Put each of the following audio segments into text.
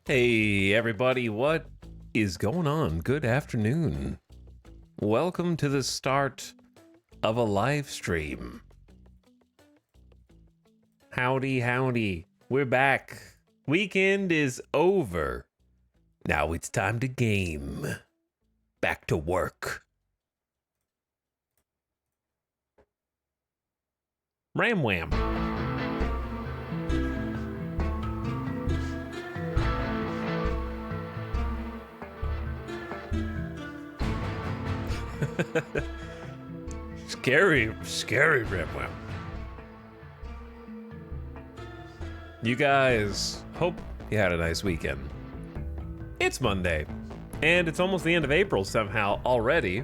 Hey everybody, what is going on? Good afternoon. Welcome to the start of a live stream. Howdy, howdy. We're back. Weekend is over. Now it's time to game. Back to work. Ram wham. Scary ram wham. You guys, hope you had a nice weekend. It's Monday, and it's almost the end of April somehow already.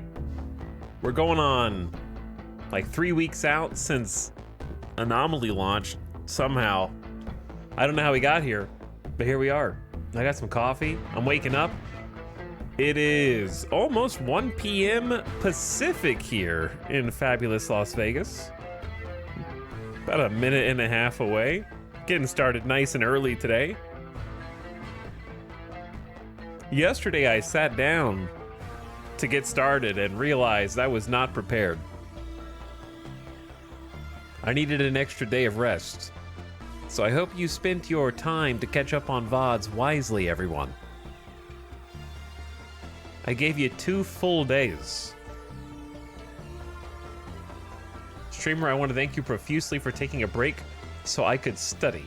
We're going on like 3 weeks out since Anomaly launched somehow. I don't know how we got here, but here we are. I got some coffee. I'm waking up. It is almost 1 p.m. Pacific here in fabulous Las Vegas. About a minute and a half away. Getting started nice and early today. Yesterday I sat down to get started and realized I was not prepared. I needed an extra day of rest. So I hope you spent your time to catch up on VODs wisely, everyone. I gave you 2 full days. Streamer, I want to thank you profusely for taking a break so I could study.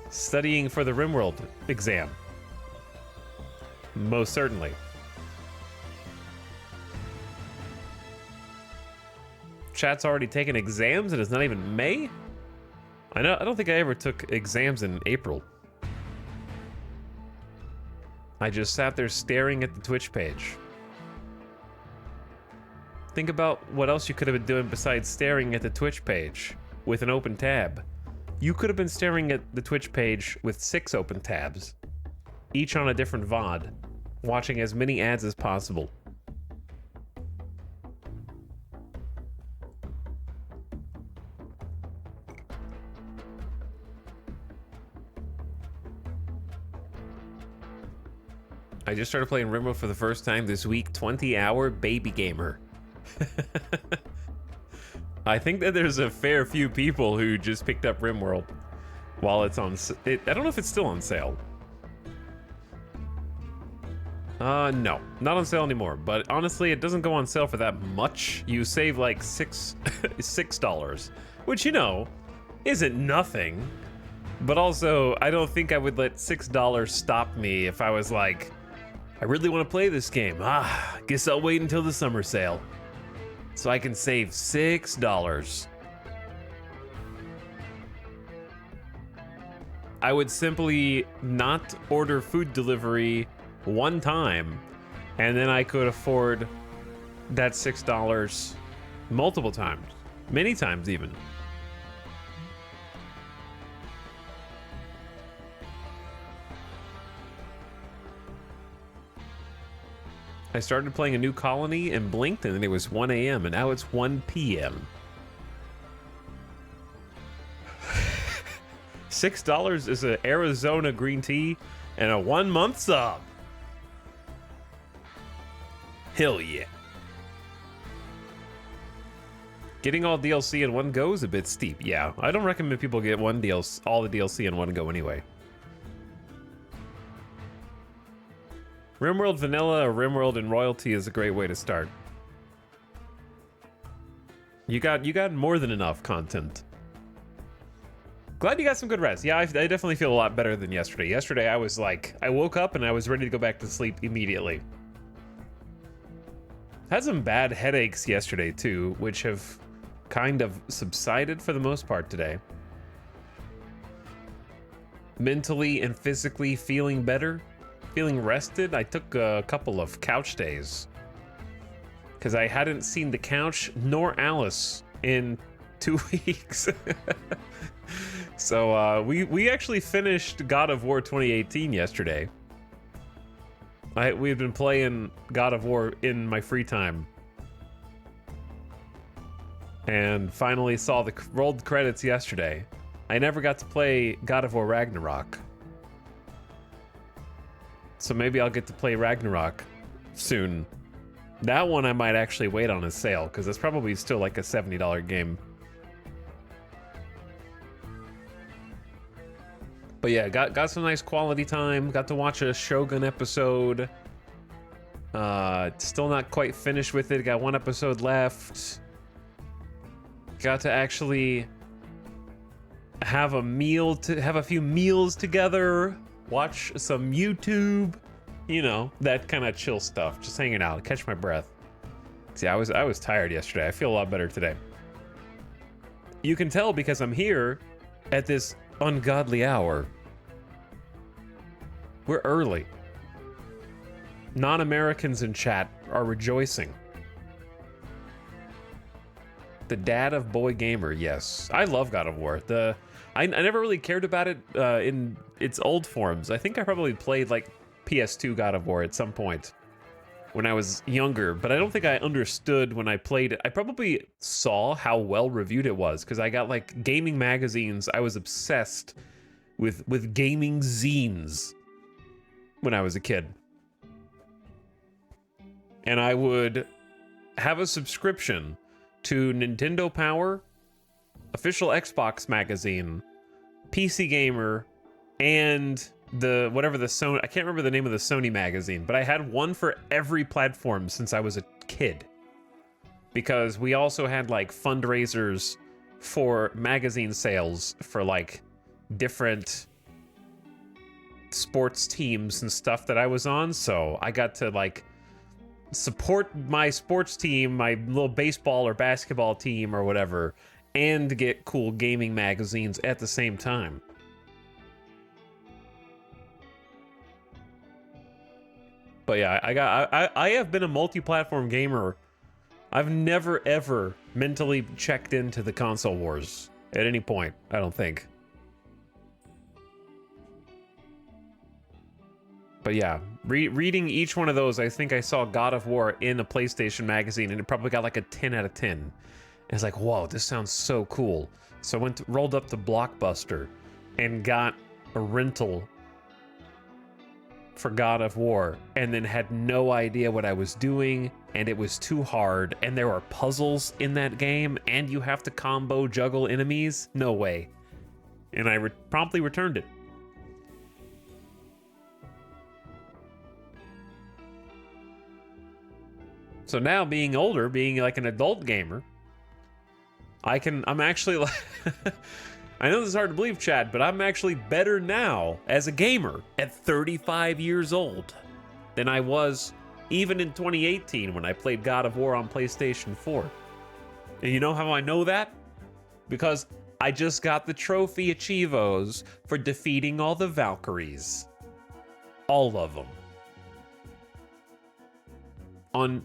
Studying for the RimWorld exam. Most certainly. Chat's already taken exams and it's not even May? I don't think I ever took exams in April. I just sat there staring at the Twitch page. Think about what else you could have been doing besides staring at the Twitch page with an open tab. You could have been staring at the Twitch page with 6 open tabs, each on a different VOD, watching as many ads as possible. I just started playing RimWorld for the first time this week. 20-hour baby gamer. I think that there's a fair few people who just picked up RimWorld while it's on. I don't know if it's still on sale. No, not on sale anymore. But honestly, it doesn't go on sale for that much. You save like $6, which isn't nothing. But also, I don't think I would let $6 stop me if I was like, I really want to play this game. Guess I'll wait until the summer sale so I can save $6. I would simply not order food delivery one time, and then I could afford that $6 multiple times, many times even. I started playing a new colony and blinked and then it was 1 a.m. and now it's 1 p.m. $6 is an Arizona green tea and a 1-month sub. Hell yeah. Getting all DLC in one go is a bit steep. Yeah, I don't recommend people get all the DLC in one go anyway. RimWorld Vanilla or RimWorld and Royalty is a great way to start. You got more than enough content. Glad you got some good rest. Yeah, I definitely feel a lot better than yesterday. Yesterday I was like, I woke up and I was ready to go back to sleep immediately. Had some bad headaches yesterday too, which have kind of subsided for the most part today. Mentally and physically feeling better. Feeling rested. I took a couple of couch days because I hadn't seen the couch nor Alice in 2 weeks. So we actually finished God of War 2018 yesterday. We had been playing God of War in my free time and finally saw the rolled credits yesterday. I never got to play God of War Ragnarok. So maybe I'll get to play Ragnarok soon. That one I might actually wait on a sale, because it's probably still like a $70 game. But yeah, got some nice quality time. Got to watch a Shogun episode. Still not quite finished with it. Got one episode left. Got to actually have a few meals together. Watch some YouTube. You know, that kind of chill stuff. Just hanging out, catch my breath. See, I was tired yesterday. I feel a lot better today. You can tell because I'm here at this ungodly hour. We're early. Non-Americans in chat are rejoicing. The dad of Boy Gamer, yes. I love God of War. I never really cared about it in its old forms. I think I probably played like PS2 God of War at some point when I was younger, but I don't think I understood when I played it. I probably saw how well reviewed it was because I got like gaming magazines. I was obsessed with gaming zines when I was a kid. And I would have a subscription to Nintendo Power, Official Xbox Magazine, PC Gamer, and the Sony, I can't remember the name of the Sony magazine, but I had one for every platform since I was a kid. Because we also had like fundraisers for magazine sales for like different sports teams and stuff that I was on, so I got to like support my sports team, my little baseball or basketball team or whatever, and get cool gaming magazines at the same time. But yeah, I have been a multi-platform gamer. I've never ever mentally checked into the console wars at any point, I don't think. But yeah, reading each one of those, I think I saw God of War in a PlayStation magazine, and it probably got like a 10 out of 10. And it's like, whoa, this sounds so cool. So I rolled up to Blockbuster and got a rental for God of War, and then had no idea what I was doing, and it was too hard, and there are puzzles in that game, and you have to combo juggle enemies? No way. And I promptly returned it. So now, being older, being like an adult gamer, I'm actually like, I know this is hard to believe, Chad, but I'm actually better now as a gamer at 35 years old than I was even in 2018 when I played God of War on PlayStation 4. And you know how I know that? Because I just got the trophy Achievos for defeating all the Valkyries. All of them. On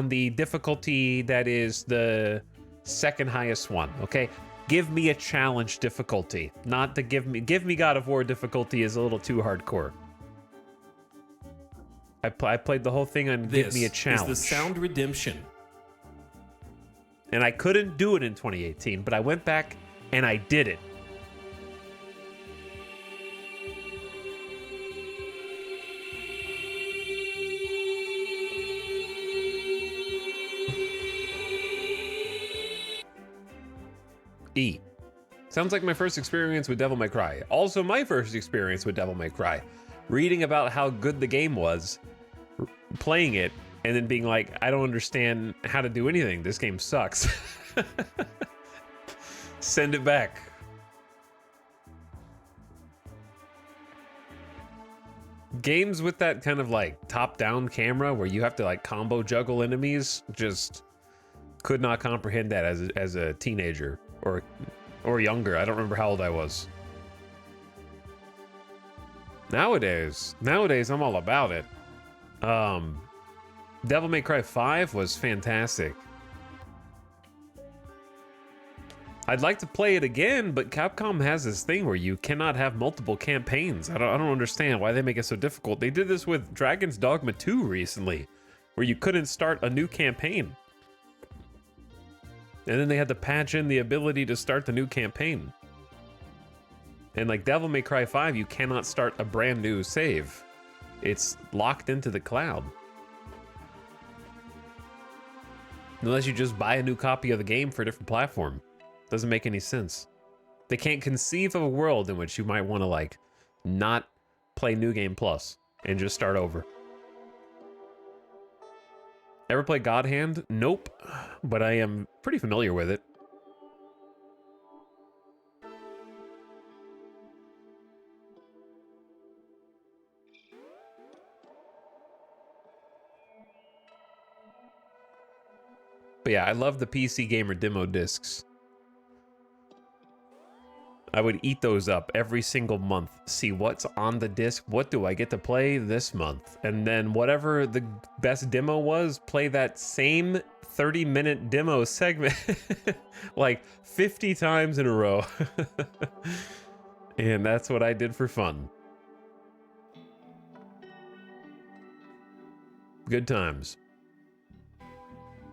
the difficulty that is the second highest one, okay? Give me a challenge difficulty, not to give me God of War difficulty is a little too hardcore. I played the whole thing on give me a challenge. This is the Sound Redemption. And I couldn't do it in 2018, but I went back and I did it. Sounds like my first experience with Devil May Cry. Also my first experience with Devil May Cry. Reading about how good the game was, playing it, and then being like, I don't understand how to do anything. This game sucks. Send it back. Games with that kind of like top-down camera where you have to like combo juggle enemies, just could not comprehend that as a teenager or younger. I don't remember how old I was. Nowadays I'm all about it. Devil May Cry 5 was fantastic. I'd like to play it again, but Capcom has this thing where you cannot have multiple campaigns. I don't understand why they make it so difficult. They did this with Dragon's Dogma 2 recently, where you couldn't start a new campaign. And then they had to patch in the ability to start the new campaign. And like Devil May Cry 5, you cannot start a brand new save. It's locked into the cloud. Unless you just buy a new copy of the game for a different platform. Doesn't make any sense. They can't conceive of a world in which you might want to, like, not play New Game Plus and just start over. Ever play God Hand? Nope, but I am pretty familiar with it. But yeah, I love the PC Gamer demo discs. I would eat those up every single month, see what's on the disc, what do I get to play this month, and then whatever the best demo was, play that same 30-minute demo segment like 50 times in a row. And that's what I did for fun. Good times.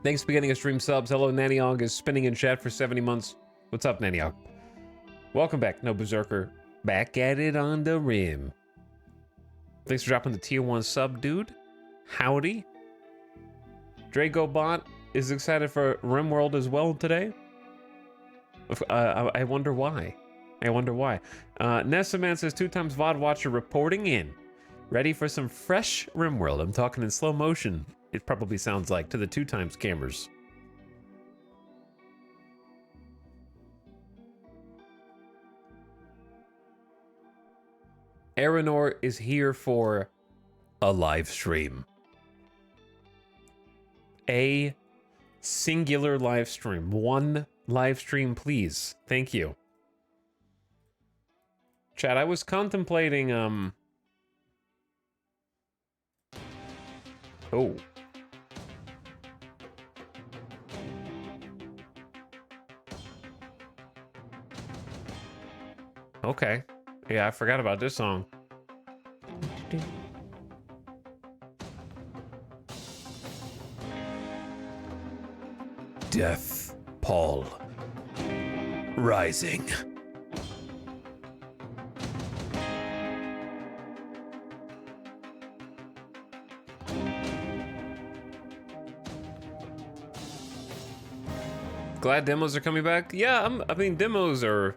Thanks for getting a stream subs. Hello, Naniog is spinning in chat for 70 months. What's up, Naniog? Welcome back, No Berserker. Back at it on the rim. Thanks for dropping the tier 1 sub, dude. Howdy. DragoBot is excited for RimWorld as well today. I wonder why. I wonder why. Nessaman says 2x VOD watcher reporting in. Ready for some fresh RimWorld. I'm talking in slow motion. It probably sounds like to the 2x cameras. Aranor is here for a live stream. A singular live stream. One live stream, please. Thank you. Chat, I was contemplating, Oh. Okay. Yeah, I forgot about this song. Death Pall Rising. Glad demos are coming back. Yeah, I mean, demos are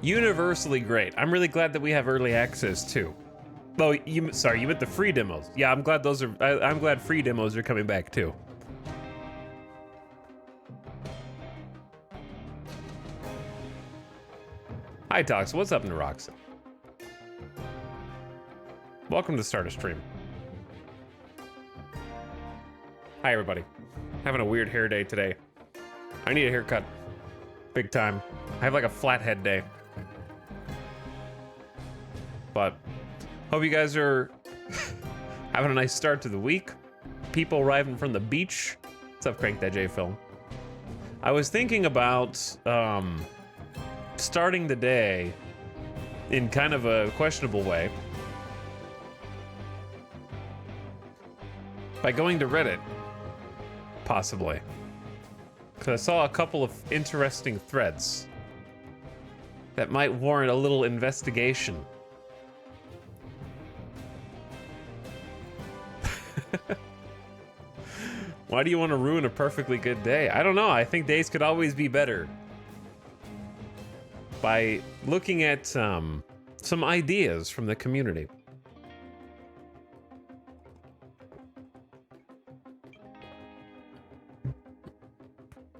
universally great. I'm really glad that we have early access too. Oh, you meant the free demos. Yeah, I'm glad those are. I'm glad free demos are coming back too. Hi, Tox. What's up, Naroxa? Welcome to Start a Stream. Hi, everybody. Having a weird hair day today. I need a haircut. Big time. I have like a flathead day. But hope you guys are having a nice start to the week. People arriving from the beach. What's up, Crank That J Film? I was thinking about starting the day in kind of a questionable way by going to Reddit, possibly. Because I saw a couple of interesting threads that might warrant a little investigation. Why do you want to ruin a perfectly good day? I don't know. I think days could always be better. By looking at some ideas from the community.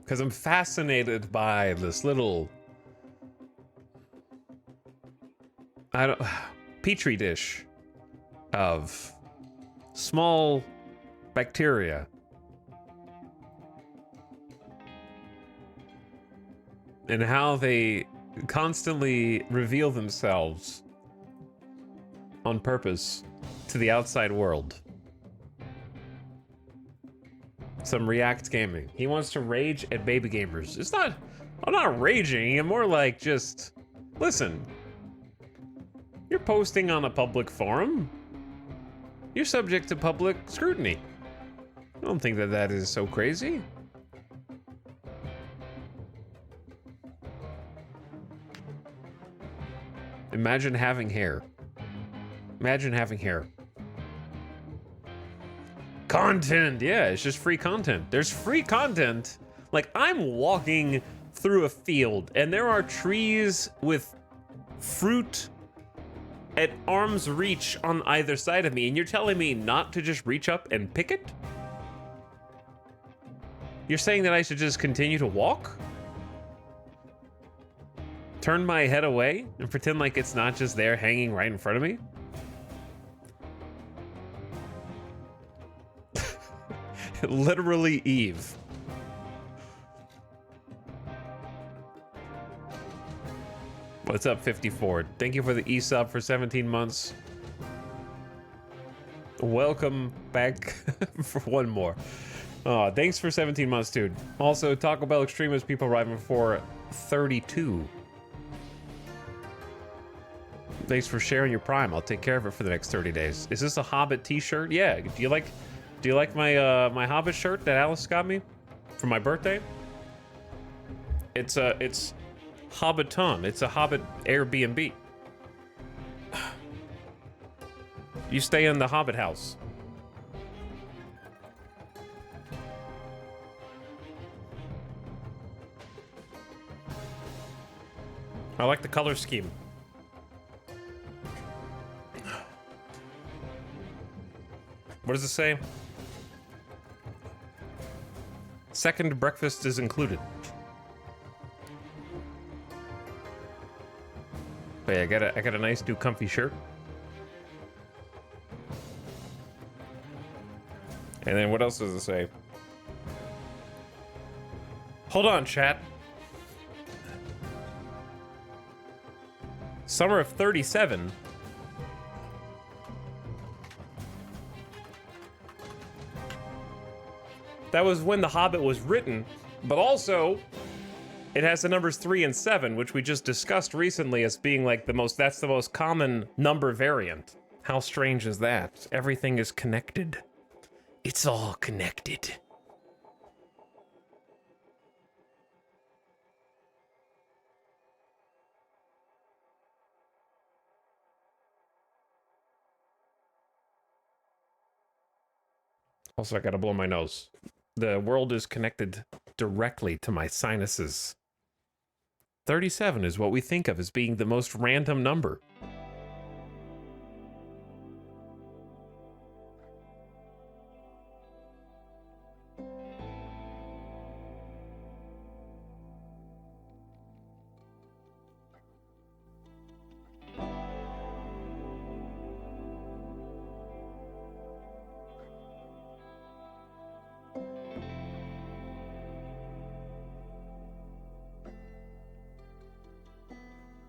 Because I'm fascinated by this little petri dish of small bacteria and how they constantly reveal themselves on purpose to the outside world. Some React Gaming. He wants to rage at baby gamers. I'm not raging. I'm more like just, listen, you're posting on a public forum. You're subject to public scrutiny. I don't think that is so crazy. Imagine having hair. Imagine having hair. Content, yeah, it's just free content. There's free content. Like, I'm walking through a field and there are trees with fruit at arm's reach on either side of me, and you're telling me not to just reach up and pick it? You're saying that I should just continue to walk? Turn my head away and pretend like it's not just there hanging right in front of me? Literally Eve. What's up, 54? Thank you for the e-sub for 17 months. Welcome back for one more. Oh, thanks for 17 months, dude. Also, Taco Bell Extremist people arriving for 32. Thanks for sharing your Prime. I'll take care of it for the next 30 days. Is this a Hobbit t-shirt? Yeah. Do you like my my Hobbit shirt that Alice got me for my birthday? It's Hobbiton. It's a Hobbit Airbnb. You stay in the Hobbit house. I like the color scheme. What does it say? Second breakfast is included. But yeah, I got a nice new comfy shirt. And then what else does it say? Hold on, chat. Summer of 37. That was when The Hobbit was written, but also it has the numbers 3 and 7, which we just discussed recently as being like that's the most common number variant. How strange is that? Everything is connected. It's all connected. Also, I gotta blow my nose. The world is connected directly to my sinuses. 37 is what we think of as being the most random number.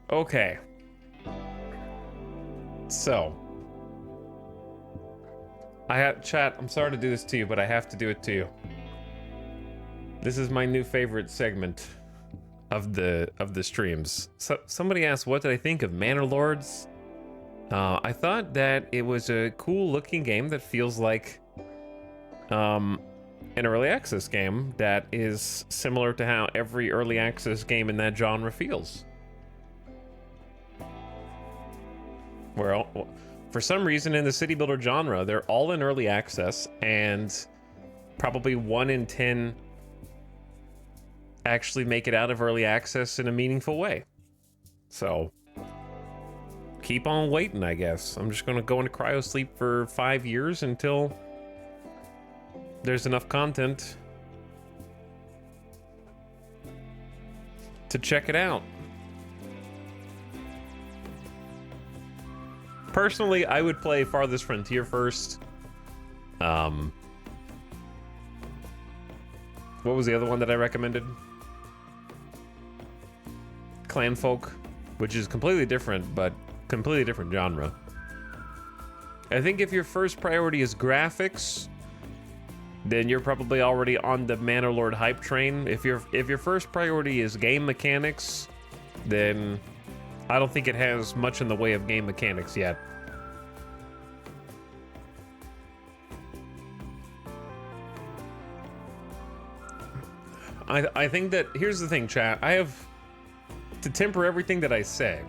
Okay. So. Chat, I'm sorry to do this to you, but I have to do it to you. This is my new favorite segment of the streams. So somebody asked, what did I think of Manor Lords? I thought that it was a cool looking game that feels like an early access game that is similar to how every early access game in that genre feels. Well, for some reason in the city builder genre, they're all in early access, and probably 1 in 10 actually make it out of early access in a meaningful way. So, keep on waiting, I guess. I'm just going to go into cryo sleep for 5 years until there's enough content to check it out. Personally, I would play Farthest Frontier first. What was the other one that I recommended? Clanfolk, which is completely different, but completely different genre. I think if your first priority is graphics, then you're probably already on the Manor Lord hype train. If your first priority is game mechanics, then I don't think it has much in the way of game mechanics yet. I think that, here's the thing, chat. I have to temper everything that I say,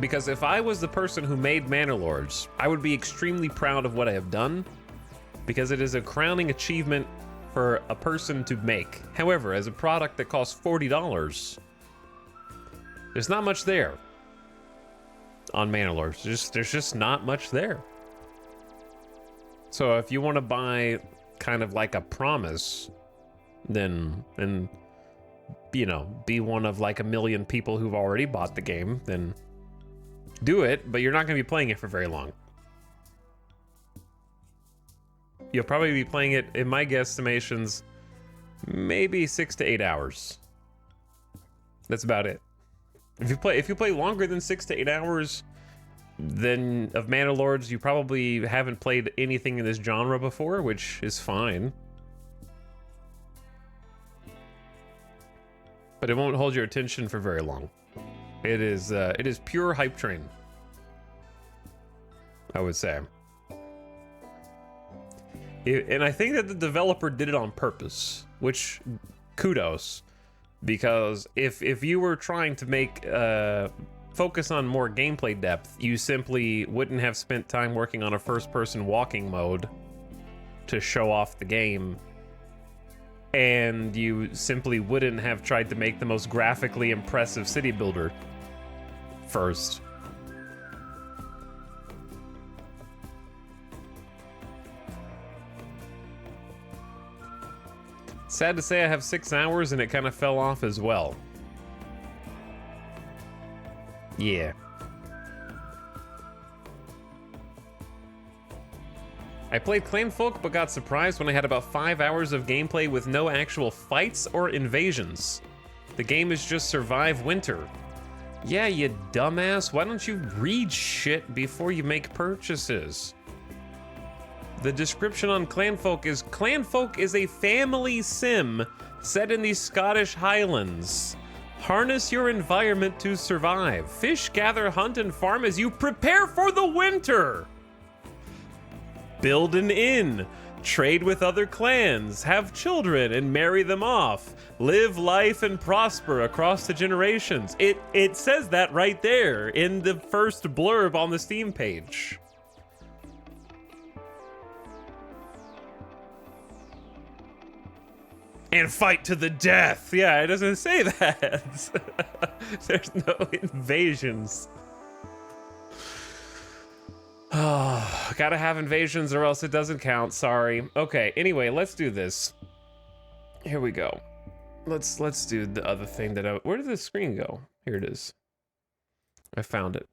because if I was the person who made Manor Lords, I would be extremely proud of what I have done. because it is a crowning achievement for a person to make. However, as a product that costs $40, there's not much there on Manor. There's just not much there. So if you want to buy kind of like a promise, then, and you know, be one of like 1 million people who've already bought the game, then do it, but you're not going to be playing it for very long. You'll probably be playing it, in my guesstimations, maybe 6 to 8 hours. That's about it. If you play longer than 6 to 8 hours, then of Manor Lords, you probably haven't played anything in this genre before, which is fine. But it won't hold your attention for very long. It is pure hype train, I would say. And I think that the developer did it on purpose, which kudos, because if you were trying to make focus on more gameplay depth, you simply wouldn't have spent time working on a first-person walking mode to show off the game, and you simply wouldn't have tried to make the most graphically impressive city builder first. Sad to say I have 6 hours and it kind of fell off as well. Yeah. I played Clanfolk but got surprised when I had about 5 hours of gameplay with no actual fights or invasions. The game is just survive winter. Yeah, you dumbass, why don't you read shit before you make purchases? The description on Clanfolk is a family sim set in the Scottish Highlands. Harness your environment to survive. Fish, gather, hunt, and farm as you prepare for the winter. Build an inn. Trade with other clans. Have children and marry them off. Live life and prosper across the generations. It says that right there in the first blurb on the Steam page. And fight to the death. Yeah, it doesn't say that. There's no invasions. Oh, gotta have invasions or else it doesn't count. Sorry. Okay, anyway, let's do this. Here we go. Let's do the other thing that where did the screen go? Here it is. I found it.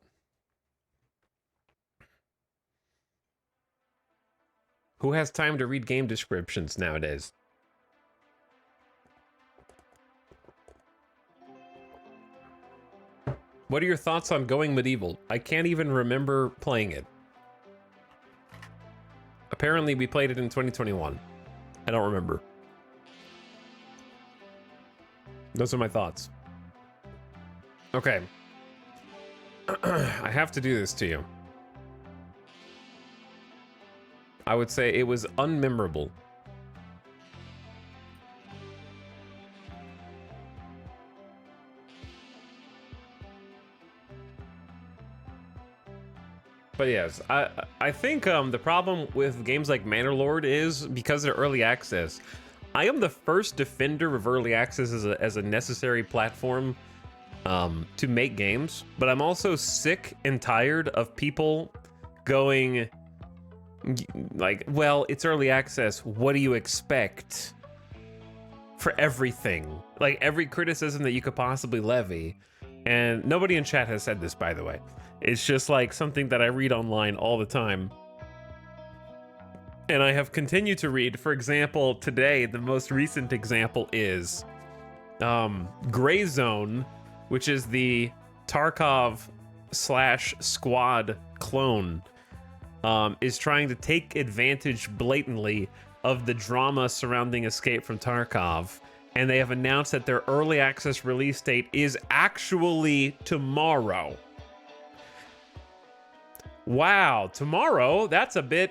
Who has time to read game descriptions nowadays? What are your thoughts on Going Medieval? I can't even remember playing it. Apparently we played it in 2021. I don't remember. Those are my thoughts. Okay. I have to do this to you. I would say it was unmemorable. But yes, I think the problem with games like Manor Lord is because they're early access. I am the first defender of early access as a necessary platform to make games, but I'm also sick and tired of people going like, well, it's early access, what do you expect? For everything. Like every criticism that you could possibly levy. And nobody in chat has said this, by the way. It's just like something that I read online all the time. And I have continued to read. For example, today, the most recent example is Gray Zone, which is the Tarkov/Squad clone, is trying to take advantage blatantly of the drama surrounding Escape from Tarkov. And they have announced that their early access release date is actually tomorrow. Wow, tomorrow? That's a bit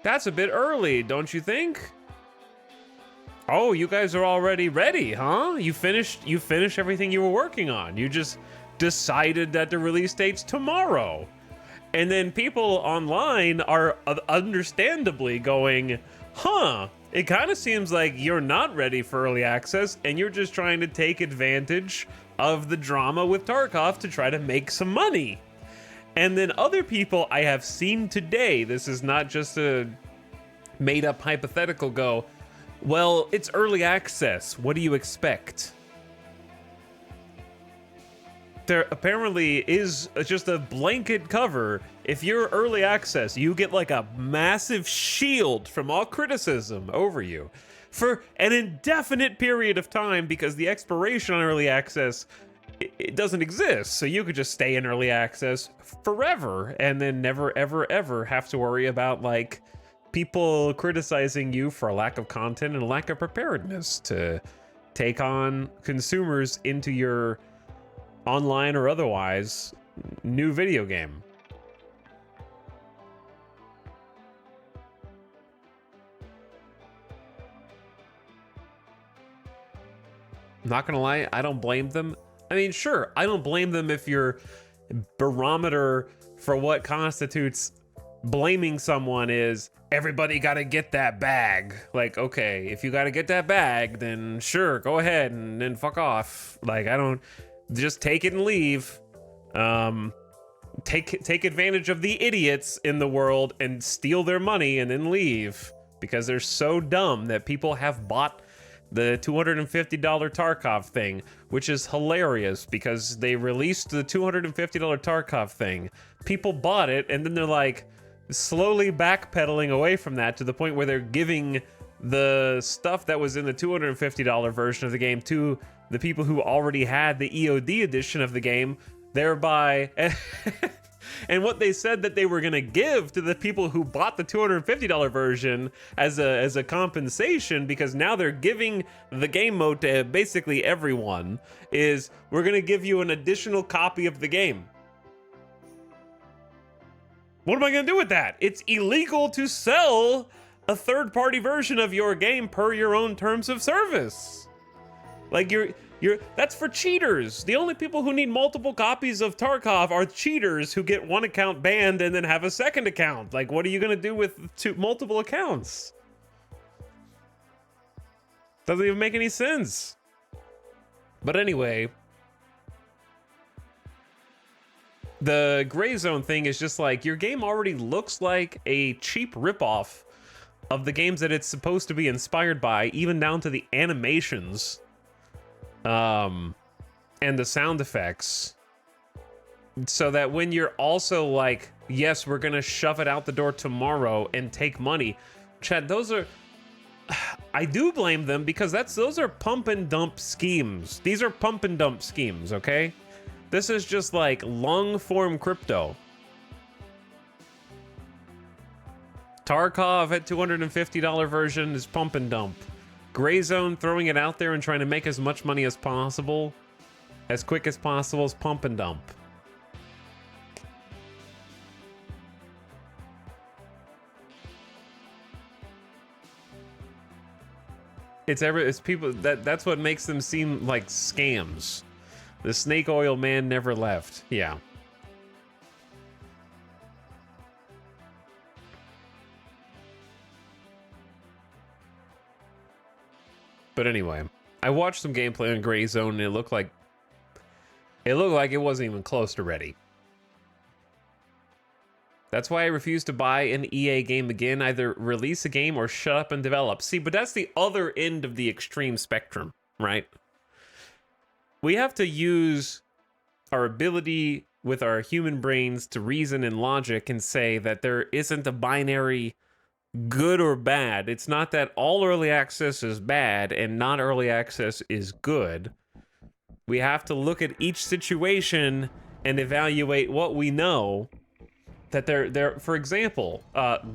early, don't you think? Oh, you guys are already ready, huh? You finished everything you were working on. You just decided that the release date's tomorrow. And then people online are understandably going, huh, it kind of seems like you're not ready for early access and you're just trying to take advantage of the drama with Tarkov to try to make some money. And then other people I have seen today, this is not just a made up hypothetical, go, well, it's early access. What do you expect? There apparently is just a blanket cover. If you're early access, you get like a massive shield from all criticism over you for an indefinite period of time, because the expiration on early access, it doesn't exist. So you could just stay in early access forever and then never, ever, ever have to worry about like people criticizing you for a lack of content and a lack of preparedness to take on consumers into your online or otherwise new video game. I'm not gonna lie, I don't blame them. I mean, sure, I don't blame them if your barometer for what constitutes blaming someone is everybody gotta get that bag. Like, okay, if you gotta get that bag, then sure, go ahead and then fuck off. Like, I don't, just take it and leave. Take advantage of the idiots in the world and steal their money and then leave, because they're so dumb that people have bought the $250 Tarkov thing, which is hilarious because they released the $250 Tarkov thing. People bought it and then they're like slowly backpedaling away from that to the point where they're giving the stuff that was in the $250 version of the game to the people who already had the EOD edition of the game, thereby and what they said that they were going to give to the people who bought the $250 version as a compensation, because now they're giving the game mode to basically everyone, is we're going to give you an additional copy of the game. What am I going to do with that? It's illegal to sell a third-party version of your game per your own terms of service. Like, that's for cheaters. The only people who need multiple copies of Tarkov are cheaters who get one account banned and then have a second account. Like, what are you gonna do with multiple accounts? Doesn't even make any sense. But anyway, the gray zone thing is just like, your game already looks like a cheap ripoff of the games that it's supposed to be inspired by, even down to the animations. And the sound effects, so that when you're also like, yes, we're gonna shove it out the door tomorrow and take money, Chad, those are, I do blame them, because those are pump and dump schemes. These are pump and dump schemes, okay? This is just like long form crypto. Tarkov at $250 version is pump and dump. Gray Zone throwing it out there and trying to make as much money as possible, as quick as possible, is pump and dump. It's people that's what makes them seem like scams. The snake oil man never left. Yeah. But anyway, I watched some gameplay on Gray Zone and it looked like it wasn't even close to ready. That's why I refuse to buy an EA game again. Either release a game or shut up and develop. See, but that's the other end of the extreme spectrum, right? We have to use our ability with our human brains to reason and logic and say that there isn't a binary good or bad. It's not that all early access is bad and not early access is good. We have to look at each situation and evaluate what we know. That there, for example,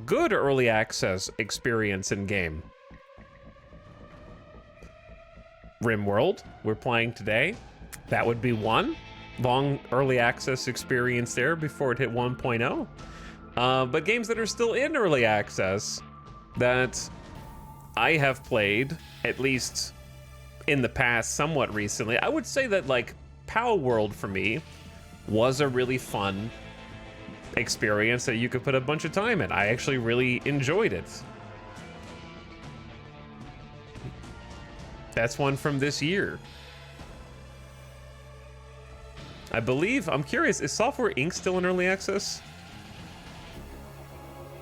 good early access experience in game. RimWorld, we're playing today. That would be one. Long early access experience there before it hit 1.0. But games that are still in early access that I have played, at least in the past, somewhat recently, I would say that like Power World for me was a really fun experience that you could put a bunch of time in. I actually really enjoyed it. That's one from this year. I believe, I'm curious, is Software Inc. still in early access?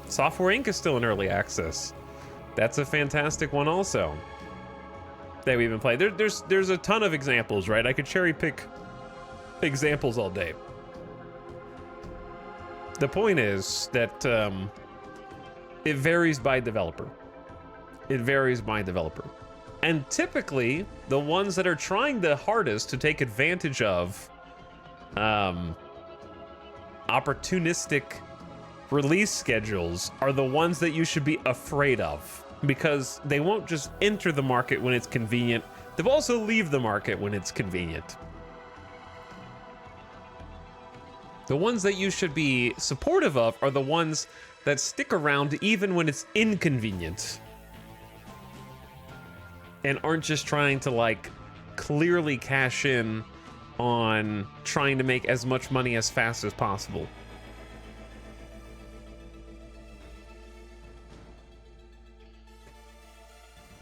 Software Inc. is still in early access. That's a fantastic one also that we've been playing. There's a ton of examples, right? I could cherry pick examples all day. The point is that it varies by developer. It varies by developer. And typically, the ones that are trying the hardest to take advantage of opportunistic release schedules are the ones that you should be afraid of, because they won't just enter the market when it's convenient, they'll also leave the market when it's convenient. The ones that you should be supportive of are the ones that stick around even when it's inconvenient and aren't just trying to like clearly cash in on trying to make as much money as fast as possible.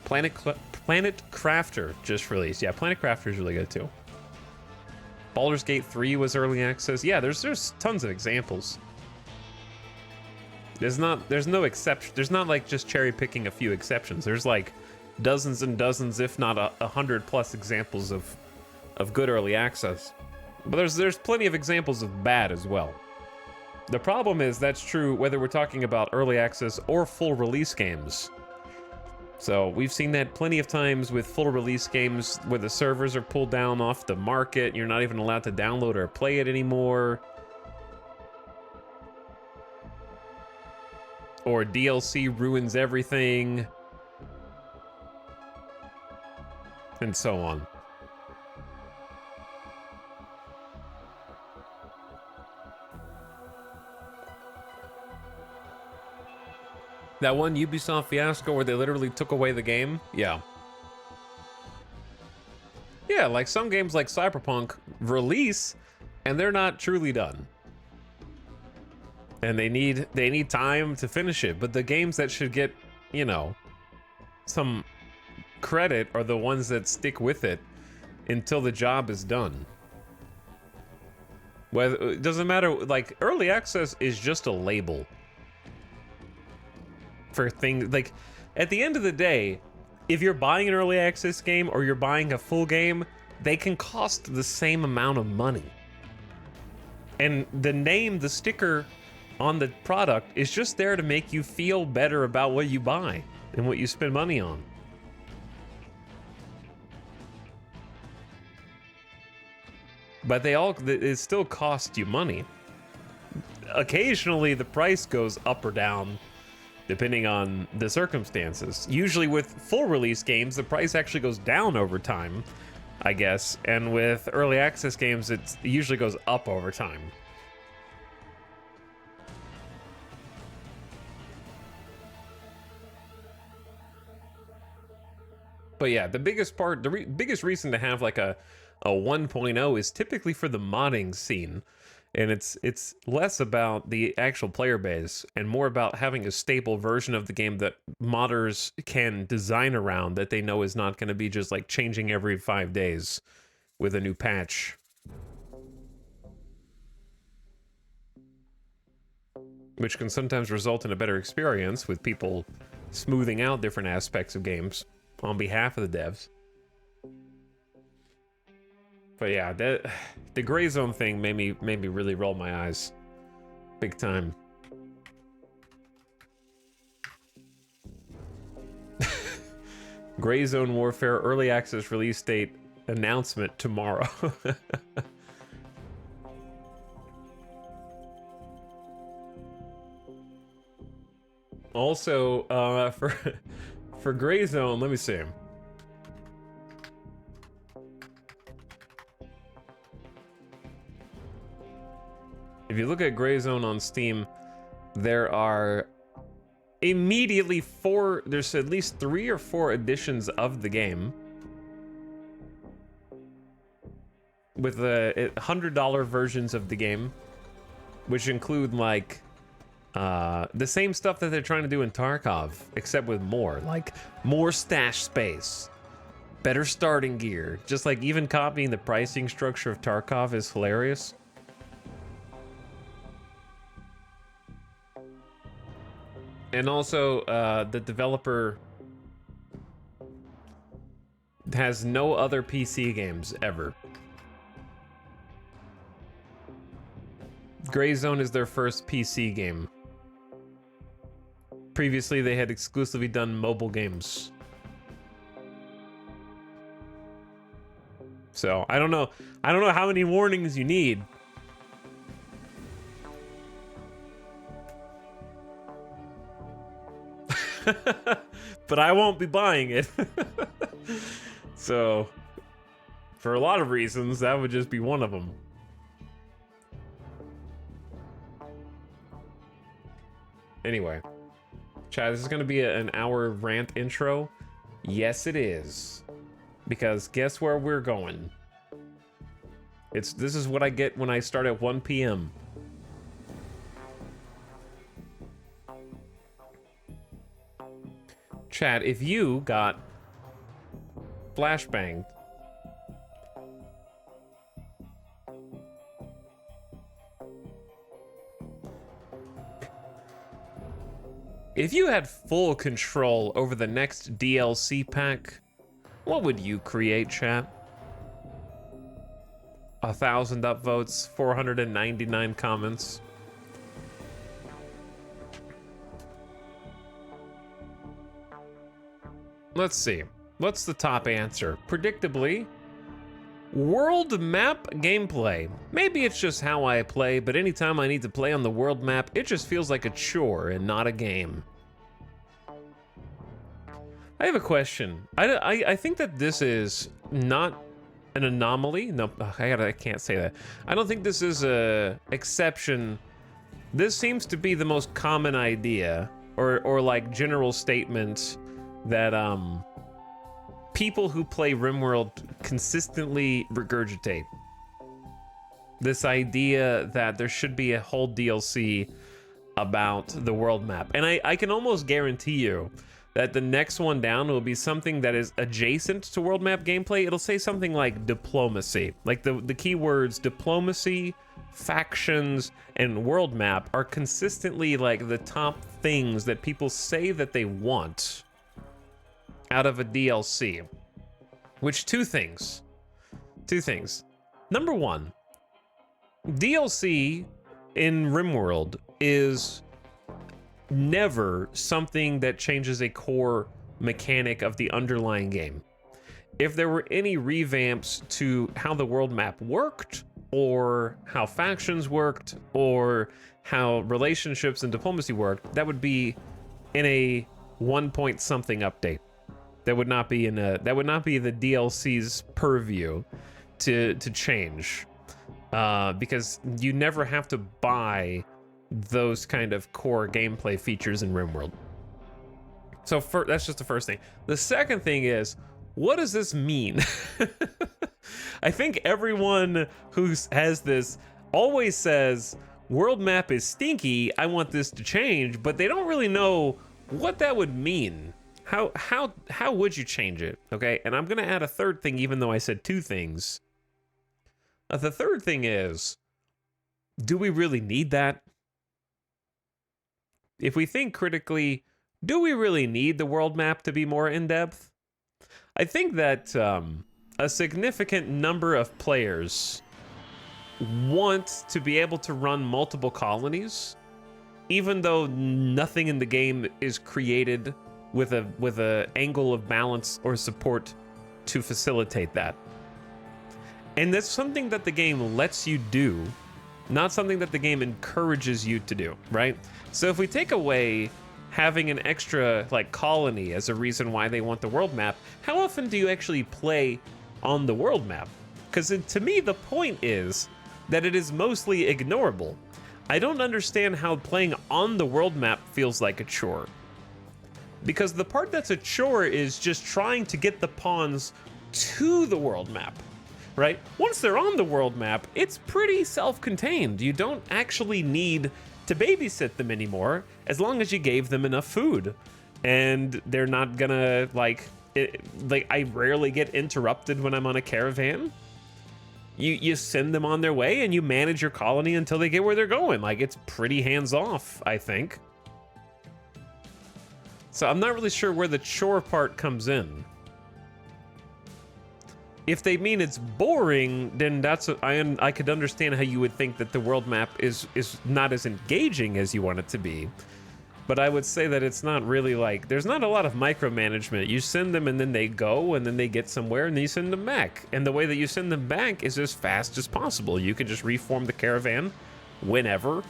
Planet Crafter just released. Yeah, Planet Crafter is really good too. Baldur's Gate 3 was early access. Yeah, there's tons of examples. There's no exception. There's not like just cherry picking a few exceptions. There's like dozens and dozens, if not 100+ examples of good early access. But there's plenty of examples of bad as well. The problem is that's true whether we're talking about early access or full release games. So we've seen that plenty of times with full release games where the servers are pulled down off the market. You're not even allowed to download or play it anymore. Or DLC ruins everything. And so on. That one Ubisoft fiasco where they literally took away the game? Yeah. Yeah, like some games like Cyberpunk release and they're not truly done. And they need time to finish it, but the games that should get, you know, some credit are the ones that stick with it until the job is done. Whether it doesn't matter, like early access is just a label for things. Like at the end of the day, if you're buying an early access game or you're buying a full game, they can cost the same amount of money. And the name, the sticker on the product is just there to make you feel better about what you buy and what you spend money on. But it still costs you money. Occasionally the price goes up or down depending on the circumstances. Usually with full release games, the price actually goes down over time, I guess. And with early access games, it usually goes up over time. But yeah, the biggest part, biggest reason to have like a 1.0 is typically for the modding scene. And it's less about the actual player base and more about having a stable version of the game that modders can design around, that they know is not going to be just like changing every 5 days with a new patch. Which can sometimes result in a better experience with people smoothing out different aspects of games on behalf of the devs. But yeah, the gray zone thing made me really roll my eyes, big time. Gray Zone Warfare early access release date announcement tomorrow. Also, for Gray Zone, let me see. If you look at Gray Zone on Steam, there are immediately there's at least 3 or 4 editions of the game with the $100 versions of the game which include like the same stuff that they're trying to do in Tarkov, except with more, like more stash space, better starting gear. Just like even copying the pricing structure of Tarkov is hilarious. And also, the developer has no other PC games ever. Gray Zone is their first PC game. Previously, they had exclusively done mobile games. So, I don't know how many warnings you need. But I won't be buying it. So, for a lot of reasons, that would just be one of them. Anyway, chat, this is going to be an hour rant intro. Yes, it is. Because guess where we're going? This is what I get when I start at 1 p.m. Chat, if you got flashbanged, if you had full control over the next DLC pack, what would you create, chat? 1,000 upvotes, 499 comments. Let's see. What's the top answer? Predictably, world map gameplay. Maybe it's just how I play, but anytime I need to play on the world map, it just feels like a chore and not a game. I have a question. I think that this is not an anomaly. No, I can't say that. I don't think this is a exception. This seems to be the most common idea or like general statement that people who play RimWorld consistently regurgitate. This idea that there should be a whole DLC about the world map. And I can almost guarantee you that the next one down will be something that is adjacent to world map gameplay. It'll say something like diplomacy. Like the keywords diplomacy, factions, and world map are consistently like the top things that people say that they want out of a DLC. Which two things. Number one, DLC in RimWorld is never something that changes a core mechanic of the underlying game. If there were any revamps to how the world map worked, or how factions worked, or how relationships and diplomacy worked, that would be in a 1 point something update. That would not be the DLC's purview to change, because you never have to buy those kind of core gameplay features in RimWorld. So that's just the first thing. The second thing is, what does this mean? I think everyone who has this always says, world map is stinky, I want this to change, but they don't really know what that would mean. How would you change it? Okay, and I'm gonna add a third thing, even though I said two things. The third thing is, do we really need that? If we think critically, do we really need the world map to be more in-depth? I think that a significant number of players want to be able to run multiple colonies, even though nothing in the game is created with a angle of balance or support to facilitate that. And that's something that the game lets you do, not something that the game encourages you to do, right? So if we take away having an extra like colony as a reason why they want the world map, how often do you actually play on the world map? Because to me, the point is that it is mostly ignorable. I don't understand how playing on the world map feels like a chore. Because the part that's a chore is just trying to get the pawns to the world map. right? Once they're on the world map, it's pretty self-contained. You don't actually need to babysit them anymore as long as you gave them enough food. And they're not gonna, like, I rarely get interrupted when I'm on a caravan. You send them on their way and you manage your colony until they get where they're going. Like, it's pretty hands-off, I think. So I'm not really sure where the chore part comes in. If they mean it's boring, then I could understand how you would think that the world map is not as engaging as you want it to be. But I would say that it's not really like, there's not a lot of micromanagement. You send them and then they go and then they get somewhere and then you send them back. And the way that you send them back is as fast as possible. You can just reform the caravan whenever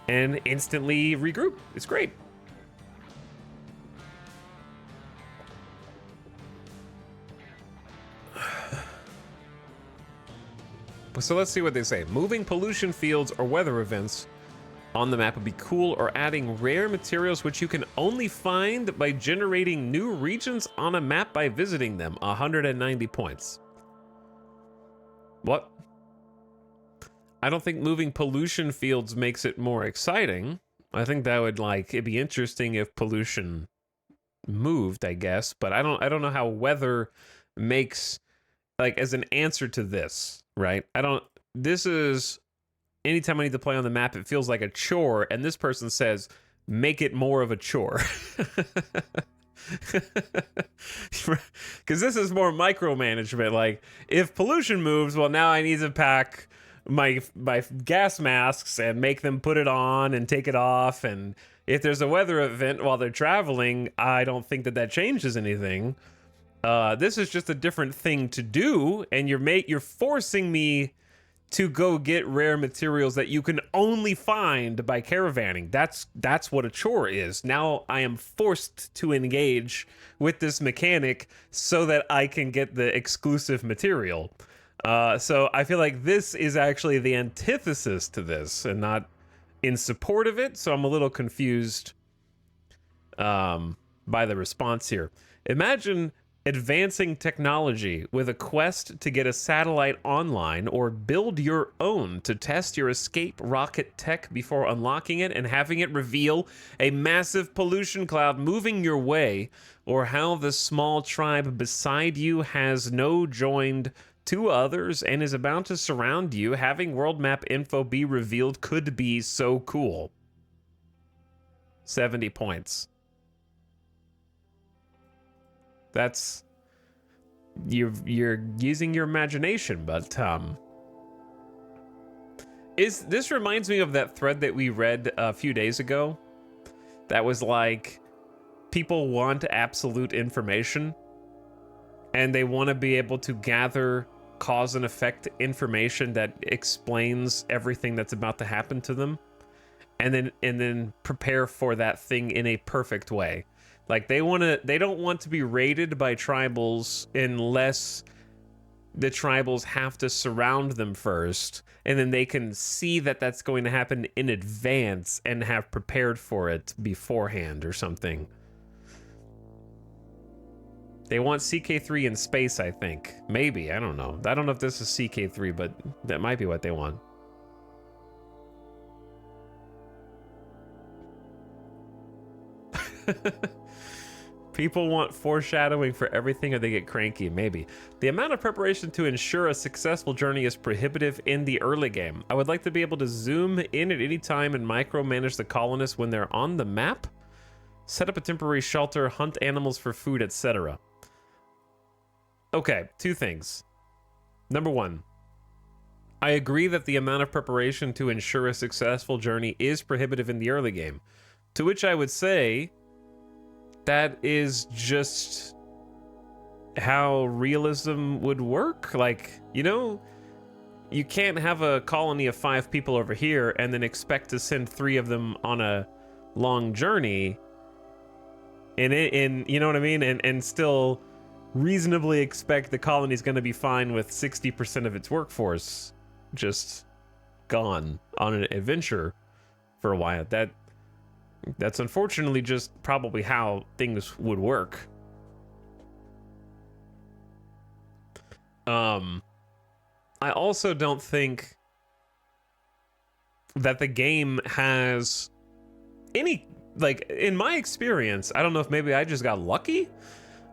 and instantly regroup. It's great. So let's see what they say. Moving pollution fields or weather events on the map would be cool, or adding rare materials which you can only find by generating new regions on a map by visiting them. 190 points. What? I don't think moving pollution fields makes it more exciting. I think that would, like, it'd be interesting if pollution moved, I guess, but I don't know how weather makes, like, as an answer to this, right? This is, anytime I need to play on the map, it feels like a chore, and this person says, make it more of a chore. Because this is more micromanagement. Like, if pollution moves, well, now I need to pack my gas masks and make them put it on and take it off. And if there's a weather event while they're traveling, I don't think that changes anything. This is just a different thing to do, and you're forcing me to go get rare materials that you can only find by caravanning. That's what a chore is. Now I am forced to engage with this mechanic so that I can get the exclusive material. So I feel like this is actually the antithesis to this and not in support of it. So I'm a little confused by the response here. Imagine advancing technology with a quest to get a satellite online, or build your own to test your escape rocket tech before unlocking it and having it reveal a massive pollution cloud moving your way, or how the small tribe beside you has no joined to others and is about to surround you. Having world map info be revealed could be so cool. 70 points. That's, you're using your imagination, but this reminds me of that thread that we read a few days ago that was like, people want absolute information and they want to be able to gather cause and effect information that explains everything that's about to happen to them, and then prepare for that thing in a perfect way. Like, they don't want to be raided by tribals unless the tribals have to surround them first, and then they can see that that's going to happen in advance and have prepared for it beforehand or something. They want CK3 in space, I think. Maybe, I don't know. I don't know if this is CK3, but that might be what they want. People want foreshadowing for everything or they get cranky, maybe. The amount of preparation to ensure a successful journey is prohibitive in the early game. I would like to be able to zoom in at any time and micromanage the colonists when they're on the map. Set up a temporary shelter, hunt animals for food, etc. Okay, two things. Number one, I agree that the amount of preparation to ensure a successful journey is prohibitive in the early game. To which I would say, that is just how realism would work. Like, you know, you can't have a colony of 5 people over here and then expect to send 3 of them on a long journey and you know what I mean? And still reasonably expect the colony's going to be fine with 60% of its workforce just gone on an adventure for a while. That's unfortunately just probably how things would work. I also don't think that the game has any, like, in my experience, I don't know if maybe I just got lucky,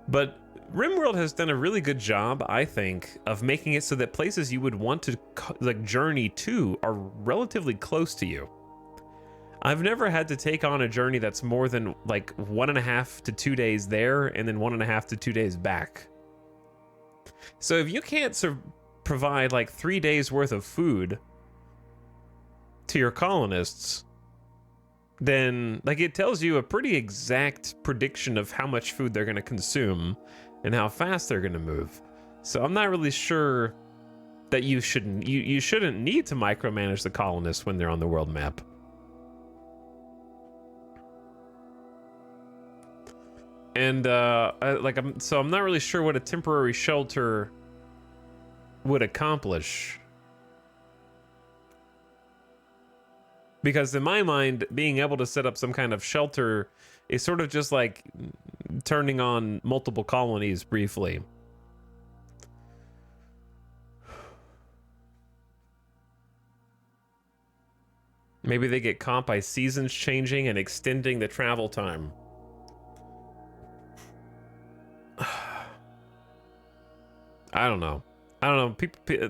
but RimWorld has done a really good job, I think, of making it so that places you would want to like journey to are relatively close to you. I've never had to take on a journey that's more than like 1.5 to 2 days there and then 1.5 to 2 days back. So if you can't provide like 3 days worth of food to your colonists, then like it tells you a pretty exact prediction of how much food they're going to consume and how fast they're going to move. So I'm not really sure that you shouldn't need to micromanage the colonists when they're on the world map. And I'm not really sure what a temporary shelter would accomplish. Because in my mind, being able to set up some kind of shelter is sort of just like turning on multiple colonies briefly. Maybe they get caught by seasons changing and extending the travel time. I don't know. People,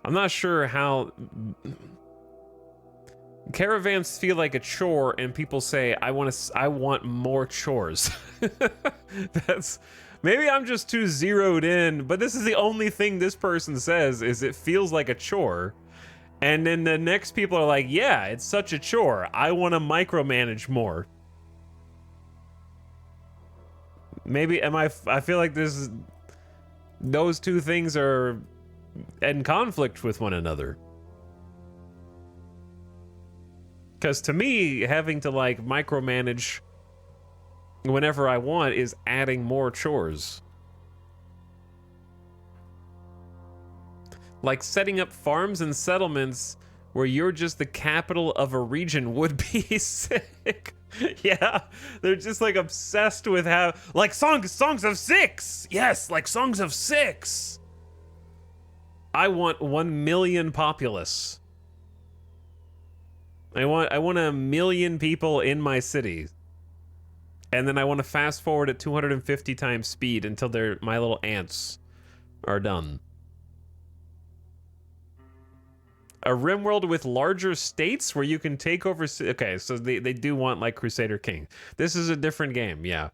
I'm not sure how caravans feel like a chore, and people say, I want more chores. That's, maybe I'm just too zeroed in, but this is the only thing this person says is it feels like a chore. And then the next people are like, yeah, it's such a chore. I want to micromanage more. Maybe I feel like those two things are in conflict with one another. Because to me, having to like micromanage whenever I want is adding more chores. Like setting up farms and settlements where you're just the capital of a region would be sick. Yeah, they're just like obsessed with how, like songs of six. Yes, like songs of six. I want 1 million populace. I want 1 million people in my city. And then I want to fast forward at 250 times speed until my little ants are done. A RimWorld with larger states where you can take over. Okay, so they do want like Crusader King. This is a different game, yeah.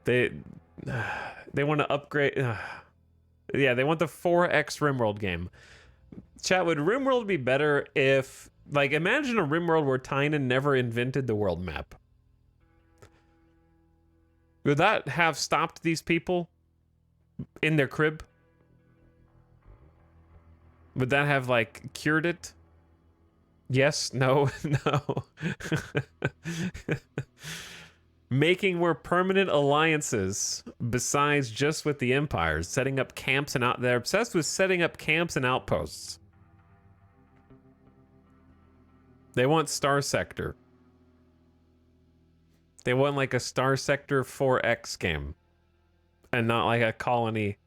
They want to upgrade. Yeah, they want the 4X RimWorld game. Chat, would RimWorld be better if, like, imagine a RimWorld where Tynan never invented the world map? Would that have stopped these people in their crib? Would that have like cured it? Yes, no, no. Making more permanent alliances besides just with the empires, setting up camps and they're obsessed with setting up camps and outposts. They want Star Sector. They want like a Star Sector 4X game. And not like a colony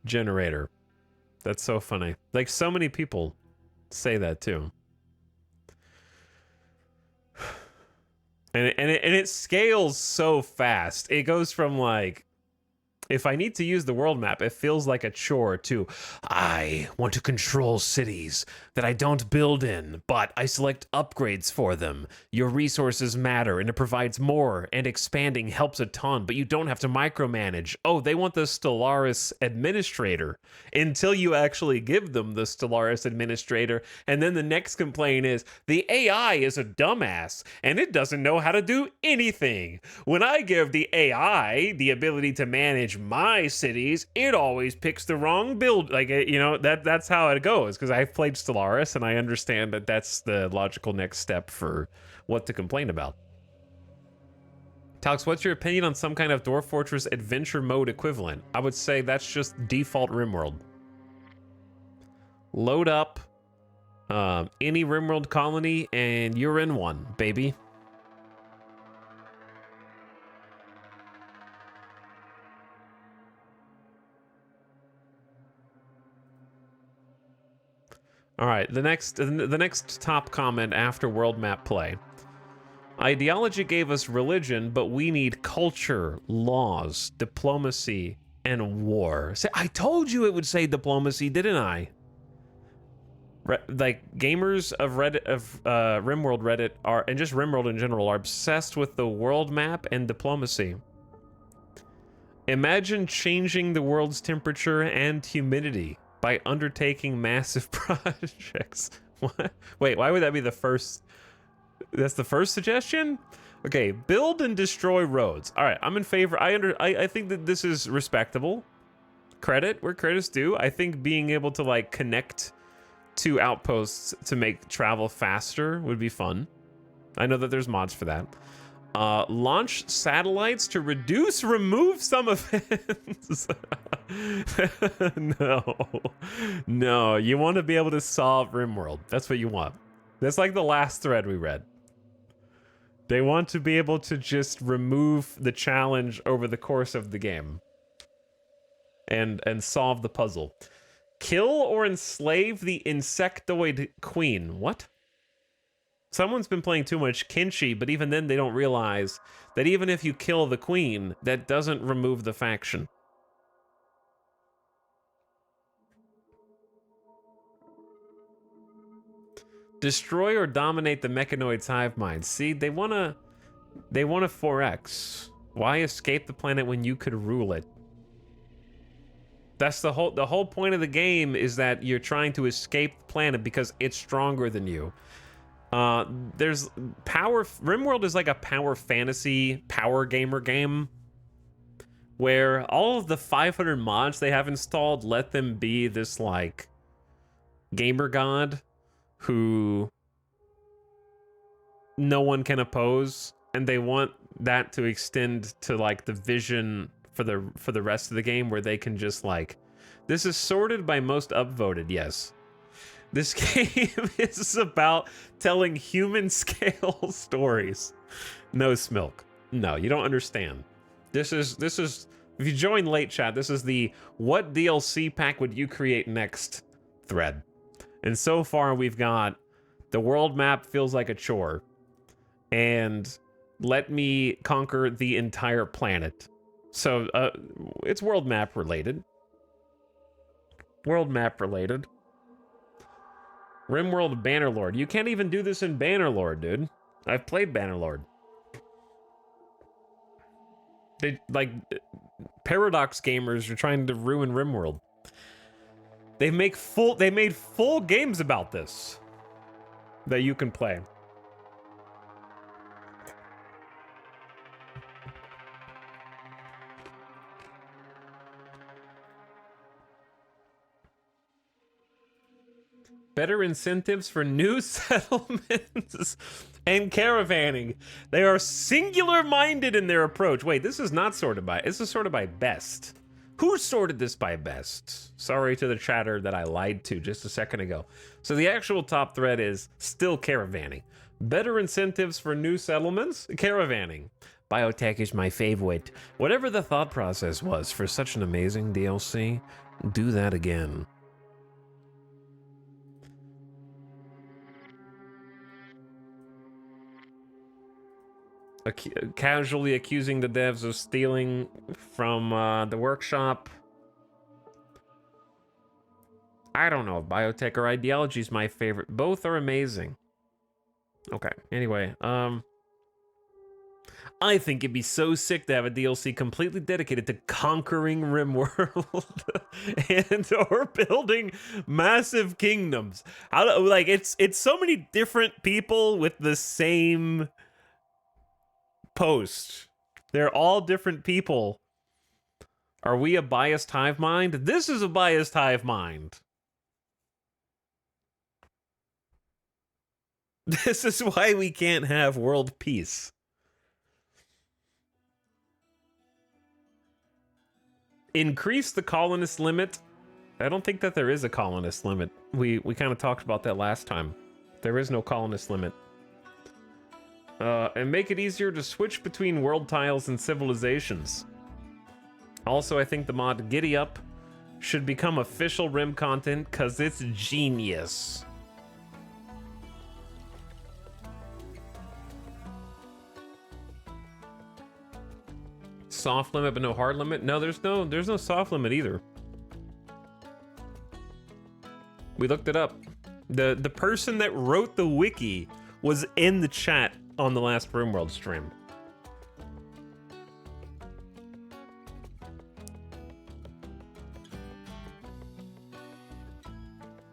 generator. That's so funny. Like, so many people say that too. And it scales so fast. It goes from like, if I need to use the world map, it feels like a chore, to I want to control cities that I don't build in, but I select upgrades for them. Your resources matter, and it provides more, and expanding helps a ton, but you don't have to micromanage. Oh, they want the Stellaris Administrator until you actually give them the Stellaris Administrator, and then the next complaint is, the AI is a dumbass, and it doesn't know how to do anything. When I give the AI the ability to manage my cities, it always picks the wrong build. Like, you know, that's how it goes, because I've played Stellaris and I understand that that's the logical next step for what to complain about. Talks, what's your opinion on some kind of Dwarf Fortress adventure mode equivalent? I would say that's just default RimWorld. Load up any RimWorld colony and you're in one, baby. All right, the next top comment after world map play. Ideology gave us religion, but we need culture, laws, diplomacy, and war. See, I told you it would say diplomacy, didn't I? Like gamers of RimWorld Reddit are, and just RimWorld in general, are obsessed with the world map and diplomacy. Imagine changing the world's temperature and humidity by undertaking massive projects. What? Wait, why would that be the first? That's the first suggestion? Okay, build and destroy roads. All right, I'm in favor. I think that this is respectable. Credit where credit's due. I think being able to like connect to outposts to make travel faster would be fun. I know that there's mods for that. Launch satellites to remove some events. No, you want to be able to solve RimWorld. That's what you want. That's like the last thread we read. They want to be able to just remove the challenge over the course of the game and solve the puzzle. Kill or enslave the insectoid queen. What? Someone's been playing too much Kinshi, but even then they don't realize that even if you kill the queen, that doesn't remove the faction. Destroy or dominate the mechanoid's hive mind. See, they wanna 4X. Why escape the planet when you could rule it? That's the whole point of the game, is that you're trying to escape the planet because it's stronger than you. There's power. RimWorld is like a power fantasy, power gamer game where all of the 500 mods they have installed let them be this like gamer god who no one can oppose, and they want that to extend to like the vision for the rest of the game, where they can just like, this is sorted by most upvoted. Yes, this game is about telling human scale stories. No, Smilk. No, you don't understand. This is if you join late, chat, this is the what DLC pack would you create next thread. And so far we've got the world map feels like a chore, and let me conquer the entire planet. So it's world map related. World map related. RimWorld Bannerlord. You can't even do this in Bannerlord, dude. I've played Bannerlord. They like Paradox gamers are trying to ruin RimWorld. They made full games about this that you can play. Better incentives for new settlements and caravanning. They are singular-minded in their approach. Wait, this is not sorted by... This is sorted by best. Who sorted this by best? Sorry to the chatter that I lied to just a second ago. So the actual top thread is still caravanning. Better incentives for new settlements? Caravanning. Biotech is my favorite. Whatever the thought process was for such an amazing DLC, do that again. Casually accusing the devs of stealing from the workshop. I don't know if biotech or ideology is my favorite. Both are amazing. Okay, anyway, I think it'd be so sick to have a DLC completely dedicated to conquering RimWorld and or building massive kingdoms. How, like, it's so many different people with the same post. They're all different people. Are we a biased hive mind? This is a biased hive mind. This is why we can't have world peace. Increase the colonist limit. I don't think that there is a colonist limit. We kind of talked about that last time. There is no colonist limit. And make it easier to switch between world tiles and civilizations. Also, I think the mod Giddy Up should become official Rim content because it's genius. Soft limit but no hard limit? No, there's no soft limit either. We looked it up. The person that wrote the wiki was in the chat on the last RimWorld stream.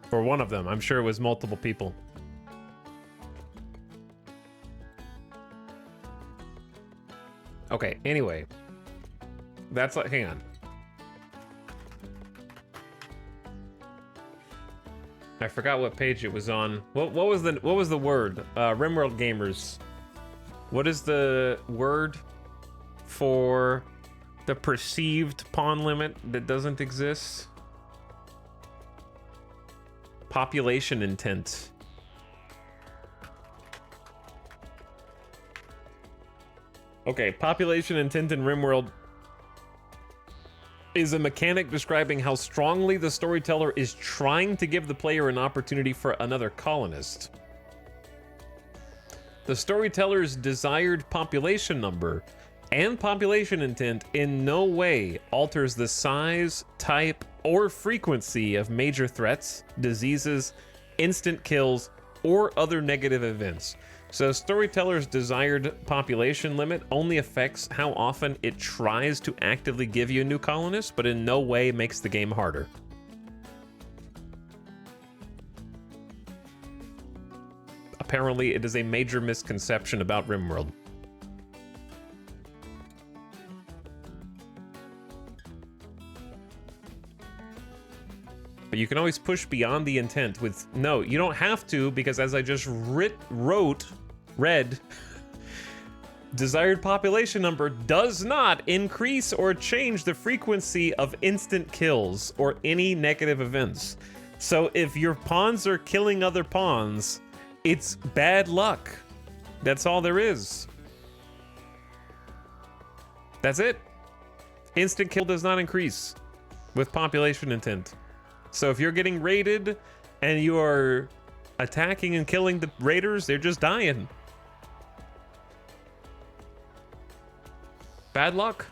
For one of them, I'm sure it was multiple people. Okay, anyway. That's like, hang on. I forgot what page it was on. What was the word? RimWorld gamers. What is the word for the perceived pawn limit that doesn't exist? Population intent. Okay, population intent in RimWorld is a mechanic describing how strongly the storyteller is trying to give the player an opportunity for another colonist. The storyteller's desired population number and population intent in no way alters the size, type, or frequency of major threats, diseases, instant kills, or other negative events. So storyteller's desired population limit only affects how often it tries to actively give you a new colonist, but in no way makes the game harder. Apparently, it is a major misconception about RimWorld. But you can always push beyond the intent with, no, you don't have to, because as I just read, desired population number does not increase or change the frequency of instant kills or any negative events. So if your pawns are killing other pawns, it's bad luck. That's all there is. That's it. Instant kill does not increase with population intent. So if you're getting raided and you are attacking and killing the raiders, they're just dying. Bad luck.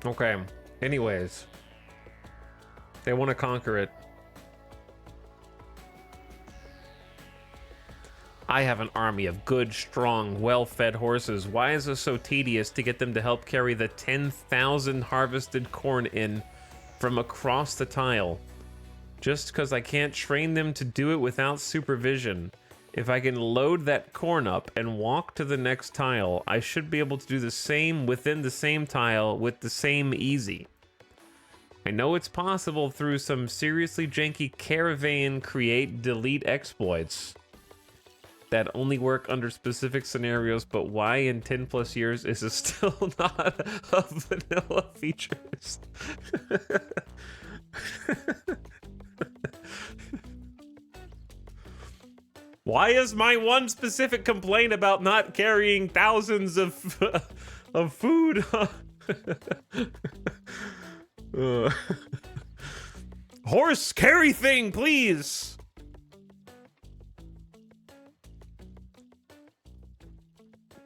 Okay. Anyways. They want to conquer it. I have an army of good, strong, well-fed horses. Why is it so tedious to get them to help carry the 10,000 harvested corn in from across the tile? Just because I can't train them to do it without supervision. If I can load that corn up and walk to the next tile, I should be able to do the same within the same tile with the same easy. I know it's possible through some seriously janky caravan create delete exploits that only work under specific scenarios, but why in 10 plus years is it still not a vanilla features? Why is my one specific complaint about not carrying thousands of food? Horse carry thing, please.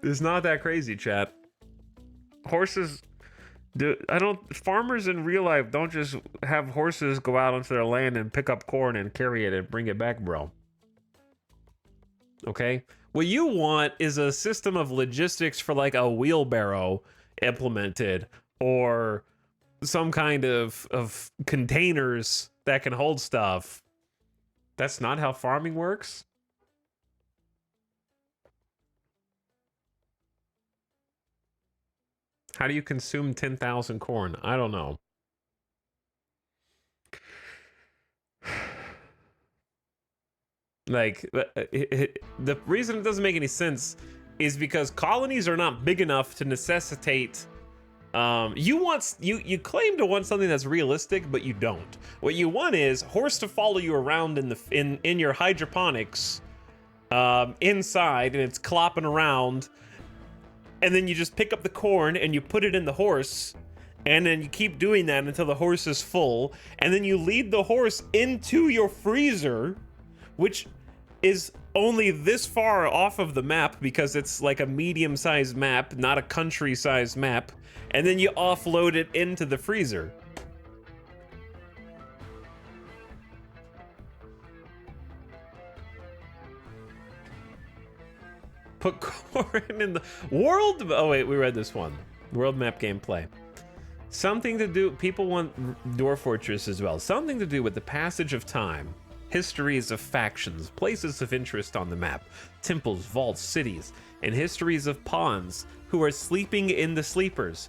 It's not that crazy, chat. Horses, farmers in real life don't just have horses go out onto their land and pick up corn and carry it and bring it back, bro. Okay? What you want is a system of logistics for like a wheelbarrow implemented, or some kind of containers that can hold stuff. That's not how farming works. How do you consume 10,000 corn? I don't know. Like, the reason it doesn't make any sense is because colonies are not big enough to necessitate. You claim to want something that's realistic, but you don't. What you want is horse to follow you around in your hydroponics inside, and it's clopping around. And then you just pick up the corn and you put it in the horse, and then you keep doing that until the horse is full, and then you lead the horse into your freezer, which is only this far off of the map because it's like a medium-sized map, not a country-sized map, and then you offload it into the freezer. Put corn in the world. Oh wait, we read this one. World map gameplay. Something to do. People want Dwarf Fortress as well. Something to do with the passage of time, histories of factions, places of interest on the map, temples, vaults, cities, and histories of pawns who are sleeping in the sleepers.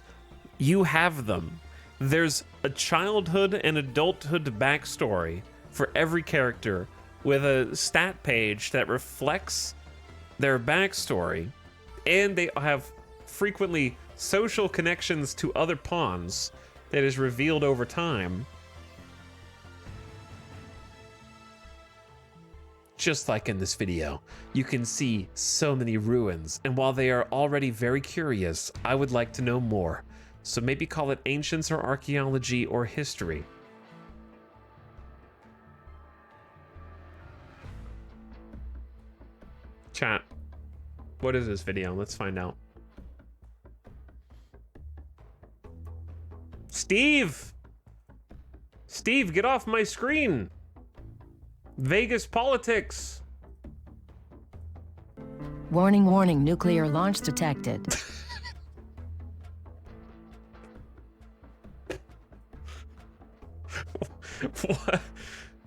You have them. There's a childhood and adulthood backstory for every character with a stat page that reflects their backstory, and they have frequently social connections to other pawns that is revealed over time. Just like in this video, you can see so many ruins, and while they are already very curious, I would like to know more. So maybe call it ancients or archaeology or history. Chat. What is this video? Let's find out. Steve! Steve, get off my screen! Vegas politics! Warning, warning, nuclear launch detected.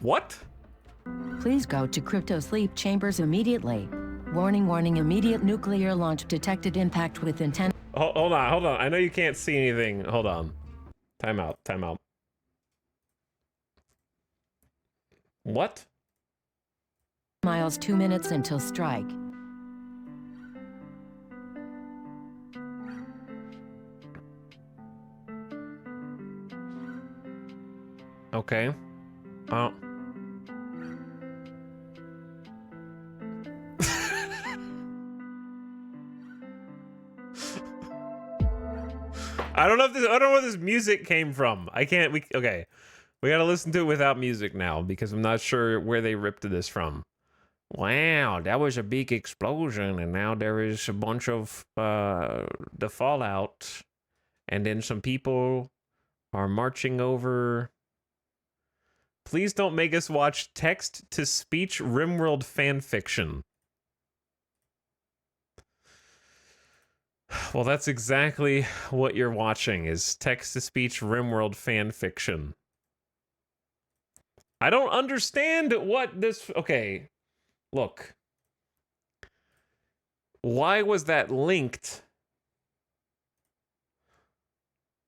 What? Please go to crypto sleep chambers immediately. Warning, warning, immediate nuclear launch detected, impact within 10... Hold on. I know you can't see anything. Hold on. Time out. What? miles, 2 minutes until strike. Okay. I don't know where this music came from. Okay. We gotta listen to it without music now because I'm not sure where they ripped this from. Wow, that was a big explosion, and now there is a bunch of the fallout, and then some people are marching over. Please don't make us watch text-to-speech RimWorld fanfiction. Well, that's exactly what you're watching, is text-to-speech RimWorld fanfiction. I don't understand what this... Okay, look. Why was that linked?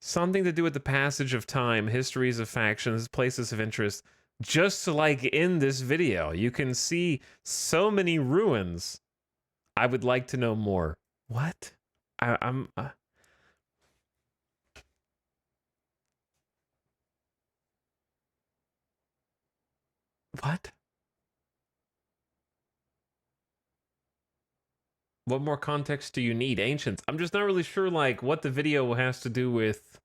Something to do with the passage of time, histories of factions, places of interest. Just like in this video, you can see so many ruins. I would like to know more. What? I'm What? What more context do you need? Ancients. I'm just not really sure, like, what the video has to do with...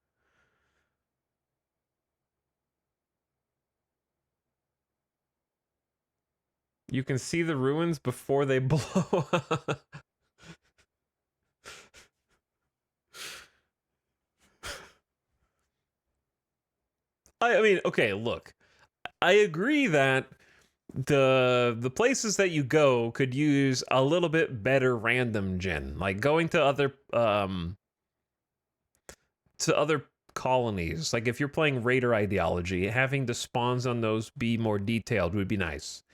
You can see the ruins before they blow up. I mean, okay, look. I agree that the places that you go could use a little bit better random gen, like going to other colonies. Like if you're playing Raider Ideology, having the spawns on those be more detailed would be nice.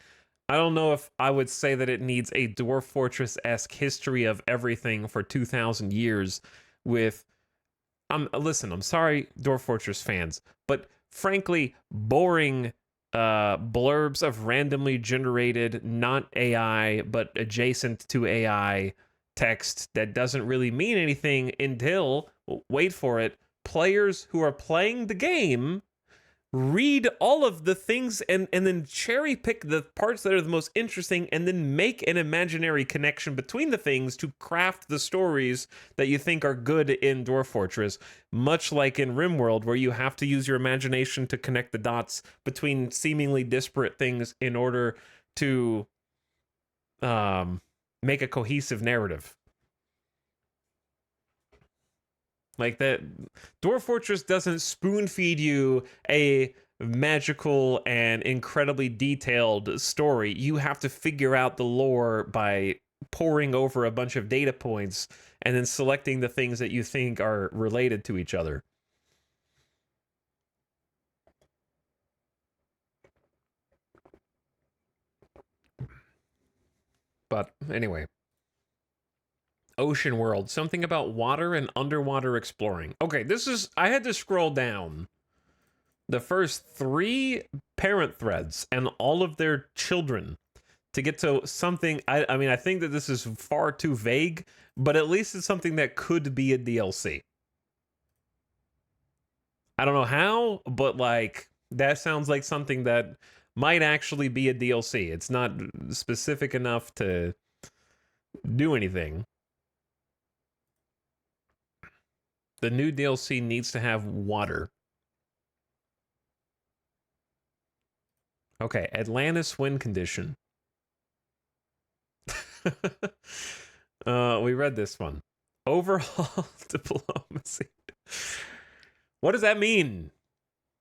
I don't know if I would say that it needs a Dwarf Fortress-esque history of everything for 2,000 years with... listen, I'm sorry, Dwarf Fortress fans, but frankly, boring blurbs of randomly generated, not AI, but adjacent to AI text that doesn't really mean anything until, wait for it, players who are playing the game read all of the things and then cherry pick the parts that are the most interesting and then make an imaginary connection between the things to craft the stories that you think are good in Dwarf Fortress, much like in RimWorld, where you have to use your imagination to connect the dots between seemingly disparate things in order to make a cohesive narrative. Like that, Dwarf Fortress doesn't spoon feed you a magical and incredibly detailed story. You have to figure out the lore by poring over a bunch of data points and then selecting the things that you think are related to each other. But anyway, Ocean World, something about water and underwater exploring. Okay, I had to scroll down the first 3 parent threads and all of their children to get to something. I mean, I think that this is far too vague, but at least it's something that could be a DLC. I don't know how, but like that sounds like something that might actually be a DLC. It's not specific enough to do anything. The new DLC needs to have water. Okay, Atlantis wind condition. We read this one. Overhaul diplomacy. What does that mean?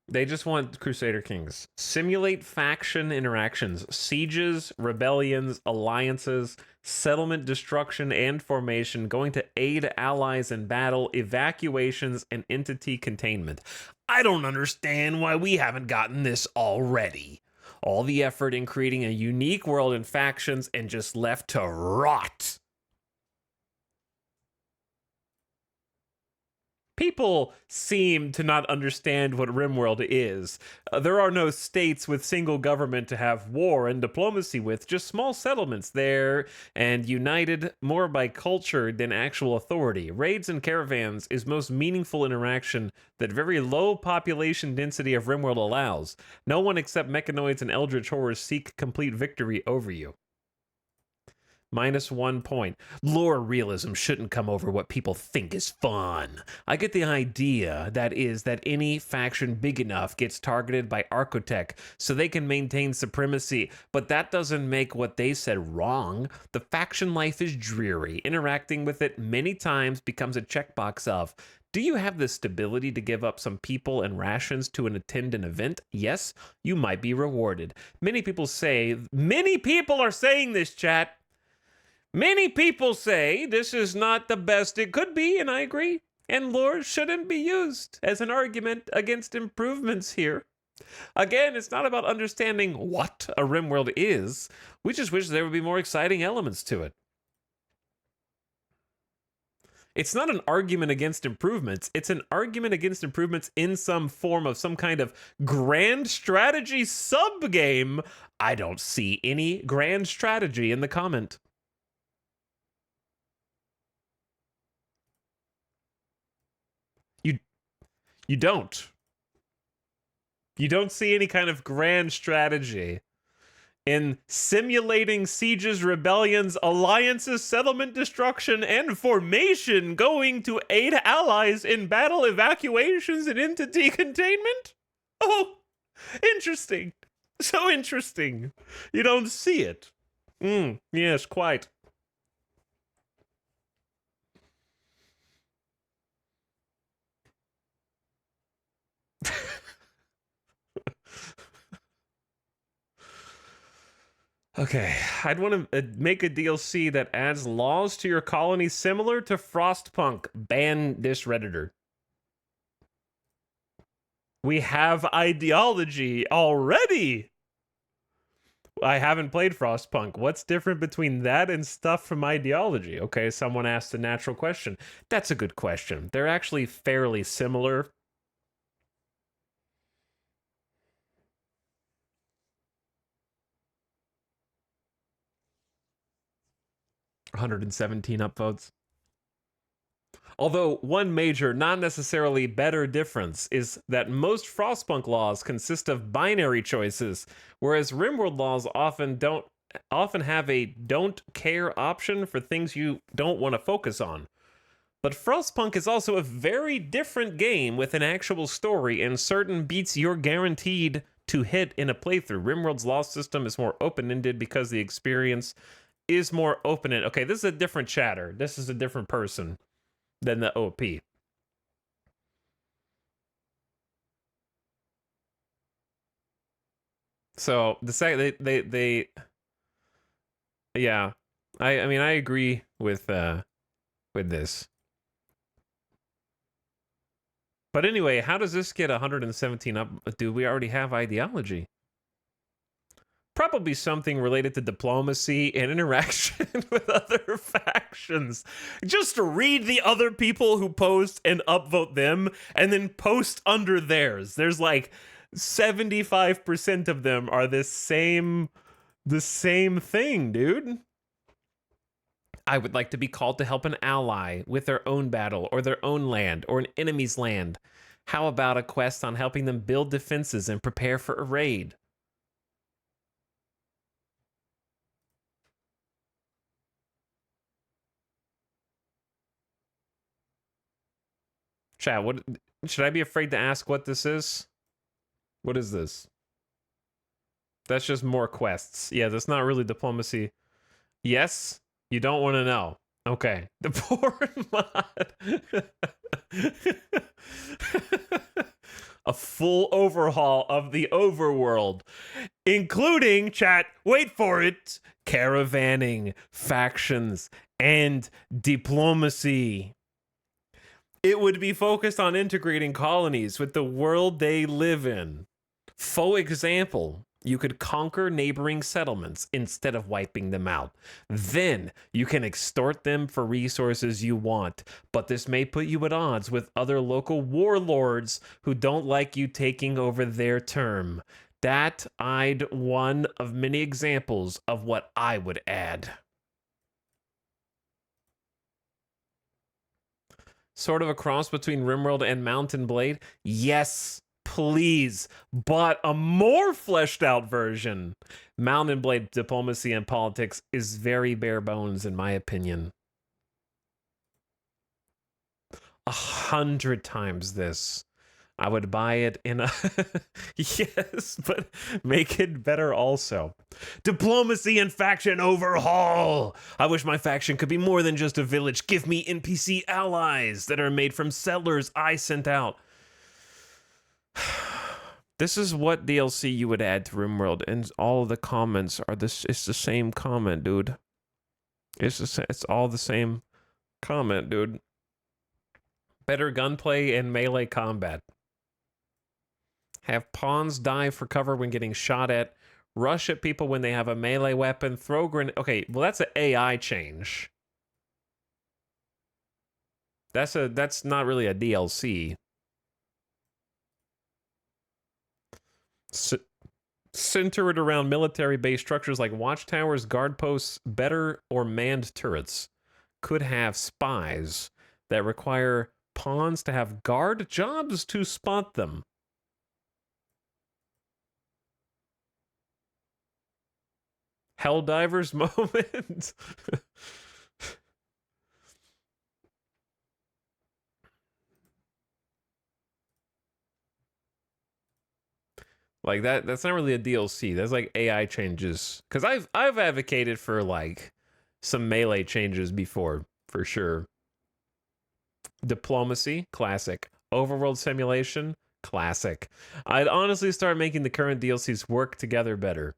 They just want Crusader Kings. Simulate faction interactions, sieges, rebellions, alliances, settlement destruction and formation, going to aid allies in battle, evacuations, and entity containment. I don't understand why we haven't gotten this already. All the effort in creating a unique world and factions and just left to rot. People seem to not understand what RimWorld is. There are no states with single government to have war and diplomacy with, just small settlements there, and united more by culture than actual authority. Raids and caravans is most meaningful interaction that very low population density of RimWorld allows. No one except mechanoids and eldritch horrors seek complete victory over you. -1 point. Lore realism shouldn't come over what people think is fun. I get the idea that is that any faction big enough gets targeted by Archotech so they can maintain supremacy, but that doesn't make what they said wrong. The faction life is dreary. Interacting with it many times becomes a checkbox of, do you have the stability to give up some people and rations to attend an event? Yes, you might be rewarded. Many people are saying this, chat. Many people say this is not the best it could be, and I agree. And lore shouldn't be used as an argument against improvements here. Again, it's not about understanding what a RimWorld is. We just wish there would be more exciting elements to it. It's not an argument against improvements. It's an argument against improvements in some form of some kind of grand strategy sub-game. I don't see any grand strategy in the comment. You don't. You don't see any kind of grand strategy in simulating sieges, rebellions, alliances, settlement destruction, and formation, going to aid allies in battle, evacuations, and entity containment? Oh, interesting. So interesting. You don't see it. Yes, quite. Okay, I'd want to make a DLC that adds laws to your colony similar to Frostpunk. Ban this Redditor. We have ideology already. I haven't played Frostpunk. What's different between that and stuff from ideology? Okay, someone asked a natural question. That's a good question. They're actually fairly similar. $117 upvotes. Although one major, not necessarily better difference is that most Frostpunk laws consist of binary choices, whereas RimWorld laws often have a don't care option for things you don't want to focus on. But Frostpunk is also a very different game with an actual story and certain beats you're guaranteed to hit in a playthrough. RimWorld's law system is more open-ended because the experience is more open-ended. Okay, this is a different chatter. This is a different person than the OP. So the second they yeah, I mean I agree with this. But anyway, how does this get 117 up? Do we already have ideology? Probably something related to diplomacy and interaction with other factions. Just to read the other people who post and upvote them and then post under theirs. There's like 75% of them are the same thing, dude. I would like to be called to help an ally with their own battle or their own land or an enemy's land. How about a quest on helping them build defenses and prepare for a raid? Chat, what should I be afraid to ask what this is? What is this? That's just more quests. Yeah, that's not really diplomacy. Yes, you don't want to know. Okay. The porn mod. A full overhaul of the overworld, including, chat, wait for it, caravanning, factions, and diplomacy. It would be focused on integrating colonies with the world they live in. For example, you could conquer neighboring settlements instead of wiping them out. Then you can extort them for resources you want, but this may put you at odds with other local warlords who don't like you taking over their term. That I'd one of many examples of what I would add. Sort of a cross between RimWorld and Mountain Blade? Yes, please, but a more fleshed out version. Mountain Blade diplomacy and politics is very bare bones, in my opinion. 100 times this. I would buy it in a... Yes, but make it better also. Diplomacy and faction overhaul! I wish my faction could be more than just a village. Give me NPC allies that are made from settlers I sent out. This is what DLC you would add to RimWorld, and all of the comments are this. It's the same comment, dude. It's all the same comment, dude. Better gunplay and melee combat. Have pawns die for cover when getting shot at. Rush at people when they have a melee weapon. Throw grenade. Okay, well that's an AI change. That's not really a DLC. Center it around military-based structures like watchtowers, guard posts, better or manned turrets. Could have spies that require pawns to have guard jobs to spot them. Helldivers moment. Like that's not really a DLC. That's like AI changes. Cuz I've advocated for like some melee changes before, for sure. Diplomacy, classic. Overworld simulation, classic. I'd honestly start making the current DLCs work together better.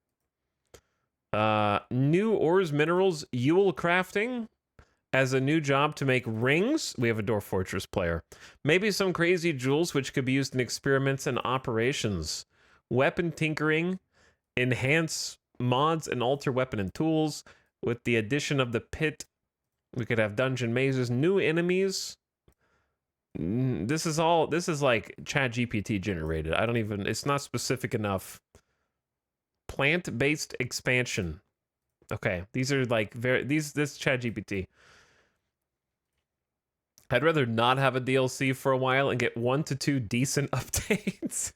New ores, minerals, Yule crafting as a new job to make rings. We have a Dwarf Fortress player. Maybe some crazy jewels which could be used in experiments and operations. Weapon tinkering, enhance mods and alter weapon and tools. With the addition of the pit, we could have dungeon mazes, new enemies. This is like ChatGPT generated. I don't even, it's not specific enough. Plant-based expansion. Okay, these are like this ChatGPT. I'd rather not have a DLC for a while and get 1 to 2 decent updates.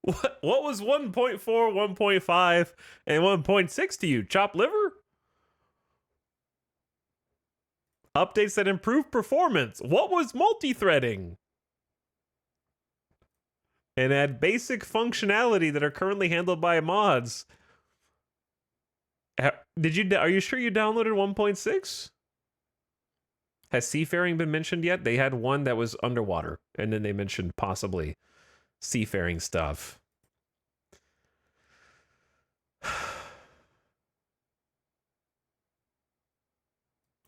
What was 1.4, 1.5, and 1.6 to you? Chopped liver? Updates that improve performance. What was multi-threading? And add basic functionality that are currently handled by mods. Are you sure you downloaded 1.6? Has seafaring been mentioned yet? They had one that was underwater, and then they mentioned possibly seafaring stuff.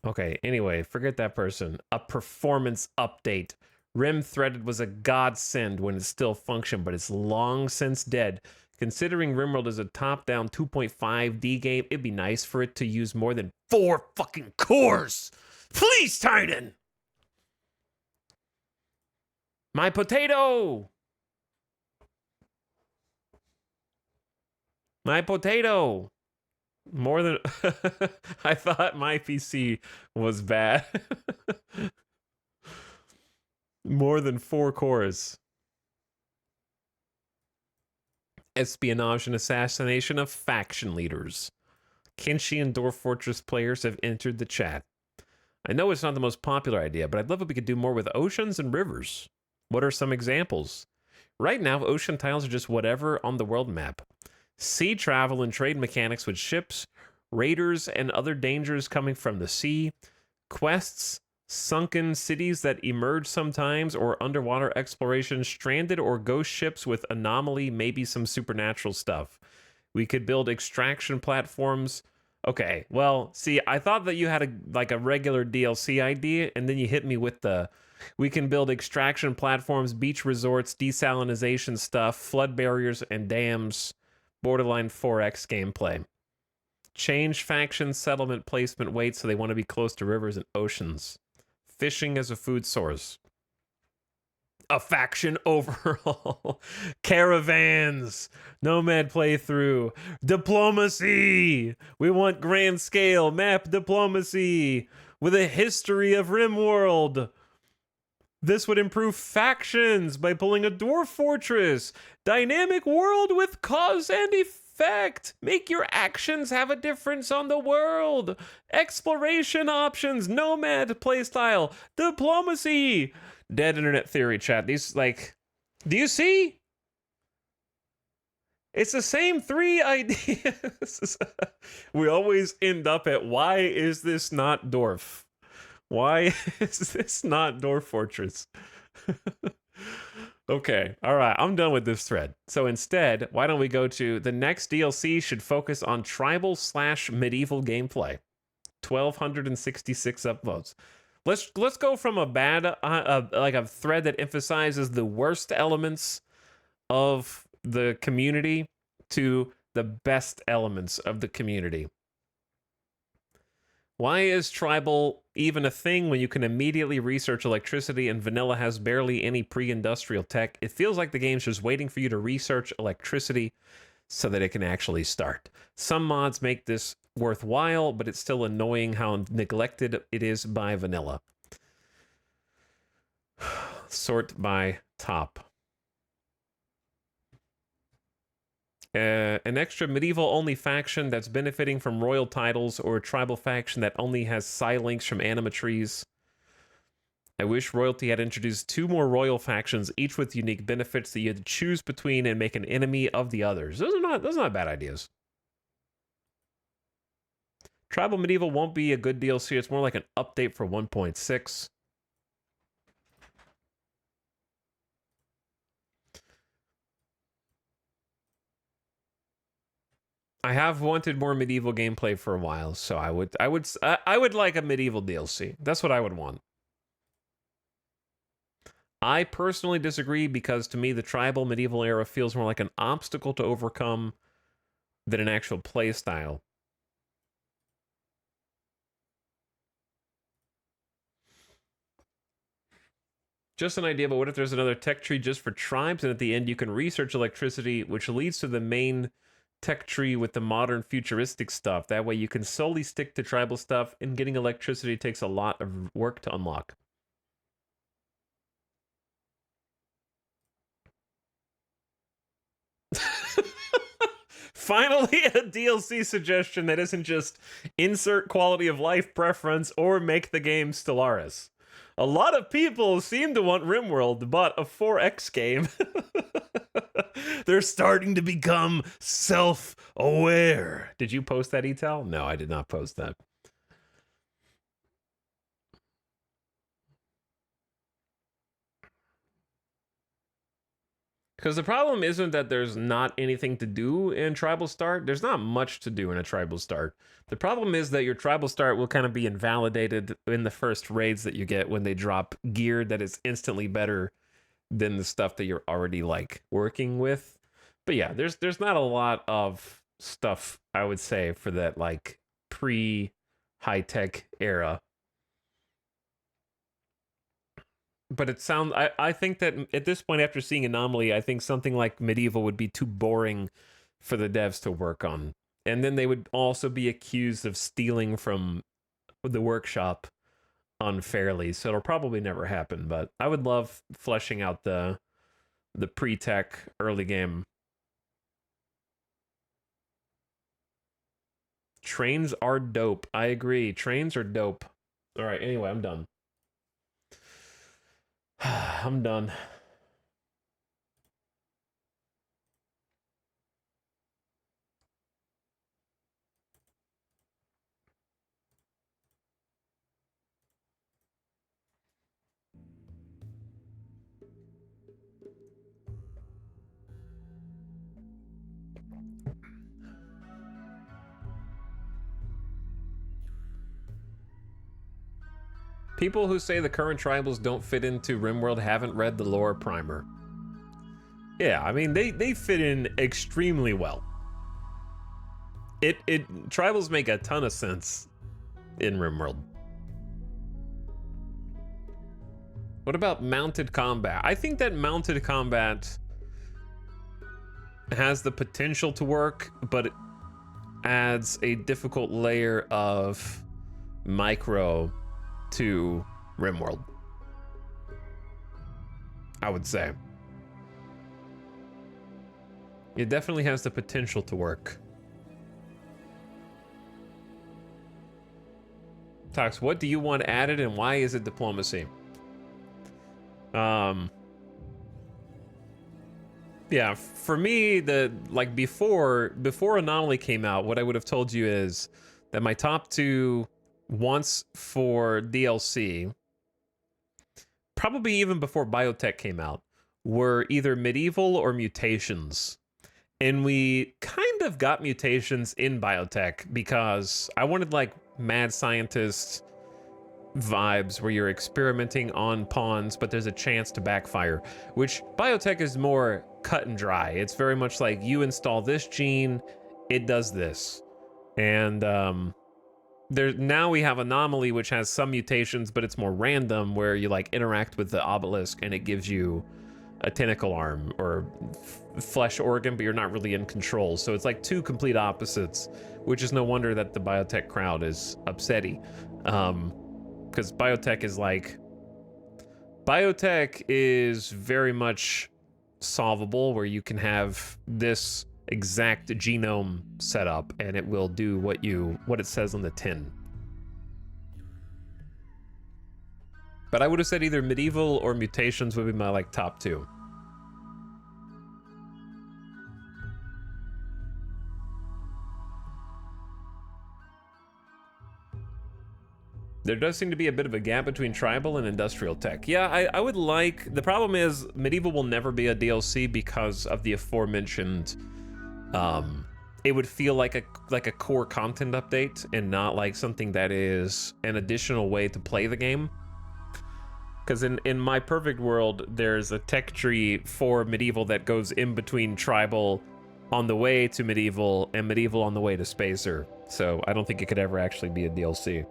Okay, anyway, forget that person. A performance update. Rim Threaded was a godsend when it still functioned, but it's long since dead. Considering RimWorld is a top-down 2.5D game, it'd be nice for it to use more than 4 fucking cores. Please, Titan! My potato! My potato! More than... I thought my PC was bad. More than 4 cores. Espionage and assassination of faction leaders. Kenshi and Dwarf Fortress players have entered the chat. I know it's not the most popular idea, but I'd love if we could do more with oceans and rivers. What are some examples? Right now, ocean tiles are just whatever on the world map. Sea travel and trade mechanics with ships, raiders and other dangers coming from the sea, quests, sunken cities that emerge sometimes, or underwater exploration, stranded or ghost ships with anomaly, maybe some supernatural stuff. We could build extraction platforms. Okay, well, see, I thought that you had a regular DLC idea, and then you hit me with the, we can build extraction platforms, beach resorts, desalinization stuff, flood barriers, and dams. Borderline 4X gameplay. Change faction settlement placement weight so they want to be close to rivers and oceans. Fishing as a food source. A faction overhaul. Caravans. Nomad playthrough. Diplomacy. We want grand scale map diplomacy with a history of RimWorld. This would improve factions by pulling a dwarf fortress. Dynamic world with cause and effect. Make your actions have a difference on the world. Exploration options. Nomad playstyle. Diplomacy. Dead internet theory chat. These, like, do you see? It's the same 3 ideas. We always end up at, why is this not dwarf? Why is this not Dwarf Fortress? Okay, all right, I'm done with this thread. So instead, why don't we go to the next DLC should focus on tribal/medieval gameplay. 1,266 upvotes. Let's go from a bad like a thread that emphasizes the worst elements of the community to the best elements of the community. Why is tribal even a thing when you can immediately research electricity and vanilla has barely any pre-industrial tech? It feels like the game's just waiting for you to research electricity so that it can actually start. Some mods make this worthwhile, but it's still annoying how neglected it is by vanilla. Sort by top. An extra medieval-only faction that's benefiting from royal titles, or a tribal faction that only has psi links from anima trees. I wish royalty had introduced 2 more royal factions, each with unique benefits that you had to choose between and make an enemy of the others. Those are not bad ideas. Tribal Medieval won't be a good DLC. It's more like an update for 1.6. I have wanted more medieval gameplay for a while, so I would like a medieval DLC. That's what I would want. I personally disagree because to me the tribal medieval era feels more like an obstacle to overcome than an actual play style. Just an idea, but what if there's another tech tree just for tribes, and at the end you can research electricity, which leads to the main tech tree with the modern futuristic stuff. That way you can solely stick to tribal stuff, and getting electricity takes a lot of work to unlock. Finally, a DLC suggestion that isn't just insert quality of life preference or make the game Stellaris. A lot of people seem to want RimWorld, but a 4X game. They're starting to become self-aware. Did you post that, Etal? No, I did not post that. Because the problem isn't that there's not anything to do in Tribal Start. There's not much to do in a Tribal Start. The problem is that your Tribal Start will kind of be invalidated in the first raids that you get when they drop gear that is instantly better than the stuff that you're already like working with. But yeah, there's not a lot of stuff, I would say, for that like pre-high-tech era. But it sounds, I think that at this point, after seeing Anomaly, I think something like Medieval would be too boring for the devs to work on. And then they would also be accused of stealing from the workshop unfairly. So it'll probably never happen. But I would love fleshing out the pre-tech early game. Trains are dope. I agree. Trains are dope. All right, anyway, I'm done. I'm done. People who say the current tribals don't fit into RimWorld haven't read the lore primer. Yeah, I mean, they fit in extremely well. Tribals make a ton of sense in RimWorld. What about mounted combat? I think that mounted combat has the potential to work, but it adds a difficult layer of micro to RimWorld, I would say. It definitely has the potential to work. Tox, what do you want added and why is it diplomacy? Yeah, for me, before Anomaly came out, what I would have told you is that my top two wants for DLC, probably even before Biotech came out, were either Medieval or Mutations. And we kind of got Mutations in Biotech because I wanted like mad scientist vibes where you're experimenting on pawns, but there's a chance to backfire, which Biotech is more cut and dry. It's very much like you install this gene, it does this. And now we have Anomaly, which has some mutations, but it's more random, where you like interact with the obelisk and it gives you a tentacle arm or flesh organ, but you're not really in control. So it's like two complete opposites, which is no wonder that the Biotech crowd is upsetty. Because Biotech is very much solvable, where you can have this exact genome set up and it will do what it says on the tin. But I would have said either Medieval or Mutations would be my like top two. There does seem to be a bit of a gap between tribal and industrial tech. Yeah, I would like... The problem is Medieval will never be a DLC because of the aforementioned... it would feel like a core content update and not like something that is an additional way to play the game. Because in my perfect world, there's a tech tree for Medieval that goes in between tribal on the way to Medieval and Medieval on the way to Spacer. So I don't think it could ever actually be a DLC.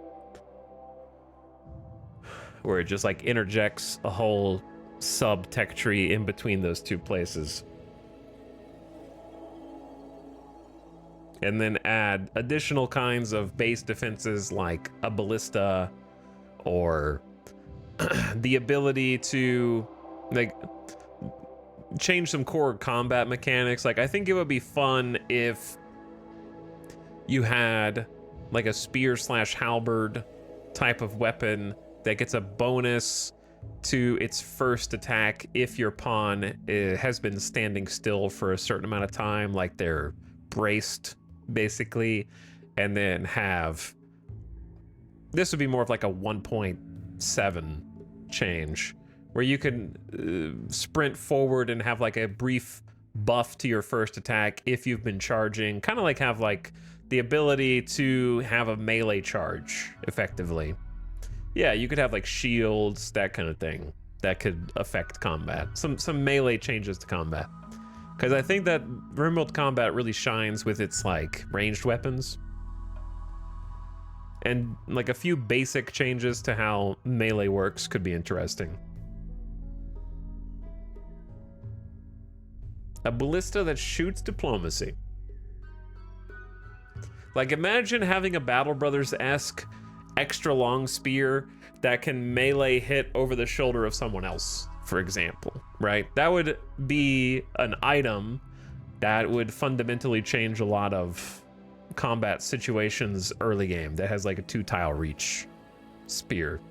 Where it just like interjects a whole sub tech tree in between those two places. and then add additional kinds of base defenses like a ballista or the ability to like change some core combat mechanics. Like I think it would be fun if you had like a spear slash halberd type of weapon that gets a bonus to its first attack if your pawn has been standing still for a certain amount of time, like they're braced basically, and then have this would be more of like a 1.7 change where you can sprint forward and have like a brief buff to your first attack if you've been charging, kind of like have like the ability to have a melee charge effectively. Yeah, you could have like shields, that kind of thing that could affect combat. Some melee changes to combat. Because I think that RimWorld combat really shines with its like ranged weapons. And like a few basic changes to how melee works could be interesting. A ballista that shoots diplomacy. Like imagine having a Battle Brothers-esque extra long spear that can melee hit over the shoulder of someone else, for example, right? That would be an item that would fundamentally change a lot of combat situations early game that has like a 2-tile reach spear.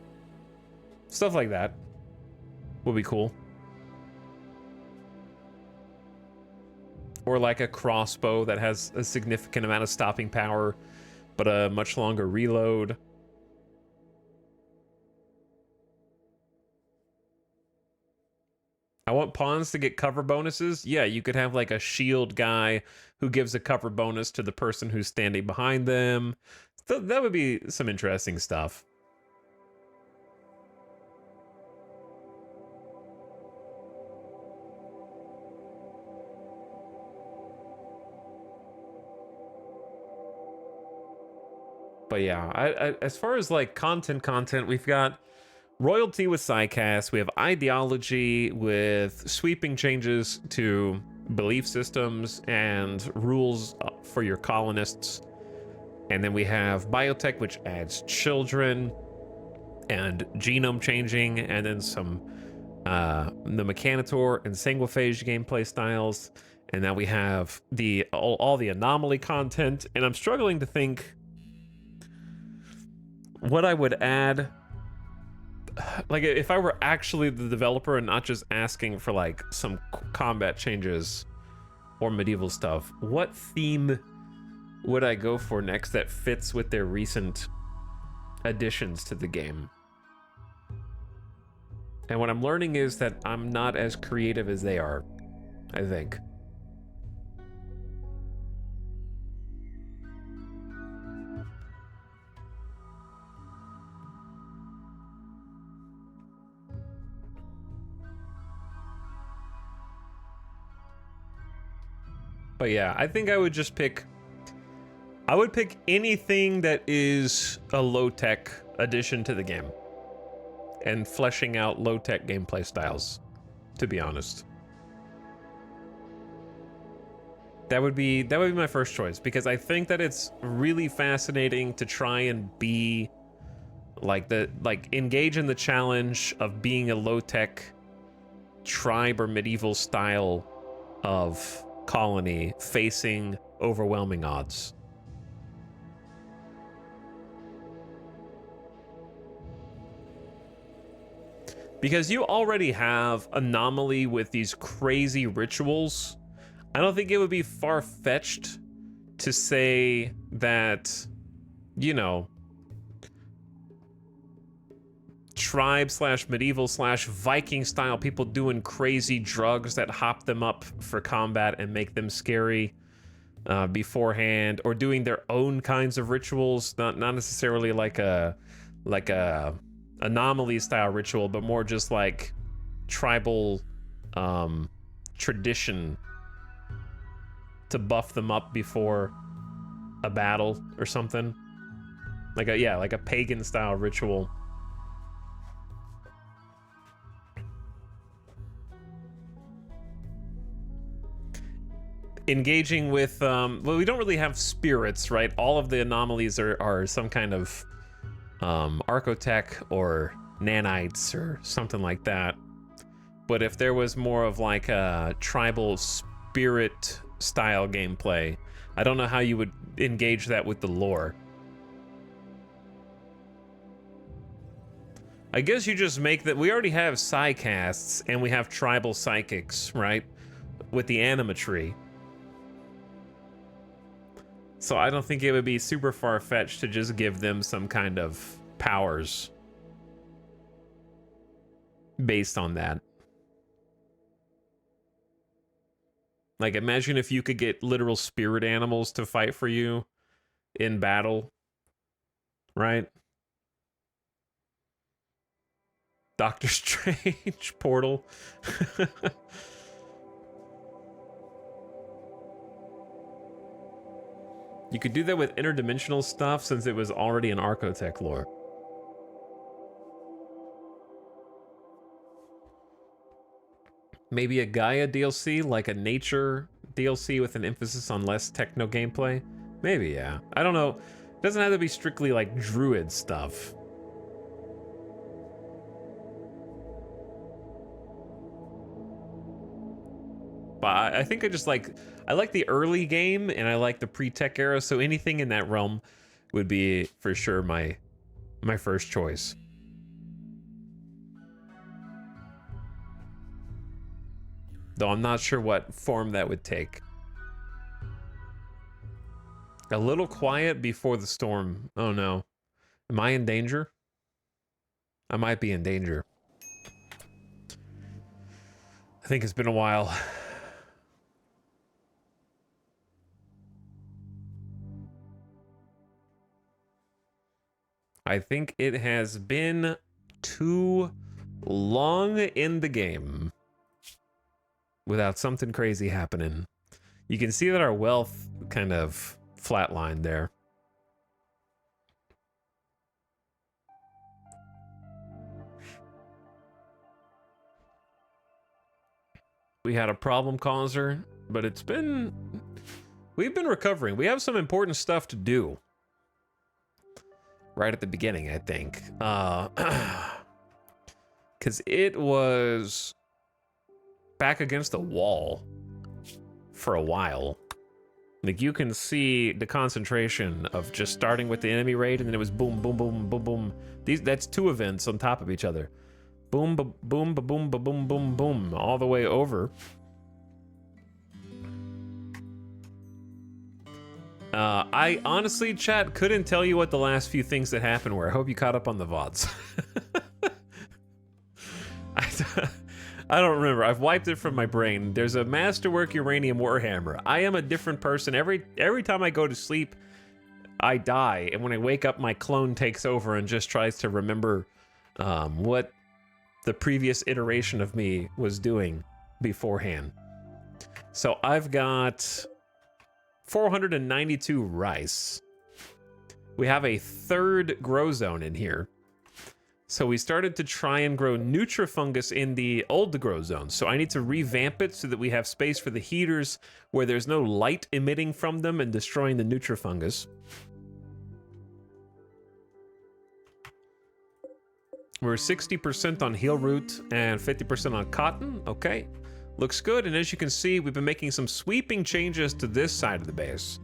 Stuff like that would be cool. Or like a crossbow that has a significant amount of stopping power, but a much longer reload. I want pawns to get cover bonuses. Yeah, you could have like a shield guy who gives a cover bonus to the person who's standing behind them. So that would be some interesting stuff. But yeah, as far as like content, we've got royalty with Psycast, we have ideology with sweeping changes to belief systems and rules for your colonists. And then we have biotech, which adds children and genome changing, and then some the Mechanitor and Sanguiphage gameplay styles. And now we have the all the anomaly content, and I'm struggling to think what I would add. Like if I were actually the developer and not just asking for like some combat changes or medieval stuff, what theme would I go for next that fits with their recent additions to the game? And what I'm learning is that I'm not as creative as they are, I think. But yeah, I think I would just pick... I would pick anything that is a low-tech addition to the game. And fleshing out low-tech gameplay styles, to be honest. That would be my first choice, because I think that it's really fascinating to try and be like engage in the challenge of being a low-tech tribe or medieval style of colony facing overwhelming odds. Because you already have Anomaly with these crazy rituals, I don't think it would be far-fetched to say that, you know, tribe slash medieval slash Viking style people doing crazy drugs that hop them up for combat and make them scary beforehand, or doing their own kinds of rituals, not necessarily like a Anomaly style ritual, but more just like tribal tradition to buff them up before a battle or something. Like a pagan style ritual. engaging with, well, we don't really have spirits, right? All of the anomalies are some kind of archotech or nanites or something like that. But if there was more of like a tribal spirit style gameplay, I don't know how you would engage that with the lore. I guess you just make that. We already have psycasts and we have tribal psychics, right? With the animatry. So I don't think it would be super far-fetched to just give them some kind of powers based on that. Like, imagine if you could get literal spirit animals to fight for you in battle, right? Doctor Strange portal. You could do that with interdimensional stuff since it was already an Archotech lore. Maybe a Gaia DLC, like a nature DLC with an emphasis on less techno gameplay? Maybe, yeah. I don't know. It doesn't have to be strictly like druid stuff. But I think I like the early game and I like the pre-tech era, so anything in that realm would be for sure my first choice. Though I'm not sure what form that would take. A little quiet before the storm. Oh no. Am I in danger? I might be in danger. I think it's been a while. I think it has been too long in the game without something crazy happening. You can see that our wealth kind of flatlined there. We had a problem causer, but we've been recovering. We have some important stuff to do. Right at the beginning, I think. Because it was back against the wall for a while. Like, you can see the concentration of just starting with the enemy raid, and then it was boom, boom, boom, boom, boom. That's two events on top of each other. Boom, ba boom, ba boom, ba boom, boom, boom, all the way over. I honestly, chat, couldn't tell you what the last few things that happened were. I hope you caught up on the VODs. I don't remember. I've wiped it from my brain. There's a Masterwork Uranium Warhammer. I am a different person. Every time I go to sleep, I die. And when I wake up, my clone takes over and just tries to remember what the previous iteration of me was doing beforehand. So I've got 492 rice. We have a third grow zone in here. So we started to try and grow Nutrifungus in the old grow zone. So I need to revamp it so that we have space for the heaters where there's no light emitting from them and destroying the Nutrifungus. We're 60% on heel root and 50% on cotton. Okay. Looks good, and as you can see, we've been making some sweeping changes to this side of the base.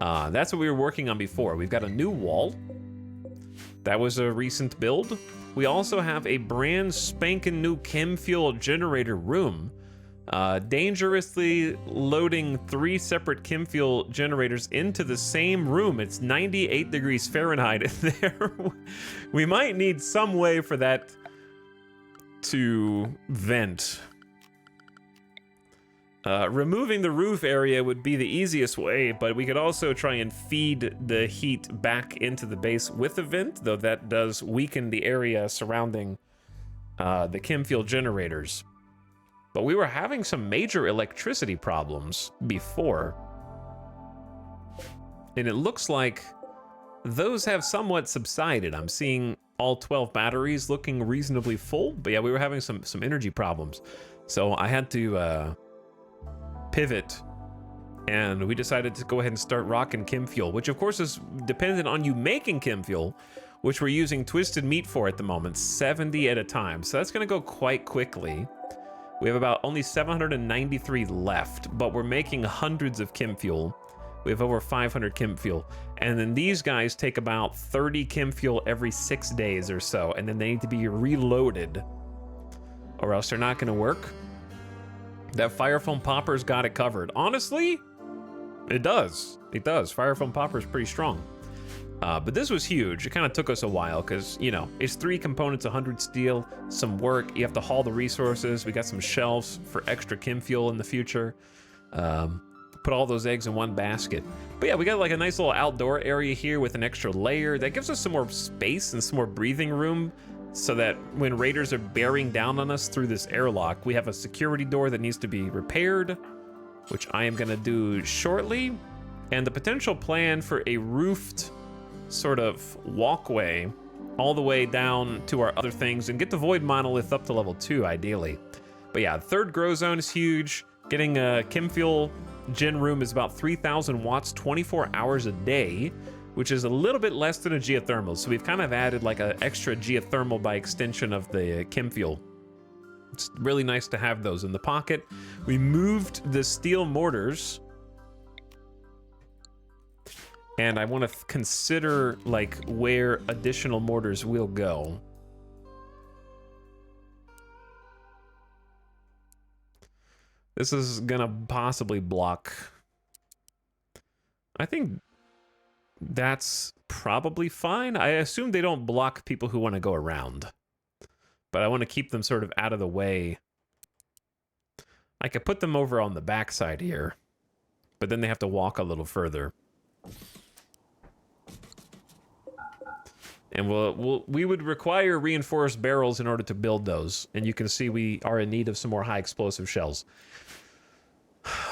That's what we were working on before. We've got a new wall. That was a recent build. We also have a brand spanking new chem fuel generator room. Dangerously loading 3 separate chem fuel generators into the same room. It's 98 degrees Fahrenheit in there. We might need some way for that to vent. Removing the roof area would be the easiest way, but we could also try and feed the heat back into the base with a vent, though that does weaken the area surrounding the chem fuel generators. But we were having some major electricity problems before. And it looks like those have somewhat subsided. I'm seeing all 12 batteries looking reasonably full, but yeah, we were having some energy problems. So I had to pivot And we decided to go ahead and start rocking Chem Fuel, which of course is dependent on you making Chem Fuel, which we're using twisted meat for at the moment, 70 at a time. So that's gonna go quite quickly. We have about only 793 left, but we're making hundreds of Chem Fuel. We have over 500 Chem Fuel. And then these guys take about 30 Chem Fuel every 6 days or so, and then they need to be reloaded or else they're not gonna work. That fire foam popper's got it covered. Honestly, it does. It does. Fire foam popper is pretty strong. But this was huge. It kind of took us a while because, you know, it's 3 components, 100 steel, some work. You have to haul the resources. We got some shelves for extra Chem Fuel in the future. Put all those eggs in one basket. But yeah, we got like a nice little outdoor area here with an extra layer. That gives us some more space and some more breathing room so that when raiders are bearing down on us through this airlock, we have a security door that needs to be repaired, which I am going to do shortly. And the potential plan for a roofed sort of walkway all the way down to our other things and get the Void Monolith up to level 2, ideally. But yeah, third grow zone is huge. Getting a Chem Fuel gen room is about 3,000 watts, 24 hours a day, which is a little bit less than a geothermal. So we've kind of added like an extra geothermal by extension of the Chem Fuel. It's really nice to have those in the pocket. We moved the steel mortars, and I want to consider like where additional mortars will go. This is gonna possibly block. I think that's probably fine. I assume they don't block people who want to go around, but I want to keep them sort of out of the way. I could put them over on the backside here, but then they have to walk a little further. And we would require reinforced barrels in order to build those. And you can see we are in need of some more high explosive shells.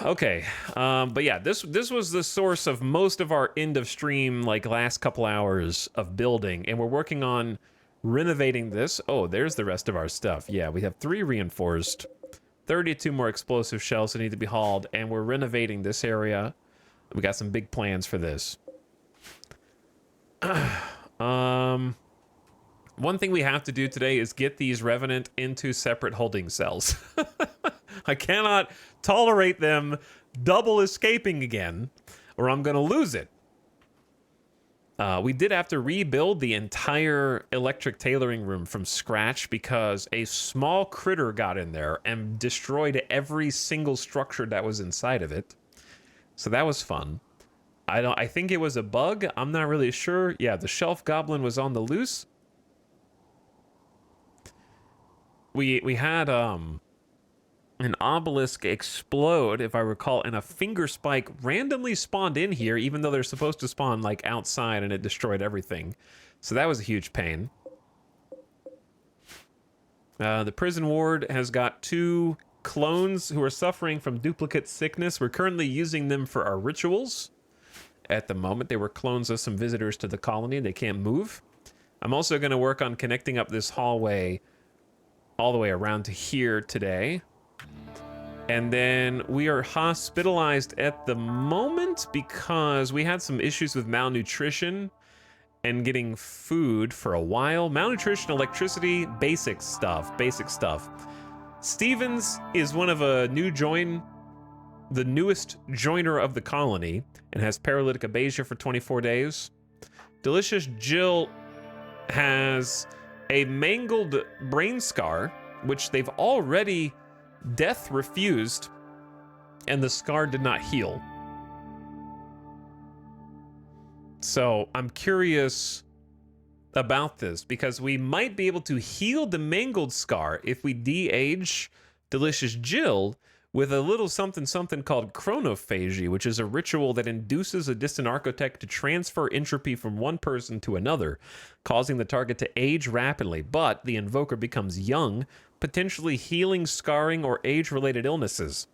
Okay, but yeah, this was the source of most of our end of stream, like last couple hours of building, and we're working on renovating this. Oh, there's the rest of our stuff. Yeah, we have 3 reinforced, 32 more explosive shells that need to be hauled, and we're renovating this area. We got some big plans for this. One thing we have to do today is get these Revenant into separate holding cells. I cannot tolerate them double escaping again, or I'm gonna lose it. We did have to rebuild the entire electric tailoring room from scratch because a small critter got in there and destroyed every single structure that was inside of it. So that was fun. I think it was a bug. I'm not really sure. Yeah, the shelf goblin was on the loose. We had an obelisk explode, if I recall, and a finger spike randomly spawned in here, even though they're supposed to spawn like outside, and it destroyed everything. So that was a huge pain. The prison ward has got 2 clones who are suffering from duplicate sickness. We're currently using them for our rituals. At the moment, they were clones of some visitors to the colony. They can't move. I'm also going to work on connecting up this hallway all the way around to here today. And then we are hospitalized at the moment because we had some issues with malnutrition and getting food for a while. Malnutrition, electricity, basic stuff. Stevens is one of a new the newest joiner of the colony, and has paralytic abasia for 24 days. Delicious Jill has a mangled brain scar, which they've already death refused, and the scar did not heal. So I'm curious about this, because we might be able to heal the mangled scar if we de-age Delicious Jill with a little something called chronophagy, which is a ritual that induces a distant architect to transfer entropy from one person to another, causing the target to age rapidly, but the invoker becomes young, potentially healing scarring or age-related illnesses.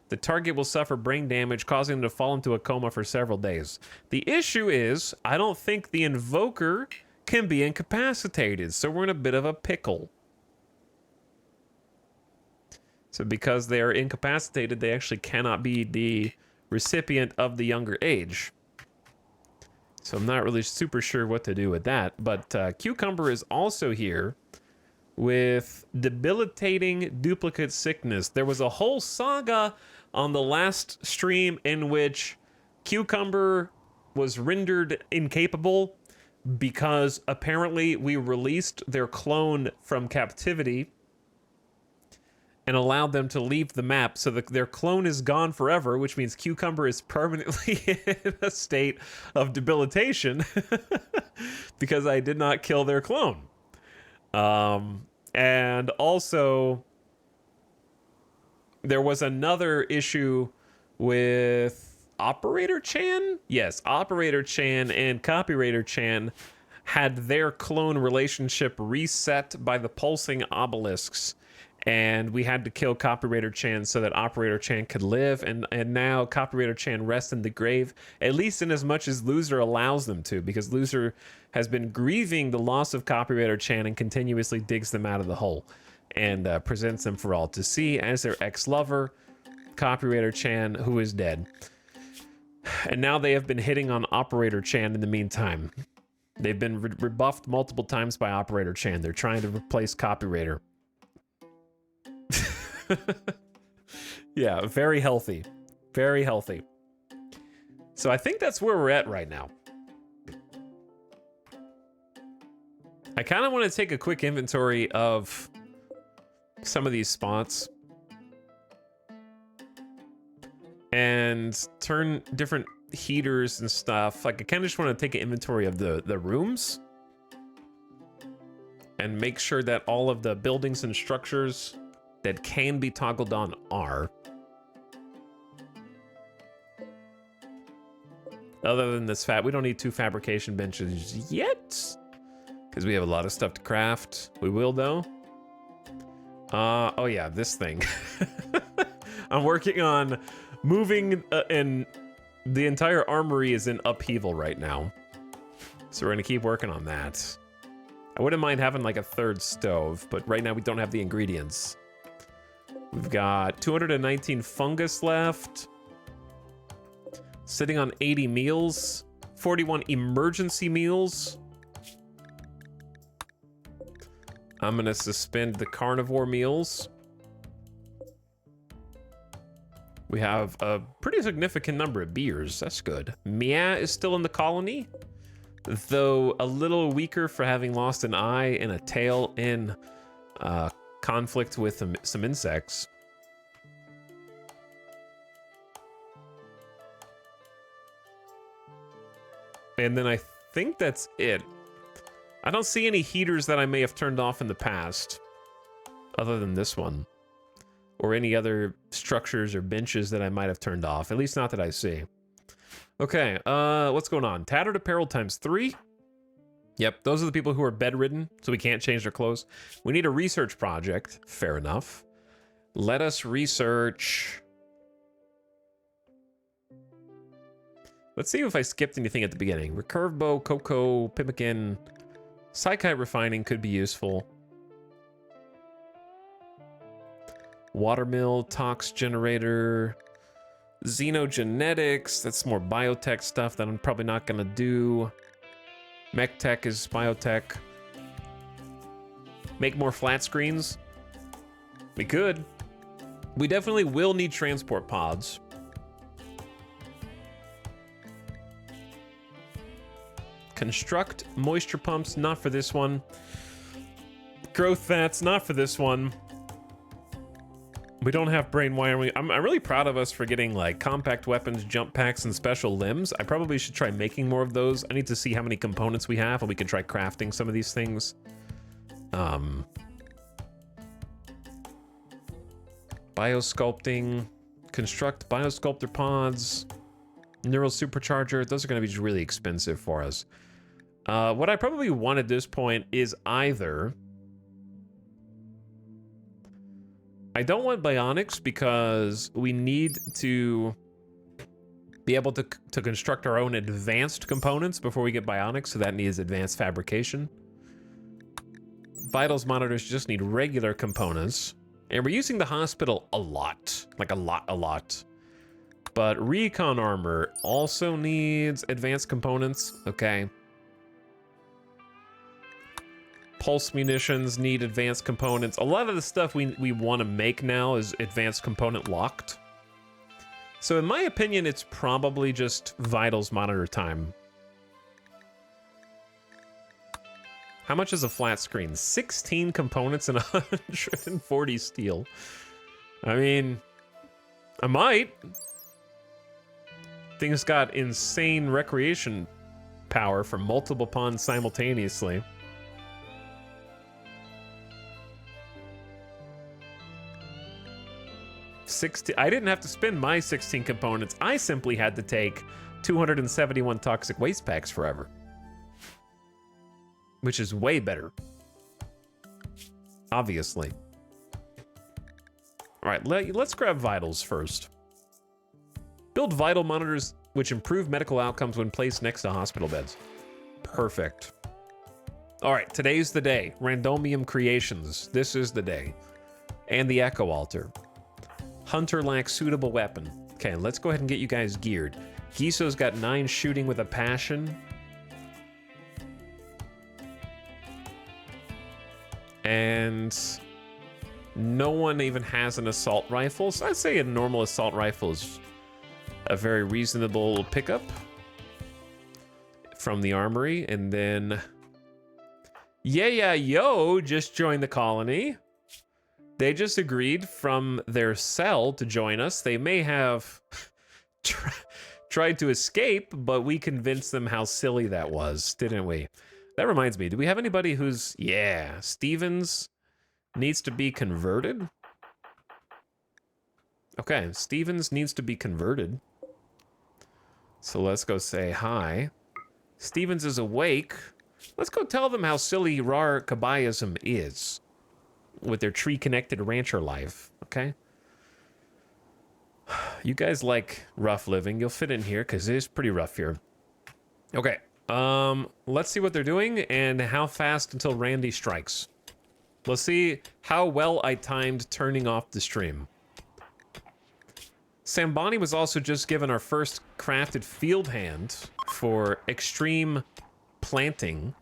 The target will suffer brain damage, causing them to fall into a coma for several days. The issue is, I don't think the invoker can be incapacitated, so we're in a bit of a pickle. So because they are incapacitated, they actually cannot be recipient of the younger age. So I'm not really super sure what to do with that. But Cucumber is also here with debilitating duplicate sickness. There was a whole saga on the last stream in which Cucumber was rendered incapable because apparently we released their clone from captivity and allowed them to leave the map, so that their clone is gone forever, which means Cucumber is permanently in a state of debilitation because I did not kill their clone. And also, there was another issue with Operator Chan? Yes, Operator Chan and Copywriter Chan had their clone relationship reset by the pulsing obelisks, and we had to kill Copywriter Chan so that Operator Chan could live, and now Copywriter Chan rests in the grave, at least in as much as Loser allows them to, because Loser has been grieving the loss of Copywriter Chan and continuously digs them out of the hole and presents them for all to see as their ex-lover, Copywriter Chan, who is dead. And now they have been hitting on Operator Chan in the meantime. They've been rebuffed multiple times by Operator Chan. They're trying to replace Copywriter. Yeah, very healthy. Very healthy. So I think that's where we're at right now. I kind of want to take a quick inventory of some of these spots and turn different heaters and stuff. Like, I kind of just want to take an inventory of the rooms and make sure that all of the buildings and structures that can be toggled on are. Other than this we don't need 2 fabrication benches yet, because we have a lot of stuff to craft. We will, though. Oh yeah, this thing. I'm working on moving, and the entire armory is in upheaval right now. So we're gonna keep working on that. I wouldn't mind having like a 3rd stove, but right now we don't have the ingredients. We've got 219 fungus left. Sitting on 80 meals. 41 emergency meals. I'm gonna suspend the carnivore meals. We have a pretty significant number of beers. That's good. Mia is still in the colony, though a little weaker for having lost an eye and a tail in conflict with some insects. And then I think that's it. I don't see any heaters that I may have turned off in the past, other than this one, or any other structures or benches that I might have turned off, at least not that I see. Okay, what's going on? Tattered apparel times 3. Yep, those are the people who are bedridden, so we can't change their clothes. We need a research project. Fair enough. Let us research. Let's see if I skipped anything at the beginning. Recurve bow, cocoa, pemmican, psychite refining could be useful. Watermill, tox generator, xenogenetics. That's more biotech stuff that I'm probably not gonna do. Mech tech is biotech. Make more flat screens. We could. We definitely will need transport pods. Construct moisture pumps, not for this one. Growth fats, not for this one. We don't have brain wiring. I'm really proud of us for getting like compact weapons, jump packs, and special limbs. I probably should try making more of those. I need to see how many components we have, and we can try crafting some of these things. Biosculpting, construct biosculptor pods, neural supercharger. Those are going to be really expensive for us. What I probably want at this point is either... I don't want bionics because we need to be able to construct our own advanced components before we get bionics, so that needs advanced fabrication. Vitals monitors just need regular components. And we're using the hospital a lot. Like a lot. But recon armor also needs advanced components. Okay. Pulse munitions need advanced components. A lot of the stuff we want to make now is advanced component locked. So in my opinion, it's probably just vitals monitor time. How much is a flat screen? 16 components and 140 steel. I mean, I might. Things got insane recreation power from multiple pawns simultaneously. I didn't have to spend my 16 components. I simply had to take 271 toxic waste packs forever. Which is way better. Obviously. All right, let's grab vitals first. Build vital monitors which improve medical outcomes when placed next to hospital beds. Perfect. All right, today's the day. Randomium Creations. This is the day. And the Echo Altar. Hunter lacks suitable weapon. Okay, let's go ahead and get you guys geared. Giso's got 9 shooting with a passion. And no one even has an assault rifle. So I'd say a normal assault rifle is a very reasonable pickup from the armory. And then Yo just joined the colony. They just agreed from their cell to join us. They may have tried to escape, but we convinced them how silly that was, didn't we? That reminds me, do we have anybody who's... Yeah, Stevens needs to be converted? Okay, Stevens needs to be converted. So let's go say hi. Stevens is awake. Let's go tell them how silly Rar Kabayism is with their tree-connected rancher life, okay? You guys like rough living. You'll fit in here, because it is pretty rough here. Okay, let's see what they're doing and how fast until Randy strikes. Let's see how well I timed turning off the stream. Sambani was also just given our first crafted field hand for extreme planting.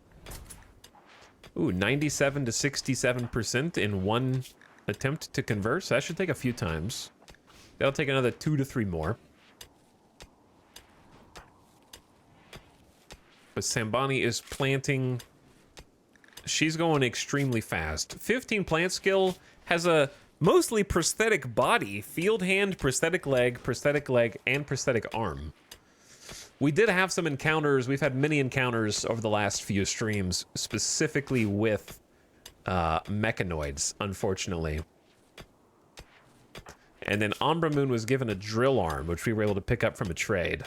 Ooh, 97 to 67% in one attempt to convert. So that should take a few times. That'll take another 2 to 3 more. But Sambani is planting. She's going extremely fast. 15 plant skill, has a mostly prosthetic body, field hand, prosthetic leg, and prosthetic arm. We did have some encounters. We've had many encounters over the last few streams, specifically with mechanoids, unfortunately. And then Ombra Moon was given a drill arm, which we were able to pick up from a trade.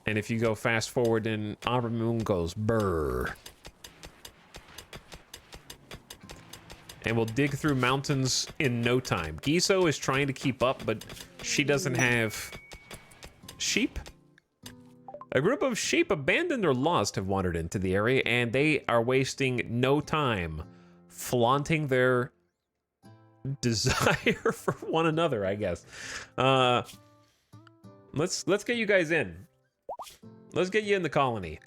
And if you go fast forward, then Ombra Moon goes brrr. And we'll dig through mountains in no time. Giso is trying to keep up, but she doesn't have... sheep? A group of sheep abandoned or lost have wandered into the area, and they are wasting no time flaunting their desire for one another, I guess. Let's get you guys in. Let's get you in the colony.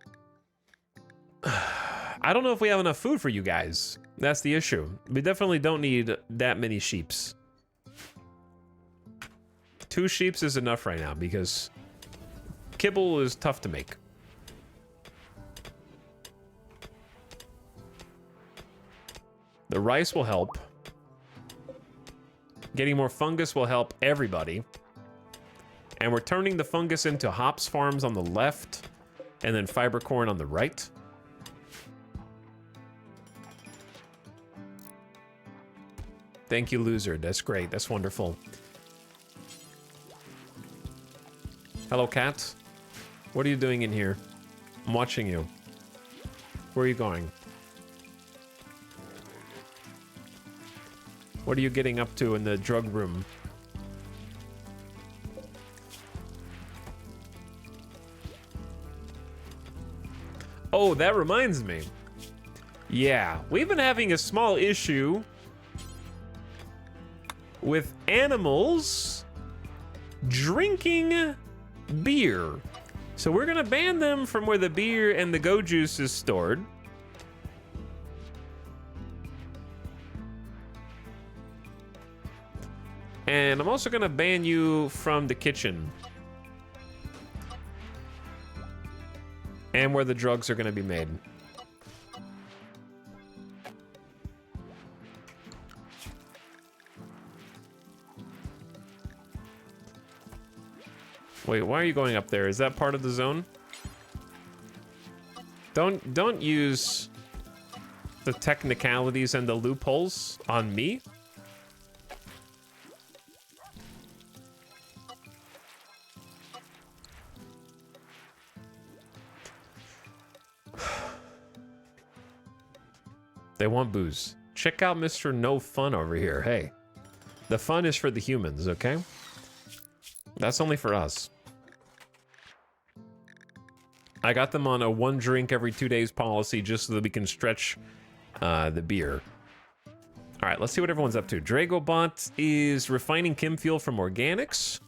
I don't know if we have enough food for you guys. That's the issue. We definitely don't need that many sheeps. 2 sheeps is enough right now because kibble is tough to make. The rice will help. Getting more fungus will help everybody. And we're turning the fungus into hops farms on the left and then fiber corn on the right. Thank you, loser. That's great. That's wonderful. Hello, cat. What are you doing in here? I'm watching you. Where are you going? What are you getting up to in the drug room? Oh, that reminds me. Yeah, we've been having a small issue with animals drinking beer. So we're gonna ban them from where the beer and the go juice is stored. And I'm also gonna ban you from the kitchen. And where the drugs are gonna be made. Wait, why are you going up there? Is that part of the zone? Don't use the technicalities and the loopholes on me. They want booze. Check out Mr. No Fun over here. Hey, the fun is for the humans, okay? That's only for us. I got them on a 1 drink every 2 days policy just so that we can stretch the beer. All right, let's see what everyone's up to. Dragobot is refining chem fuel from organics.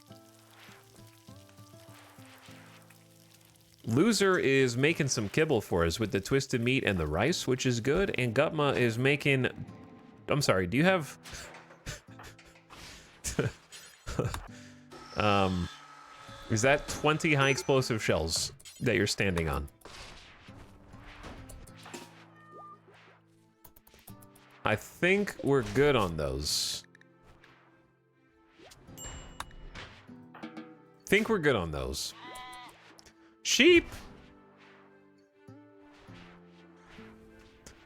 Loser is making some kibble for us with the twisted meat and the rice, which is good. And Gutma is making... I'm sorry, do you have... is that 20 high explosive shells that you're standing on? I think we're good on those. Think we're good on those. Sheep!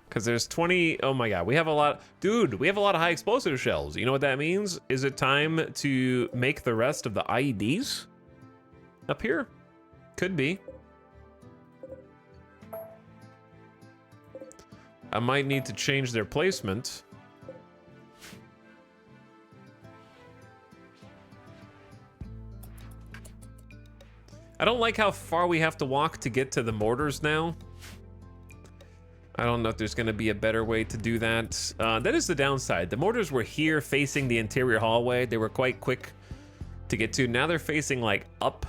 Because there's 20... Oh my god, we have a lot... Dude, we have a lot of high explosive shells. You know what that means? Is it time to make the rest of the IEDs up here? Could be. I might need to change their placement. I don't like how far we have to walk to get to the mortars now. I don't know if there's going to be a better way to do that. That is the downside. The mortars were here facing the interior hallway. They were quite quick to get to. Now they're facing like up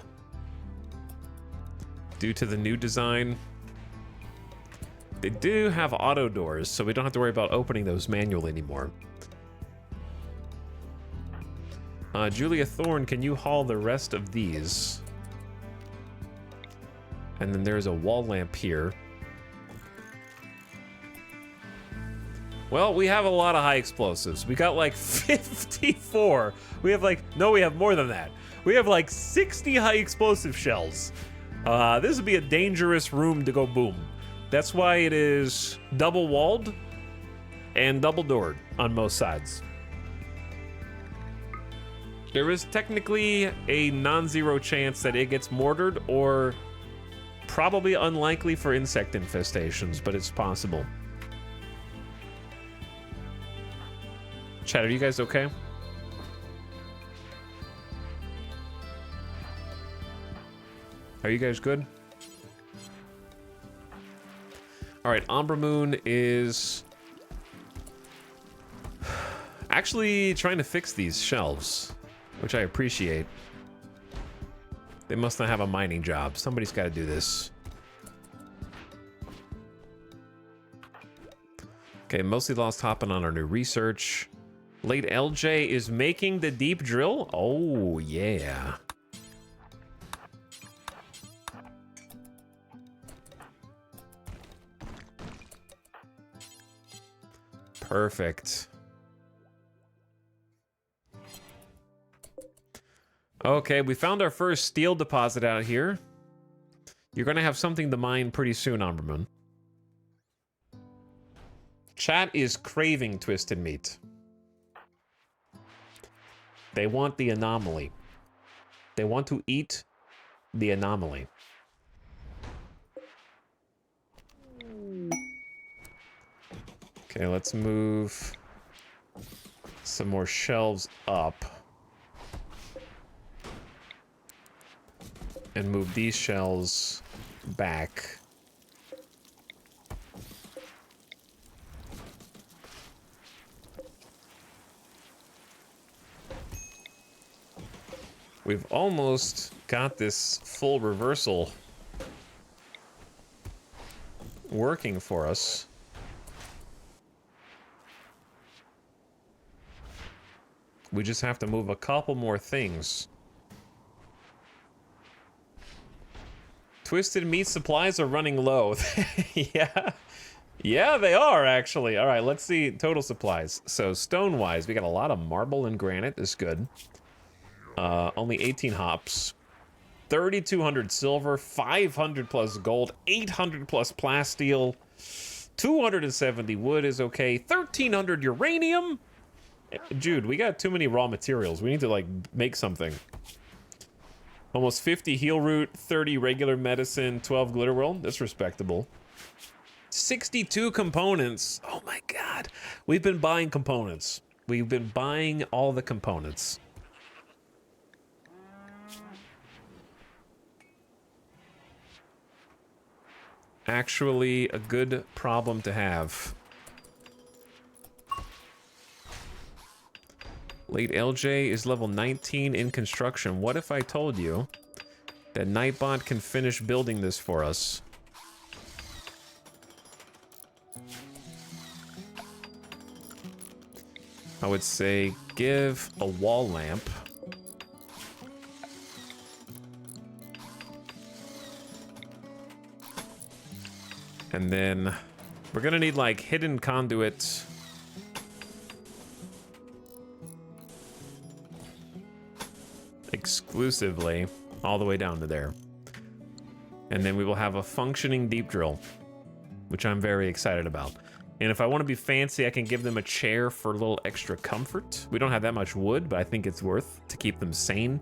due to the new design. They do have auto doors, so we don't have to worry about opening those manually anymore. Julia Thorne, can you haul the rest of these? And then there's a wall lamp here. Well, we have a lot of high explosives. We got like 54. We have like, no, we have more than that. We have like 60 high explosive shells. This would be a dangerous room to go boom. That's why it is double walled and double doored on most sides. There is technically a non-zero chance that it gets mortared, or probably unlikely for insect infestations, but it's possible. Chat, are you guys okay? Are you guys good? All right, Umbra Moon is actually trying to fix these shelves, which I appreciate. They must not have a mining job. Somebody's got to do this. Okay, mostly lost hopping on our new research. Late LJ is making the deep drill. Oh, yeah. Perfect. Okay, we found our first steel deposit out here. You're gonna have something to mine pretty soon, Umberman. Chat is craving twisted meat. They want the anomaly. They want to eat the anomaly. Okay, let's move some more shelves up. And move these shelves back. We've almost got this full reversal working for us. We just have to move a couple more things. Twisted meat supplies are running low. Yeah. Yeah, they are, actually. All right, let's see total supplies. So, stone-wise, we got a lot of marble and granite. That's good. Only 18 hops. 3,200 silver, 500 plus gold, 800 plus plasteel, 270 wood is okay, 1,300 uranium. Jude, we got too many raw materials. We need to, like, make something. Almost 50 heal root, 30 regular medicine, 12 glitter world. That's respectable. 62 components. Oh my god. We've been buying components. We've been buying all the components. Actually, a good problem to have. Late LJ is level 19 in construction. What if I told you that Nightbot can finish building this for us? I would say give a wall lamp. And then we're gonna need like hidden conduit. Exclusively all the way down to there. And then we will have a functioning deep drill, which I'm very excited about. And if I want to be fancy, I can give them a chair for a little extra comfort. We don't have that much wood, but I think it's worth to keep them sane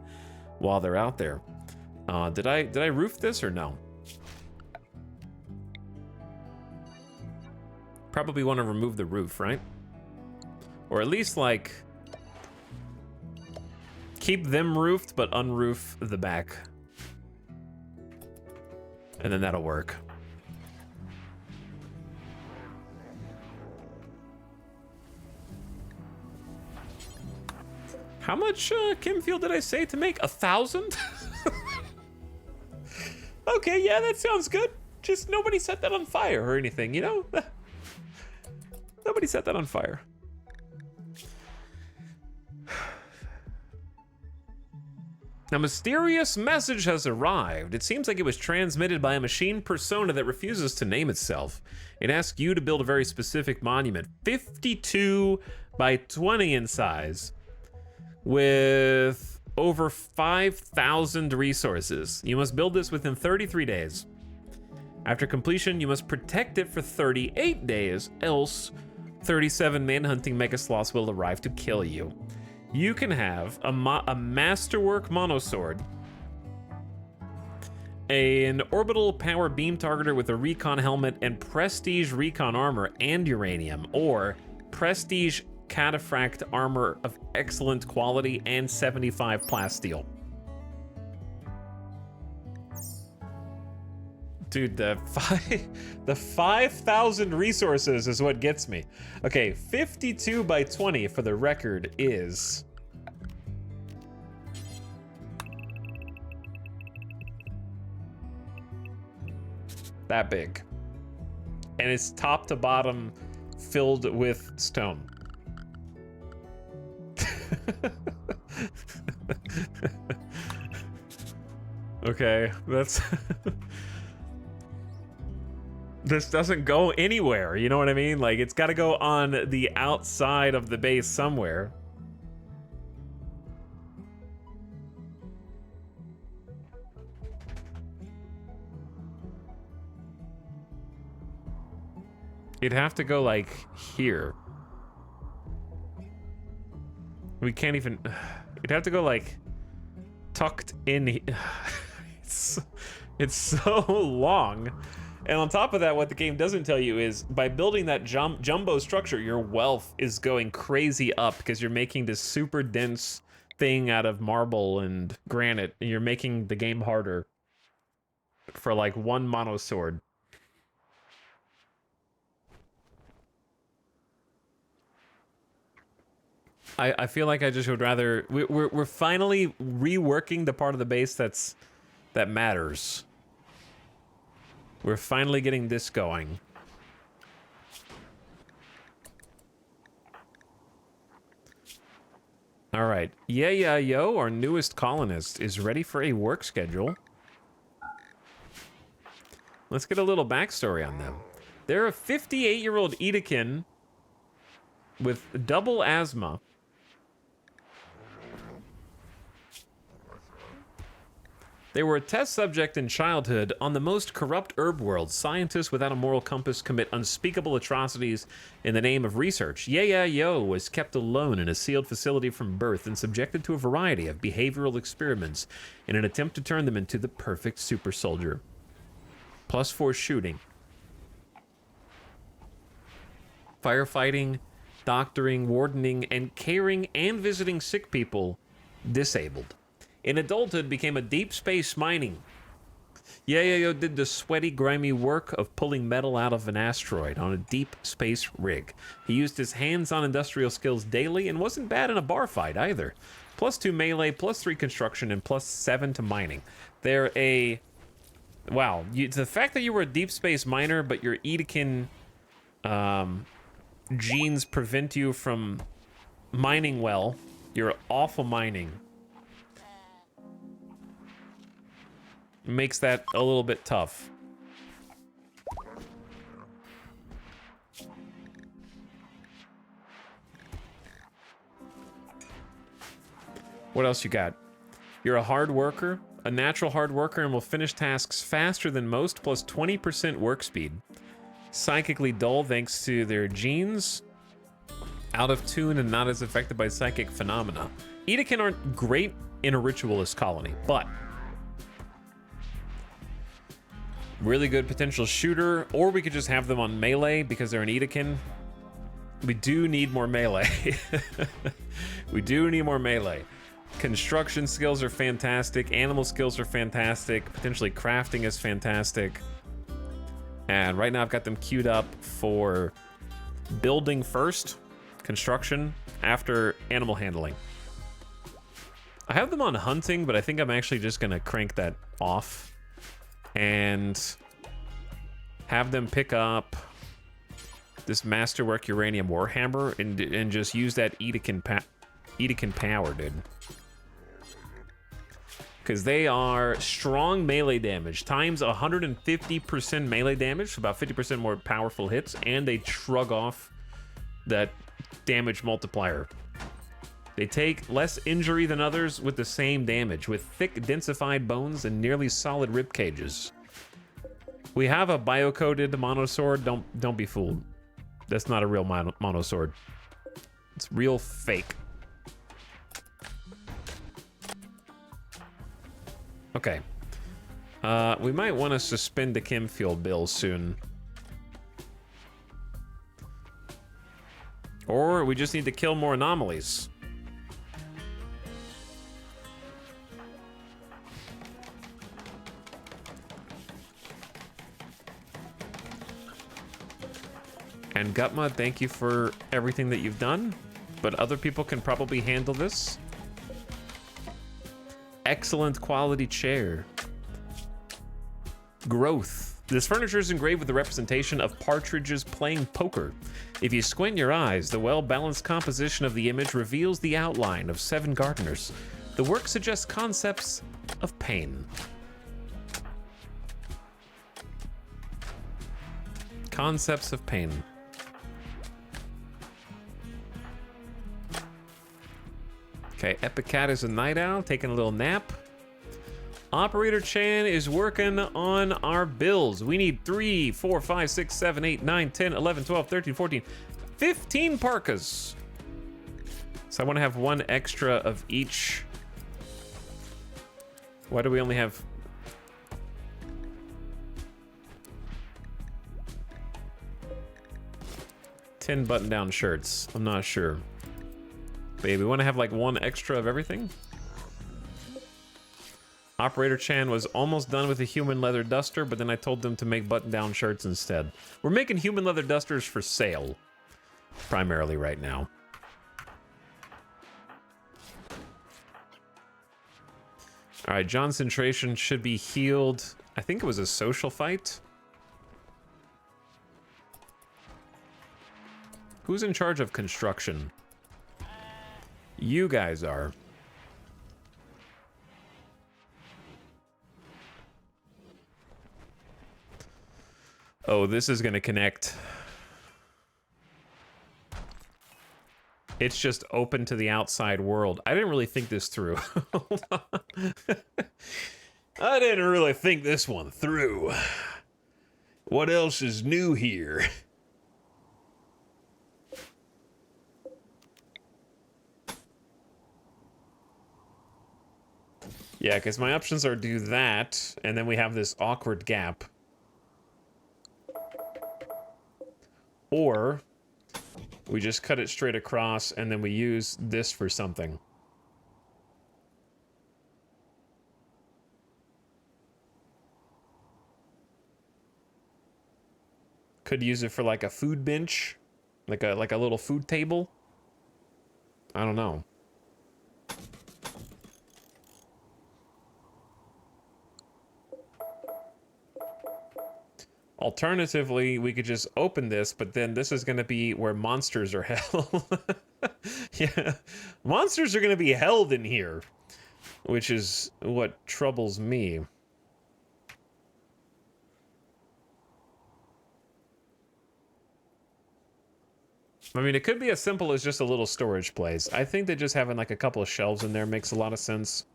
while they're out there. Did I roof this or no? Probably want to remove the roof, right? Or at least like keep them roofed, but unroof the back. And then that'll work. How much Kimfield did I say to make? 1,000? Okay, yeah, that sounds good. Just nobody set that on fire or anything, you know? Nobody set that on fire. A mysterious message has arrived. It seems like it was transmitted by a machine persona that refuses to name itself. It asks you to build a very specific monument, 52 by 20 in size, with over 5,000 resources. You must build this within 33 days. After completion, you must protect it for 38 days, else 37 manhunting megasloths will arrive to kill you. You can have a masterwork monosword, an orbital power beam targeter with a recon helmet and prestige recon armor and uranium, or prestige cataphract armor of excellent quality and 75 plasteel. Dude, the 5,000 resources is what gets me. Okay, 52 by 20 for the record is that big. And it's top to bottom filled with stone. Okay, that's this doesn't go anywhere, you know what I mean? Like, it's got to go on the outside of the base somewhere. It'd have to go, like, here. We can't even... It'd have to go, like, tucked in... It's so long. And on top of that, what the game doesn't tell you is by building that jumbo structure, your wealth is going crazy up because you're making this super dense thing out of marble and granite, and you're making the game harder for like one mono sword. I feel like I just would rather... We're finally reworking the part of the base that matters. We're finally getting this going. All right. Yeah, yo, our newest colonist, is ready for a work schedule. Let's get a little backstory on them. They're a 58-year-old Edekin with double asthma. They were a test subject in childhood. On the most corrupt herb world, scientists without a moral compass commit unspeakable atrocities in the name of research. Yeah, yo was kept alone in a sealed facility from birth and subjected to a variety of behavioral experiments in an attempt to turn them into the perfect super soldier. +4 shooting. Firefighting, doctoring, wardening, and caring and visiting sick people disabled. In adulthood, became a deep space mining. Yo did the sweaty, grimy work of pulling metal out of an asteroid on a deep space rig. He used his hands-on industrial skills daily and wasn't bad in a bar fight either. +2 melee, +3 construction, and +7 to mining. They're a... Wow, the fact that you were a deep space miner, but your Edekin genes prevent you from mining well. You're awful mining. Makes that a little bit tough. What else you got? You're a hard worker, a natural hard worker, and will finish tasks faster than most, plus 20% work speed. Psychically dull thanks to their genes. Out of tune and not as affected by psychic phenomena. Edekin aren't great in a ritualist colony, but really good potential shooter, or we could just have them on melee because they're an Edekin. We do need more melee. We do need more melee. Construction skills are fantastic. Animal skills are fantastic. Potentially crafting is fantastic. And right now I've got them queued up for building first, construction after animal handling. I have them on hunting, but I think I'm actually just gonna crank that off and have them pick up this Masterwork Uranium Warhammer and just use that Edekin power, dude. Because they are strong melee damage, times 150% melee damage, so about 50% more powerful hits, and they shrug off that damage multiplier. They take less injury than others with the same damage, with thick, densified bones and nearly solid rib cages. We have a bio-coded monosword. Don't be fooled. That's not a real monosword. It's real fake. Okay. We might want to suspend the chem fuel bill soon. Or we just need to kill more anomalies. And Gutma, thank you for everything that you've done, but other people can probably handle this. Excellent quality chair. Growth. This furniture is engraved with the representation of partridges playing poker. If you squint your eyes, the well-balanced composition of the image reveals the outline of 7 gardeners. The work suggests concepts of pain. Concepts of pain. Okay, Epic Cat is a night owl, taking a little nap. Operator Chan is working on our bills. We need 3, 4, 5, 6, 7, 8, 9, 10, 11, 12, 13, 14, 15 parkas. So I want to have 1 extra of each. Why do we only have... $10 button-down shirts? I'm not sure. Babe, we want to have like 1 extra of everything. Operator Chan was almost done with a human leather duster, but then I told them to make button-down shirts instead. We're making human leather dusters for sale, primarily right now. All right, Concentration should be healed. I think it was a social fight. Who's in charge of construction? You guys are. Oh, this is going to connect. It's just open to the outside world. I didn't really think this through. Hold on. I didn't really think this one through. What else is new here? Yeah, because my options are do that, and then we have this awkward gap. Or we just cut it straight across, and then we use this for something. Could use it for like a food bench, like a little food table. I don't know. Alternatively, we could just open this, but then this is going to be where monsters are held. Yeah, monsters are going to be held in here, which is what troubles me. I mean, it could be as simple as just a little storage place. I think that just having like a couple of shelves in there makes a lot of sense.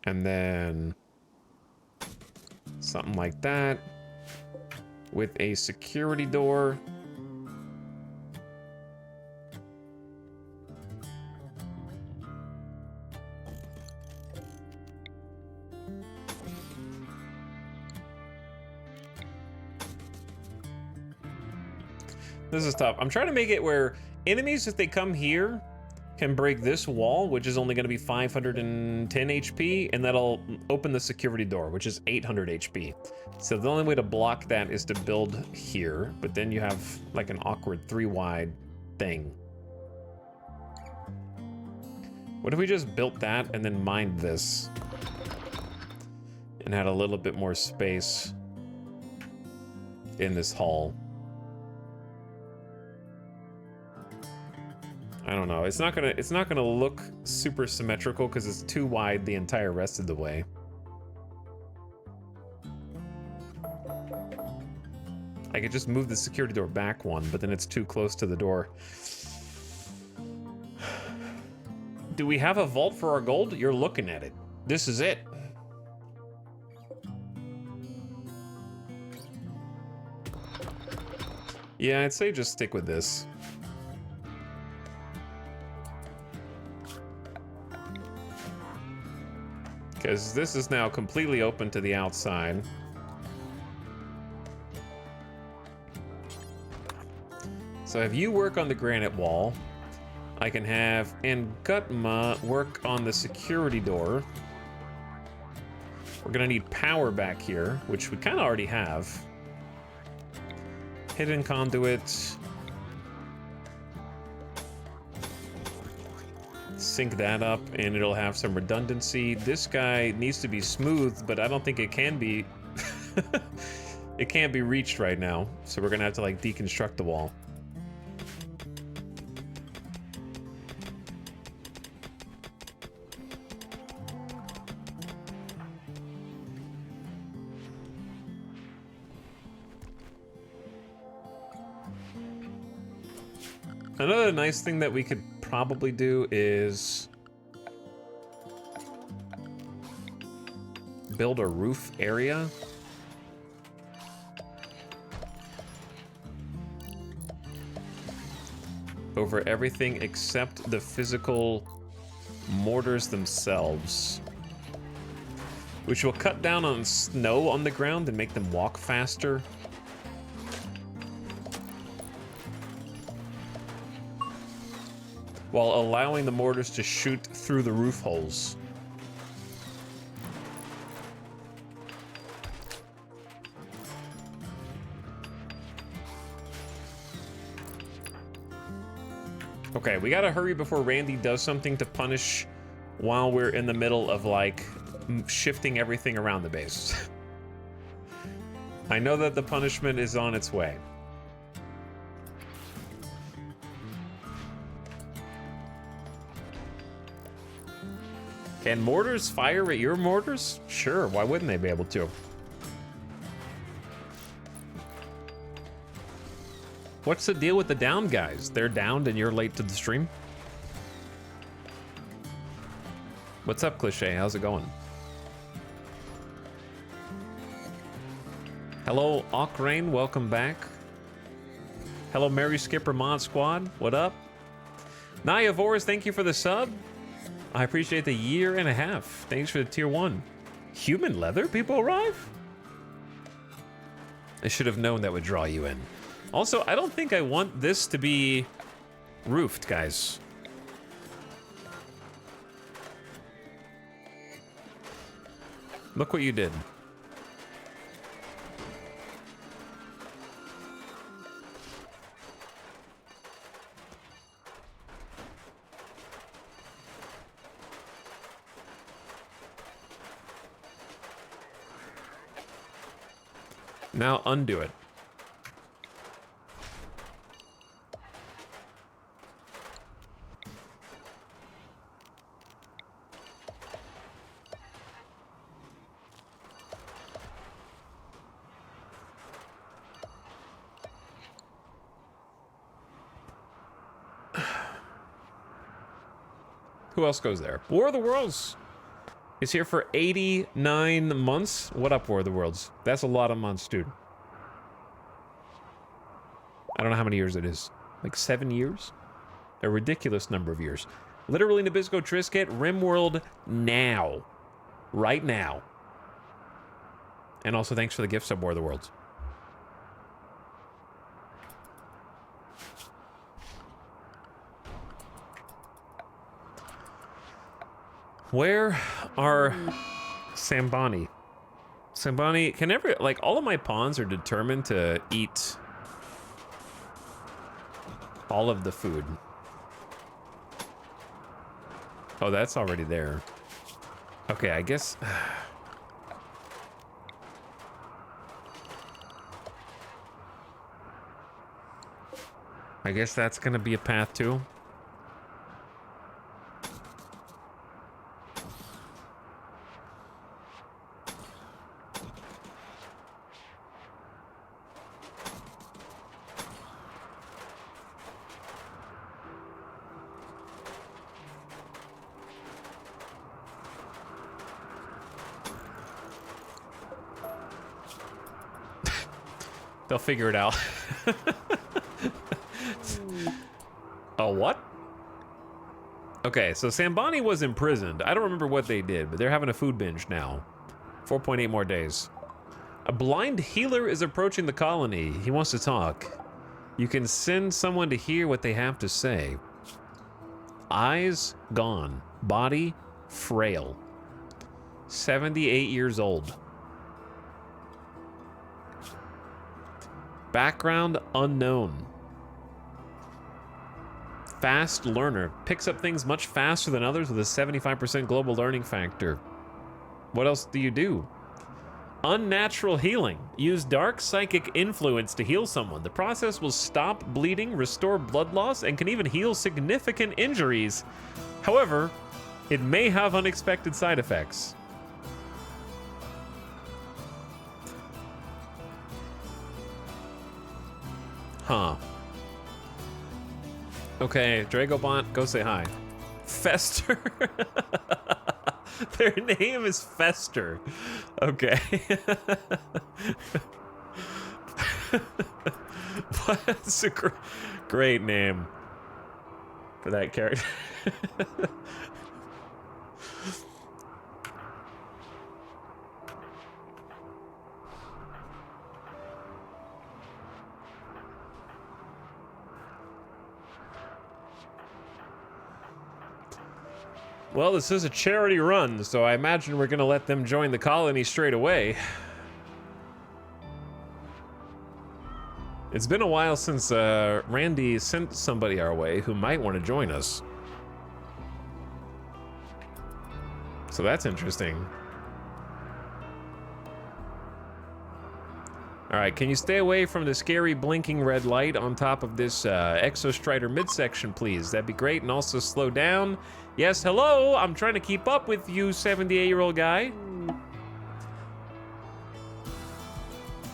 And then something like that with a security door. This is tough. I'm trying to make it where enemies, if they come here, can break this wall, which is only going to be 510 HP, and that'll open the security door, which is 800 HP. So the only way to block that is to build here, but then you have like an awkward 3-wide thing. What if we just built that and then mined this and had a little bit more space in this hall? I don't know. It's not gonna look super symmetrical because it's too wide the entire rest of the way. I could just move the security door back one, but then it's too close to the door. Do we have a vault for our gold? You're looking at it. This is it. Yeah, I'd say just stick with this. Because this is now completely open to the outside. So if you work on the granite wall, I can have Angutma work on the security door. We're gonna need power back here, which we kind of already have. Hidden conduit. Sync that up and it'll have some redundancy. This guy needs to be smooth, but I don't think it can be. It can't be reached right now, so we're gonna have to like deconstruct the wall. Another nice thing that we could probably do is build a roof area. Over everything except the physical mortars themselves. Which will cut down on snow on the ground and make them walk faster. While allowing the mortars to shoot through the roof holes. Okay, we gotta hurry before Randy does something to punish while we're in the middle of, like, shifting everything around the base. I know that the punishment is on its way. Can mortars fire at your mortars? Sure, why wouldn't they be able to? What's the deal with the down guys? They're downed and you're late to the stream? What's up, Cliche? How's it going? Hello, Ockrain, welcome back. Hello, Mary Skipper Mod Squad, what up? Naya Vores, thank you for the sub. I appreciate the 1.5 years. Thanks for the tier 1. Human leather? People arrive? I should have known that would draw you in. Also, I don't think I want this to be roofed, guys. Look what you did. Now undo it. Who else goes there? War of the Worlds is here for 89 months. What up, War of the Worlds? That's a lot of months, dude. I don't know how many years it is. Like 7 years? A ridiculous number of years. Literally Nabisco Trisket, RimWorld now. Right now. And also thanks for the gift sub, War of the Worlds. Where are Sambani? Sambani, can every, like, all of my pawns are determined to eat all of the food. Oh, that's already there. Okay, I guess. I guess that's gonna be a path too. They'll figure it out. Oh, what? Okay, so Sambani was imprisoned. I don't remember what they did, but they're having a food binge now. 4.8 more days. A blind healer is approaching the colony. He wants to talk. You can send someone to hear what they have to say. Eyes gone. Body frail. 78 years old. Background unknown. Fast learner. Picks up things much faster than others with a 75% global learning factor. What else do you do? Unnatural healing. Use dark psychic influence to heal someone. The process will stop bleeding, restore blood loss, and can even heal significant injuries. However, it may have unexpected side effects. Huh. Okay, Dragobont, go say hi. Fester. Their name is Fester. Okay. What's a great name for that character? Well, this is a charity run, so I imagine we're gonna let them join the colony straight away. It's been a while since Randy sent somebody our way who might want to join us. So that's interesting. All right, can you stay away from the scary blinking red light on top of this Exostrider midsection, please? That'd be great, and also slow down. Yes, hello, I'm trying to keep up with you, 78-year-old guy.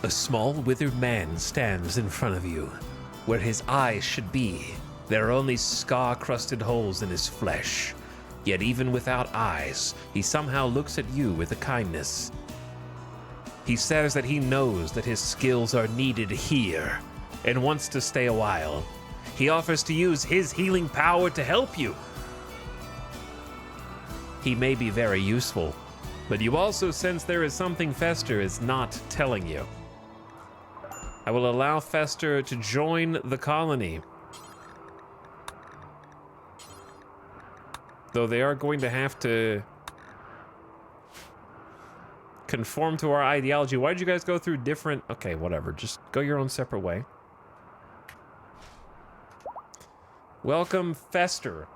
A small, withered man stands in front of you, where his eyes should be. There are only scar-crusted holes in his flesh. Yet even without eyes, he somehow looks at you with a kindness. He says that he knows that his skills are needed here, and wants to stay a while. He offers to use his healing power to help you. He may be very useful, but you also sense there is something Fester is not telling you. I will allow Fester to join the colony. Though they are going to have to conform to our ideology. Why did you guys go through different... Okay, whatever. Just go your own separate way. Welcome, Fester.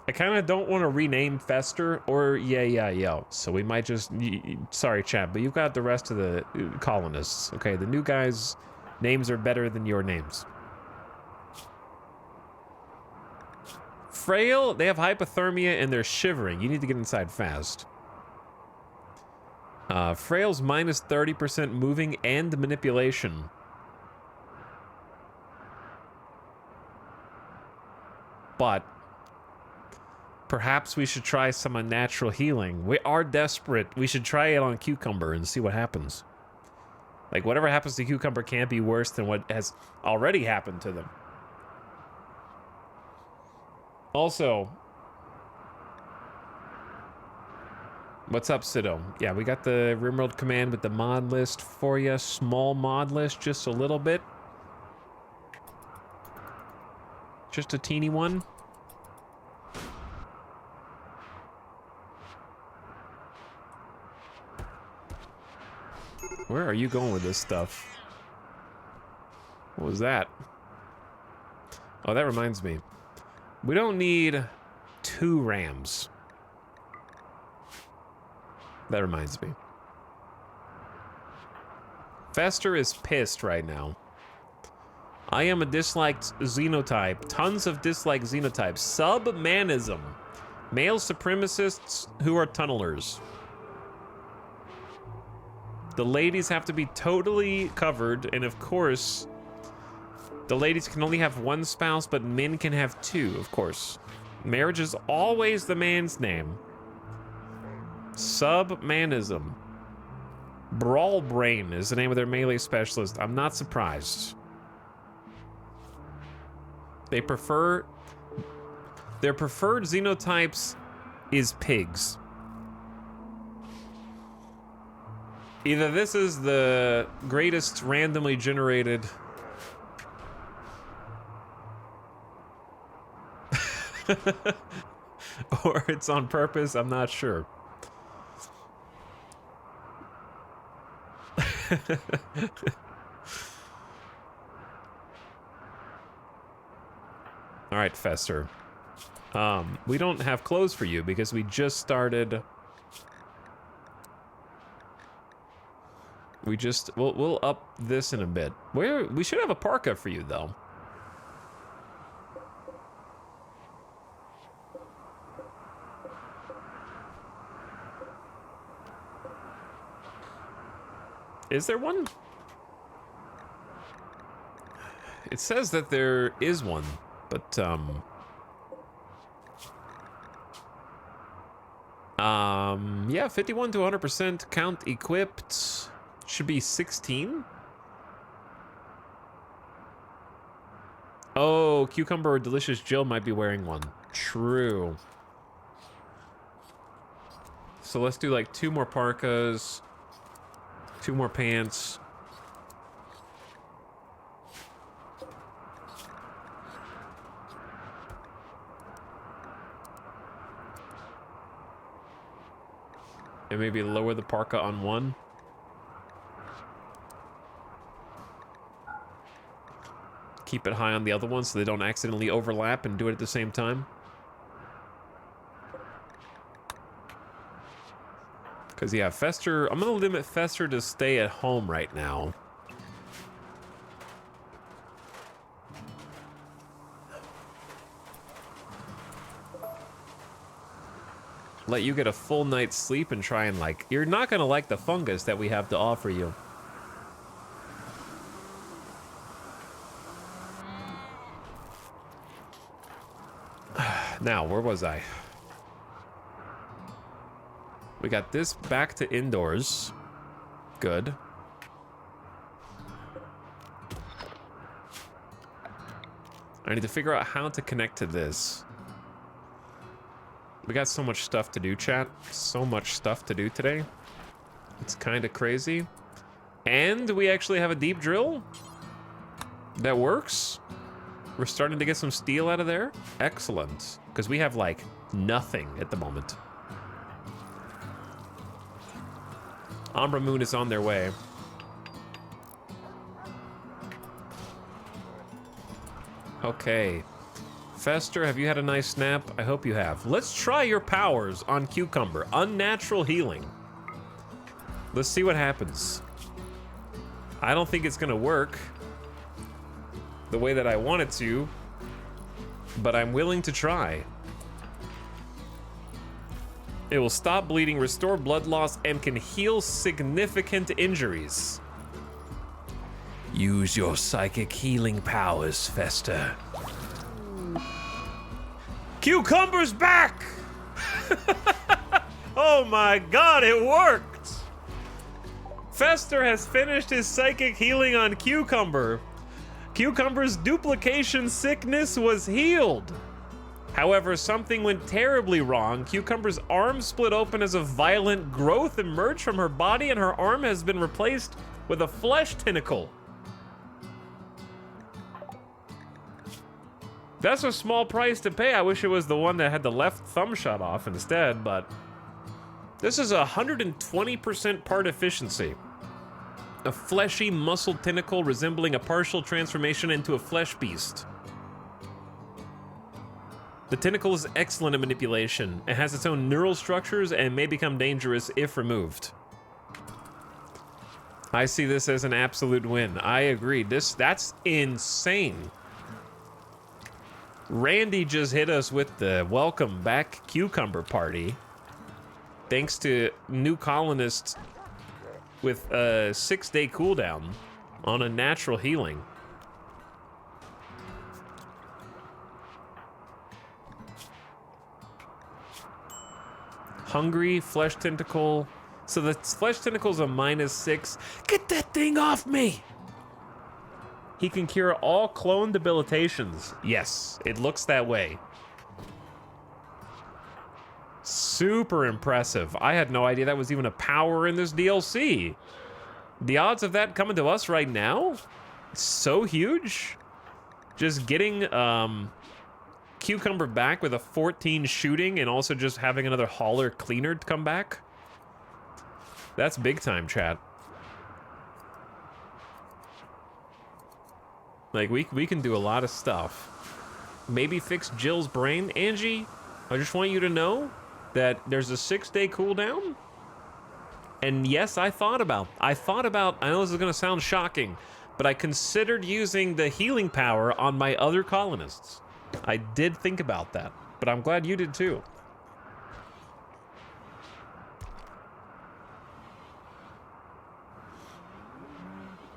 I kind of don't want to rename Fester or yeah. So we might just... Sorry, chat, but you've got the rest of the colonists. Okay, the new guys' names are better than your names. Frail, they have hypothermia and they're shivering. You need to get inside fast. Frail's minus 30% moving and manipulation. But perhaps we should try some unnatural healing. We are desperate. We should try it on Cucumber and see what happens. Like, whatever happens to Cucumber can't be worse than what has already happened to them. Also, what's up, Sido? Yeah, we got the RimWorld command with the mod list for you. Small mod list, just a little bit. Just a teeny one. Where are you going with this stuff? What was that? Oh, that reminds me. We don't need 2 rams. That reminds me. Fester is pissed right now. I am a disliked xenotype. Tons of disliked xenotypes. Submanism. Male supremacists who are tunnelers. The ladies have to be totally covered, and of course, the ladies can only have 1 spouse, but men can have 2, of course. Marriage is always the man's name. Submanism. Brawl Brain is the name of their melee specialist. I'm not surprised. Their preferred xenotypes is pigs. Either this is the greatest randomly generated or it's on purpose, I'm not sure. All right, Fester. We don't have clothes for you because we just started. We'll up this in a bit. We should have a parka for you though. Is there one? It says that there is one, but yeah, 51 to 100% count equipped. Should be 16. Oh, Cucumber or Delicious Jill might be wearing one. True. So let's do like 2 more parkas, 2 more pants. And maybe lower the parka on 1. Keep it high on the other one so they don't accidentally overlap and do it at the same time. Because, yeah, Fester... I'm going to limit Fester to stay at home right now. Let you get a full night's sleep and try and, like... You're not going to like the fungus that we have to offer you. Now, where was I? We got this back to indoors. Good. I need to figure out how to connect to this. We got so much stuff to do, chat. So much stuff to do today. It's kind of crazy. And we actually have a deep drill that works. We're starting to get some steel out of there. Excellent. Because we have, like, nothing at the moment. Umbra Moon is on their way. Okay. Fester, have you had a nice snap? I hope you have. Let's try your powers on Cucumber. Unnatural healing. Let's see what happens. I don't think it's gonna work the way that I want it to, but I'm willing to try. It will stop bleeding, restore blood loss, and can heal significant injuries. Use your psychic healing powers, Fester. Cucumber's back! Oh my god, it worked! Fester has finished his psychic healing on Cucumber. Cucumber's duplication sickness was healed. However, something went terribly wrong. Cucumber's arm split open as a violent growth emerged from her body, and her arm has been replaced with a flesh tentacle. That's a small price to pay. I wish it was the one that had the left thumb shot off instead, but this is 120% part efficiency. A fleshy, muscled tentacle resembling a partial transformation into a flesh beast. The tentacle is excellent at manipulation. It has its own neural structures and may become dangerous if removed. I see this as an absolute win. I agree. That's insane. Randy just hit us with the welcome back Cucumber party. Thanks to new colonists with a 6-day cooldown on a natural healing. Hungry, flesh tentacle. So the flesh tentacle's a -6. Get that thing off me! He can cure all clone debilitations. Yes, it looks that way. Super impressive. I had no idea that was even a power in this DLC. The odds of that coming to us right now? So huge. Just getting Cucumber back with a 14 shooting and also just having another hauler cleaner to come back. That's big time, chat. Like, we can do a lot of stuff. Maybe fix Jill's brain. Angie, I just want you to know that there's a 6-day cooldown. And yes, I thought about, I know this is gonna sound shocking, but I considered using the healing power on my other colonists. I did think about that, but I'm glad you did too.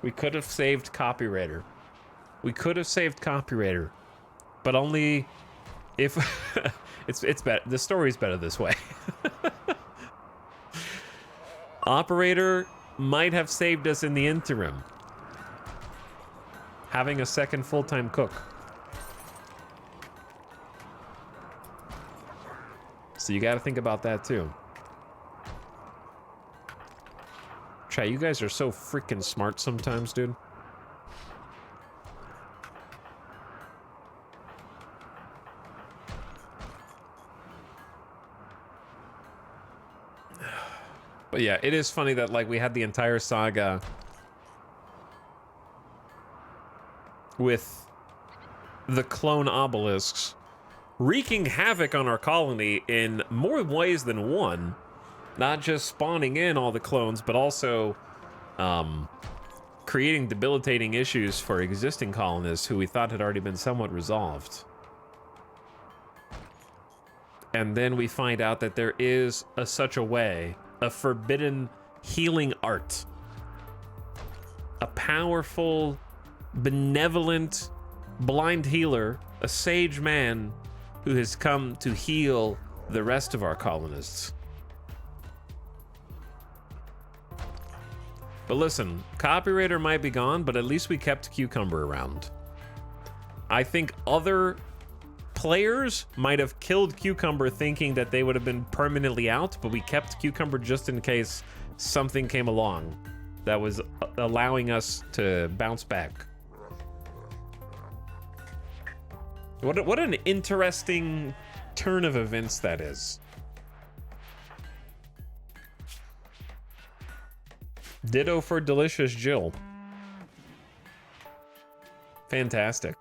We could have saved Copywriter. We could have saved Copywriter, but only if it's better. The story's better this way. Operator might have saved us in the interim. Having a second full-time cook. So you got to think about that too. Chat, you guys are so freaking smart sometimes, dude. But yeah, it is funny that, like, we had the entire saga with the clone obelisks, wreaking havoc on our colony in more ways than one. Not just spawning in all the clones, but also creating debilitating issues for existing colonists who we thought had already been somewhat resolved. And then we find out that there is such a way, a forbidden healing art. A powerful, benevolent, blind healer, a sage man who has come to heal the rest of our colonists. But listen, Copywriter might be gone, but at least we kept Cucumber around. I think other players might have killed Cucumber thinking that they would have been permanently out, but we kept Cucumber just in case something came along that was allowing us to bounce back. What an interesting turn of events that is. Ditto for Delicious Jill. Fantastic.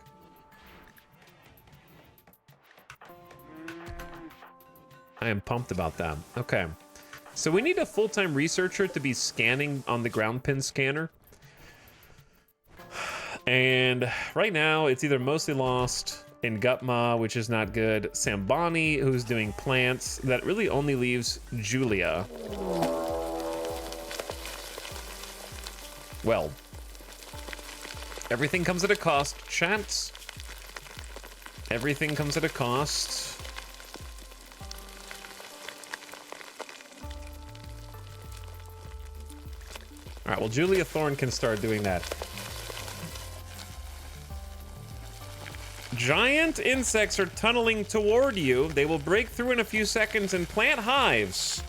I am pumped about that. Okay. So we need a full-time researcher to be scanning on the ground pin scanner. And right now, it's either mostly lost in Gutma, which is not good, Sambani, who's doing plants. That really only leaves Julia. Well, everything comes at a cost, chat. Everything comes at a cost. All right, well, Julia Thorne can start doing that. Giant insects are tunneling toward you. They will break through in a few seconds and plant hives.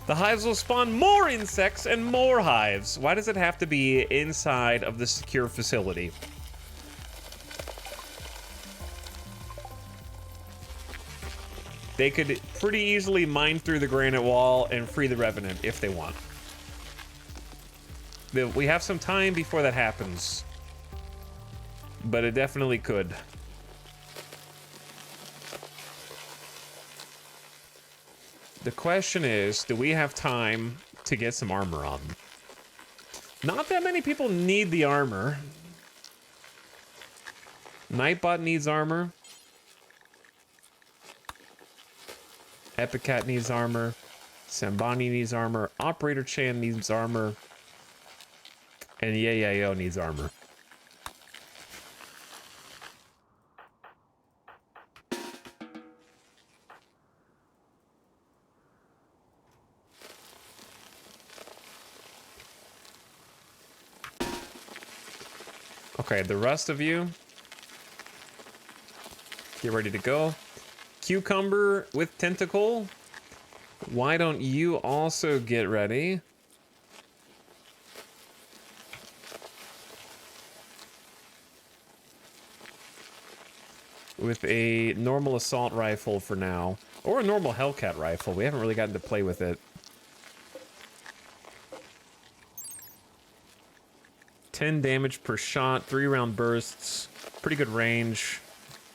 The hives will spawn more insects and more hives. Why does it have to be inside of the secure facility? They could pretty easily mine through the granite wall and free the Revenant if they want. We have some time before that happens, but it definitely could. The question is, do we have time to get some armor on? Not that many people need the armor. Nightbot needs armor. Epicat needs armor. Sambani needs armor. Operator Chan needs armor. And Yayo needs armor. Okay, the rest of you, get ready to go. Cucumber with Tentacle, why don't you also get ready? With a normal assault rifle for now, or a normal Hellcat rifle. We haven't really gotten to play with it. 10 damage per shot, 3-round bursts, pretty good range,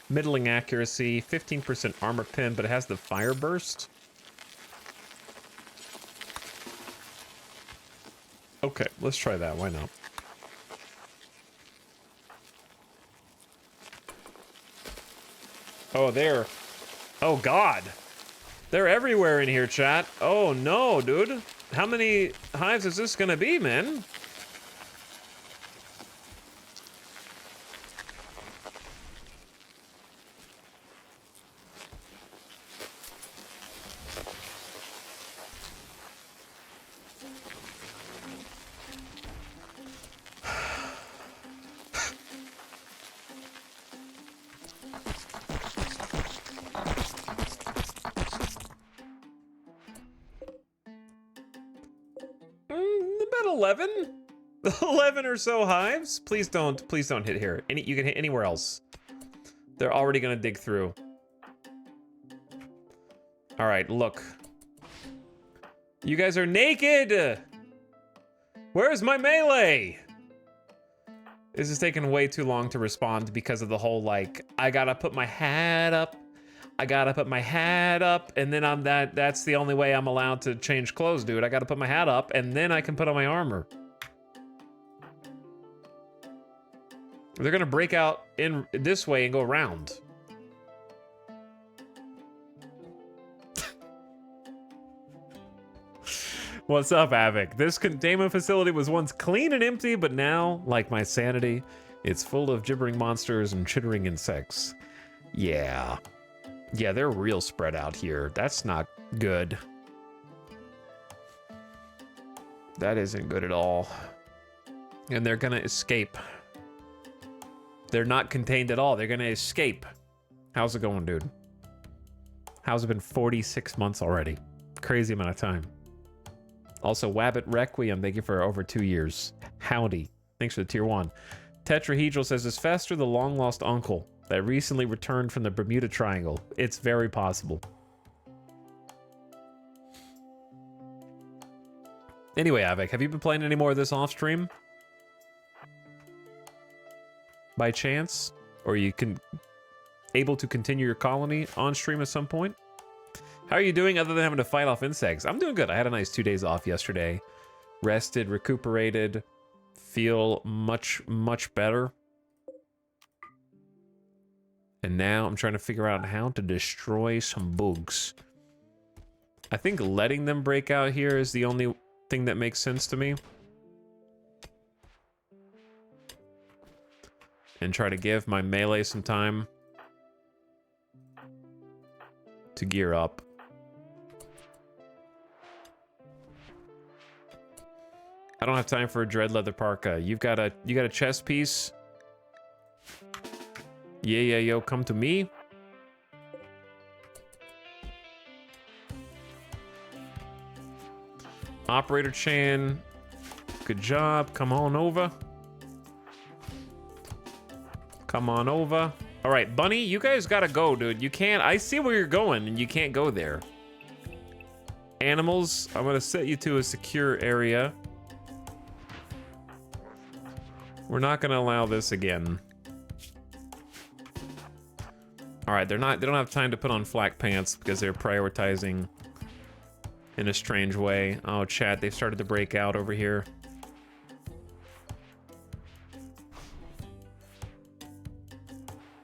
middling accuracy, 15% armor pin, but it has the fire burst. Okay, let's try that. Why not? Oh, there. Oh, God. They're everywhere in here, chat. Oh, no, dude. How many hives is this gonna be, man? About 11? 11 or so hives. Please don't hit here. You can hit anywhere else. They're already gonna dig through. All right, look. You guys are naked. Where's my melee? This is taking way too long to respond because of the whole, like, I gotta put my hat up. I gotta put my hat up, and then that's the only way I'm allowed to change clothes, dude. I gotta put my hat up, and then I can put on my armor. They're gonna break out in this way and go around. What's up, Avic? This containment facility was once clean and empty, but now, like my sanity, it's full of gibbering monsters and chittering insects. Yeah. Yeah, they're real spread out here. That's not good. That isn't good at all. And they're gonna escape. They're not contained at all. They're gonna escape. How's it going, dude? How's it been 46 months already? Crazy amount of time. Also, Wabbit Requiem, thank you for over 2 years. Howdy. Thanks for the tier 1. Tetrahedral says, is Fester the long-lost uncle that recently returned from the Bermuda Triangle? It's very possible. Anyway, Avik, have you been playing any more of this off-stream? By chance? Or you can able to continue your colony on-stream at some point? How are you doing other than having to fight off insects? I'm doing good. I had a nice 2 days off yesterday. Rested, recuperated, feel much, much better. And now I'm trying to figure out how to destroy some bugs. I think letting them break out here is the only thing that makes sense to me. And try to give my melee some time to gear up. I don't have time for a dread leather parka. You got a chest piece? Yeah, yo, come to me. Operator Chan, good job. Come on over. Come on over. All right, Bunny, you guys gotta go, dude. You can't. I see where you're going, and you can't go there. Animals, I'm gonna set you to a secure area. We're not gonna allow this again. All right, they don't have time to put on flak pants because they're prioritizing in a strange way. Oh, chat, they've started to break out over here.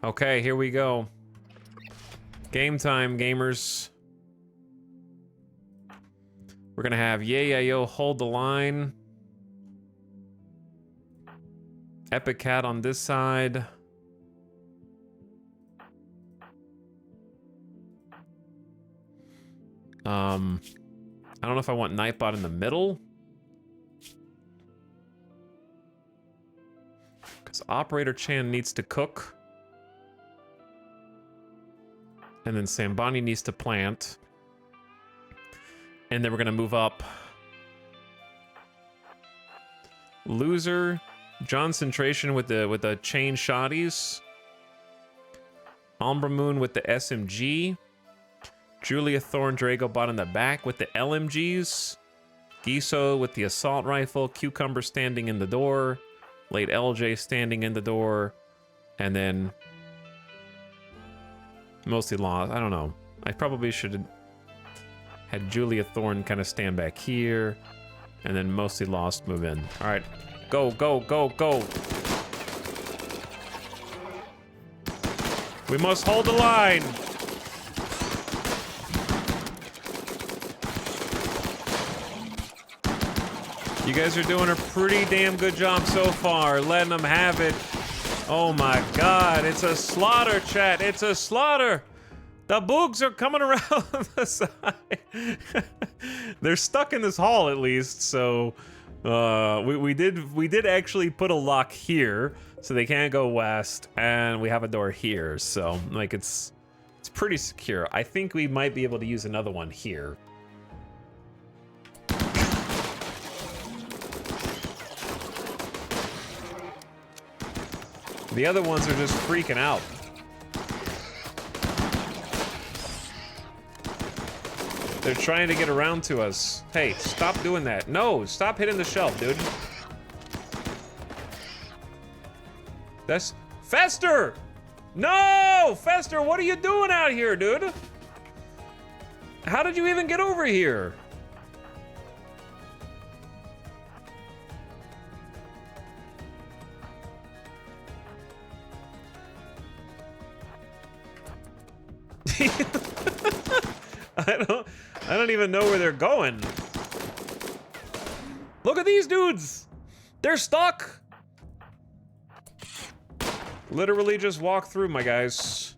Okay, here we go. Game time, gamers. We're gonna have yo hold the line. Epic Cat on this side. I don't know if I want Nightbot in the middle. Because Operator Chan needs to cook. And then Sambani needs to plant. And then we're gonna move up. Loser, Johncentration with the chain shotties. Umbra Moon with the SMG. Julia Thorn Dragobot in the back with the LMGs. Giso with the assault rifle. Cucumber standing in the door. Late LJ standing in the door. And then mostly lost. I don't know. I probably should have had Julia Thorn kind of stand back here. And then mostly lost move in. All right. Go, go, go, go. We must hold the line. You guys are doing a pretty damn good job so far, letting them have it. Oh my God, it's a slaughter, chat. It's a slaughter. The boogs are coming around the side. They're stuck in this hall at least, so we did actually put a lock here, so they can't go west, and we have a door here, so like it's pretty secure. I think we might be able to use another one here. The other ones are just freaking out. They're trying to get around to us. Hey, stop doing that. No, stop hitting the shelf, dude. That's Fester! No! Fester, what are you doing out here, dude? How did you even get over here? I don't even know where they're going. Look at these dudes. They're stuck. Literally just walk through, my guys.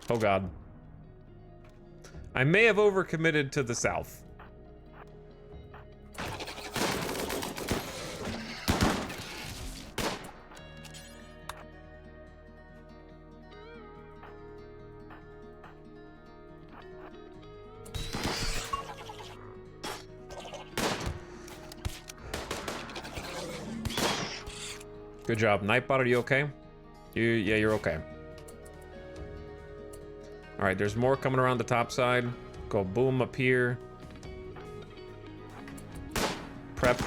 Oh God. I may have overcommitted to the south. Good job. Nightbot, are you okay? Yeah, you're okay. All right, there's more coming around the top side. Go boom up here. Prep.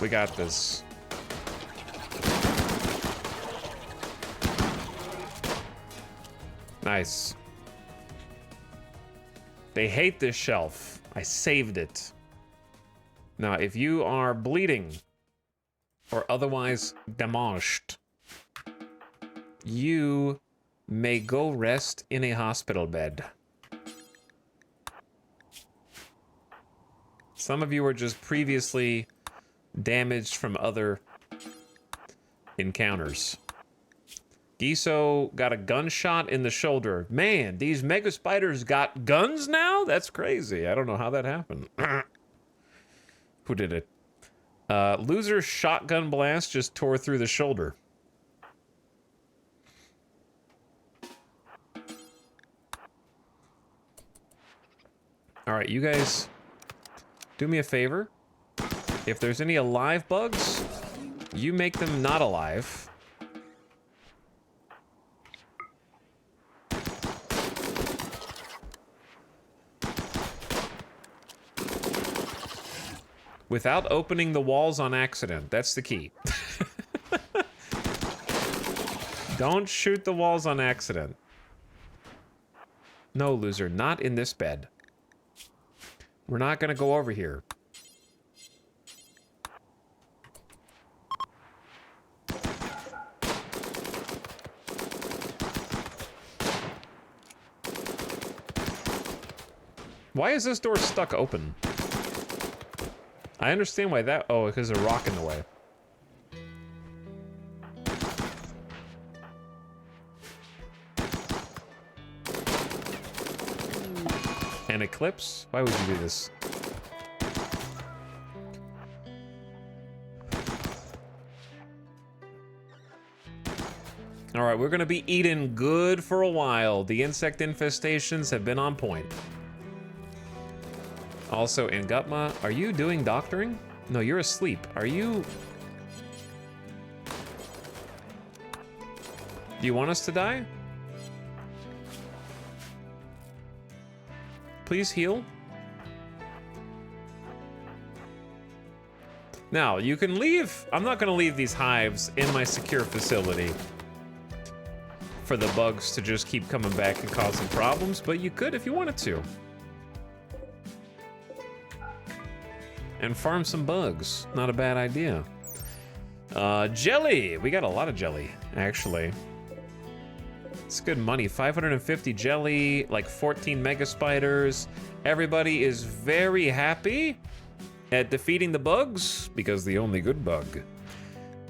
We got this. Nice. They hate this shelf. I saved it. Now, if you are bleeding or otherwise damaged, you may go rest in a hospital bed. Some of you were just previously damaged from other encounters. Giso got a gunshot in the shoulder. Man, these mega spiders got guns now? That's crazy. I don't know how that happened. Who did it? Loser's shotgun blast just tore through the shoulder. All right, you guys, do me a favor. If there's any alive bugs, you make them not alive. Without opening the walls on accident. That's the key. Don't shoot the walls on accident. No, loser, not in this bed. We're not gonna go over here. Why is this door stuck open? I understand why that... Oh, because there's a rock in the way. An eclipse? Why would you do this? Alright, we're gonna be eating good for a while. The insect infestations have been on point. Also, in Gutma, are you doing doctoring? No, you're asleep. Are you... Do you want us to die? Please heal. Now, you can leave. I'm not going to leave these hives in my secure facility for the bugs to just keep coming back and causing problems, but you could if you wanted to. And farm some bugs. Not a bad idea. Jelly. We got a lot of jelly, actually. It's good money. 550 jelly, like 14 mega spiders. Everybody is very happy at defeating the bugs because the only good bug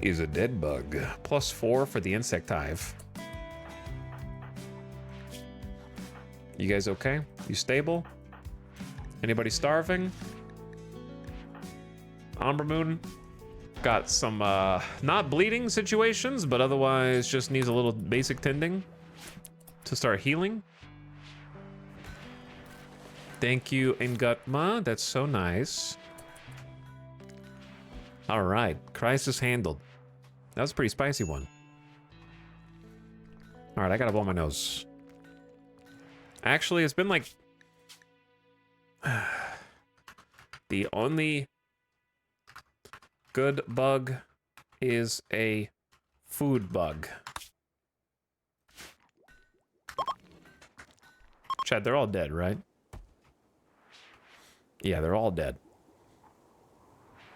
is a dead bug. +4 for the insect hive. You guys okay? You stable? Anybody starving? Amber Moon got some not bleeding situations, but otherwise just needs a little basic tending to start healing. Thank you, Ngutma. That's so nice. All right, crisis handled. That was a pretty spicy one. All right, I gotta blow my nose. Actually, it's been like... the only good bug is a food bug. Chad, they're all dead, right? Yeah, they're all dead.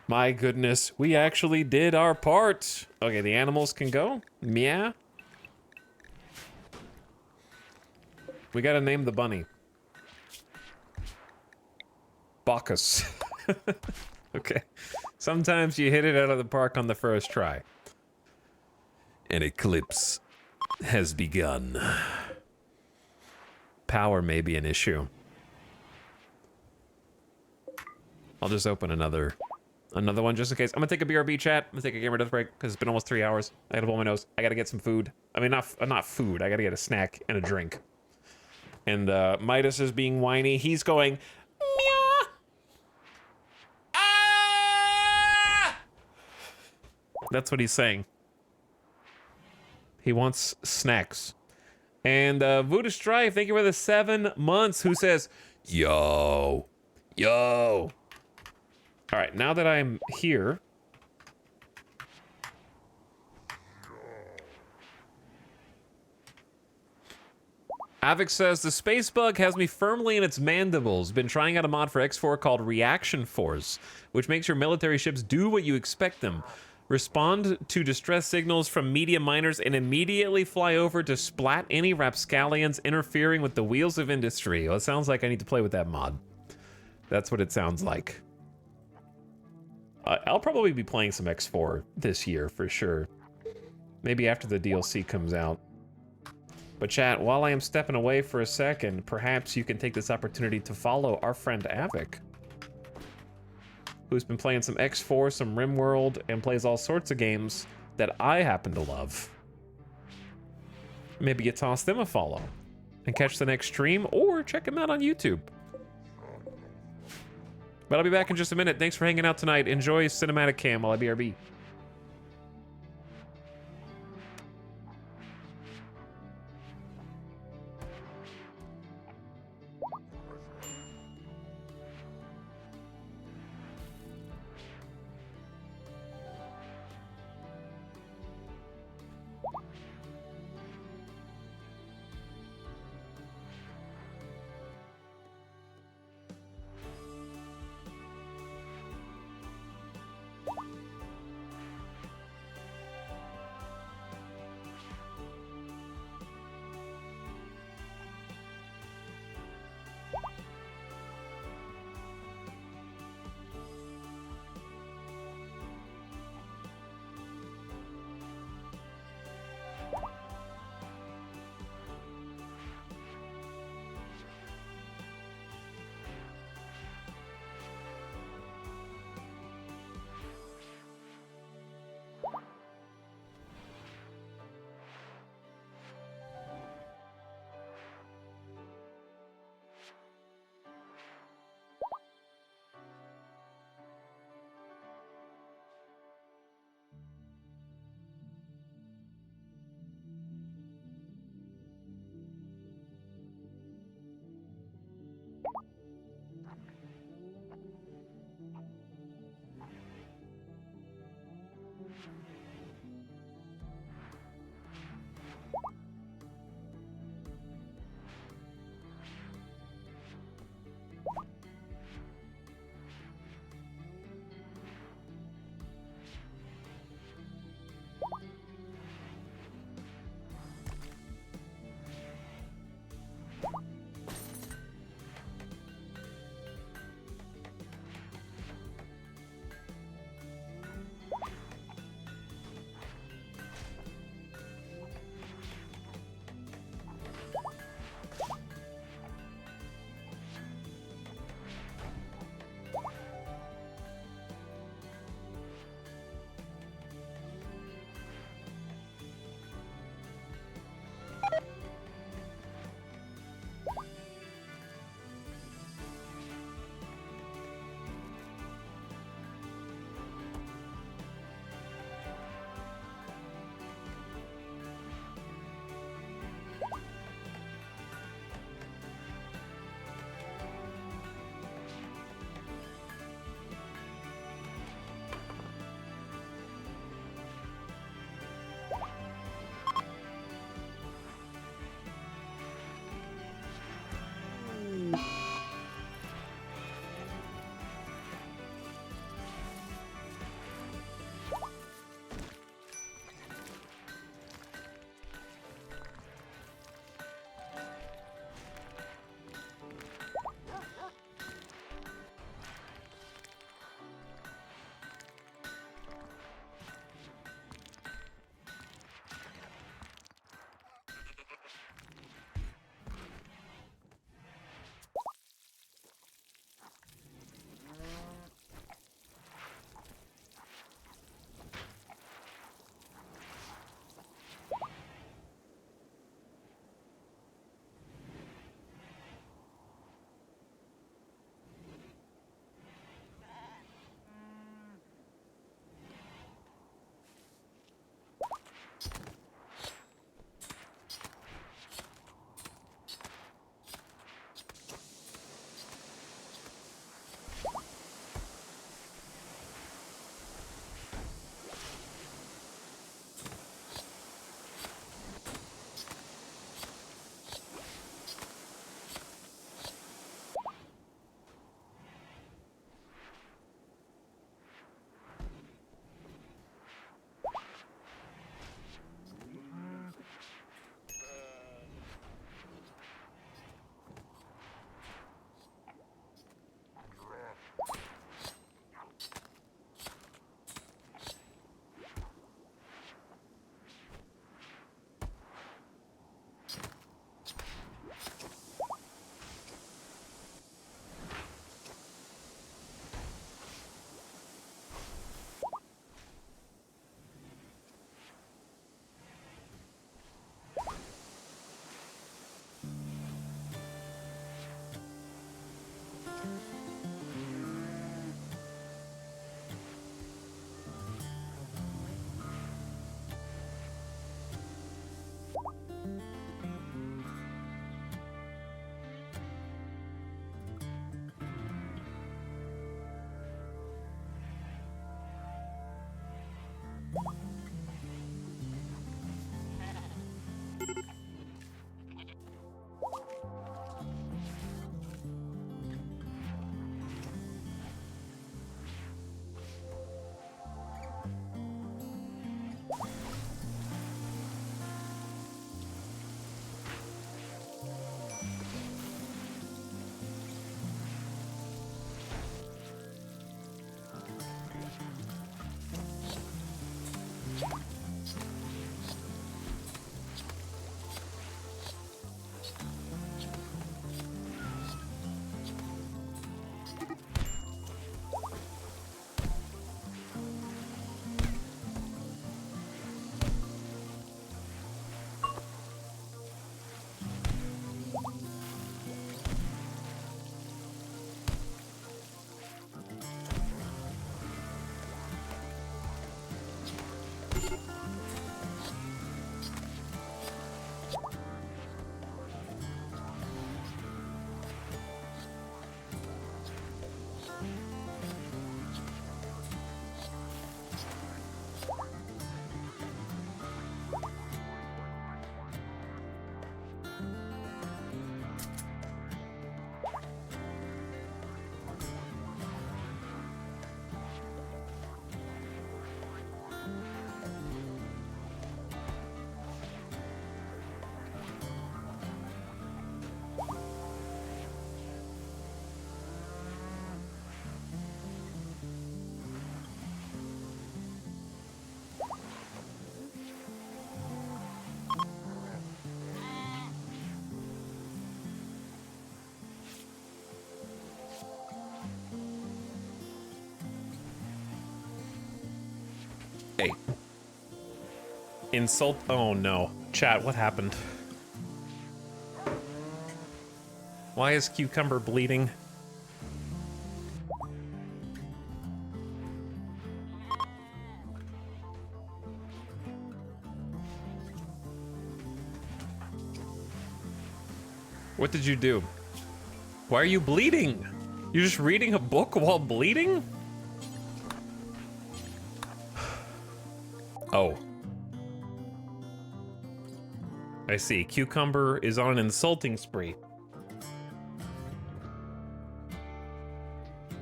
My goodness, we actually did our part. Okay, the animals can go. Meow. We gotta name the bunny. Bacchus. Okay. Sometimes you hit it out of the park on the first try. An eclipse has begun. Power may be an issue. I'll just open another one just in case. I'm gonna take a BRB, chat. I'm gonna take a gamer death break because it's been almost 3 hours. I gotta blow my nose. I gotta get some food. I mean, not food. I gotta get a snack and a drink. And Midas is being whiny. He's going, meow. Ah! That's what he's saying. He wants snacks. And Voodoo Strife, thank you for the 7 months, who says, yo. All right, now that I'm here. Avik says, the space bug has me firmly in its mandibles. Been trying out a mod for X4 called Reaction Force, which makes your military ships do what you expect them. Respond to distress signals from media miners and immediately fly over to splat any rapscallions interfering with the wheels of industry. Well, it sounds like I need to play with that mod. That's what it sounds like. I'll probably be playing some X4 this year for sure. Maybe after the DLC comes out. But chat, while I am stepping away for a second, perhaps you can take this opportunity to follow our friend Avik, who's been playing some X4, some RimWorld, and plays all sorts of games that I happen to love. Maybe you toss them a follow and catch the next stream, or check him out on YouTube. But I'll be back in just a minute. Thanks for hanging out tonight. Enjoy Cinematic Cam while I BRB. Hey. Insult. Oh no. Chat, what happened? Why is Cucumber bleeding? What did you do? Why are you bleeding? You're just reading a book while bleeding? Oh. I see. Cucumber is on an insulting spree.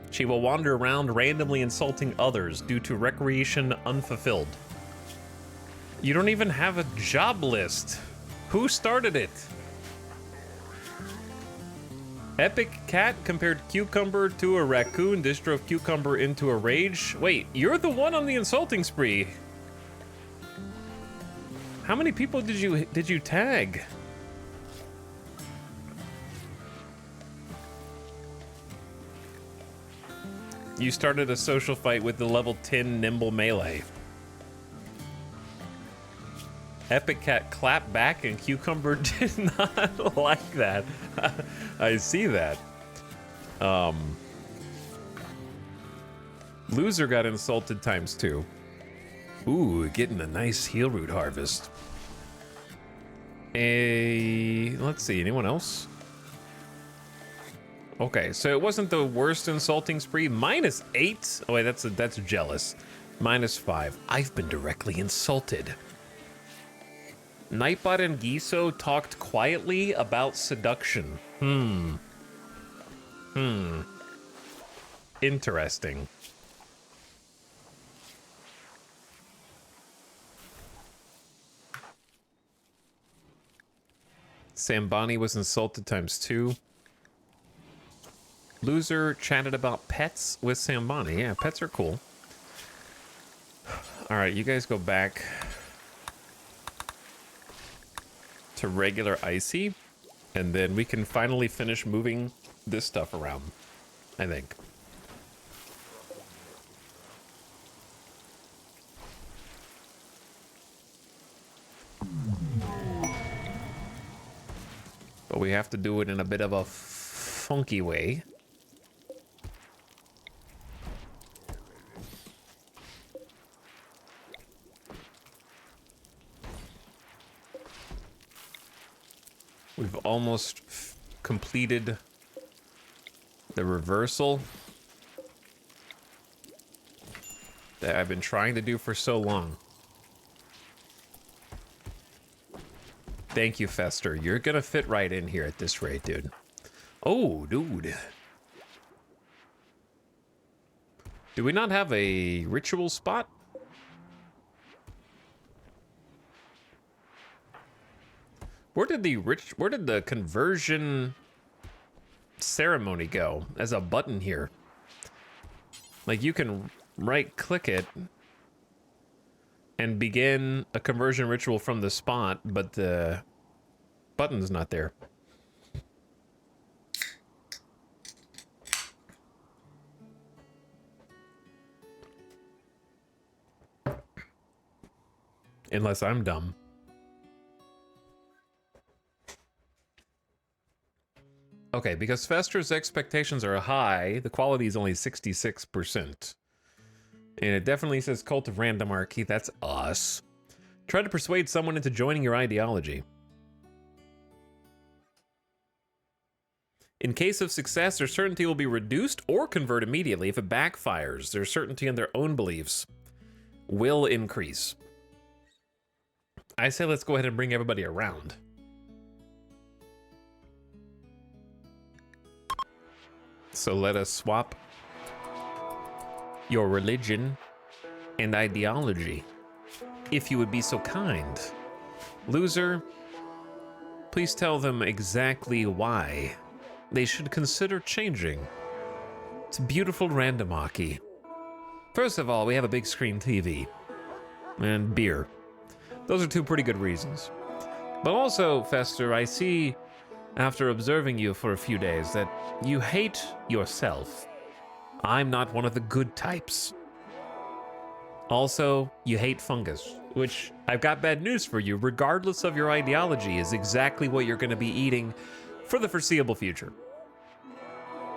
She will wander around randomly insulting others due to recreation unfulfilled. You don't even have a job list. Who started it? Epic Cat compared Cucumber to a raccoon. This drove Cucumber into a rage. Wait, you're the one on the insulting spree. How many people did you tag? You started a social fight with the level 10 Nimble Melee. Epic Cat clapped back and Cucumber did not like that. I see that. Loser got insulted ×2. Ooh, getting a nice heal root harvest. Let's see, anyone else? Okay, so it wasn't the worst insulting spree. -8. Oh wait, that's jealous. -5. I've been directly insulted. Nightbot and Giso talked quietly about seduction. Interesting. Sambani was insulted ×2. Loser chatted about pets with Sambani. Yeah, pets are cool. All right, you guys go back to regular Icy, and then we can finally finish moving this stuff around, I think. But we have to do it in a bit of a funky way. We've almost completed the reversal that I've been trying to do for so long. Thank you, Fester. You're gonna fit right in here at this rate, dude. Oh, dude. Do we not have a ritual spot? Where did the conversion ceremony go as a button here? Like, you can right click it and begin a conversion ritual from the spot, but the button's not there. Unless I'm dumb. Okay, because Fester's expectations are high, the quality is only 66%. And it definitely says Cult of Randomarchy. That's us. Try to persuade someone into joining your ideology. In case of success, their certainty will be reduced or convert immediately. If it backfires, their certainty in their own beliefs will increase. I say let's go ahead and bring everybody around. So let us swap your religion and ideology, if you would be so kind. Loser, please tell them exactly why they should consider changing to beautiful Randomarchy. First of all, we have a big screen TV and beer. Those are two pretty good reasons. But also, Fester, I see, after observing you for a few days, that you hate yourself. I'm not one of the good types. Also, you hate fungus, which I've got bad news for you. Regardless of your ideology, is exactly what you're going to be eating for the foreseeable future.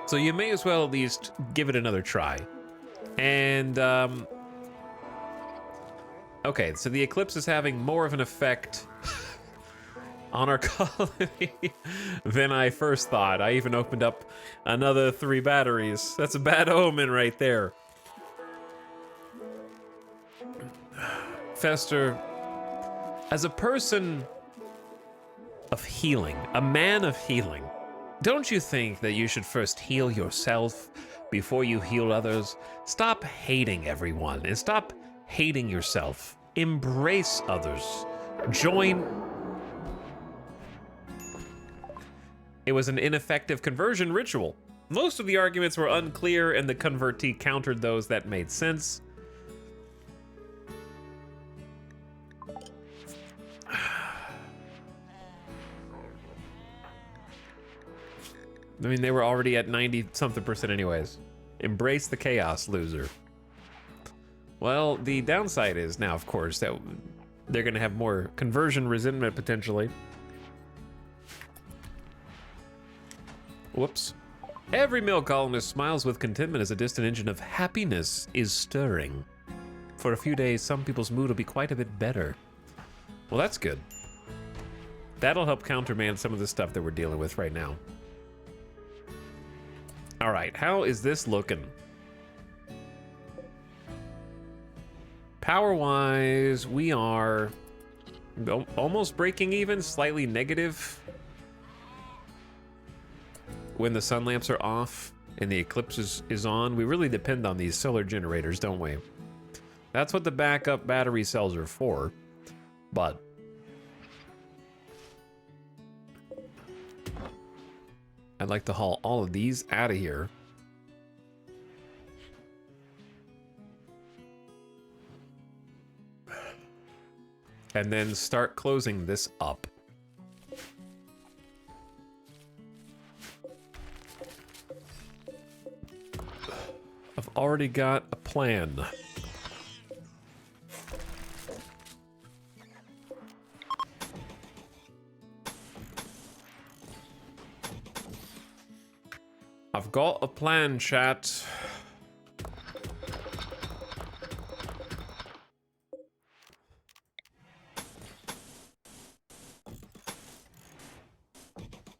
So you may as well at least give it another try. And, okay, so the eclipse is having more of an effect on our colony than I first thought. I even opened up another 3 batteries. That's a bad omen right there. Fester, as a person of healing, a man of healing, don't you think that you should first heal yourself before you heal others? Stop hating everyone and stop hating yourself. Embrace others. Join. It was an ineffective conversion ritual. Most of the arguments were unclear, and the convertee countered those that made sense. I mean, they were already at 90-something% anyways. Embrace the chaos, loser. Well, the downside is now, of course, that they're going to have more conversion resentment potentially. Whoops. Every male colonist smiles with contentment as a distant engine of happiness is stirring. For a few days, some people's mood will be quite a bit better. Well, that's good. That'll help countermand some of the stuff that we're dealing with right now. All right, how is this looking? Power-wise, we are almost breaking even, slightly negative. When the sun lamps are off and the eclipse is on, we really depend on these solar generators, don't we? That's what the backup battery cells are for, but I'd like to haul all of these out of here. And then start closing this up. I've already got a plan. I've got a plan, chat.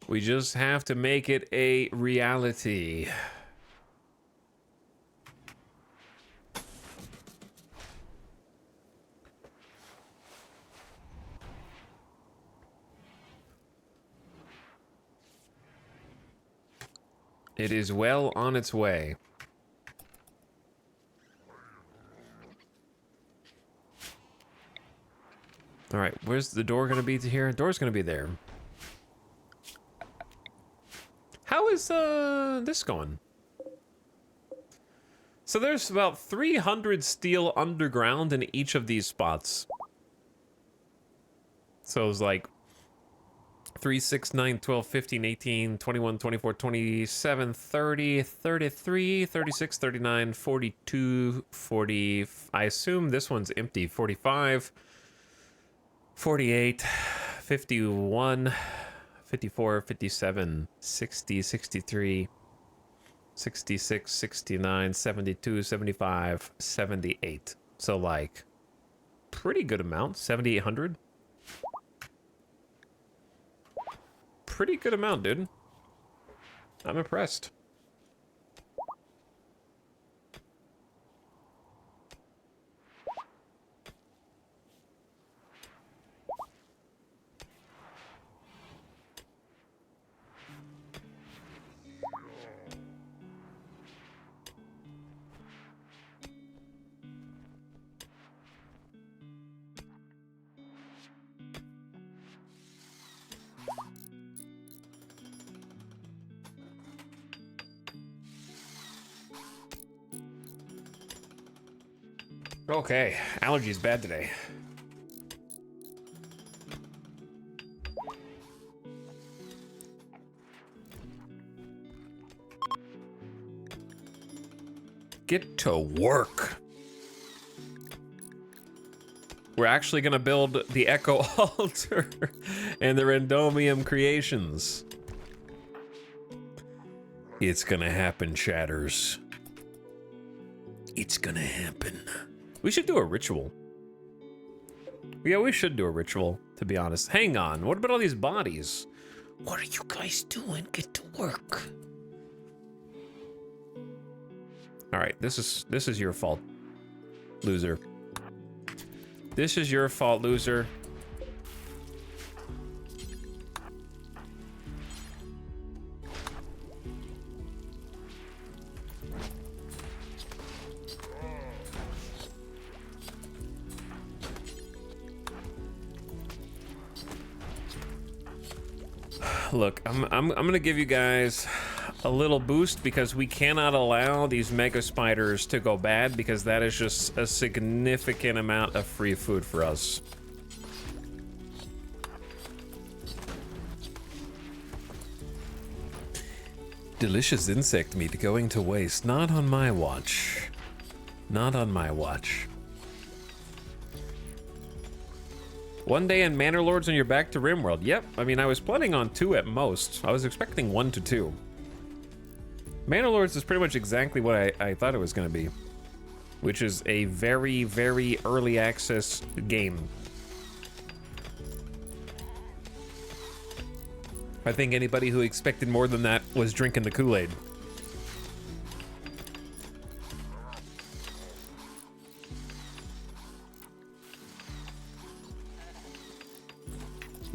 We just have to make it a reality. It is well on its way. All right, where's the door gonna be to here? The door's gonna be there. How is this going? So there's about 300 steel underground in each of these spots. So it's like 3, 6, 9, 12, 15, 18, 21, 24, 27, 30, 33, 36, 39, 42, 40. I assume this one's empty. 45, 48, 51, 54, 57, 60, 63, 66, 69, 72, 75, 78. So like pretty good amount, 7,800. Pretty good amount, dude. I'm impressed. Okay, allergies bad today. Get to work. We're actually gonna build the Echo Altar and the Randomium creations. It's gonna happen, chatters. It's gonna happen. We should do a ritual. Yeah, we should do a ritual, to be honest. Hang on, what about all these bodies? What are you guys doing? Get to work. All right, this is your fault, loser. This is your fault, loser. Look, I'm gonna give you guys a little boost because we cannot allow these mega spiders to go bad because that is just a significant amount of free food for us. Delicious insect meat going to waste. Not on my watch. Not on my watch. One day in Manor Lords and you're back to RimWorld. Yep, I mean, I was planning on 2 at most. I was expecting 1 to 2. Manor Lords is pretty much exactly what I thought it was going to be, which is a very, very early access game. I think anybody who expected more than that was drinking the Kool-Aid.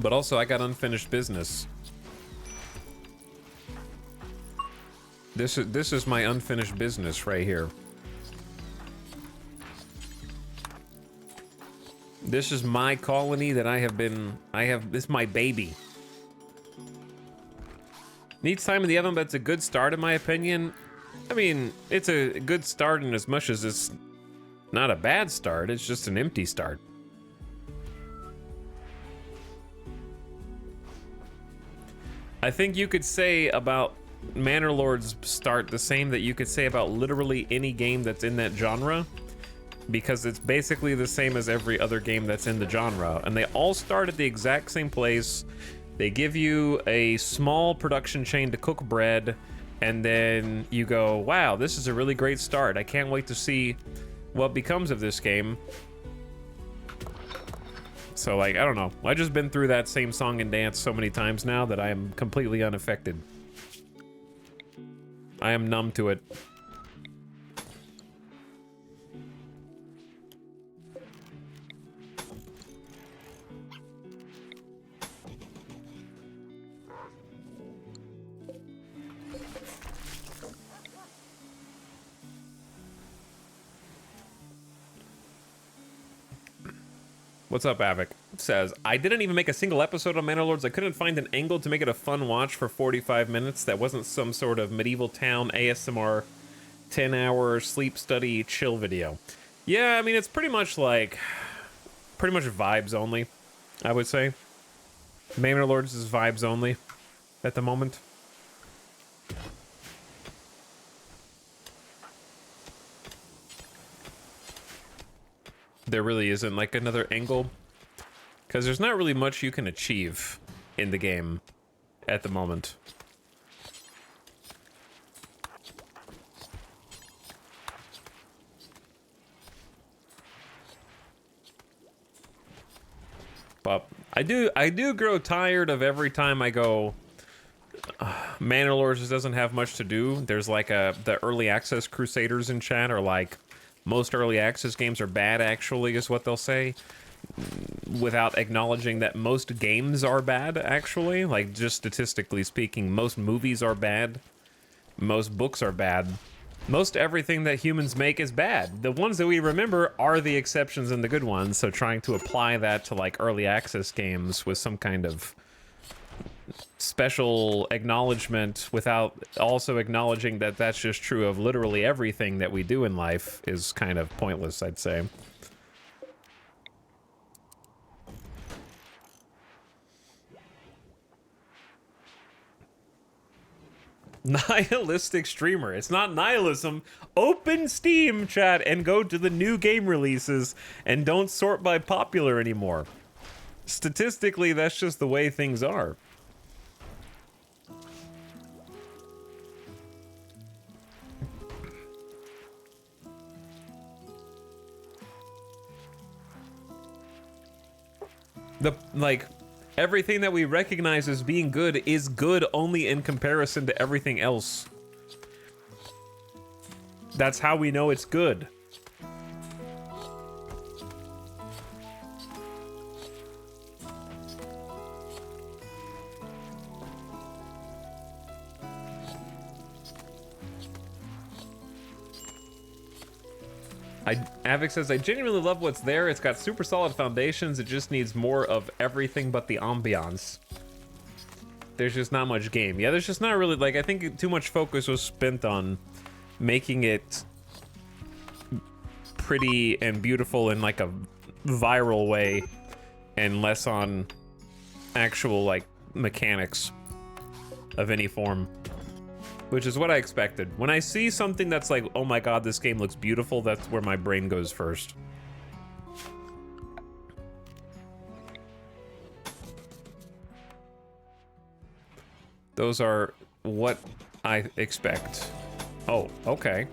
But also, I got unfinished business. This is my unfinished business right here. This is my colony that this is my baby. Needs time in the oven, but it's a good start in my opinion. I mean, it's a good start in as much as it's not a bad start, it's just an empty start. I think you could say about Manor Lord's start the same that you could say about literally any game that's in that genre, because it's basically the same as every other game that's in the genre, and they all start at the exact same place. They give you a small production chain to cook bread, and then you go, wow, this is a really great start. I can't wait to see what becomes of this game. So, like, I don't know. I've just been through that same song and dance so many times now that I am completely unaffected. I am numb to it. What's up, Avic? Says, I didn't even make a single episode on Manor Lords. I couldn't find an angle to make it a fun watch for 45 minutes that wasn't some sort of medieval town ASMR 10-hour sleep study chill video. Yeah, I mean, it's pretty much vibes only, I would say. Manor Lords is vibes only at the moment. There really isn't like another angle, because there's not really much you can achieve in the game at the moment. But I do grow tired of every time I go, Manor Lords just doesn't have much to do. There's like the early access crusaders in chat are like, most early access games are bad, actually, is what they'll say, without acknowledging that most games are bad, actually. Like, just statistically speaking, most movies are bad, most books are bad, most everything that humans make is bad. The ones that we remember are the exceptions and the good ones, so trying to apply that to, like, early access games with some kind of special acknowledgement without also acknowledging that that's just true of literally everything that we do in life is kind of pointless, I'd say. Nihilistic streamer. It's not nihilism. Open Steam, chat, and go to the new game releases and don't sort by popular anymore. Statistically, that's just the way things are. Everything that we recognize as being good is good only in comparison to everything else. That's how we know it's good. Avic says, I genuinely love what's there. It's got super solid foundations. It just needs more of everything but the ambiance. There's just not much game. Yeah, there's just not really, like, I think too much focus was spent on making it pretty and beautiful in, like, a viral way and less on actual, like, mechanics of any form. Which is what I expected. When I see something that's like, oh my god, this game looks beautiful, that's where my brain goes first. Those are what I expect. Oh, okay.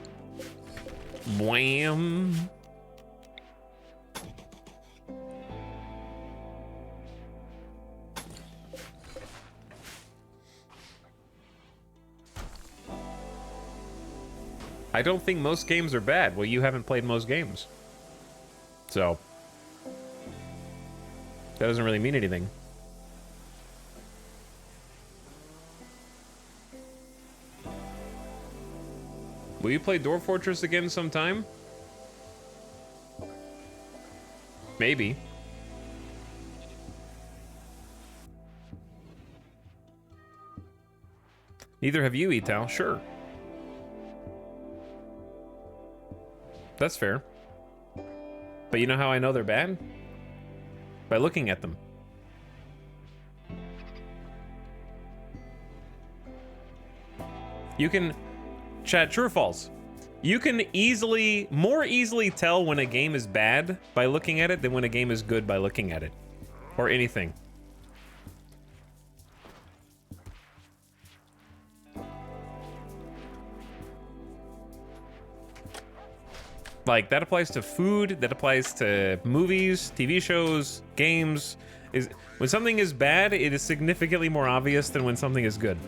Wham. I don't think most games are bad. Well, you haven't played most games. So, that doesn't really mean anything. Will you play Dwarf Fortress again sometime? Maybe. Neither have you, Etal. Sure. That's fair. But you know how I know they're bad? By looking at them. You can... Chat, true or false? You can more easily tell when a game is bad by looking at it than when a game is good by looking at it. Or anything. Like, that applies to food, that applies to movies, TV shows, games. When something is bad, it is significantly more obvious than when something is good.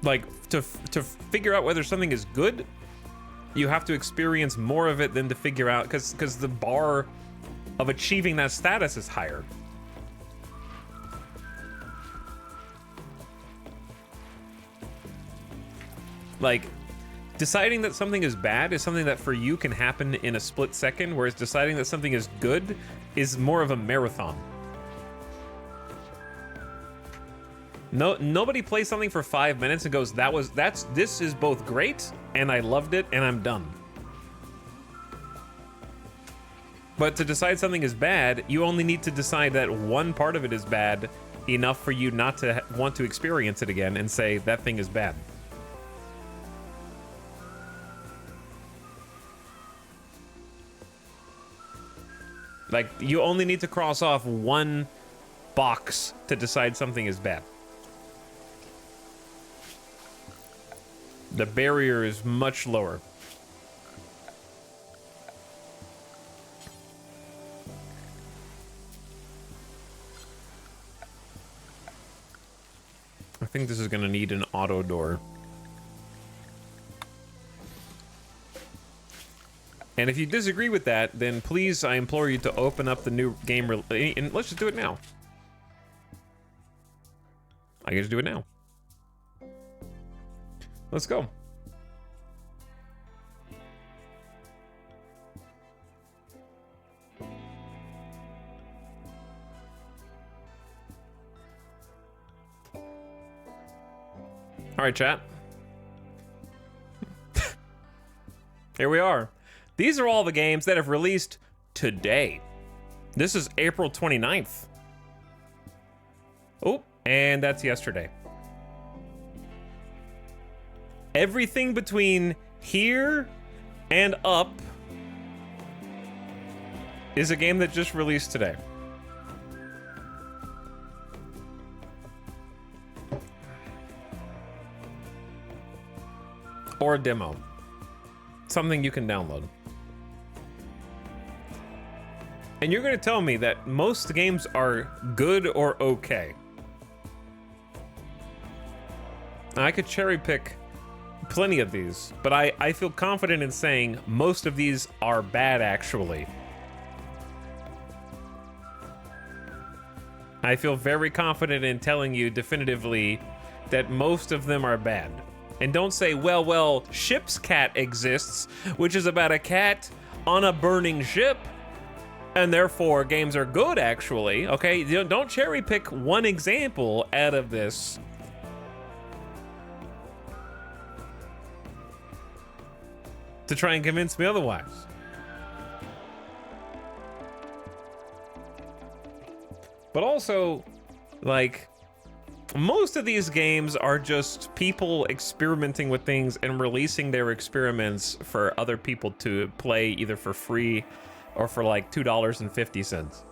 Like, to figure out whether something is good, you have to experience more of it than to figure out, because the bar of achieving that status is higher. Like, deciding that something is bad is something that for you can happen in a split second, whereas deciding that something is good is more of a marathon. No, nobody plays something for 5 minutes and goes, this is both great and I loved it and I'm done. But to decide something is bad, you only need to decide that one part of it is bad enough for you not to want to experience it again and say that thing is bad. Like, you only need to cross off one box to decide something is bad. The barrier is much lower. I think this is gonna need an auto door. And if you disagree with that, then please, I implore you to open up the new game, and let's just do it now. I can just do it now. Let's go. All right, chat. Here we are. These are all the games that have released today. This is April 29th. Oh, and that's yesterday. Everything between here and up is a game that just released today. Or a demo. Something you can download. And you're going to tell me that most games are good or okay. I could cherry pick plenty of these, but I feel confident in saying most of these are bad, actually. I feel very confident in telling you definitively that most of them are bad. And don't say, well, Ship's Cat exists, which is about a cat on a burning ship, and therefore games are good, actually. Okay, don't cherry pick one example out of this. To try and convince me otherwise. But also, like, most of these games are just people experimenting with things and releasing their experiments for other people to play either for free or for like $2.50.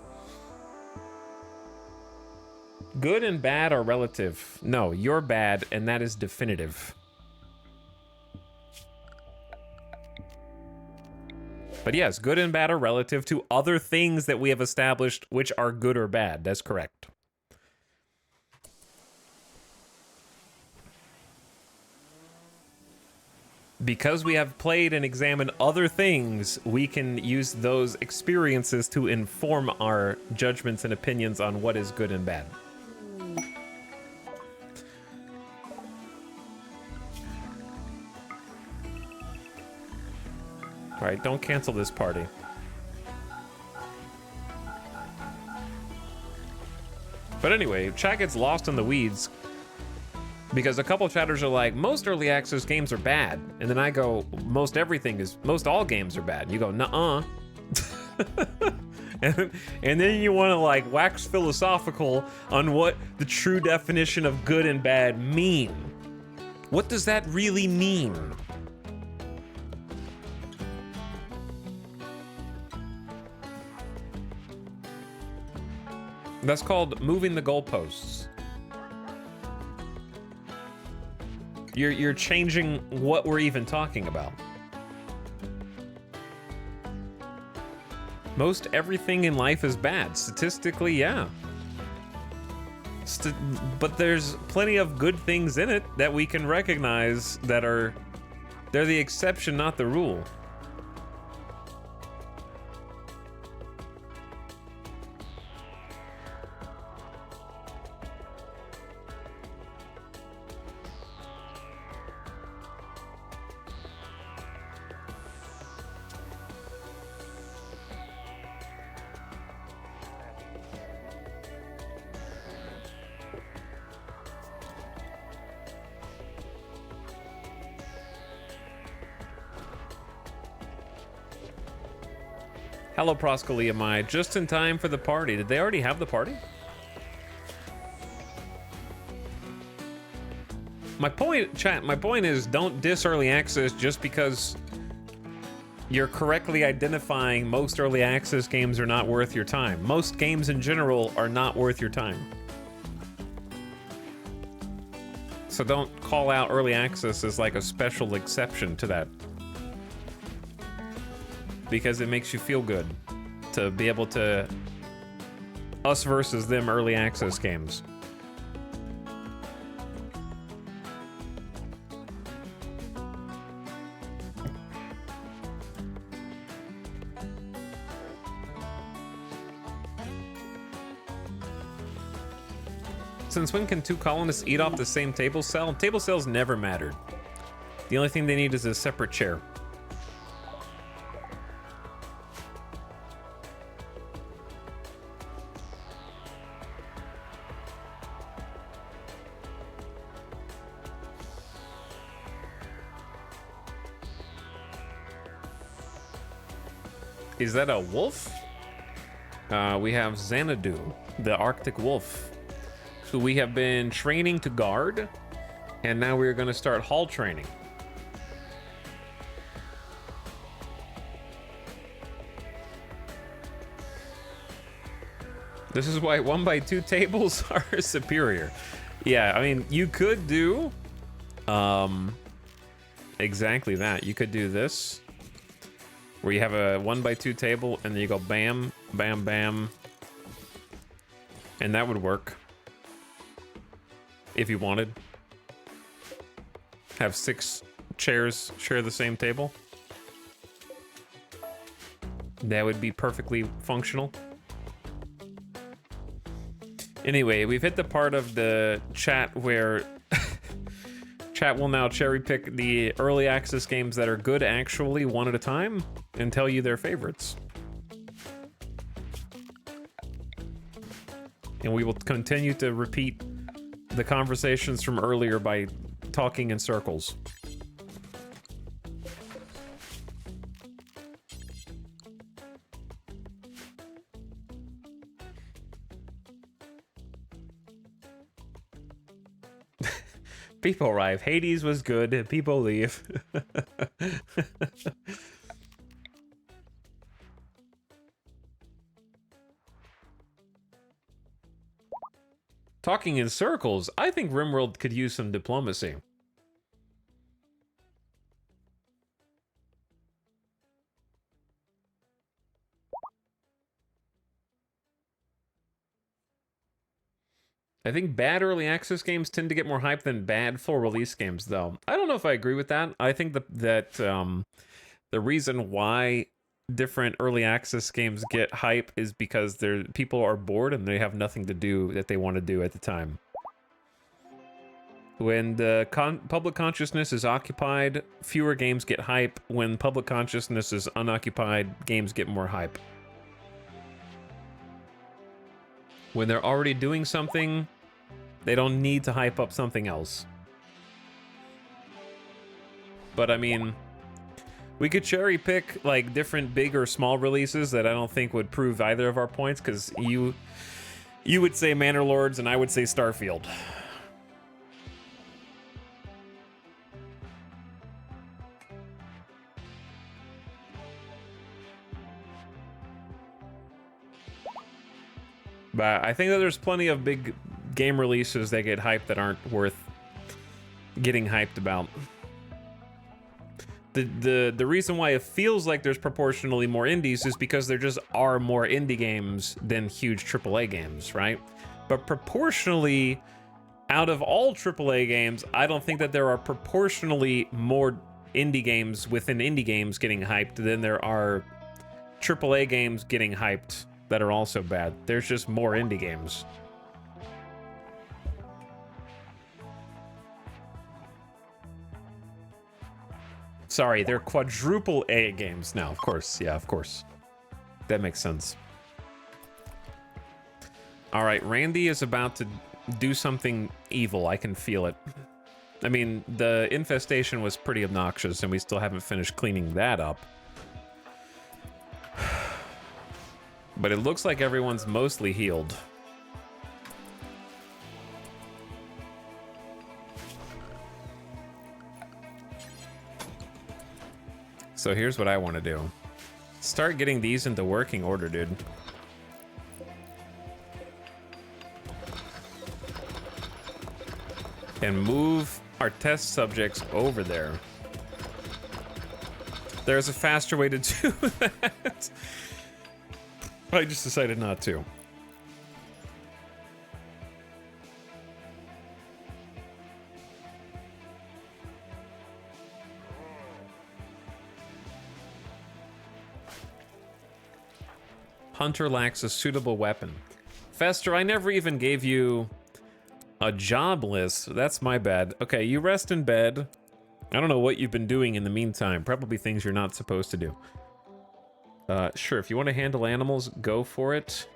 Good and bad are relative. No, you're bad, and that is definitive. But yes, good and bad are relative to other things that we have established which are good or bad. That's correct. Because we have played and examined other things, we can use those experiences to inform our judgments and opinions on what is good and bad. All right, don't cancel this party. But anyway, chat gets lost in the weeds because a couple chatters are like, most early access games are bad. And then I go, most all games are bad. And you go, nuh-uh. and then you want to like wax philosophical on what the true definition of good and bad mean. What does that really mean? That's called moving the goalposts. You're changing what we're even talking about. Most everything in life is bad. Statistically, yeah. But there's plenty of good things in it that we can recognize that they're the exception, not the rule. Hello, Proscoliamai. Just in time for the party. Did they already have the party? My point, chat, my point is don't diss early access just because you're correctly identifying most early access games are not worth your time. Most games in general are not worth your time. So don't call out early access as like a special exception to that. Because it makes you feel good to be able to us versus them early access games. Since when can two colonists eat off the same table cell? Table cells never mattered. The only thing they need is a separate chair. Is that a wolf? We have Xanadu, the Arctic wolf, who we have been training to guard, and now we're going to start hall training. This is why 1x2 tables are superior. Yeah, I mean, you could do exactly that. You could do this, where you have a 1x2 table, and then you go bam, bam, bam, and that would work. If you wanted. Have 6 chairs share the same table. That would be perfectly functional. Anyway, we've hit the part of the chat where chat will now cherry pick the early access games that are good actually one at a time and tell you their favorites. And we will continue to repeat the conversations from earlier by talking in circles. People arrive. Hades was good. People leave. Talking in circles, I think RimWorld could use some diplomacy. I think bad early access games tend to get more hype than bad full release games, though. I don't know if I agree with that. I think that the reason why different early access games get hype is because people are bored and they have nothing to do that they want to do at the time. When the public consciousness is occupied, fewer games get hype. When public consciousness is unoccupied, games get more hype. When they're already doing something, they don't need to hype up something else. But I mean, we could cherry pick like different big or small releases that I don't think would prove either of our points, because you would say Manor Lords and I would say Starfield. But I think that there's plenty of big game releases that get hyped that aren't worth getting hyped about. The reason why it feels like there's proportionally more indies is because there just are more indie games than huge AAA games, right? But proportionally, out of all AAA games, I don't think that there are proportionally more indie games within indie games getting hyped than there are AAA games getting hyped that are also bad. There's just more indie games. Sorry, they're quadruple A games now. Of course, yeah, of course. That makes sense. All right, Randy is about to do something evil. I can feel it. I mean, the infestation was pretty obnoxious, and we still haven't finished cleaning that up. But it looks like everyone's mostly healed. So here's what I want to do. Start getting these into working order, dude. And move our test subjects over there. There's a faster way to do that. I just decided not to. Hunter lacks a suitable weapon. Fester, I never even gave you a job list. That's my bad. Okay, you rest in bed. I don't know what you've been doing in the meantime. Probably things you're not supposed to do. Sure, if you want to handle animals, go for it.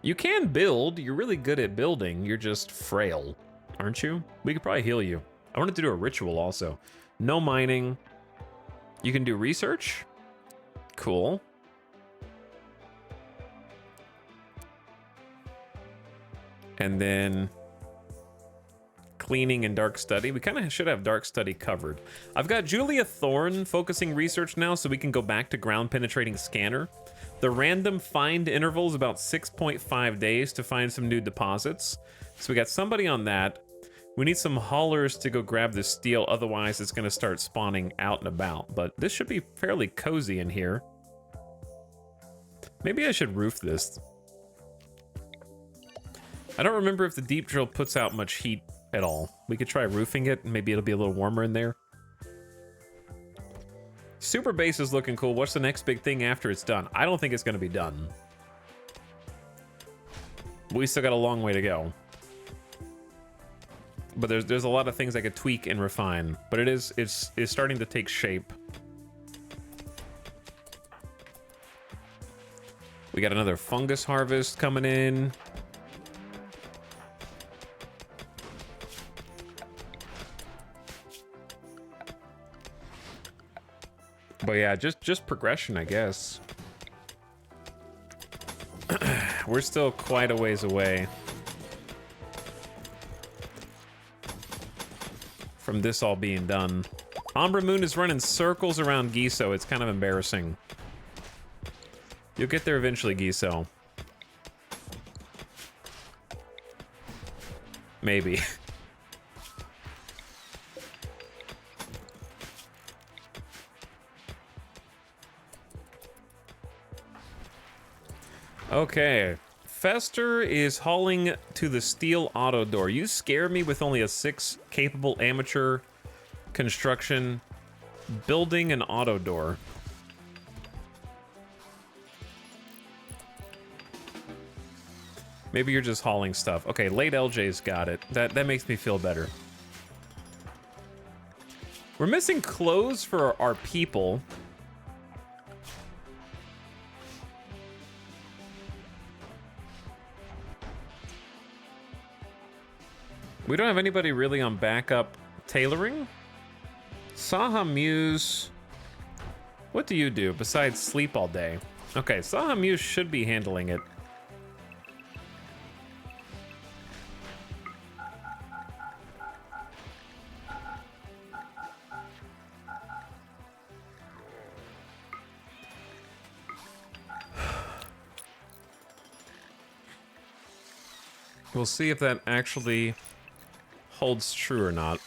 You can build. You're really good at building. You're just frail, aren't you? We could probably heal you. I wanted to do a ritual also. No mining. You can do research. Cool. And then cleaning and dark study. We kind of should have dark study covered. I've got Julia Thorne focusing research now, so we can go back to ground penetrating scanner. The random find interval is about 6.5 days to find some new deposits. So we got somebody on that. We need some haulers to go grab the steel, otherwise it's going to start spawning out and about. But this should be fairly cozy in here. Maybe I should roof this. I don't remember if the deep drill puts out much heat at all. We could try roofing it, and maybe it'll be a little warmer in there. Super base is looking cool. What's the next big thing after it's done? I don't think it's going to be done. We still got a long way to go. But there's a lot of things I could tweak and refine. But it's starting to take shape. We got another fungus harvest coming in. But yeah, just progression, I guess. We're still quite a ways away from this all being done. Umbra Moon is running circles around Giso. It's kind of embarrassing. You'll get there eventually, Giso. Maybe. Okay, Fester is hauling to the steel auto door. You scare me with only a 6 capable amateur construction building an auto door. Maybe you're just hauling stuff. Okay, late LJ's got it. That makes me feel better. We're missing clothes for our people. We don't have anybody really on backup tailoring. Saha Muse. What do you do besides sleep all day? Okay, Saha Muse should be handling it. We'll see if that actually holds true or not.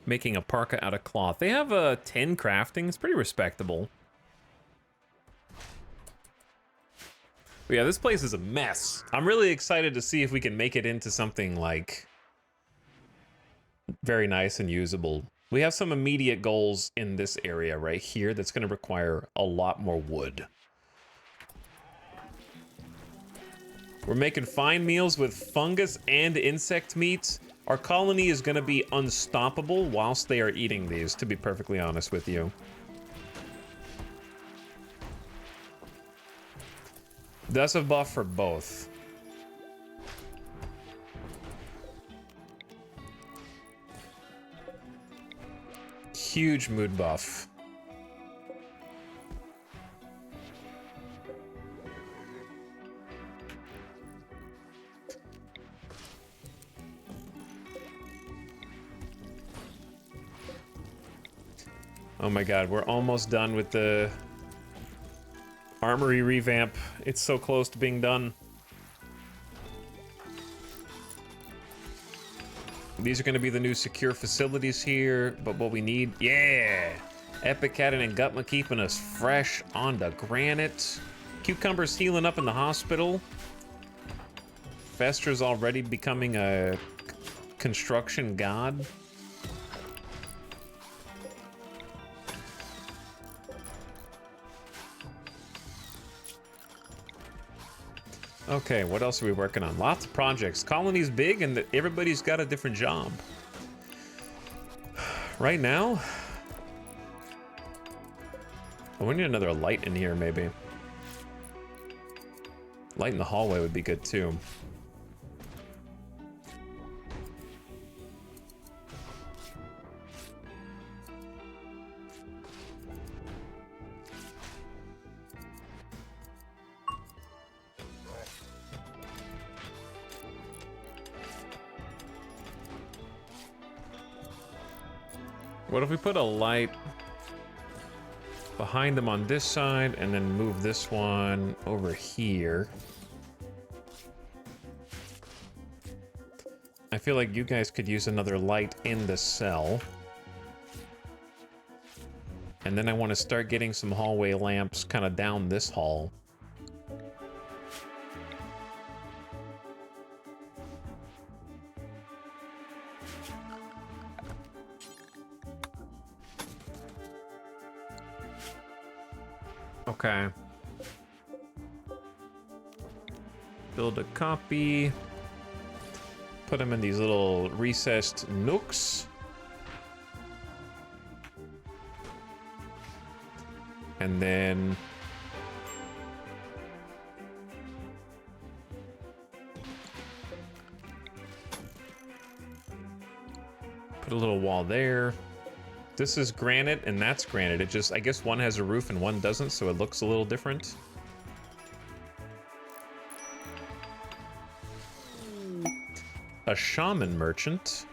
Making a parka out of cloth. They have a 10 crafting. It's pretty respectable. But yeah, this place is a mess. I'm really excited to see if we can make it into something like very nice and usable. We have some immediate goals in this area right here that's going to require a lot more wood. We're making fine meals with fungus and insect meat. Our colony is going to be unstoppable whilst they are eating these, to be perfectly honest with you. That's a buff for both. huge mood buff. Oh my god, we're almost done with the armory revamp. It's so close to being done. These are going to be the new secure facilities here, but what we need, yeah! Epic Cannon and Gutma keeping us fresh on the granite. Cucumber's healing up in the hospital. Fester's already becoming a construction god. Okay, what else are we working on? Lots of projects. Colony's big and everybody's got a different job. Right now, oh, we need another light in here, maybe. Light in the hallway would be good, too. What if we put a light behind them on this side and then move this one over here? I feel like you guys could use another light in the cell. And then I want to start getting some hallway lamps kind of down this hall. Okay. Build a copy. Put them in these little recessed nooks. And then put a little wall there. This is granite and that's granite. It just, I guess one has a roof and one doesn't, so it looks a little different. A shaman merchant.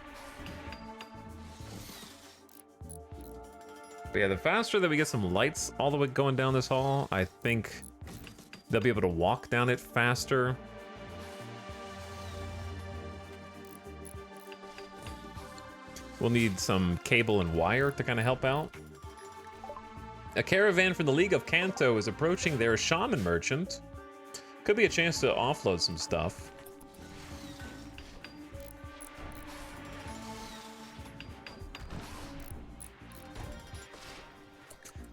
But yeah, the faster that we get some lights all the way going down this hall, I think they'll be able to walk down it faster. We'll need some cable and wire to kind of help out. A caravan from the League of Kanto is approaching their shaman merchant. Could be a chance to offload some stuff.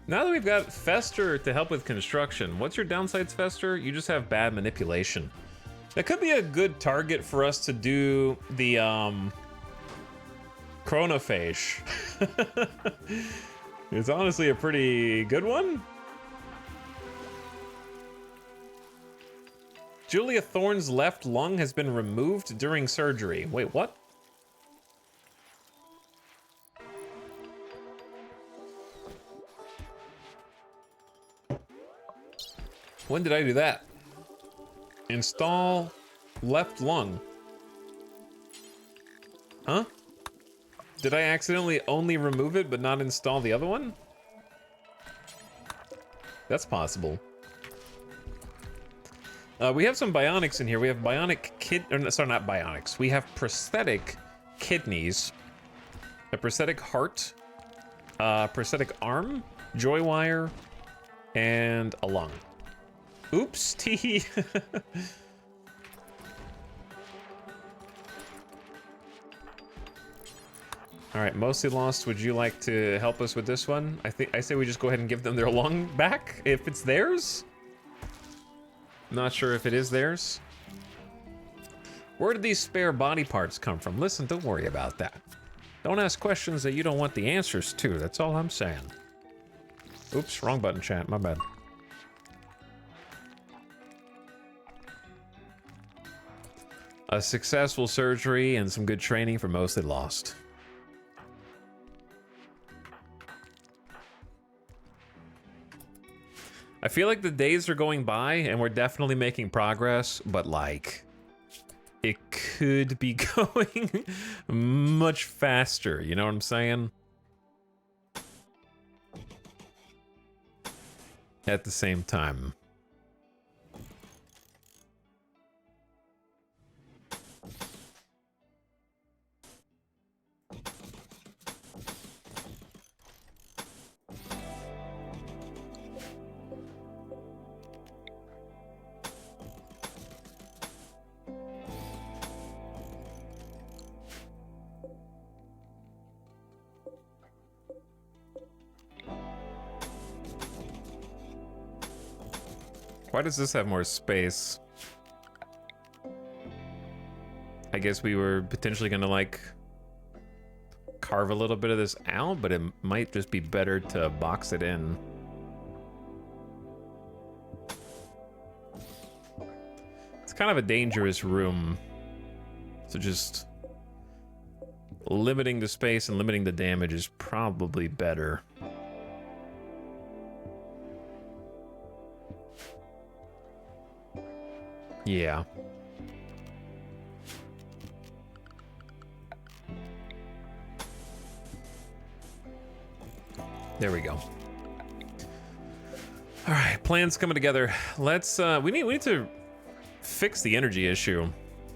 Now that we've got Fester to help with construction, what's your downsides, Fester? You just have bad manipulation. That could be a good target for us to do the, chronophage. It's honestly a pretty good one. Julia Thorne's left lung has been removed during surgery. Wait, what? When did I do that? Install left lung. Huh? Did I accidentally only remove it but not install the other one? That's possible. We have some bionics in here. We have bionic sorry, not bionics. We have prosthetic kidneys, a prosthetic heart, prosthetic arm, joy wire, and a lung. Oops, tee. All right, Mostly Lost, would you like to help us with this one? I say we just go ahead and give them their lung back if it's theirs. Not sure if it is theirs. Where did these spare body parts come from? Listen, don't worry about that. Don't ask questions that you don't want the answers to. That's all I'm saying. Oops, wrong button, chat. My bad. A successful surgery and some good training for Mostly Lost. I feel like the days are going by and we're definitely making progress, but like it could be going much faster, you know what I'm saying? At the same time. Why does this have more space? I guess we were potentially gonna like carve a little bit of this out, but it might just be better to box it in. It's kind of a dangerous room. So just limiting the space and limiting the damage is probably better. Yeah. There we go. All right, plans coming together. Let's we need to fix the energy issue.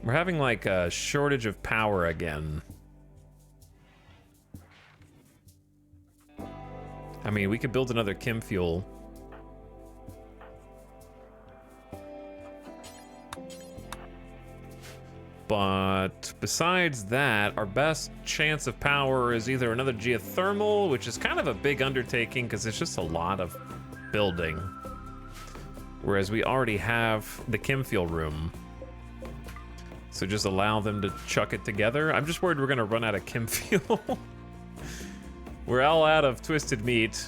We're having like a shortage of power again. I mean, we could build another chem fuel. But besides that, our best chance of power is either another geothermal, which is kind of a big undertaking because it's just a lot of building. Whereas we already have the chem fuel room. So just allow them to chuck it together. I'm just worried we're gonna run out of chem fuel. We're all out of twisted meat.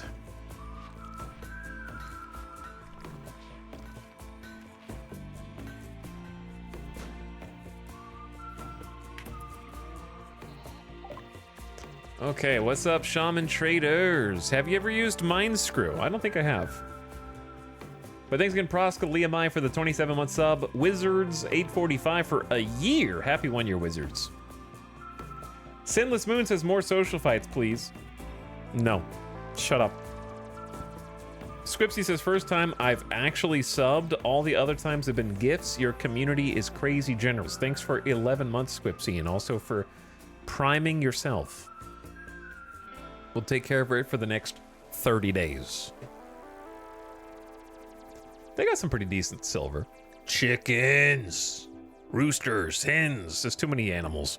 Okay, what's up, Shaman Traders? Have you ever used Mind Screw? I don't think I have. But thanks again, Proska Liamai for the 27-month sub. Wizards 845 for a year. Happy 1 year, Wizards. Sinless Moon says more social fights, please. No. Shut up. Squipsy says first time I've actually subbed. All the other times have been gifts. Your community is crazy generous. Thanks for 11 months, Squipsy, and also for priming yourself. We'll take care of it for the next 30 days. They got some pretty decent silver. Chickens, roosters, hens. There's too many animals.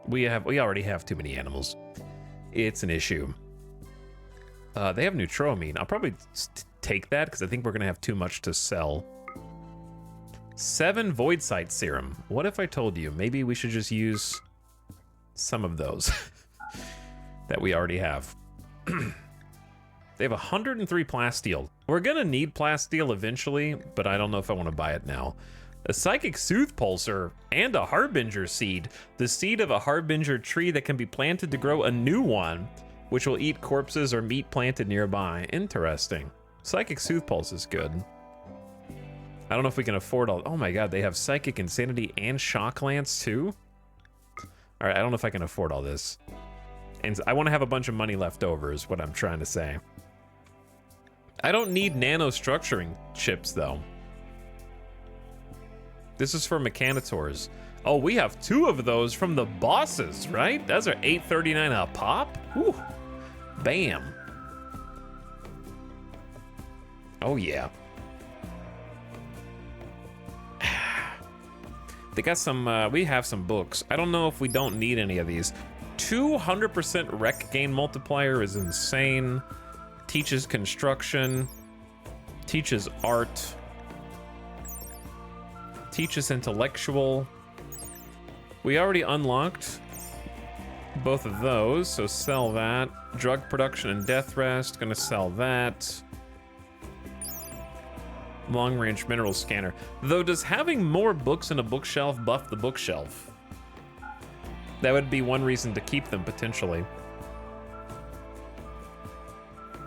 We already have too many animals. It's an issue. They have neutroamine. I'll probably take that because I think we're gonna have too much to sell. 7 void sight serum. What if I told you maybe we should just use some of those that we already have? They have 103 plasteel. We're gonna need plasteel eventually, but I don't know if I want to buy it now. A psychic soothe pulsar and a harbinger seed. The seed of a harbinger tree that can be planted to grow a new one, which will eat corpses or meat planted nearby. Interesting. Psychic soothe pulse is good. I don't know if we can afford all. Oh my god, they have psychic insanity and shock lance too. All right, I don't know if I can afford all this. And I want to have a bunch of money left over is what I'm trying to say. I don't need nanostructuring chips though. This is for Mechanitors. Oh, we have 2 of those from the bosses, right? Those are $8.39 a pop? Whew. Bam. Oh yeah. They got some, we have some books. I don't know if we don't need any of these. 200% rec gain multiplier is insane. Teaches construction. Teaches art. Teaches intellectual. We already unlocked both of those, so sell that. Drug production and death rest, gonna sell that. Long range mineral scanner. Though, does having more books in a bookshelf buff the bookshelf? That would be one reason to keep them, potentially.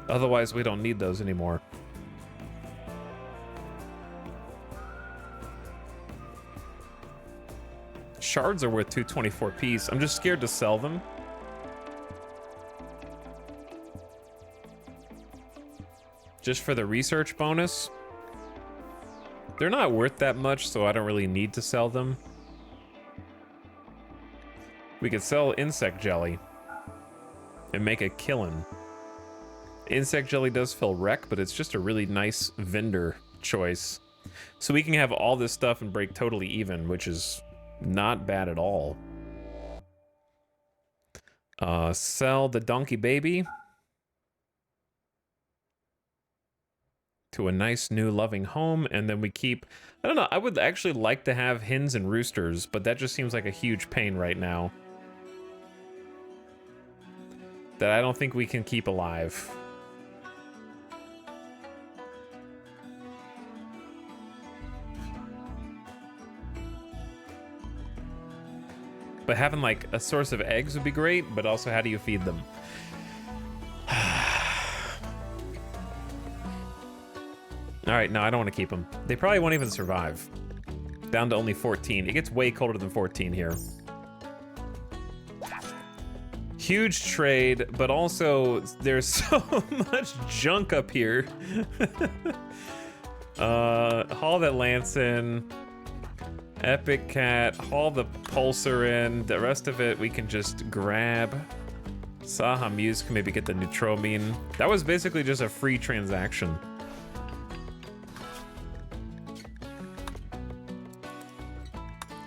Otherwise, we don't need those anymore. Shards are worth 224 apiece. I'm just scared to sell them. Just for the research bonus. They're not worth that much, so I don't really need to sell them. We could sell insect jelly and make a killing. Insect jelly does fill wreck, but it's just a really nice vendor choice. So we can have all this stuff and break totally even, which is not bad at all. Sell the donkey baby to a nice new loving home, and then we keep, I don't know, I would actually like to have hens and roosters, but that just seems like a huge pain right now that I don't think we can keep alive. But having like a source of eggs would be great, but also how do you feed them? All right, no, I don't want to keep them. They probably won't even survive. Down to only 14. It gets way colder than 14 here. Huge trade, but also there's so much junk up here. Haul that lance in. Epic cat, haul the pulsar in. The rest of it we can just grab. Saha Muse can maybe get the Neutromine. That was basically just a free transaction.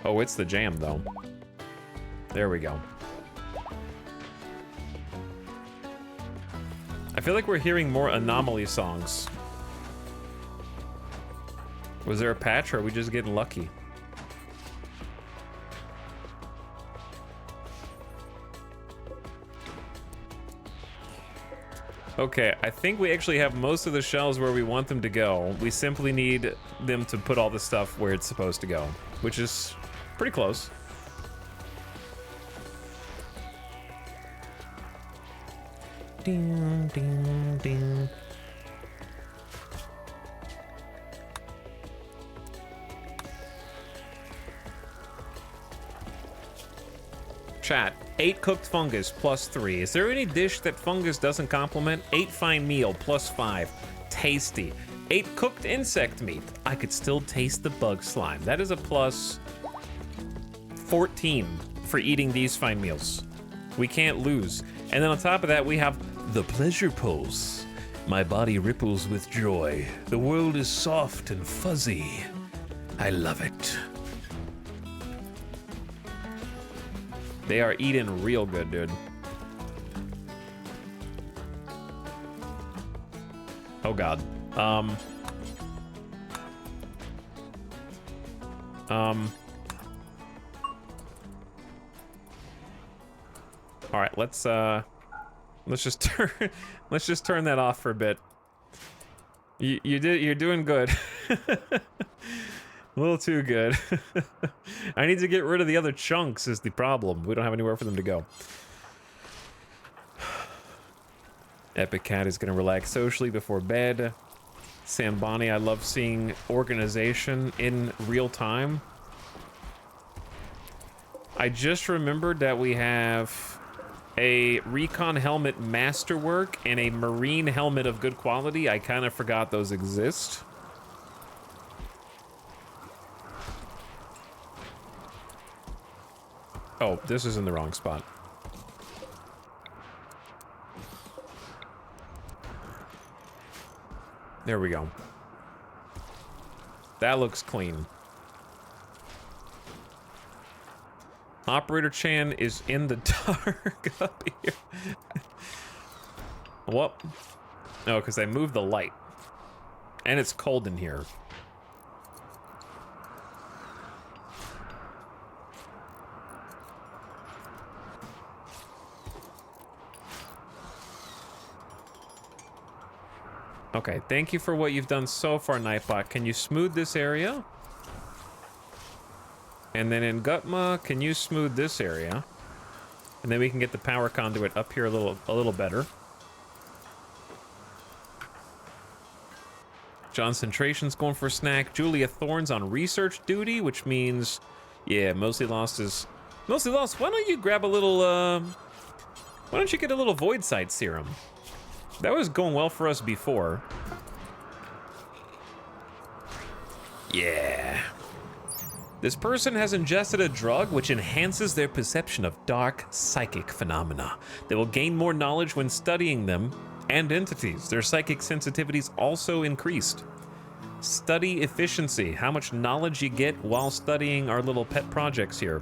Oh, it's the jam though. There we go. I feel like we're hearing more Anomaly songs. Was there a patch or are we just getting lucky? Okay, I think we actually have most of the shelves where we want them to go. We simply need them to put all the stuff where it's supposed to go, which is pretty close. Ding, ding, ding. Chat, 8 cooked fungus plus 3. Is there any dish that fungus doesn't complement? 8 fine meal plus 5. Tasty. 8 cooked insect meat. I could still taste the bug slime. That is a plus 14 for eating these fine meals. We can't lose. And then on top of that, we have the pleasure pulse. My body ripples with joy. The world is soft and fuzzy. I love it. They are eating real good, dude. Oh God. All right, let's just turn that off for a bit. You're doing good. A little too good. I need to get rid of the other chunks is the problem. We don't have anywhere for them to go. Epic Cat is gonna relax socially before bed. Sambani, I love seeing organization in real time. I just remembered that we have a recon helmet masterwork and a marine helmet of good quality. I kind of forgot those exist. Oh, this is in the wrong spot. There we go. That looks clean. Operator Chan is in the dark up here. What? No, because I moved the light. And it's cold in here. Okay, thank you for what you've done so far, Nightbot. Can you smooth this area? And then in Gutma, can you smooth this area? And then we can get the power conduit up here a little better. John Centration's going for a snack. Julia Thorne's on research duty, which means Yeah, mostly lost is... Mostly lost, why don't you grab a little, why don't you get a little Void Sight Serum? That was going well for us before. Yeah. This person has ingested a drug which enhances their perception of dark psychic phenomena. They will gain more knowledge when studying them and entities. Their psychic sensitivities also increased. Study efficiency, how much knowledge you get while studying our little pet projects here.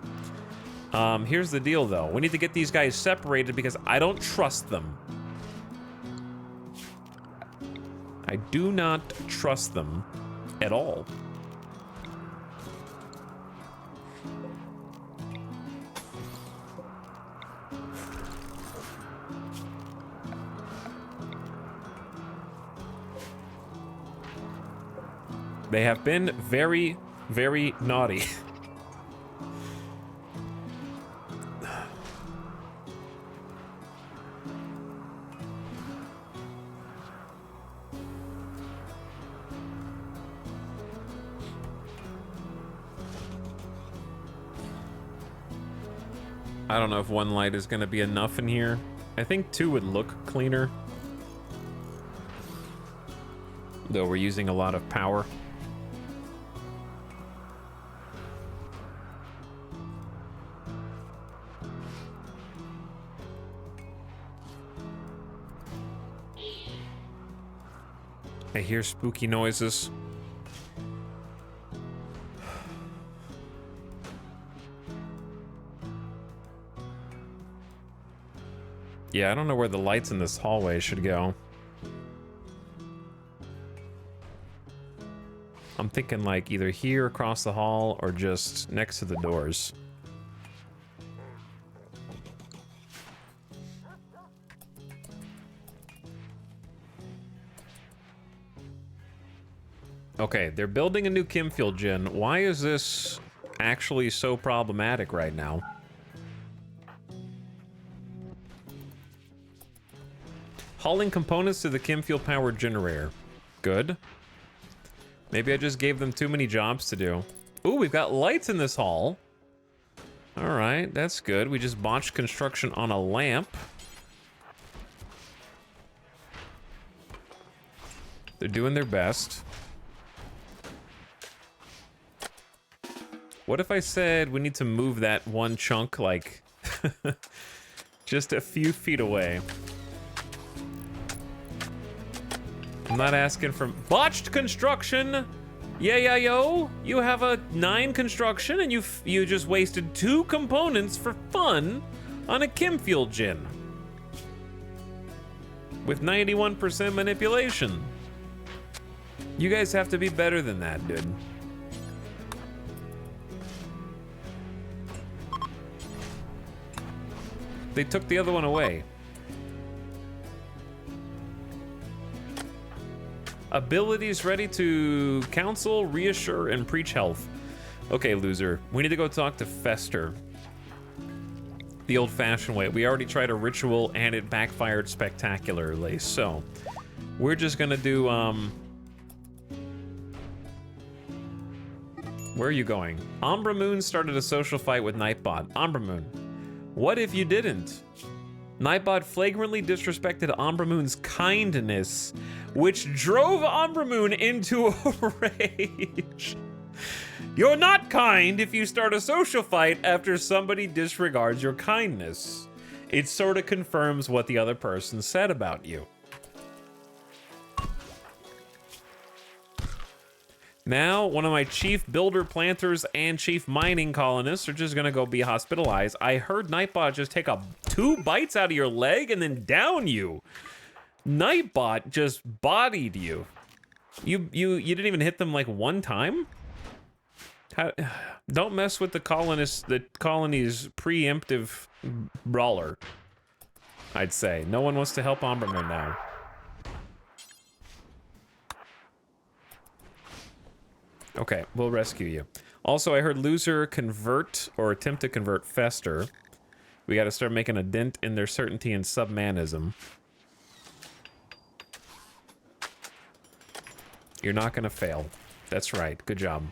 Here's the deal though. We need to get these guys separated because I don't trust them. I do not trust them at all. They have been very, very naughty. I don't know if one light is going to be enough in here. I think two would look cleaner. Though we're using a lot of power. I hear spooky noises. Yeah, I don't know where the lights in this hallway should go. I'm thinking like either here across the hall or just next to the doors. Okay, they're building a new Chemfield gen. Why is this actually so problematic right now? Hauling components to the Chemfield powered generator. Good. Maybe I just gave them too many jobs to do. Ooh, we've got lights in this hall. All right, that's good. We just botched construction on a lamp. They're doing their best. What if I said we need to move that one chunk, like, just a few feet away? I'm not asking for botched construction. Yeah, yo. You have a 9 construction and you just wasted 2 components for fun on a Chemfield gen. With 91% manipulation. You guys have to be better than that, dude. They took the other one away. Abilities ready to counsel, reassure, and preach health. Okay, loser. We need to go talk to Fester. The old-fashioned way. We already tried a ritual and it backfired spectacularly. So, we're just gonna do, where are you going? Umbra Moon started a social fight with Nightbot. Umbra Moon. What if you didn't? Nightbot flagrantly disrespected Umbra Moon's kindness, which drove Umbra Moon into a rage. You're not kind if you start a social fight after somebody disregards your kindness. It sort of confirms what the other person said about you. Now, one of my chief builder planters and chief mining colonists are just gonna go be hospitalized. I heard Nightbot just take 2 bites out of your leg and then down you. Nightbot just bodied you. You didn't even hit them like 1 time? Don't mess with the colony's preemptive brawler. I'd say. No one wants to help Omberman now. Okay, we'll rescue you. Also, I heard loser convert or attempt to convert Fester. We got to start making a dent in their certainty and submanism. You're not going to fail. That's right. Good job.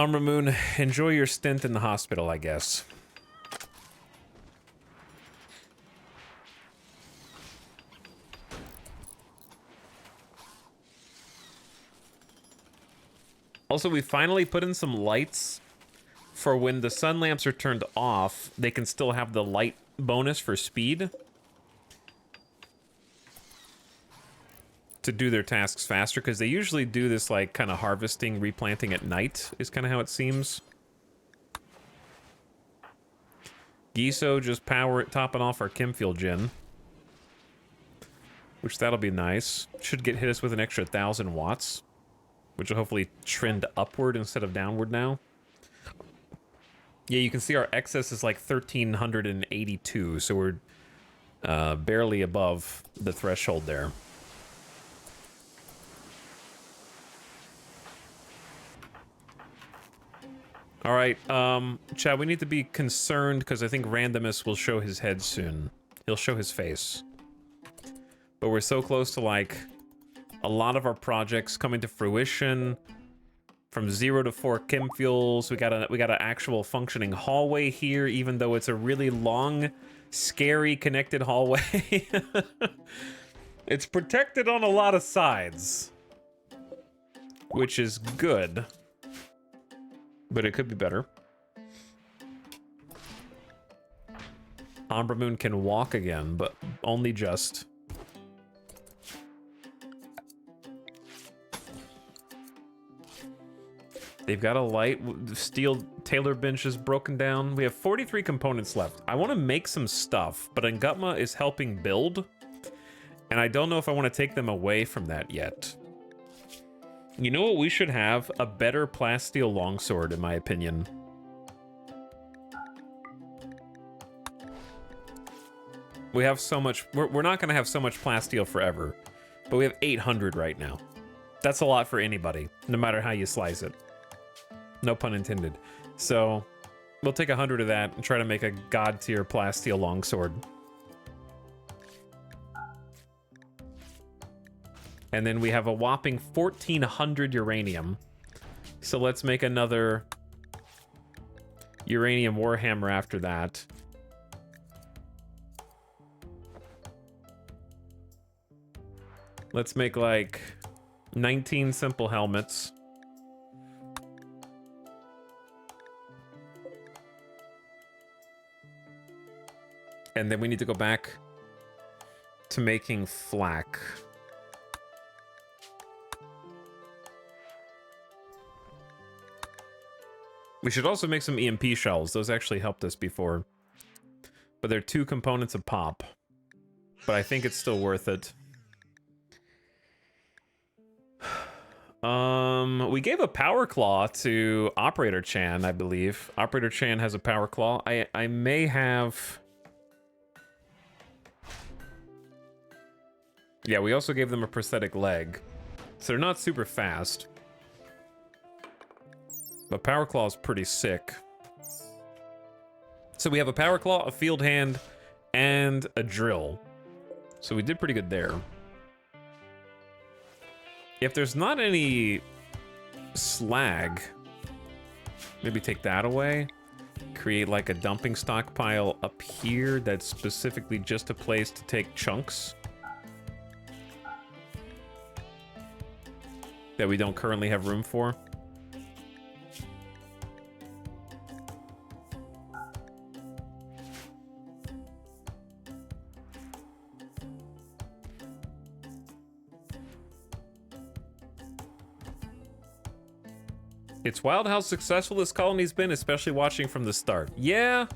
Moon, enjoy your stint in the hospital, I guess. Also, we finally put in some lights for when the sun lamps are turned off, they can still have the light bonus for speed to do their tasks faster, because they usually do this like kind of harvesting, replanting at night is kind of how it seems. Giso just topping off our Chemfuel gen, which that'll be nice. Should hit us with an extra 1,000 watts, which will hopefully trend upward instead of downward now. Yeah, you can see our excess is like 1,382, so we're barely above the threshold there. All right, Chad, we need to be concerned because I think Randomus will show his head soon. He'll show his face. But we're so close to like a lot of our projects coming to fruition. From 0 to 4 chem fuels, we got an actual functioning hallway here, even though it's a really long, scary connected hallway. It's protected on a lot of sides, which is good, but it could be better. Umbra Moon can walk again, but only just. They've got a light. Steel tailor bench is broken down. We have 43 components left. I want to make some stuff, but Ngutma is helping build, and I don't know if I want to take them away from that yet. You know what we should have? A better plasteel longsword, in my opinion. We have so much... We're not going to have so much plasteel forever, but we have 800 right now. That's a lot for anybody, no matter how you slice it. No pun intended. So we'll take 100 of that and try to make a god tier plasteel longsword. And then we have a whopping 1,400 uranium. So let's make another uranium warhammer after that. Let's make like 19 simple helmets. And then we need to go back to making flak. We should also make some EMP shells. Those actually helped us before. But they're 2 components of pop. But I think it's still worth it. We gave a power claw to Operator Chan, I believe. Operator Chan has a power claw. I may have... Yeah, we also gave them a prosthetic leg. So they're not super fast. But Power Claw is pretty sick. So we have a Power Claw, a Field Hand, and a Drill. So we did pretty good there. If there's not any slag, maybe take that away. Create like a dumping stockpile up here that's specifically just a place to take chunks that we don't currently have room for. It's wild how successful this colony's been, especially watching from the start. Yeah,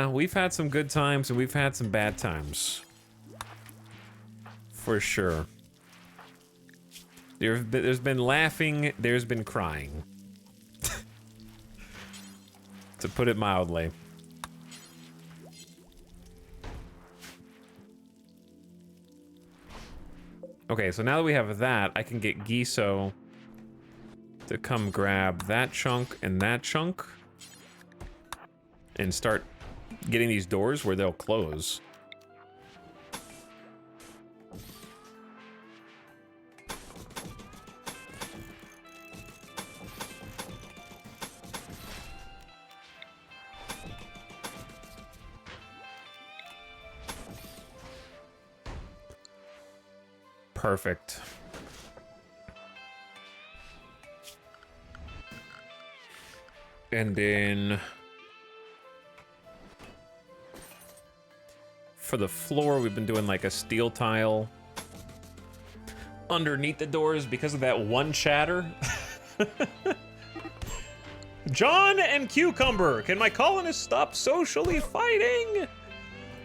we've had some good times and we've had some bad times. For sure. There's been laughing, there's been crying. To put it mildly. Okay, so now that we have that, I can get Giso to come grab that chunk and that chunk and start getting these doors where they'll close. Perfect. And then for the floor, we've been doing like a steel tile underneath the doors because of that one chatter. John and Cucumber, can my colonists stop socially fighting?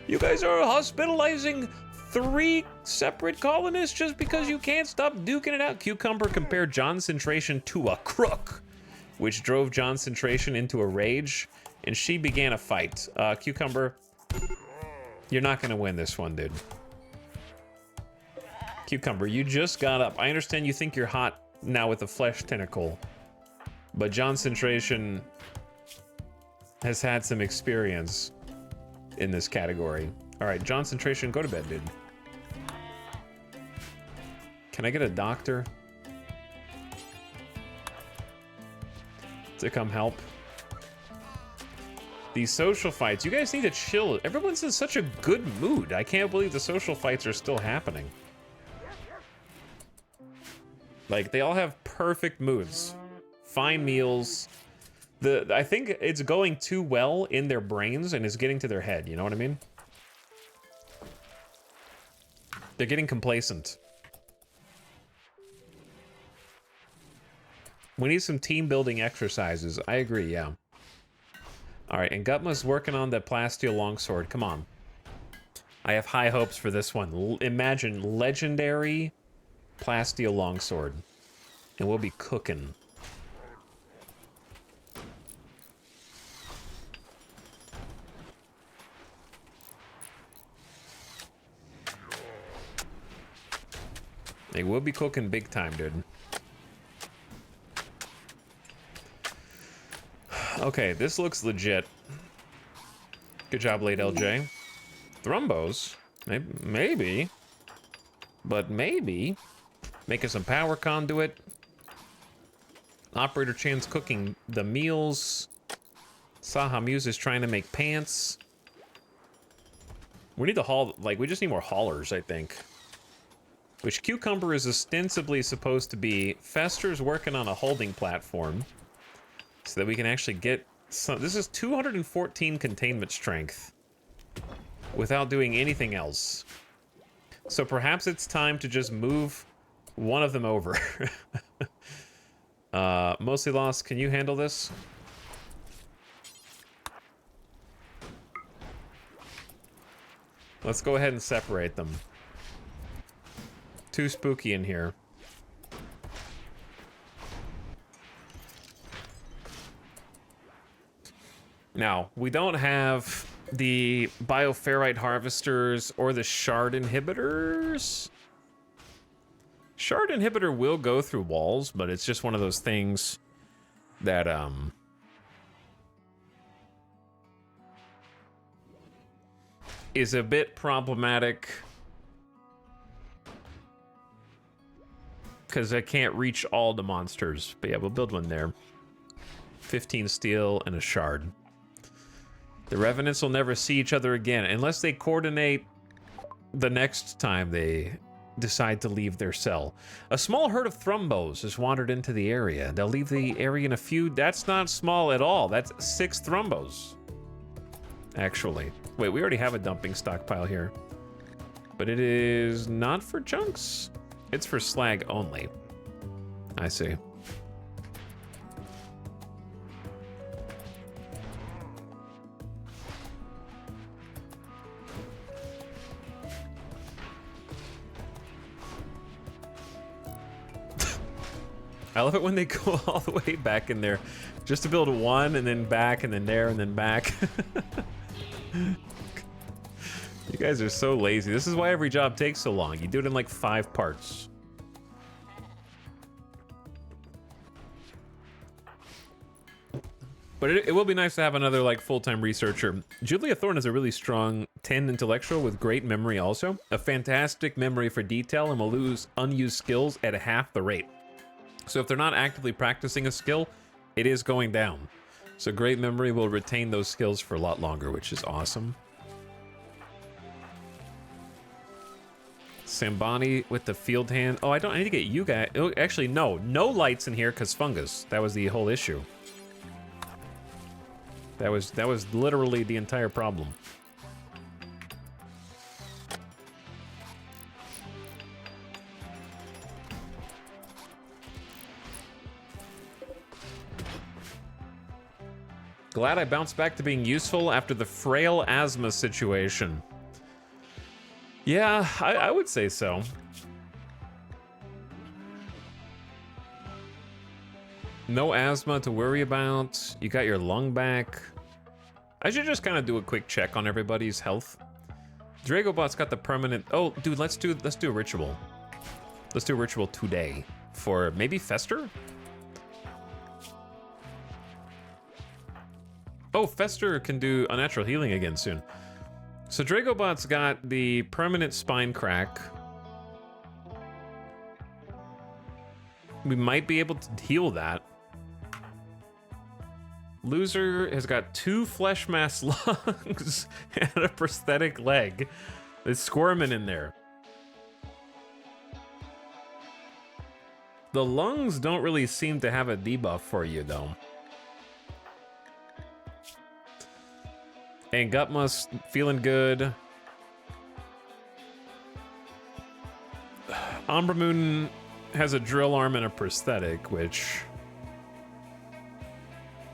You guys are hospitalizing 3 separate colonists just because you can't stop duking it out. Cucumber compared John's centration to a crook, which drove John's centration into a rage, and she began a fight. Cucumber, you're not gonna win this one, dude. Cucumber, you just got up. I understand you think you're hot now with the flesh tentacle, but John's centration has had some experience in this category. All right, John's centration, go to bed, dude. Can I get a doctor to come help? These social fights, you guys need to chill. Everyone's in such a good mood. I can't believe the social fights are still happening. Like, they all have perfect moods. Fine meals. I think it's going too well in their brains and is getting to their head, you know what I mean? They're getting complacent. We need some team building exercises. I agree, yeah. All right, and Gutma's working on the plasteel longsword. Come on. I have high hopes for this one. Imagine legendary plasteel longsword. And we'll be cooking. They will be cooking big time, dude. Okay, this looks legit. Good job, late LJ. Thrumbos? Maybe. But maybe. Making some power conduit. Operator Chan's cooking the meals. Saha Muse is trying to make pants. We need to haul, like, we just need more haulers, I think. Which Cucumber is ostensibly supposed to be. Fester's working on a holding platform so that we can actually get some. This is 214 containment strength without doing anything else. So perhaps it's time to just move one of them over. Mostly Lost, can you handle this? Let's go ahead and separate them. Too spooky in here. Now, we don't have the bioferrite harvesters or the shard inhibitors. Shard inhibitor will go through walls, but it's just one of those things that is a bit problematic because I can't reach all the monsters. But yeah, we'll build one there. 15 steel and a shard. The Revenants will never see each other again unless they coordinate the next time they decide to leave their cell. A small herd of Thrumbos has wandered into the area. They'll leave the area in a few. That's not small at all. That's 6 Thrumbos. Actually. Wait, we already have a dumping stockpile here. But it is not for chunks. It's for slag only. I see. I love it when they go all the way back in there just to build one and then back and then there and then back. You guys are so lazy. This is why every job takes so long. You do it in like 5 parts. But it will be nice to have another like full-time researcher. Julia Thorne is a really strong 10 intellectual with great memory also. A fantastic memory for detail and will lose unused skills at half the rate. So if they're not actively practicing a skill, it is going down. So great memory will retain those skills for a lot longer, which is awesome. Sambani with the field hand. Oh, I need to get you guys. Oh, actually, no lights in here because fungus. That was the whole issue. That was literally the entire problem. Glad I bounced back to being useful after the frail asthma situation. Yeah, I would say so. No asthma to worry about. You got your lung back. I should just kind of do a quick check on everybody's health. Dragobot's got the permanent... Oh, dude, let's do a ritual. Let's do a ritual today for maybe Fester? Oh, Fester can do unnatural healing again soon. So Dragobot's got the permanent spine crack. We might be able to heal that. Loser has got 2 flesh mass lungs and a prosthetic leg. It's squirming in there. The lungs don't really seem to have a debuff for you, though. And Gutmus feeling good. Ambramoon has a drill arm and a prosthetic, which...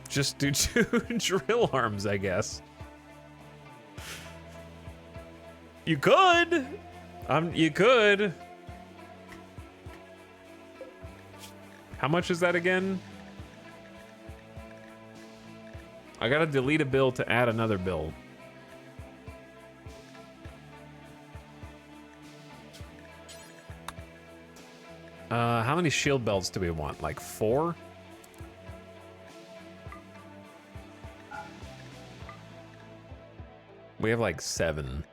Just do 2 drill arms, I guess. You could! You could! How much is that again? I gotta delete a bill to add another bill. How many shield belts do we want? Like 4? We have like 7.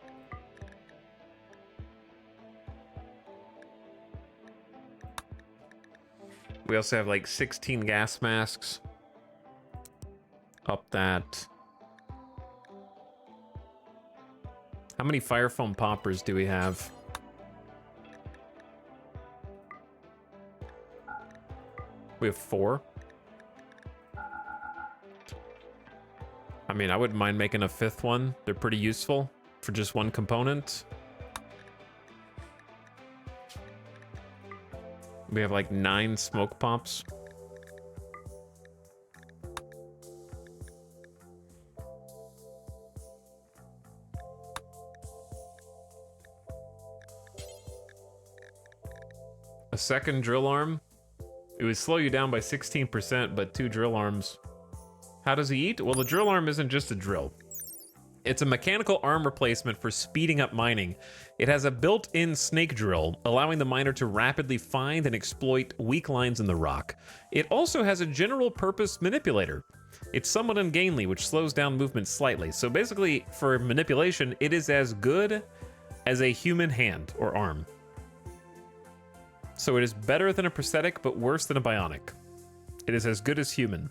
We also have like 16 gas masks. Up that. How many fire foam poppers do we have? We have 4. I mean, I wouldn't mind making a 5th one. They're pretty useful for just 1 component. We have like 9 smoke pops. A second drill arm. It would slow you down by 16%, but 2 drill arms. How does he eat? Well, the drill arm isn't just a drill. It's a mechanical arm replacement for speeding up mining. It has a built-in snake drill, allowing the miner to rapidly find and exploit weak lines in the rock. It also has a general purpose manipulator. It's somewhat ungainly, which slows down movement slightly. So basically, for manipulation, it is as good as a human hand or arm. So it is better than a prosthetic, but worse than a bionic. It is as good as human,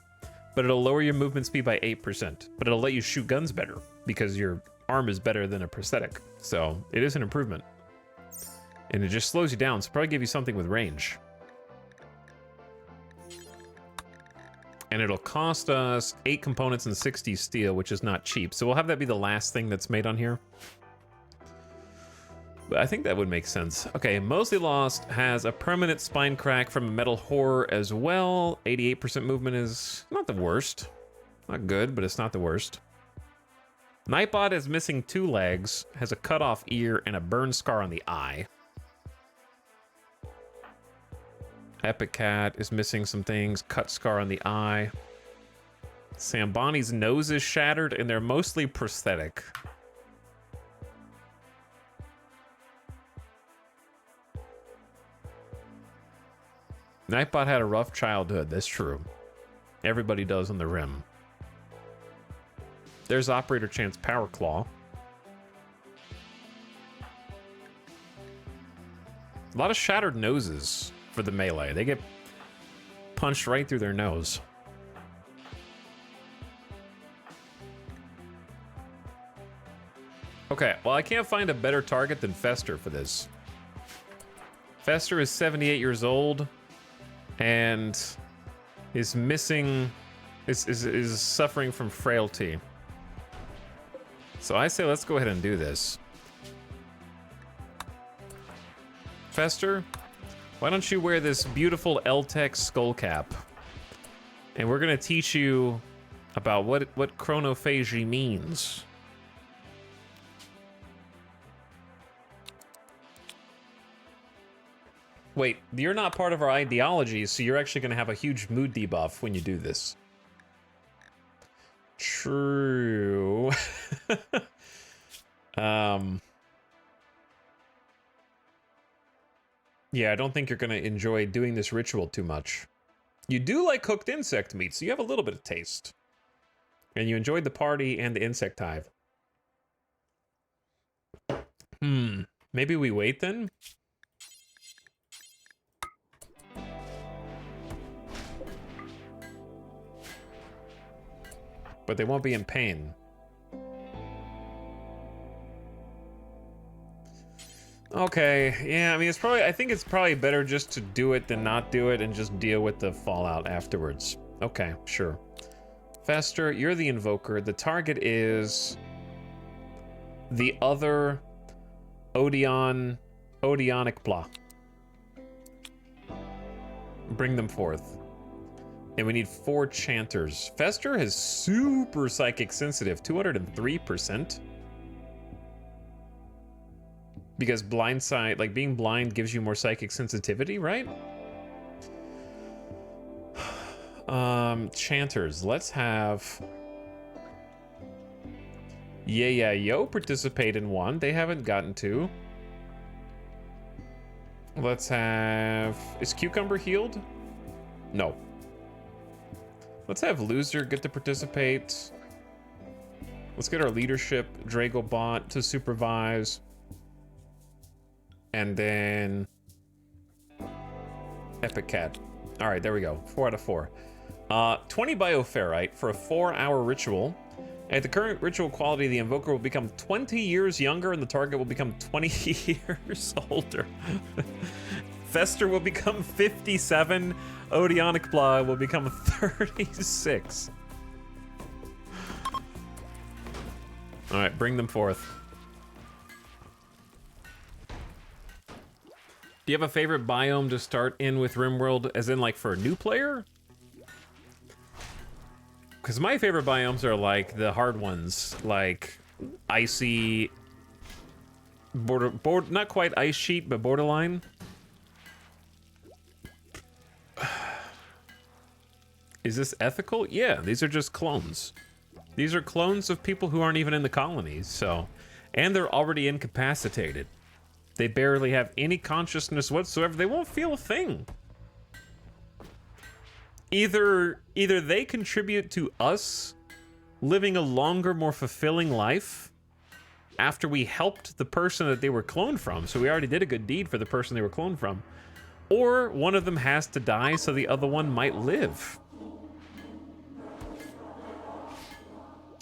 but it'll lower your movement speed by 8%, but it'll let you shoot guns better because your arm is better than a prosthetic. So it is an improvement. And it just slows you down, so probably give you something with range. And it'll cost us 8 components and 60 steel, which is not cheap. So we'll have that be the last thing that's made on here. But I think that would make sense. Okay, Mostly Lost has a permanent spine crack from a metal horror as well. 88% movement is not the worst. Not good, but it's not the worst. Nightbot is missing 2 legs, has a cut off ear, and a burn scar on the eye. Epic Cat is missing some things, cut scar on the eye. Sambani's nose is shattered, and they're mostly prosthetic. Nightbot had a rough childhood, that's true. Everybody does on the Rim. There's Operator Chance Power Claw. A lot of shattered noses for the melee. They get punched right through their nose. Okay, well, I can't find a better target than Fester for this. Fester is 78 years old and is suffering from frailty. So I say let's go ahead and do this. Fester, why don't you wear this beautiful L-Tech skull cap? And we're gonna teach you about what chronophagy means. Wait, you're not part of our ideology, so you're actually gonna have a huge mood debuff when you do this. True. Yeah, I don't think you're gonna enjoy doing this ritual too much. You do like cooked insect meat, so you have a little bit of taste. And you enjoyed the party and the insect hive. Maybe we wait then? But they won't be in pain. Okay, yeah, I mean, I think it's probably better just to do it than not do it and just deal with the fallout afterwards. Okay, sure. Fester, you're the invoker. The target is the other Odeonic Pla. Bring them forth. And we need 4 chanters. Fester has super psychic sensitive, 203%. Because blindside, like being blind gives you more psychic sensitivity, right? Chanters, let's have Yo participate in one. They haven't gotten to. Let's have, is Cucumber healed? No. Let's have Loser get to participate. Let's get our leadership, Dragobot, to supervise. And then Epic Cat. All right, there we go. 4 out of 4. 20 bioferrite for a 4-hour ritual. At the current ritual quality, the invoker will become 20 years younger and the target will become 20 years older. Fester will become 57. Odeonic Blah will become 36. All right, bring them forth. Do you have a favorite biome to start in with RimWorld, as in like for a new player? Because my favorite biomes are like the hard ones, like icy, not quite ice sheet, but borderline. Is this ethical? Yeah, these are just clones. These are clones of people who aren't even in the colonies, so. And they're already incapacitated. They barely have any consciousness whatsoever. They won't feel a thing. Either they contribute to us living a longer, more fulfilling life after we helped the person that they were cloned from, so we already did a good deed for the person they were cloned from, or one of them has to die so the other one might live.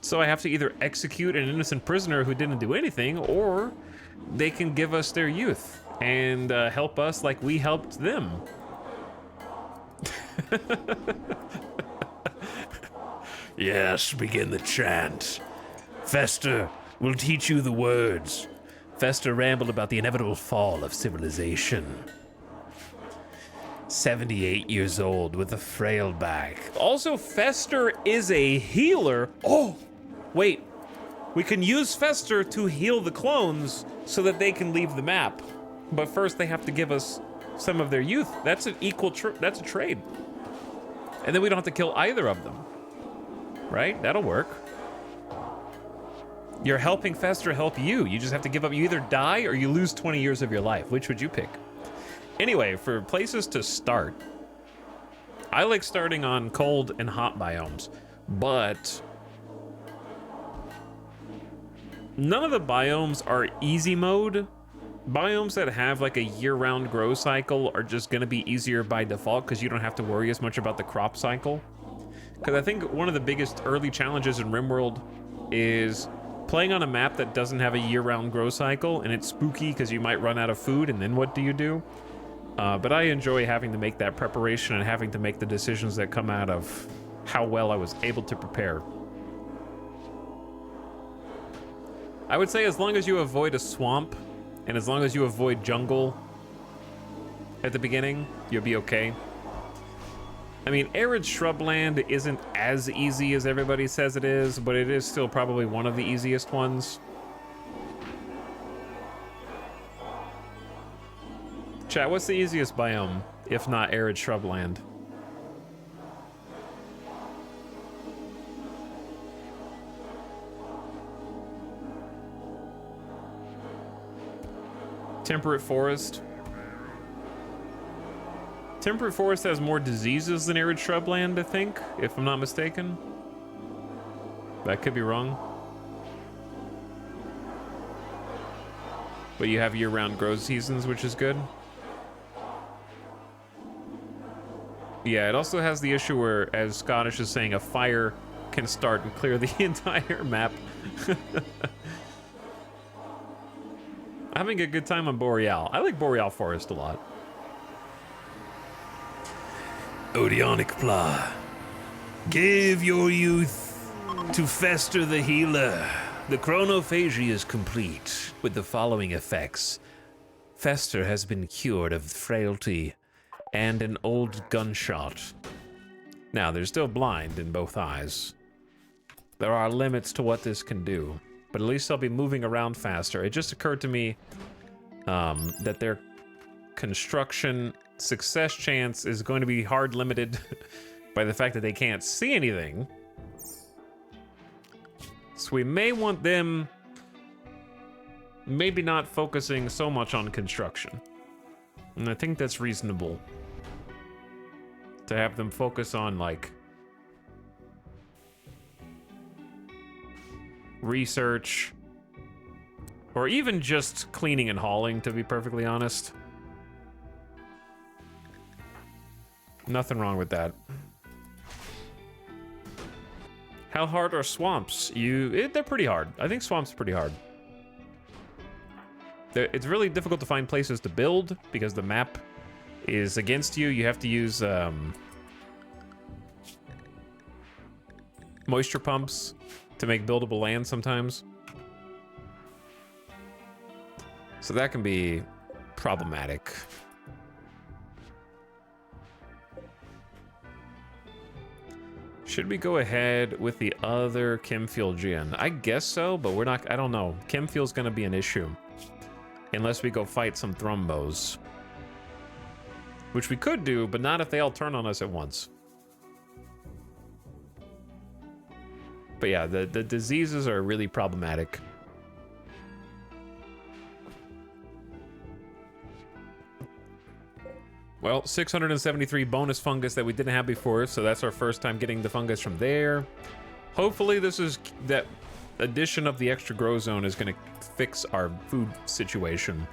So I have to either execute an innocent prisoner who didn't do anything, or they can give us their youth and help us like we helped them. Yes, begin the chant. Fester will teach you the words. Fester rambled about the inevitable fall of civilization. 78 years old with a frail back. Also, Fester is a healer. Oh, wait. We can use Fester to heal the clones so that they can leave the map. But first they have to give us some of their youth. That's an equal, that's a trade. And then we don't have to kill either of them. Right? That'll work. You're helping Fester help you. You just have to give up. You either die or you lose 20 years of your life. Which would you pick? Anyway, for places to start, I like starting on cold and hot biomes, but none of the biomes are easy mode. Biomes that have like a year-round grow cycle are just gonna be easier by default because you don't have to worry as much about the crop cycle. Because I think one of the biggest early challenges in RimWorld is playing on a map that doesn't have a year-round grow cycle, and it's spooky because you might run out of food, and then what do you do? But I enjoy having to make that preparation and having to make the decisions that come out of how well I was able to prepare. I would say as long as you avoid a swamp and as long as you avoid jungle at the beginning, you'll be okay. I mean, arid shrubland isn't as easy as everybody says it is, but it is still probably one of the easiest ones. Chat, what's the easiest biome, if not arid shrubland? Temperate forest. Temperate forest has more diseases than arid shrubland, I think, if I'm not mistaken. That could be wrong. But you have year-round grow seasons, which is good. Yeah, it also has the issue where, as Scottish is saying, a fire can start and clear the entire map. Having a good time on Boreal. I like Boreal Forest a lot. Odionic Pla. Give your youth to Fester the Healer. The chronophagy is complete with the following effects. Fester has been cured of frailty and an old gunshot. Now, they're still blind in both eyes. There are limits to what this can do, but at least I'll be moving around faster. It just occurred to me that their construction success chance is going to be hard limited by the fact that they can't see anything. So we may want them maybe not focusing so much on construction. And I think that's reasonable. To have them focus on, like, research, or even just cleaning and hauling, to be perfectly honest. Nothing wrong with that. How hard are swamps? They're pretty hard. I think swamps are pretty hard. It's really difficult to find places to build because the map is against you. You have to use moisture pumps to make buildable land sometimes. So that can be problematic. Should we go ahead with the other Chemfuel gen? I guess so, but we're not, I don't know. Chemfuel's gonna be an issue. Unless we go fight some Thrumbos. Which we could do, but not if they all turn on us at once. But yeah, the diseases are really problematic. Well, 673 bonus fungus that we didn't have before, so that's our first time getting the fungus from there. Hopefully that addition of the extra grow zone is gonna fix our food situation.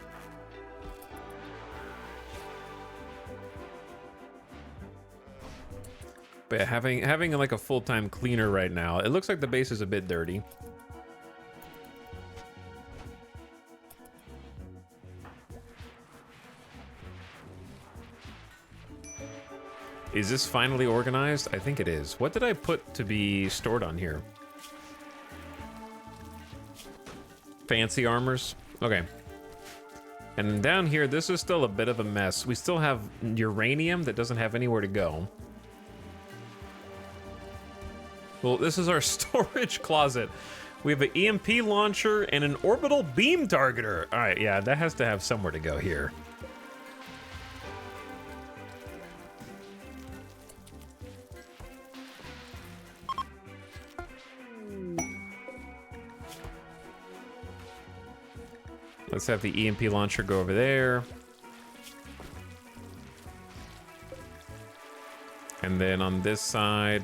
But yeah, having like a full-time cleaner right now, it looks like the base is a bit dirty. Is this finally organized? I think it is. What did I put to be stored on here? Fancy armors? Okay. And down here, this is still a bit of a mess. We still have uranium that doesn't have anywhere to go. Well, this is our storage closet. We have an EMP launcher and an orbital beam targeter. All right, yeah, that has to have somewhere to go here. Let's have the EMP launcher go over there. And then on this side,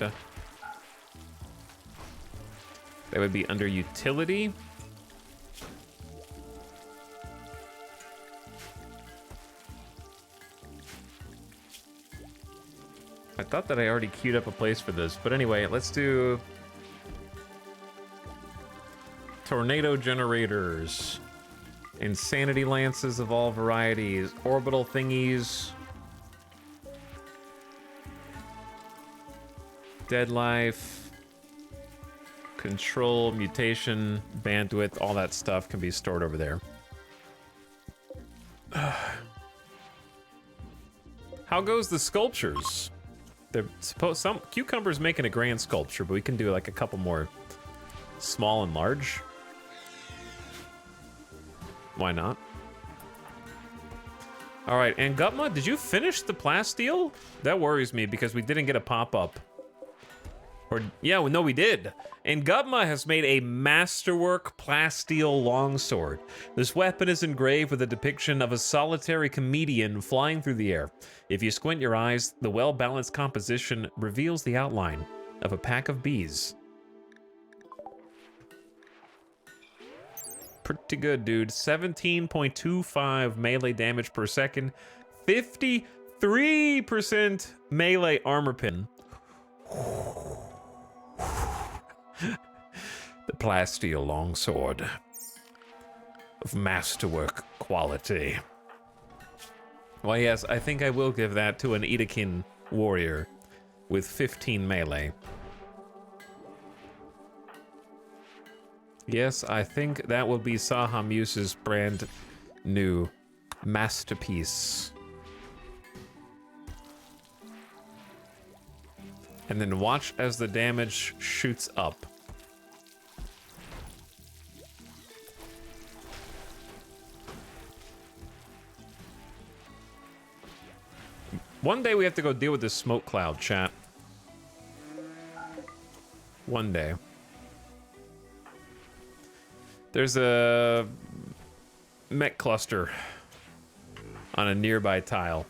that would be under utility. I thought that I already queued up a place for this, but anyway, let's do tornado generators. Insanity lances of all varieties. Orbital thingies. Dead life. Control, mutation, bandwidth, all that stuff can be stored over there. How goes the sculptures? They're supposed, some Cucumber's making a grand sculpture, but we can do like a couple more small and large. Why not? All right, and Gutma, did you finish the plasteel? That worries me because we didn't get a pop-up. Or, yeah, well, no, we did. And Gutma has made a masterwork plasteel longsword. This weapon is engraved with a depiction of a solitary comedian flying through the air. If you squint your eyes, the well-balanced composition reveals the outline of a pack of bees. Pretty good, dude. 17.25 melee damage per second. 53% melee armor pin. The plasteel longsword of masterwork quality. Well, yes, I think I will give that to an Edakin warrior with 15 melee. Yes, I think that will be Saha Muse's brand new masterpiece. And then watch as the damage shoots up. One day we have to go deal with this smoke cloud, chat. One day. There's a mech cluster on a nearby tile.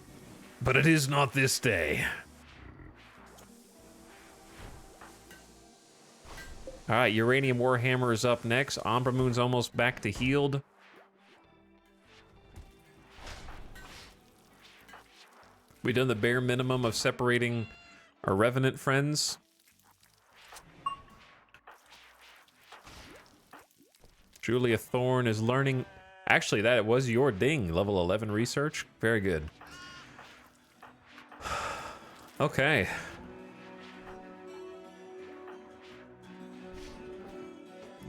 But it is not this day. All right, Uranium Warhammer is up next. Umbra Moon's almost back to healed. We done the bare minimum of separating our Revenant friends. Julia Thorne is learning. Actually, that was your ding. Level 11 research. Very good. Okay.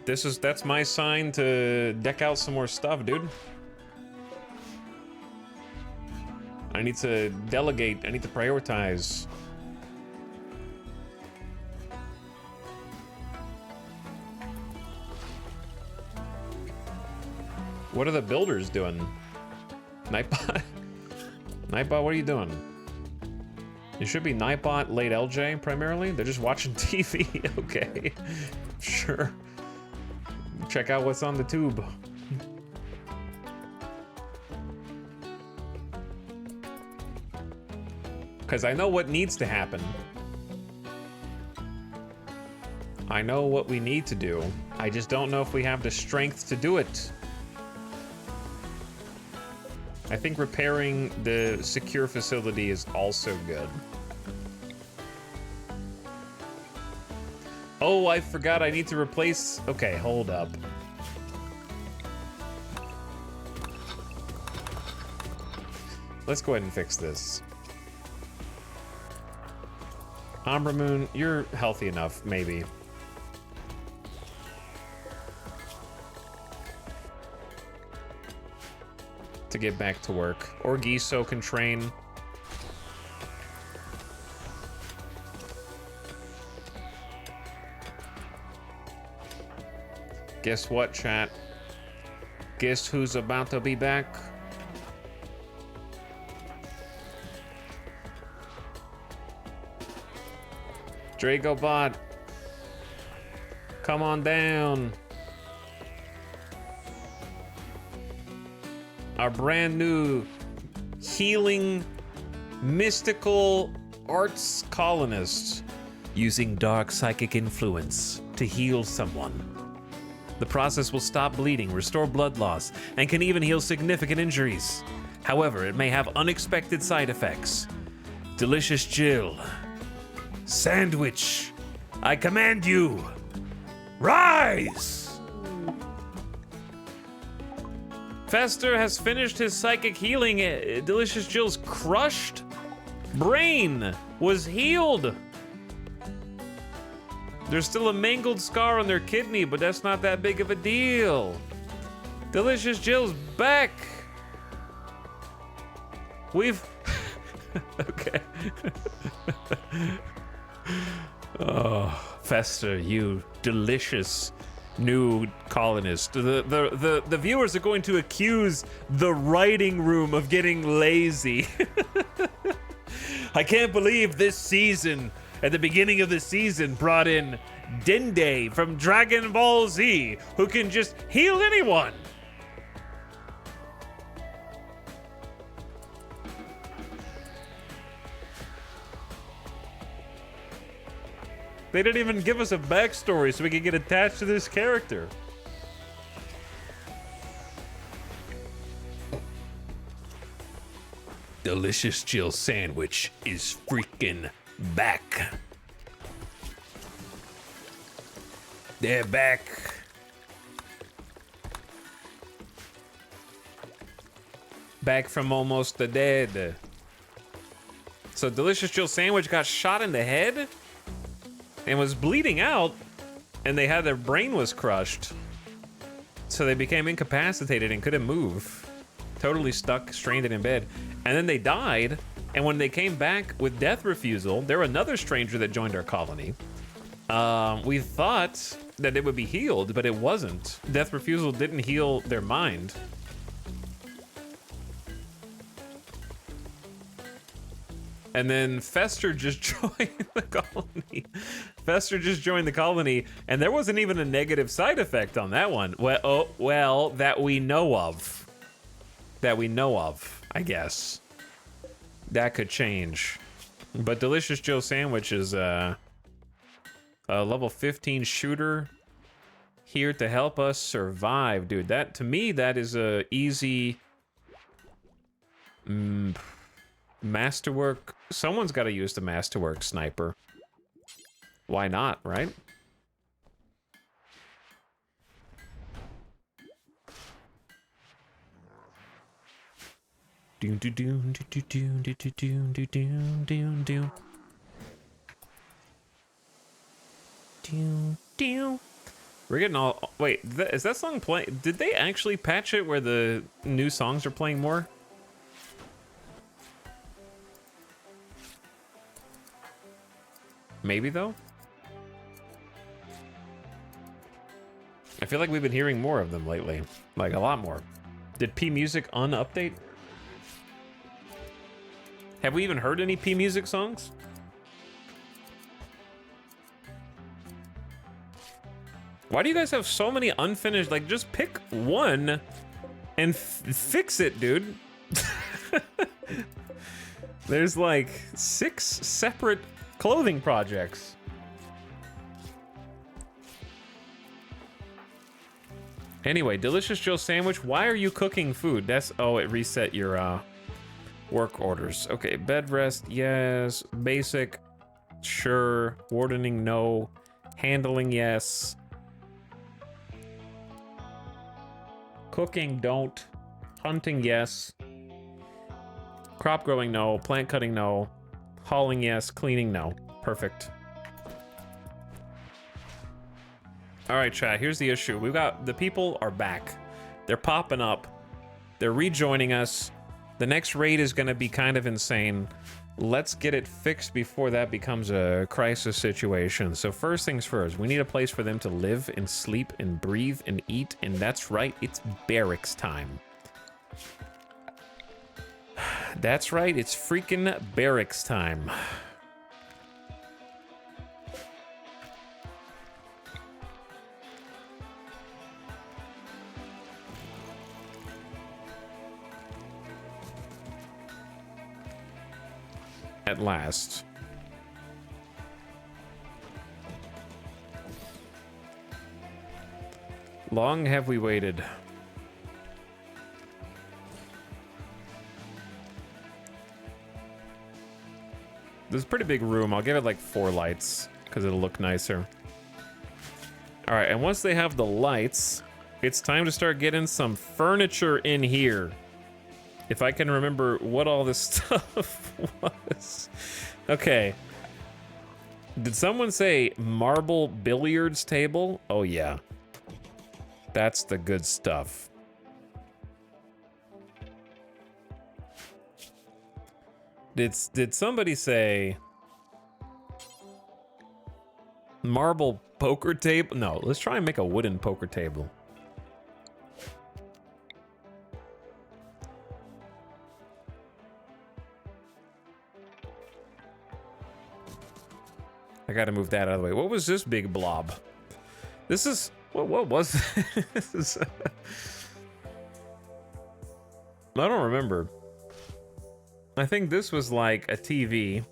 That's my sign to deck out some more stuff, dude. I need to delegate. I need to prioritize. What are the builders doing? Nightbot? Nightbot, what are you doing? It should be Nightbot, late LJ primarily. They're just watching TV. Okay, sure. Check out what's on the tube. Because I know what needs to happen. I know what we need to do. I just don't know if we have the strength to do it. I think repairing the secure facility is also good. Oh, I forgot I need to replace... Okay, hold up. Let's go ahead and fix this. Umbra Moon, you're healthy enough, maybe. To get back to work. Or Giso can train. Guess what, chat? Guess who's about to be back? Dragobot. Come on down. Our brand new healing mystical arts colonist using dark psychic influence to heal someone. The process will stop bleeding, restore blood loss, and can even heal significant injuries. However, it may have unexpected side effects. Delicious Jill. Sandwich, I command you, rise! Fester has finished his psychic healing. Delicious Jill's crushed brain was healed. There's still a mangled scar on their kidney, but that's not that big of a deal. Delicious Jill's back. We've... okay. Oh, Fester, you delicious new colonist. The viewers are going to accuse the writing room of getting lazy. I can't believe this season, at the beginning of the season, brought in Dende from Dragon Ball Z, who can just heal anyone. They didn't even give us a backstory so we could get attached to this character. Delicious Jill sandwich is freaking back. They're back. Back from almost the dead. So Delicious Jill sandwich got shot in the head and was bleeding out, and they had their brain was crushed. So they became incapacitated and couldn't move. Totally stuck, stranded in bed. And then they died, and when they came back with death refusal, there were another stranger that joined our colony. We thought that it would be healed, but it wasn't. Death refusal didn't heal their mind. And then Fester just joined the colony. Fester just joined the colony, and there wasn't even a negative side effect on that one. Well, that we know of. That we know of, I guess. That could change. But Delicious Joe Sandwich is a level 15 shooter here to help us survive, dude. That, to me, that is a easy masterwork. Someone's got to use the masterwork sniper. Why not, right? Do do do do do do do do do do do do do. We're getting all. Wait, is that song playing? Did they actually patch it where the new songs are playing more? Maybe though. I feel like we've been hearing more of them lately, like a lot more. Did P Music unupdate? Have we even heard any P Music songs? Why do you guys have so many unfinished? Like, just pick one and fix it, dude. There's like 6 separate clothing projects. Anyway, Delicious Joe Sandwich, why are you cooking food? That's, oh, it reset your work orders. Okay, bed rest, yes. Basic, sure. Wardening, no. Handling, yes. Cooking, don't. Hunting, yes. Crop growing, no. Plant cutting, no. Hauling, yes. Cleaning, no. Perfect. All right, chat, here's the issue. We've got, the people are back. They're popping up. They're rejoining us. The next raid is gonna be kind of insane. Let's get it fixed before that becomes a crisis situation. So first things first, we need a place for them to live and sleep and breathe and eat, and that's right, it's barracks time. That's right, it's freaking barracks time. At last. Long have we waited. This is a pretty big room. I'll give it like 4 lights because it'll look nicer. All right, and once they have the lights, It's time to start getting some furniture in here. If I can remember what all this stuff was. Okay. Did someone say marble billiards table? Oh yeah. That's the good stuff. Did somebody say marble poker table? No, let's try and make a wooden poker table. I gotta move that out of the way. What was this big blob? This is what was this? I don't remember. I think this was like a TV.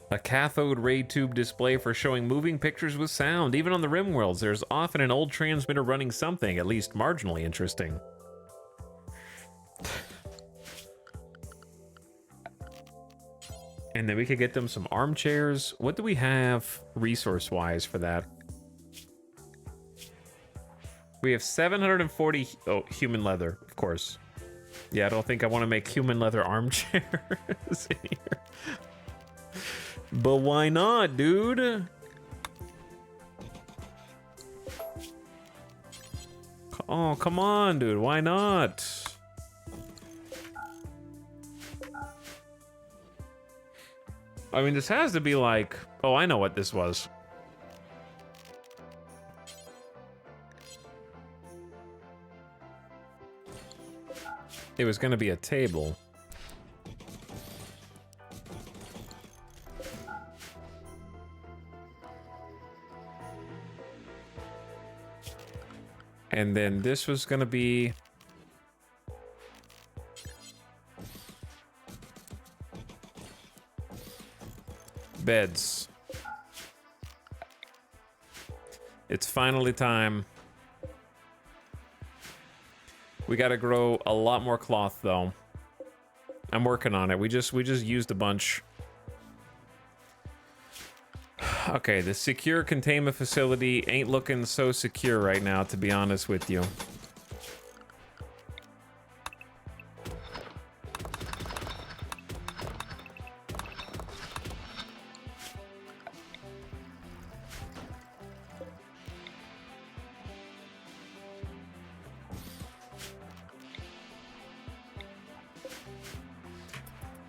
A cathode ray tube display for showing moving pictures with sound. Even on the RimWorlds, there's often an old transmitter running something, at least marginally interesting. And then we could get them some armchairs. What do we have resource-wise for that? We have 740... Oh, human leather, of course. Yeah, I don't think I want to make human leather armchairs in here. But why not, dude? Oh, come on, dude. Why not? I mean, this has to be like... Oh, I know what this was. It was going to be a table. And then this was going to be... beds. It's finally time. We gotta grow a lot more cloth though. I'm working on it. We just used a bunch. Okay, the secure containment facility ain't looking so secure right now, to be honest with you.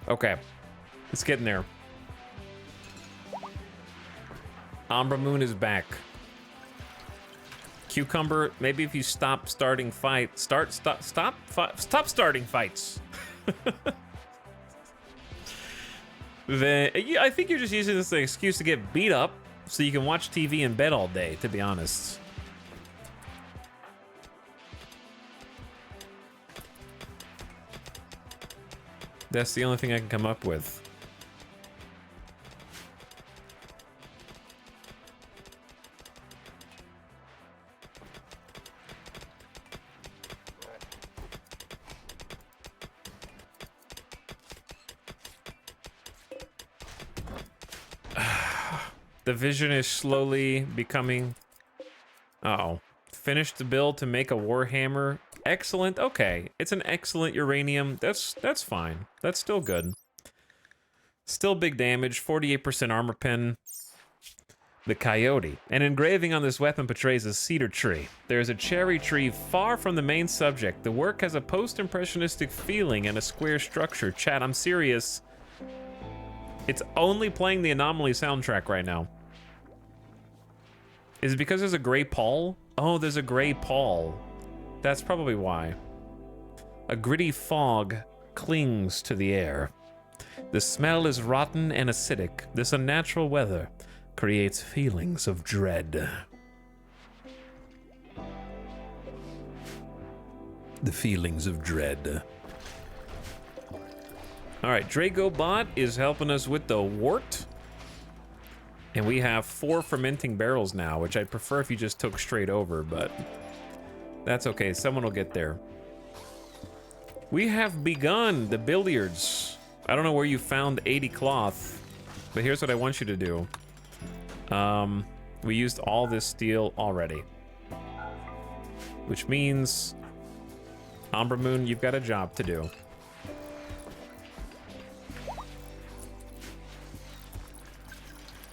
Okay, it's getting there. Umbra Moon is back. Cucumber, maybe if you stop starting fights, stop starting fights. Then I think you're just using this as an excuse to get beat up so you can watch TV in bed all day, to be honest. That's the only thing I can come up with. The vision is slowly becoming... Uh-oh. Finished the build to make a Warhammer. Excellent. Okay. It's an excellent uranium. That's fine. That's still good. Still big damage. 48% armor pen. The Coyote. An engraving on this weapon portrays a cedar tree. There is a cherry tree far from the main subject. The work has a post-impressionistic feeling and a square structure. Chat, I'm serious. It's only playing the Anomaly soundtrack right now. Is it because there's a gray pall? Oh, there's a gray pall. That's probably why. A gritty fog clings to the air. The smell is rotten and acidic. This unnatural weather creates feelings of dread. The feelings of dread. All right, DragoBot is helping us with the wort. And we have 4 fermenting barrels now, which I'd prefer if you just took straight over, but that's okay. Someone will get there. We have begun the billiards. I don't know where you found 80 cloth, but here's what I want you to do. We used all this steel already. Which means, Umbra Moon, you've got a job to do.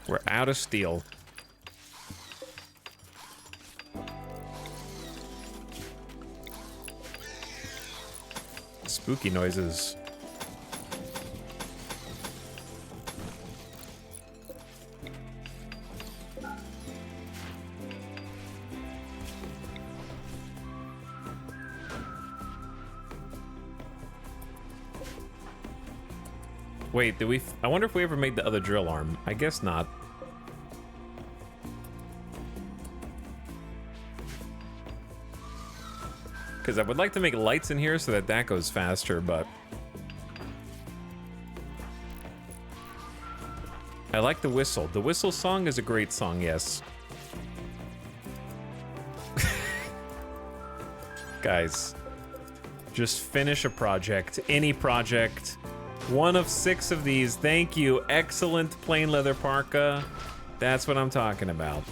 We're out of steel. Spooky noises. Wait, did we? I wonder if we ever made the other drill arm. I guess not. Because I would like to make lights in here so that that goes faster, but... I like the whistle. The whistle song is a great song, yes. Guys, just finish a project. Any project. One of 6 of these. Thank you. Excellent plain leather parka. That's what I'm talking about.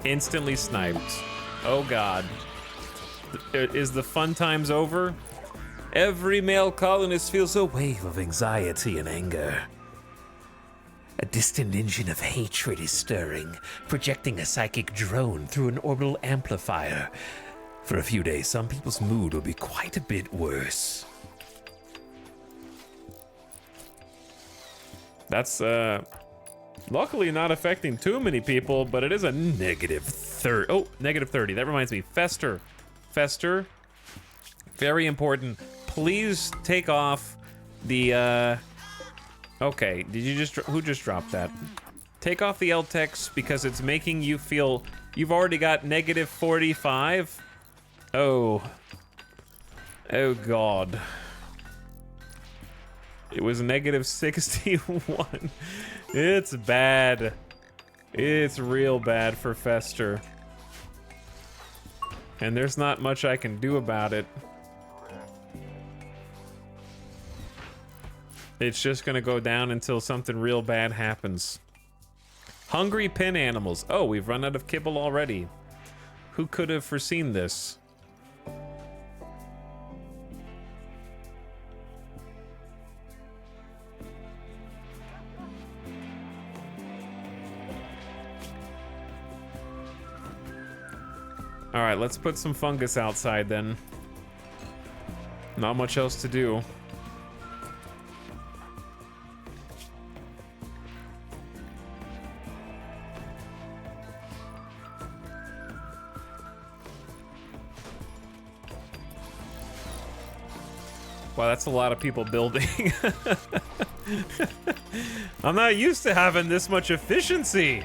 Instantly sniped. Oh God. Is the fun times over? Every male colonist feels a wave of anxiety and anger. A distant engine of hatred is stirring, projecting a psychic drone through an orbital amplifier. For a few days, some people's mood will be quite a bit worse. That's, luckily not affecting too many people, but it is a negative 30. Oh, negative 30. That reminds me. Fester. Fester. Very important. Please take off the, okay, did you just, who just dropped that? Take off the LTEX because it's making you feel, you've already got negative 45. Oh. Oh God. It was negative 61. It's bad. It's real bad for Fester. And there's not much I can do about it. It's just gonna go down until something real bad happens. Hungry pin animals. Oh, we've run out of kibble already. Who could have foreseen this? All right, let's put some fungus outside then. Not much else to do. Wow, that's a lot of people building. I'm not used to having this much efficiency.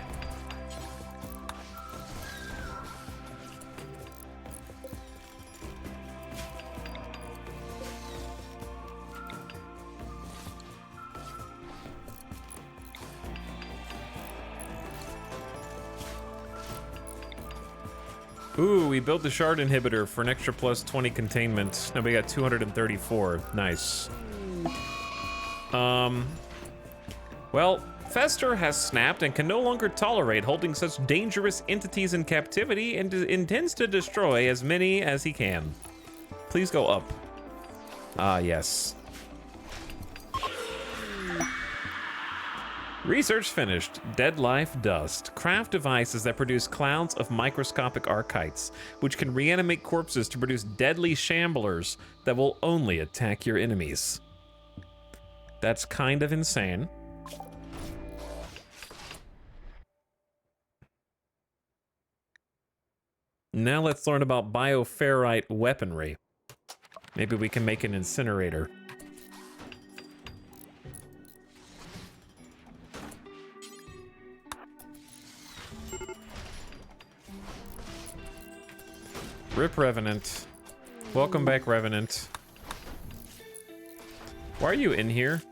Ooh, we built the shard inhibitor for an extra plus 20 containment. Now we got 234. Nice. Well, Fester has snapped and can no longer tolerate holding such dangerous entities in captivity and intends to destroy as many as he can. Please go up. Ah, yes. Research finished. Dead life dust. Craft devices that produce clouds of microscopic archites, which can reanimate corpses to produce deadly shamblers that will only attack your enemies. That's kind of insane. Now let's learn about bioferrite weaponry. Maybe we can make an incinerator. Rip Revenant. Welcome back, Revenant. Why are you in here?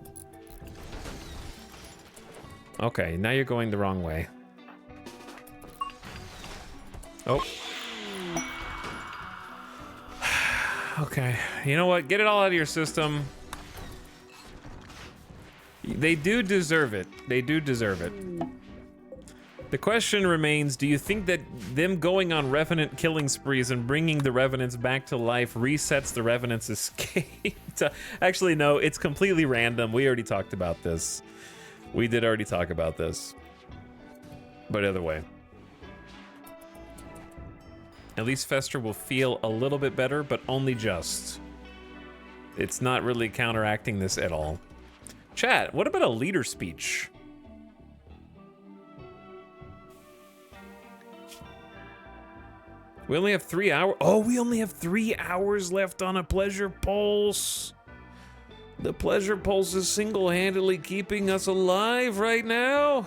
Okay, now you're going the wrong way. Oh. Okay, you know what? Get it all out of your system. They do deserve it. They do deserve it. The question remains, do you think that them going on revenant killing sprees and bringing the revenants back to life resets the revenants' escape? Actually, no, it's completely random. We already talked about this. We did already talk about this. But either way. At least Fester will feel a little bit better, but only just. It's not really counteracting this at all. Chat, what about a leader speech? We only have 3 hours. Oh, we only have 3 hours left on a pleasure pulse. The pleasure pulse is single-handedly keeping us alive right now.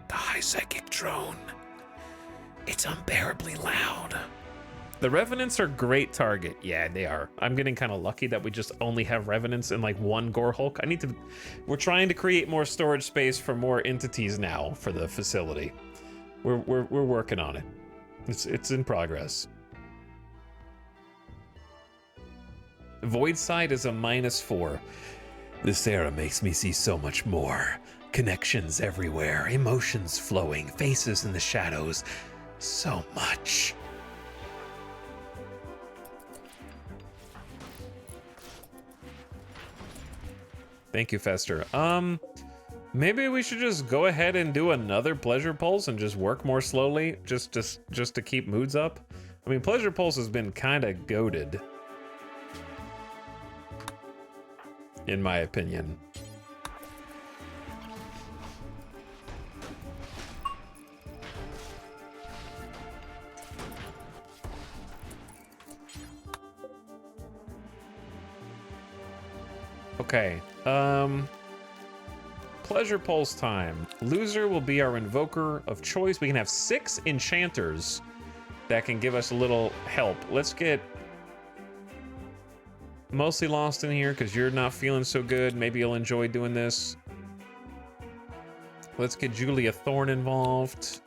The high psychic drone. It's unbearably loud. The revenants are great target. Yeah, they are. I'm getting kind of lucky that we just only have revenants and like one gore hulk. We're trying to create more storage space for more entities now for the facility. We're working on it. It's in progress. Void side is a -4. This era makes me see so much more. Connections everywhere, emotions flowing, faces in the shadows. So much. Thank you, Fester. Maybe we should just go ahead and do another pleasure pulse and just work more slowly, just to keep moods up. I mean, pleasure pulse has been kind of goated, in my opinion. Okay, pleasure pulse time. Loser will be our invoker of choice. We can have 6 enchanters that can give us a little help. Let's get Mostly Lost in here because you're not feeling so good. Maybe you'll enjoy doing this. Let's get Julia Thorne involved.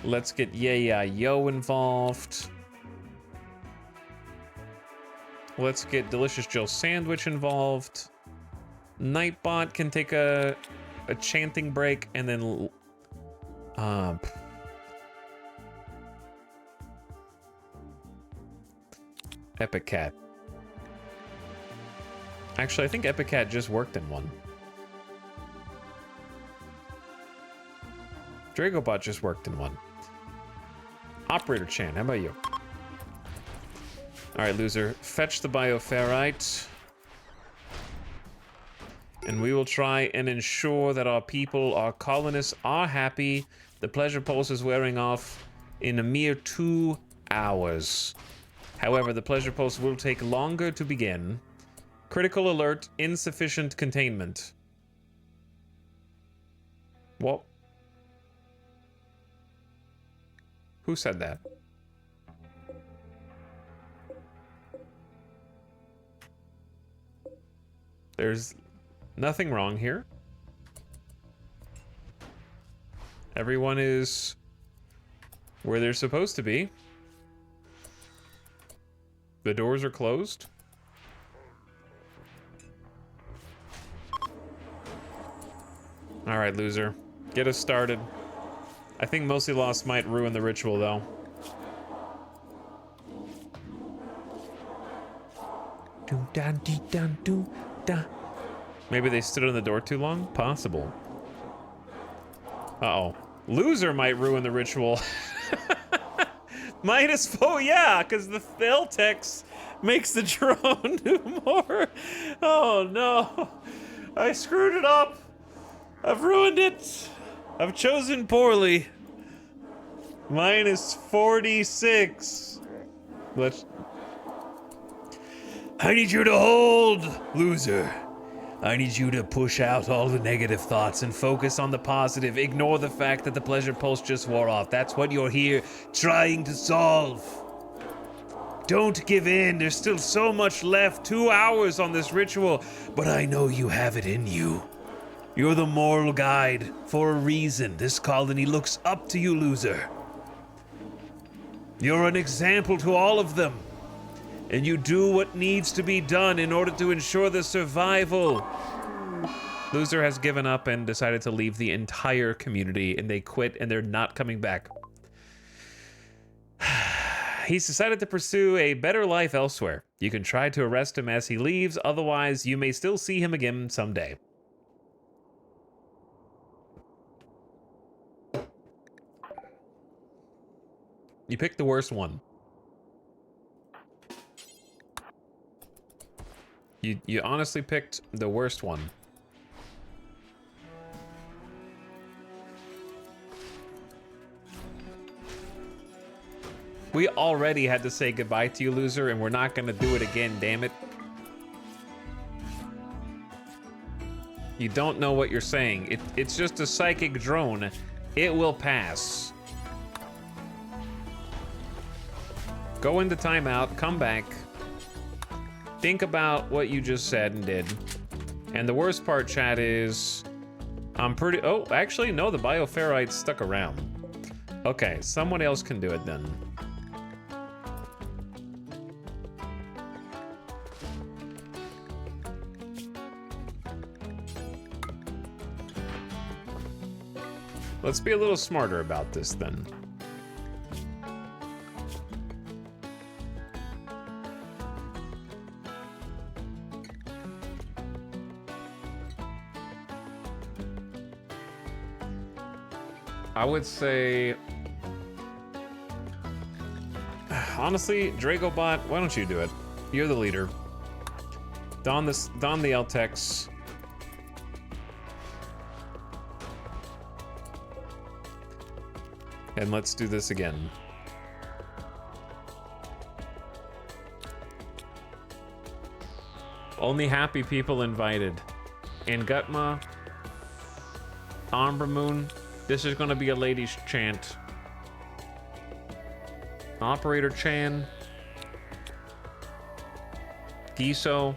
Let's get Yo involved. Let's get Delicious Jill Sandwich involved. Nightbot can take a chanting break, and then Epic Cat. Actually, I think Epic Cat just worked in one. Dragobot just worked in one. Operator Chan, how about you? All right, loser, fetch the bioferrite. And we will try and ensure that our people, our colonists, are happy. The pleasure pulse is wearing off in a mere 2 hours. However, the pleasure pulse will take longer to begin. Critical alert, insufficient containment. What? Who said that? There's nothing wrong here. Everyone is where they're supposed to be. The doors are closed. All right, loser. Get us started. I think Mostly Lost might ruin the ritual, though. Maybe they stood on the door too long? Possible. Uh-oh. Loser might ruin the ritual. -4, yeah, because the Theltex makes the drone do more. Oh, no. I screwed it up. I've ruined it. I've chosen poorly. -46. Let's... I need you to hold, loser. I need you to push out all the negative thoughts and focus on the positive. Ignore the fact that the pleasure pulse just wore off. That's what you're here trying to solve. Don't give in. There's still so much left. 2 hours on this ritual. But I know you have it in you. You're the moral guide for a reason. This colony looks up to you, loser. You're an example to all of them. And you do what needs to be done in order to ensure the survival Loser has given up and decided to leave the entire community, and they quit and they're not coming back. He's decided to pursue a better life elsewhere. You can try to arrest him as he leaves, otherwise you may still see him again someday. You picked the worst one. You honestly picked the worst one. We already had to say goodbye to you, loser, and we're not gonna do it again, damn it. You don't know what you're saying. It's just a psychic drone. It will pass. Go into timeout, come back. Think about what you just said and did. And the worst part, chat, is... I'm pretty... Oh, actually, no, the bioferrite stuck around. Okay, someone else can do it then. Let's be a little smarter about this then. I would say... Honestly, Dragobot, why don't you do it? You're the leader. Don the LTEX. And let's do this again. Only happy people invited. And Gutma, Umbra Moon, this is gonna be a ladies' chant. Operator Chan. Giso.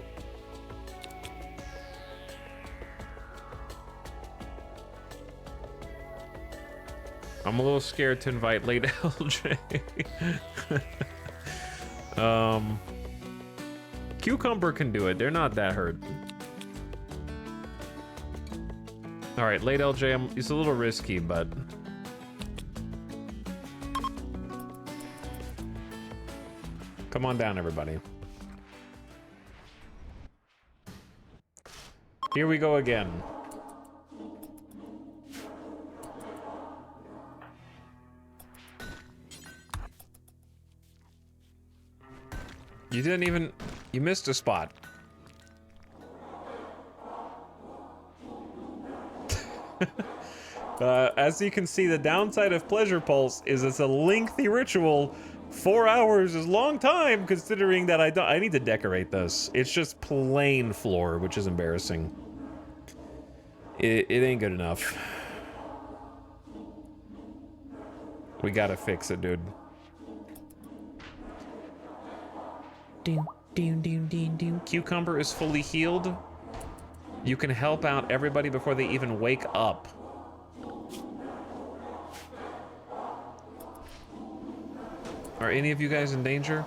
I'm a little scared to invite late LJ. Cucumber can do it. They're not that hurt. All right, late LJ, it's a little risky, but... Come on down, everybody. Here we go again. You didn't even... You missed a spot. As you can see, the downside of Pleasure Pulse is it's a lengthy ritual. 4 hours is a long time, considering that I need to decorate this. It's just plain floor, which is embarrassing. It ain't good enough. We gotta fix it, dude. Cucumber is fully healed. You can help out everybody before they even wake up. Are any of you guys in danger?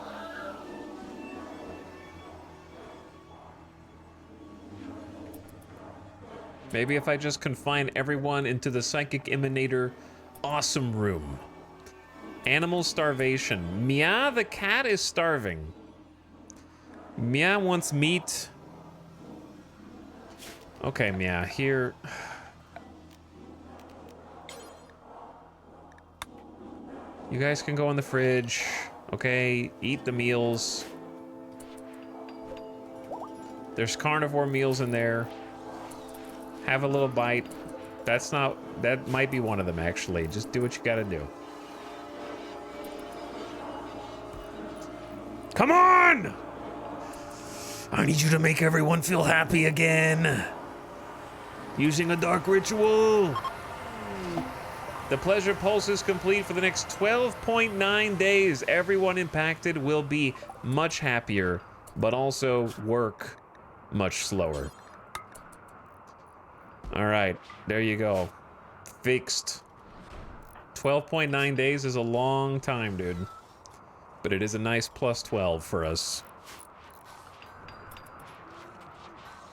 Maybe if I just confine everyone into the Psychic Emanator awesome room. Animal starvation. Mia the cat is starving. Mia wants meat. Okay, Mia, here. You guys can go in the fridge. Okay, eat the meals. There's carnivore meals in there. Have a little bite. That might be one of them, actually. Just do what you gotta do. Come on! I need you to make everyone feel happy again. Using a dark ritual. The Pleasure Pulse is complete for the next 12.9 days. Everyone impacted will be much happier, but also work much slower. All right, there you go. Fixed. 12.9 days is a long time, dude. But it is a nice plus 12 for us.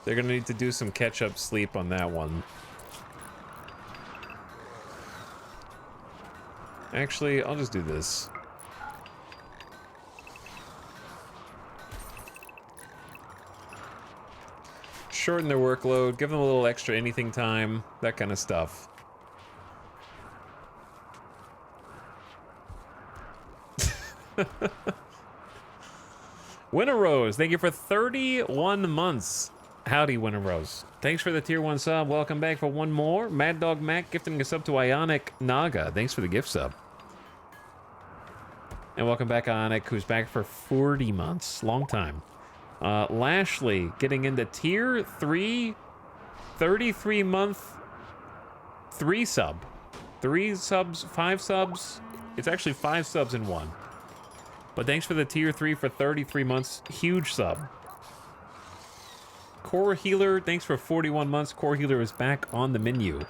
They're gonna need to do some catch-up sleep on that one. Actually, I'll just do this. Shorten their workload, give them a little extra anything time, that kind of stuff. Winter Rose, thank you for 31 months. Howdy, Winter Rose. Thanks for the tier 1 sub. Welcome back for one more. Mad Dog Mac gifting a sub to Ionic Naga. Thanks for the gift sub. And welcome back, Ionic, who's back for 40 months. Long time. Lashley getting into tier 3, 33-month 3 sub. 3 subs, 5 subs. It's actually 5 subs in one. But thanks for the tier 3 for 33 months. Huge sub. Core Healer, thanks for 41 months. Core Healer is back on the menu.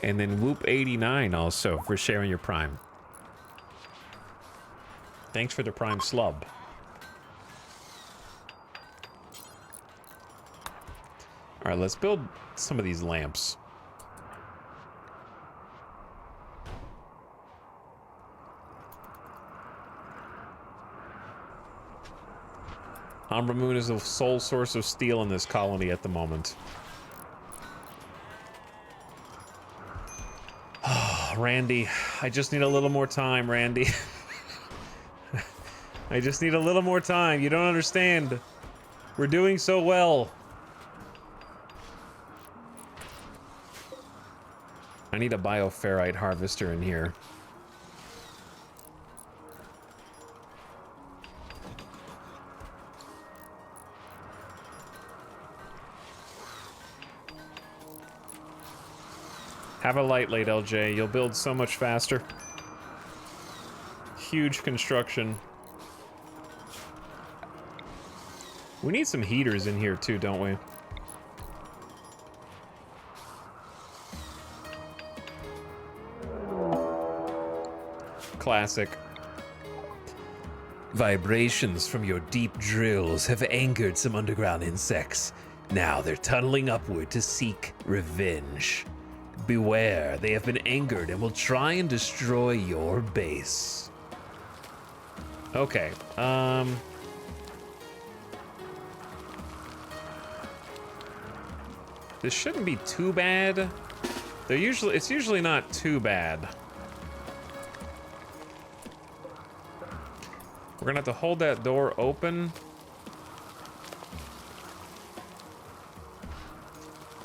And then Whoop89 also for sharing your Prime. Thanks for the Prime slub. All right, let's build some of these lamps. Umbra Moon is the sole source of steel in this colony at the moment. Oh, Randy, I just need a little more time, Randy. I just need a little more time. You don't understand. We're doing so well. I need a bioferrite harvester in here. Have a light late, LJ. You'll build so much faster. Huge construction. We need some heaters in here too, don't we? Classic. Vibrations from your deep drills have angered some underground insects. Now they're tunneling upward to seek revenge. Beware, they have been angered and will try and destroy your base. Okay, this shouldn't be too bad. It's usually not too bad. We're gonna have to hold that door open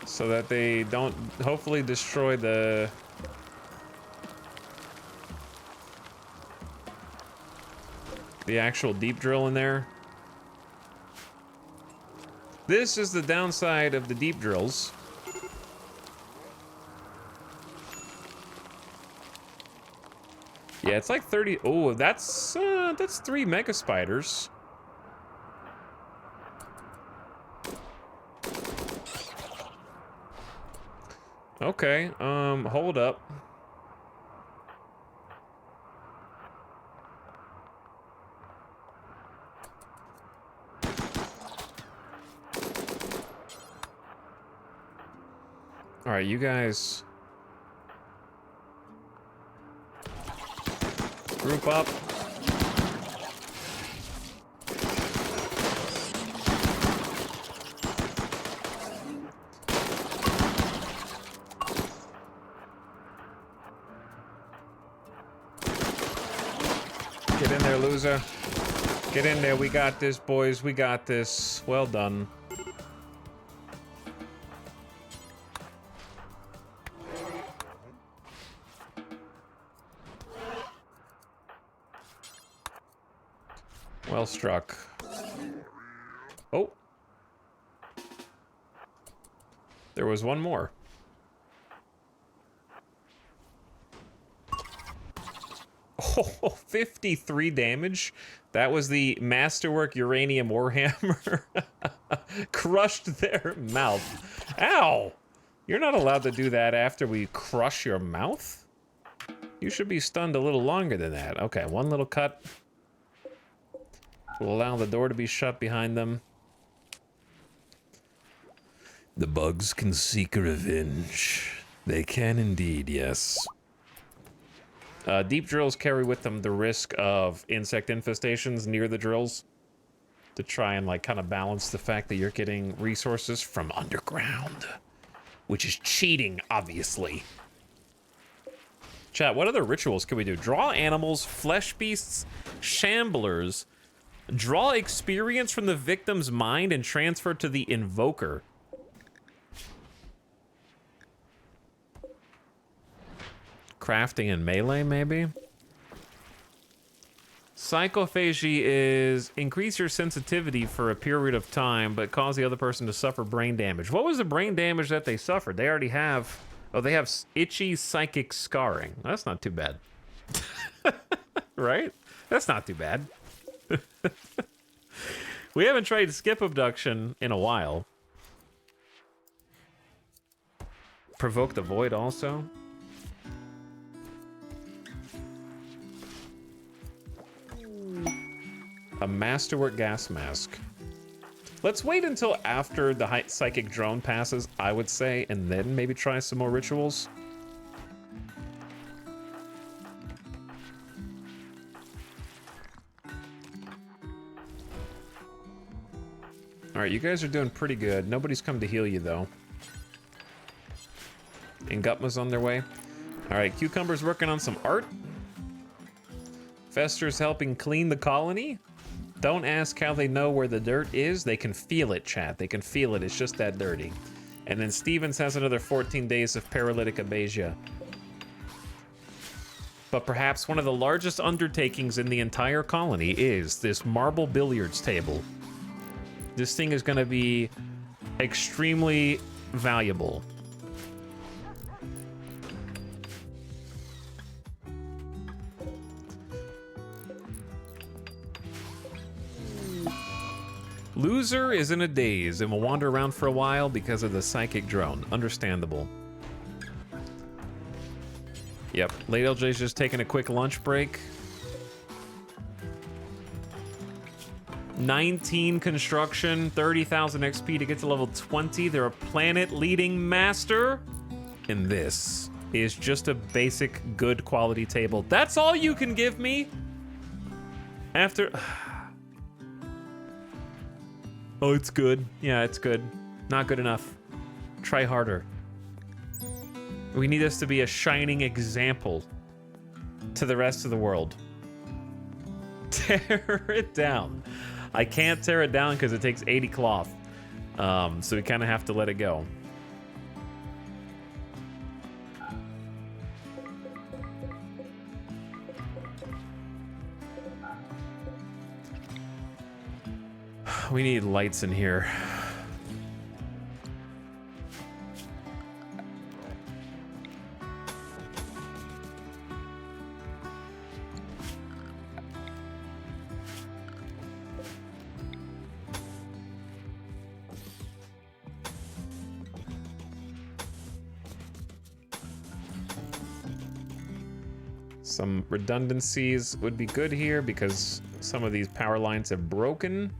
so that they don't hopefully destroy the actual deep drill in there. This is the downside of the deep drills. Yeah, it's like 30. Oh, that's 3 mega spiders. Okay, hold up. All right, you guys group up. Get in there, loser. Get in there. We got this, boys. We got this. Well done. Well struck. Oh. There was one more. Oh, 53 damage. That was the Masterwork Uranium Warhammer. Crushed their mouth. Ow! You're not allowed to do that after we crush your mouth? You should be stunned a little longer than that. Okay, one little cut. We'll allow the door to be shut behind them. The bugs can seek revenge. They can indeed, yes. Deep drills carry with them the risk of insect infestations near the drills to try and like kind of balance the fact that you're getting resources from underground, which is cheating, obviously. Chat, what other rituals can we do? Draw animals, flesh beasts, shamblers. Draw experience from the victim's mind and transfer to the invoker. Crafting and melee, maybe? Psychophagy is increase your sensitivity for a period of time, but cause the other person to suffer brain damage. What was the brain damage that they suffered? They already have... Oh, they have itchy psychic scarring. That's not too bad. Right? That's not too bad. We haven't tried skip abduction in a while. Provoke the void also. A masterwork gas mask. Let's wait until after the psychic drone passes, I would say, and then maybe try some more rituals. All right, you guys are doing pretty good. Nobody's come to heal you, though. And Gutma's on their way. All right, Cucumber's working on some art. Fester's helping clean the colony. Don't ask how they know where the dirt is. They can feel it, chat. They can feel it. It's just that dirty. And then Stevens has another 14 days of paralytic abasia. But perhaps one of the largest undertakings in the entire colony is this marble billiards table. This thing is going to be extremely valuable. Loser is in a daze and will wander around for a while because of the psychic drone. Understandable. Yep, late LJ's just taking a quick lunch break. 19 construction, 30,000 XP to get to level 20. They're a planet-leading master. And this is just a basic, good quality table. That's all you can give me? After... Oh, it's good. Yeah, it's good. Not good enough. Try harder. We need this to be a shining example to the rest of the world. Tear it down. I can't tear it down because it takes 80 cloth. So we kind of have to let it go. We need lights in here. Some redundancies would be good here because some of these power lines have broken.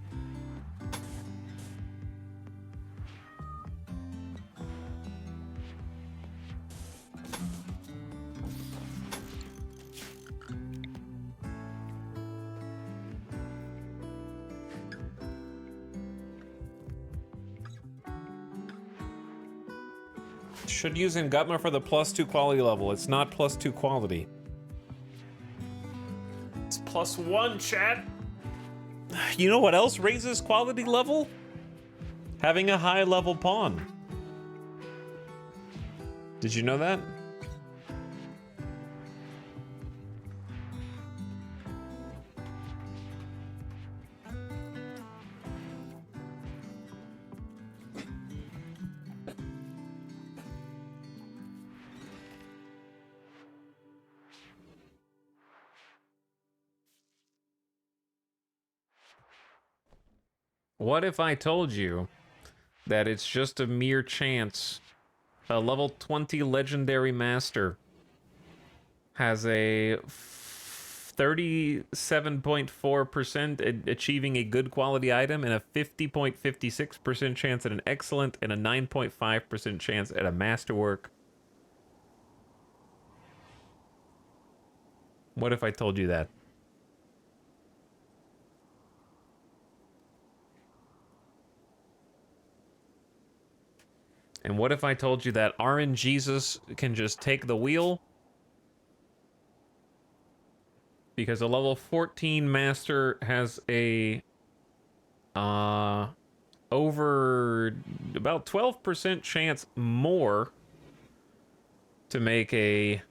Should use Gutma for the +2 quality level. It's not +2 quality. It's +1, chat. You know what else raises quality level? Having a high level pawn. Did you know that? What if I told you that it's just a mere chance a level 20 legendary master has a 37.4% achieving a good quality item, and a 50.56% chance at an excellent, and a 9.5% chance at a masterwork. What if I told you that? And what if I told you that RNGesus can just take the wheel? Because a level 14 master has a over about 12% chance more to make a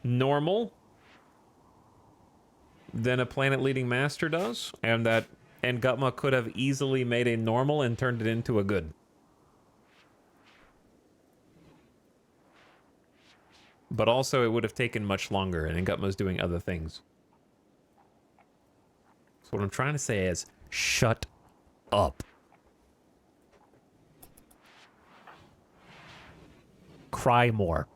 normal than a planet leading master does, and Gutma could have easily made a normal and turned it into a good. But also it would have taken much longer, and Gutma's doing other things. So what I'm trying to say is, shut up. Cry more.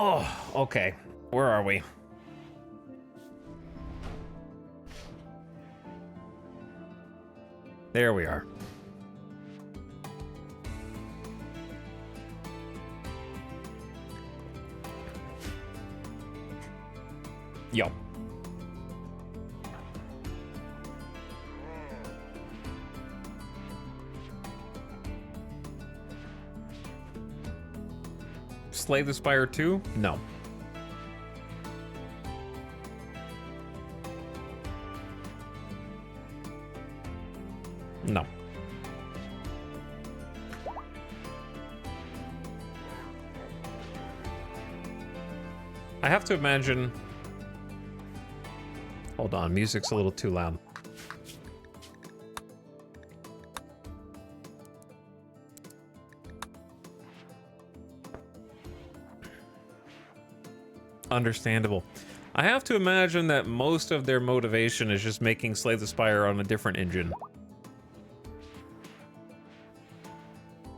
Oh, okay. Where are we? There we are. Yo. Slay the Spire 2? No. No. I have to imagine... Hold on, music's a little too loud. Understandable. I have to imagine that most of their motivation is just making Slay the Spire on a different engine.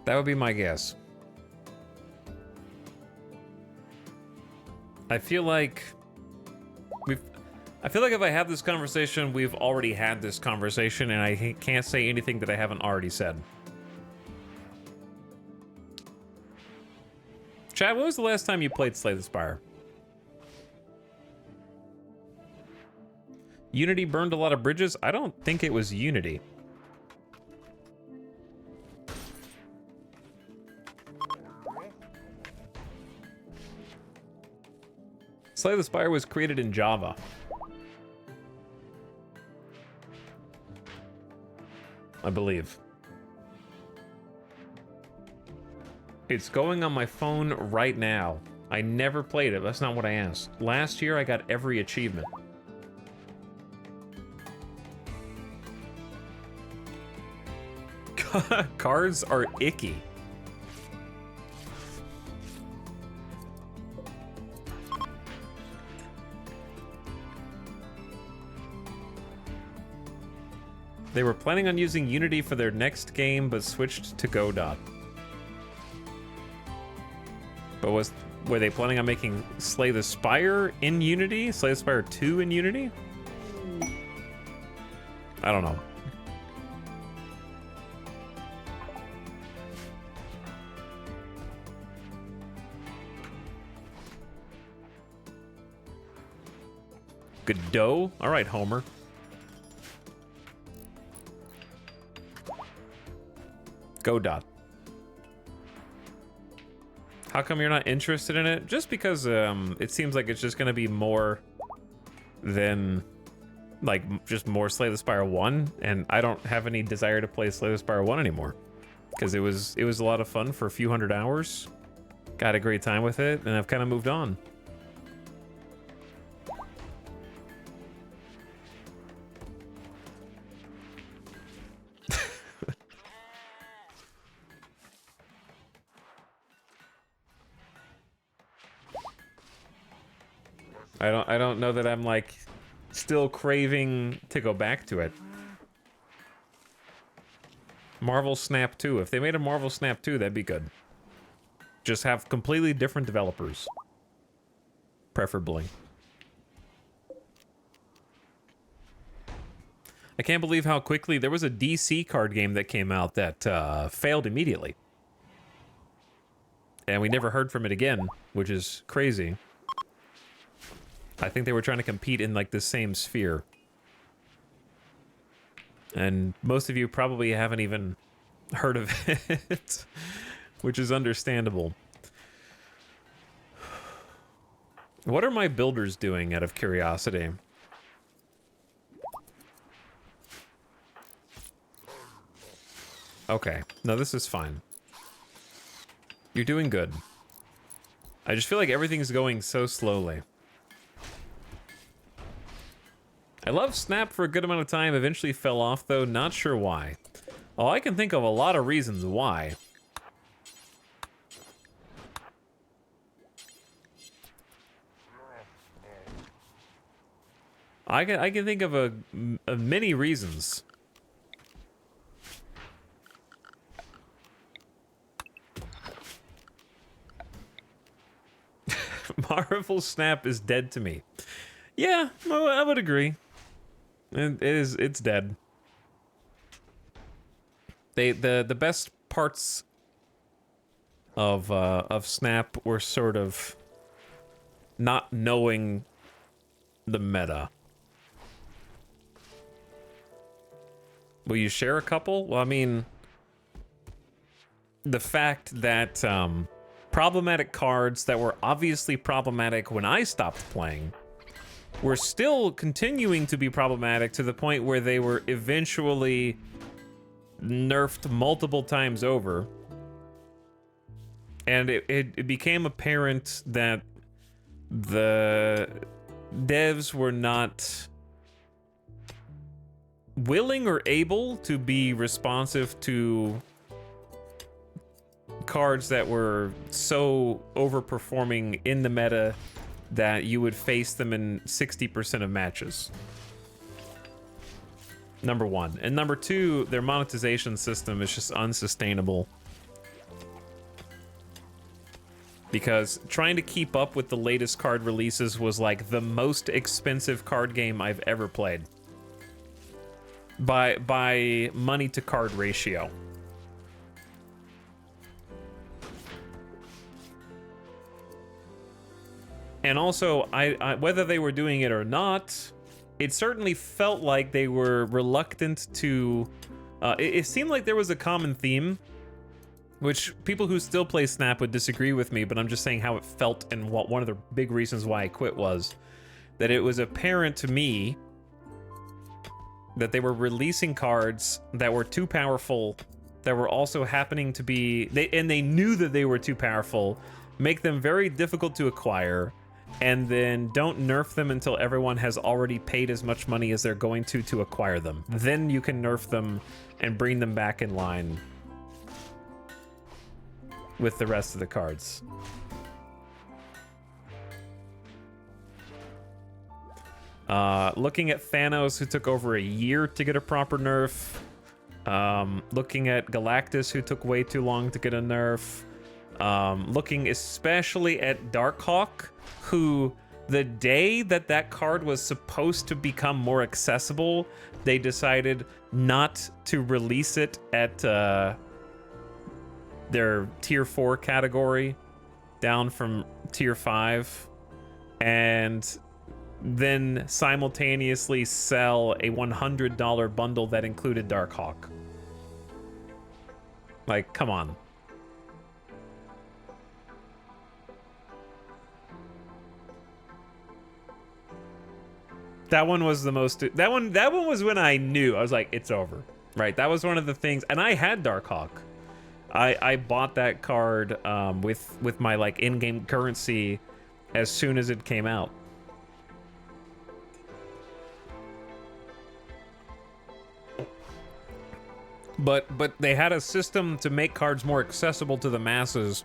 That would be my guess. I feel like if I have this conversation, we've already had this conversation, and I can't say anything that I haven't already said. Chad, when was the last time you played Slay the Spire? Unity burned a lot of bridges? I don't think it was Unity. Slay the Spire was created in Java. I believe. It's going on my phone right now. I never played it. That's not what I asked. Last year, I got every achievement. Cards are icky. They were planning on using Unity for their next game, but switched to Godot. But were they planning on making Slay the Spire in Unity? Slay the Spire 2 in Unity? I don't know. Godot? All right, Homer. Godot. How come you're not interested in it? Just because it seems like it's just gonna be more than like just more Slay the Spire 1, and I don't have any desire to play Slay the Spire 1 anymore. because it was a lot of fun for a few hundred hours. Got a great time with it, and I've kind of moved on. I don't know that I'm like still craving to go back to it. Marvel Snap 2. If they made a Marvel Snap 2, that'd be good. Just have completely different developers. Preferably. I can't believe how quickly there was a DC card game that came out that failed immediately. And we never heard from it again, which is crazy. I think they were trying to compete in like the same sphere. And most of you probably haven't even heard of it, which is understandable. What are my builders doing out of curiosity? Okay, no, this is fine. You're doing good. I just feel like everything's going so slowly. I loved Snap for a good amount of time, eventually fell off though, not sure why. Oh, I can think of a lot of reasons why. I can think of a many reasons. Marvel Snap is dead to me. Yeah, I would agree. It's dead. The best parts of Snap were sort of not knowing the meta. Will you share a couple? Well, I mean, the fact that problematic cards that were obviously problematic when I stopped playing were still continuing to be problematic to the point where they were eventually nerfed multiple times over. And it became apparent that the devs were not willing or able to be responsive to cards that were so overperforming in the meta that you would face them in 60% of matches. Number one. And number two, their monetization system is just unsustainable. Because trying to keep up with the latest card releases was like the most expensive card game I've ever played. By money to card ratio. And also, I whether they were doing it or not, it certainly felt like they were reluctant to... it seemed like there was a common theme, which people who still play Snap would disagree with me, but I'm just saying how it felt, and what one of the big reasons why I quit was that it was apparent to me that they were releasing cards that were too powerful, that were also happening to be... They knew that they were too powerful, make them very difficult to acquire, and then don't nerf them until everyone has already paid as much money as they're going to acquire them. Then you can nerf them and bring them back in line with the rest of the cards. Looking at Thanos, who took over a year to get a proper nerf. Looking at Galactus, who took way too long to get a nerf. Looking especially at Darkhawk, who the day that that card was supposed to become more accessible, they decided not to release it at their tier 4 category, down from tier 5, and then simultaneously sell a $100 bundle that included Darkhawk. Like, come on. That one was the most... That one was when I knew. I was like, it's over. Right? That was one of the things... And I had Darkhawk. I bought that card with my like in-game currency as soon as it came out. But they had a system to make cards more accessible to the masses,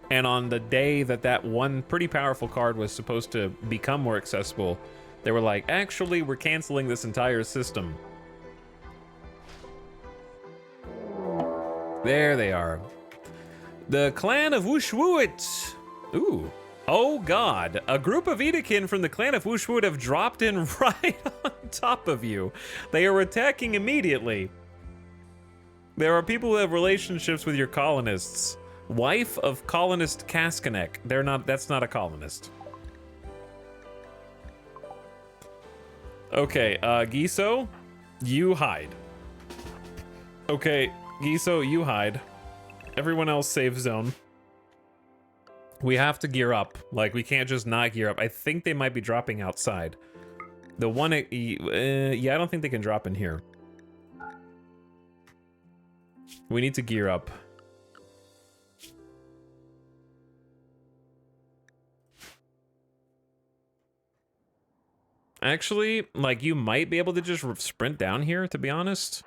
and on the day that that one pretty powerful card was supposed to become more accessible, they were like, actually, we're canceling this entire system. There they are. The clan of Wooshwooit. Ooh. Oh god, a group of Edakin from the clan of Wooshwooit have dropped in right on top of you. They are attacking immediately. There are people who have relationships with your colonists. Wife of colonist Kaskanek. That's not a colonist. Okay, Giso, you hide. Okay, Giso, you hide. Everyone else safe zone. We have to gear up. Like, we can't just not gear up. I think they might be dropping outside. The one, yeah, I don't think they can drop in here. We need to gear up. Actually, like, you might be able to just sprint down here, to be honest.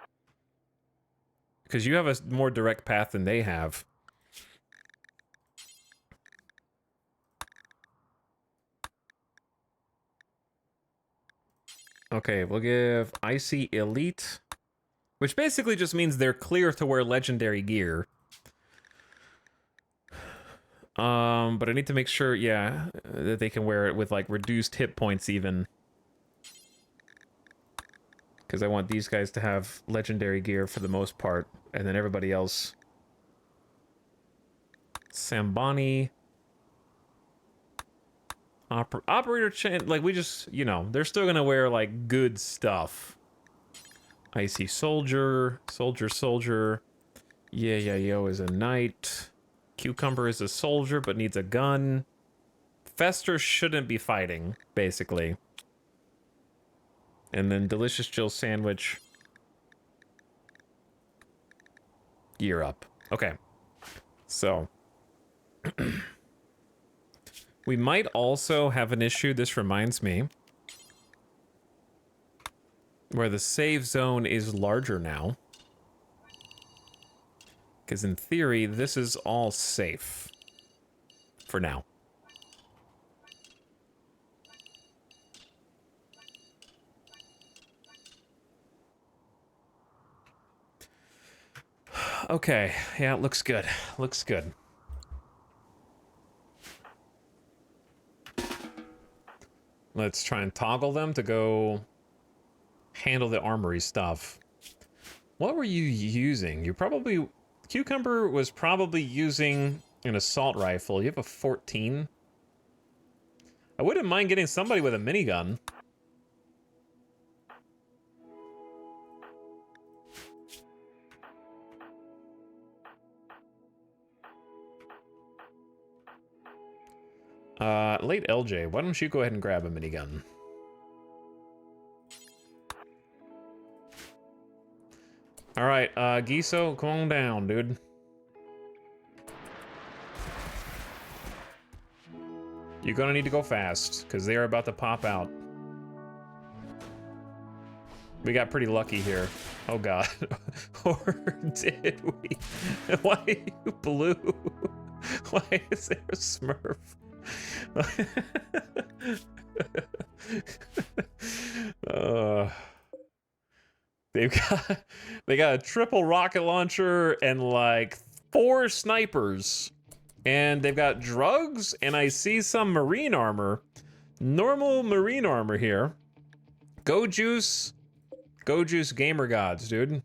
Because you have a more direct path than they have. Okay, we'll give Icy Elite, which basically just means they're clear to wear legendary gear. But I need to make sure, yeah, that they can wear it with, like, reduced hit points even. Because I want these guys to have legendary gear for the most part, and then everybody else. Sambani. Operator chain, like, we just, you know, they're still gonna wear, like, good stuff. Icy Soldier, Soldier. Yeah, yo is a knight. Cucumber is a soldier, but needs a gun. Fester shouldn't be fighting, basically. And then Delicious Jill Sandwich. Gear up. Okay. So. We might also have an issue, this reminds me, where the save zone is larger now. Because in theory, this is all safe. For now. Okay, yeah, it looks good. Looks good. Let's try and toggle them to go handle the armory stuff. What were you using? You probably... Cucumber was probably using an assault rifle. You have a 14. I wouldn't mind getting somebody with a minigun. Late LJ, why don't you go ahead and grab a minigun? Alright, Giso, come on down, dude. You're gonna need to go fast, because they are about to pop out. We got pretty lucky here. Oh god. Or did we? Why are you blue? Why is there a Smurf? They got a triple rocket launcher and like 4 snipers, and they've got drugs, and I see some marine armor, normal marine armor here. Go juice gamer gods, dude.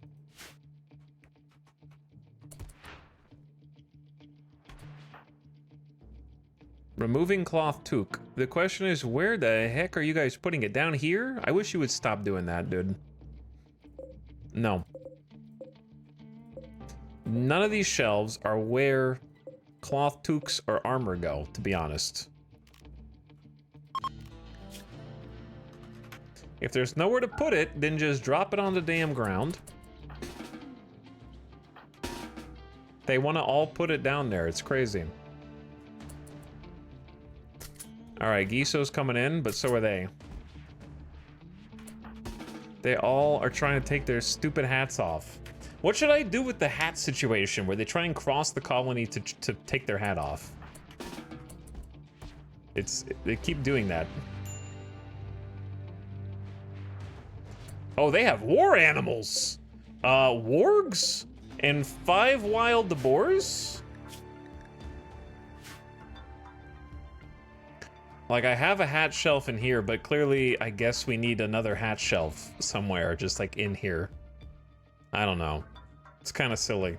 Removing cloth toque. The question is, where the heck are you guys putting it? Down here? I wish you would stop doing that, dude. No. None of these shelves are where cloth toques or armor go, to be honest. If there's nowhere to put it, then just drop it on the damn ground. They want to all put it down there. It's crazy. All right, Giso's coming in, but so are they. They all are trying to take their stupid hats off. What should I do with the hat situation where they try and cross the colony to take their hat off? They keep doing that. Oh, they have war animals. Wargs and 5 wild boars? Like, I have a hat shelf in here, but clearly I guess we need another hat shelf somewhere, just like in here. I don't know. It's kind of silly.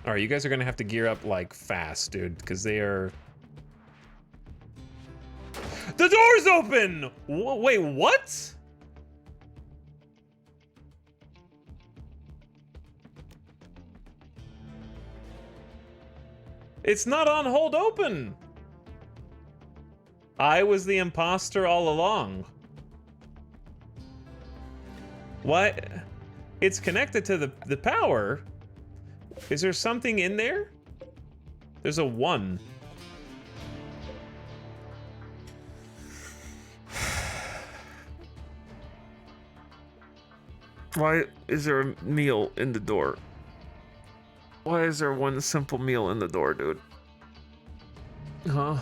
All right, you guys are gonna have to gear up like fast, dude, because they are... The door's open! Wait, what? It's not on hold open. I was the imposter all along. What? It's connected to the power. Is there something in there? There's a 1. Why is there a meal in the door? Why is there one simple meal in the door, dude? Huh?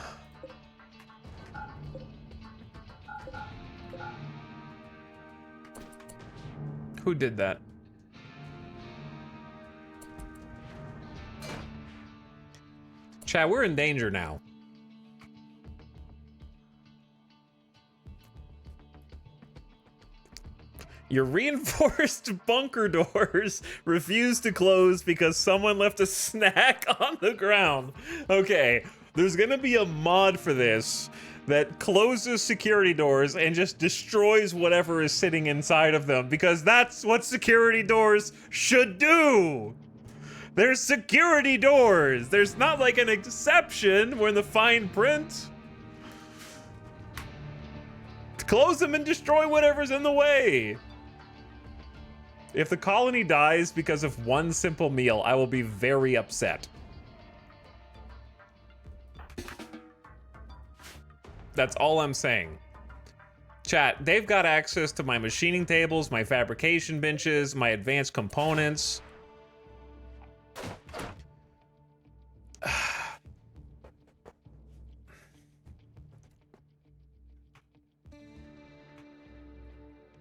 Who did that? Chat, we're in danger now. Your reinforced bunker doors refuse to close because someone left a snack on the ground. Okay, there's gonna be a mod for this that closes security doors and just destroys whatever is sitting inside of them, because that's what security doors should do. There's security doors. There's not like an exception where in the fine print. Close them and destroy whatever's in the way. If the colony dies because of one simple meal, I will be very upset. That's all I'm saying. Chat, they've got access to my machining tables, my fabrication benches, my advanced components.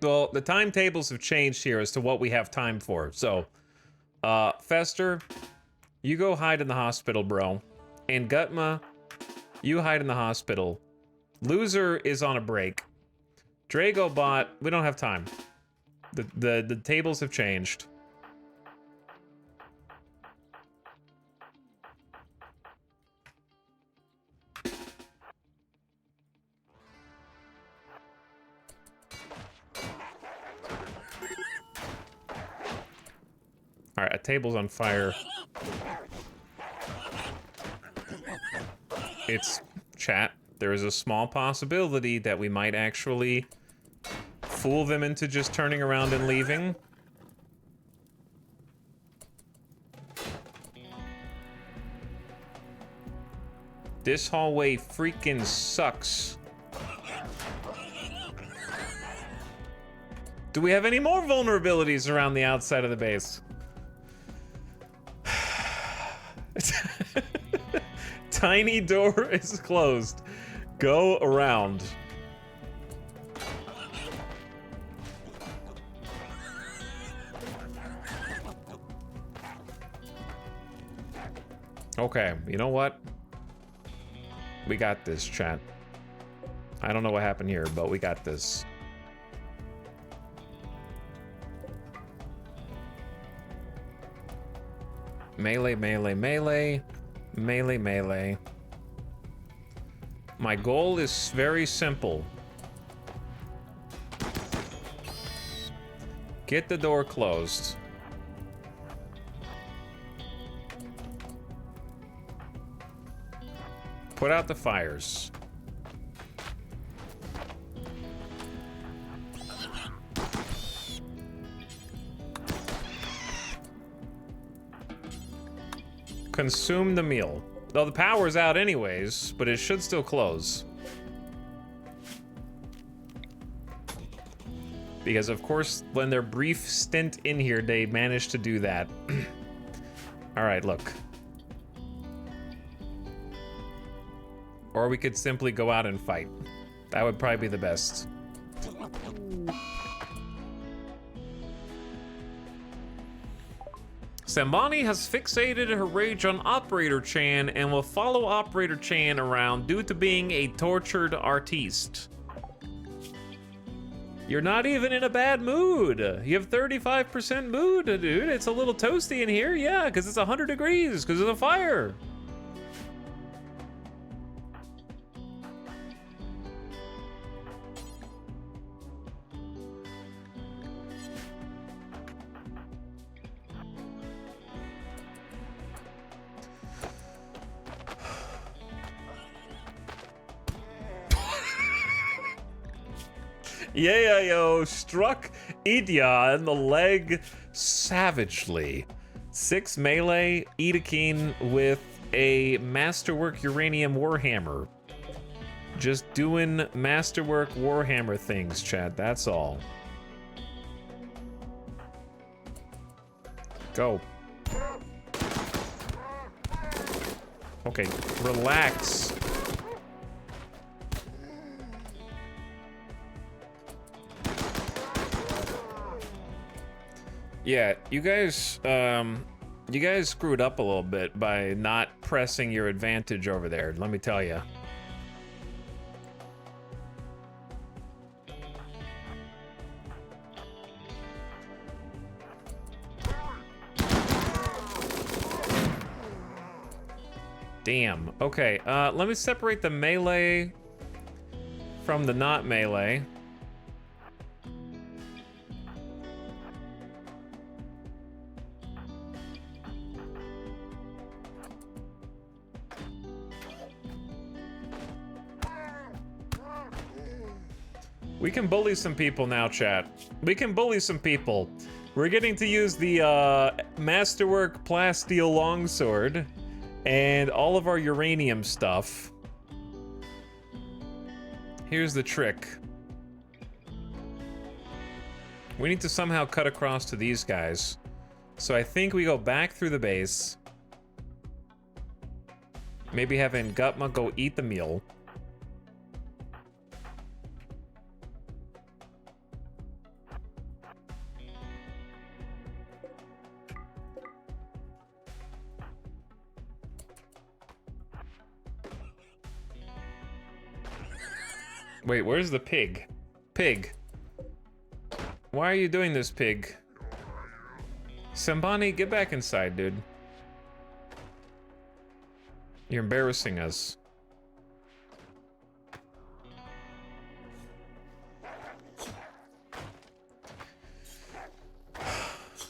Well, the timetables have changed here as to what we have time for. So, Fester, you go hide in the hospital, bro. And Gutma, you hide in the hospital. Loser is on a break. Dragobot, we don't have time. The tables have changed. All right, a table's on fire. It's chat. There is a small possibility that we might actually fool them into just turning around and leaving. This hallway freaking sucks. Do we have any more vulnerabilities around the outside of the base? Tiny door is closed. Go around. Okay, you know what? We got this, chat. I don't know what happened here, but we got this. Melee, melee, melee. Melee, melee. My goal is very simple. Get the door closed. Put out the fires. Consume the meal. Though the power's out anyways, but it should still close. Because of course, when their brief stint in here, they managed to do that. All right, look. Or we could simply go out and fight. That would probably be the best. Sambani has fixated her rage on Operator Chan and will follow Operator Chan around due to being a tortured artiste. You're not even in a bad mood. You have 35% mood, dude. It's a little toasty in here, yeah, because it's 100 degrees because of the fire. Yayo struck Idya in the leg savagely. 6 melee, Idakeen with a Masterwork Uranium Warhammer. Just doing Masterwork Warhammer things, chat, that's all. Go. Okay, relax. Yeah, you guys screwed up a little bit by not pressing your advantage over there, let me tell you. Damn, okay, let me separate the melee from the not melee. We can bully some people now, chat. We can bully some people. We're getting to use the Masterwork Plasteel Longsword and all of our uranium stuff. Here's the trick. We need to somehow cut across to these guys. So I think we go back through the base. Maybe having Gutma go eat the meal. Wait, where's the pig? Pig. Why are you doing this, pig? Sambani, get back inside, dude. You're embarrassing us.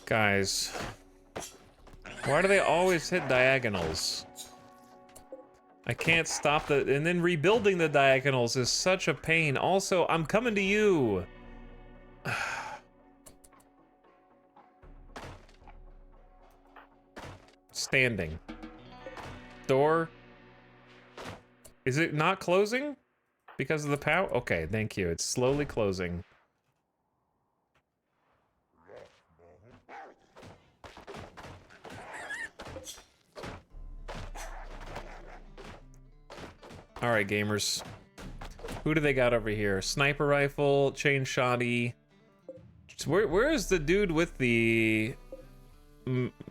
Guys. Why do they always hit diagonals? I can't stop the... And then rebuilding the diagonals is such a pain. Also, I'm coming to you. Standing. Door. Is it not closing? Because of the power? Okay, thank you. It's slowly closing. All right, gamers. Who do they got over here? Sniper rifle, chain shotty. Where is the dude with the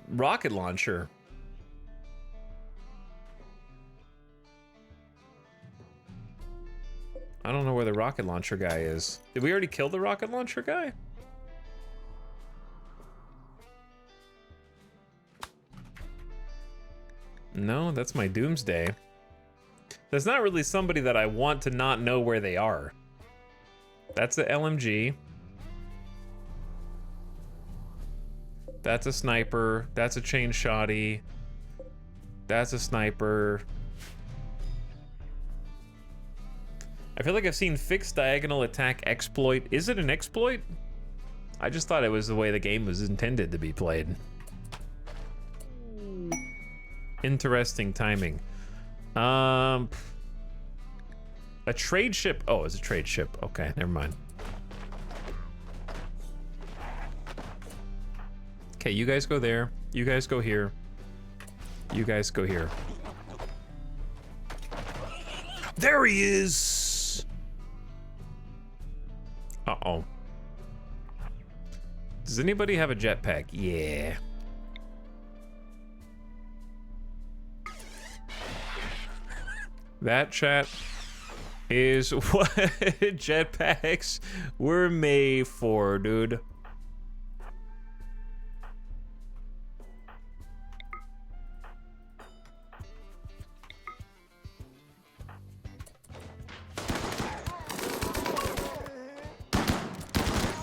rocket launcher? I don't know where the rocket launcher guy is. Did we already kill the rocket launcher guy? No, that's my doomsday. There's not really somebody that I want to not know where they are. That's the LMG. That's a sniper. That's a chain shotty. That's a sniper. I feel like I've seen fixed diagonal attack exploit. Is it an exploit? I just thought it was the way the game was intended to be played. Interesting timing. A trade ship. Oh, it's a trade ship. Okay, never mind. Okay, you guys go there. You guys go here. You guys go here. There he is! Uh-oh. Does anybody have a jetpack? Yeah. That, chat, is what jetpacks were made for, dude.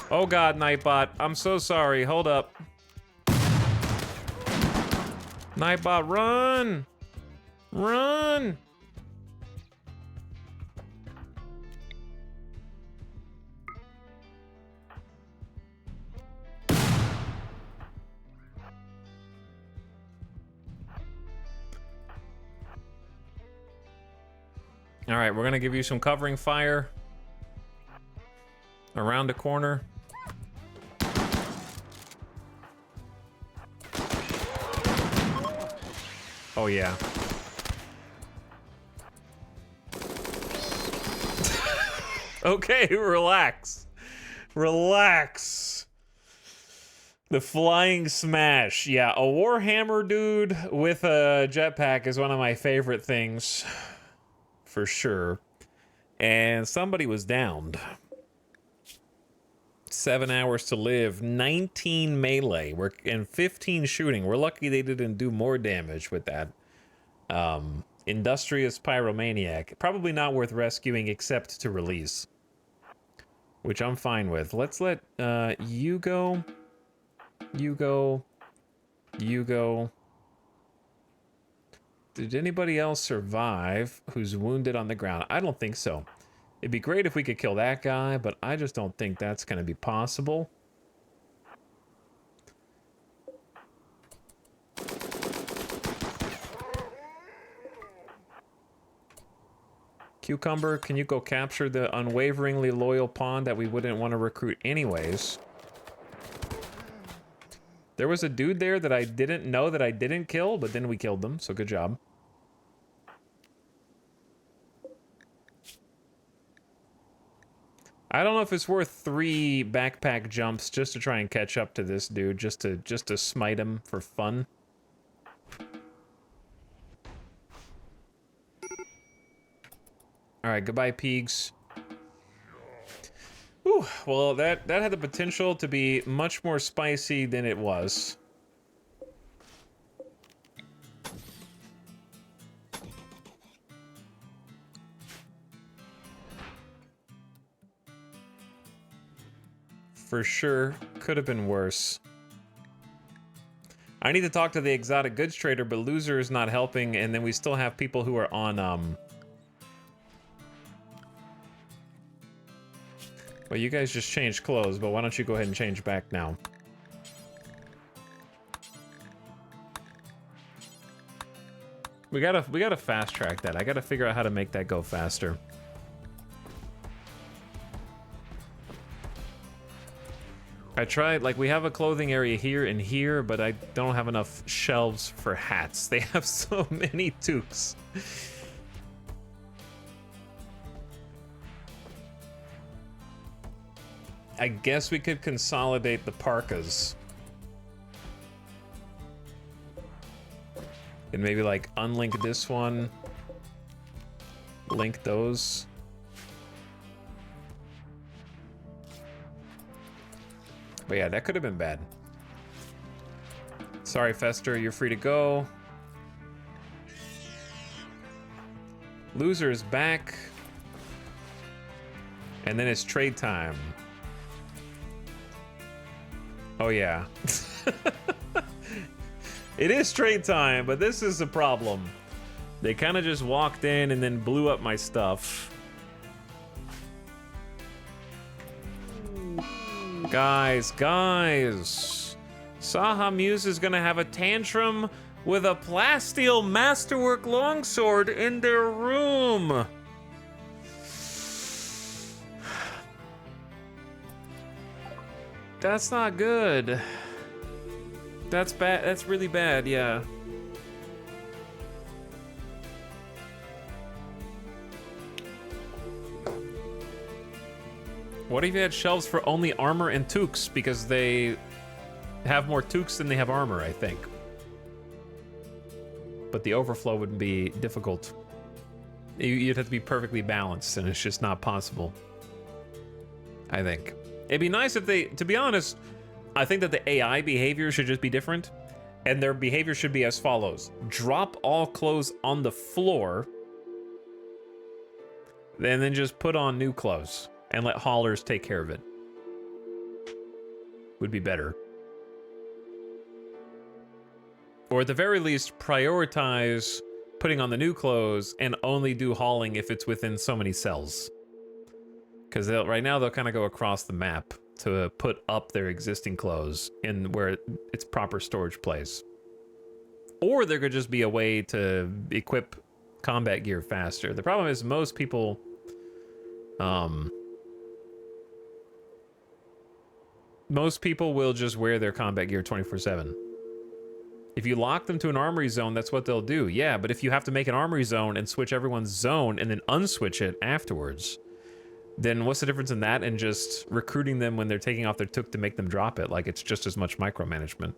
Oh god, Nightbot. I'm so sorry. Hold up. Nightbot, run! Run! All right, we're gonna give you some covering fire around the corner. Oh yeah. Okay, relax. Relax. The flying smash. Yeah, a Warhammer dude with a jetpack is one of my favorite things. For sure. And somebody was downed. 7 hours to live, 19 melee, and 15 shooting. We're lucky they didn't do more damage with that. Industrious Pyromaniac. Probably not worth rescuing except to release. Which I'm fine with. Let's let you go. You go. You go. Did anybody else survive who's wounded on the ground? I don't think so. It'd be great if we could kill that guy, but I just don't think that's going to be possible. Cucumber, can you go capture the unwaveringly loyal pawn that we wouldn't want to recruit anyways? There was a dude there that I didn't know that I didn't kill, but then we killed them, so good job. I don't know if it's worth 3 backpack jumps just to try and catch up to this dude, just to smite him for fun. All right, goodbye, Peegs. Ooh, well, that had the potential to be much more spicy than it was. For sure, could have been worse. I need to talk to the exotic goods trader, but Loser is not helping, and then we still have people who are on, well, you guys just changed clothes, but why don't you go ahead and change back now? We gotta fast track that. I gotta figure out how to make that go faster. I tried, like, we have a clothing area here and here, but I don't have enough shelves for hats. They have so many toques. I guess we could consolidate the parkas. And maybe, like, unlink this one. Link those. But yeah, that could have been bad. Sorry, Fester, you're free to go. Loser is back. And then it's trade time. Oh yeah. It is trade time, but this is a problem. They kind of just walked in and then blew up my stuff. Guys. Saha Muse is gonna have a tantrum with a plasteel masterwork longsword in their room. That's not good. That's bad. That's really bad, yeah. What if you had shelves for only armor and toques? Because they have more toques than they have armor, I think. But the overflow would be difficult. You'd have to be perfectly balanced, and it's just not possible. I think. It'd be nice if they, to be honest, I think that the AI behavior should just be different, and their behavior should be as follows. Drop all clothes on the floor, and then just put on new clothes, and let haulers take care of it. Would be better. Or at the very least, prioritize putting on the new clothes and only do hauling if it's within so many cells. Because right now they'll kind of go across the map to put up their existing clothes in where it's proper storage place. Or there could just be a way to equip combat gear faster. The problem is most people, will just wear their combat gear 24/7. If you lock them to an armory zone, that's what they'll do. Yeah, but if you have to make an armory zone and switch everyone's zone and then unswitch it afterwards, then what's the difference in that and just recruiting them when they're taking off their toque to make them drop it? Like, it's just as much micromanagement.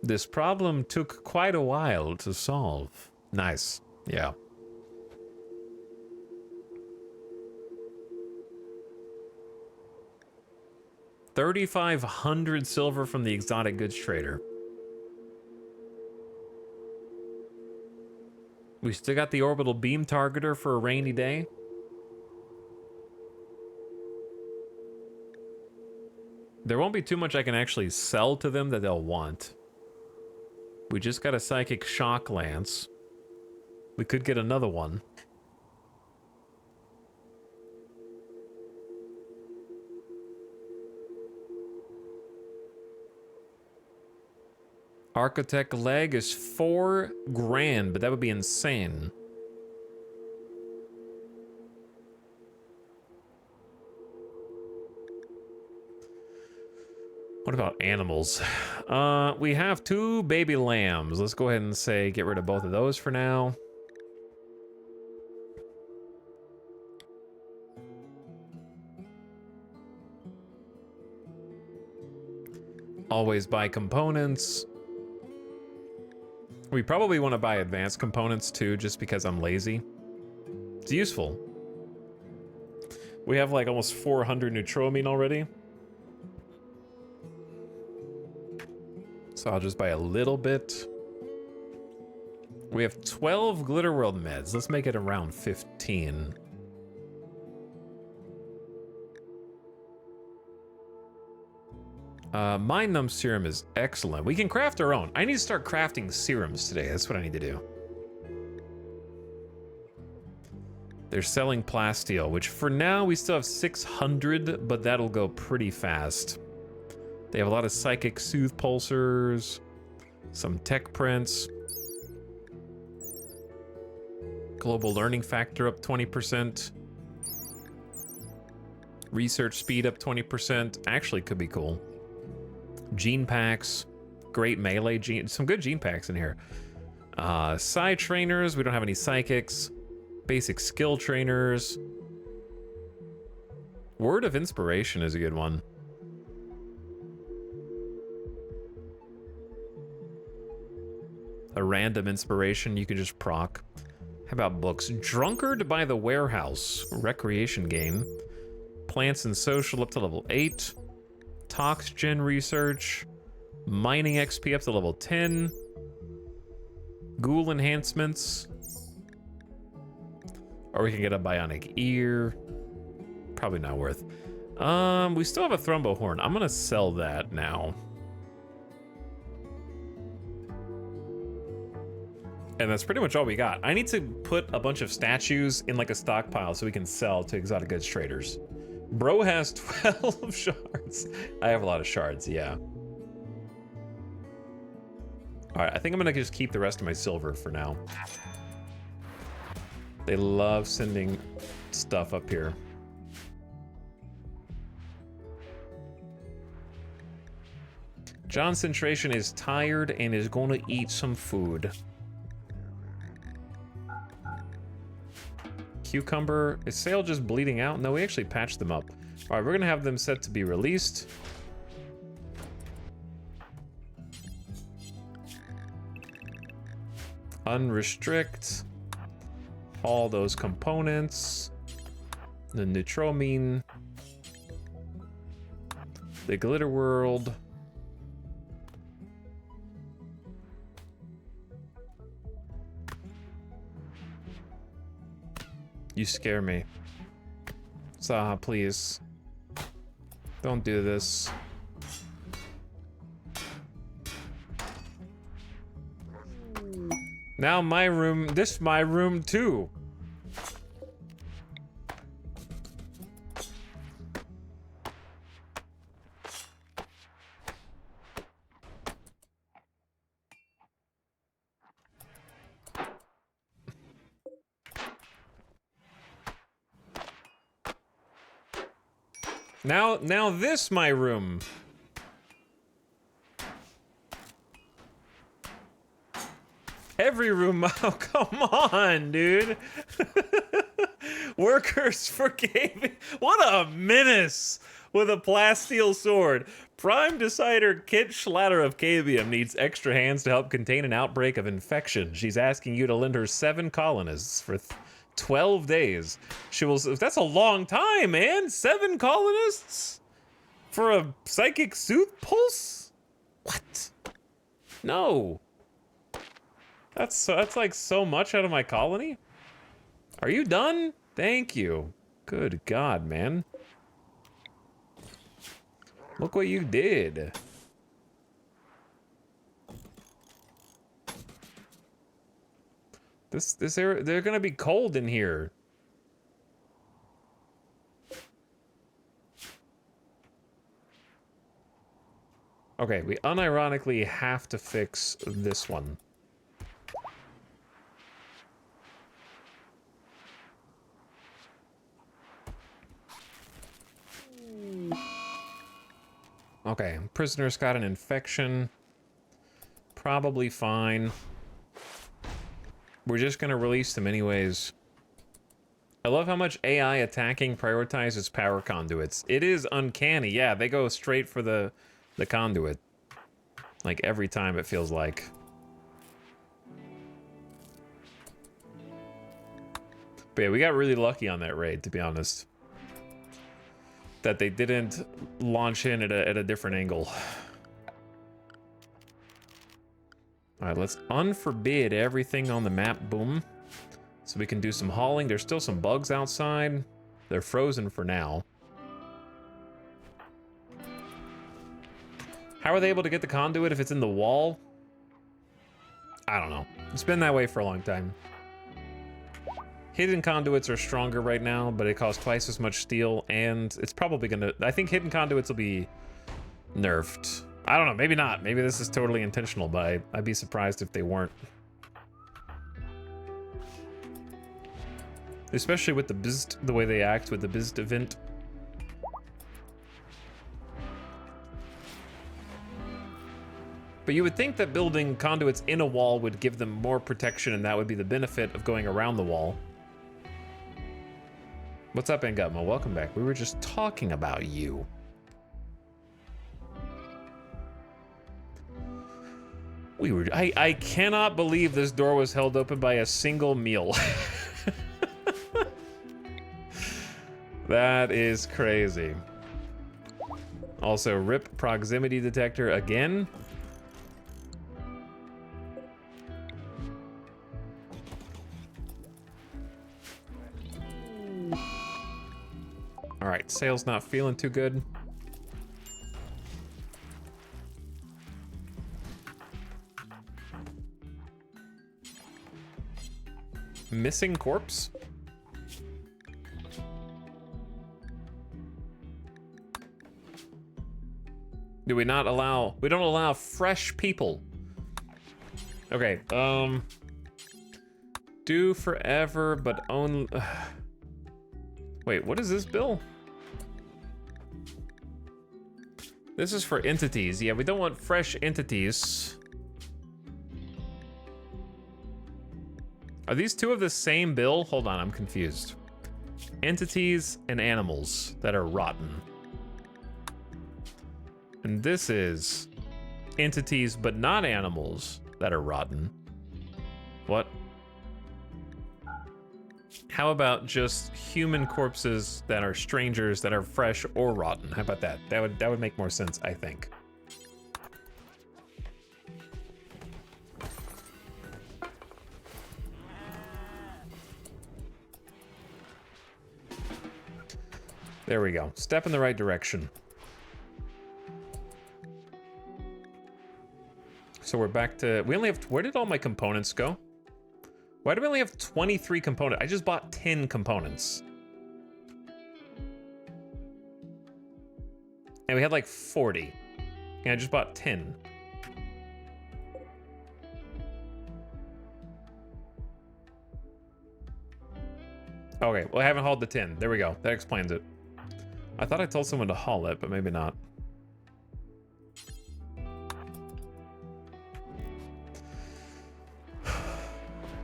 This problem took quite a while to solve. Nice. Yeah. $3,500 silver from the exotic goods trader. We still got the orbital beam targeter for a rainy day. There won't be too much I can actually sell to them that they'll want. We just got a psychic shock lance. We could get another one. Architect leg is $4,000, but that would be insane. What about animals? We have 2 baby lambs. Let's go ahead and say get rid of both of those for now. Always buy components. We probably want to buy advanced components too, just because I'm lazy. It's useful. We have like almost 400 neutroamine already. So I'll just buy a little bit. We have 12 Glitter World meds. Let's make it around 15. Mind Numb Serum is excellent. We can craft our own. I need to start crafting serums today. That's what I need to do. They're selling plasteel, which for now we still have 600, but that'll go pretty fast. They have a lot of psychic soothe pulsers, some tech prints. Global learning factor up 20%. Research speed up 20%. Actually could be cool. Gene packs, great melee gene, some good gene packs in here. Side trainers, we don't have any psychics. Basic skill trainers. Word of inspiration is a good one. A random inspiration you can just proc. How about books? Drunkard by the Warehouse, recreation game. Plants and social up to level 8. Tox gen research, mining XP up to level 10, ghoul enhancements, or we can get a bionic ear. Probably not worth. We still have a thrombo horn. I'm gonna sell that now. And that's pretty much all we got. I need to put a bunch of statues in like a stockpile so we can sell to exotic goods traders. Bro has 12 shards. I have a lot of shards, yeah. All right, I think I'm gonna just keep the rest of my silver for now. They love sending stuff up here. John Centration is tired and is going to eat some food. Cucumber. Is Sale just bleeding out? No, we actually patched them up. All right, we're going to have them set to be released. Unrestrict. All those components. The Neutromine. The Glitter World. You scare me. Zaha, please. Don't do this. Now my room, this my room too. Now this my room. Every room. Oh, come on, dude. Workers for caving. What a menace with a plasteel sword. Prime Decider Kit Schlatter of Cavium needs extra hands to help contain an outbreak of infection. She's asking you to lend her 7 colonists for 12 days. She will. That's a long time, man. 7 colonists for a psychic sooth pulse? What? No. That's like so much out of my colony. Are you done? Thank you. Good God, man. Look what you did. This area, they're gonna be cold in here. Okay, we unironically have to fix this one. Okay, prisoner's got an infection. Probably fine. We're just gonna release them anyways. I love how much AI attacking prioritizes power conduits. It is uncanny. Yeah, they go straight for the conduit. Like every time, it feels like. But yeah, we got really lucky on that raid, to be honest. That they didn't launch in at a different angle. All right, let's unforbid everything on the map. Boom. So we can do some hauling. There's still some bugs outside. They're frozen for now. How are they able to get the conduit if it's in the wall? I don't know. It's been that way for a long time. Hidden conduits are stronger right now, but it costs twice as much steel, and it's probably gonna... I think hidden conduits will be nerfed. I don't know, maybe not. Maybe this is totally intentional, but I'd be surprised if they weren't. Especially with the BIST, the way they act with the BIST event. But you would think that building conduits in a wall would give them more protection, and that would be the benefit of going around the wall. What's up, Angutma? Welcome back. We were just talking about you. I cannot believe this door was held open by a single meal. That is crazy. Also, RIP proximity detector again. All right, Sale's not feeling too good. Missing corpse? Do we not allow... We don't allow fresh people Okay, do forever, but only... Wait, what is this bill? This is for entities. Yeah, we don't want fresh entities. Are these two of the same bill? Hold on, I'm confused. Entities and animals that are rotten. And this is entities but not animals that are rotten. What? How about just human corpses that are strangers that are fresh or rotten? How about that? That would make more sense, I think. There we go. Step in the right direction. So we're back to... We only have... Where did all my components go? Why do we only have 23 components? I just bought 10 components. And we had like 40. And I just bought 10. Okay, well I haven't hauled the 10. There we go. That explains it. I thought I told someone to haul it, but maybe not.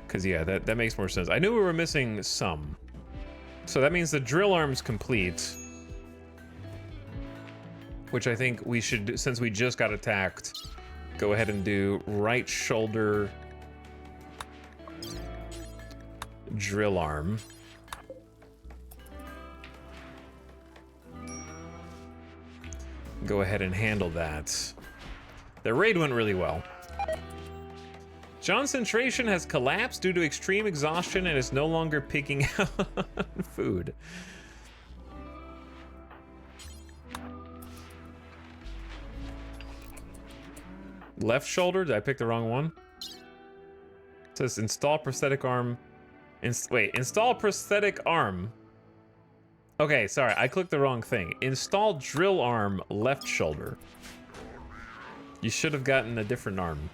Because, yeah, that makes more sense. I knew we were missing some. So that means the drill arm's complete. Which I think we should, since we just got attacked, go ahead and do right shoulder drill arm. Go ahead and handle that. The raid went really well. Concentration has collapsed due to extreme exhaustion and is no longer picking out food. Left shoulder? Did I pick the wrong one? It says install prosthetic arm. Wait, install prosthetic arm. Okay, sorry, I clicked the wrong thing. Install drill arm left shoulder. You should have gotten a different arm.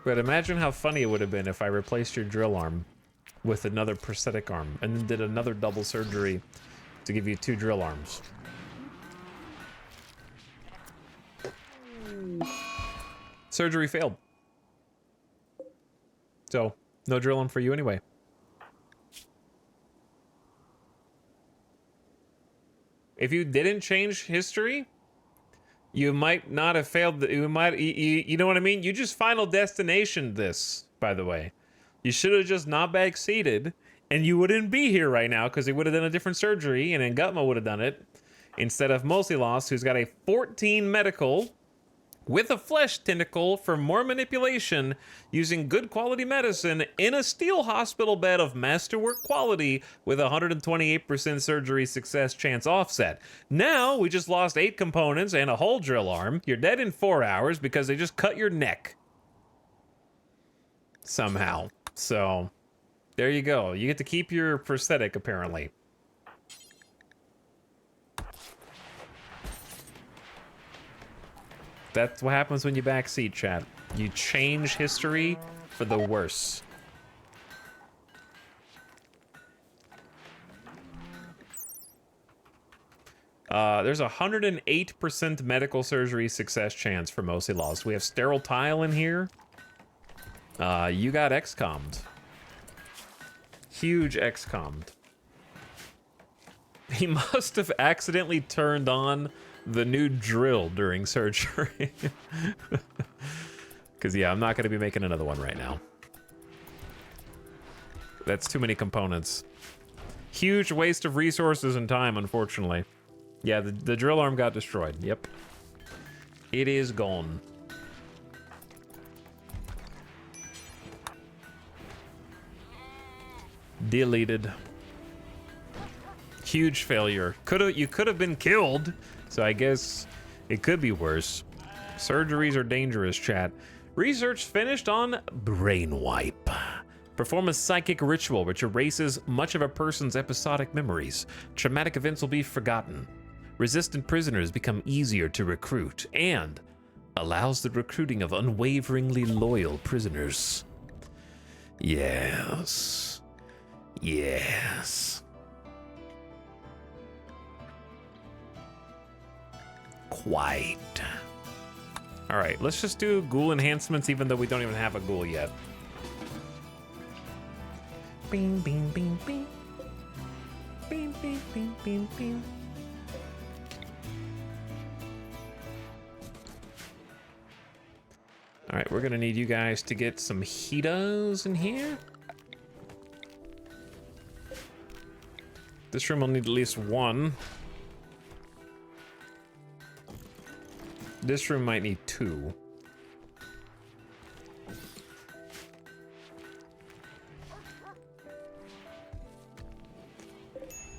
But imagine how funny it would have been if I replaced your drill arm with another prosthetic arm and then did another double surgery to give you 2 drill arms. Surgery failed. So, no drill arm for you anyway. If you didn't change history, you might not have failed. You know what I mean? You just final destination this, by the way. You should have just not backseated, and you wouldn't be here right now because he would have done a different surgery, and then Gutma would have done it instead of Mostly Lost, who's got a 14 medical with a flesh tentacle for more manipulation using good quality medicine in a steel hospital bed of masterwork quality with 128% surgery success chance offset. Now we just lost 8 components and a whole drill arm. You're dead in 4 hours because they just cut your neck. Somehow. So there you go. You get to keep your prosthetic apparently. That's what happens when you backseat, chat. You change history for the worse. There's a 108% medical surgery success chance for Mostly Lost. We have sterile tile in here. You got XCOM'd. Huge XCOM'd. He must have accidentally turned on the new drill during surgery. Because, yeah, I'm not going to be making another one right now. That's too many components. Huge waste of resources and time, unfortunately. Yeah, the drill arm got destroyed. Yep. It is gone. Deleted. Huge failure. You could have been killed. So I guess it could be worse. Surgeries are dangerous, chat. Research finished on brain wipe. Perform a psychic ritual which erases much of a person's episodic memories. Traumatic events will be forgotten. resistant prisoners become easier to recruit, and allows the recruiting of unwaveringly loyal prisoners. Yes. Yes. Quite. All right, let's just do ghoul enhancements, even though we don't even have a ghoul yet. Bing, bing, bing, bing. Bing, bing, bing, bing, bing. All right, we're gonna need you guys to get some heaters in here. This room will need at least one. This room might need two.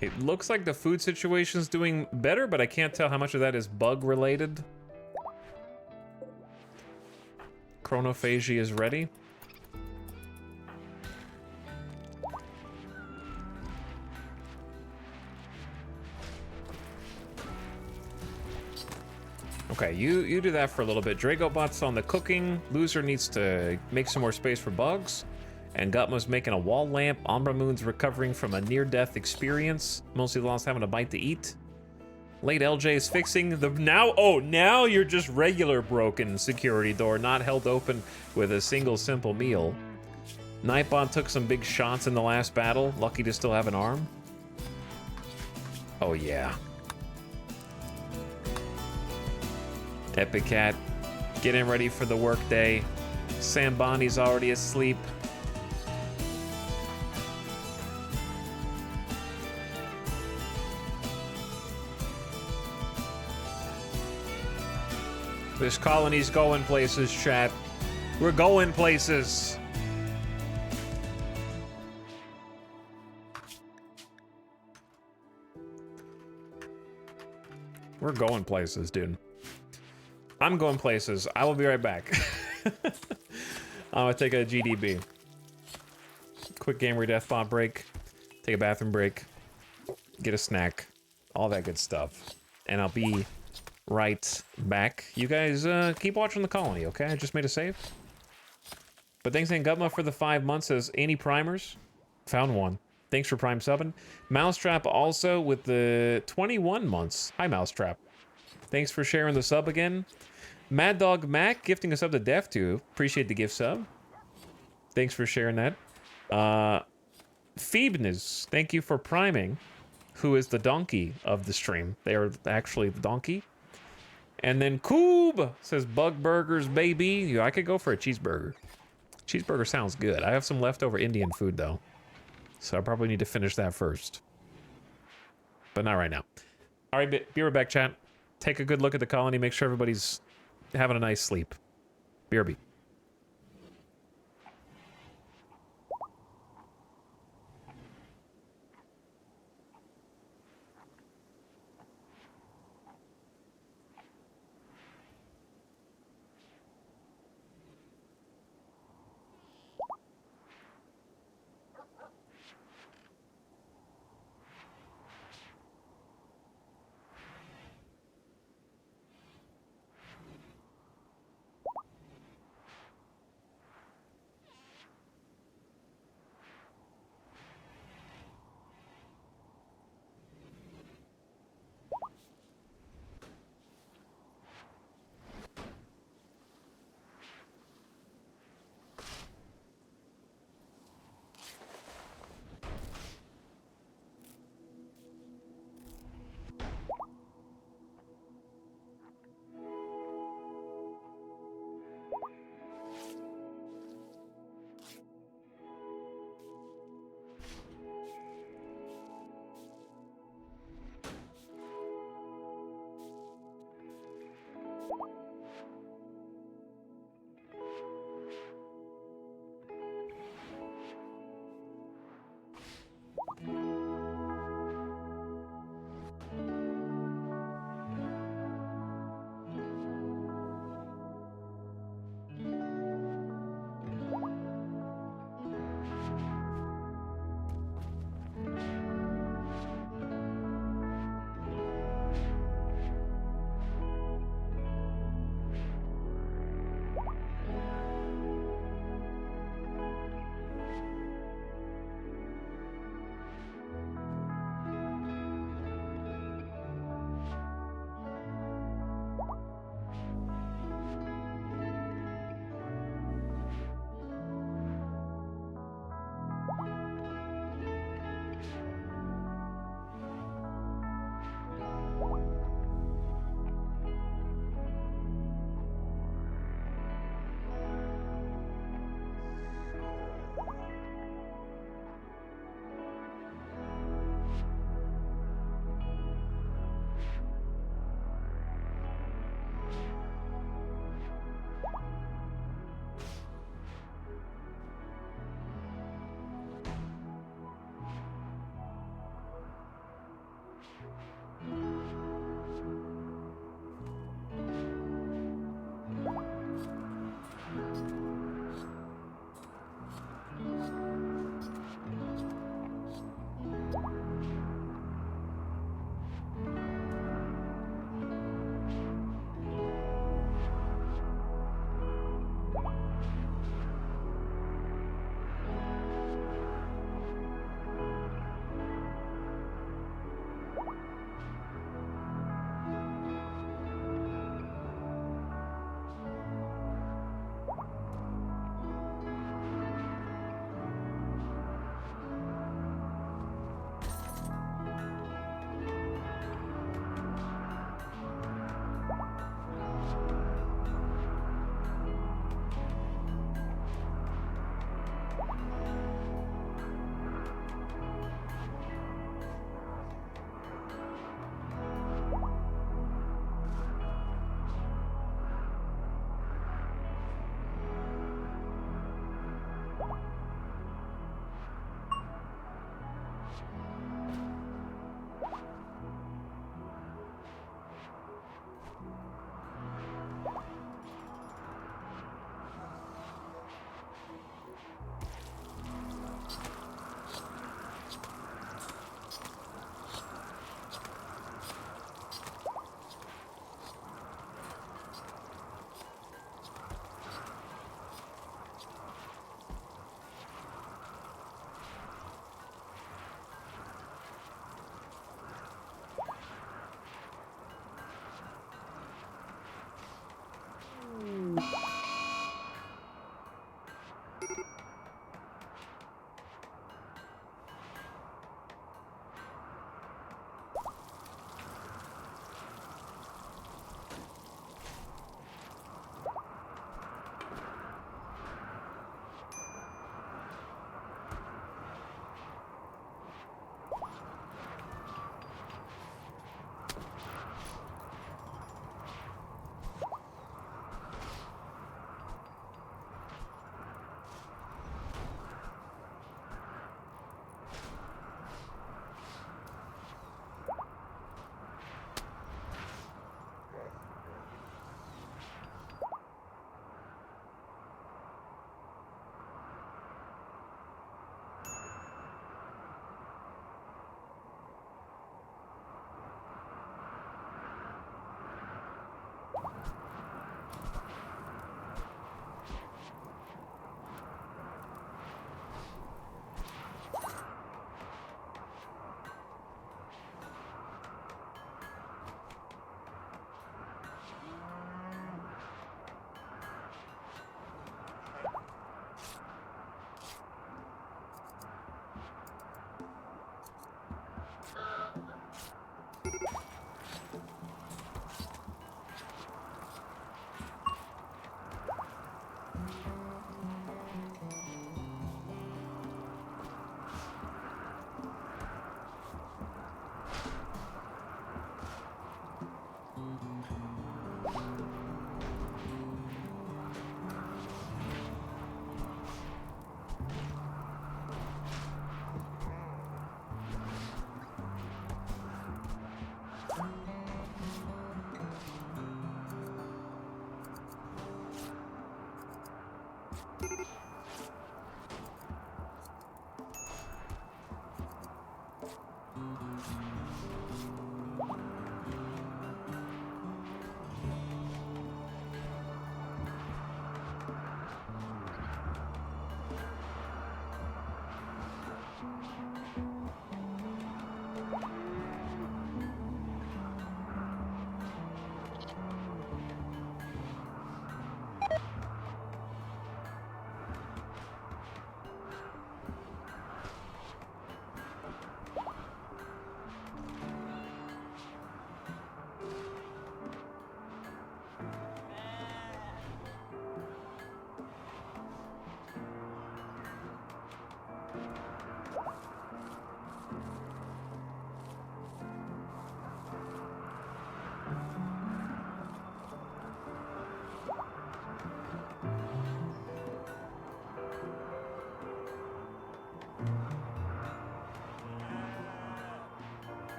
It looks like the food situation's doing better, but I can't tell how much of that is bug related. Chronophagy is ready. Okay, you do that for a little bit. Dragobot's on the cooking. Loser needs to make some more space for bugs. And Gutma's making a wall lamp. Umbra Moon's recovering from a near-death experience. Mostly lost having a bite to eat. Late LJ is fixing the now you're just regular broken security door, not held open with a single simple meal. Nightbot took some big shots in the last battle. Lucky to still have an arm. Oh yeah. Epic Cat, getting ready for the workday. Sambani's already asleep. This colony's going places, chat. We're going places. We're going places, dude. I'm going places. I will be right back. I'm gonna take a GDB. Quick gamer death bot break. Take a bathroom break. Get a snack. All that good stuff. And I'll be right back. You guys keep watching the colony, okay? I just made a save. But thanks, Gutma, for the 5 months as any primers. Found one. Thanks for prime subbing. Mousetrap also with the 21 months. Hi, Mousetrap. Thanks for sharing the sub again. Mad Dog Mac gifting a sub to Def2. Appreciate the gift sub. Thanks for sharing that. Phoebnes, thank you for priming. Who is the donkey of the stream? They are actually the donkey. And then Coob says bug burgers, baby. Yeah, I could go for a cheeseburger. Cheeseburger sounds good. I have some leftover Indian food though, so I probably need to finish that first. But not right now. All right, be right back, chat. Take a good look at the colony. Make sure everybody's having a nice sleep. BRB.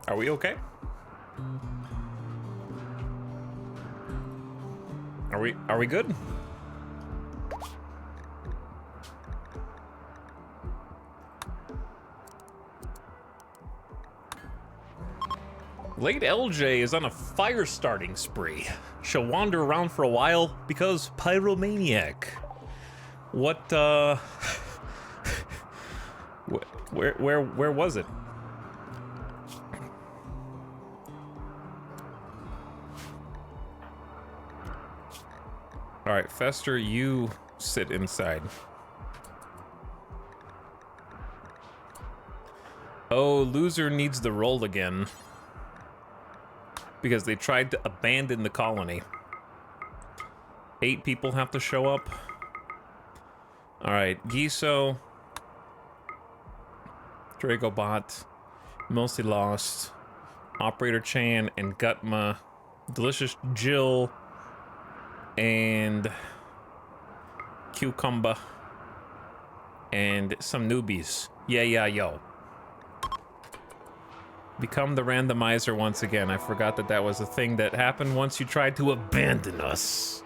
Are we okay? Are we good? Late LJ is on a fire starting spree. She'll wander around for a while because pyromaniac. What where was it? All right, Fester, you sit inside. Oh, loser needs the roll again. Because they tried to abandon the colony. 8 people have to show up. All right, Giso, Dragobot, Mostly Lost, Operator Chan, and Gutma, Delicious Jill, and Cucumber, and some newbies. Yeah, yo. Become the randomizer once again. I forgot that that was a thing that happened once you tried to abandon us.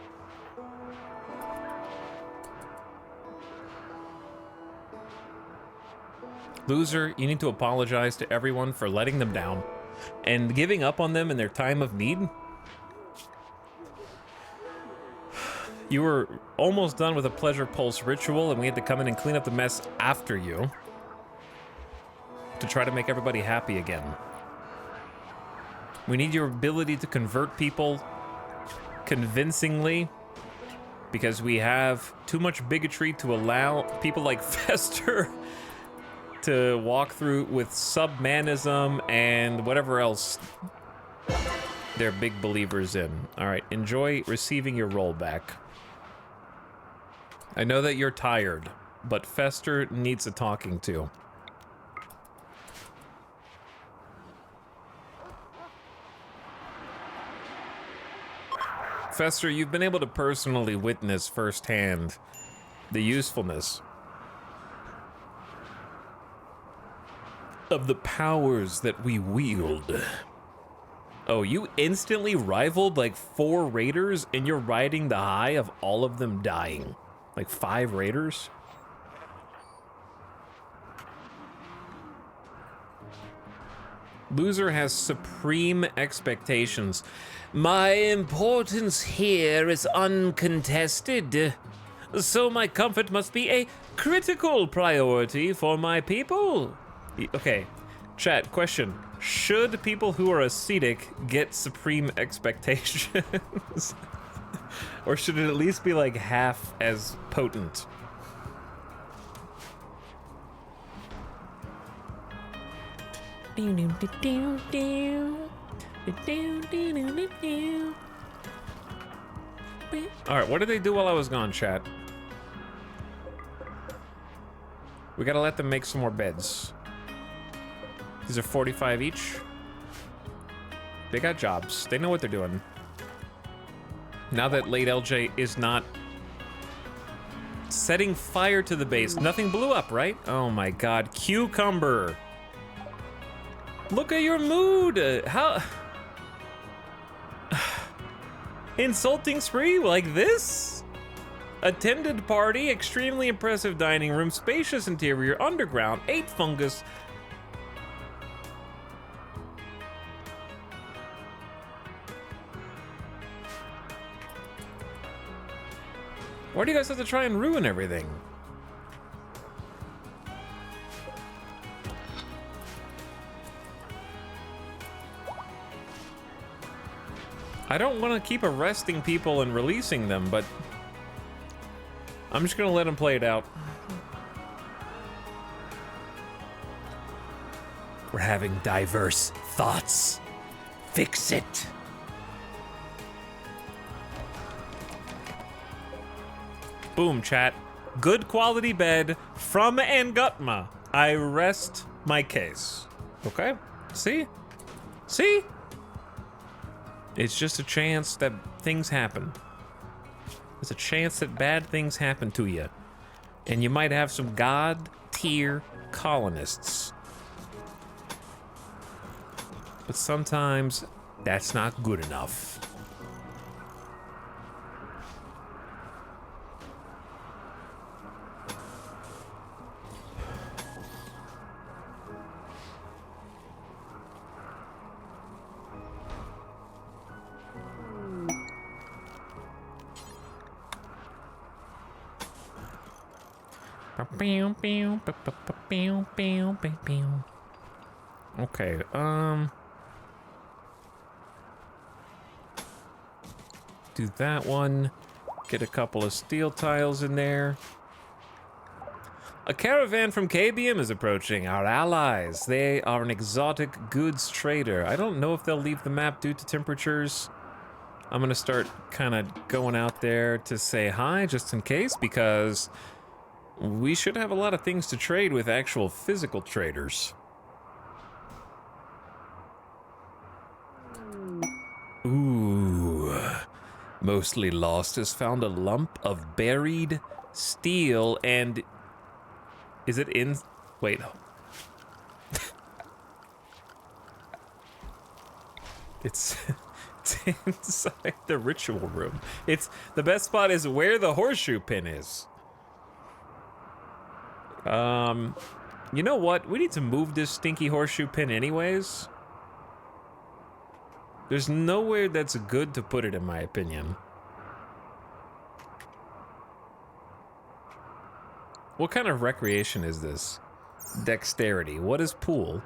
Loser, you need to apologize to everyone for letting them down and giving up on them in their time of need. You were almost done with a pleasure pulse ritual, and we had to come in and clean up the mess after you to try to make everybody happy again. We need your ability to convert people convincingly, because we have too much bigotry to allow people like Fester to walk through with submanism and whatever else they're big believers in. All right, enjoy receiving your roll back. I know that you're tired, but Fester needs a talking to. Fester, you've been able to personally witness firsthand the usefulness of the powers that we wield. Oh, you instantly rivaled like 4 raiders, and you're riding the high of all of them dying. Like 5 raiders? Loser has supreme expectations. My importance here is uncontested, so my comfort must be a critical priority for my people. Okay, chat, question. Should people who are ascetic get supreme expectations? Or should it at least be like half as potent? Alright, what did they do while I was gone, chat? We gotta let them make some more beds. These are 45 each. They got jobs. They know what they're doing. Now that late LJ is not setting fire to the base, nothing blew up, right? Oh my god, cucumber. Look at your mood. How... Insulting spree like this? Attended party, extremely impressive dining room, spacious interior, underground, 8 fungus. Why do you guys have to try and ruin everything? I don't want to keep arresting people and releasing them, but I'm just gonna let them play it out. We're having diverse thoughts. Fix it. Boom, chat. Good quality bed from Angutma. I rest my case. Okay? See? See? It's just a chance that things happen. There's a chance that bad things happen to you. And you might have some god-tier colonists. But sometimes that's not good enough. Okay, do that one. Get a couple of steel tiles in there. A caravan from KBM is approaching. Our allies. They are an exotic goods trader. I don't know if they'll leave the map due to temperatures. I'm gonna start kind of going out there to say hi just in case, because we should have a lot of things to trade with actual physical traders. Ooh. Mostly Lost has found a lump of buried steel and... Is it in... Wait. It's inside the ritual room. It's... The best spot is where the horseshoe pin is. You know what? We need to move this stinky horseshoe pin anyways. There's nowhere that's good to put it, in my opinion. What kind of recreation is this? Dexterity. What is pool?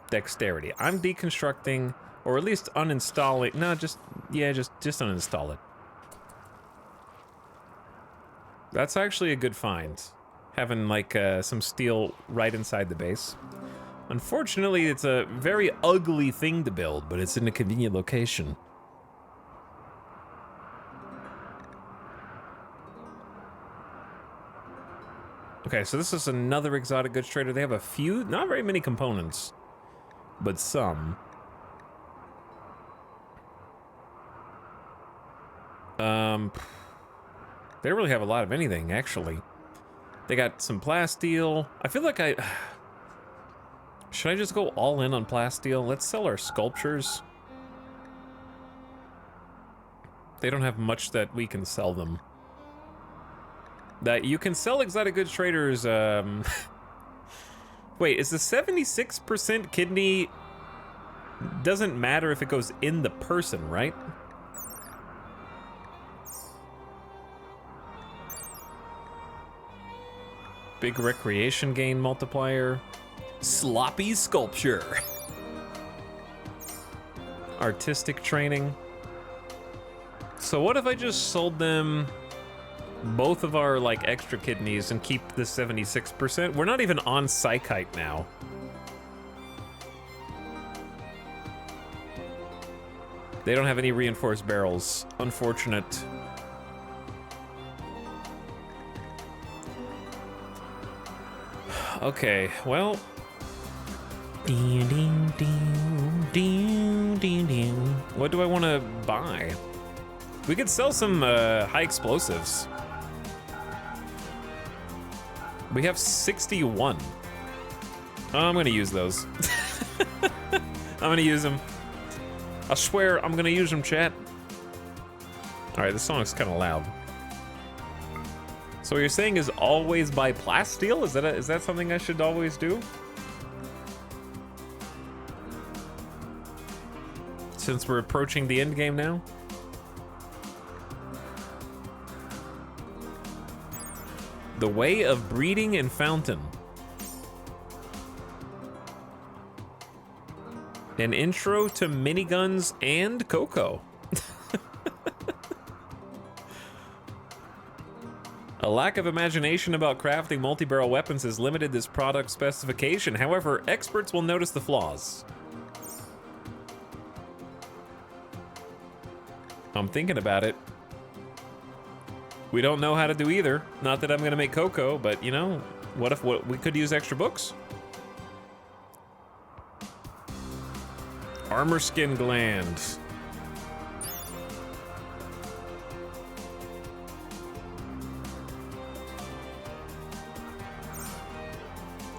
Dexterity. I'm deconstructing, or at least uninstalling. No, just uninstall it. That's actually a good find. Having like some steel right inside the base. Unfortunately, it's a very ugly thing to build, but it's in a convenient location. Okay, so this is another exotic goods trader. They have a few, not very many components, but some. They don't really have a lot of anything, actually. They got some plasteel. I feel like should I just go all in on plasteel? Let's sell our sculptures. They don't have much that we can sell them. That you can sell exotic goods traders, Wait, is the 76% kidney... Doesn't matter if it goes in the person, right? Big recreation gain multiplier. Sloppy sculpture. Artistic training. So what if I just sold them both of our like extra kidneys and keep the 76%? We're not even on psychite now. They don't have any reinforced barrels. Unfortunate. Okay, well. What do I want to buy? We could sell some high explosives. We have 61. Oh, I'm gonna use those. I'm gonna use them. I swear I'm gonna use them, chat. All right, this song's kind of loud. So what you're saying is always buy plasteel? Is that something I should always do? Since we're approaching the end game now? The Way of Breeding and Fountain. An intro to miniguns and cocoa. A lack of imagination about crafting multi-barrel weapons has limited this product's specification. However, experts will notice the flaws. I'm thinking about it. We don't know how to do either. Not that I'm gonna make cocoa, but you know, what if we could use extra books? Armor skin gland.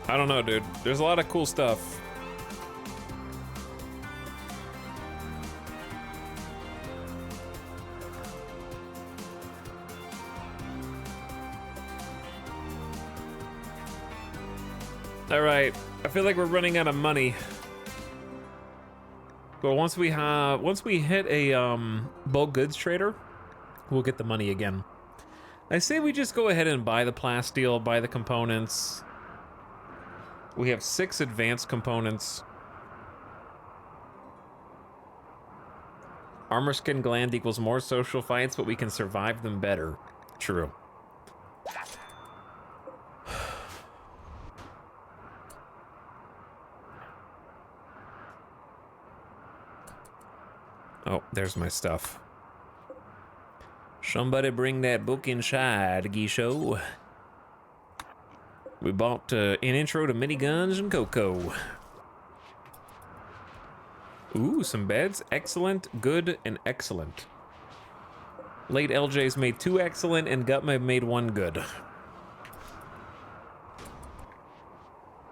I don't know, dude. There's a lot of cool stuff. All right, I feel like we're running out of money. But once we hit a bulk goods trader, we'll get the money again. I say we just go ahead and buy the plasteel, buy the components. We have 6 advanced components. Armor skin gland equals more social fights, but we can survive them better. True. Oh, there's my stuff. Somebody bring that book inside, Guichot. We bought an intro to miniguns and cocoa. Ooh, some beds. Excellent, good, and excellent. Late LJ's made 2 excellent, and Gutma made 1 good.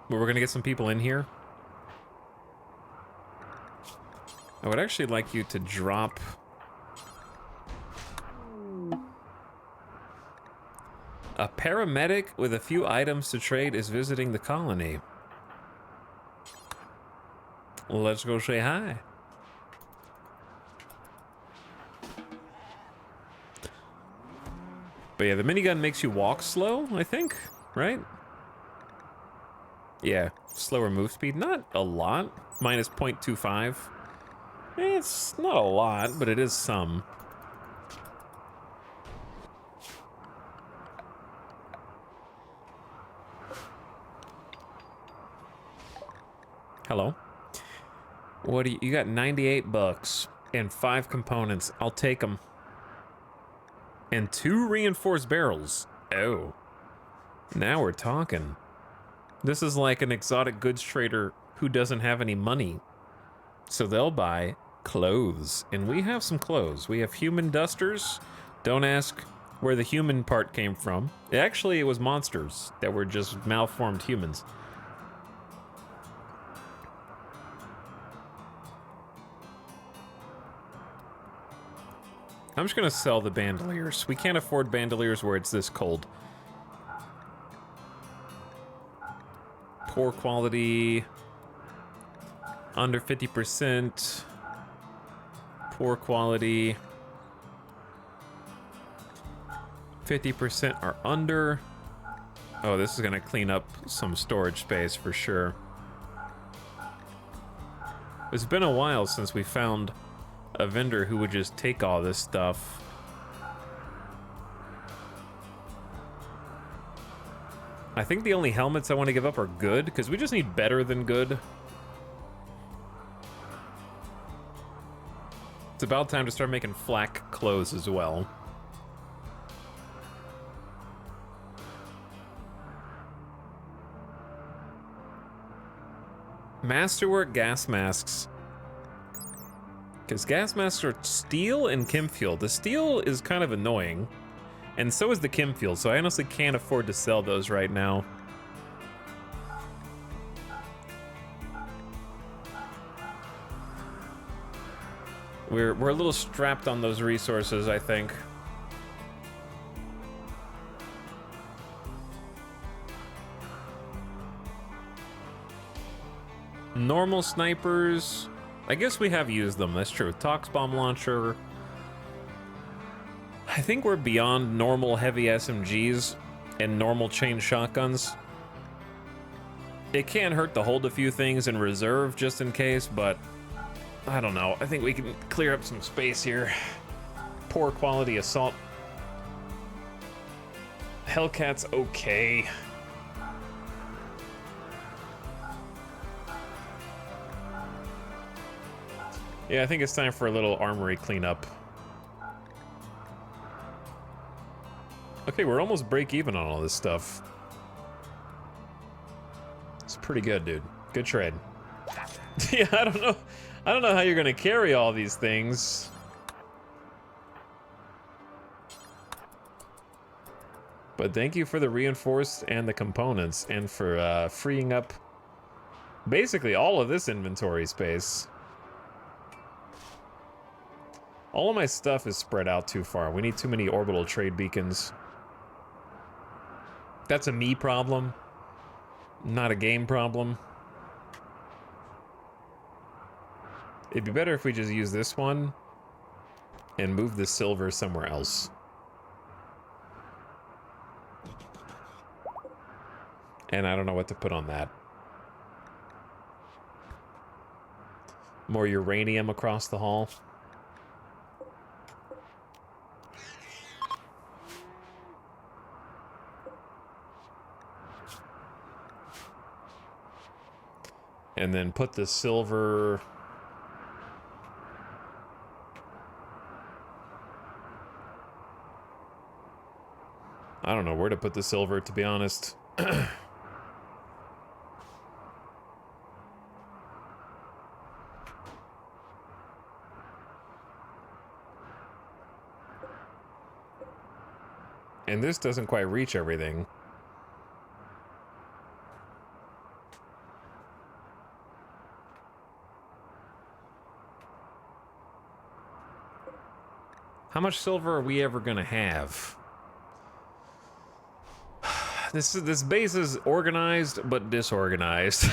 But we're gonna get some people in here. I would actually like you to drop... A paramedic with a few items to trade is visiting the colony. Let's go say hi. But yeah, the minigun makes you walk slow, I think, right? Yeah, slower move speed. Not a lot. Minus 0.25. It's not a lot, but it is some. Hello. What do you got? 98 bucks and 5 components. I'll take them. And 2 reinforced barrels. Oh. Now we're talking. This is like an exotic goods trader who doesn't have any money. So they'll buy clothes. And we have some clothes. We have human dusters. Don't ask where the human part came from. Actually, it was monsters that were just malformed humans. I'm just gonna sell the bandoliers. We can't afford bandoliers where it's this cold. Poor quality. Under 50%. Poor quality. 50% are under. Oh, this is gonna clean up some storage space for sure. It's been a while since we found a vendor who would just take all this stuff. I think the only helmets I want to give up are good, because we just need better than good. It's about time to start making flak clothes as well. Masterwork gas masks. Because gas masks are steel and chem fuel. The steel is kind of annoying, and so is the chem fuel, so I honestly can't afford to sell those right now. We're a little strapped on those resources, I think. Normal snipers, I guess we have used them, that's true. Tox bomb launcher. I think we're beyond normal heavy SMGs and normal chain shotguns. It can't hurt to hold a few things in reserve just in case, but I don't know. I think we can clear up some space here. Poor quality assault. Hellcat's okay. Yeah, I think it's time for a little armory cleanup. Okay, we're almost break even on all this stuff. It's pretty good, dude. Good trade. Yeah, I don't know. I don't know how you're gonna carry all these things. But thank you for the reinforced and the components, and for freeing up basically all of this inventory space. All of my stuff is spread out too far. We need too many orbital trade beacons. That's a me problem, not a game problem. It'd be better if we just use this one and move the silver somewhere else. And I don't know what to put on that. More uranium across the hall. And then put the silver... I don't know where to put the silver, to be honest. And this doesn't quite reach everything. How much silver are we ever gonna have? This base is organized but disorganized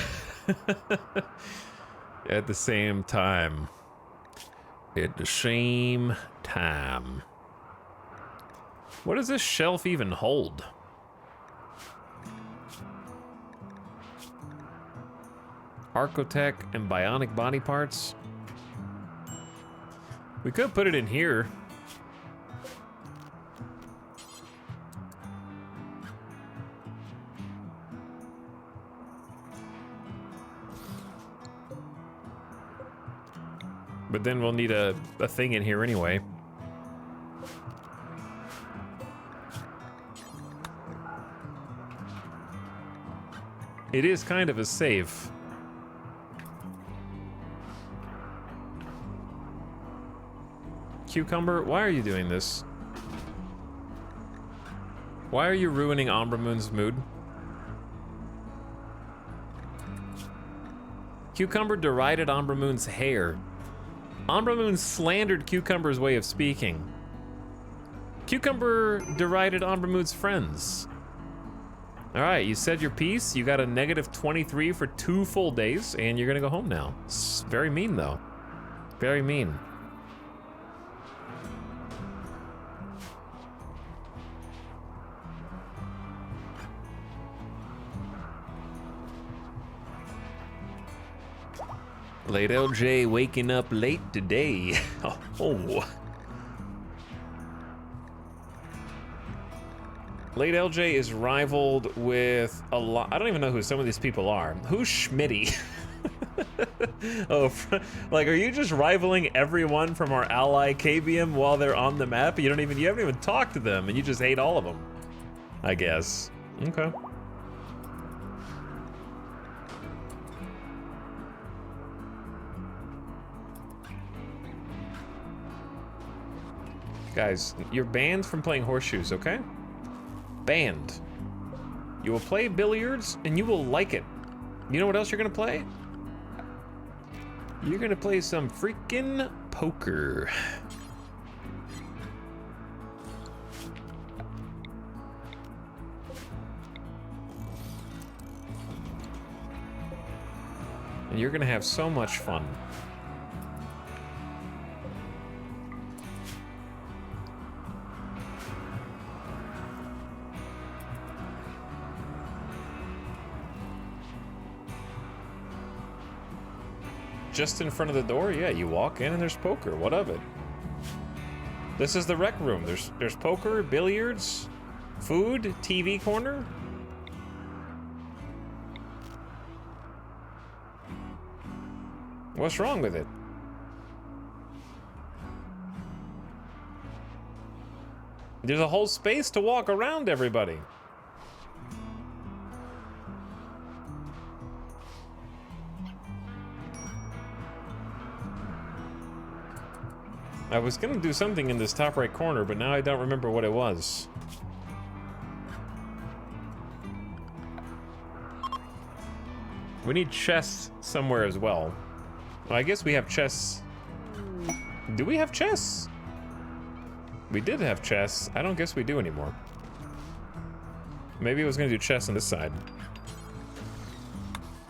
at the same time. At the same time. What does this shelf even hold? Archotech and bionic body parts? We could put it in here. But then we'll need a thing in here anyway. It is kind of a safe. Cucumber, why are you doing this? Why are you ruining Umbra Moon's mood? Cucumber derided Umbra Moon's hair. Umbra Moon slandered Cucumber's way of speaking. Cucumber derided Umbra Moon's friends. Alright, you said your piece. You got a -23 for 2 full days, and you're gonna go home now. It's very mean, though. Very mean. Late LJ waking up late today. Oh. Late LJ is rivaled with a lot. I don't even know who some of these people are. Who's Schmitty? Oh, like, are you just rivaling everyone from our ally Cabium while they're on the map? You haven't even talked to them, and you just hate all of them, I guess. Okay. Guys, you're banned from playing horseshoes, okay? Banned. You will play billiards, and you will like it. You know what else you're gonna play? You're gonna play some freaking poker. And you're gonna have so much fun. Just in front of the door? Yeah, you walk in and there's poker. What of it? This is the rec room. There's poker, billiards, food, TV corner. What's wrong with it? There's a whole space to walk around, everybody. I was gonna do something in this top right corner, but now I don't remember what it was. We need chess somewhere as well. Well, I guess we have chess. Do we have chess? We did have chess. I don't guess we do anymore. Maybe I was gonna do chess on this side.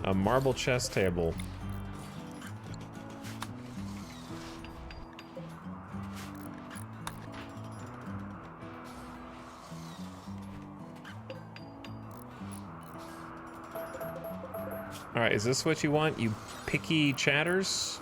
A marble chess table. All right, is this what you want, you picky chatters?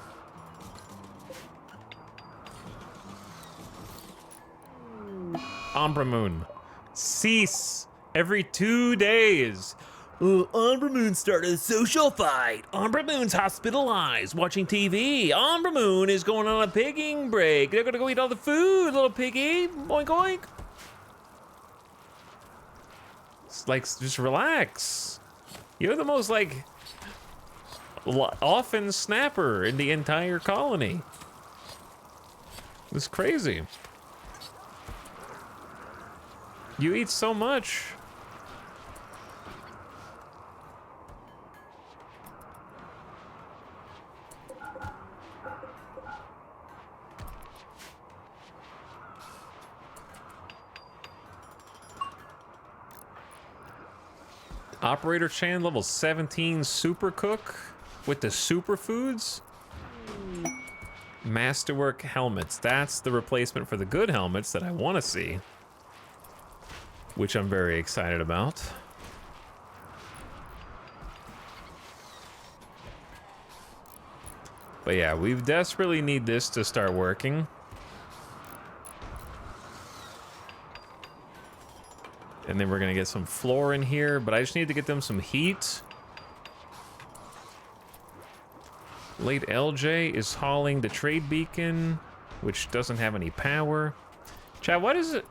Umbra Moon. Cease every 2 days. Umbra Moon started a social fight. Umbra Moon's hospitalized, watching TV. Umbra Moon is going on a pigging break. They're gonna go eat all the food, little piggy. Boink, oink. It's like, just relax. You're the most, like, often snapper in the entire colony. It's crazy. You eat so much. Operator Chan level 17 super cook with the superfoods. Masterwork helmets. That's the replacement for the good helmets that I want to see, which I'm very excited about. But yeah, we desperately need this to start working. And then we're gonna get some floor in here, but I just need to get them some heat. Late LJ is hauling the trade beacon, which doesn't have any power. Chad, what is it?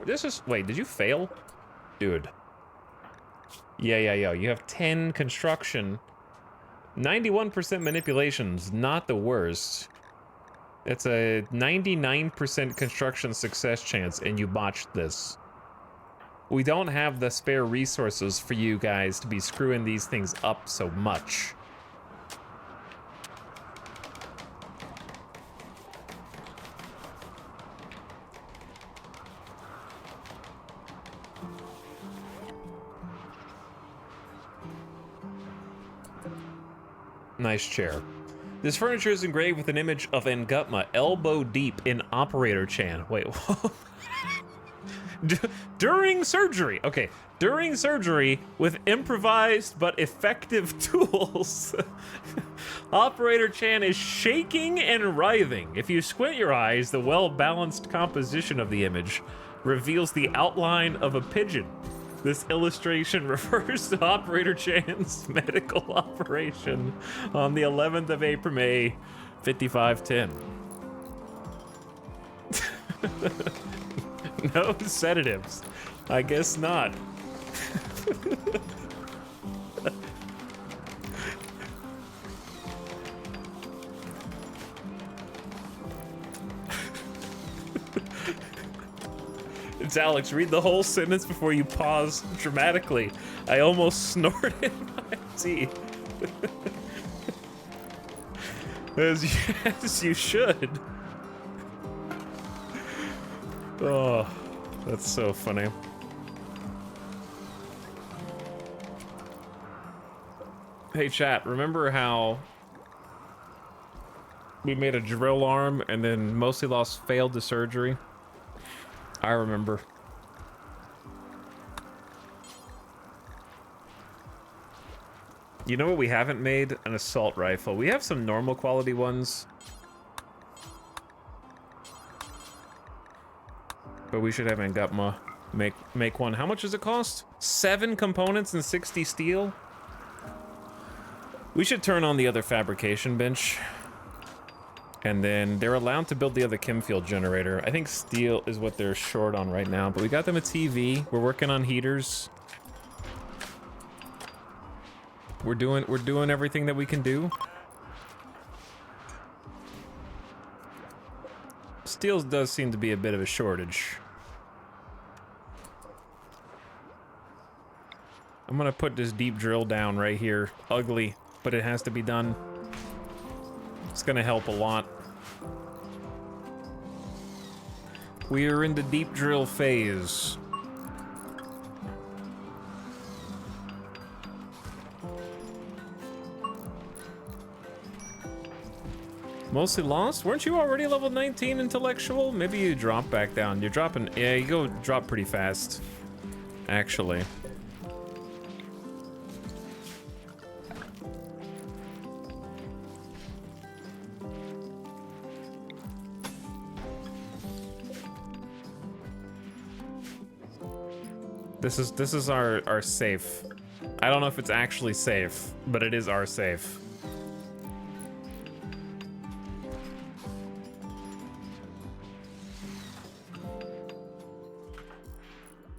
This is, wait, did you fail? Dude. Yeah, you have 10 construction. 91% manipulation's not the worst. It's a 99% construction success chance, and you botched this. We don't have the spare resources for you guys to be screwing these things up so much. Nice chair. This furniture is engraved with an image of Ngutma elbow deep in Operator Chan. Wait, during surgery. Okay, during surgery with improvised but effective tools. Operator Chan is shaking and writhing. If you squint your eyes, the well-balanced composition of the image reveals the outline of a pigeon. This illustration refers to Operator Chan's medical operation on the 11th of April, May, 5510. No sedatives. I guess not. It's Alex. Read the whole sentence before you pause dramatically. I almost snorted my tea. As you should. Oh, that's so funny. Hey chat, remember how we made a drill arm and then Mostly Lost failed the surgery? I remember. You know what we haven't made? An assault rifle. We have some normal quality ones. But we should have Angutma make one. How much does it cost? 7 components and 60 steel? We should turn on the other fabrication bench. And then they're allowed to build the other Chemfield generator. I think steel is what they're short on right now, but we got them a TV. We're working on heaters. We're doing everything that we can do. Steel does seem to be a bit of a shortage. I'm gonna put this deep drill down right here. Ugly, but it has to be done. It's gonna help a lot. We are in the deep drill phase. Mostly Lost? Weren't you already level 19 intellectual? Maybe you drop back down. You're dropping, yeah, you go drop pretty fast, actually. This is our safe. I don't know if it's actually safe, but it is our safe.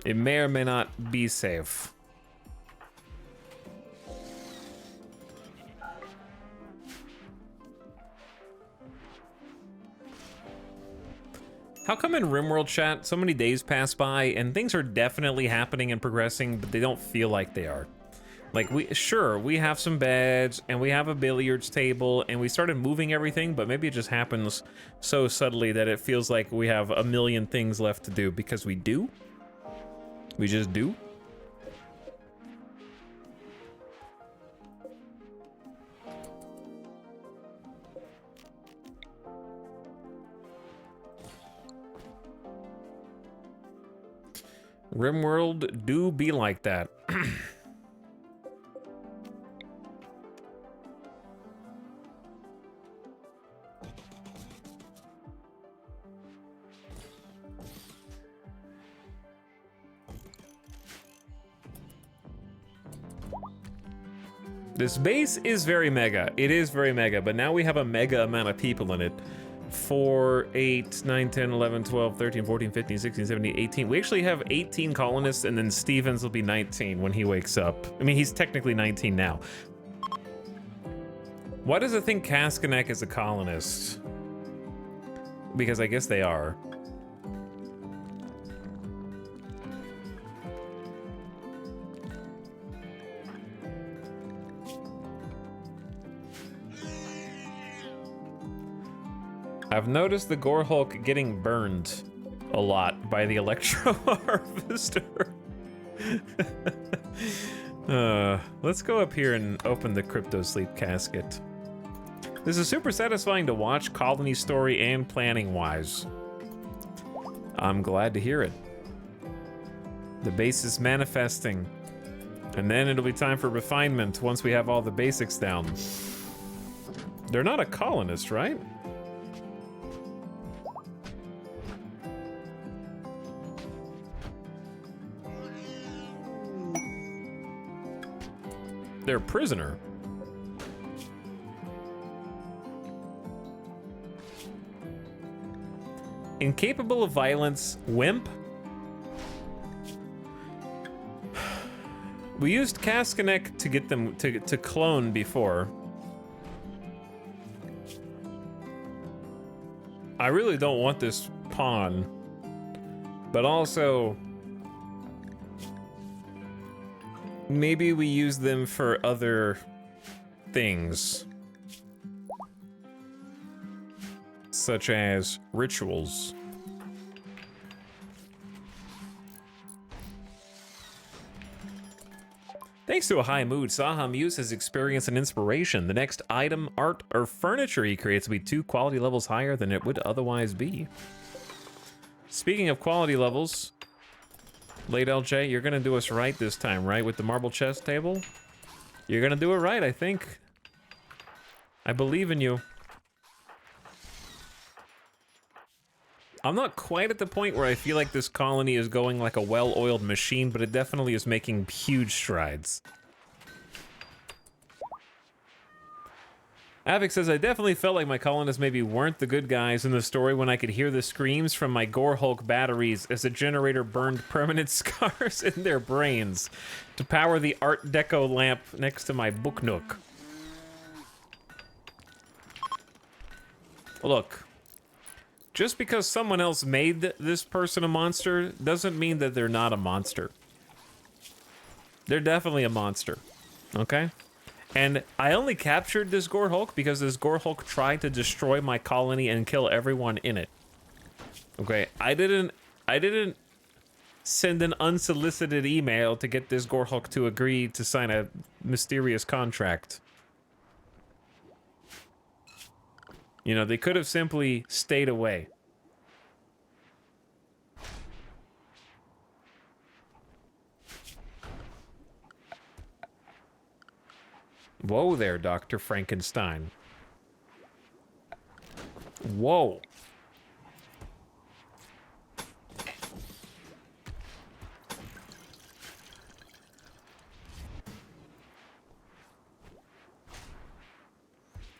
It may or may not be safe. How come in RimWorld chat so many days pass by and things are definitely happening and progressing, but they don't feel like they are? Like, we have some beds and we have a billiards table and we started moving everything, but maybe it just happens so subtly that it feels like we have a million things left to do, because we do. We just do. RimWorld do be like that. This base is very mega. It is very mega, but now we have a mega amount of people in it. 4, 8, 9, 10, 11, 12, 13, 14, 15, 16, 17, 18. We actually have 18 colonists, and then Stevens will be 19 when he wakes up. I mean, he's technically 19 now. Why does it think Kaskanek is a colonist? Because I guess they are. I've noticed the Gore Hulk getting burned a lot by the Electro Harvester. Let's go up here and open the Crypto Sleep casket. This is super satisfying to watch, colony story and planning wise. I'm glad to hear it. The base is manifesting, and then it'll be time for refinement once we have all the basics down. They're not a colonist, right? their prisoner. Incapable of violence, wimp. We used Kaskanek to get them to clone before. I really don't want this pawn, but also maybe we use them for other things, such as rituals. Thanks to a high mood, Saha Muse has experienced an inspiration. The next item, art, or furniture he creates will be 2 quality levels higher than it would otherwise be. Speaking of quality levels, Late LJ, you're gonna do us right this time, right? With the marble chess table? You're gonna do it right, I think. I believe in you. I'm not quite at the point where I feel like this colony is going like a well-oiled machine, but it definitely is making huge strides. Avik says, I definitely felt like my colonists maybe weren't the good guys in the story when I could hear the screams from my Gore Hulk batteries as the generator burned permanent scars in their brains to power the Art Deco lamp next to my book nook. Look. Just because someone else made this person a monster doesn't mean that they're not a monster. They're definitely a monster, okay? And I only captured this Gore Hulk because this Gore Hulk tried to destroy my colony and kill everyone in it. Okay, I didn't send an unsolicited email to get this Gore Hulk to agree to sign a mysterious contract. You know, they could have simply stayed away. Whoa there, Dr. Frankenstein. Whoa.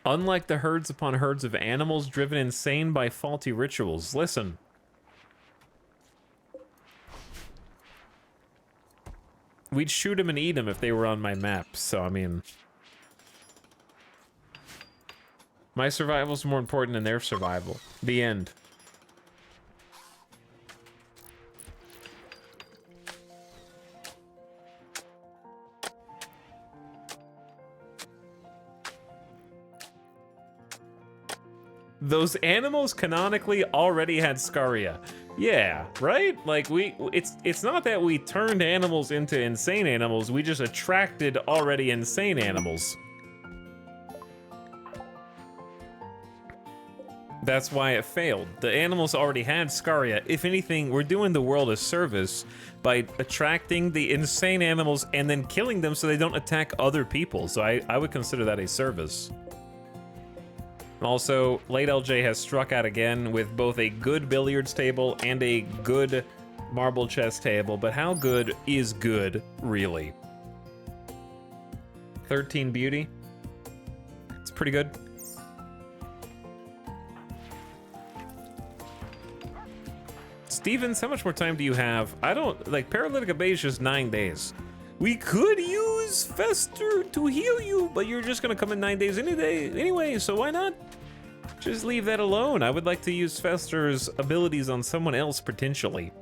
Unlike the herds upon herds of animals driven insane by faulty rituals. Listen. We'd shoot them and eat them if they were on my map, so I mean... My survival's more important than their survival. The end. Those animals canonically already had scaria. Yeah, right? Like it's not that we turned animals into insane animals, we just attracted already insane animals. That's why it failed. The animals already had scaria. If anything, we're doing the world a service by attracting the insane animals and then killing them so they don't attack other people. So I would consider that a service. Also, Late LJ has struck out again with both a good billiards table and a good marble chess table, but how good is good, really? 13 beauty. It's pretty good. Stevens, how much more time do you have? I don't, like, Paralytic Obey is just 9 days. We could use Fester to heal you, but you're just gonna come in 9 days anyway, so why not? Just leave that alone. I would like to use Fester's abilities on someone else, potentially.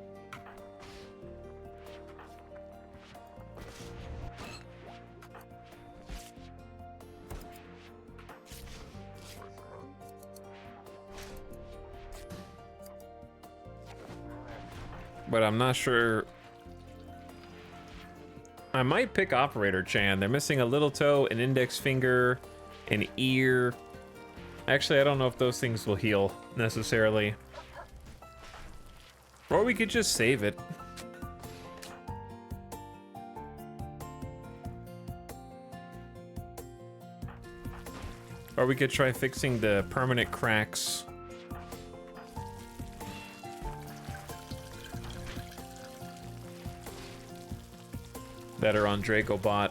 But I'm not sure. I might pick Operator Chan. They're missing a little toe, an index finger, an ear. Actually, I don't know if those things will heal necessarily. Or we could just save it. Or we could try fixing the permanent cracks. That are on Dracobot.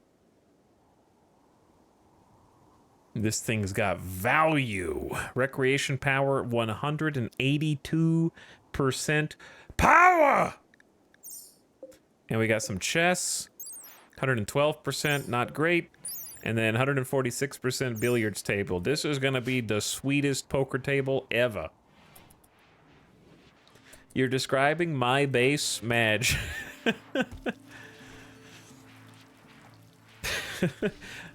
This thing's got value. Recreation power, 182% power! And we got some chess, 112%, not great. And then 146% billiards table. This is gonna be the sweetest poker table ever. You're describing my base, Madge.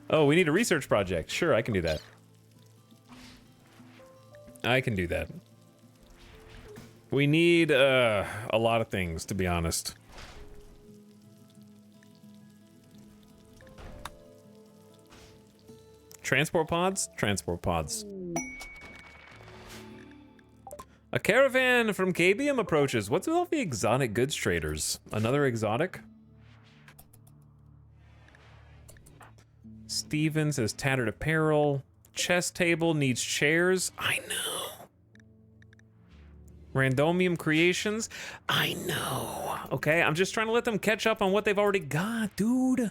Oh, we need a research project. Sure, I can do that. I can do that. We need a lot of things, to be honest. Transport pods? Transport pods. A caravan from Cabium approaches. What's with all the exotic goods traders? Another exotic? Stevens has tattered apparel. Chess table needs chairs. I know. Randomium creations. I know. Okay, I'm just trying to let them catch up on what they've already got, dude.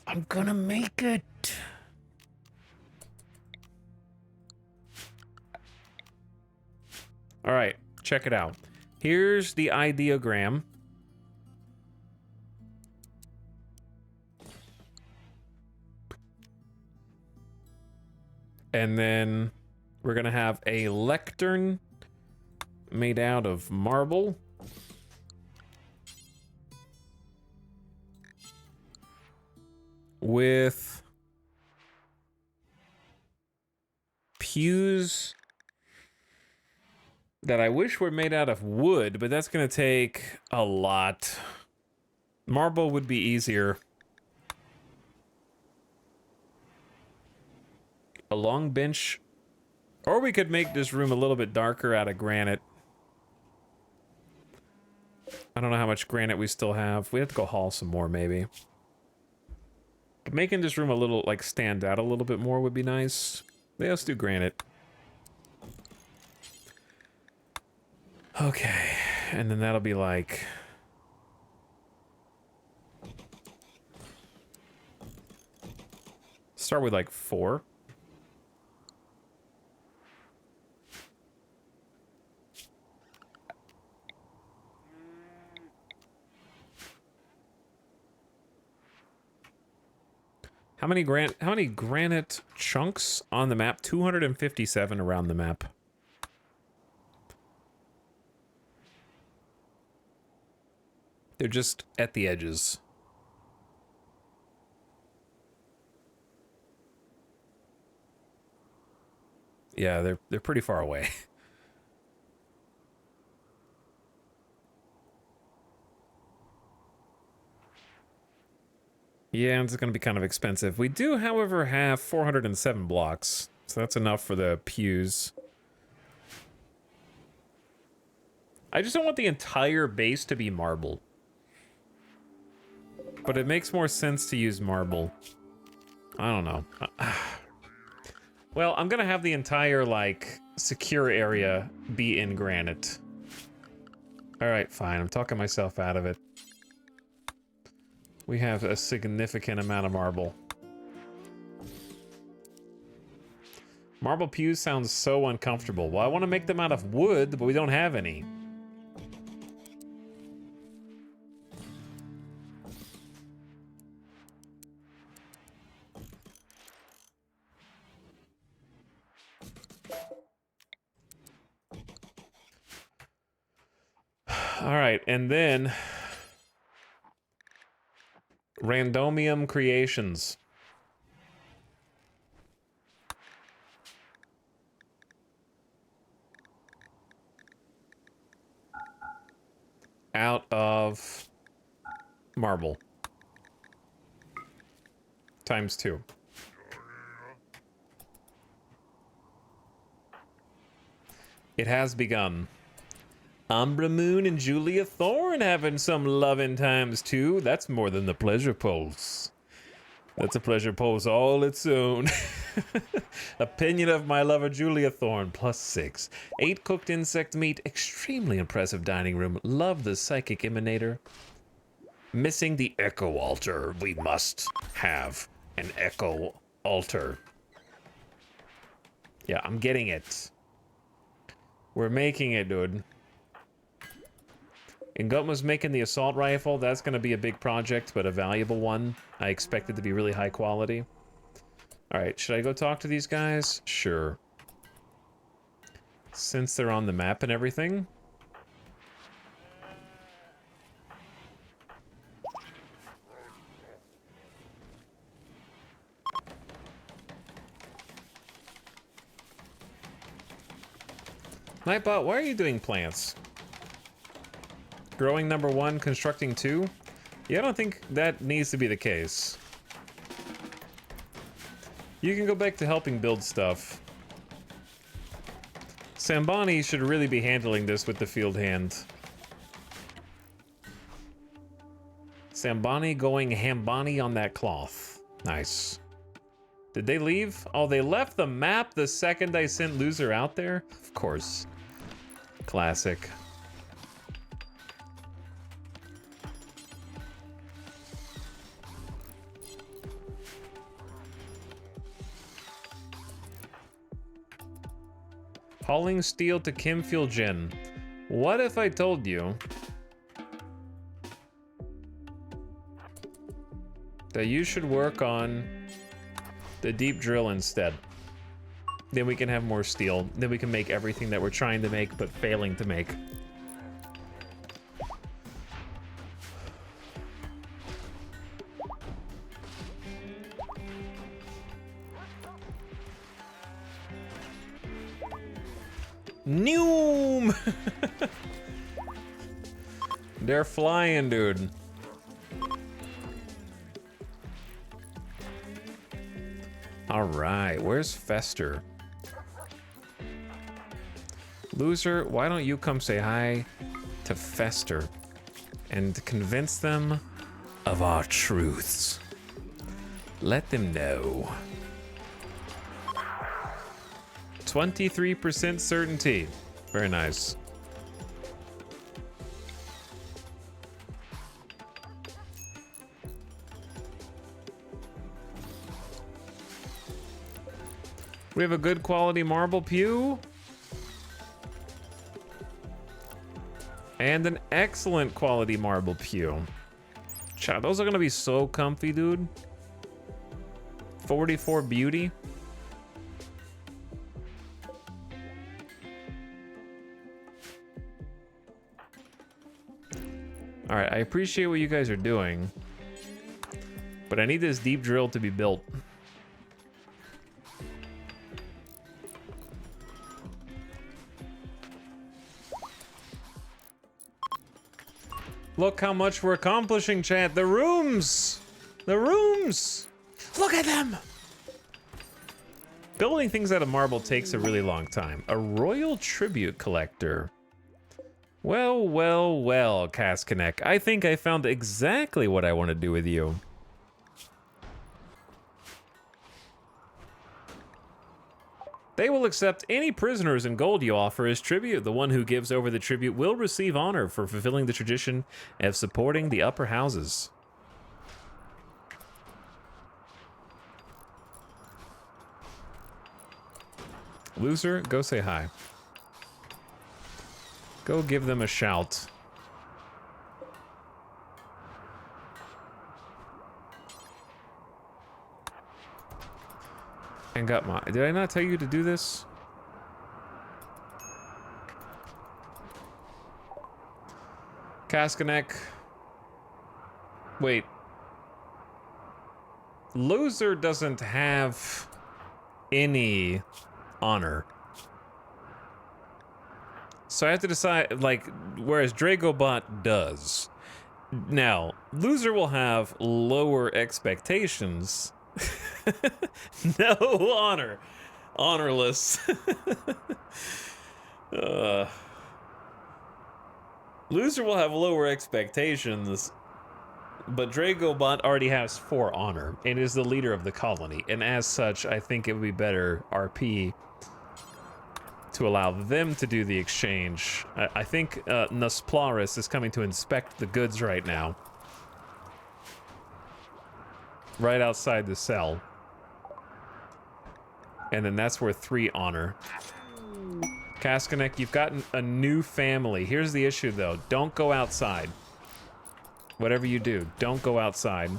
I'm gonna make it. All right, check it out. Here's the ideogram. And then we're gonna have a lectern made out of marble. With pews that I wish were made out of wood, but that's gonna take a lot. Marble would be easier. A long bench, or we could make this room a little bit darker out of granite. I don't know how much granite we still have. We have to go haul some more, maybe. But making this room a little, like, stand out a little bit more would be nice. Yeah, let's do granite. Okay, and then that'll be like... Start with, like, 4. How many granite chunks on the map? 257 around the map. They're just at the edges. Yeah, they're pretty far away. Yeah, it's going to be kind of expensive. We do, however, have 407 blocks, so that's enough for the pews. I just don't want the entire base to be marble. But it makes more sense to use marble. I don't know. Well, I'm going to have the entire, like, secure area be in granite. Alright, fine. I'm talking myself out of it. We have a significant amount of marble. Marble pews sounds so uncomfortable. Well, I want to make them out of wood, but we don't have any. All right, and then Randomium creations. Out of marble. Times 2. It has begun. Umbra Moon and Julia Thorne having some loving times too. That's more than the pleasure pulse. That's a pleasure pulse all its own. Opinion of my lover Julia Thorne, +6. 8 cooked insect meat, extremely impressive dining room. Love the psychic emanator. Missing the echo altar. We must have an echo altar. Yeah, I'm getting it. We're making it, dude. And Gutma's making the assault rifle. That's going to be a big project, but a valuable one. I expect it to be really high quality. All right, should I go talk to these guys? Sure. Since they're on the map and everything. Nightbot, why are you doing plants? Growing number 1, constructing 2? Yeah, I don't think that needs to be the case. You can go back to helping build stuff. Sambani should really be handling this with the field hand. Sambani going hambani on that cloth. Nice. Did they leave? Oh, they left the map the second I sent Loser out there? Of course. Classic. Hauling steel to Kim Fuel Gen. What if I told you that you should work on the deep drill instead? Then we can have more steel. Then we can make everything that we're trying to make but failing to make. Noom! They're flying, dude. All right, where's Fester? Loser, why don't you come say hi to Fester and convince them of our truths? Let them know. 23% certainty. Very nice. We have a good quality marble pew. And an excellent quality marble pew. Chat, those are gonna be so comfy, dude. 44 beauty. All right, I appreciate what you guys are doing, but I need this deep drill to be built. Look how much we're accomplishing, chat. The rooms! The rooms! Look at them! Building things out of marble takes a really long time. A royal tribute collector. Well, well, well, Kaskanek. I think I found exactly what I want to do with you. They will accept any prisoners and gold you offer as tribute. The one who gives over the tribute will receive honor for fulfilling the tradition of supporting the upper houses. Loser, go say hi. Go give them a shout. And got my... Did I not tell you to do this? Kaskanek. Wait. Loser doesn't have any honor. So I have to decide, like, whereas Dragobot does. Now, Loser will have lower expectations. No honor. Honorless. Loser will have lower expectations, but Dragobot already has 4 honor and is the leader of the colony. And as such, I think it would be better RP to allow them to do the exchange. I think Nusplaris is coming to inspect the goods right now. right outside the cell. And then that's where 3 honor. Kaskanek, you've gotten a new family. Here's the issue, though. Don't go outside. Whatever you do, don't go outside.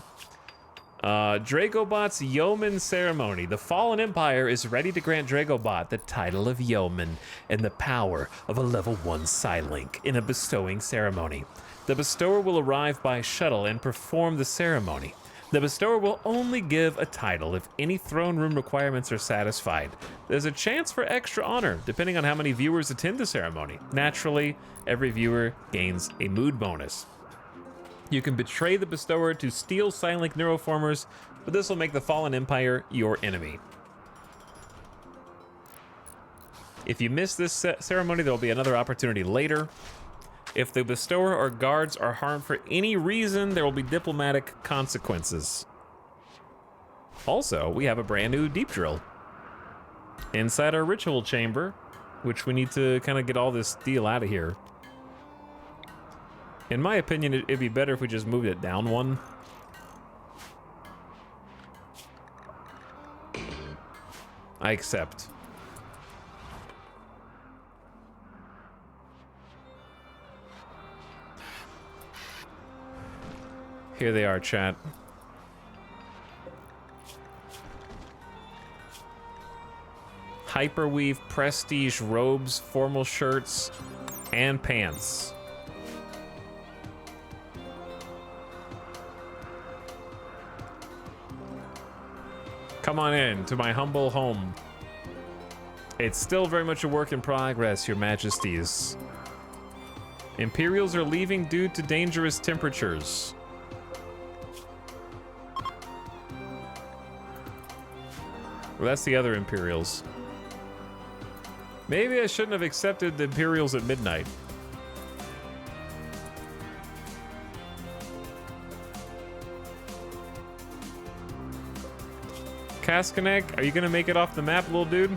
Dragobot's Yeoman Ceremony. The Fallen Empire is ready to grant Dragobot the title of Yeoman and the power of a level 1 Psylink in a bestowing ceremony. The bestower will arrive by shuttle and perform the ceremony. The bestower will only give a title if any throne room requirements are satisfied. There's a chance for extra honor, depending on how many viewers attend the ceremony. Naturally, every viewer gains a mood bonus. You can betray the bestower to steal Psylink neuroformers, but this will make the Fallen Empire your enemy. If you miss this ceremony, there will be another opportunity later. If the bestower or guards are harmed for any reason, there will be diplomatic consequences. Also, we have a brand new deep drill inside our ritual chamber, which we need to kind of get all this steel out of here. In my opinion, it'd be better if we just moved it down 1. I accept. Here they are, chat. Hyperweave prestige robes, formal shirts, and pants. Come on in to my humble home. It's still very much a work in progress, your majesties. Imperials are leaving due to dangerous temperatures. Well, that's the other Imperials. Maybe I shouldn't have accepted the Imperials at midnight. Kaskanek, are you gonna make it off the map, little dude?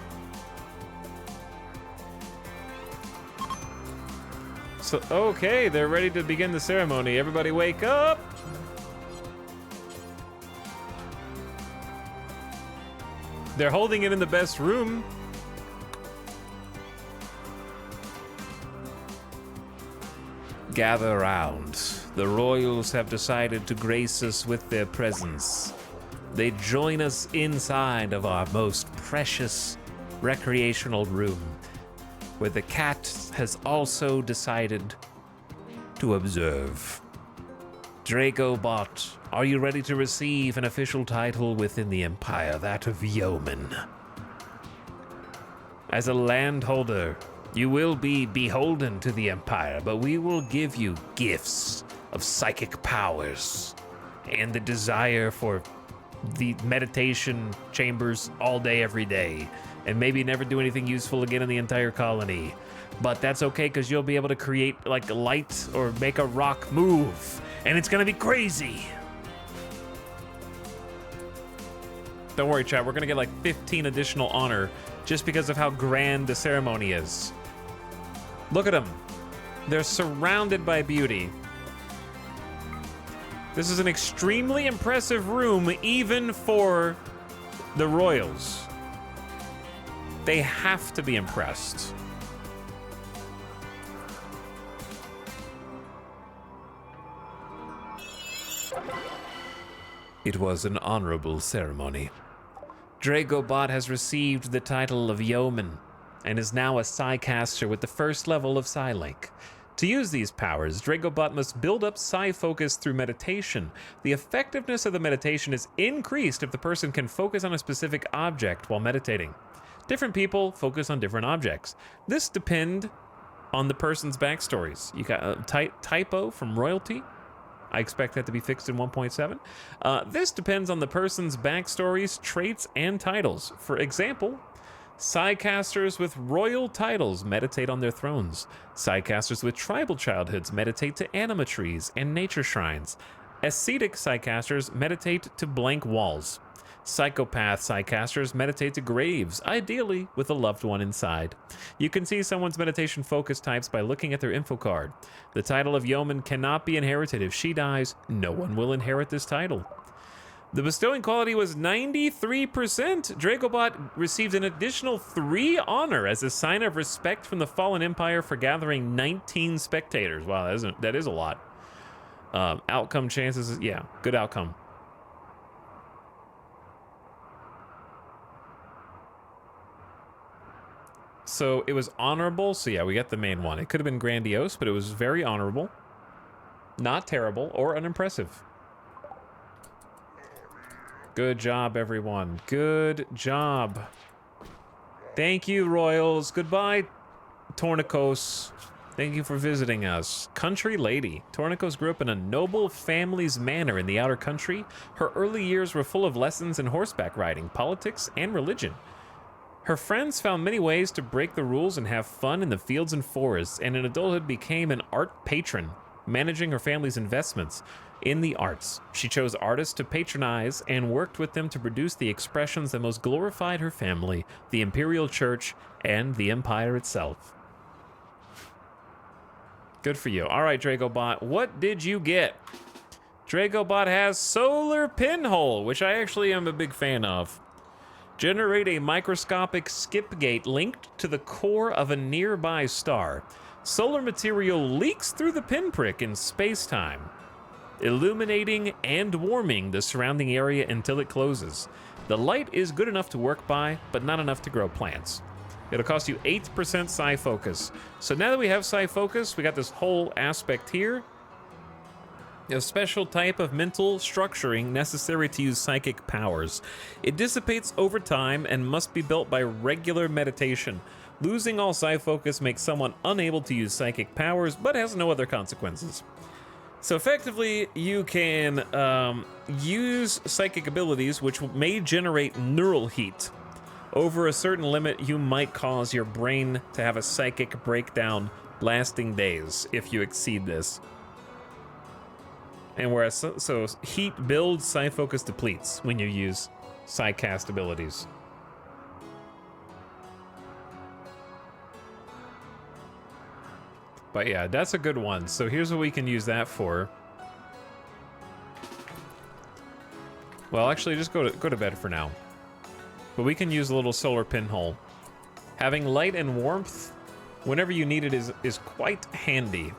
So, okay, they're ready to begin the ceremony. Everybody wake up! They're holding it in the best room. Gather round. The royals have decided to grace us with their presence. They join us inside of our most precious recreational room, where the cat has also decided to observe. Dragobot, are you ready to receive an official title within the Empire, that of Yeoman? As a landholder, you will be beholden to the Empire, but we will give you gifts of psychic powers and the desire for the meditation chambers all day, every day, and maybe never do anything useful again in the entire colony. But that's okay, because you'll be able to create like light or make a rock move, and it's gonna be crazy. Don't worry, chat, we're gonna get like 15 additional honor just because of how grand the ceremony is. Look at them. They're surrounded by beauty. This is an extremely impressive room, even for the royals. They have to be impressed. It was an honorable ceremony. Dragobot has received the title of Yeoman and is now a Psycaster with the first level of Psylink. To use these powers, Dragobot must build up Psy focus through meditation. The effectiveness of the meditation is increased if the person can focus on a specific object while meditating. Different people focus on different objects. This depends on the person's backstories. You got a typo from royalty. I expect that to be fixed in 1.7. This depends on the person's backstories, traits, and titles. For example, Psycasters with royal titles meditate on their thrones. Psycasters with tribal childhoods meditate to anima trees and nature shrines. Ascetic Psycasters meditate to blank walls. Psychopath Psycasters meditate to graves, ideally with a loved one inside. You can see someone's meditation focus types by looking at their info card. The title of Yeoman cannot be inherited. If she dies, no one will inherit this title. The bestowing quality was 93%. Dragobot received an additional 3 honor as a sign of respect from the Fallen Empire for gathering 19 spectators. Wow, that is a lot. Outcome chances, yeah, good outcome. So it was honorable, so yeah, we got the main one. It could have been grandiose, but it was very honorable. Not terrible or unimpressive. Good job, everyone. Good job. Thank you, Royals. Goodbye, Tornicos. Thank you for visiting us. Country lady. Tornicos grew up in a noble family's manor in the outer country. Her early years were full of lessons in horseback riding, politics, and religion. Her friends found many ways to break the rules and have fun in the fields and forests, and in adulthood became an art patron, managing her family's investments in the arts. She chose artists to patronize and worked with them to produce the expressions that most glorified her family, the Imperial Church, and the Empire itself. Good for you. All right, Dragobot, what did you get? Dragobot has Solar Pinhole, which I actually am a big fan of. Generate a microscopic skip gate linked to the core of a nearby star. Solar material leaks through the pinprick in space-time, illuminating and warming the surrounding area until it closes. The light is good enough to work by, but not enough to grow plants. It'll cost you 8% Psi Focus. So now that we have Psi Focus, we got this whole aspect here. A special type of mental structuring necessary to use psychic powers. It dissipates over time and must be built by regular meditation. Losing all Psi Focus makes someone unable to use psychic powers, but has no other consequences. So effectively, you can use psychic abilities which may generate neural heat. Over a certain limit, you might cause your brain to have a psychic breakdown lasting days if you exceed this. And whereas, so heat builds, Psi Focus depletes when you use Psi cast abilities. But yeah, that's a good one. So here's what we can use that for. Well, actually, just go to bed for now. But we can use a little solar pinhole. Having light and warmth whenever you need it is quite handy.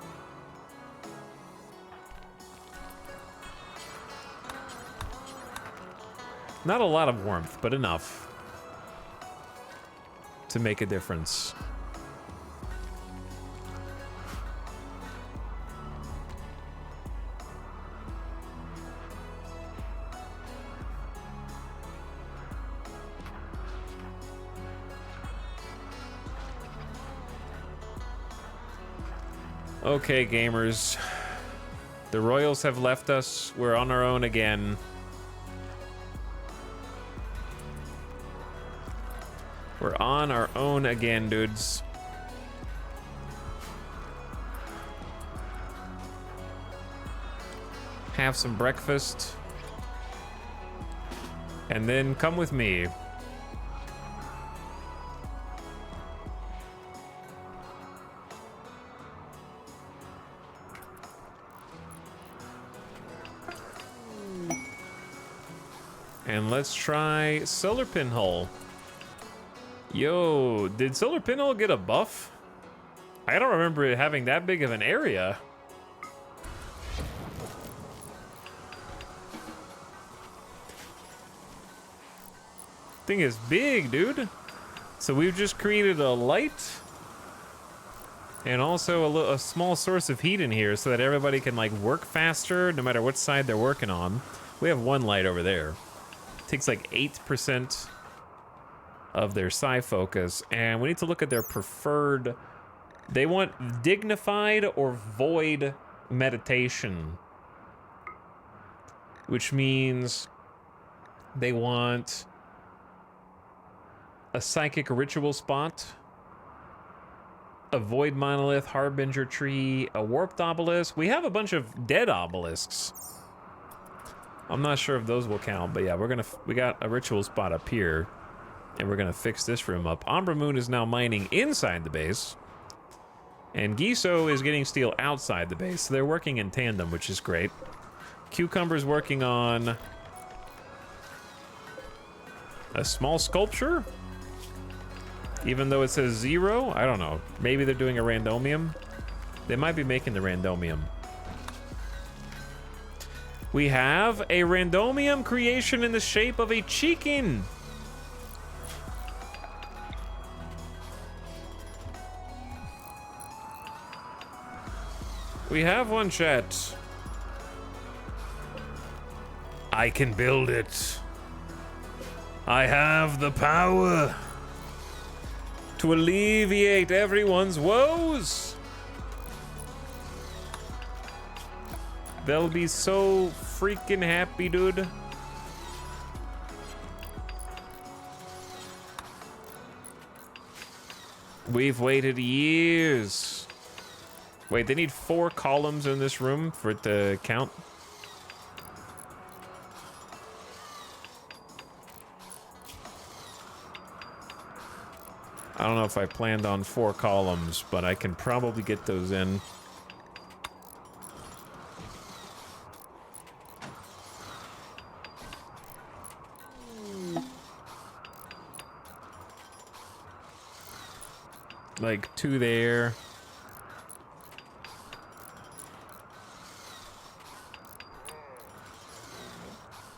Not a lot of warmth, but enough to make a difference. Okay, gamers. The Royals have left us. We're on our own again. We're on our own again, dudes. Have some breakfast. And then come with me. And let's try Solar Pinhole. Yo, did Solar Pinhole get a buff? I don't remember it having that big of an area. Thing is big, dude. So we've just created a light and also a small source of heat in here so that everybody can like work faster no matter what side they're working on. We have one light over there. Takes like 8% of their Psi Focus, and we need to look at their preferred. They want dignified or void meditation, which means they want a psychic ritual spot, a void monolith, harbinger tree, a warped obelisk. We have a bunch of dead obelisks. I'm not sure if those will count, but yeah, we got a ritual spot up here. And we're gonna fix this room up. Umbra Moon is now mining inside the base. And Giso is getting steel outside the base. So they're working in tandem, which is great. Cucumber's working on A small sculpture? Even though it says 0? I don't know. Maybe they're doing a randomium. They might be making the randomium. We have a randomium creation in the shape of a chicken. We have one, chat. I can build it. I have the power to alleviate everyone's woes. They'll be so freaking happy, dude. We've waited years. Wait, they need 4 columns in this room for it to count? I don't know if I planned on 4 columns, but I can probably get those in. Like 2 there.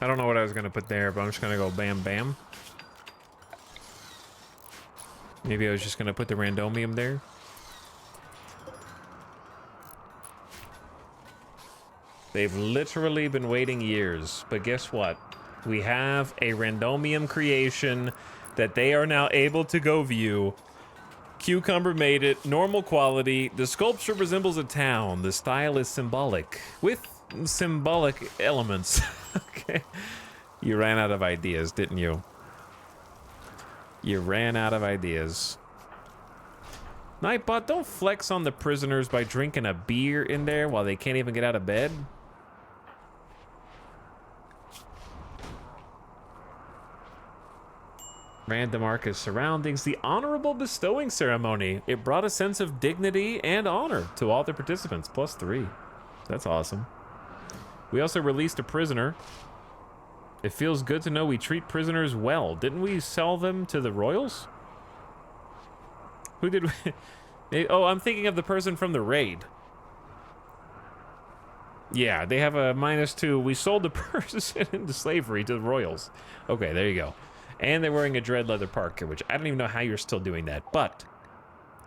I don't know what I was gonna put there, but I'm just gonna go bam bam. Maybe I was just gonna put the randomium there. They've literally been waiting years, but guess what? We have a randomium creation that they are now able to go view. Cucumber made it, normal quality. The sculpture resembles a town. The style is symbolic, with symbolic elements. Okay. You ran out of ideas, didn't you? You ran out of ideas. Nightbot, don't flex on the prisoners by drinking a beer in there while they can't even get out of bed. Random Arcus surroundings, the honorable bestowing ceremony. It brought a sense of dignity and honor to all the participants, +3. That's awesome. We also released a prisoner. It feels good to know we treat prisoners well. Didn't we sell them to the royals? Who did we... Oh, I'm thinking of the person from the raid. Yeah, they have a -2. We sold the person into slavery to the royals. Okay, there you go. And they're wearing a dread leather parka, which I don't even know how you're still doing that. But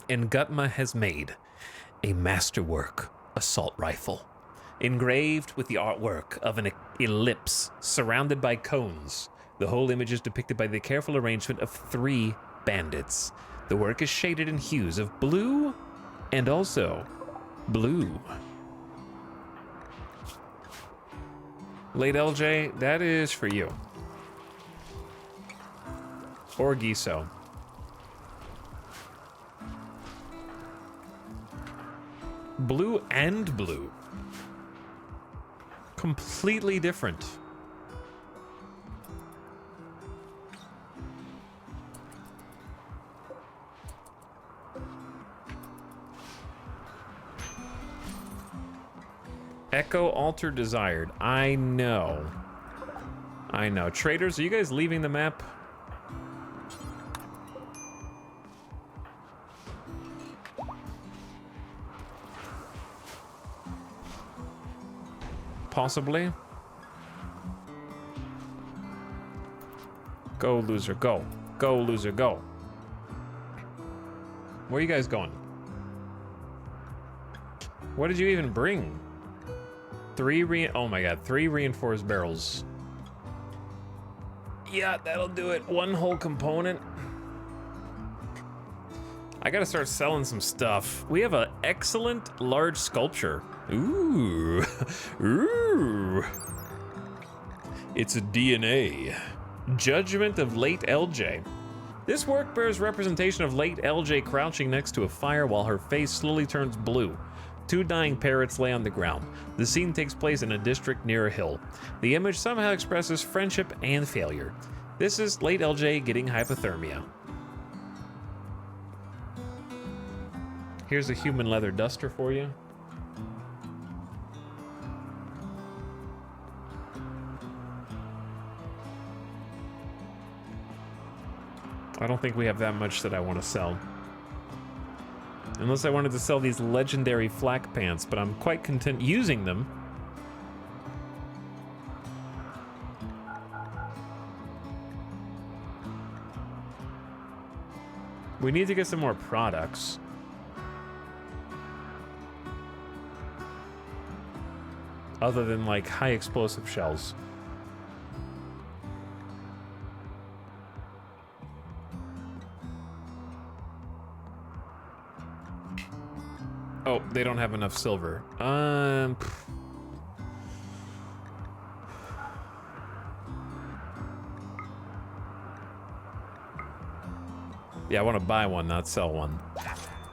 Ngutma has made a masterwork assault rifle, engraved with the artwork of an ellipse surrounded by cones. The whole image is depicted by the careful arrangement of 3 bandits. The work is shaded in hues of blue and also blue. Late LJ, that is for you. Or Giso. Blue and blue. Completely different. Echo Alter Desired. I know. I know. Traders, are you guys leaving the map? Possibly. Go, loser, go. Go, loser, go. Where are you guys going? What did you even bring? 3 oh my god, 3 reinforced barrels. Yeah, that'll do it. 1 whole component. I gotta start selling some stuff. We have an excellent large sculpture. Ooh. Ooh. It's a DNA. Judgment of late LJ. This work bears representation of late LJ crouching next to a fire while her face slowly turns blue. 2 dying parrots lay on the ground. The scene takes place in a district near a hill. The image somehow expresses friendship and failure. This is late LJ getting hypothermia. Here's a human leather duster for you. I don't think we have that much that I want to sell. Unless I wanted to sell these legendary flak pants, but I'm quite content using them. We need to get some more products. Other than like high explosive shells. Oh, they don't have enough silver. Yeah, I want to buy one, not sell one.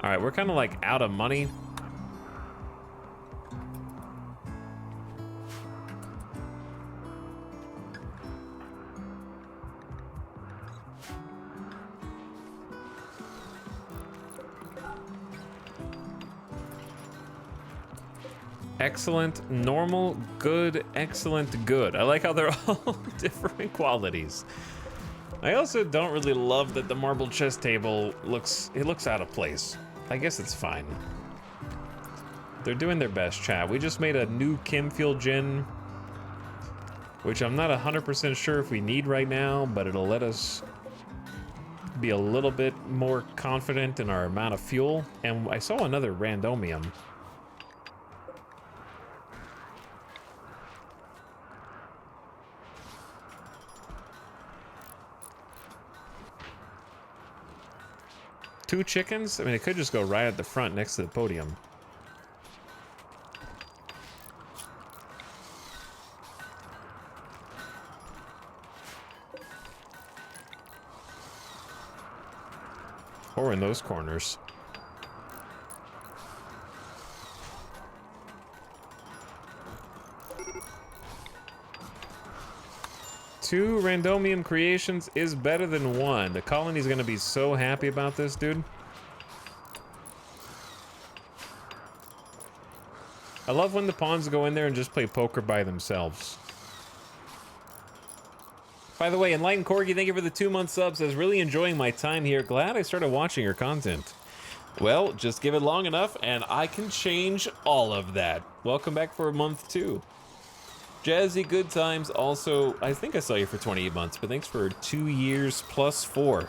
All right, we're kind of like out of money. Excellent, normal, good, excellent, good. I like how they're all different qualities. I also don't really love that the marble chess table looks out of place. I guess it's fine. They're doing their best, chat. We just made a new Kimfield gin, which I'm not 100% sure if we need right now, but it'll let us be a little bit more confident in our amount of fuel. And I saw another randomium. Two chickens? I mean, it could just go right at the front next to the podium. Or in those corners. Two randomium creations is better than one. The colony's gonna be so happy about this, dude. I love when the pawns go in there and just play poker by themselves. By the way, Enlightened Corgi, thank you for the 2-month sub. Says, really enjoying my time here. Glad I started watching your content. Well, just give it long enough and I can change all of that. Welcome back for month 2. Jazzy, good times. Also, I think I saw you for 28 months, but thanks for 2 years plus 4.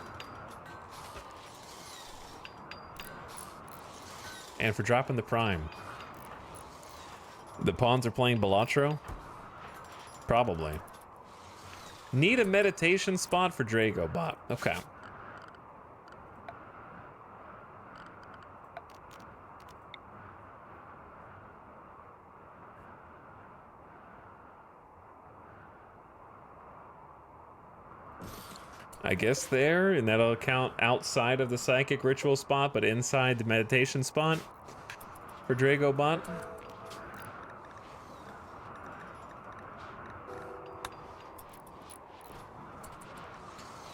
And for dropping the prime. The pawns are playing Balatro? Probably. Need a meditation spot for Dragobot. Okay. I guess there, and that'll count outside of the psychic ritual spot, but inside the meditation spot for Dragobot.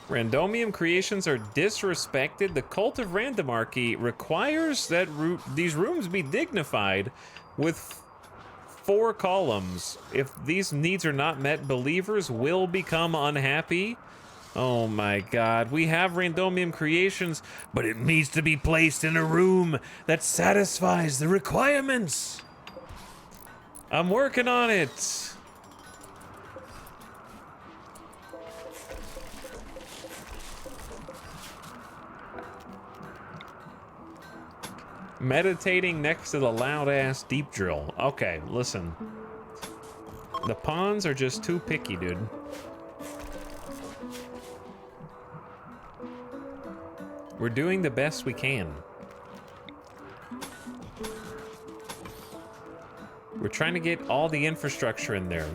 Randomium creations are disrespected. The cult of randomarchy requires that these rooms be dignified with 4 columns. If these needs are not met, believers will become unhappy. Oh my god, we have randomium creations, but it needs to be placed in a room that satisfies the requirements. I'm working on it. Meditating next to the loud-ass deep drill. Okay, listen. The pawns are just too picky, dude. We're doing the best we can. We're trying to get all the infrastructure in there.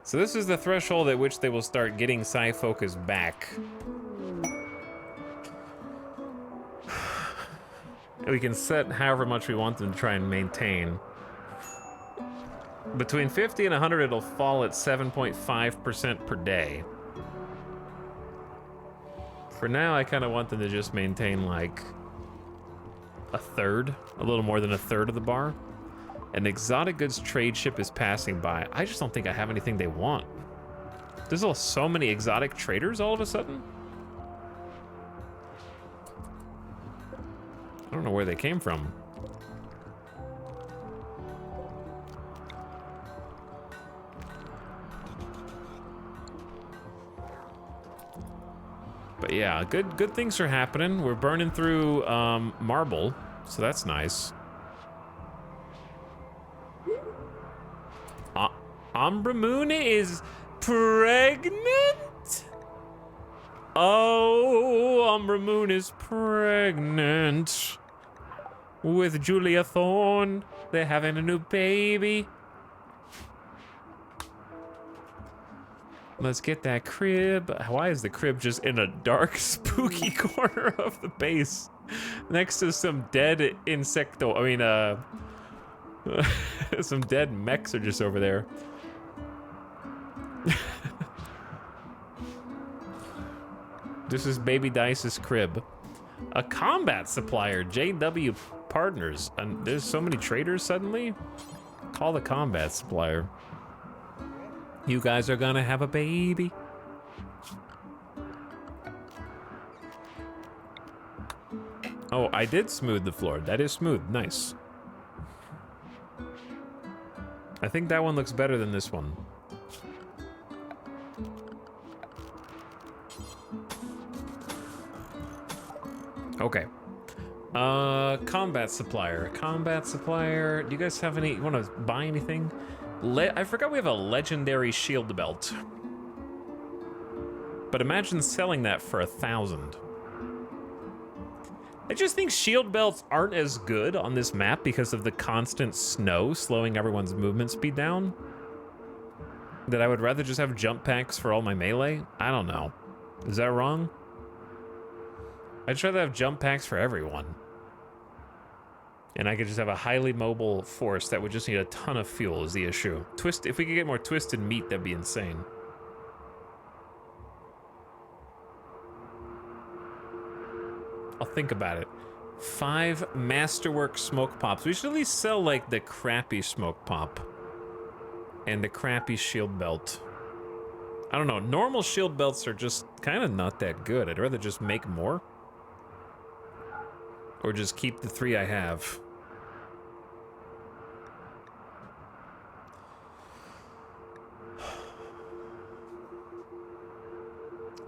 So this is the threshold at which they will start getting Psi-Focus back. We can set however much we want them to try and maintain. Between 50 and 100, it'll fall at 7.5% per day. For now, I kind of want them to just maintain like a little more than a third of the bar. An exotic goods trade ship is passing by. I just don't think I have anything they want. There's so many exotic traders all of a sudden. I don't know where they came from. But yeah, good things are happening. We're burning through marble, so that's nice. Umbra Moon is pregnant? Oh, Umbra Moon is pregnant with Julia Thorne. They're having a new baby. Let's get that crib. Why is the crib just in a dark, spooky corner of the base? Next to some dead insecto. I mean, some dead mechs are just over there. This is Baby Dice's crib. A combat supplier, JW Partners. And there's so many traders suddenly. Call the combat supplier. You guys are gonna have a baby. Oh, I did smooth the floor. That is smooth. Nice. I think that one looks better than this one. Okay. Combat supplier. Combat supplier. Do you guys have any? You want to buy anything? I forgot we have a legendary shield belt. But imagine selling that for 1,000. I just think shield belts aren't as good on this map because of the constant snow slowing everyone's movement speed down. That I would rather just have jump packs for all my melee. I don't know. Is that wrong? I'd just rather have jump packs for everyone. And I could just have a highly mobile force that would just need a ton of fuel is the issue. If we could get more twisted meat, that'd be insane. I'll think about it. 5 masterwork smoke pops. We should at least sell like the crappy smoke pop. And the crappy shield belt. I don't know, normal shield belts are just kind of not that good. I'd rather just make more. Or just keep the 3 I have.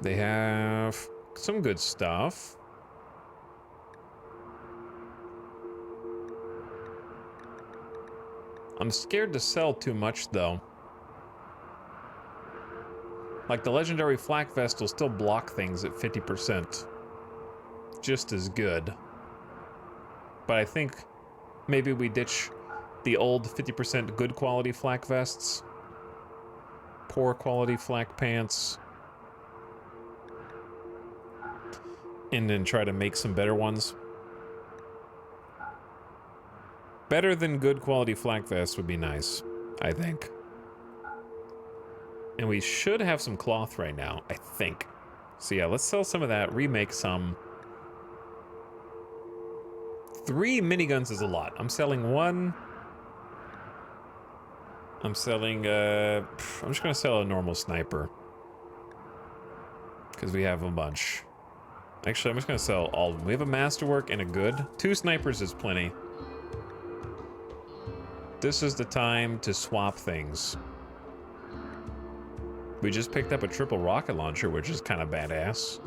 They have some good stuff. I'm scared to sell too much, though. Like, the legendary flak vest will still block things at 50%. Just as good. But I think maybe we ditch the old 50% good quality flak vests. Poor quality flak pants. And then try to make some better ones. Better than good quality flak vests would be nice, I think. And we should have some cloth right now, I think. So yeah, let's sell some of that, remake some. 3 miniguns is a lot. I'm selling 1. I'm selling, I'm just gonna sell a normal sniper. Because we have a bunch. Actually, I'm just gonna sell all of them. We have a masterwork and a good. 2 snipers is plenty. This is the time to swap things. We just picked up a triple rocket launcher, which is kind of badass.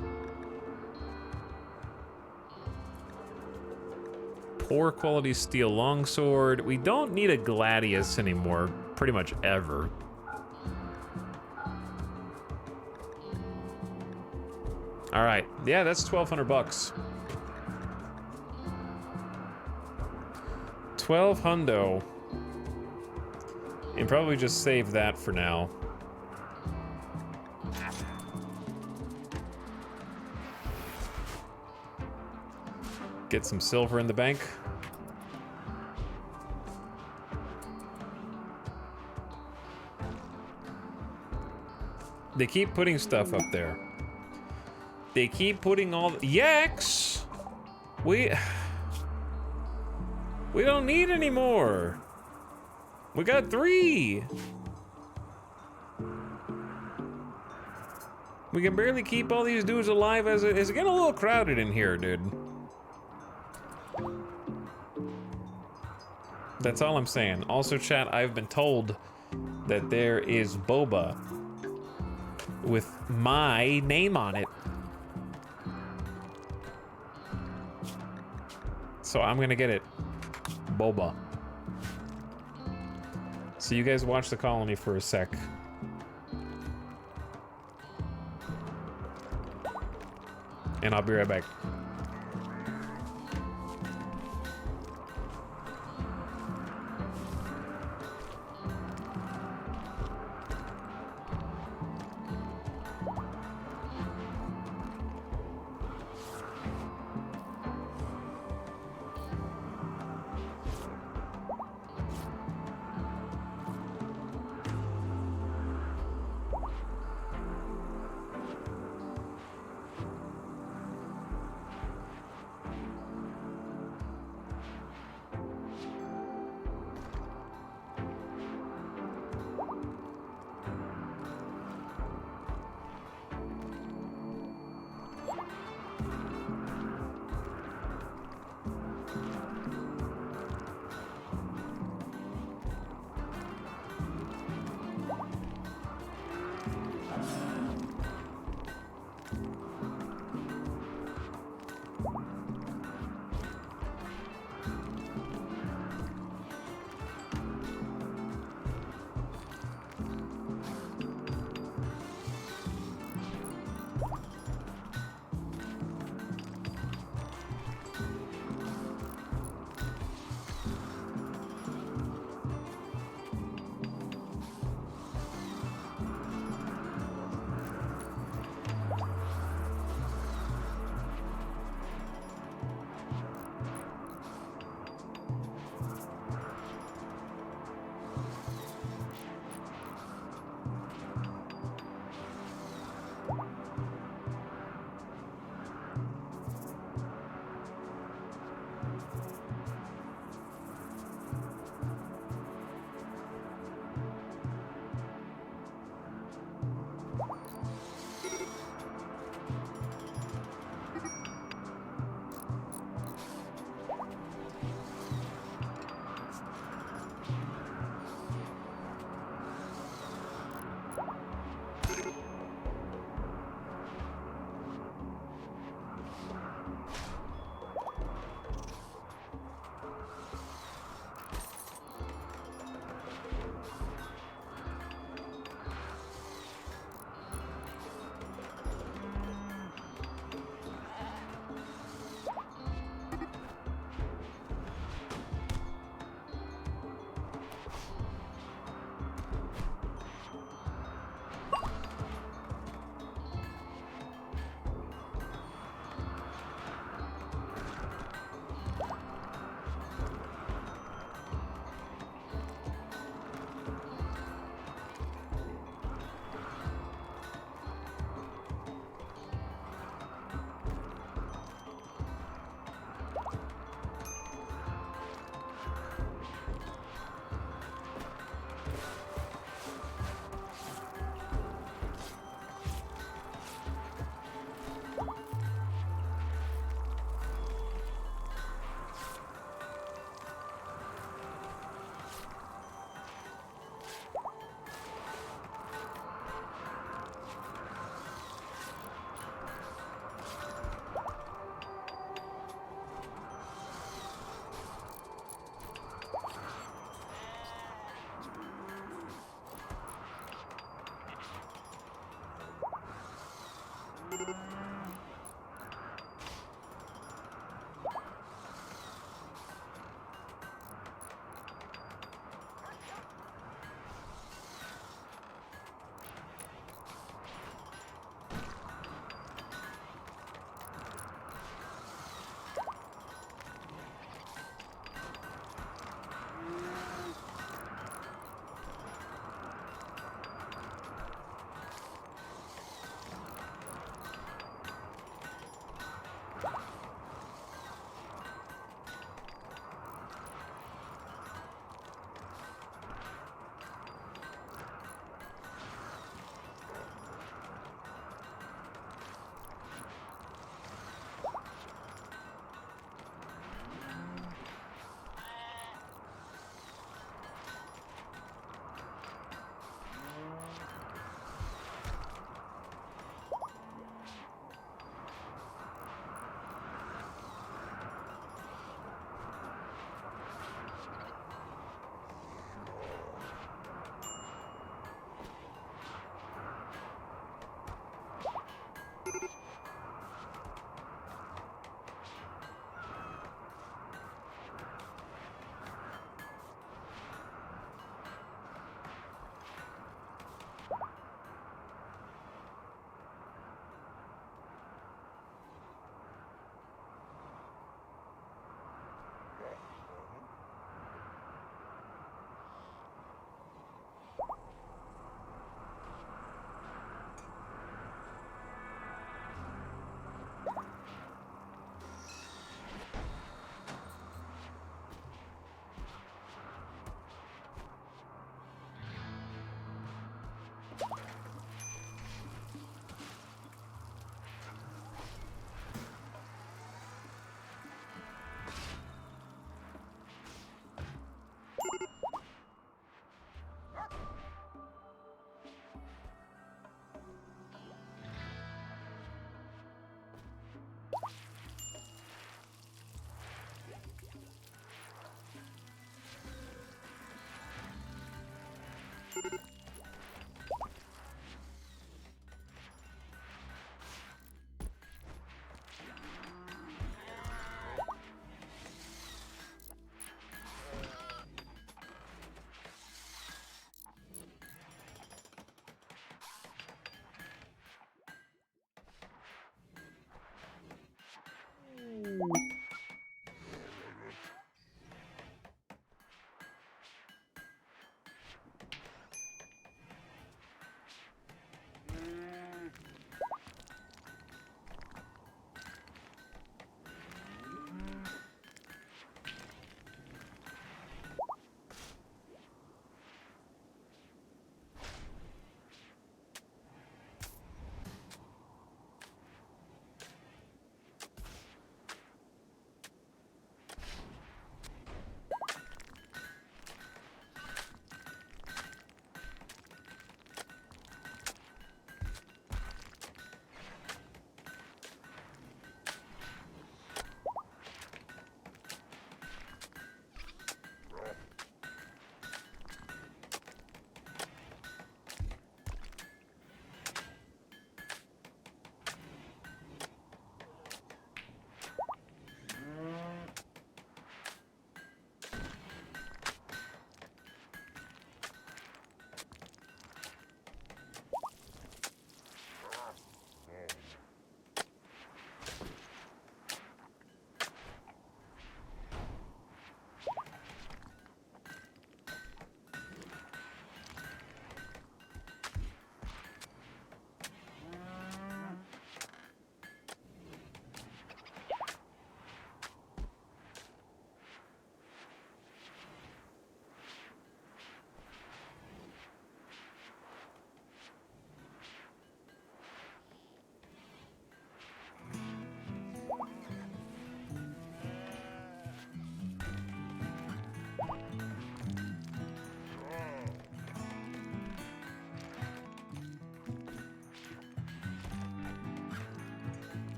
Poor quality steel longsword. We don't need a gladius anymore, pretty much ever. All right, yeah, that's 1,200 bucks. 12 hundo. And probably just save that for now. Get some silver in the bank. They keep putting stuff up there. They keep putting all the yaks. We don't need any more. We got 3. We can barely keep all these dudes alive as it's getting a little crowded in here, dude. That's all I'm saying. Also, chat, I've been told that there is boba with my name on it. So I'm gonna get it. Boba. So you guys watch the colony for a sec. And I'll be right back.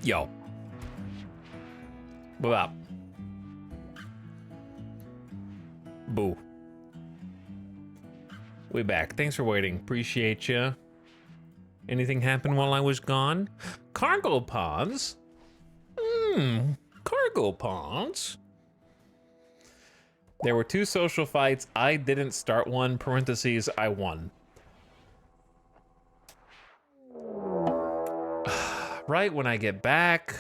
Yo. What up? Boo. We back. Thanks for waiting. Appreciate you. Anything happen while I was gone? Cargo pods? Cargo pods? There were 2 social fights. I didn't start one. Parentheses, I won. Right when I get back.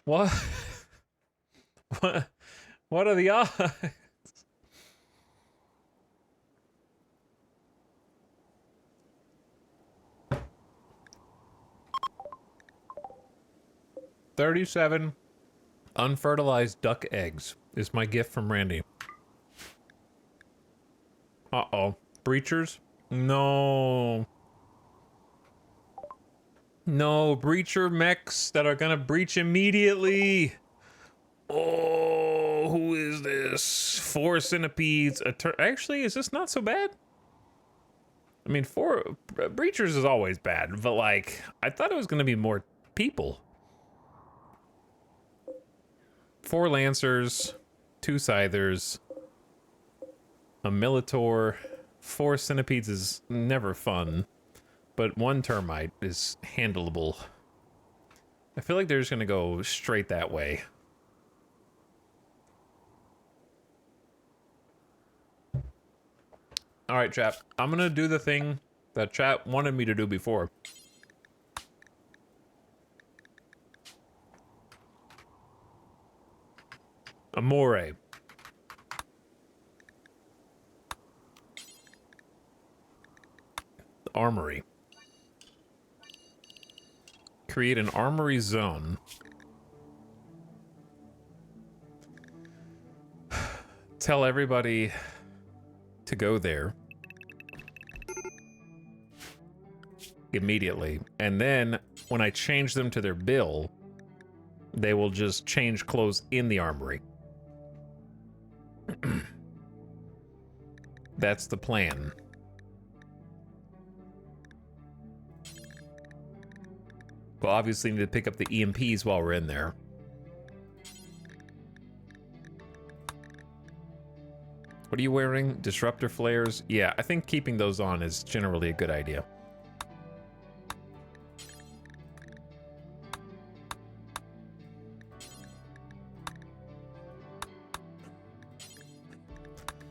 What? What are the odds? $37 unfertilized duck eggs is my gift from Randy. Uh-oh. Breachers? No. No, breacher mechs that are gonna breach immediately. Oh, who is this? 4 centipedes. Actually, is this not so bad? I mean, 4 breachers is always bad, but like, I thought it was gonna be more people. 4 lancers, 2 scythers, a militor. 4 centipedes is never fun. But 1 termite is handleable. I feel like they're just gonna go straight that way. All right, chat. I'm gonna do the thing that chat wanted me to do before. Amore. Armory. Create an armory zone. Tell everybody to go there immediately. And then when I change them to their bill, they will just change clothes in the armory. That's the plan. We'll obviously need to pick up the EMPs while we're in there. What are you wearing? Disruptor flares? Yeah, I think keeping those on is generally a good idea.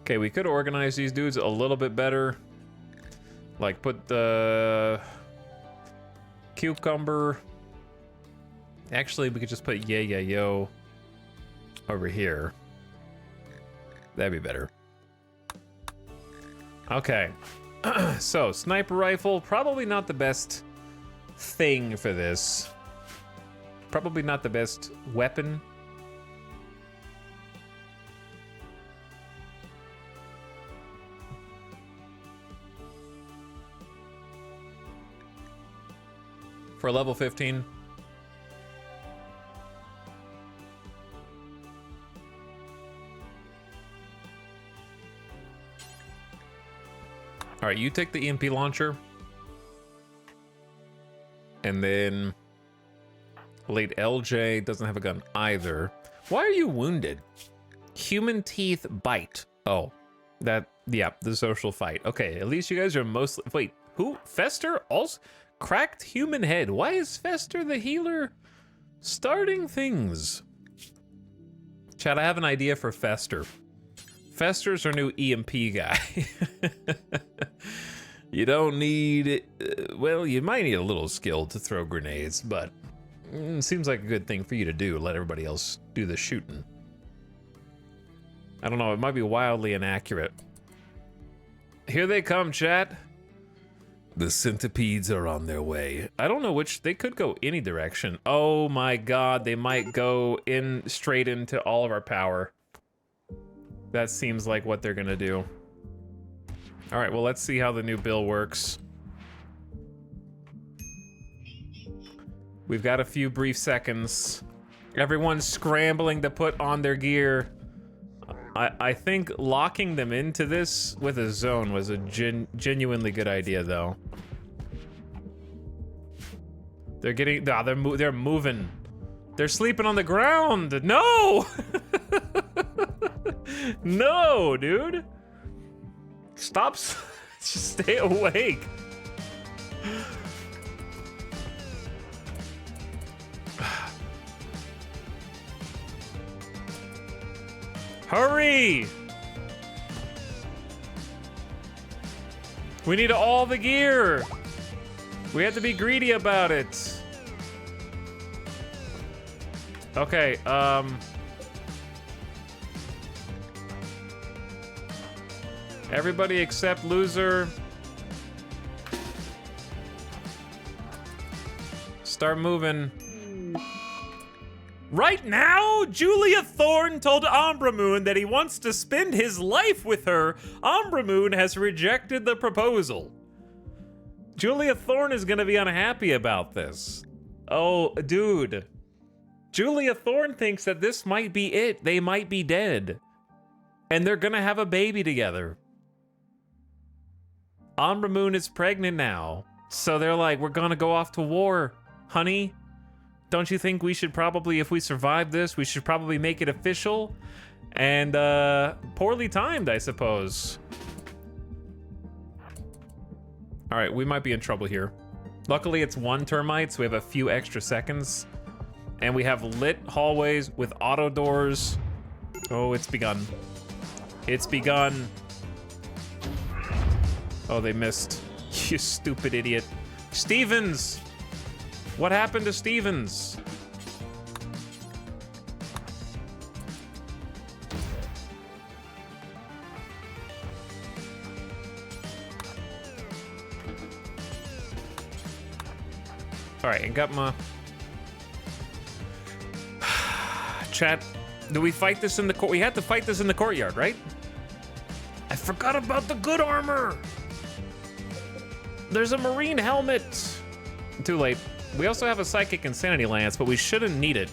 Okay, we could organize these dudes a little bit better. Like put the cucumber. Actually, we could just put yo over here. That'd be better. Okay. So, sniper rifle, probably not the best thing for this. Probably not the best weapon. For level 15. All right, you take the EMP launcher. And then late LJ doesn't have a gun either. Why are you wounded? Human teeth bite. Oh, yeah, the social fight. Okay, at least you guys are mostly, wait, who? Fester? Also cracked human head. Why is Fester the healer starting things? Chad, I have an idea for Fester. Fester's our new EMP guy. You don't need, well, you might need a little skill to throw grenades, but it seems like a good thing for you to do. Let everybody else do the shooting. I don't know, it might be wildly inaccurate. Here they come, chat. The centipedes are on their way. I don't know which, they could go any direction. Oh my god, they might go in straight into all of our power. That seems like what they're gonna do. All right, well, let's see how the new bill works. We've got a few brief seconds. Everyone's scrambling to put on their gear. I think locking them into this with a zone was a genuinely good idea, though. They're getting, they're moving. They're sleeping on the ground. No! No, dude. Stop, just stay awake. Hurry! We need all the gear. We have to be greedy about it. Okay, everybody except loser. Start moving. Right now, Julia Thorne told Umbra Moon that he wants to spend his life with her. Umbra Moon has rejected the proposal. Julia Thorne is gonna be unhappy about this. Oh, dude. Julia Thorne thinks that this might be it. They might be dead. And they're gonna have a baby together. Umbra Moon is pregnant now. So they're like, we're gonna go off to war, honey. Don't you think we should probably, if we survive this, we should probably make it official? And, poorly timed, I suppose. All right, we might be in trouble here. Luckily, it's 1 termite, so we have a few extra seconds. And we have lit hallways with auto doors. Oh, it's begun. It's begun. Oh, they missed. You stupid idiot. Stevens! What happened to Stevens? All right, and got my... Chat, do we fight this in the court? We had to fight this in the courtyard, right? I forgot about the good armor. There's a marine helmet. Too late. We also have a Psychic Insanity Lance, but we shouldn't need it.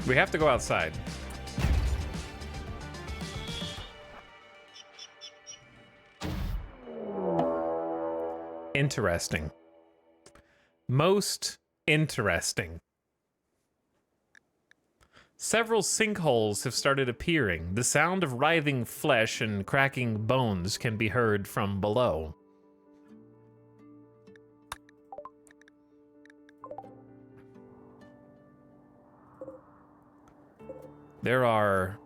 We have to go outside. Interesting. Most interesting. Several sinkholes have started appearing. The sound of writhing flesh and cracking bones can be heard from below. There are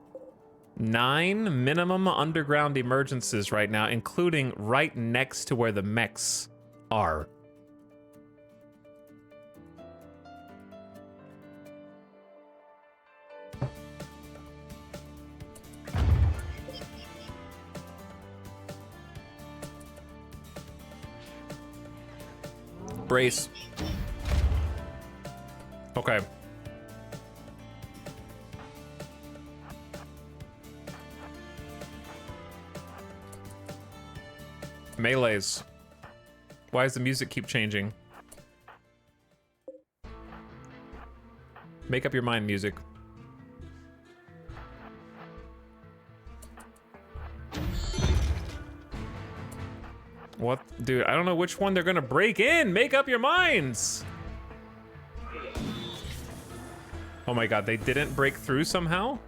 9 minimum underground emergencies right now, including right next to where the mechs are. Brace. Okay. Melees. Why does the music keep changing? Make up your mind, music. What? Dude, I don't know which one they're gonna break in. Make up your minds. Oh my god, they didn't break through somehow?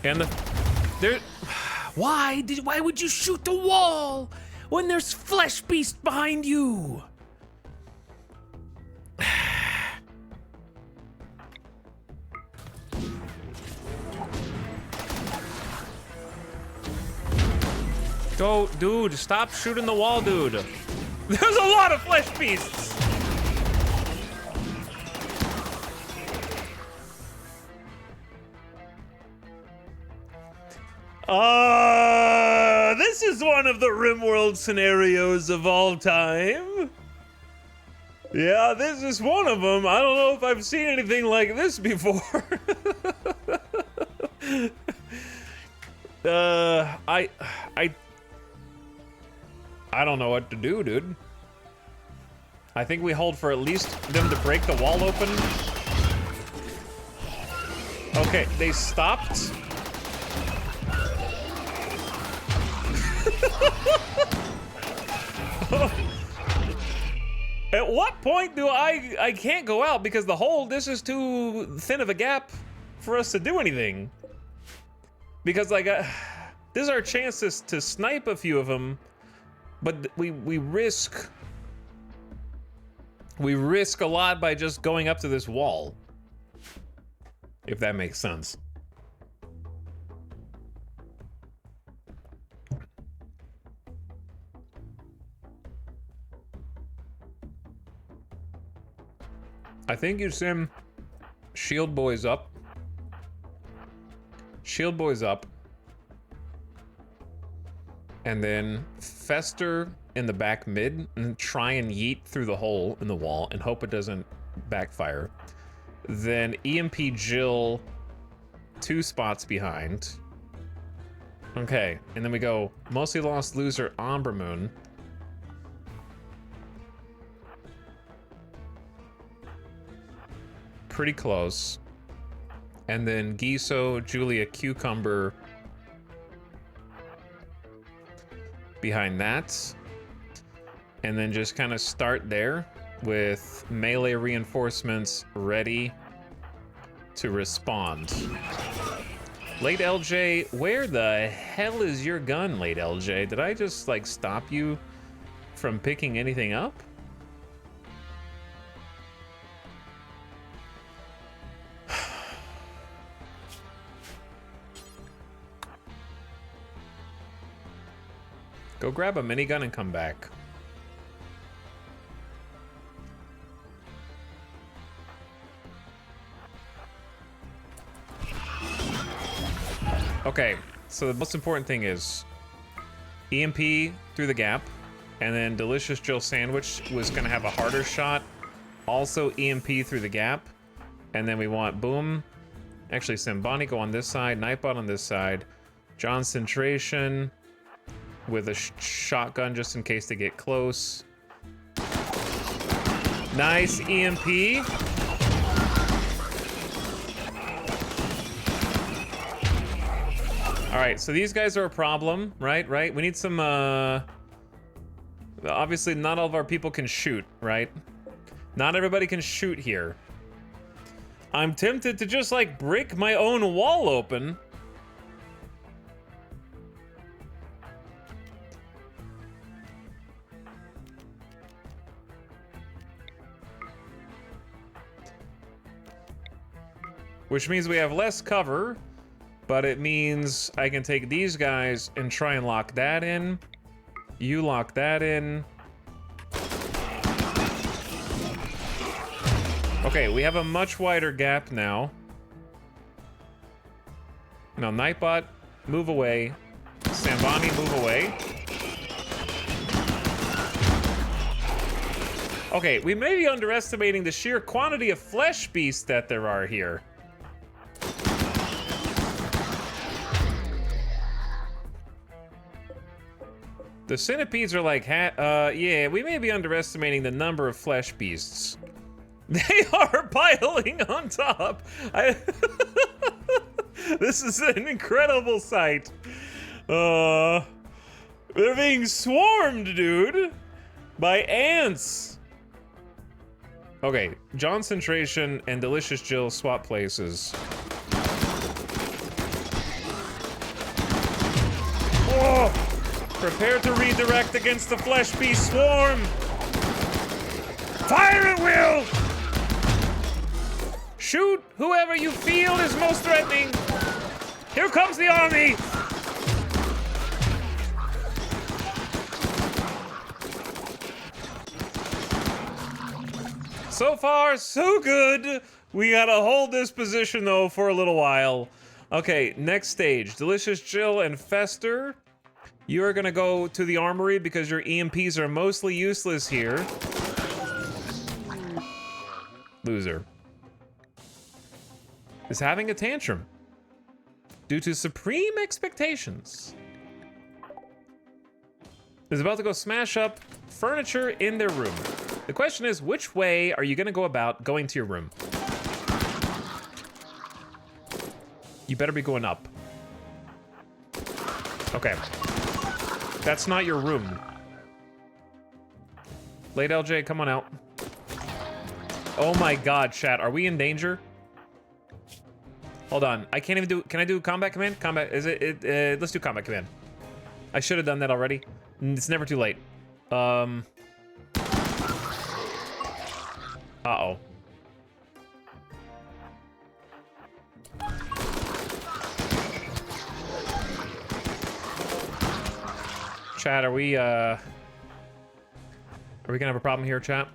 And there. Why would you shoot the wall when there's flesh beast behind you? Go, dude, stop shooting the wall, dude. There's a lot of flesh beasts. This is one of the RimWorld scenarios of all time. Yeah, this is one of them. I don't know if I've seen anything like this before. I don't know what to do, dude. I think we hold for at least them to break the wall open. Okay, they stopped. At what point do I can't go out because the hole, this is too thin of a gap for us to do anything. Because like, this is our chance to snipe a few of them, but we risk a lot by just going up to this wall. If that makes sense. I think you sim shield boys up. Shield boys up. And then fester in the back mid and try and yeet through the hole in the wall and hope it doesn't backfire. Then EMP Jill 2 spots behind. Okay, and then we go mostly lost loser Ombre Moon. Pretty close. And then Giso, Julia, Cucumber behind that. And then just kind of start there with melee reinforcements ready to respond. Late LJ, where the hell is your gun, Late LJ? Did I just like stop you from picking anything up? Go grab a minigun and come back. Okay, so the most important thing is EMP through the gap, and then Delicious Jill Sandwich was gonna have a harder shot. Also EMP through the gap, and then we want Boom. Actually, Simbani go on this side, Nightbot on this side, John Centration with a shotgun just in case they get close. Nice EMP. All right, so these guys are a problem, right? We need some, obviously not all of our people can shoot, right? Not everybody can shoot here. I'm tempted to just like break my own wall open. which means we have less cover, but it means I can take these guys and try and lock that in. You lock that in. Okay, we have a much wider gap now. Now, Nightbot, move away. Sambani, move away. Okay, we may be underestimating the sheer quantity of flesh beasts that there are here. The centipedes are like, yeah, we may be underestimating the number of flesh beasts. They are piling on top. This is an incredible sight. They're being swarmed, dude, by ants. Okay, Johncentration and Delicious Jill swap places. Whoa! Prepare to redirect against the flesh beast swarm. Fire at will! Shoot whoever you feel is most threatening. Here comes the army. So far, so good. We gotta hold this position though for a little while. Okay, next stage. Delicious Jill and Fester. You are gonna go to the armory because your EMPs are mostly useless here. Loser is having a tantrum due to supreme expectations. Is about to go smash up furniture in their room. The question is, which way are you gonna go about going to your room? You better be going up. Okay. That's not your room. Late LJ, come on out. Oh my god, chat, are we in danger? Hold on, I can't even do, can I do combat command? Combat, is it, let's do combat command. I should have done that already. It's never too late. Uh-oh. Chat, are we gonna have a problem here, chat?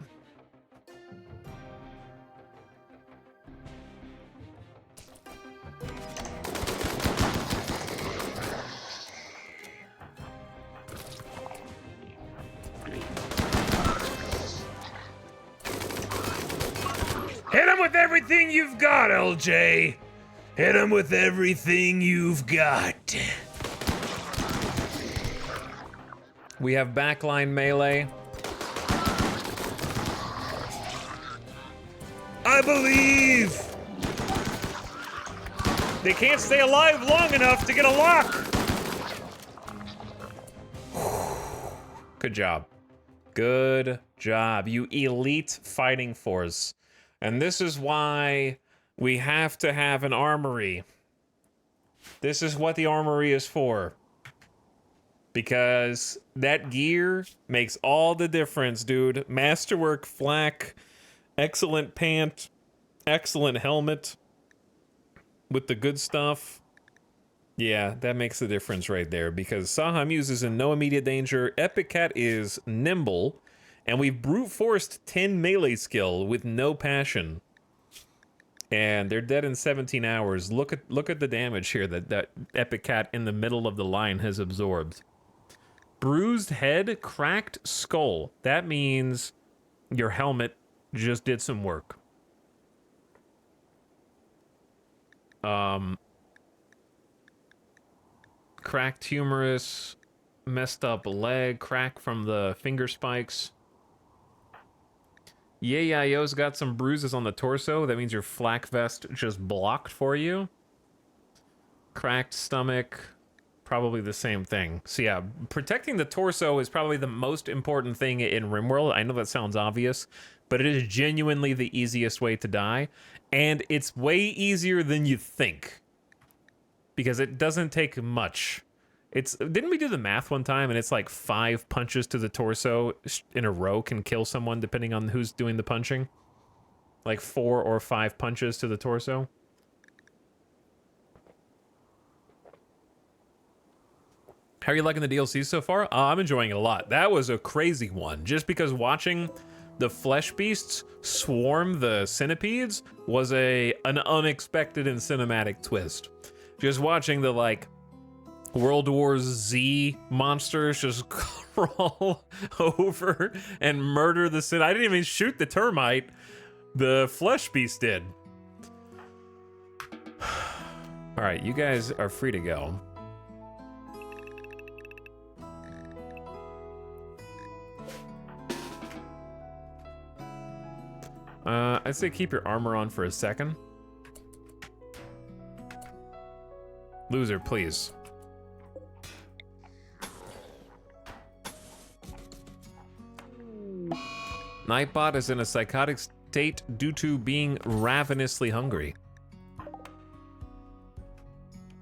Hit him with everything you've got, LJ. Hit him with everything you've got. We have backline melee. I believe. They can't stay alive long enough to get a lock. Good job. Good job, you elite fighting force. And this is why we have to have an armory. This is what the armory is for. Because that gear makes all the difference, dude. Masterwork flak, excellent pant, excellent helmet with the good stuff. Yeah, that makes the difference right there. Because Saham is in no immediate danger. Epic Cat is nimble. And we've brute forced 10 melee skill with no passion. And they're dead in 17 hours. Look at the damage here that Epic Cat in the middle of the line has absorbed. Bruised head, cracked skull. That means your helmet just did some work. Cracked humerus, messed up leg, crack from the finger spikes. Yayo's got some bruises on the torso. That means your flak vest just blocked for you. Cracked stomach, probably the same thing. So yeah, protecting the torso is probably the most important thing in RimWorld. I know that sounds obvious, but it is genuinely the easiest way to die. And it's way easier than you think. Because it doesn't take much. Didn't we do the math one time and it's like 5 punches to the torso in a row can kill someone depending on who's doing the punching? Like 4 or 5 punches to the torso? How are you liking the DLC so far? I'm enjoying it a lot. That was a crazy one. Just because watching the flesh beasts swarm the centipedes was an unexpected and cinematic twist. Just watching the like World War Z monsters just crawl over and murder the I didn't even shoot the termite. The flesh beast did. All right, you guys are free to go. I'd say keep your armor on for a second. Loser, please. Nightbot is in a psychotic state due to being ravenously hungry.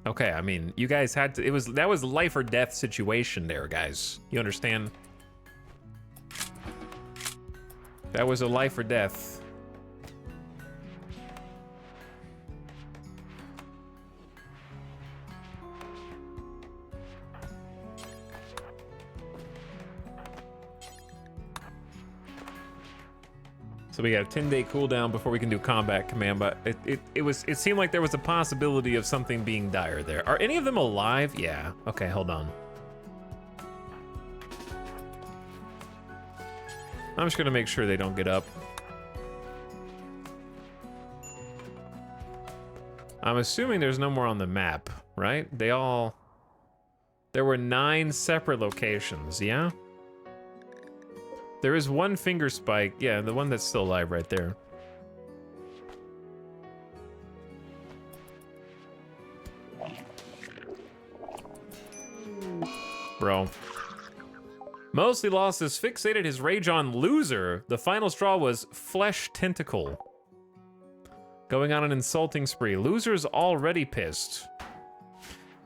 Okay, I mean, you guys had to, that was life or death situation there, guys. You understand? That was a life or death. So we got a 10-day cooldown before we can do combat command, but it seemed like there was a possibility of something being dire there. Are any of them alive? Yeah. Okay, hold on. I'm just gonna make sure they don't get up. I'm assuming there's no more on the map, right? There were 9 separate locations, yeah? There is one finger spike. Yeah, the one that's still alive right there. Bro. Mostly Lost has fixated his rage on Loser. The final straw was Flesh Tentacle. Going on an insulting spree. Loser's already pissed.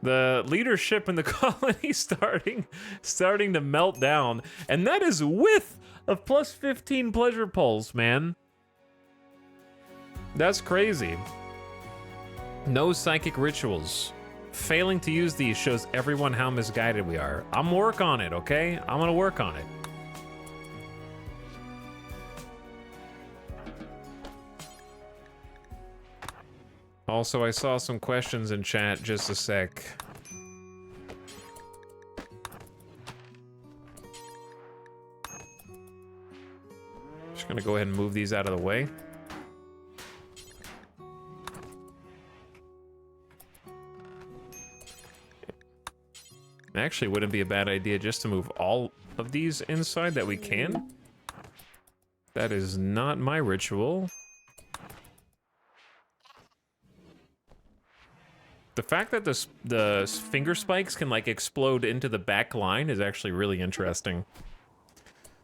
The leadership in the colony starting to melt down. And that is with a plus 15 pleasure pulse, man. That's crazy. No psychic rituals. Failing to use these shows everyone how misguided we are. I'm gonna work on it, okay? I'm gonna work on it. Also, I saw some questions in chat, just a sec. Just gonna go ahead and move these out of the way. Actually, wouldn't be a bad idea just to move all of these inside that we can. That is not my ritual. The fact that the finger spikes can like explode into the back line is actually really interesting.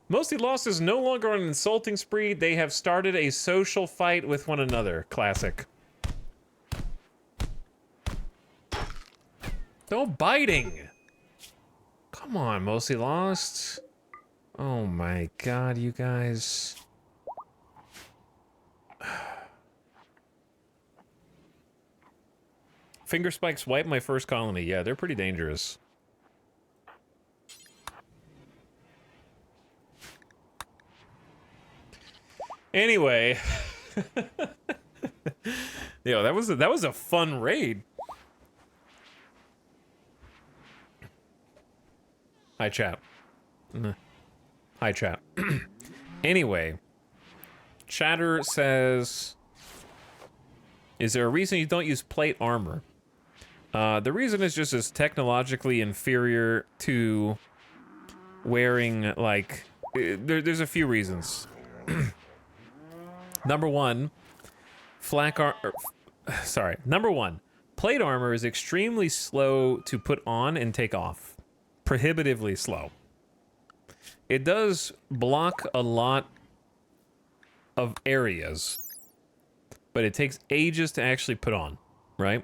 Mostly Lost is no longer on an insulting spree. They have started a social fight with one another. Classic. No biting. Come on, Mostly Lost. Oh my god, you guys. Finger spikes wipe my first colony. Yeah, they're pretty dangerous. Anyway, yo, that was a fun raid. Hi, chat. Hi, chat. Anyway, Chatter says, is there a reason you don't use plate armor? The reason is just it's technologically inferior to wearing, like, there's a few reasons. Number one, Number one, plate armor is extremely slow to put on and take off. Prohibitively slow. It does block a lot of areas, but it takes ages to actually put on, right?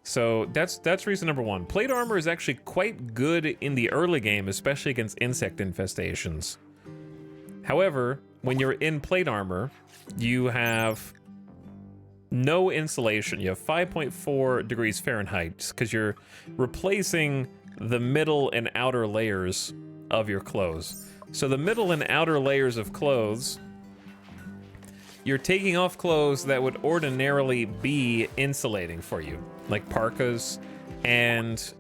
So that's reason number one. Plate armor is actually quite good in the early game, especially against insect infestations. However, when you're in plate armor, you have no insulation. You have 5.4 degrees Fahrenheit because you're replacing the middle and outer layers of your clothes. So the middle and outer layers of clothes, you're taking off clothes that would ordinarily be insulating for you, like parkas and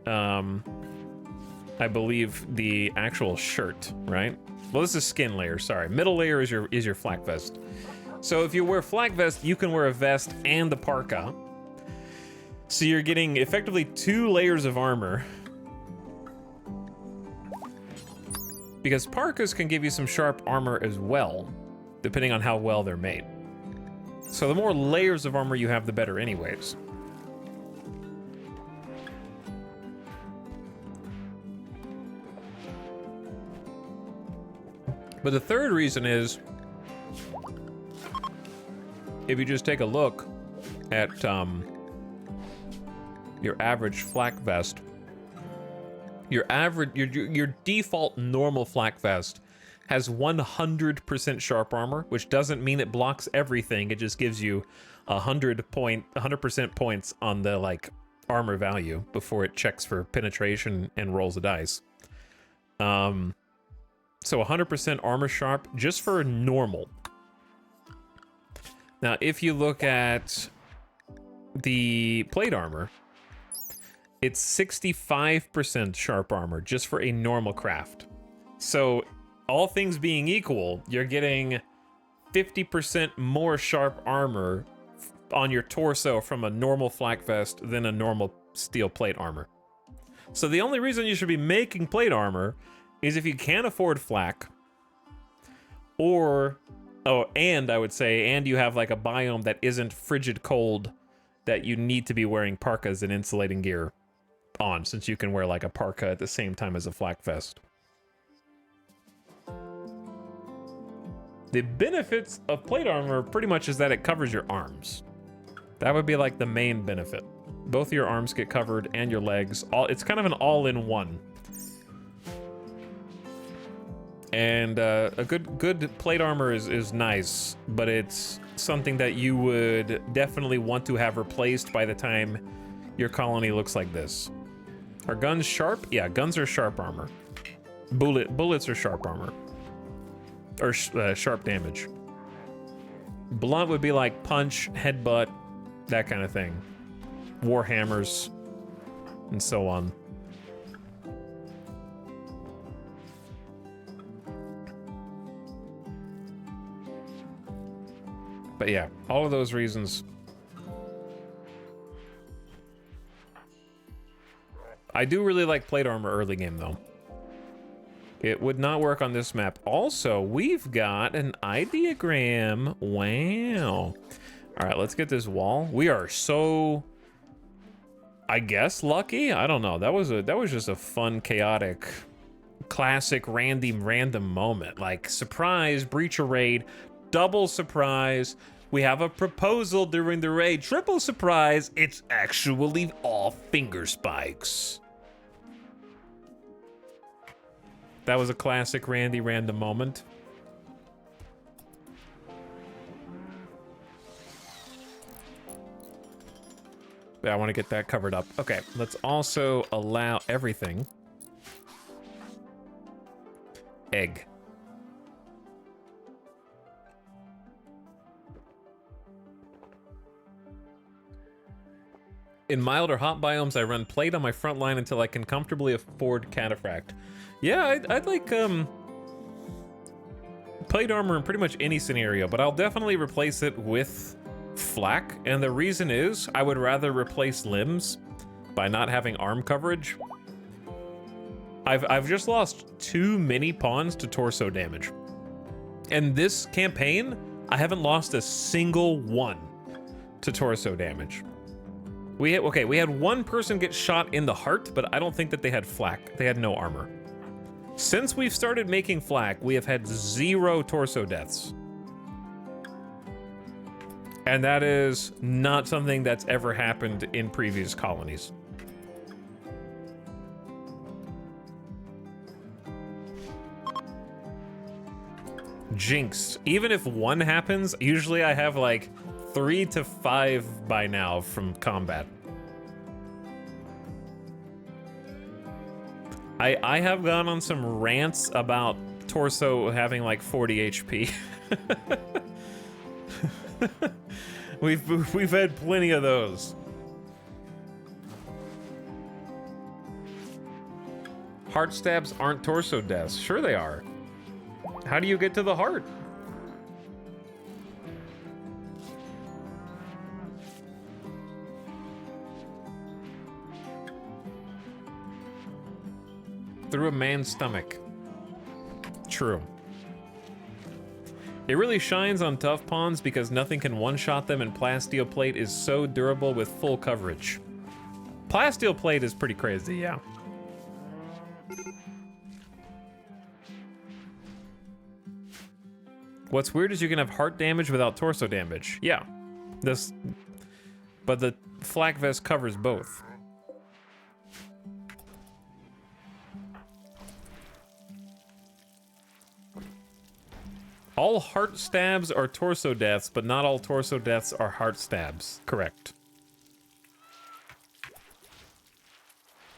I believe the actual shirt, right? Well, this is skin layer, sorry. Middle layer is your flak vest. So if you wear flak vest, you can wear a vest and the parka. So you're getting effectively 2 layers of armor. Because parkas can give you some sharp armor as well, depending on how well they're made. So the more layers of armor you have, the better anyways. But the third reason is, if you just take a look at your average flak vest, your default normal flak vest has 100% sharp armor, which doesn't mean it blocks everything. It just gives you 100% points on the like armor value before it checks for penetration and rolls a dice. So 100% armor sharp just for normal. Now, if you look at the plate armor, it's 65% sharp armor just for a normal craft. So all things being equal, you're getting 50% more sharp armor on your torso from a normal flak vest than a normal steel plate armor. So the only reason you should be making plate armor is if you can't afford flak, or, and I would say, and you have like a biome that isn't frigid cold that you need to be wearing parkas and insulating gear on, since you can wear like a parka at the same time as a flak vest. The benefits of plate armor pretty much is that it covers your arms. That would be like the main benefit. Both your arms get covered and your legs. It's kind of an all-in-one. And a good plate armor is nice, but it's something that you would definitely want to have replaced by the time your colony looks like this. Are guns sharp? Yeah, guns are sharp armor. Bullets are sharp armor. Or sharp damage. Blunt would be like punch, headbutt, that kind of thing. Warhammers, and so on. But yeah, all of those reasons. I do really like plate armor early game though. It would not work on this map. Also, we've got an ideogram. Wow. All right, let's get this wall. We are so, I guess, lucky. I don't know. That was just a fun, chaotic, classic random moment. Like surprise, breach a raid, double surprise. We have a proposal during the raid. Triple surprise. It's actually all finger spikes. That was a classic random moment. Yeah, I want to get that covered up. Okay, let's also allow everything. Egg. In mild or hot biomes, I run plate on my front line until I can comfortably afford cataphract. Yeah, I'd like plate armor in pretty much any scenario, but I'll definitely replace it with flak. And the reason is I would rather replace limbs by not having arm coverage. I've just lost too many pawns to torso damage. And this campaign, I haven't lost a single one to torso damage. We had one person get shot in the heart, but I don't think that they had flak. They had no armor. Since we've started making flak, we have had 0 torso deaths. And that is not something that's ever happened in previous colonies. Jinx. Even if 1 happens, usually I have like 3 to 5 by now from combat. I have gone on some rants about Torso having like 40 HP. We've had plenty of those. Heart stabs aren't torso deaths. Sure they are. How do you get to the heart? Through a man's stomach. True. It really shines on tough pawns because nothing can one-shot them, and plasteel plate is so durable with full coverage. Plasteel plate is pretty crazy, yeah. What's weird is you can have heart damage without torso damage. Yeah. But the flak vest covers both. All heart stabs are torso deaths, but not all torso deaths are heart stabs. Correct.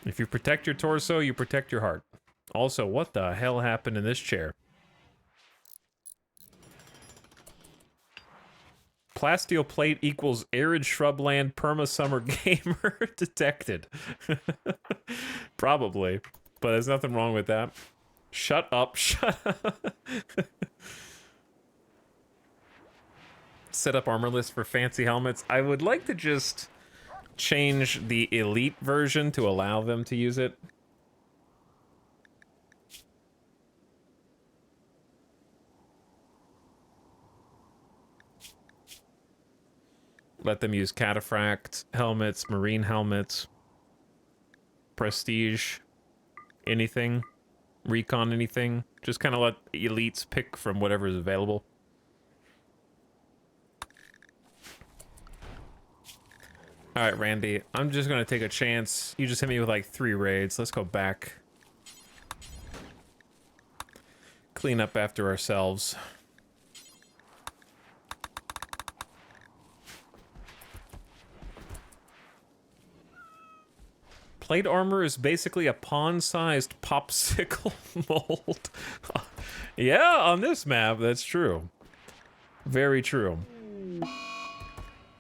If you protect your torso, you protect your heart. Also, what the hell happened in this chair? Plasteel plate equals arid shrubland perma-summer gamer detected. Probably, but there's nothing wrong with that. Shut up, shut up. Set up armor list for fancy helmets. I would like to just change the elite version to allow them to use it. Let them use cataphract helmets, marine helmets, prestige, anything, recon anything. Just kind of let elites pick from whatever is available. All right, Randy, I'm just gonna take a chance. You just hit me with like 3 raids. Let's go back. Clean up after ourselves. Plate armor is basically a pawn-sized popsicle mold. Yeah, on this map, that's true. Very true.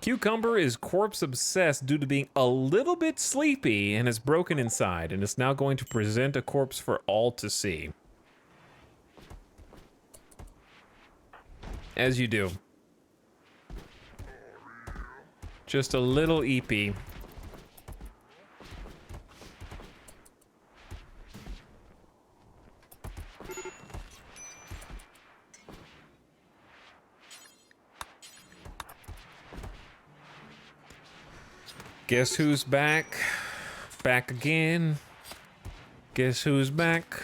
Cucumber is corpse obsessed due to being a little bit sleepy and is broken inside and is now going to present a corpse for all to see. As you do. Just a little eepy. Guess who's back? Back again. Guess who's back?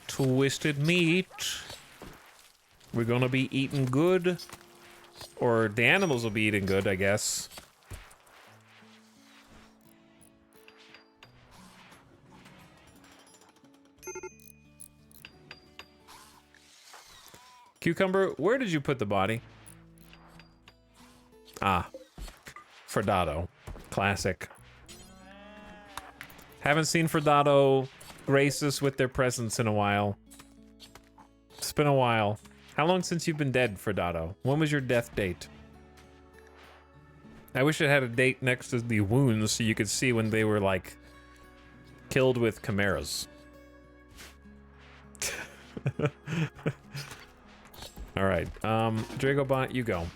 Twisted meat. We're gonna be eating good. Or the animals will be eating good, I guess. Cucumber, where did you put the body? Ah. Fredato. Classic. Haven't seen Fredato grace us with their presence in a while. It's been a while. How long since you've been dead, Fredato? When was your death date? I wish it had a date next to the wounds so you could see when they were, like, killed with chimeras. Alright, Dragobot, you go.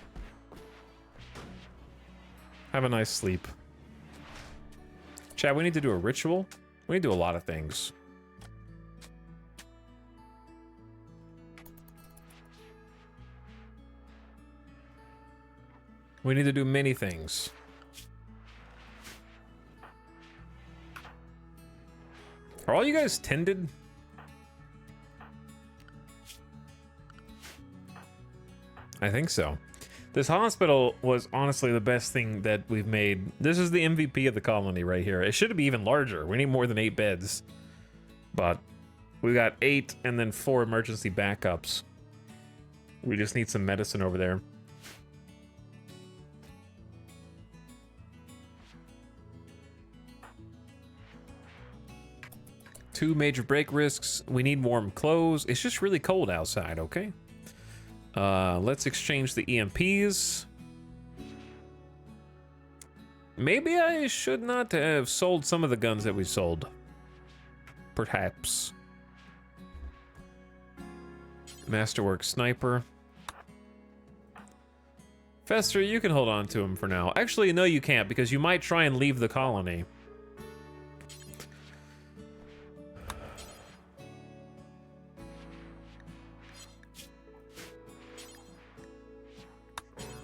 Have a nice sleep. Chad, we need to do a ritual. We need to do a lot of things. We need to do many things. Are all you guys tended? I think so. This hospital was honestly the best thing that we've made. This is the MVP of the colony right here. It should be even larger. We need more than 8 beds. But we got 8 and then 4 emergency backups. We just need some medicine over there. 2 major break risks. We need warm clothes. It's just really cold outside, okay? Let's exchange the EMPs. Maybe I should not have sold some of the guns that we sold. Perhaps. Masterwork Sniper. Fester, you can hold on to him for now. Actually, no, you can't, because you might try and leave the colony.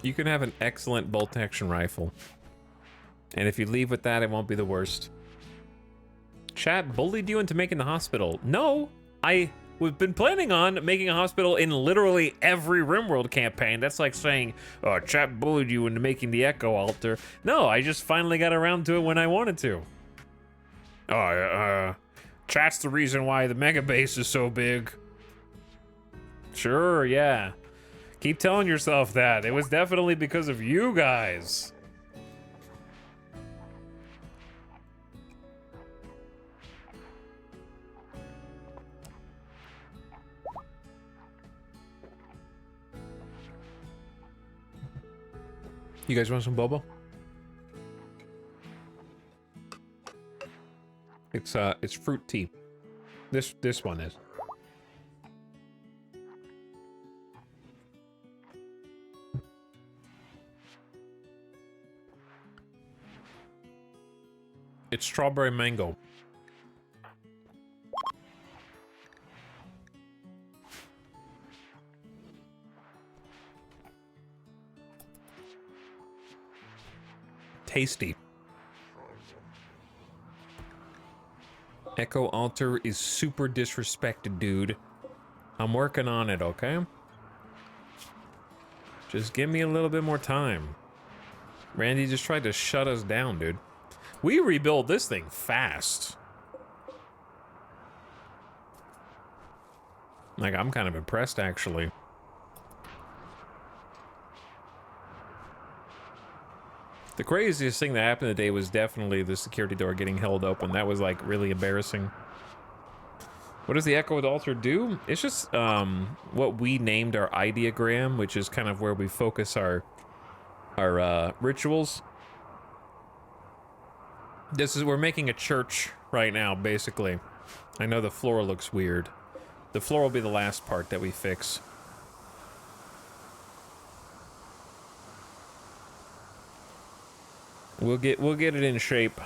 You can have an excellent bolt-action rifle. And if you leave with that, it won't be the worst. Chat bullied you into making the hospital. No, we've been planning on making a hospital in literally every RimWorld campaign. That's like saying, oh, chat bullied you into making the Echo Altar. No, I just finally got around to it when I wanted to. Oh, chat's the reason why the mega base is so big. Sure, yeah. Keep telling yourself that. It was definitely because of you guys. You guys want some boba? It's fruit tea. This one is. It's strawberry mango. Tasty. Echo Altar is super disrespected, dude. I'm working on it, okay? Just give me a little bit more time. Randy just tried to shut us down, dude. We rebuild this thing fast. Like, I'm kind of impressed, actually. The craziest thing that happened today was definitely the security door getting held open. That was, like, really embarrassing. What does the Echo Altar do? It's just what we named our ideogram, which is kind of where we focus our rituals. We're making a church right now, basically. I know the floor looks weird. The floor will be the last part that we fix. We'll get it in shape.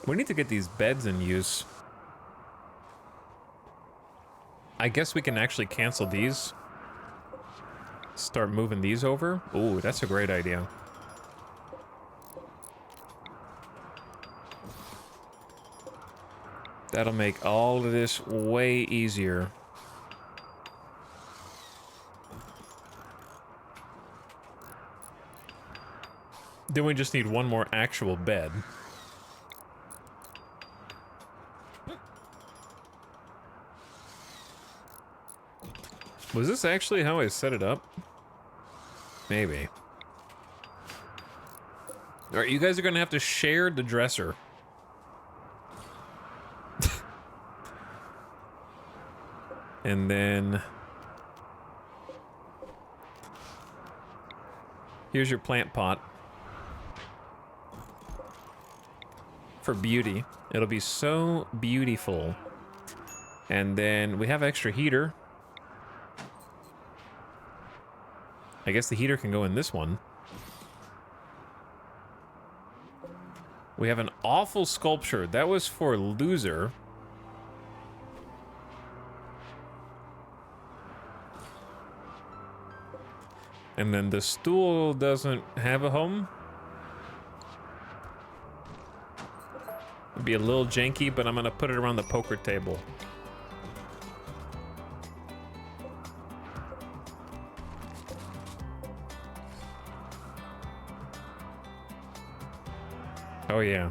We need to get these beds in use. I guess we can actually cancel these. Start moving these over. Ooh, that's a great idea. That'll make all of this way easier. Then we just need one more actual bed. Was this actually how I set it up? Maybe. Alright, you guys are gonna have to share the dresser. And then... here's your plant pot. For beauty. It'll be so beautiful. And then we have extra heater. I guess the heater can go in this one. We have an awful sculpture. That was for loser. And then the stool doesn't have a home. It'd be a little janky, but I'm gonna put it around the poker table. Oh yeah.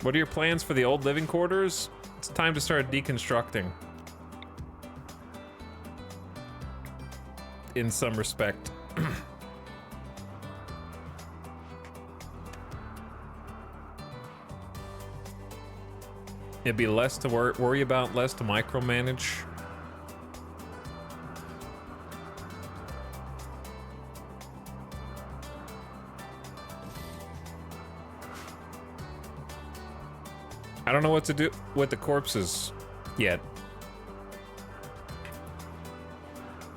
What are your plans for the old living quarters? It's time to start deconstructing. In some respect. It'd be less to worry about, less to micromanage. I don't know what to do with the corpses yet.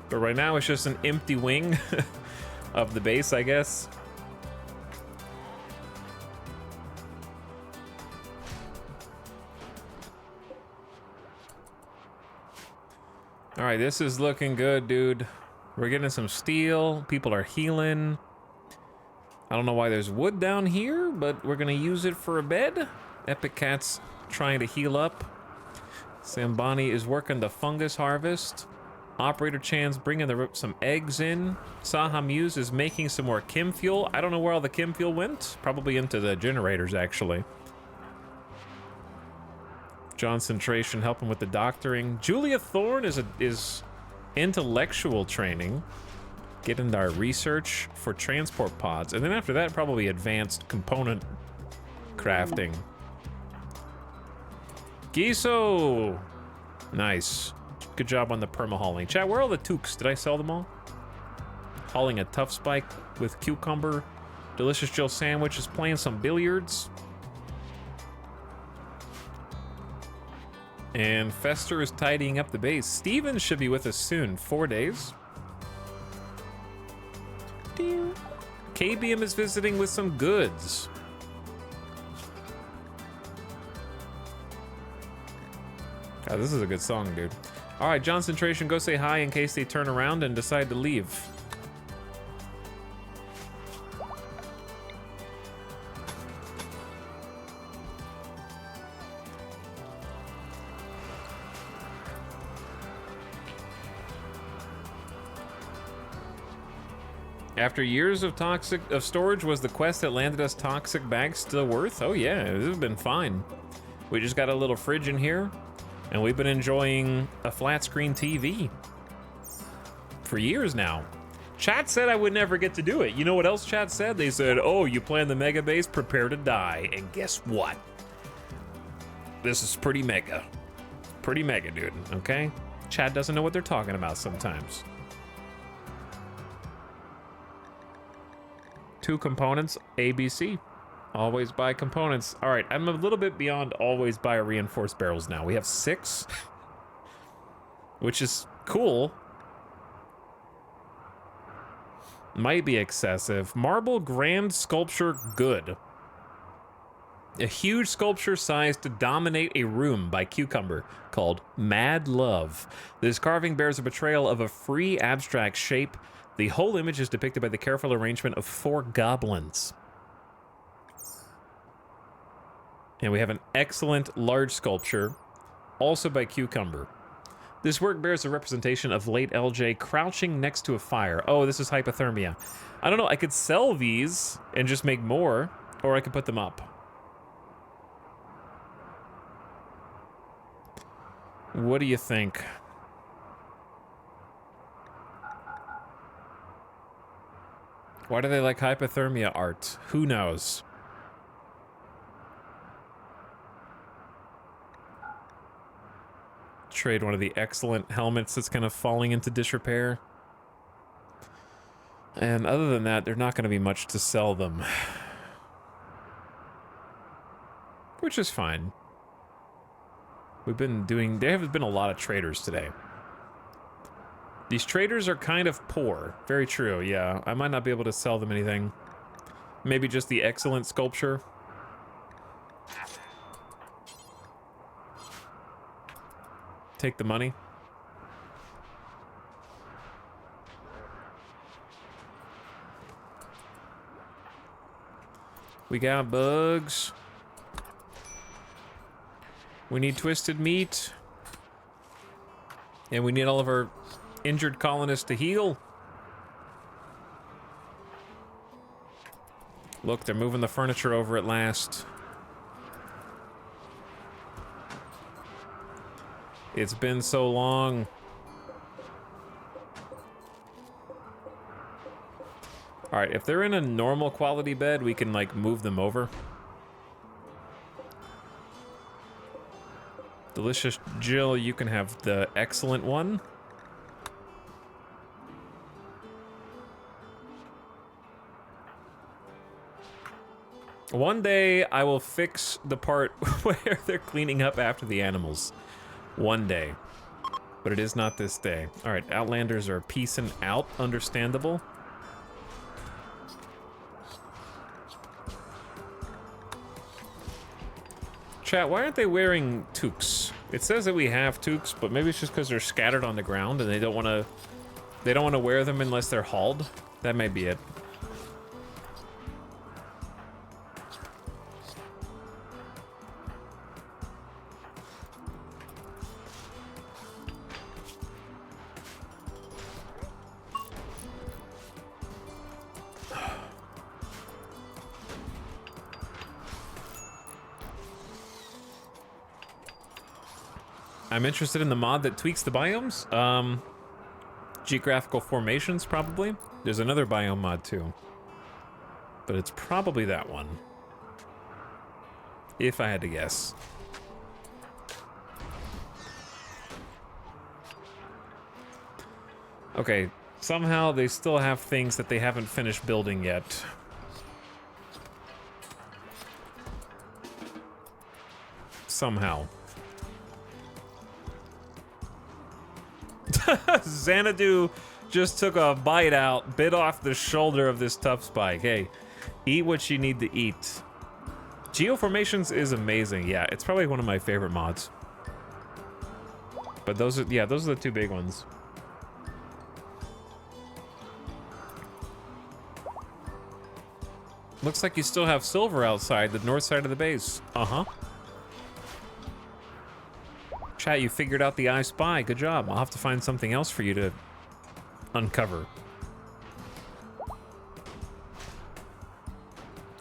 But right now it's just an empty wing of the base, I guess. All right, this is looking good, dude. We're getting some steel. People are healing. I don't know why there's wood down here, but we're gonna use it for a bed. Epic Cat's trying to heal up. Sambani is working the fungus harvest. Operator Chan's bringing some eggs in. Saha Muse is making some more chem fuel. I don't know where all the chem fuel went. Probably into the generators, actually. Concentration helping with the doctoring. Julia Thorne is intellectual training. Get into our research for transport pods. And then after that, probably advanced component crafting. Giso! Nice. Good job on the perma-hauling. Chat, where are all the toques? Did I sell them all? Hauling a tough spike with cucumber. Delicious Jill Sandwich is playing some billiards. And Fester is tidying up the base. Steven should be with us soon. 4 days. KBM is visiting with some goods. God, this is a good song, dude. All right, Concentration, go say hi in case they turn around and decide to leave. After years of storage, was the quest that landed us toxic bags still worth? Oh yeah, this has been fine. We just got a little fridge in here, and we've been enjoying a flat screen TV for years now. Chat said I would never get to do it. You know what else chat said? They said, oh, you plan the mega base, prepare to die. And guess what? This is pretty mega. Pretty mega, dude, okay? Chat doesn't know what they're talking about sometimes. 2 components, ABC. Always buy components. All right, I'm a little bit beyond always buy reinforced barrels now. We have 6, which is cool. Might be excessive. Marble grand sculpture, good. A huge sculpture sized to dominate a room by Cucumber called Mad Love. This carving bears a portrayal of a free abstract shape. The whole image is depicted by the careful arrangement of 4 goblins. And we have an excellent large sculpture, also by Cucumber. This work bears a representation of late LJ crouching next to a fire. Oh, this is hypothermia. I don't know, I could sell these and just make more, or I could put them up. What do you think? Why do they like hypothermia art? Who knows? Trade one of the excellent helmets that's kind of falling into disrepair. And other than that, there's not going to be much to sell them. Which is fine. There have been a lot of traders today. These traders are kind of poor. Very true, yeah. I might not be able to sell them anything. Maybe just the excellent sculpture. Take the money. We got bugs. We need twisted meat. And we need all of our injured colonists to heal. Look, they're moving the furniture over at last. It's been so long. All right, if they're in a normal quality bed, we can like move them over. Delicious Jill, you can have the excellent one. One day I will fix the part where they're cleaning up after the animals. One day. But it is not this day. Alright, Outlanders are peacing out, understandable. Chat, why aren't they wearing toques? It says that we have toques, but maybe it's just because they're scattered on the ground and they don't want to wear them unless they're hauled. That may be it. I'm interested in the mod that tweaks the biomes. Geographical formations, probably. There's another biome mod, too. But it's probably that one. If I had to guess. Okay, somehow they still have things that they haven't finished building yet. Somehow. Xanadu just took a bite out, bit off the shoulder of this tough spike. Hey, eat what you need to eat. Geoformations is amazing. Yeah, it's probably one of my favorite mods. But those are, yeah, those are the two big ones. Looks like you still have silver outside the north side of the base. Uh-huh. Chat, you figured out the I Spy. Good job. I'll have to find something else for you to uncover.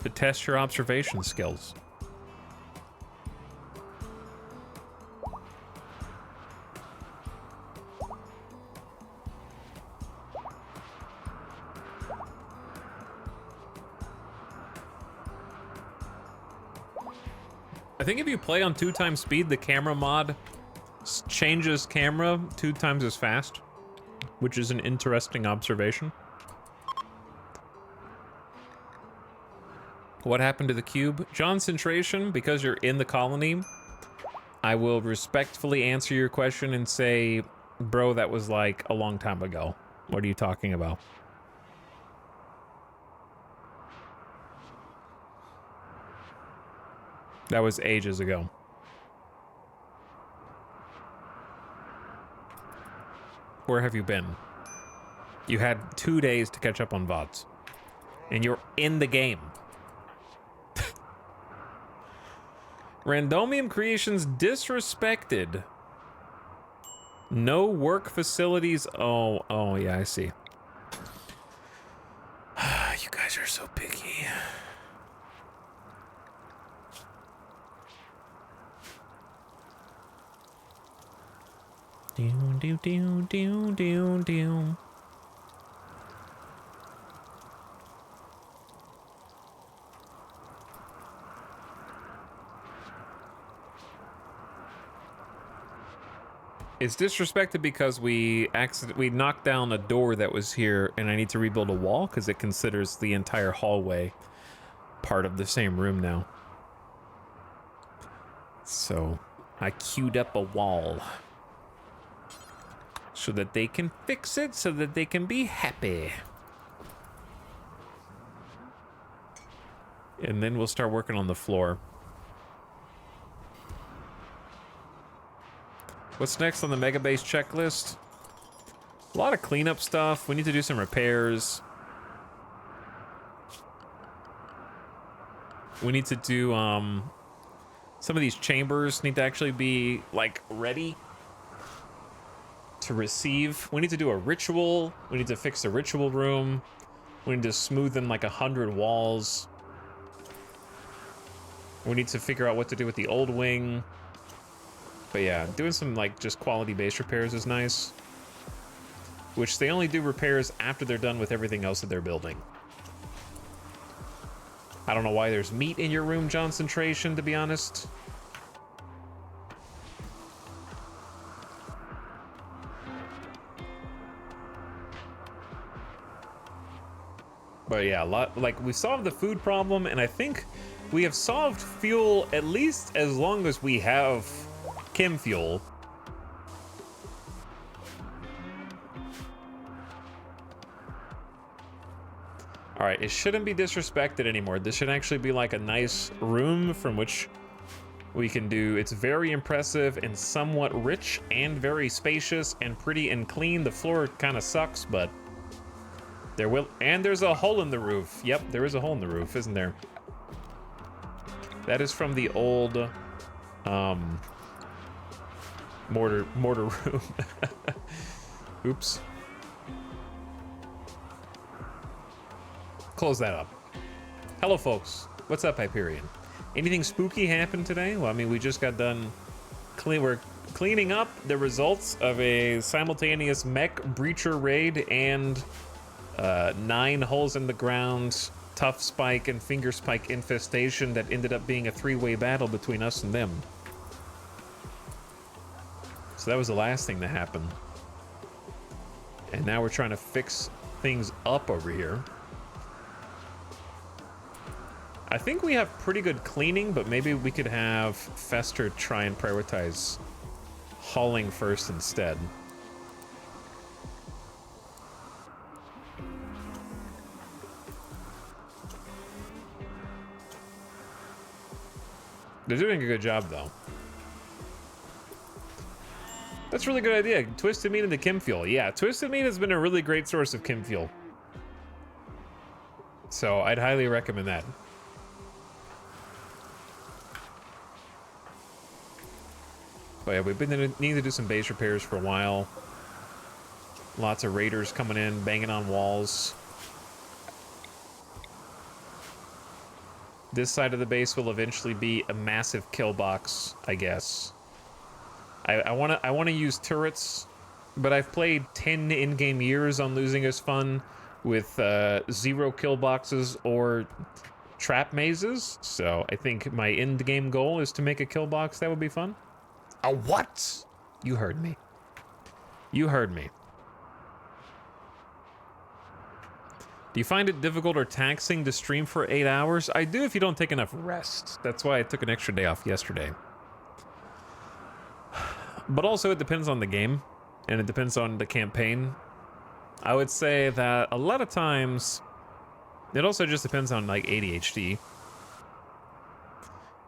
To test your observation skills. I think if you play on 2x speed, the camera mod changes camera 2 times as fast, which is an interesting observation. What happened to the cube? Concentration, because you're in the colony, I will respectfully answer your question and say, bro, that was like a long time ago. What are you talking about? That was ages ago. Where have you been? You had 2 days to catch up on VODs. And you're in the game. Randomium Creations disrespected. No work facilities. Oh, yeah, I see. You guys are so picky. Do. It's disrespected because we knocked down a door that was here, and I need to rebuild a wall because it considers the entire hallway part of the same room now. So I queued up a wall so that they can fix it, so that they can be happy. And then we'll start working on the floor. What's next on the Mega Base checklist? A lot of cleanup stuff. We need to do some repairs. We need to do, some of these chambers need to actually be, like, ready to receive. We need to do a ritual. We need to fix the ritual room. We need to smoothen like 100 walls. We need to figure out what to do with the old wing. But yeah, doing some like just quality base repairs is nice. Which they only do repairs after they're done with everything else that they're building. I don't know why there's meat in your room, Concentration, to be honest. But yeah, like we solved the food problem, and I think we have solved fuel at least as long as we have chem fuel. All right, it shouldn't be disrespected anymore. This should actually be like a nice room from which we can do. It's very impressive and somewhat rich and very spacious and pretty and clean. The floor kind of sucks, but and there's a hole in the roof. Yep, there is a hole in the roof, isn't there? That is from the old mortar room. Oops. Close that up. Hello, folks. What's up, Hyperion? Anything spooky happened today? Well, I mean, we just got done we're cleaning up the results of a simultaneous mech breacher raid and 9 holes in the ground, tough spike and finger spike infestation that ended up being a 3-way battle between us and them. So that was the last thing that happened. And now we're trying to fix things up over here. I think we have pretty good cleaning, but maybe we could have Fester try and prioritize hauling first instead. They're doing a good job, though. That's a really good idea. Twisted meat into chem fuel. Yeah, twisted meat has been a really great source of chem fuel. So I'd highly recommend that. But yeah, we've been needing to do some base repairs for a while. Lots of raiders coming in, banging on walls. This side of the base will eventually be a massive kill box, I guess. I wanna use turrets, but I've played 10 in-game years on Losing Is Fun with 0 kill boxes or trap mazes. So I think my end-game goal is to make a kill box that would be fun. A what? You heard me. You heard me. Do you find it difficult or taxing to stream for 8 hours? I do if you don't take enough rest. That's why I took an extra day off yesterday. But also it depends on the game, and it depends on the campaign. I would say that a lot of times, it also just depends on like ADHD.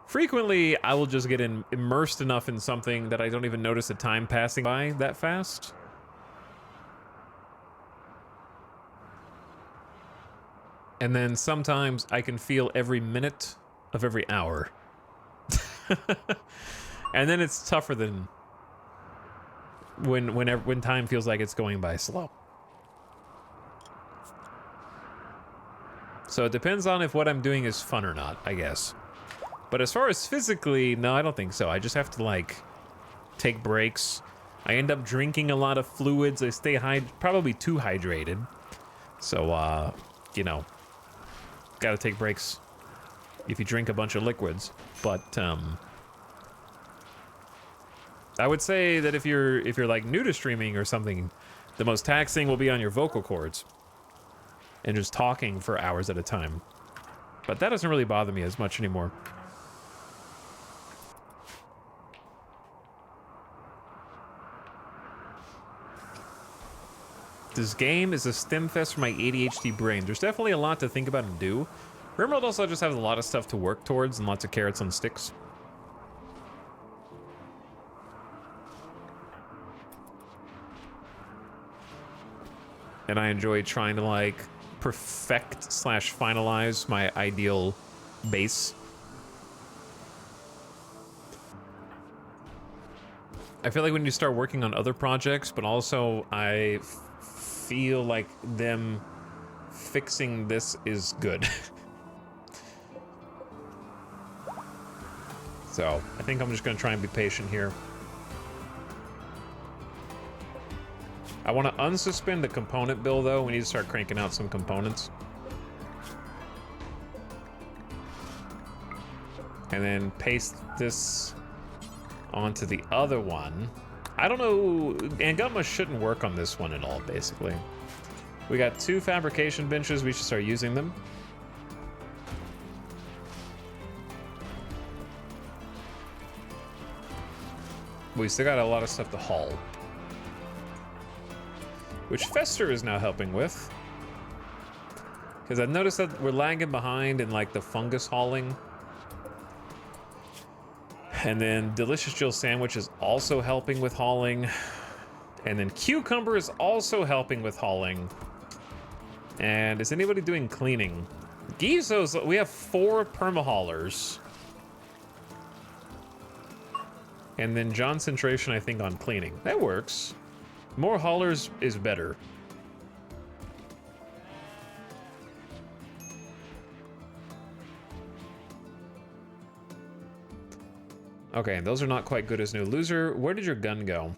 Frequently, I will just get immersed enough in something that I don't even notice the time passing by that fast. And then sometimes I can feel every minute of every hour. And then it's tougher than when time feels like it's going by slow. So it depends on if what I'm doing is fun or not, I guess. But as far as physically, no, I don't think so. I just have to, like, take breaks. I end up drinking a lot of fluids. I stay probably too hydrated. So, you know, gotta take breaks if you drink a bunch of liquids. But, I would say that if you're like new to streaming or something, the most taxing will be on your vocal cords and just talking for hours at a time. But that doesn't really bother me as much anymore. This game is a stem fest for my ADHD brain. There's definitely a lot to think about and do. RimWorld also just has a lot of stuff to work towards and lots of carrots on sticks. And I enjoy trying to, like, perfect/finalize my ideal base. I feel like when you start working on other projects, but also I feel like them fixing this is good. So I think I'm just gonna try and be patient here. I want to unsuspend the component bill, though. We need to start cranking out some components. And then paste this onto the other one. I don't know, Angama shouldn't work on this one at all, basically. We got 2 fabrication benches. We should start using them. We still got a lot of stuff to haul, which Fester is now helping with. Because I've noticed that we're lagging behind in like the fungus hauling. And then Delicious Jill Sandwich is also helping with hauling. And then Cucumber is also helping with hauling. And is anybody doing cleaning? Gizo's, we have 4 permahaulers. And then Johncentration, I think, on cleaning. That works. More haulers is better. Okay, those are not quite good as new. Loser, where did your gun go?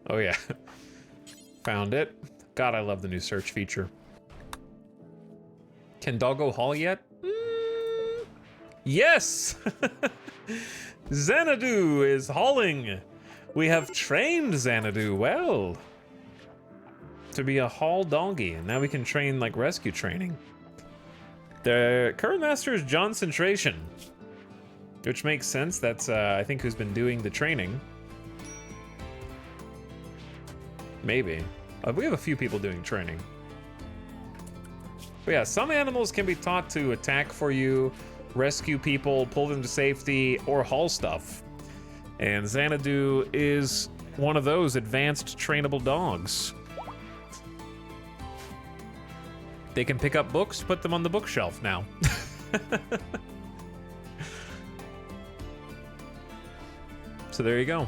Oh yeah. Found it. God, I love the new search feature. Can Doggo haul yet? Yes! Xanadu is hauling. We have trained Xanadu well to be a haul donkey, and now we can train like rescue training. The current master is Johncentration, which makes sense. That's I think who's been doing the training. Maybe. We have a few people doing training. But yeah, some animals can be taught to attack for you, rescue people, pull them to safety, or haul stuff. And Xanadu is one of those advanced trainable dogs. They can pick up books, put them on the bookshelf now. So there you go.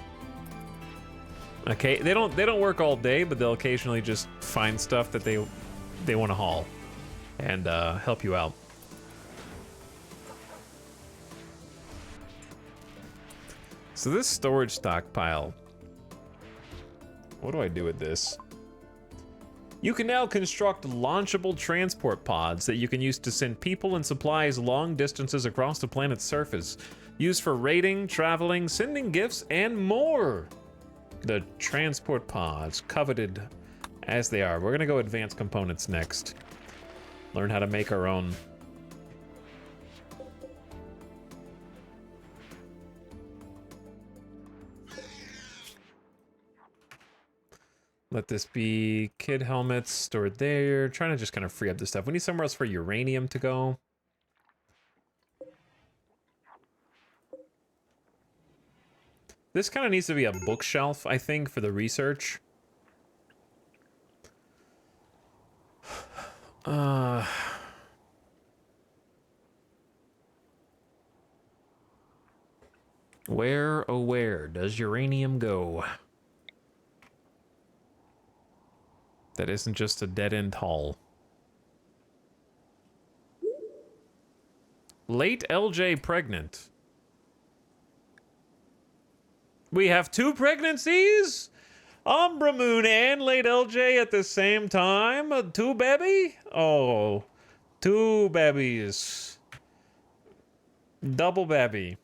Okay, they don't work all day, but they'll occasionally just find stuff that they want to haul and help you out. So this storage stockpile, what do I do with this? You can now construct launchable transport pods that you can use to send people and supplies long distances across the planet's surface. Used for raiding, traveling, sending gifts, and more. The transport pods, coveted as they are. We're gonna go advanced components next. Learn how to make our own. Let this be kid helmets stored there. Trying to just kind of free up this stuff. We need somewhere else for uranium to go. This kind of needs to be a bookshelf, I think, for the research. Where, oh where does uranium go? That isn't just a dead-end haul. Late LJ pregnant. We have 2 pregnancies? Umbra Moon and late LJ at the same time? 2 baby? Oh, 2 babies. Double baby.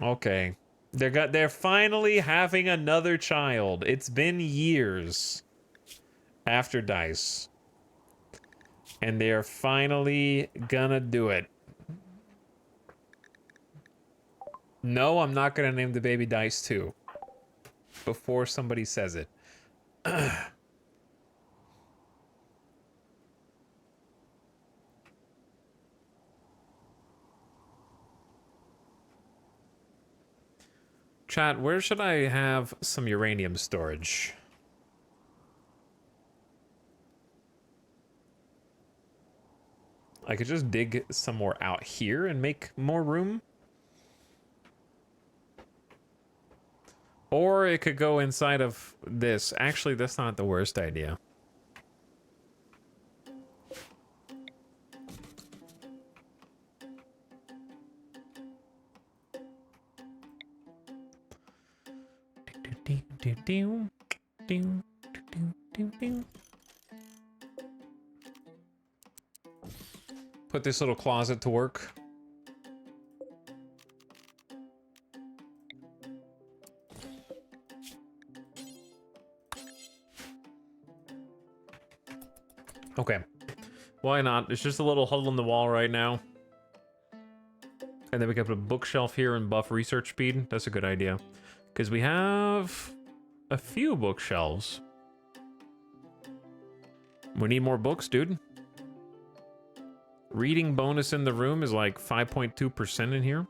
Okay. They're finally having another child. It's been years after Dice. And they're finally gonna do it. No, I'm not gonna name the baby Dice 2. Before somebody says it. Chat, where should I have some uranium storage? I could just dig some more out here and make more room. Or it could go inside of this. Actually, that's not the worst idea. Put this little closet to work. Okay. Why not? It's just a little huddle in the wall right now. And then we can put a bookshelf here and buff research speed. That's a good idea. Because we have a few bookshelves. We need more books, dude. Reading bonus in the room is like 5.2% in here.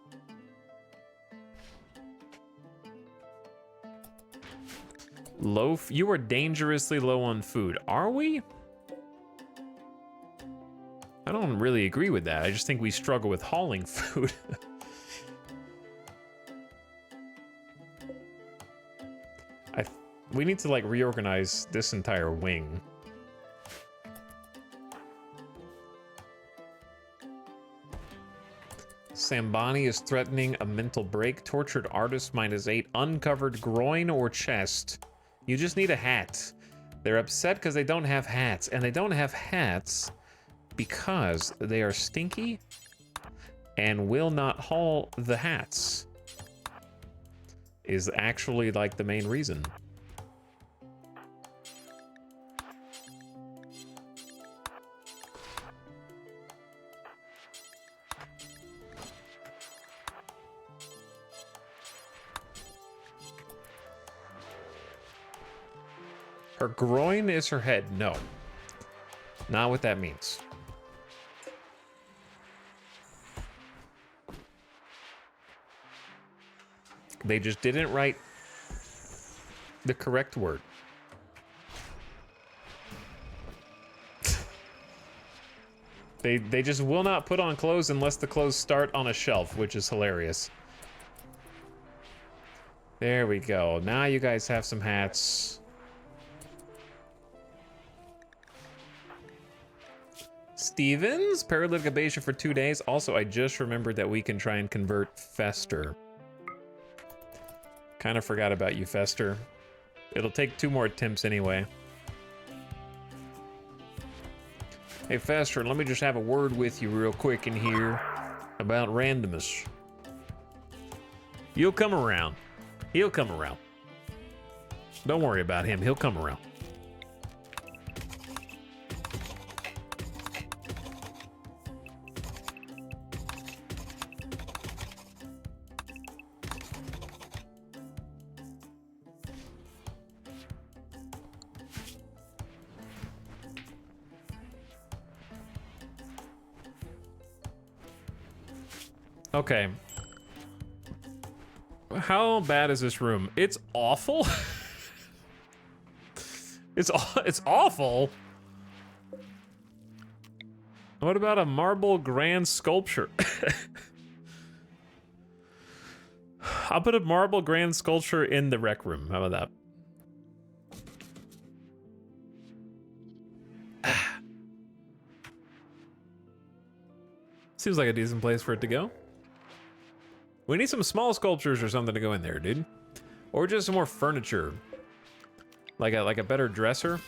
You are dangerously low on food. Are we? I don't really agree with that. I just think we struggle with hauling food. We need to like reorganize this entire wing. Sambani is threatening a mental break. Tortured artist -8. Uncovered groin or chest. You just need a hat. They're upset because they don't have hats. And they don't have hats because they are stinky and will not haul the hats. Is actually like the main reason. Her groin is her head. No. Not what that means. They just didn't write the correct word. They just will not put on clothes unless the clothes start on a shelf, which is hilarious. There we go. Now you guys have some hats. Stevens, paralitigation for 2 days. Also, I just remembered that we can try and convert Fester. Kind of forgot about you, Fester. It'll take 2 more attempts anyway. Hey, Fester, let me just have a word with you real quick in here about Randomus. You'll come around. He'll come around. Don't worry about him. He'll come around. Okay. How bad is this room? It's awful. It's awful. What about a marble grand sculpture? I'll put a marble grand sculpture in the rec room. How about that? Seems like a decent place for it to go. We need some small sculptures or something to go in there, dude. Or just some more furniture. Like a better dresser.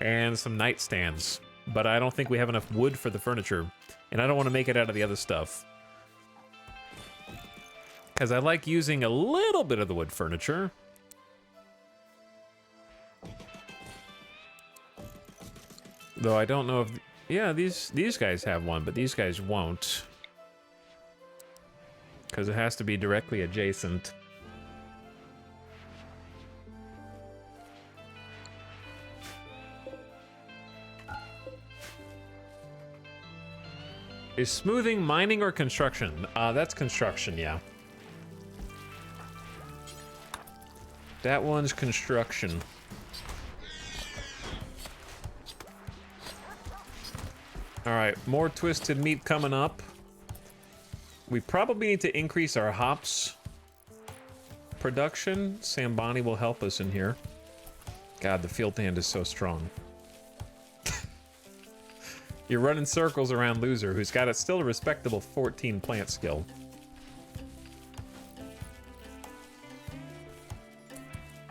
And some nightstands. But I don't think we have enough wood for the furniture. And I don't want to make it out of the other stuff. Because I like using a little bit of the wood furniture. Though I don't know if... Yeah, these guys have one, but these guys won't. Because it has to be directly adjacent. Is smoothing mining or construction? That's construction, yeah. That one's construction. All right, more twisted meat coming up. We probably need to increase our hops production. Sambani will help us in here. God, the field hand is so strong. You're running circles around Loser, who's got still a respectable 14 plant skill.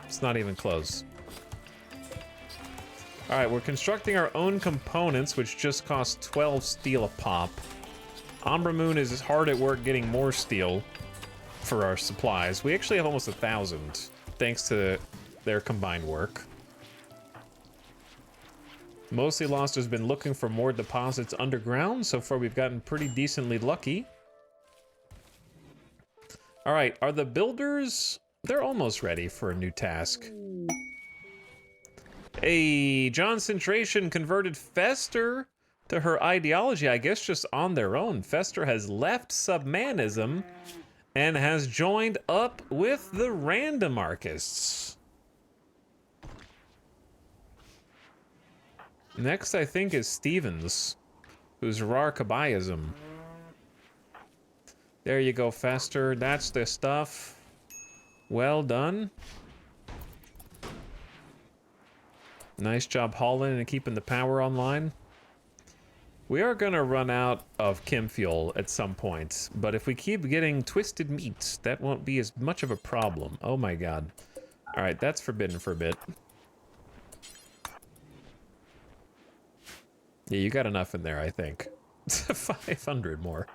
It's not even close. All right, we're constructing our own components, which just cost 12 steel a pop. Umbra Moon is hard at work getting more steel for our supplies. We actually have almost 1,000, thanks to their combined work. Mostly Lost has been looking for more deposits underground. So far, we've gotten pretty decently lucky. All right, are the builders... They're almost ready for a new task. A John Centration converted Fester to her ideology, I guess just on their own. Fester has left submanism and has joined up with the randomarchists. Next, I think, is Stevens, who's Rar Kabayism. There you go, Fester. That's the stuff. Well done. Nice job hauling and keeping the power online. We are gonna run out of chem fuel at some point, but if we keep getting twisted meats, that won't be as much of a problem. Oh my god. All right, that's forbidden for a bit. Yeah, you got enough in there, I think. 500 more.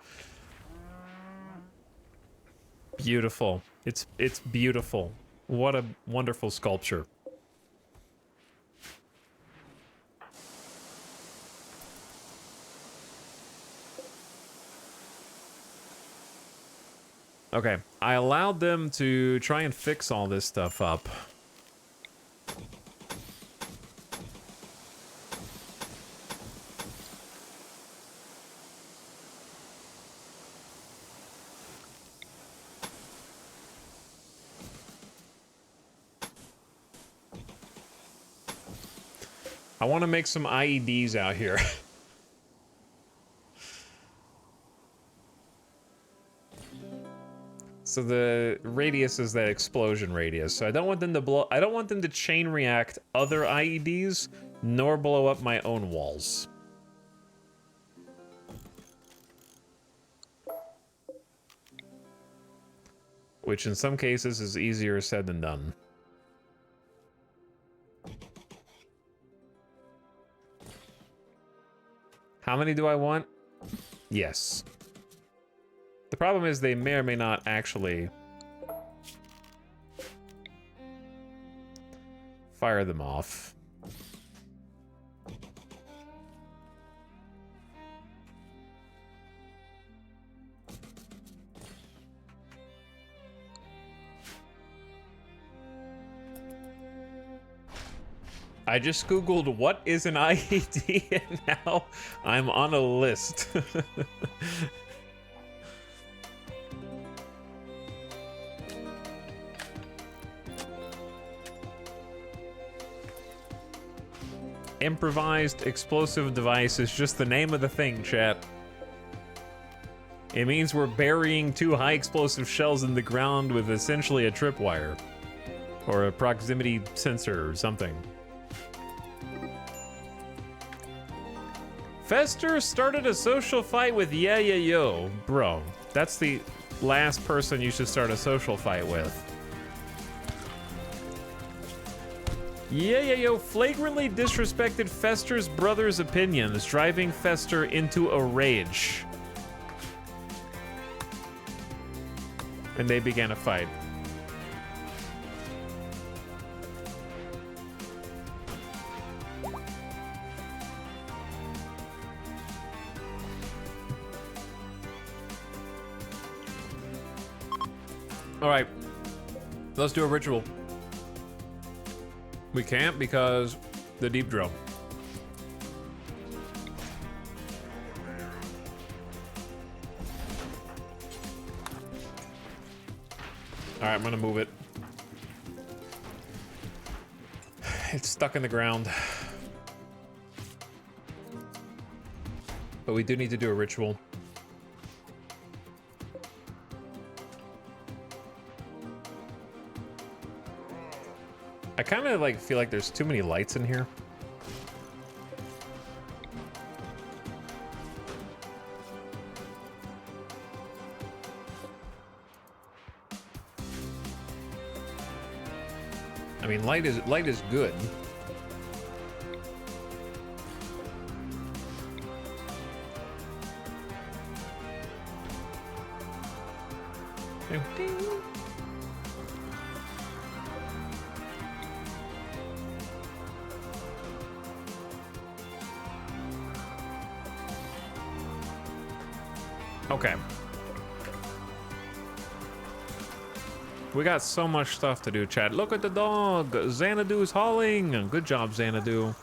Beautiful. It's beautiful. What a wonderful sculpture. Okay, I allowed them to try and fix all this stuff up. I want to make some IEDs out here. So the radius is that explosion radius. So I don't want them to blow. I don't want them to chain react other IEDs, nor blow up my own walls. Which in some cases is easier said than done. How many do I want? Yes. The problem is they may or may not actually fire them off. I just Googled what is an IED and now I'm on a list. Improvised explosive device is just the name of the thing, chat. It means we're burying 2 high explosive shells in the ground with essentially a tripwire. Or a proximity sensor or something. Fester started a social fight with Yeah Yeah Yo. Bro, that's the last person you should start a social fight with. Yeah Yeah Yo flagrantly disrespected Fester's brother's opinions, driving Fester into a rage. And they began a fight. All right, let's do a ritual. We can't because the deep drill. All right, I'm gonna move it. It's stuck in the ground. But we do need to do a ritual. I kind of like feel like there's too many lights in here. I mean, light is good. Okay. We got so much stuff to do, chat. Look at the dog. Xanadu hauling. Good job, Xanadu.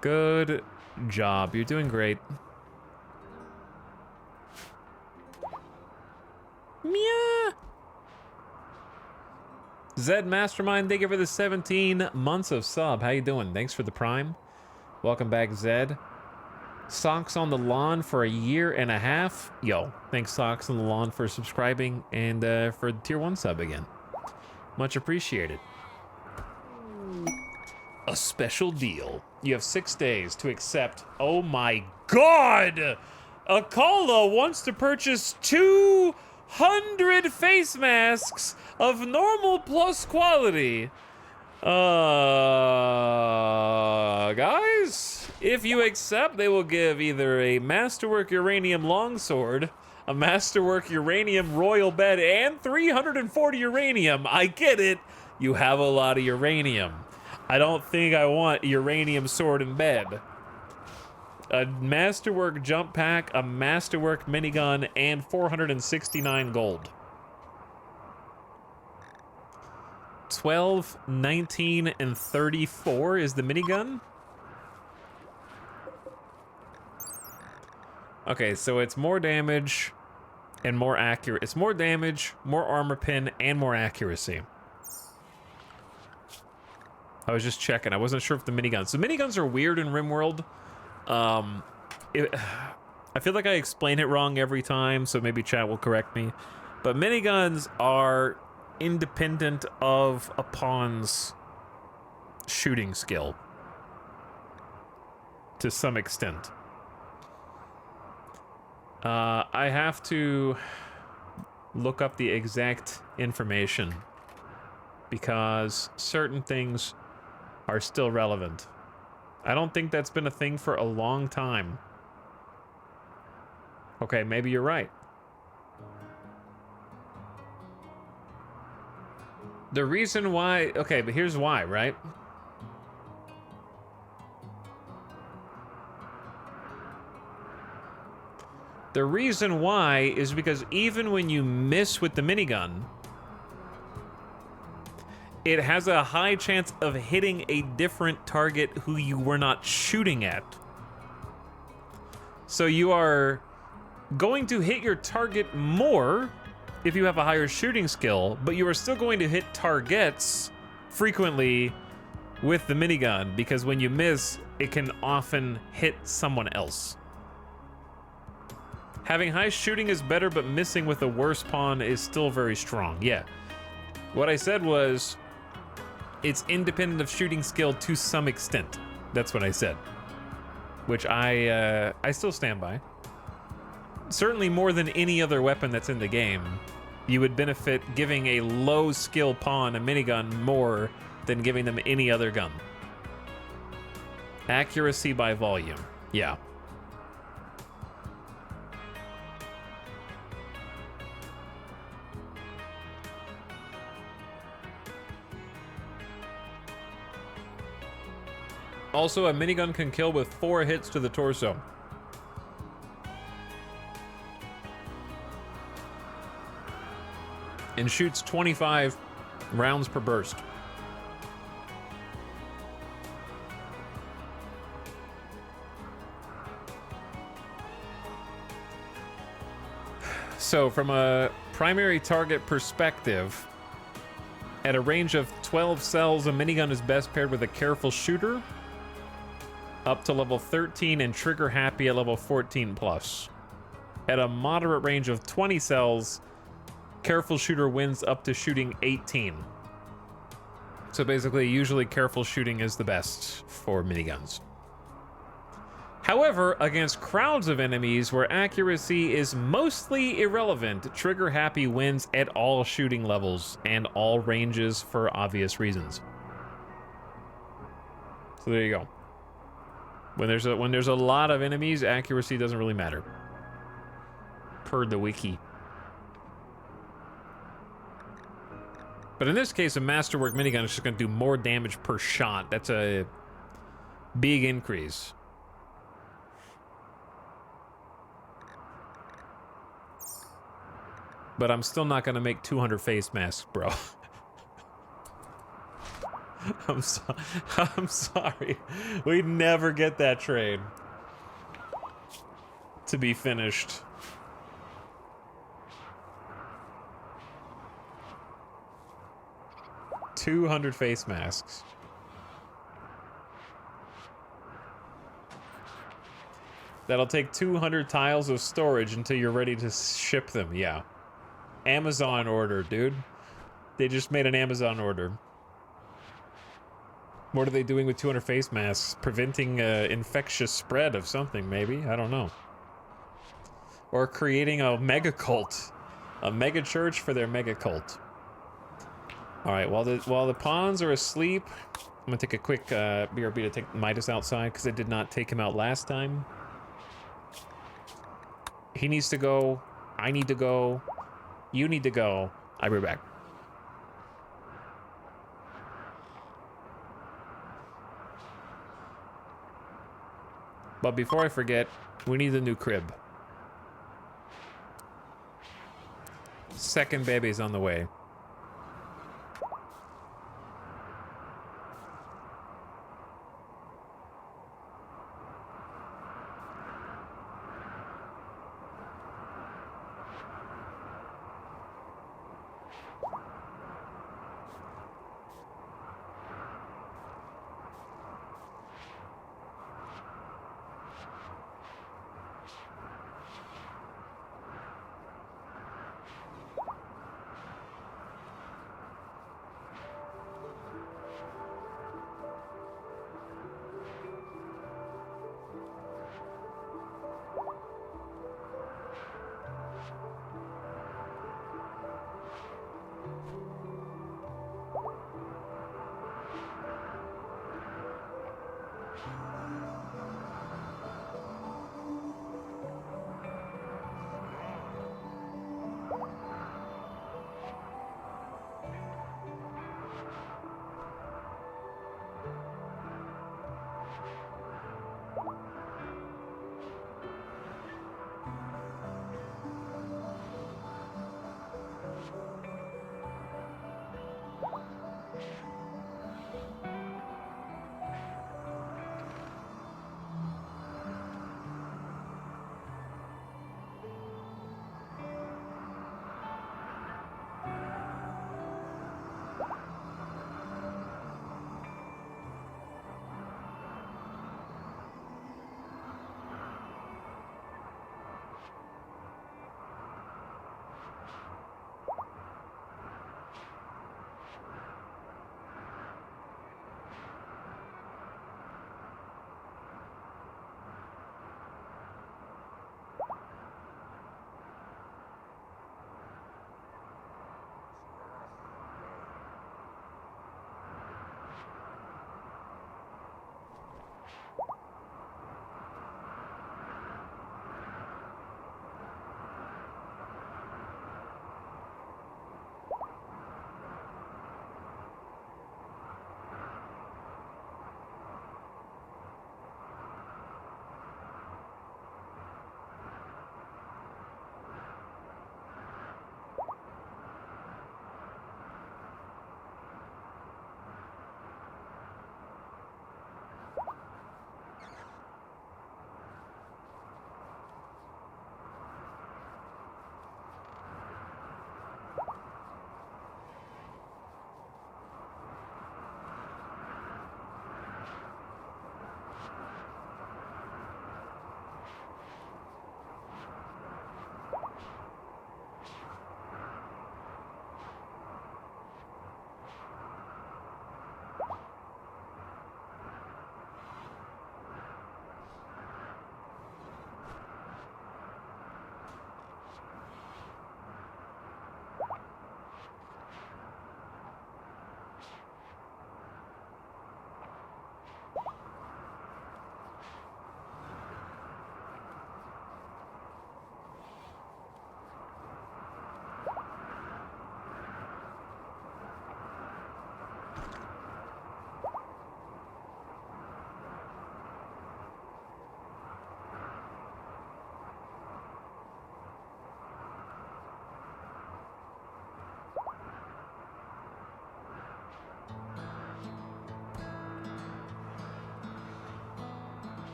Good job. You're doing great. Meow. Zed Mastermind, thank you for the 17 months of sub. How you doing? Thanks for the prime. Welcome back, Zed. Socks on the Lawn for a year and a half. Yo, thanks Socks on the Lawn for subscribing and for the tier 1 sub again. Much appreciated. A special deal. You have 6 days to accept. Oh my god! Akala wants to purchase 200 face masks of normal plus quality. Guys, if you accept, they will give either a Masterwork Uranium Longsword, a Masterwork Uranium Royal Bed, and 340 uranium. I get it. You have a lot of uranium. I don't think I want uranium sword and bed. A Masterwork jump pack, a Masterwork minigun, and 469 gold. 12, 19, and 34 is the minigun. Okay, so it's more damage and more accurate. It's more damage, more armor pin, and more accuracy. I was just checking. I wasn't sure if the miniguns. So miniguns are weird in RimWorld. I feel like I explain it wrong every time, so maybe chat will correct me. But miniguns are independent of a pawn's shooting skill to some extent. I have to look up the exact information because certain things are still relevant. I don't think that's been a thing for a long time. Okay, maybe you're right. The reason why... Okay, but here's why, right? The reason why is because even when you miss with the minigun, it has a high chance of hitting a different target who you were not shooting at. So you are going to hit your target more if you have a higher shooting skill, but you are still going to hit targets frequently with the minigun, because when you miss, it can often hit someone else. Having high shooting is better, but missing with a worse pawn is still very strong. Yeah. What I said was, it's independent of shooting skill to some extent. That's what I said. Which I still stand by. Certainly more than any other weapon that's in the game. You would benefit giving a low skill pawn a minigun more than giving them any other gun. Accuracy by volume. Yeah. Also, a minigun can kill with 4 hits to the torso. And shoots 25 rounds per burst. So from a primary target perspective, at a range of 12 cells, a minigun is best paired with a careful shooter, up to level 13 and trigger happy at level 14 plus. At a moderate range of 20 cells, careful shooter wins up to shooting 18. So basically, usually careful shooting is the best for miniguns. However, against crowds of enemies where accuracy is mostly irrelevant, trigger happy wins at all shooting levels and all ranges for obvious reasons. So there you go. When there's a lot of enemies, accuracy doesn't really matter. Per the wiki. But in this case, a Masterwork minigun is just going to do more damage per shot. That's a big increase. But I'm still not gonna make 200 face masks, bro. I'm sorry. We'd never get that train to be finished. $200 face masks. That'll take 200 tiles of storage until you're ready to ship them, yeah. Amazon order, dude. They just made an Amazon order. What are they doing with 200 face masks? Preventing infectious spread of something, maybe? I don't know. Or creating a mega cult. A mega church for their mega cult. Alright, while the pawns are asleep, I'm gonna take a quick BRB to take Midas outside, because I did not take him out last time. He needs to go. I need to go. You need to go. I'll be back. But before I forget, we need a new crib. Second baby's on the way.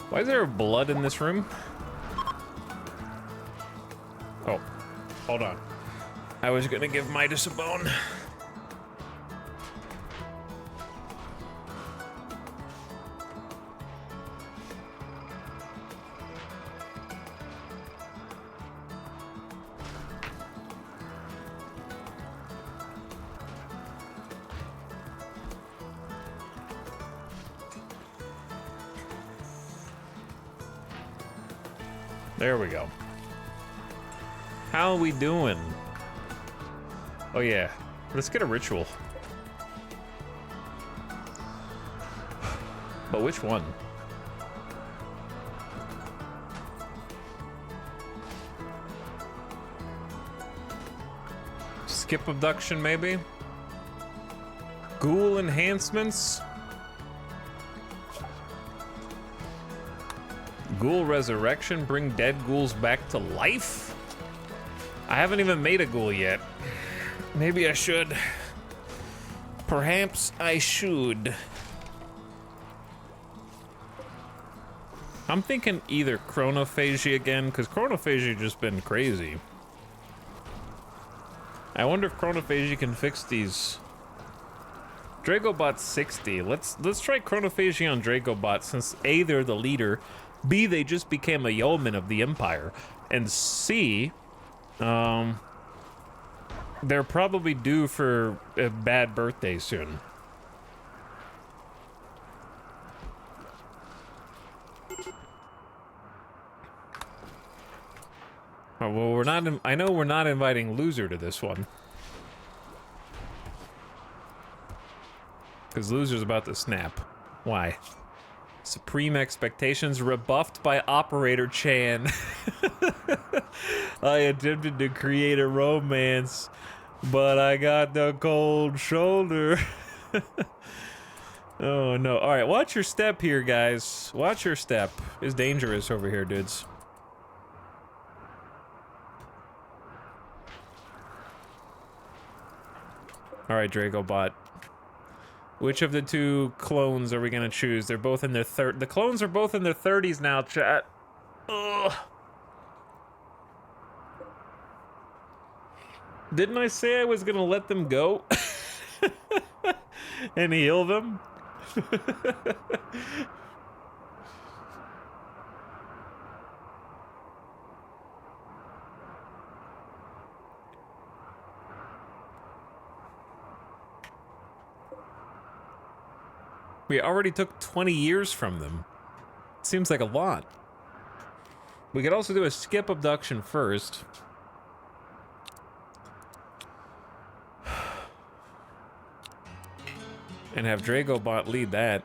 Why is there blood in this room? Oh, hold on. I was gonna give Midas a bone. There we go. How are we doing? Oh yeah, let's get a ritual. But which one? Skip abduction, maybe? Ghoul enhancements? Ghoul resurrection, bring dead ghouls back to life? I haven't even made a ghoul yet. Maybe I should. Perhaps I should. I'm thinking either chronophagy again, because chronophagy just been crazy. I wonder if chronophagy can fix these. Dragobot 60. Let's try chronophagy on Dragobot, since A, they're the leader, B, they just became a yeoman of the Empire, and C, they're probably due for a bad birthday soon. Oh, well, we're not. I know we're not inviting Loser to this one, because Loser's about to snap. Why? Supreme expectations rebuffed by Operator Chan. I attempted to create a romance, but I got the cold shoulder. Oh no. Alright, watch your step here, guys. Watch your step. It's dangerous over here, dudes. Alright, Dragobot. Which of the two clones are we gonna choose? They're both in their the clones are both in their 30s now, chat. Ugh. Didn't I say I was gonna let them go? And heal them? We already took 20 years from them. Seems like a lot. We could also do a skip abduction first. And have Dragobot lead that.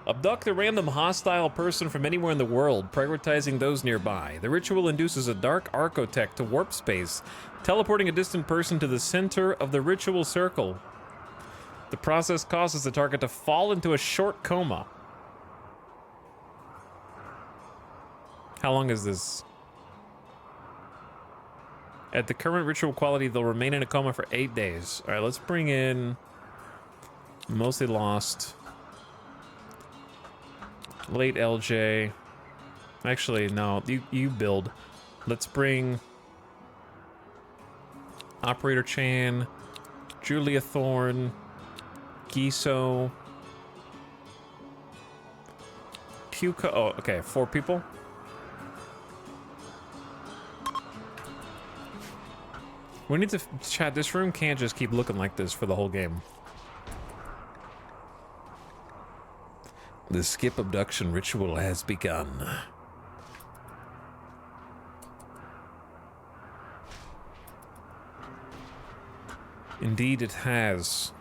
Abduct a random hostile person from anywhere in the world, prioritizing those nearby. The ritual induces a dark architect to warp space, teleporting a distant person to the center of the ritual circle. The process causes the target to fall into a short coma. How long is this? At the current ritual quality, they'll remain in a coma for 8 days. All right, let's bring in Mostly Lost. Late LJ. Actually, no, you build. Let's bring Operator Chan, Julia Thorne, Giso, Puka. Oh, okay, 4 people. We need to chat. This room can't just keep looking like this for the whole game. The skip abduction ritual has begun. Indeed, it has.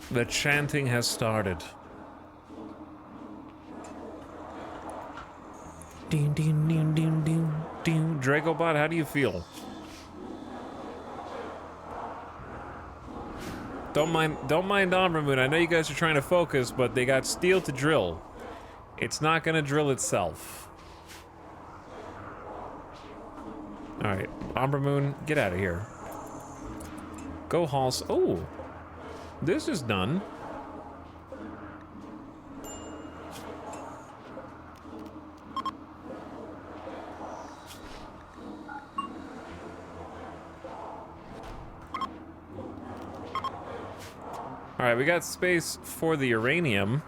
The chanting has started. Ding, ding, ding, ding, ding, ding. Dragobot, how do you feel? Don't mind Omramoon. I know you guys are trying to focus, but they got steel to drill. It's not gonna drill itself. Alright, Omramoon, get out of here. Go Halls. Oh, this is done. All right, we got space for the uranium.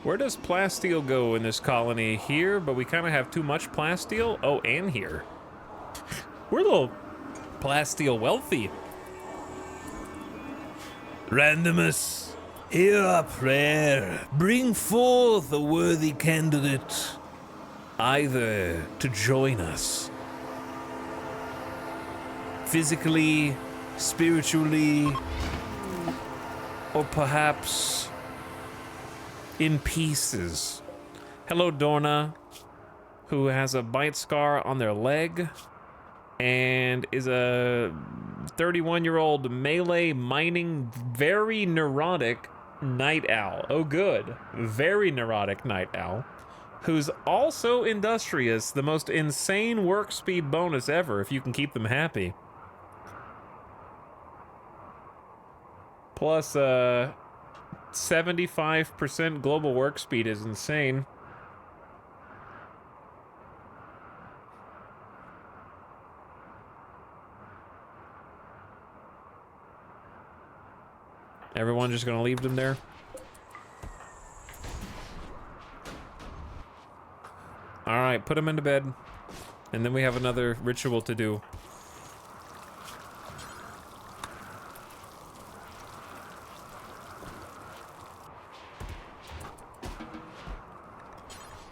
Where does plasteel go in this colony? Here, but we kind of have too much plasteel. Oh, and here. We're a little plasteel wealthy. Randomus, hear our prayer. Bring forth a worthy candidate, either to join us physically, spiritually, or perhaps in pieces. Hello, Dorna, who has a bite scar on their leg and is a 31-year-old melee mining, very neurotic night owl. Oh, good. Very neurotic night owl, who's also industrious, the most insane work speed bonus ever if you can keep them happy. Plus, 75% global work speed is insane. Everyone just gonna leave them there? All right, put them into bed. And then we have another ritual to do.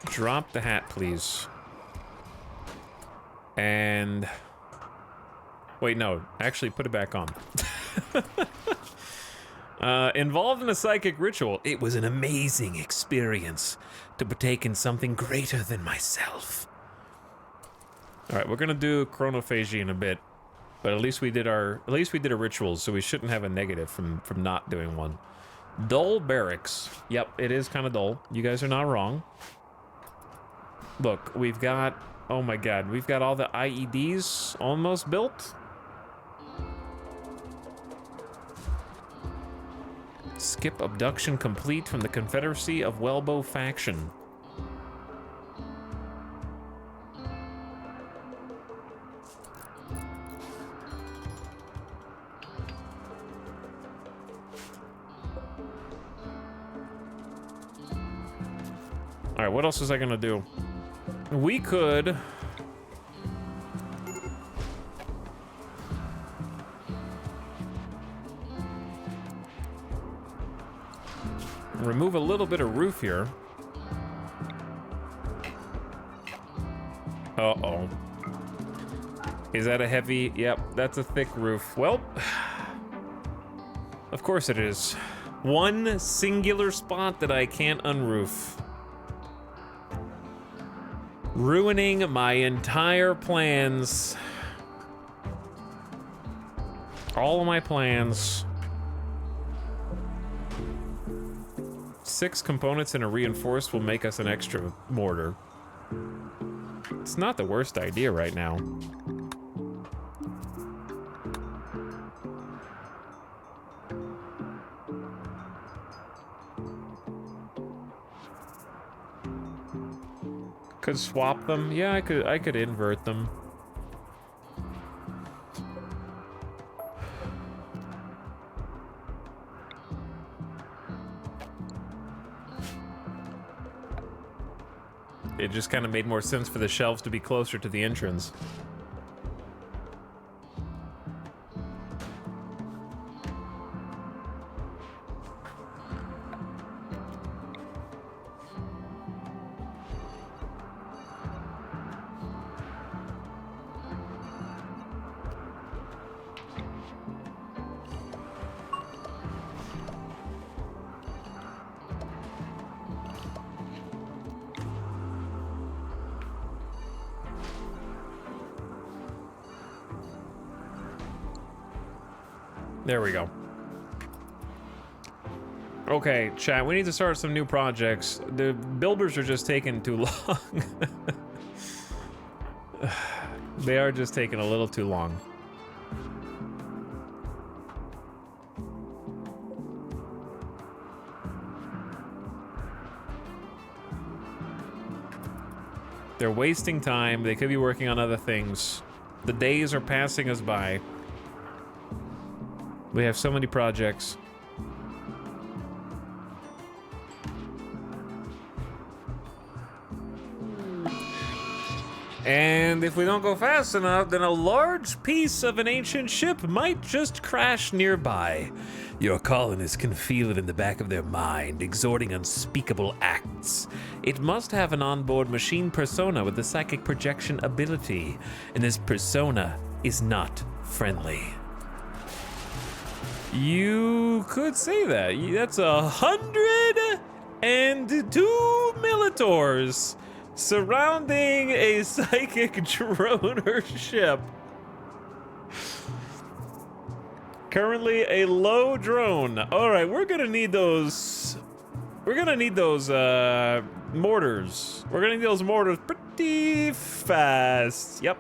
Drop the hat, please. And... wait, no. Actually, put it back on. Involved in a psychic ritual. It was an amazing experience to partake in something greater than myself. All right, we're gonna do chronophagy in a bit, but at least we did a ritual, so we shouldn't have a negative from not doing one. Dull barracks. Yep, it is kind of dull. You guys are not wrong. Look, we've got, oh my god, we've got all the IEDs almost built. Skip abduction complete from the Confederacy of Welbo faction. All right, what else was I gonna do? We could... remove a little bit of roof here. Uh-oh. Is that a heavy? Yep, that's a thick roof. Well, of course it is. One singular spot that I can't unroof. Ruining my entire plans. All of my plans. 6 components in a reinforced will make us an extra mortar. It's not the worst idea right now. Could swap them? Yeah, I could invert them. It just kind of made more sense for the shelves to be closer to the entrance. There we go. Okay, chat, we need to start some new projects. The builders are just taking too long. They are just taking a little too long. They're wasting time. They could be working on other things. The days are passing us by. We have so many projects. And if we don't go fast enough, then a large piece of an ancient ship might just crash nearby. Your colonists can feel it in the back of their mind, exhorting unspeakable acts. It must have an onboard machine persona with the psychic projection ability, and this persona is not friendly. You could say that. That's 102 Militors surrounding a psychic droner ship. Currently a low drone. All right, we're gonna need those. We're gonna need those mortars. We're gonna need those mortars pretty fast. Yep.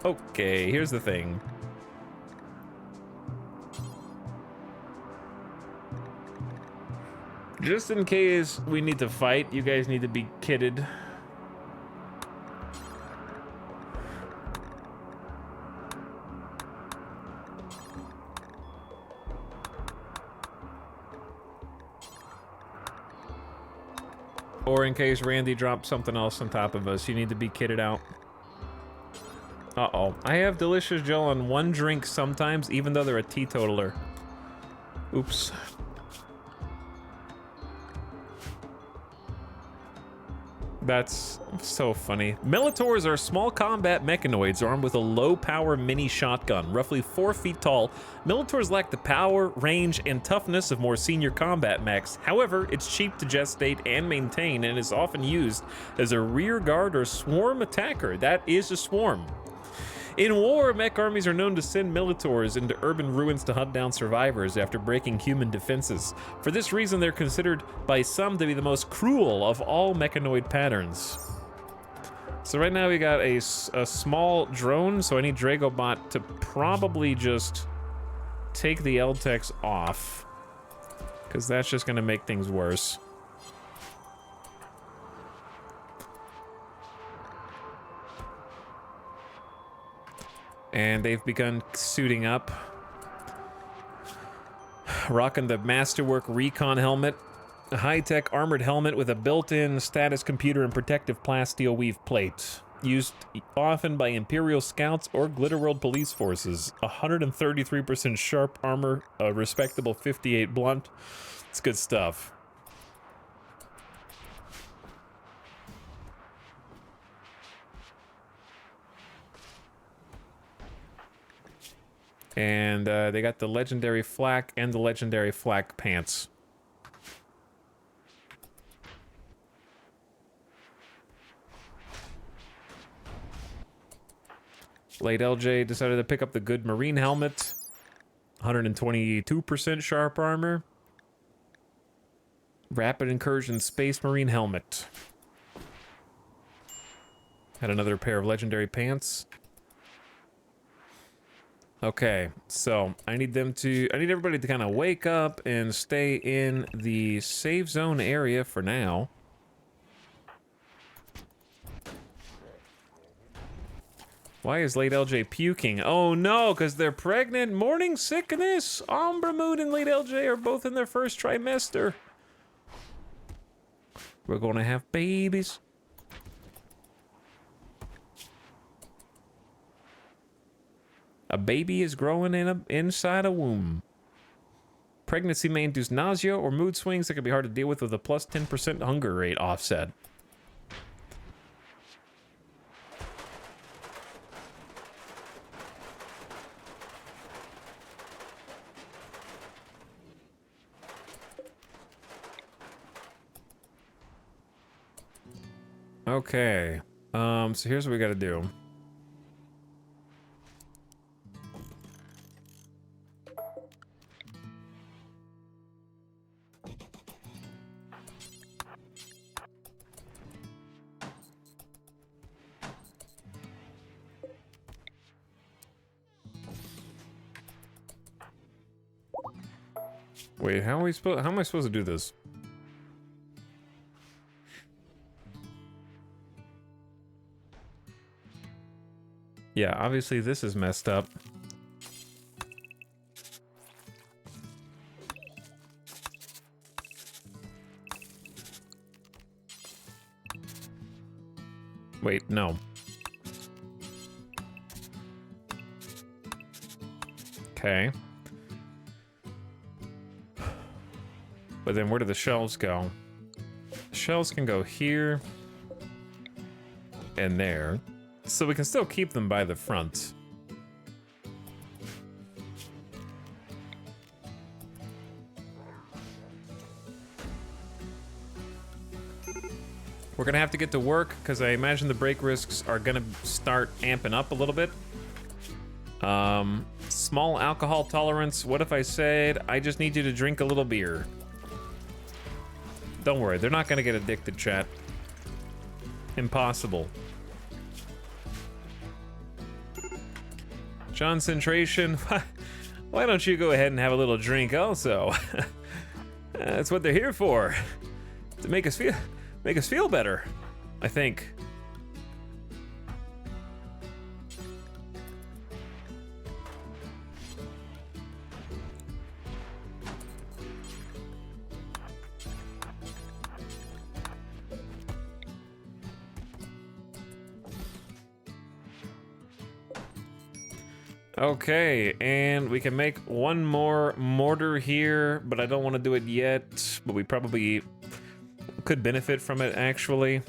Okay, here's the thing. Just in case we need to fight, you guys need to be kitted. Or in case Randy drops something else on top of us, you need to be kitted out. Uh-oh. I have delicious gel on one drink sometimes, even though they're a teetotaler. Oops. That's so funny. Militors are small combat mechanoids armed with a low-power mini shotgun, roughly 4 feet tall. Militors lack the power, range, and toughness of more senior combat mechs. However, it's cheap to gestate and maintain and is often used as a rear guard or swarm attacker. That is a swarm. In war, mech armies are known to send militors into urban ruins to hunt down survivors after breaking human defenses. For this reason, they're considered by some to be the most cruel of all mechanoid patterns. So right now we got a small drone, so I need Dragobot to probably just take the L-Techs off, because that's just going to make things worse. And they've begun suiting up. Rocking the Masterwork Recon helmet. A high-tech armored helmet with a built-in status computer and protective plasteel weave plate. Used often by Imperial Scouts or Glitterworld police forces. 133% sharp armor, a respectable 58 blunt. It's good stuff. And they got the legendary flak and the legendary flak pants. Late LJ decided to pick up the good marine helmet. 122% sharp armor. Rapid incursion space marine helmet. Had another pair of legendary pants. Okay, so I need everybody to kind of wake up and stay in the safe zone area for now. Why is late LJ puking? Oh no, because they're pregnant. Morning sickness. Umbra Moon and late LJ are both in their first trimester. We're gonna have babies. A baby is growing inside a womb. Pregnancy may induce nausea or mood swings that can be hard to deal with a plus 10% hunger rate offset. Okay, so here's what we gotta do. Wait, how am I supposed to do this? Yeah, obviously this is messed up. Wait, no. Okay. But then where do the shelves go? The shelves can go here and there. So we can still keep them by the front. We're gonna have to get to work because I imagine the break risks are gonna start amping up a little bit. Small alcohol tolerance. What if I said, I just need you to drink a little beer? Don't worry, they're not gonna get addicted, chat. Impossible. Concentration. Why don't you go ahead and have a little drink also? That's what they're here for. To make us feel better, I think. Okay, and we can make one more mortar here, but I don't want to do it yet, but we probably could benefit from it, actually.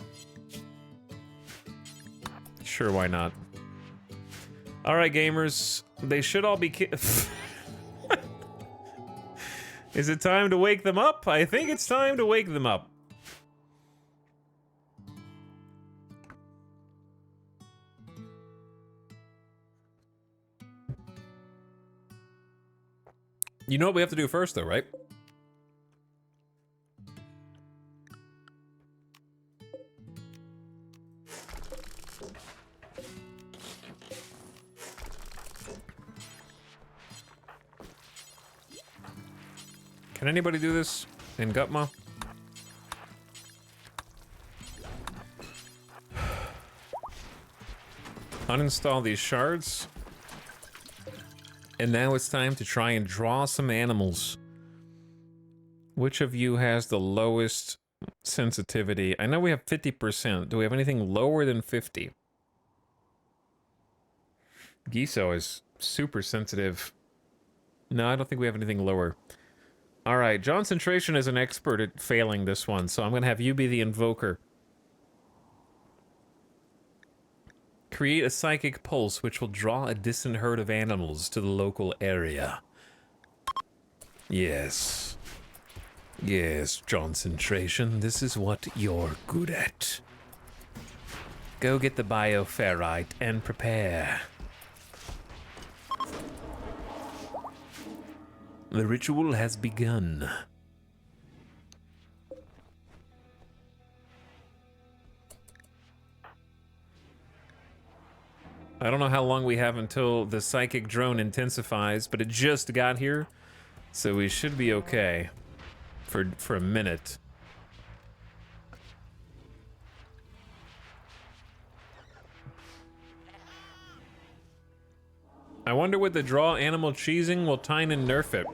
Sure, why not? All right, gamers, they should all be Is it time to wake them up? I think it's time to wake them up. You know what we have to do first, though, right? Can anybody do this in Gutma? Uninstall these shards. And now it's time to try and draw some animals. Which of you has the lowest sensitivity? I know we have 50%. Do we have anything lower than 50? Giso is super sensitive. No, I don't think we have anything lower. All right, Concentration is an expert at failing this one, so I'm going to have you be the invoker. Create a psychic pulse which will draw a distant herd of animals to the local area. Yes. Yes, Concentration, this is what you're good at. Go get the bioferrite and prepare. The ritual has begun. I don't know how long we have until the psychic drone intensifies, but it just got here, so we should be okay for a minute. I wonder with the draw animal cheesing, will Tynan nerf it?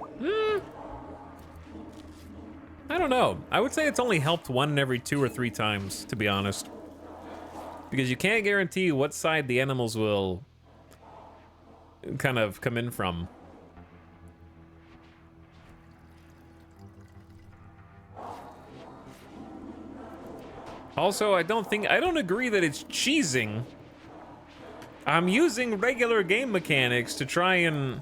I don't know. I would say it's only helped 1 in every 2 or 3 times, to be honest. Because you can't guarantee what side the animals will kind of come in from. Also, I don't agree that it's cheesing. I'm using regular game mechanics to try and...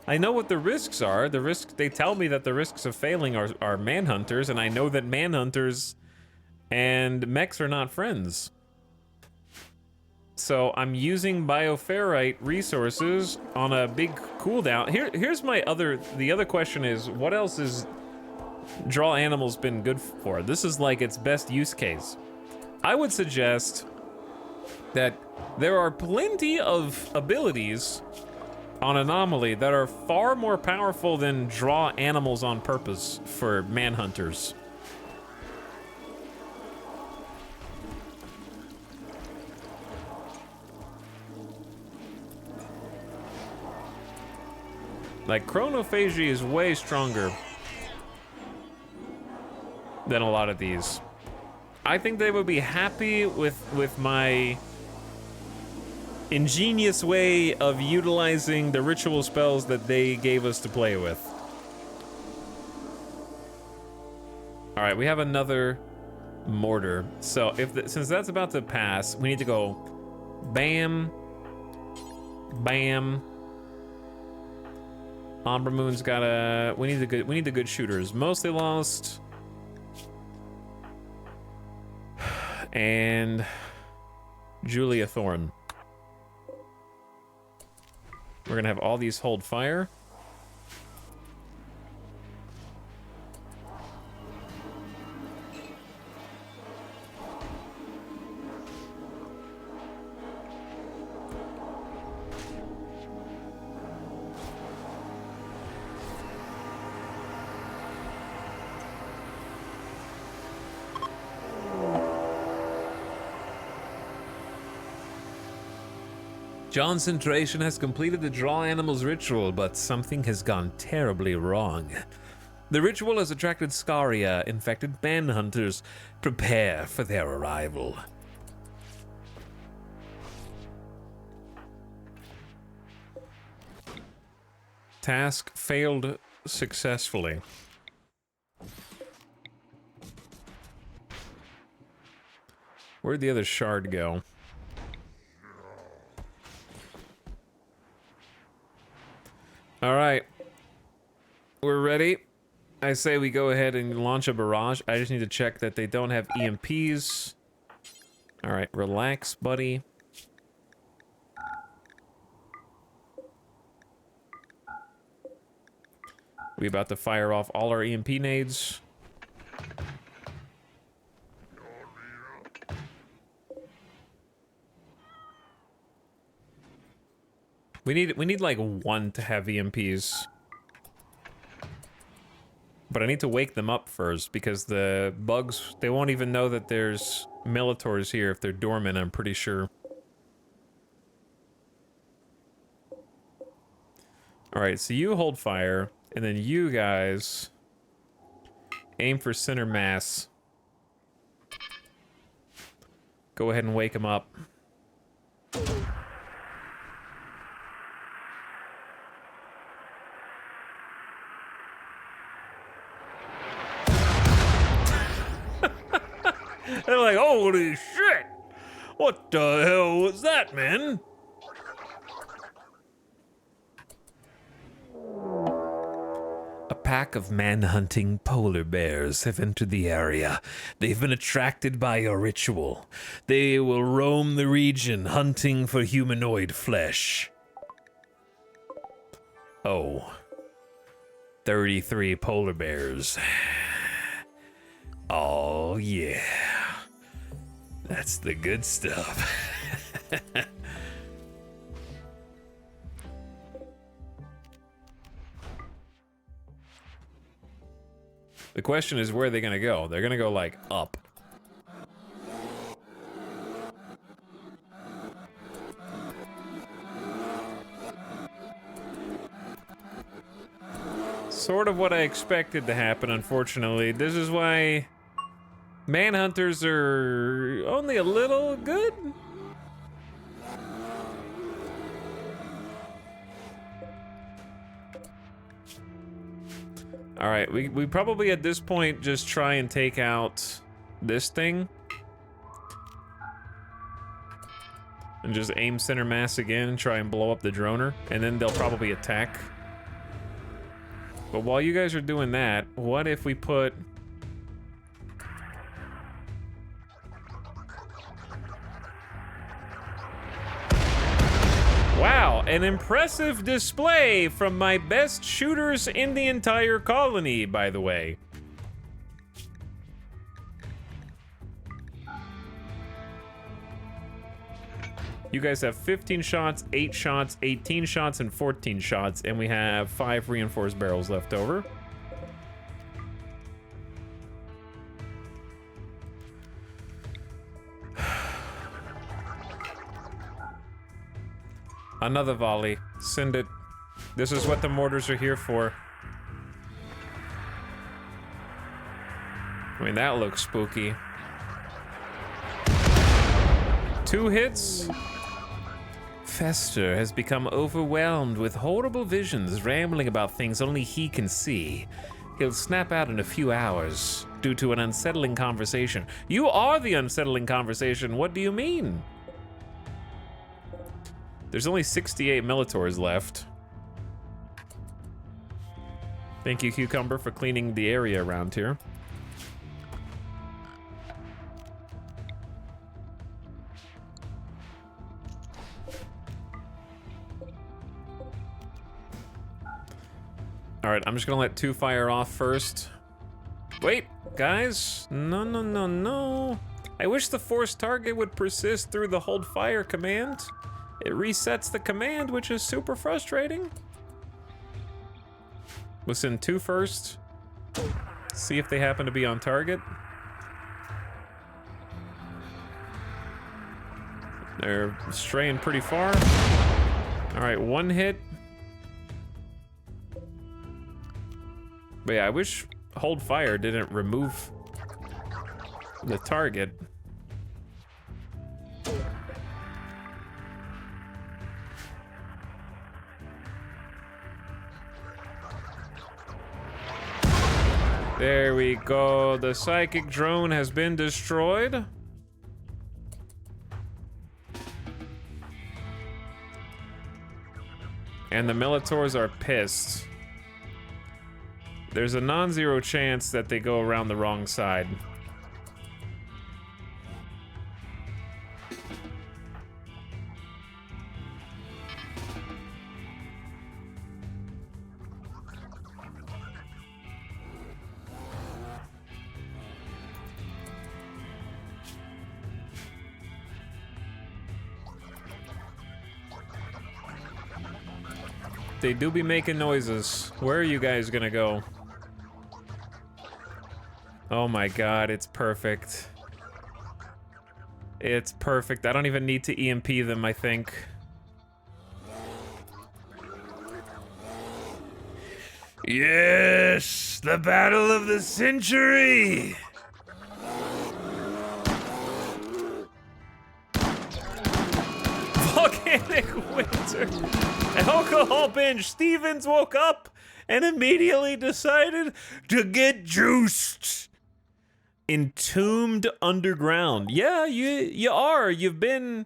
I know what the risks are. They tell me that the risks of failing are manhunters, and I know that manhunters and mechs are not friends. So I'm using bioferrite resources on a big cooldown. Here's the other question is, what else has draw animals been good for? This is like its best use case. I would suggest that there are plenty of abilities on Anomaly that are far more powerful than draw animals on purpose for manhunters. Like, chronophagy is way stronger than a lot of these. I think they would be happy with my ingenious way of utilizing the ritual spells that they gave us to play with. All right, we have another mortar. So since that's about to pass, we need to go bam, bam. Amber Moon's gotta. We need the good shooters. Mostly Lost. And Julia Thorne. We're gonna have all these hold fire. John Centration has completed the Draw Animals ritual, but something has gone terribly wrong. The ritual has attracted Scaria, infected manhunters. Prepare for their arrival. Task failed successfully. Where'd the other shard go? All right, we're ready. I say we go ahead and launch a barrage. I just need to check that they don't have EMPs. All right, relax, buddy. We about to fire off all our EMP nades. We need like one to have EMPs. But I need to wake them up first because the bugs, they won't even know that there's Militors here if they're dormant, I'm pretty sure. Alright, so you hold fire, and then you guys aim for center mass. Go ahead and wake them up. They're like, holy shit! What the hell was that, man? A pack of man-hunting polar bears have entered the area. They've been attracted by your ritual. They will roam the region hunting for humanoid flesh. Oh, 33 polar bears. Oh, yeah. That's the good stuff. The question is, where are they gonna go? They're gonna go, like, up. Sort of what I expected to happen, unfortunately. This is why manhunters are only a little good. All right, we probably at this point just try and take out this thing. And just aim center mass again and try and blow up the droner. And then they'll probably attack. But while you guys are doing that, what if we put... Wow, an impressive display from my best shooters in the entire colony, by the way. You guys have 15 shots, 8 shots, 18 shots, and 14 shots, and we have 5 reinforced barrels left over. Another volley. Send it. This is what the mortars are here for. I mean, that looks spooky. 2 hits. Fester has become overwhelmed with horrible visions, rambling about things only he can see. He'll snap out in a few hours due to an unsettling conversation. You are the unsettling conversation. What do you mean? There's only 68 Militors left. Thank you, Cucumber, for cleaning the area around here. All right, I'm just gonna let 2 fire off first. Wait, guys. No, no, no, no. I wish the force target would persist through the hold fire command. It resets the command, which is super frustrating. We'll send 2 first. See if they happen to be on target. They're straying pretty far. All right, 1 hit. But yeah, I wish hold fire didn't remove the target. There we go. The psychic drone has been destroyed. And the Militors are pissed. There's a non-zero chance that they go around the wrong side. They do be making noises. Where are you guys gonna go? Oh my god, it's perfect. It's perfect. I don't even need to EMP them, I think. Yes, the battle of the century. Volcanic winter. Alcohol binge. Stevens woke up and immediately decided to get juiced. Entombed underground. Yeah, you are. You've been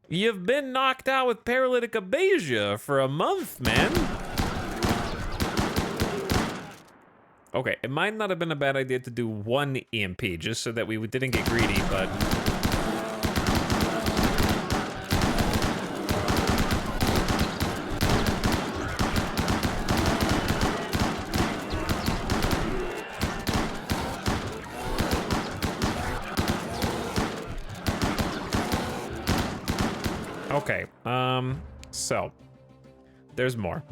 knocked out with paralytic abasia for a month, man. Okay, it might not have been a bad idea to do 1 EMP just so that we didn't get greedy, but okay, so there's more.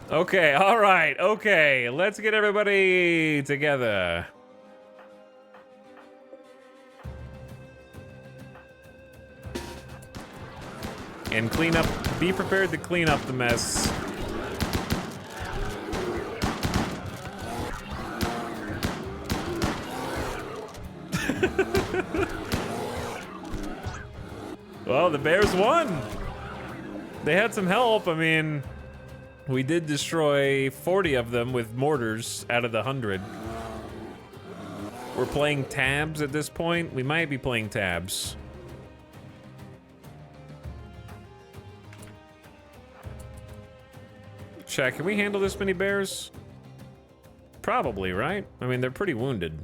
Okay, all right, okay. Let's get everybody together. And clean up, be prepared to clean up the mess. Well, the Bears won. They had some help, I mean, we did destroy 40 of them with mortars out of the 100. We're playing tabs at this point. We might be playing tabs. Chat, can we handle this many bears? Probably, right? I mean, they're pretty wounded.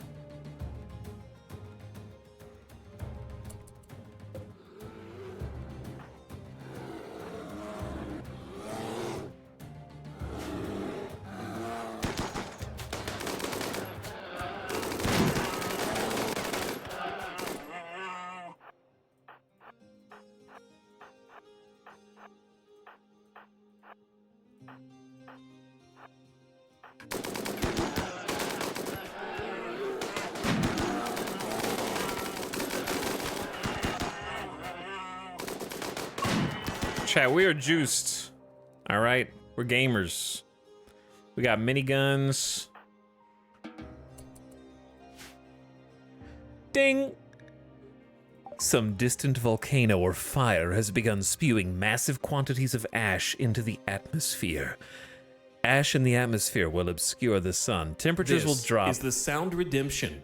Chat, we are juiced. All right, we're gamers. We got miniguns. Ding! Some distant volcano or fire has begun spewing massive quantities of ash into the atmosphere. Ash in the atmosphere will obscure the sun. Temperatures will drop. This is the sound redemption.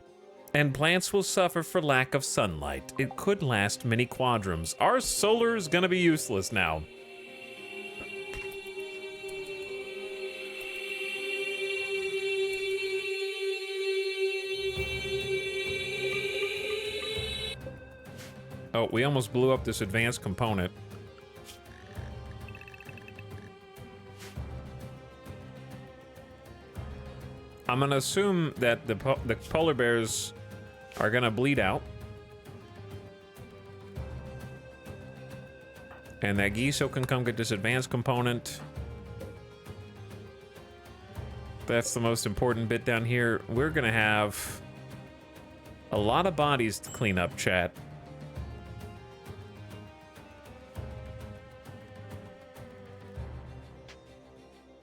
And plants will suffer for lack of sunlight. It could last many quadrums. Our solar is gonna be useless now. Oh, we almost blew up this advanced component. I'm gonna assume that the polar bears are gonna bleed out. And that Giso can come get this advanced component. That's the most important bit down here. We're gonna have a lot of bodies to clean up, chat.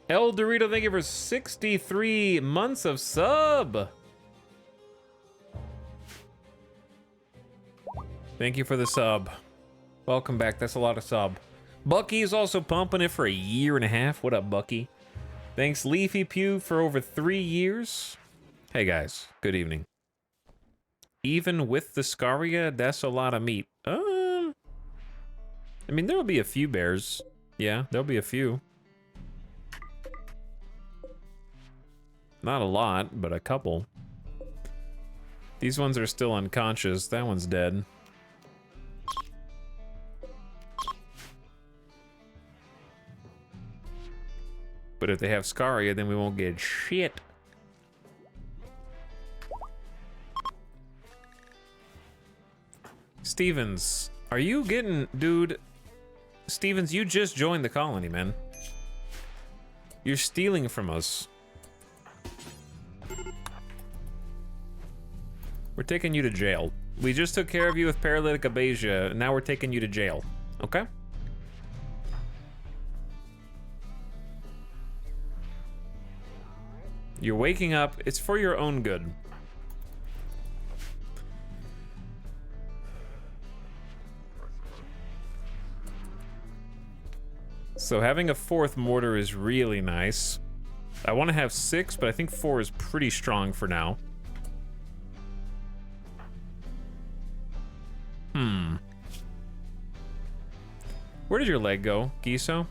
El Dorito, thank you for 63 months of sub. Thank you for the sub. Welcome back. That's a lot of sub. Bucky is also pumping it for a year and a half. What up, Bucky? Thanks, Leafy Pew, for over 3 years. Hey, guys. Good evening. Even with the Scaria, that's a lot of meat. I mean, there'll be a few bears. Yeah, there'll be a few. Not a lot, but a couple. These ones are still unconscious. That one's dead. But if they have Scaria, then we won't get shit. Stevens, are you getting... Dude, Stevens, you just joined the colony, man. You're stealing from us. We're taking you to jail. We just took care of you with paralytic abasia, and now we're taking you to jail. Okay? You're waking up. It's for your own good. So having a 4th mortar is really nice. I want to have 6, but I think 4 is pretty strong for now. Where did your leg go, Giso?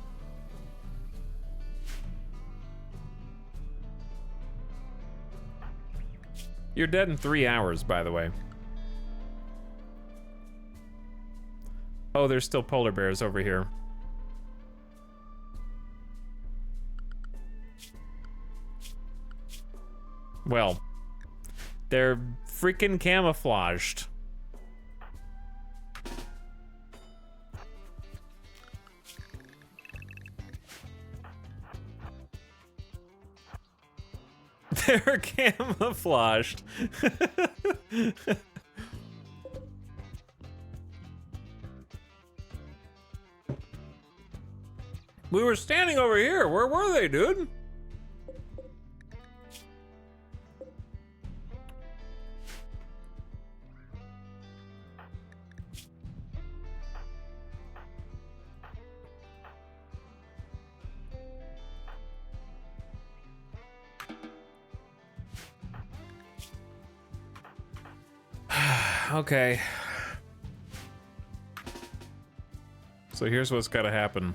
You're dead in 3 hours, by the way. Oh, there's still polar bears over here. Well, they're freaking camouflaged. They're camouflaged. We were standing over here. Where were they, dude? Okay. So here's what's gotta happen.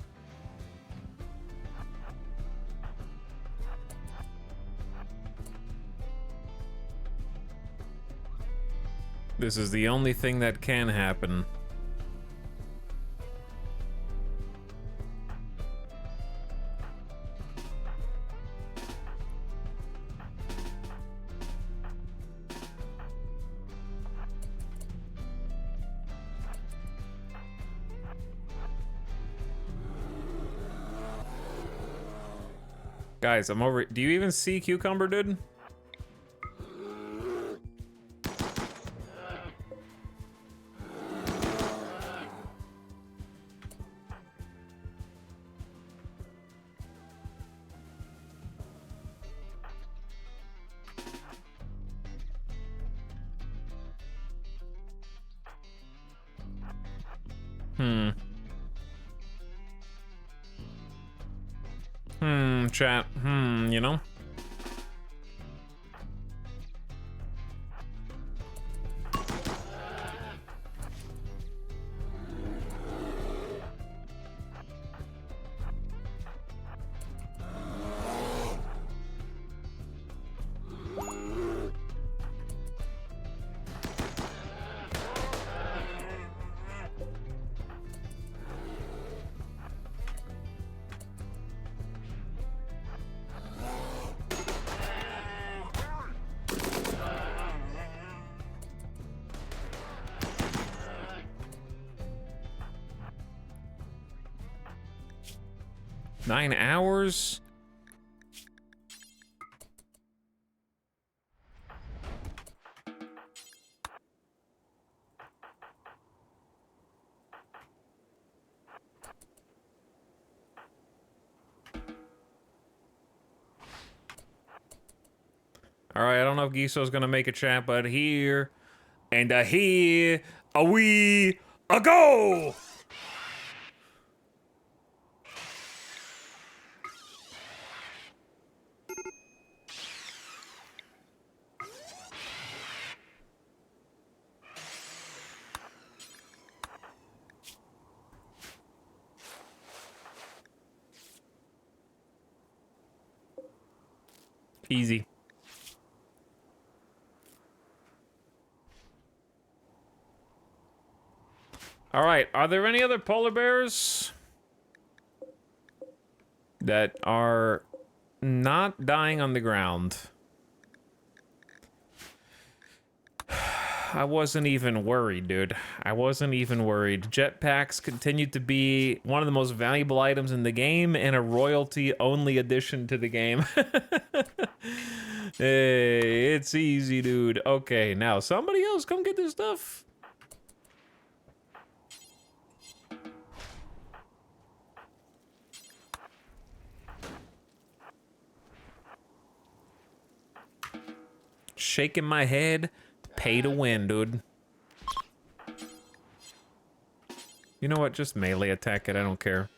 This is the only thing that can happen. Guys, I'm over. Do you even see Cucumber, dude? Chat. You know? Nine hours? All right, I don't know if Giso's gonna make a chat, but here and here we go. Easy. All right, are there any other polar bears that are not dying on the ground? I wasn't even worried, dude. I wasn't even worried. Jetpacks continued to be one of the most valuable items in the game and a royalty-only addition to the game. Hey, it's easy, dude. Okay, now somebody else come get this stuff. Shaking my head, pay to win, dude. You know what? Just melee attack it. I don't care.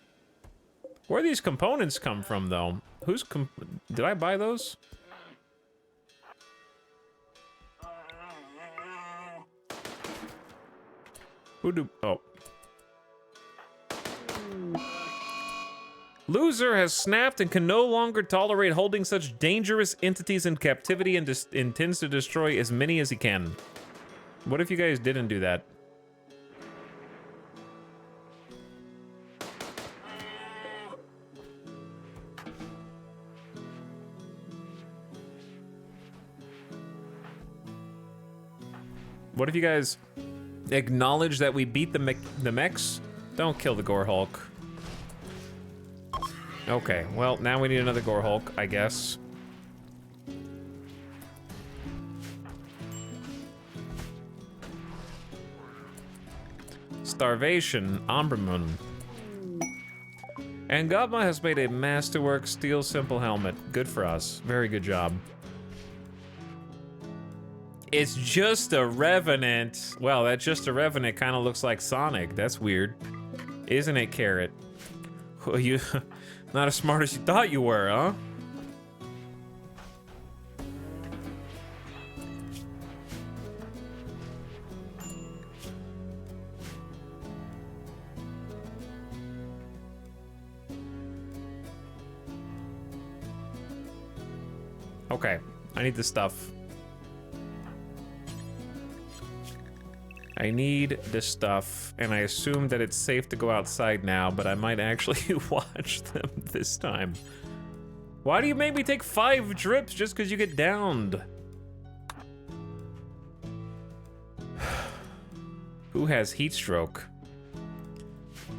Where these components come from, though? Did I buy those? Oh. Loser has snapped and can no longer tolerate holding such dangerous entities in captivity and intends to destroy as many as he can. What if you guys didn't do that? What if you guys acknowledge that we beat the mechs? Don't kill the Gore Hulk. Okay, well, now we need another Gore Hulk, I guess. Starvation, Ambermoon. And Gobma has made a masterwork steel simple helmet. Good for us. Very good job. It's just a Revenant. Well, that just a Revenant kind of looks like Sonic. That's weird. Isn't it, Carrot? You not as smart as you thought you were, huh? Okay, I need the stuff. I need this stuff, and I assume that it's safe to go outside now, but I might actually watch them this time. Why do you make me take 5 drips just because you get downed? Who has heat stroke?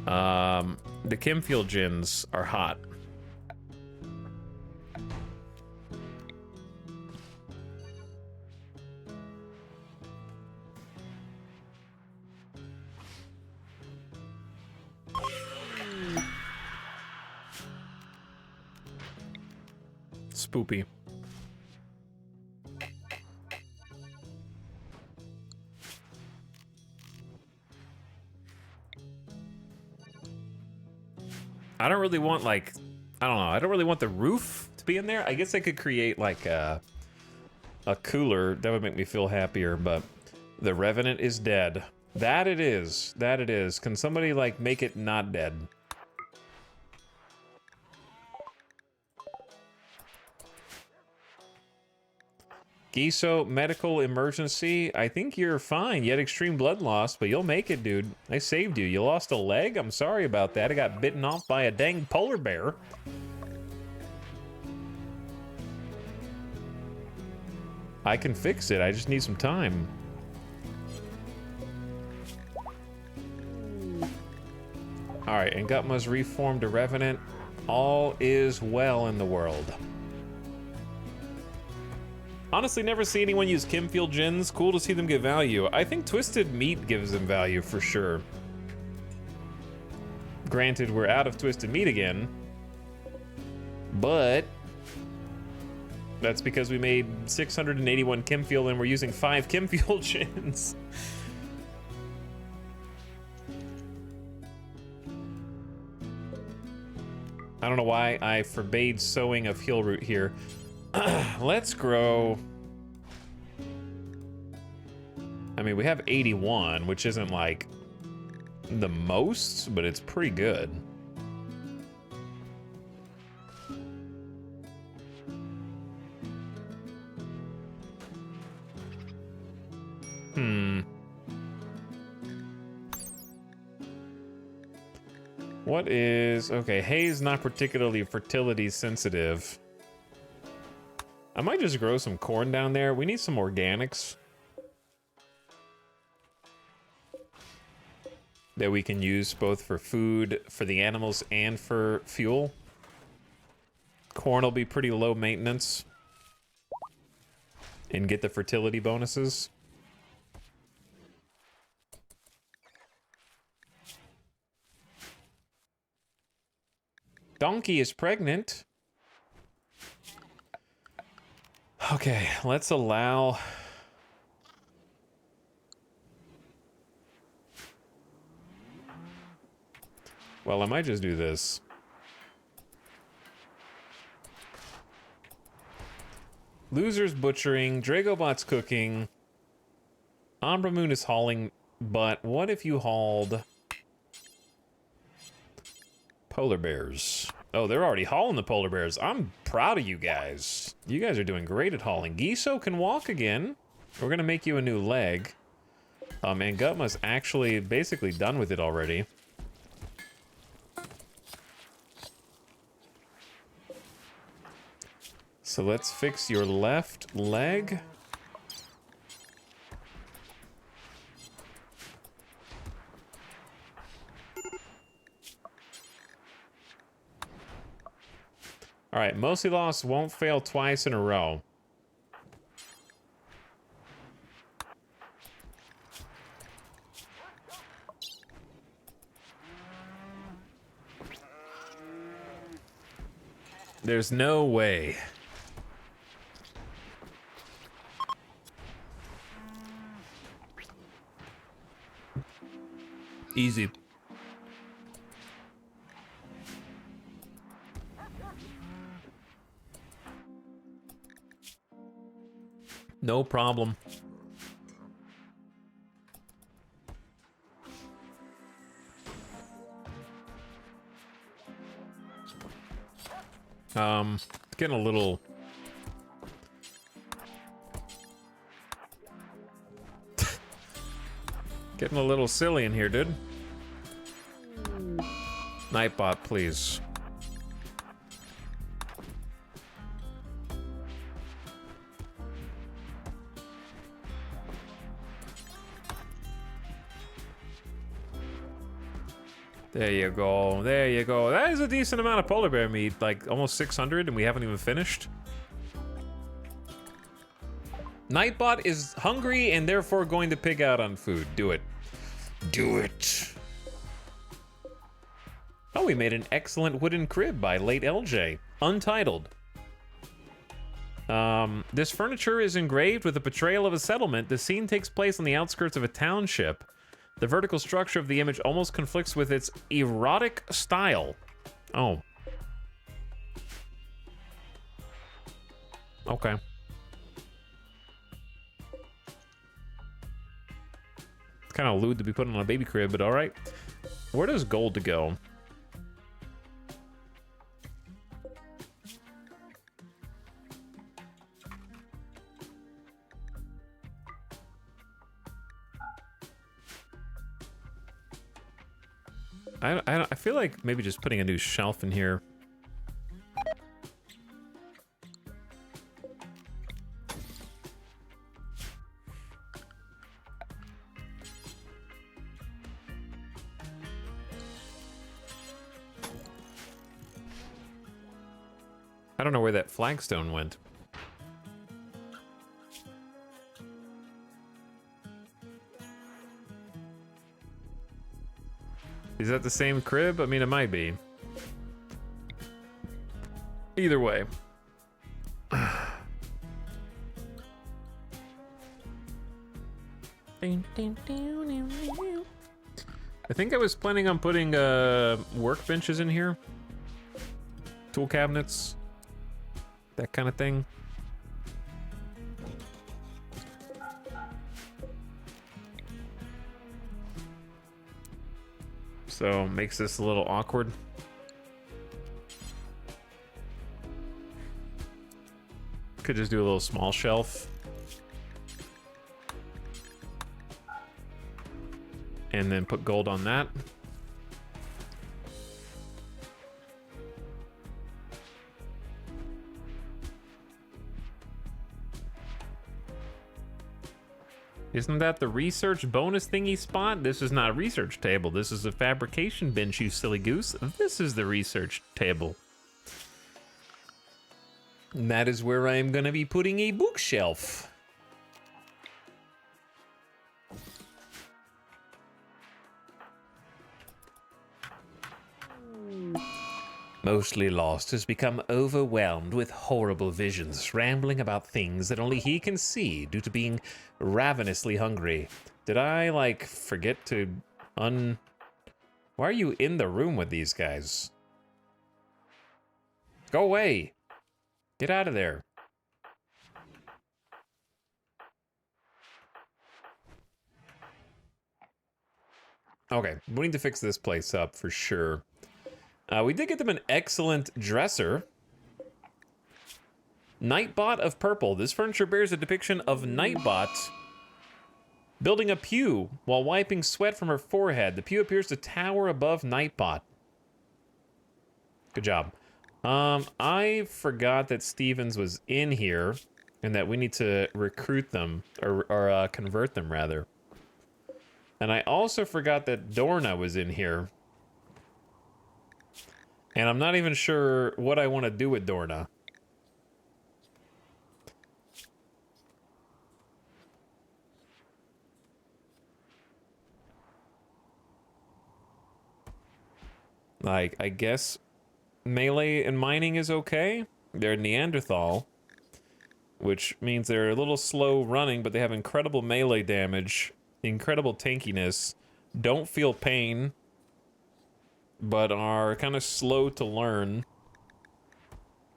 The Kimfield Gins are hot. spoopy. I don't really want, like, I don't know. I don't really want the roof to be in there. I guess I could create, like, a cooler. That would make me feel happier, but the Revenant is dead. That it is. That it is. Can somebody, like, make it not dead? Giso, medical emergency. I think you're fine. You had extreme blood loss, but you'll make it, dude. I saved you. You lost a leg? I'm sorry about that. I got bitten off by a dang polar bear. I can fix it. I just need some time. Alright, and Gutma's reformed a Revenant. All is well in the world. Honestly, never see anyone use Chemfield gens. Cool to see them get value. I think Twisted Meat gives them value for sure. Granted, we're out of Twisted Meat again. But that's because we made 681 Chemfield and we're using 5 Chemfield gens. I don't know why I forbade sowing of heal root here. Let's grow. I mean, we have 81, which isn't like the most, but it's pretty good. What is... Okay, hay's not particularly fertility sensitive. I might just grow some corn down there. We need some organics that we can use both for food, for the animals, and for fuel. Corn will be pretty low maintenance and get the fertility bonuses. Donkey is pregnant. Okay, let's allow... Well, I might just do this. Loser's butchering, Dragobot's cooking, Umbra Moon is hauling, but what if you hauled polar bears? Oh, they're already hauling the polar bears. I'm proud of you guys. You guys are doing great at hauling. Giso can walk again. We're gonna make you a new leg. And Gutma's actually basically done with it already. So let's fix your left leg. All right, mostly lost won't fail twice in a row. There's no way. Easy. No problem. It's getting a little... Getting a little silly in here, dude. Nightbot, please. There you go. There you go. That is a decent amount of polar bear meat. Like, almost 600, and we haven't even finished. Nightbot is hungry and therefore going to pig out on food. Do it. Do it. Oh, we made an excellent wooden crib by late LJ. Untitled. This furniture is engraved with a portrayal of a settlement. The scene takes place on the outskirts of a township. The vertical structure of the image almost conflicts with its erotic style. Oh. Okay. It's kind of lewd to be put on a baby crib, but all right. Where does gold to go? I feel like maybe just putting a new shelf in here. I don't know where that flagstone went. Is that the same crib? I mean, it might be. Either way. I think I was planning on putting workbenches in here. Tool cabinets. That kind of thing. So makes this a little awkward. Could just do a little small shelf. And then put gold on that. Isn't that the research bonus thingy spot? This is not a research table. This is a fabrication bench, you silly goose. This is the research table. And that is where I am going to be putting a bookshelf. Mostly Lost has become overwhelmed with horrible visions, rambling about things that only he can see due to being ravenously hungry. Did I, like, forget to Why are you in the room with these guys? Go away! Get out of there. Okay, we need to fix this place up for sure. We did get them an excellent dresser. Nightbot of Purple. This furniture bears a depiction of Nightbot building a pew while wiping sweat from her forehead. The pew appears to tower above Nightbot. Good job. I forgot that Stevens was in here and that we need to recruit them, or convert them, rather. And I also forgot that Dorna was in here. And I'm not even sure what I want to do with Dorna. Like, I guess melee and mining is okay. They're Neanderthal, which means they're a little slow running, but they have incredible melee damage, incredible tankiness, don't feel pain, but are kind of slow to learn,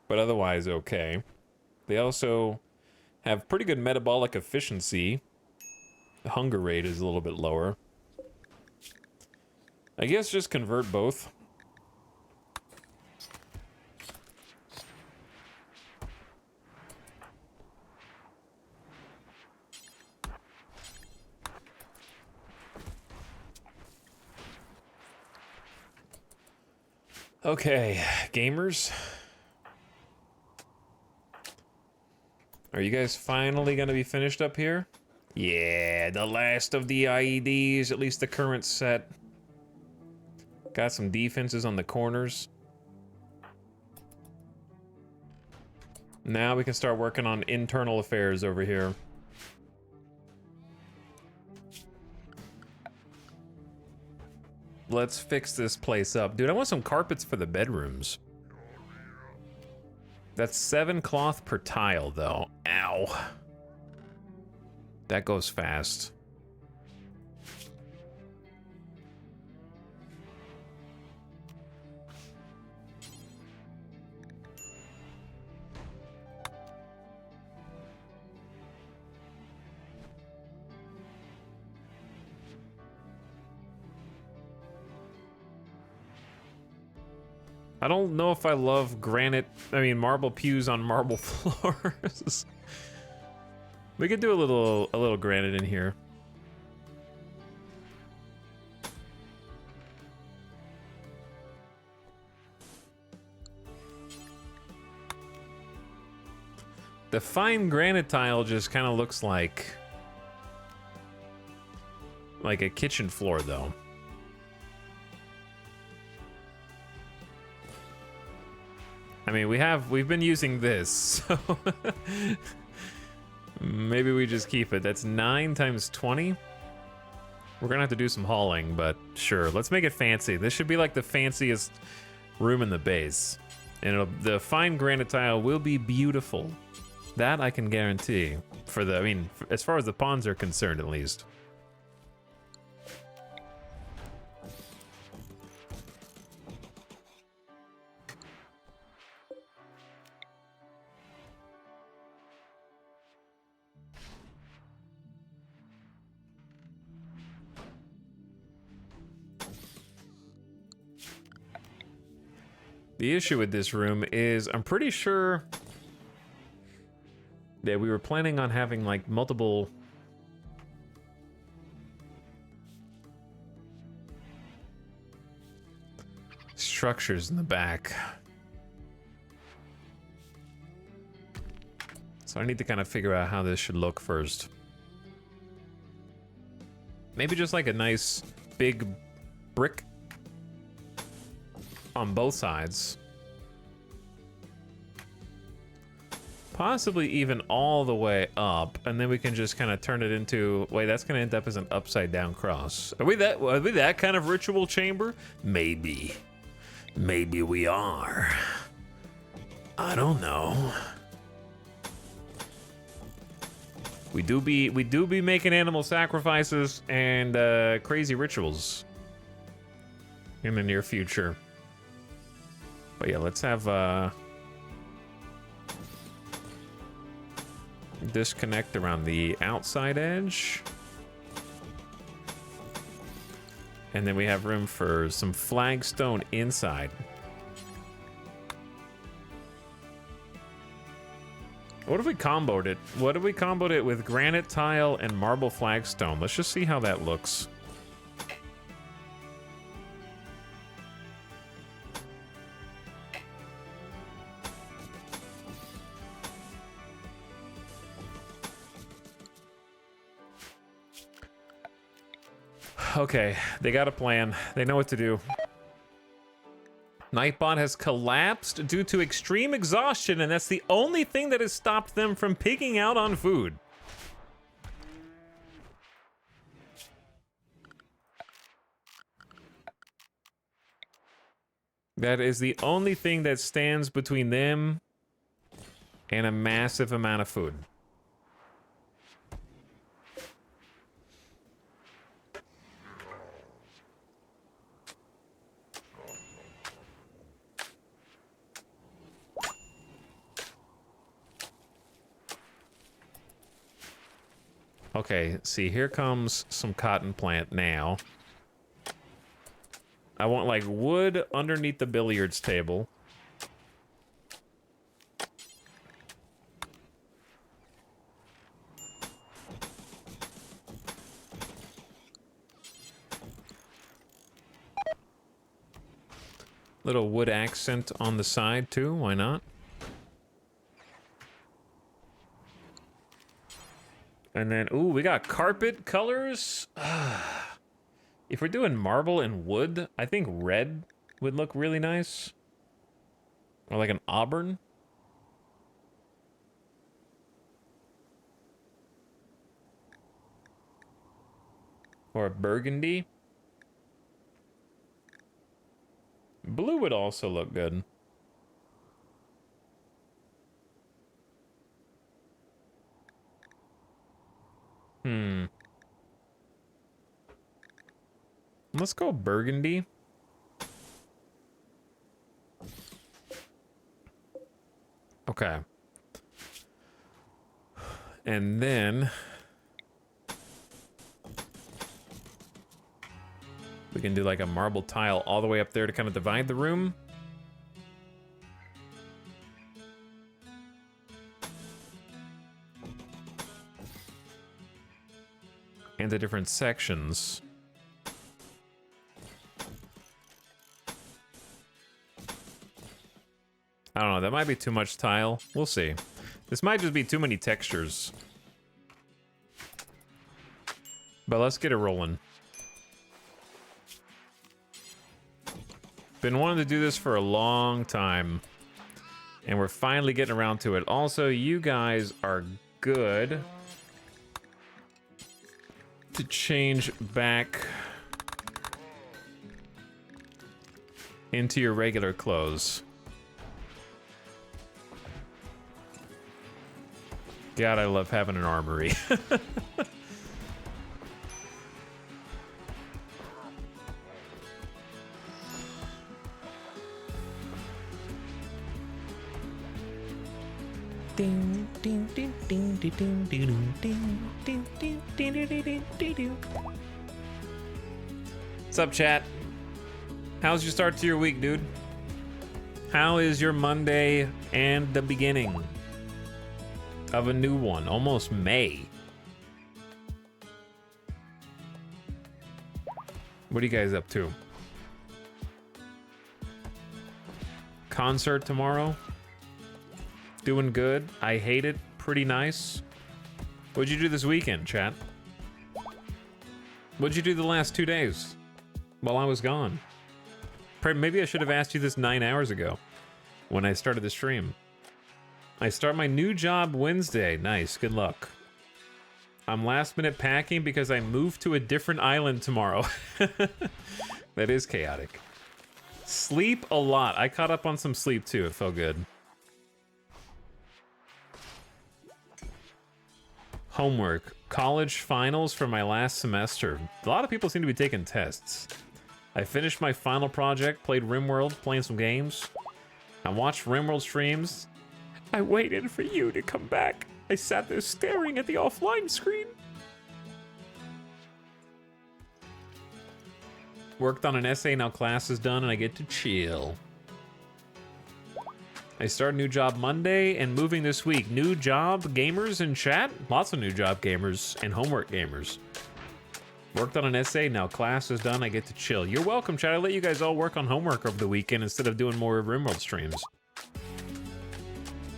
but otherwise okay. They also have pretty good metabolic efficiency. The hunger rate is a little bit lower. I guess just convert both. Okay, gamers. Are you guys finally gonna be finished up here? Yeah, the last of the IEDs, at least the current set. Got some defenses on the corners. Now we can start working on internal affairs over here. Let's fix this place up. Dude, I want some carpets for the bedrooms. That's 7 cloth per tile, though. Ow. That goes fast. I don't know if I love marble pews on marble floors. We could do a little granite in here. The fine granite tile just kind of looks like a kitchen floor, though. I mean, we've been using this, so maybe we just keep it. That's 9 times 20. We're gonna have to do some hauling, but sure, let's make it fancy. This should be like the fanciest room in the base, and the fine granite tile will be beautiful. That I can guarantee. As far as the pawns are concerned, at least. The issue with this room is I'm pretty sure that we were planning on having like multiple structures in the back. So I need to kind of figure out how this should look first. Maybe just like a nice big brick on both sides. Possibly even all the way up, and then we can just kind of turn it into... Wait, that's gonna end up as an upside down cross. Are we that kind of ritual chamber? Maybe. Maybe we are. I don't know. We do be making animal sacrifices and crazy rituals in the near future. But yeah, let's have disconnect around the outside edge. And then we have room for some flagstone inside. What if we comboed it? What if we comboed it with granite tile and marble flagstone? Let's just see how that looks. Okay, they got a plan. They know what to do. Nightbot has collapsed due to extreme exhaustion, and that's the only thing that has stopped them from pigging out on food. That is the only thing that stands between them and a massive amount of food. Okay, see, here comes some cotton plant now. I want, like, wood underneath the billiards table. Little wood accent on the side, too. Why not? And then, ooh, we got carpet colors. If we're doing marble and wood, I think red would look really nice. Or like an auburn. Or a burgundy. Blue would also look good. Let's go burgundy. Okay. And then we can do like a marble tile all the way up there to kind of divide the room. And the different sections. I don't know, that might be too much tile. We'll see. This might just be too many textures. But let's get it rolling. Been wanting to do this for a long time. And we're finally getting around to it. Also, you guys are good to change back into your regular clothes. God, I love having an armory. What's up, chat? How's your start to your week, dude? How is your Monday and the beginning of a new one? Almost May. What are you guys up to? Concert tomorrow? Doing good. I hate it. Pretty nice. What'd you do this weekend, chat? What'd you do the last 2 days while I was gone? Maybe I should have asked you this 9 hours ago when I started the stream. I start my new job Wednesday. Nice. Good luck. I'm last minute packing because I moved to a different island tomorrow. That is chaotic. Sleep a lot. I caught up on some sleep too. It felt good. Homework. College finals for my last semester. A lot of people seem to be taking tests. I finished my final project, played RimWorld, playing some games. I watched RimWorld streams. I waited for you to come back. I sat there staring at the offline screen. Worked on an essay, now class is done and I get to chill. I start a new job Monday and moving this week. New job gamers in chat? Lots of new job gamers and homework gamers. Worked on an essay, now class is done, I get to chill. You're welcome, chat. I let you guys all work on homework over the weekend instead of doing more RimWorld streams.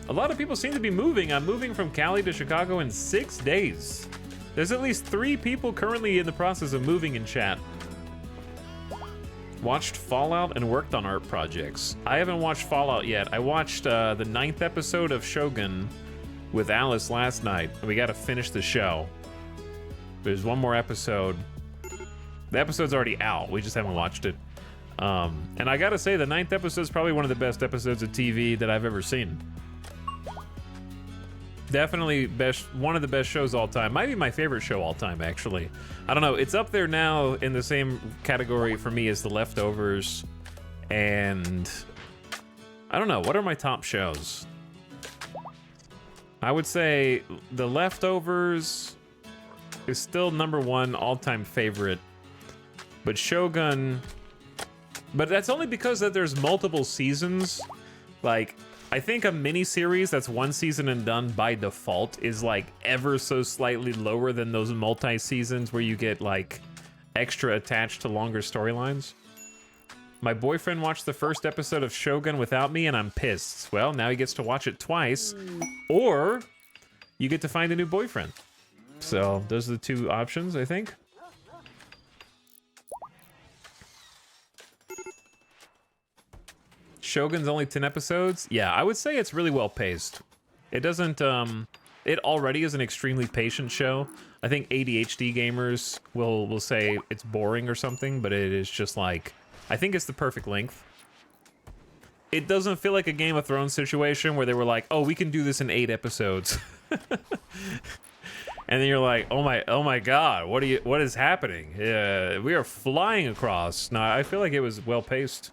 A lot of people seem to be moving. I'm moving from Cali to Chicago in 6 days. There's at least 3 people currently in the process of moving in chat. Watched Fallout and worked on art projects. I haven't watched Fallout yet. I watched the 9th episode of Shogun with Alice last night. We gotta finish the show. There's one more episode. The episode's already out. We just haven't watched it. And I gotta say, the 9th episode is probably one of the best episodes of TV that I've ever seen. Definitely one of the best shows all time. Might be my favorite show all time, actually. I don't know. It's up there now in the same category for me as The Leftovers. And I don't know. What are my top shows? I would say The Leftovers is still #1 all-time favorite. But Shogun... But that's only because that there's multiple seasons. Like... I think a mini-series that's 1 season and done by default is like ever so slightly lower than those multi-seasons where you get like extra attached to longer storylines. My boyfriend watched the first episode of Shogun without me and I'm pissed. Well, now he gets to watch it twice, or you get to find a new boyfriend. So those are the 2 options, I think. Shogun's only 10 episodes? Yeah, I would say it's really well paced. It doesn't, it already is an extremely patient show. I think ADHD gamers will say it's boring or something, but it is just like, I think it's the perfect length. It doesn't feel like a Game of Thrones situation where they were like, oh, we can do this in 8 episodes. And then you're like, oh my God, what is happening? We are flying across. Now, I feel like it was well paced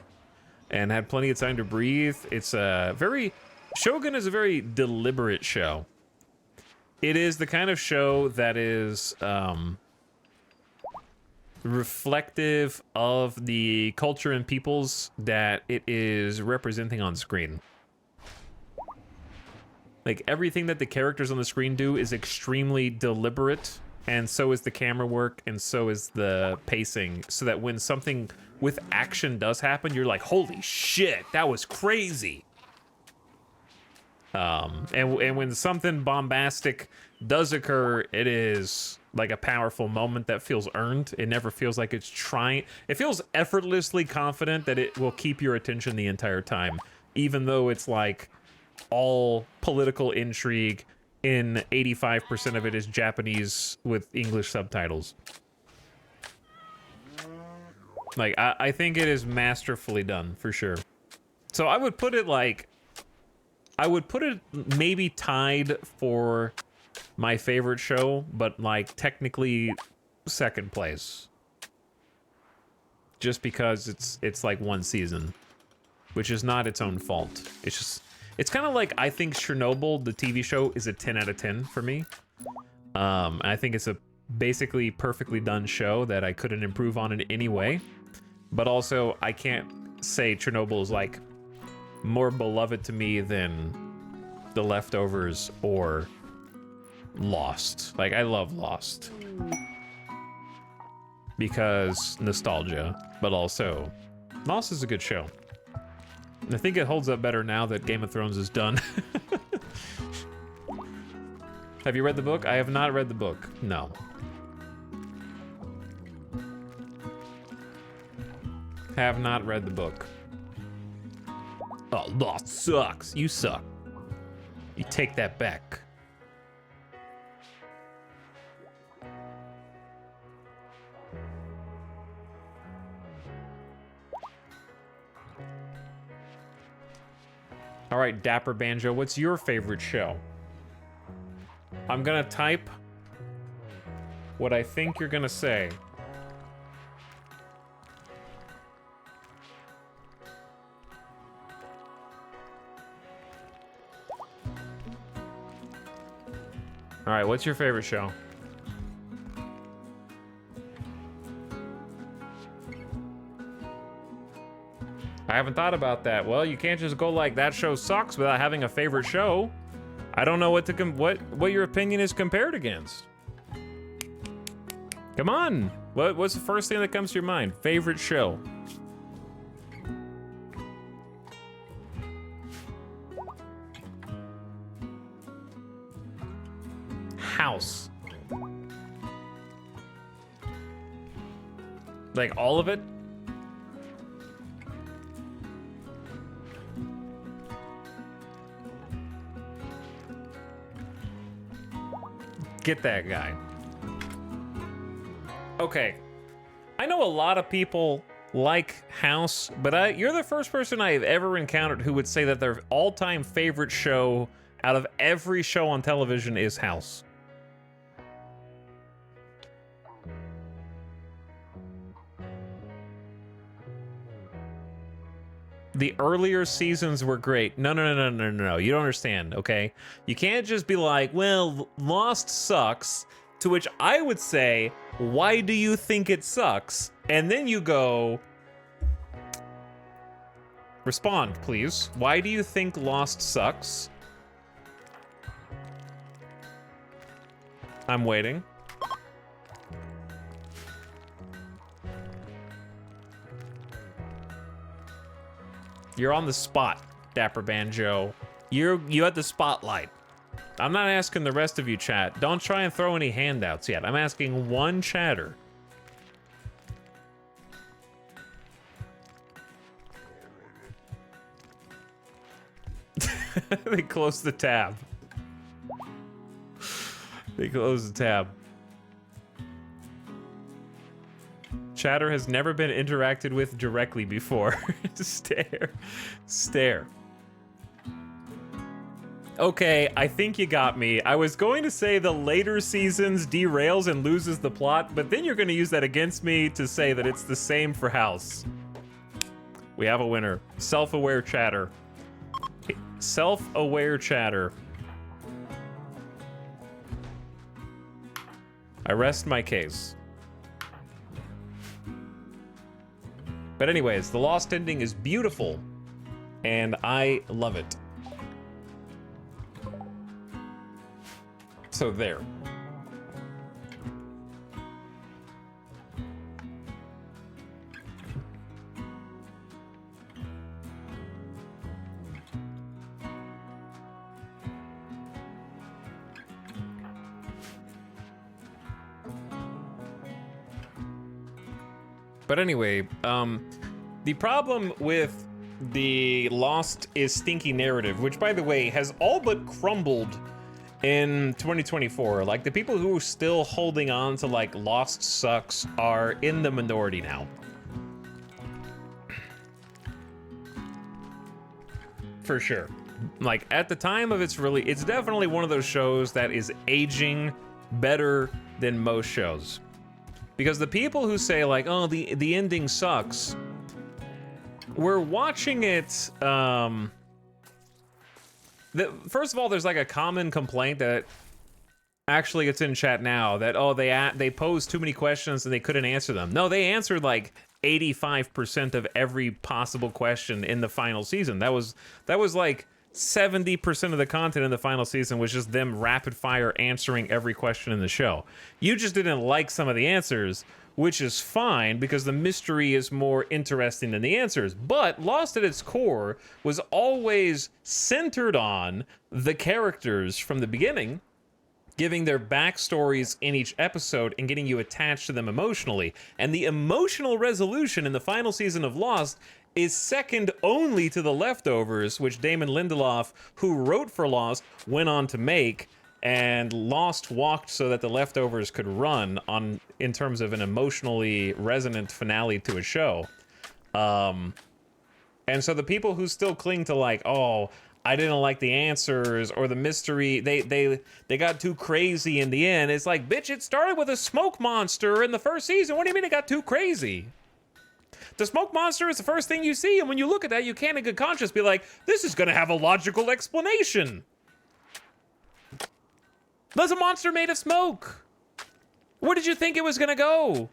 and had plenty of time to breathe. It's Shogun is a very deliberate show. It is the kind of show that is reflective of the culture and peoples that it is representing on screen. Like, everything that the characters on the screen do is extremely deliberate, and so is the camera work, and so is the pacing, so that when something with action does happen, you're like, holy shit, that was crazy. And when something bombastic does occur, it is like a powerful moment that feels earned. It never feels like it's trying. It feels effortlessly confident that it will keep your attention the entire time, even though it's like all political intrigue, in 85% of it is Japanese with English subtitles. Like, I think it is masterfully done, for sure. So I would put it like, I would put it maybe tied for my favorite show, but like technically second place. Just because it's like one season, which is not its own fault. It's just, it's kind of like, I think Chernobyl, the TV show, is a 10 out of 10 for me. I think it's a basically perfectly done show that I couldn't improve on in any way. But also, I can't say Chernobyl is like more beloved to me than The Leftovers or Lost. Like, I love Lost because nostalgia, but also Lost is a good show. And I think it holds up better now that Game of Thrones is done. Have you read the book? I have not read the book. No. Have not read the book. Oh, Lost sucks. You suck. You take that back. All right, Dapper Banjo, what's your favorite show? I'm gonna type what I think you're gonna say. All right, what's your favorite show? I haven't thought about that. Well, you can't just go like, that show sucks without having a favorite show. I don't know what to what your opinion is compared against. Come on. What's the first thing that comes to your mind? Favorite show. House. Like all of it? Get that guy. Okay. I know a lot of people like House, but you're the first person I have ever encountered who would say that their all-time favorite show out of every show on television is House. The earlier seasons were great. No. You don't understand, okay? You can't just be like, well, Lost sucks, to which I would say, why do you think it sucks? And then you go, respond, please. Why do you think Lost sucks? I'm waiting. You're on the spot, Dapper Banjo. You had the spotlight. I'm not asking the rest of you, chat. Don't try and throw any handouts yet. I'm asking one chatter. They closed the tab. They closed the tab. Chatter has never been interacted with directly before. Stare. Stare. Okay, I think you got me. I was going to say the later seasons derails and loses the plot, but then you're going to use that against me to say that it's the same for House. We have a winner. Self-aware chatter. Self-aware chatter. I rest my case. But anyways, the Lost ending is beautiful, and I love it. So there. But anyway, the problem with the Lost is stinky narrative, which by the way has all but crumbled in 2024. Like, the people who are still holding on to like Lost sucks are in the minority now. For sure. Like, at the time of its release, it's definitely one of those shows that is aging better than most shows. Because the people who say like, oh, the ending sucks, we're watching it, first of all, there's like a common complaint that actually it's in chat now that, oh, they posed too many questions and they couldn't answer them. No, they answered like 85% of every possible question in the final season. That was like 70% of the content in the final season was just them rapid fire answering every question in the show. You just didn't like some of the answers, which is fine because the mystery is more interesting than the answers. But Lost at its core was always centered on the characters from the beginning, giving their backstories in each episode and getting you attached to them emotionally. And the emotional resolution in the final season of Lost is second only to The Leftovers, which Damon Lindelof, who wrote for Lost, went on to make, and Lost walked so that The Leftovers could run on in terms of an emotionally resonant finale to a show. And so the people who still cling to like, oh, I didn't like the answers or the mystery, they got too crazy in the end. It's like, bitch, it started with a smoke monster in the first season. What do you mean it got too crazy? The smoke monster is the first thing you see, and when you look at that, you can't in good conscience be like, this is gonna have a logical explanation. There's a monster made of smoke. Where did you think it was gonna go?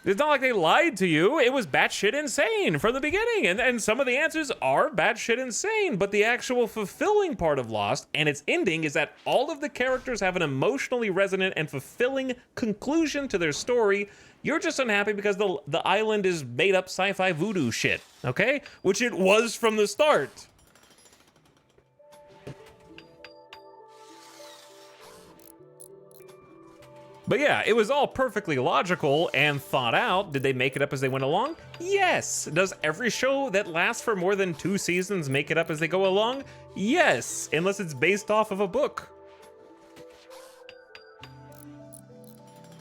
It's not like they lied to you. It was batshit insane from the beginning, and some of the answers are batshit insane, but the actual fulfilling part of Lost and its ending is that all of the characters have an emotionally resonant and fulfilling conclusion to their story. You're just unhappy because the island is made up sci-fi voodoo shit, okay? Which it was from the start. But yeah, it was all perfectly logical and thought out. Did they make it up as they went along? Yes. Does every show that lasts for more than 2 seasons make it up as they go along? Yes, unless it's based off of a book.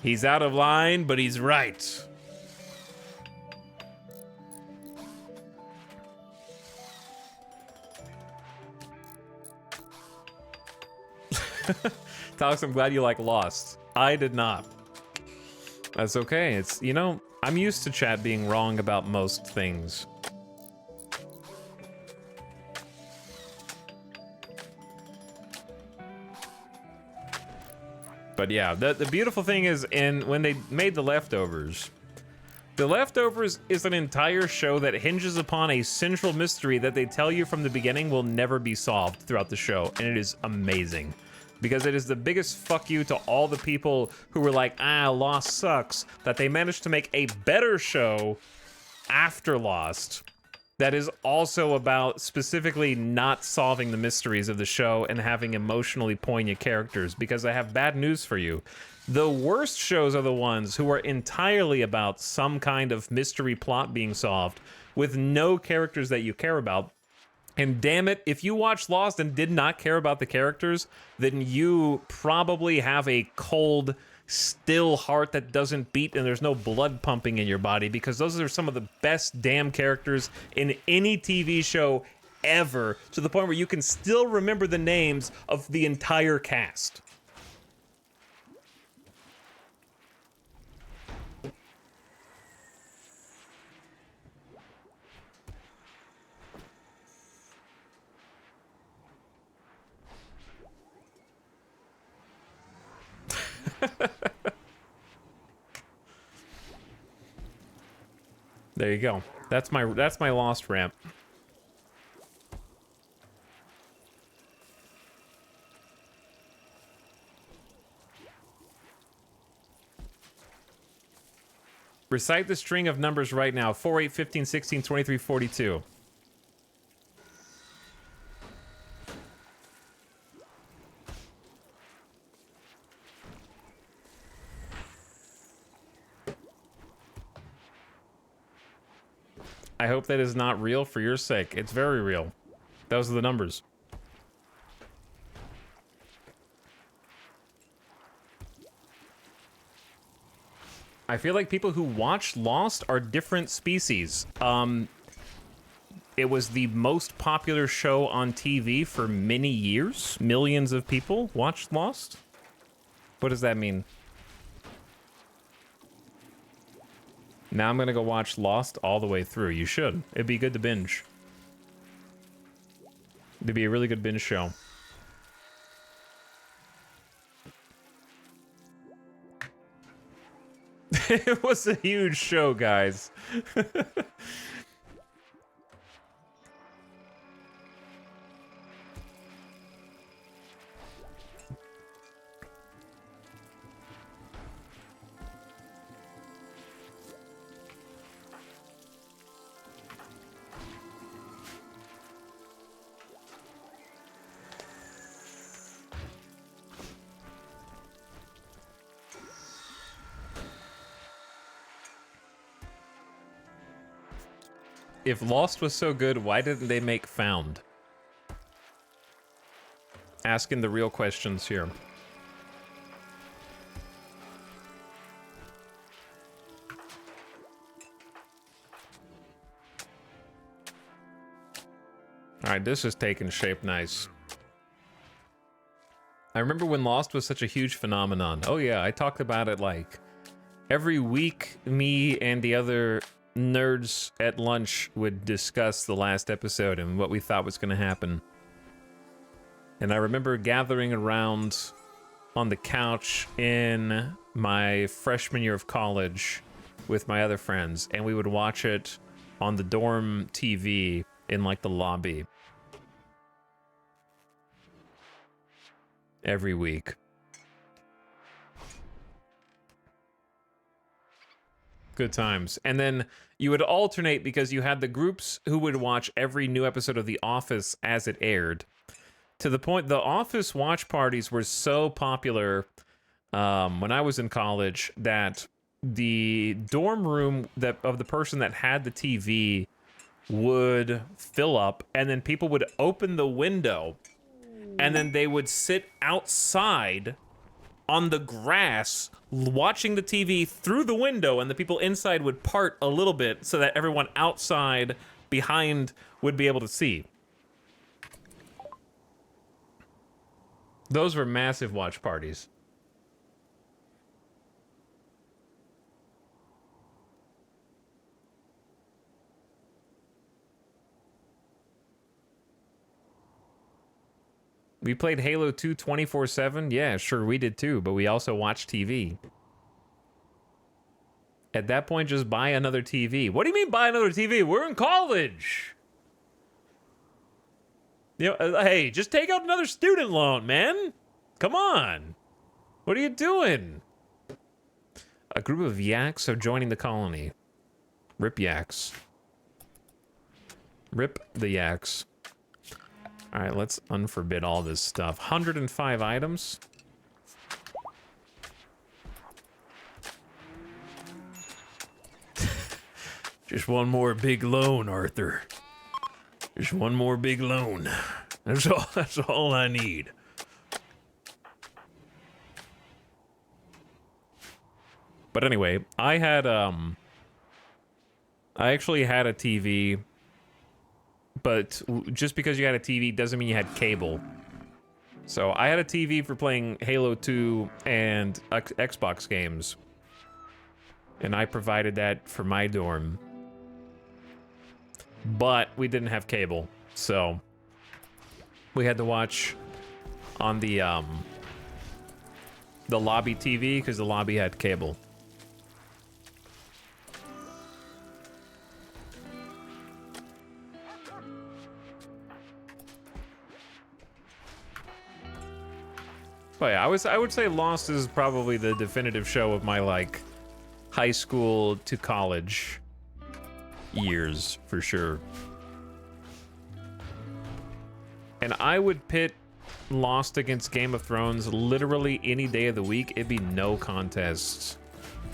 He's out of line, but he's right. Alex, I'm glad you like Lost. I did not. That's okay. It's, you know, I'm used to chat being wrong about most things. But yeah, the beautiful thing is when they made The Leftovers is an entire show that hinges upon a central mystery that they tell you from the beginning will never be solved throughout the show, and it is amazing. Because it is the biggest fuck you to all the people who were like, Lost sucks, that they managed to make a better show after Lost that is also about specifically not solving the mysteries of the show and having emotionally poignant characters. Because I have bad news for you. The worst shows are the ones who are entirely about some kind of mystery plot being solved with no characters that you care about. And damn it, if you watched Lost and did not care about the characters, then you probably have a cold, still heart that doesn't beat and there's no blood pumping in your body, because those are some of the best damn characters in any TV show ever, to the point where you can still remember the names of the entire cast. There you go. That's my lost ramp. Recite the string of numbers right now. 4, 8, 15, 16, 23, 42. I hope that is not real for your sake. It's very real. Those are the numbers. I feel like people who watch Lost are different species. It was the most popular show on TV for many years. Millions of people watched Lost. What does that mean? Now I'm gonna go watch Lost all the way through. You should. It'd be good to binge. It'd be a really good binge show. It was a huge show, guys. If Lost was so good, why didn't they make Found? Asking the real questions here. Alright, this is taking shape nice. I remember when Lost was such a huge phenomenon. Oh yeah, I talked about it like every week. Me and the other nerds at lunch would discuss the last episode and what we thought was going to happen. And I remember gathering around on the couch in my freshman year of college with my other friends, and we would watch it on the dorm TV in like the lobby every week. Good times. And then you would alternate because you had the groups who would watch every new episode of The Office as it aired. To the point, The Office watch parties were so popular when I was in college that the dorm room of the person that had the TV would fill up, and then people would open the window, and then they would sit outside on the grass watching the TV through the window, and the people inside would part a little bit so that everyone outside behind would be able to see. Those were massive watch parties. We played Halo 2 24/7. Yeah, sure, we did too, but we also watched TV. At that point, just buy another TV. What do you mean buy another TV? We're in college. You know, hey, just take out another student loan, man. Come on. What are you doing? A group of yaks are joining the colony. Rip yaks. Rip the yaks. All right, let's unforbid all this stuff. 105 items. Just one more big loan, Arthur. Just one more big loan. That's all I need. But anyway, I actually had a TV but just because you had a TV doesn't mean you had cable. So I had a TV for playing Halo 2 and Xbox games. And I provided that for my dorm. But we didn't have cable, so we had to watch on the lobby TV because the lobby had cable. But yeah, I would say Lost is probably the definitive show of my like high school to college years for sure. And I would pit Lost against Game of Thrones literally any day of the week. It'd be no contest.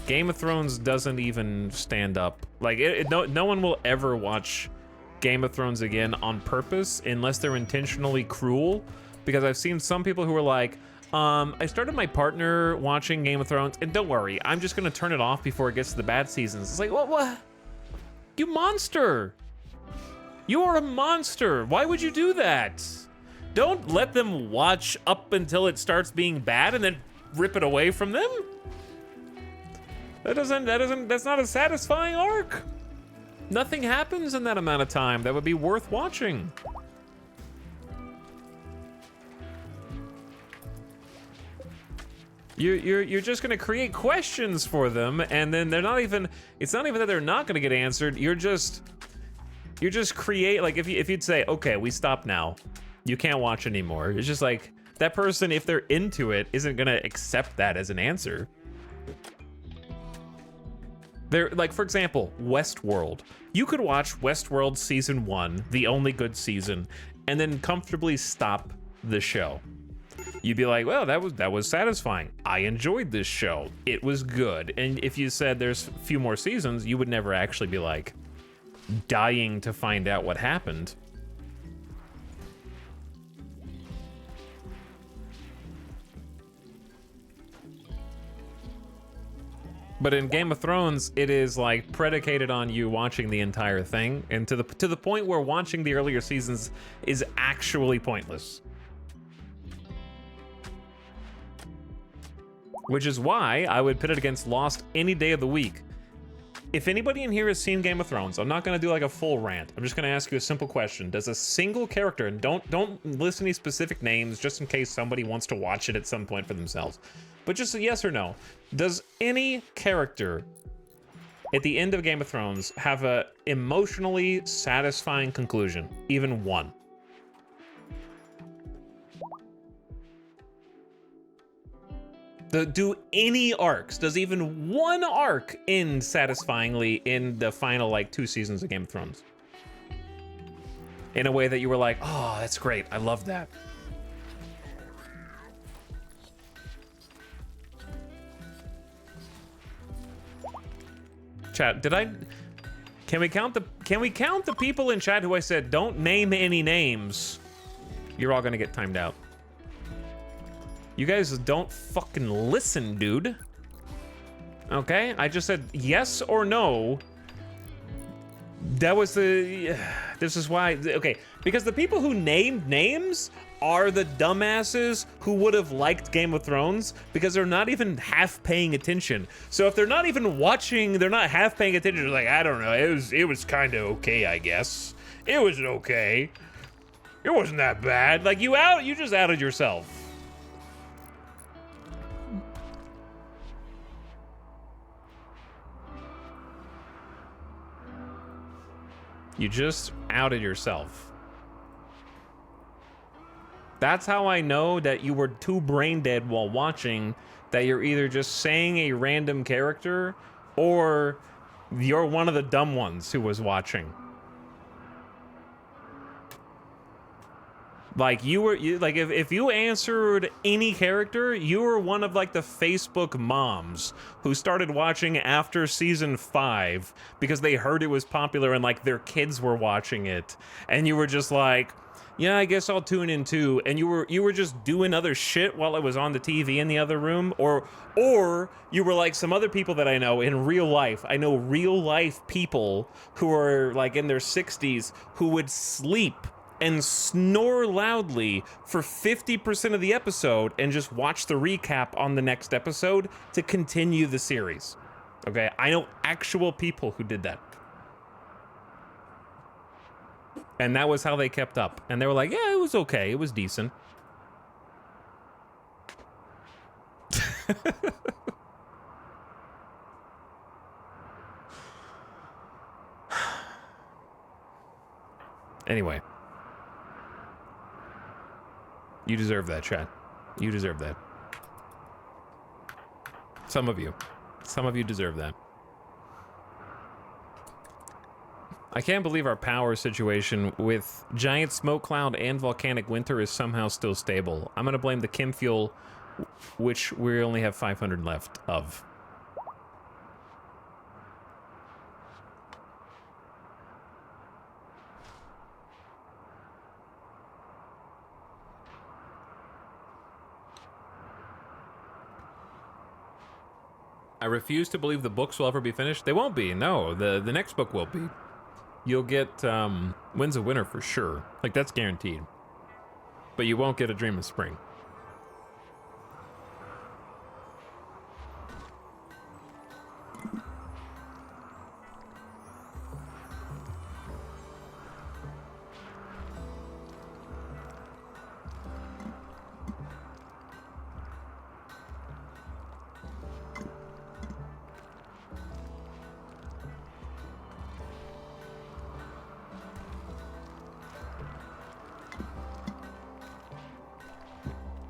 Game of Thrones doesn't even stand up. Like no one will ever watch Game of Thrones again on purpose unless they're intentionally cruel. Because I've seen some people who are like, I started my partner watching Game of Thrones, and don't worry, I'm just gonna turn it off before it gets to the bad seasons. It's like, what? You monster! You are a monster! Why would you do that? Don't let them watch up until it starts being bad and then rip it away from them. That's not a satisfying arc. Nothing happens in that amount of time that would be worth watching. You're just gonna create questions for them, and then they're not even. It's not even that they're not gonna get answered. You're just create like if you'd say, okay, we stop now, you can't watch anymore. It's just like that person, if they're into it, isn't gonna accept that as an answer. They're like, for example, Westworld. You could watch Westworld season 1, the only good season, and then comfortably stop the show. You'd be like, well, that was satisfying. I enjoyed this show. It was good. And if you said there's a few more seasons, you would never actually be like dying to find out what happened. But in Game of Thrones, it is like predicated on you watching the entire thing, and to the point where watching the earlier seasons is actually pointless. Which is why I would pit it against Lost any day of the week. If anybody in here has seen Game of Thrones, I'm not gonna do like a full rant. I'm just gonna ask you a simple question. Does a single character, and don't list any specific names just in case somebody wants to watch it at some point for themselves, but just a yes or no. Does any character at the end of Game of Thrones have a emotionally satisfying conclusion? Even one? Do any arcs, does even one arc end satisfyingly in the final like 2 seasons of Game of Thrones? In a way that you were like, oh, that's great, I love that. Chat, can we count the people in chat who I said don't name any names? You're all gonna get timed out. You guys don't fucking listen, dude. Okay, I just said yes or no. That was the, this is why, okay, because the people who named names are the dumbasses who would have liked Game of Thrones because they're not even half paying attention. So if they're not even watching, they're not half paying attention, they're like, I don't know, it was kind of okay, I guess. It was okay. It wasn't that bad. Like you just outed yourself. You just outed yourself. That's how I know that you were too brain dead while watching, that you're either just saying a random character or you're one of the dumb ones who was watching. Like if you answered any character, you were one of like the Facebook moms who started watching after season 5 because they heard it was popular and like their kids were watching it. And you were just like, yeah, I guess I'll tune in too. And you were just doing other shit while it was on the TV in the other room, or you were like some other people that I know in real life. I know real life people who are like in their 60s who would sleep and snore loudly for 50% of the episode and just watch the recap on the next episode to continue the series. Okay, I know actual people who did that. And that was how they kept up. And they were like, yeah, it was okay. It was decent. Anyway. You deserve that, chat. You deserve that. Some of you. Some of you deserve that. I can't believe our power situation with giant smoke cloud and volcanic winter is somehow still stable. I'm gonna blame the chem fuel, which we only have 500 left of. I refuse to believe the books will ever be finished. They won't be, no. The next book will be. You'll get Winds of Winter for sure. Like, that's guaranteed. But you won't get A Dream of Spring.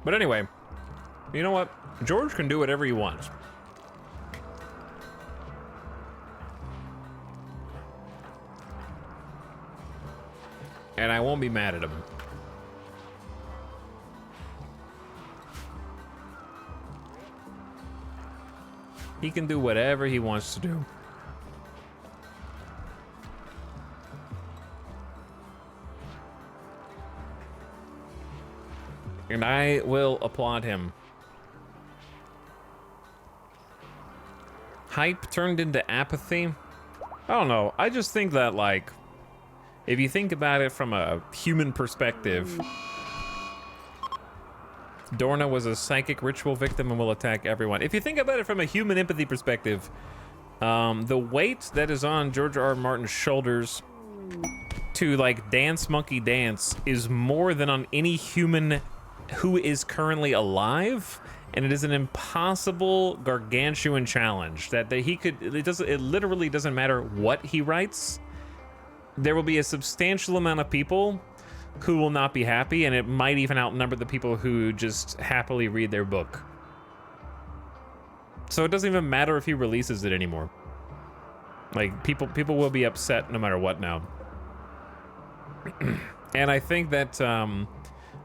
But anyway, you know what? George can do whatever he wants. And I won't be mad at him. He can do whatever he wants to do. And I will applaud him. Hype turned into apathy? I don't know. I just think that, like, if you think about it from a human perspective, Dorna was a psychic ritual victim and will attack everyone. If you think about it from a human empathy perspective, the weight that is on George R. R. Martin's shoulders to, like, dance monkey dance is more than on any human who is currently alive, and it is an impossible gargantuan challenge that he could, it literally doesn't matter what he writes, there will be a substantial amount of people who will not be happy, and it might even outnumber the people who just happily read their book. So it doesn't even matter if he releases it anymore. Like, people will be upset no matter what now. And I think that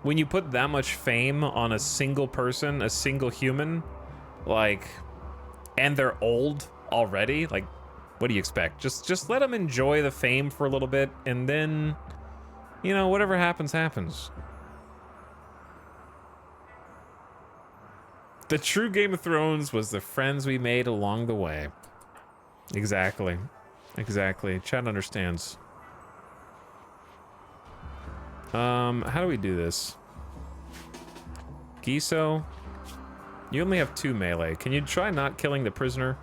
when you put that much fame on a single person, a single human, like, and they're old already, like, what do you expect? Just let them enjoy the fame for a little bit, and then, you know, whatever happens, happens. The true Game of Thrones was the friends we made along the way. Exactly. Exactly. Chat understands. How do we do this? Giso, you only have 2 melee. Can you try not killing the prisoner?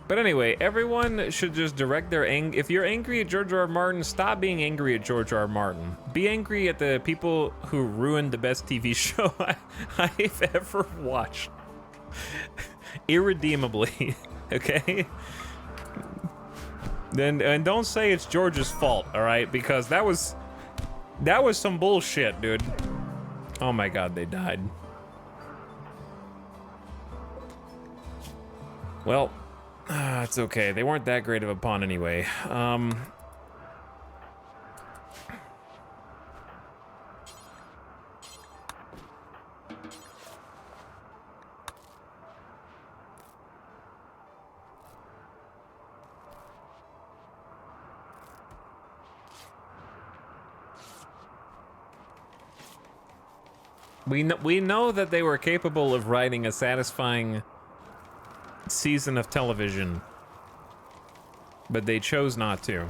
But anyway, everyone should just direct their anger. If you're angry at George R. R. Martin, stop being angry at George R. R. Martin. Be angry at the people who ruined the best TV show I've ever watched. Irredeemably, okay? And don't say it's George's fault, all right? Because that was some bullshit, dude. Oh my God, they died. Well, It's okay. They weren't that great of a pawn anyway. We know that they were capable of writing a satisfying season of television, but they chose not to.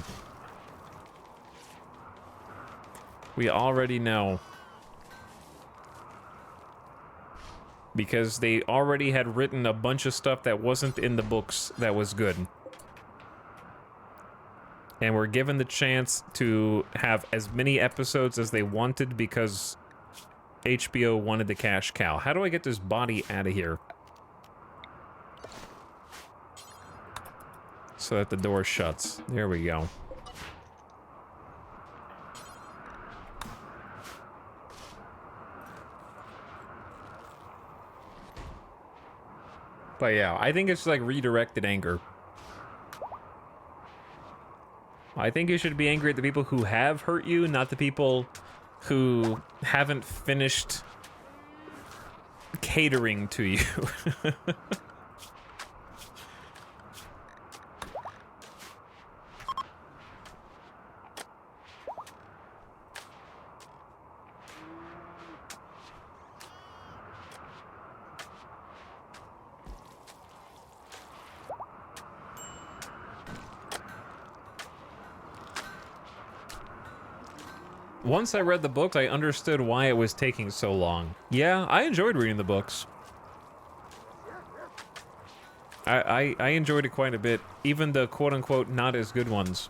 We already know. Because they already had written a bunch of stuff that wasn't in the books that was good. And were given the chance to have as many episodes as they wanted because HBO wanted the cash cow. How do I get this body out of here? So that the door shuts. There we go. But yeah, I think it's like redirected anger. I think you should be angry at the people who have hurt you, not the people who haven't finished catering to you. Once I read the book, I understood why it was taking so long. Yeah, I enjoyed reading the books. I enjoyed it quite a bit, even the quote-unquote not as good ones.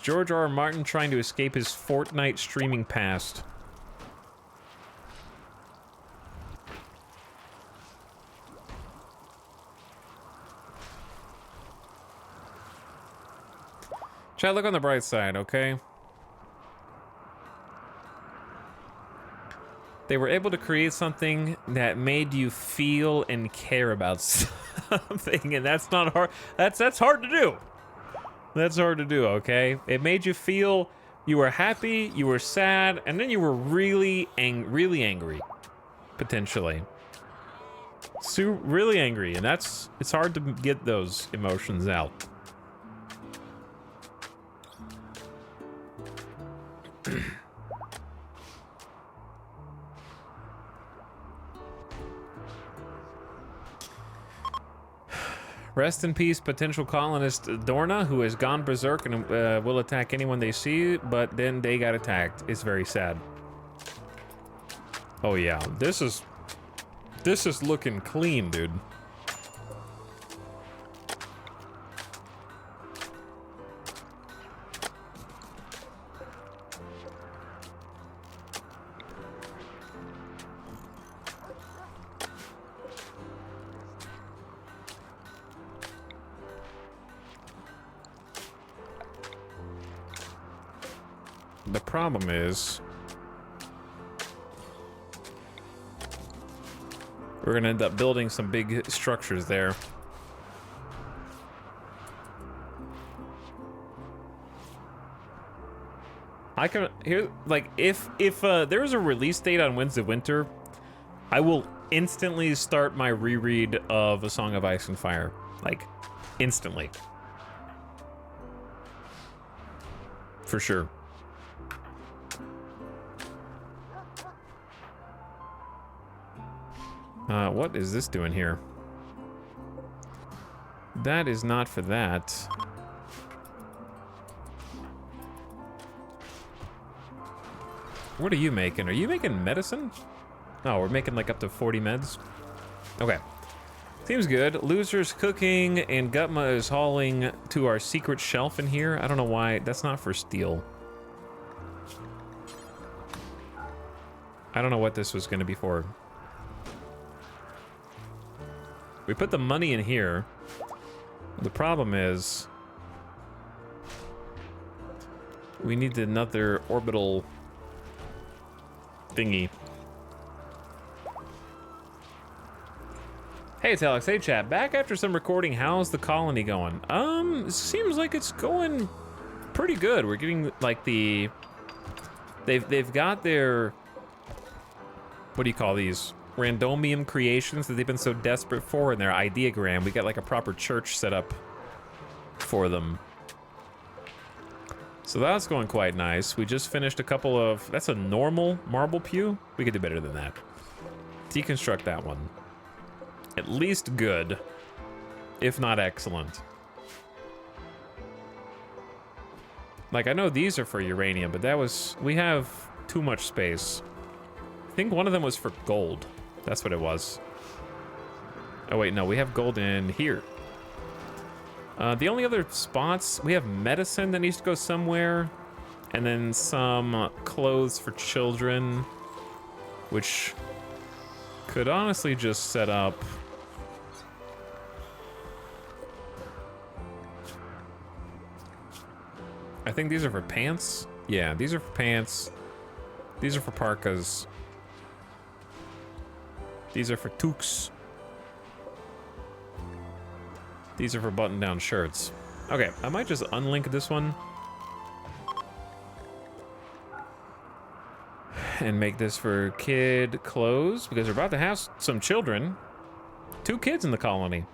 George R. R. Martin trying to escape his Fortnite streaming past. Chad, look on the bright side, okay? They were able to create something that made you feel and care about something, and that's not hard. That's hard to do. That's hard to do, okay? It made you feel you were happy, you were sad, and then you were really angry, potentially. Really angry, and it's hard to get those emotions out. Rest in peace, potential colonist Dorna, who has gone berserk and will attack anyone they see, but then they got attacked. It's very sad. Oh yeah, this is looking clean, dude. The problem is we're gonna end up building some big structures there. I can here like if there's a release date on Winds of Winter, I will instantly start my reread of A Song of Ice and Fire. Like instantly. For sure. What is this doing here? That is not for that. What are you making? Are you making medicine? Oh, we're making like up to 40 meds? Okay. Seems good. Loser's cooking and Gutma is hauling to our secret shelf in here. I don't know why. That's not for steel. I don't know what this was going to be for. We put the money in here. The problem is we need another orbital thingy. Hey, it's Alex. Hey, chat. Back after some recording. How's the colony going? Seems like it's going pretty good. We're getting like the... They've got their... What do you call these? Randomium creations that they've been so desperate for in their ideogram. We got like a proper church set up for them. So that's going quite nice. We just finished a couple of... That's a normal marble pew? We could do better than that. Deconstruct that one. At least good, if not excellent. Like, I know these are for uranium, but that was... We have too much space. I think one of them was for gold. That's what it was. Oh, wait, no, we have gold in here. The only other spots... We have medicine that needs to go somewhere. And then some clothes for children. Which could honestly just set up... I think these are for pants. Yeah, these are for pants. These are for parkas. These are for toques. These are for button-down shirts. Okay, I might just unlink this one. And make this for kid clothes, because we're about to have some children. 2 kids in the colony.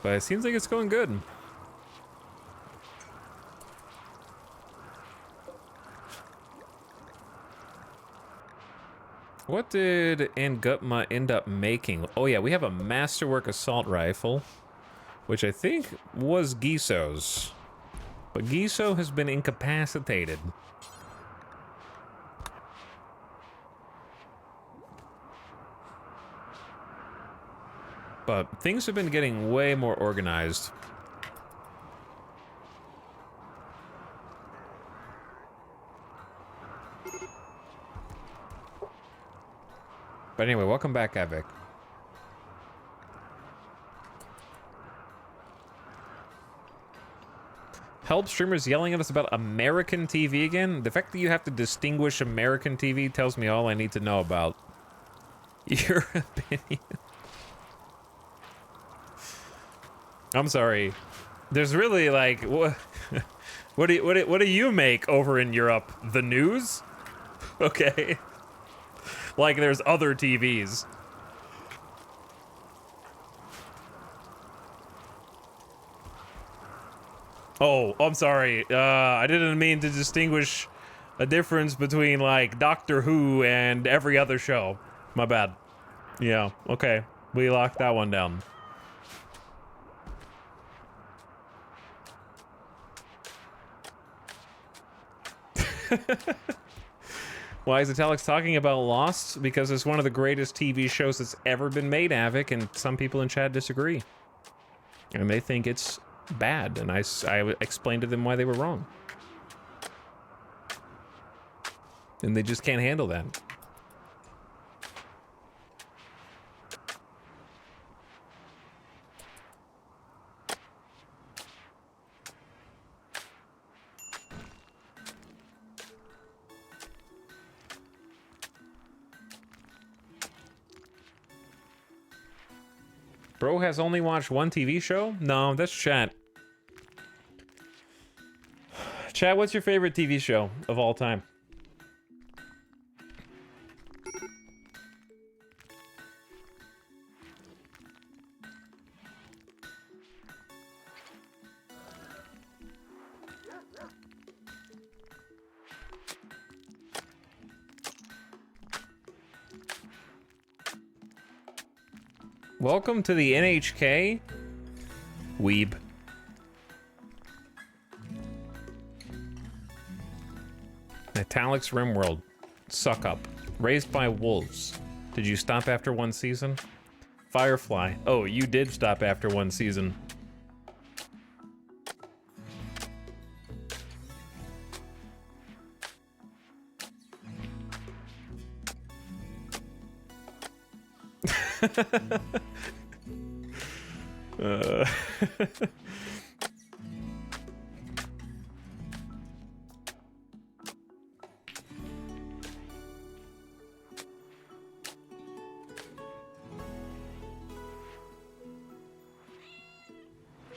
But it seems like it's going good. What did Ngutma end up making? Oh yeah, we have a Masterwork assault rifle, which I think was Giso's. But Giso has been incapacitated. But things have been getting way more organized. But anyway, welcome back, Avik. Help streamers yelling at us about American TV again? The fact that you have to distinguish American TV tells me all I need to know about your opinion. I'm sorry. There's really like what do you make over in Europe? The news? Okay. Like there's other TVs. Oh, I'm sorry. I didn't mean to distinguish a difference between like Doctor Who and every other show. My bad. Yeah, okay. We locked that one down. Why is Alex talking about Lost? Because it's one of the greatest TV shows that's ever been made, Avik, and some people in chat disagree. And they think it's bad, and I explained to them why they were wrong. And they just can't handle that. Bro has only watched one TV show? No, that's chat. Chat, what's your favorite TV show of all time? Welcome to the NHK, weeb. Italic's RimWorld, suck up. Raised by wolves. Did you stop after one season? Firefly. Oh, you did stop after one season.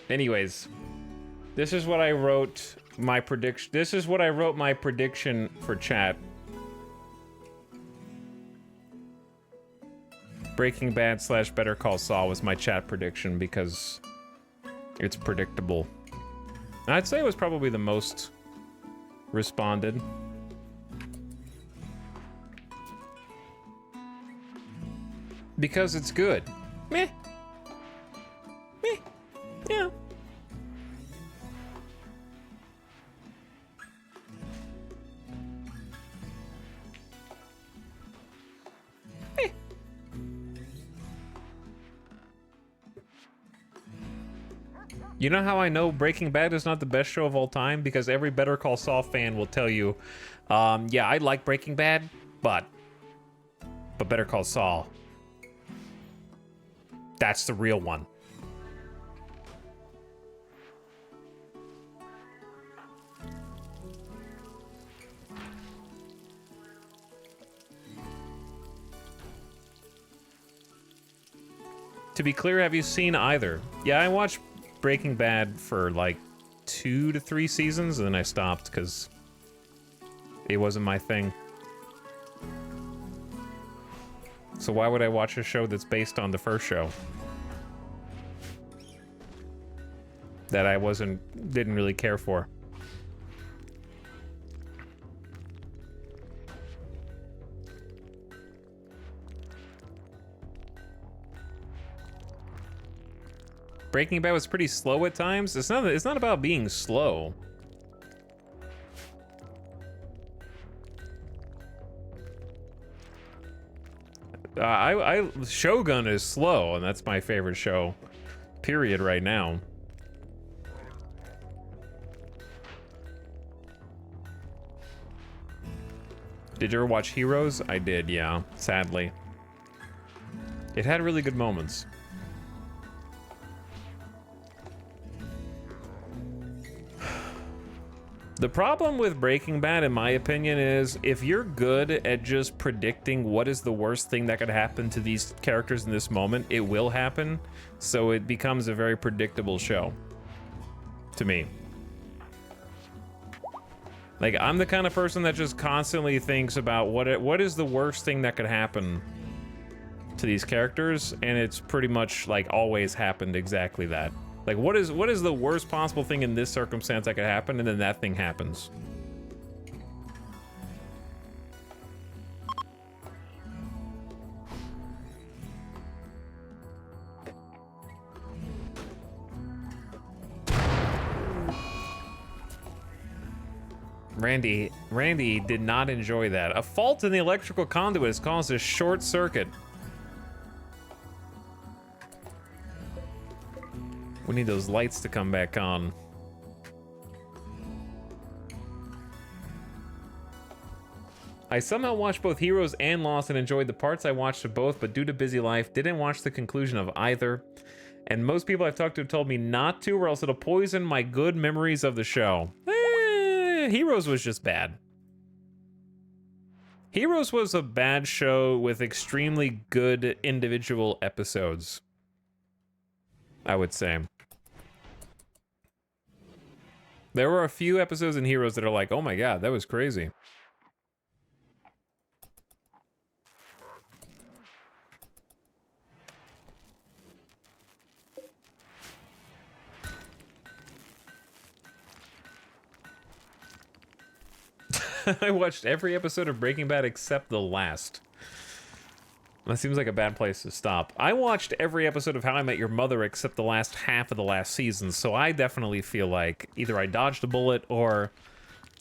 Anyways, this is what I wrote my prediction. This is what I wrote my prediction for chat. Breaking Bad / Better Call Saul was my chat prediction because it's predictable. I'd say it was probably the most responded. Because it's good. Meh. Meh. Yeah. Meh. You know how I know Breaking Bad is not the best show of all time? Because every Better Call Saul fan will tell you, yeah, I like Breaking Bad, but Better Call Saul, that's the real one. To be clear, have you seen either? Yeah, I watched Breaking Bad for like 2 to 3 seasons, and then I stopped because it wasn't my thing. So why would I watch a show that's based on the first show that I didn't really care for? Breaking Bad was pretty slow at times. It's not about being slow. Shogun is slow, and that's my favorite show, period, right now. Did you ever watch Heroes? I did, yeah, sadly. It had really good moments. The problem with Breaking Bad, in my opinion, is if you're good at just predicting what is the worst thing that could happen to these characters in this moment, it will happen. So it becomes a very predictable show. To me. Like, I'm the kind of person that just constantly thinks about what is the worst thing that could happen to these characters, and it's pretty much, like, always happened exactly that. Like, what is the worst possible thing in this circumstance that could happen, and then that thing happens. Randy did not enjoy that. A fault in the electrical conduit has caused a short circuit. We need those lights to come back on. I somehow watched both Heroes and Lost and enjoyed the parts I watched of both, but due to busy life, didn't watch the conclusion of either. And most people I've talked to have told me not to, or else it'll poison my good memories of the show. Heroes was just bad. Heroes was a bad show with extremely good individual episodes, I would say. There were a few episodes in Heroes that are like, oh my god, that was crazy. I watched every episode of Breaking Bad except the last. That seems like a bad place to stop. I watched every episode of How I Met Your Mother except the last half of the last season, so I definitely feel like either I dodged a bullet or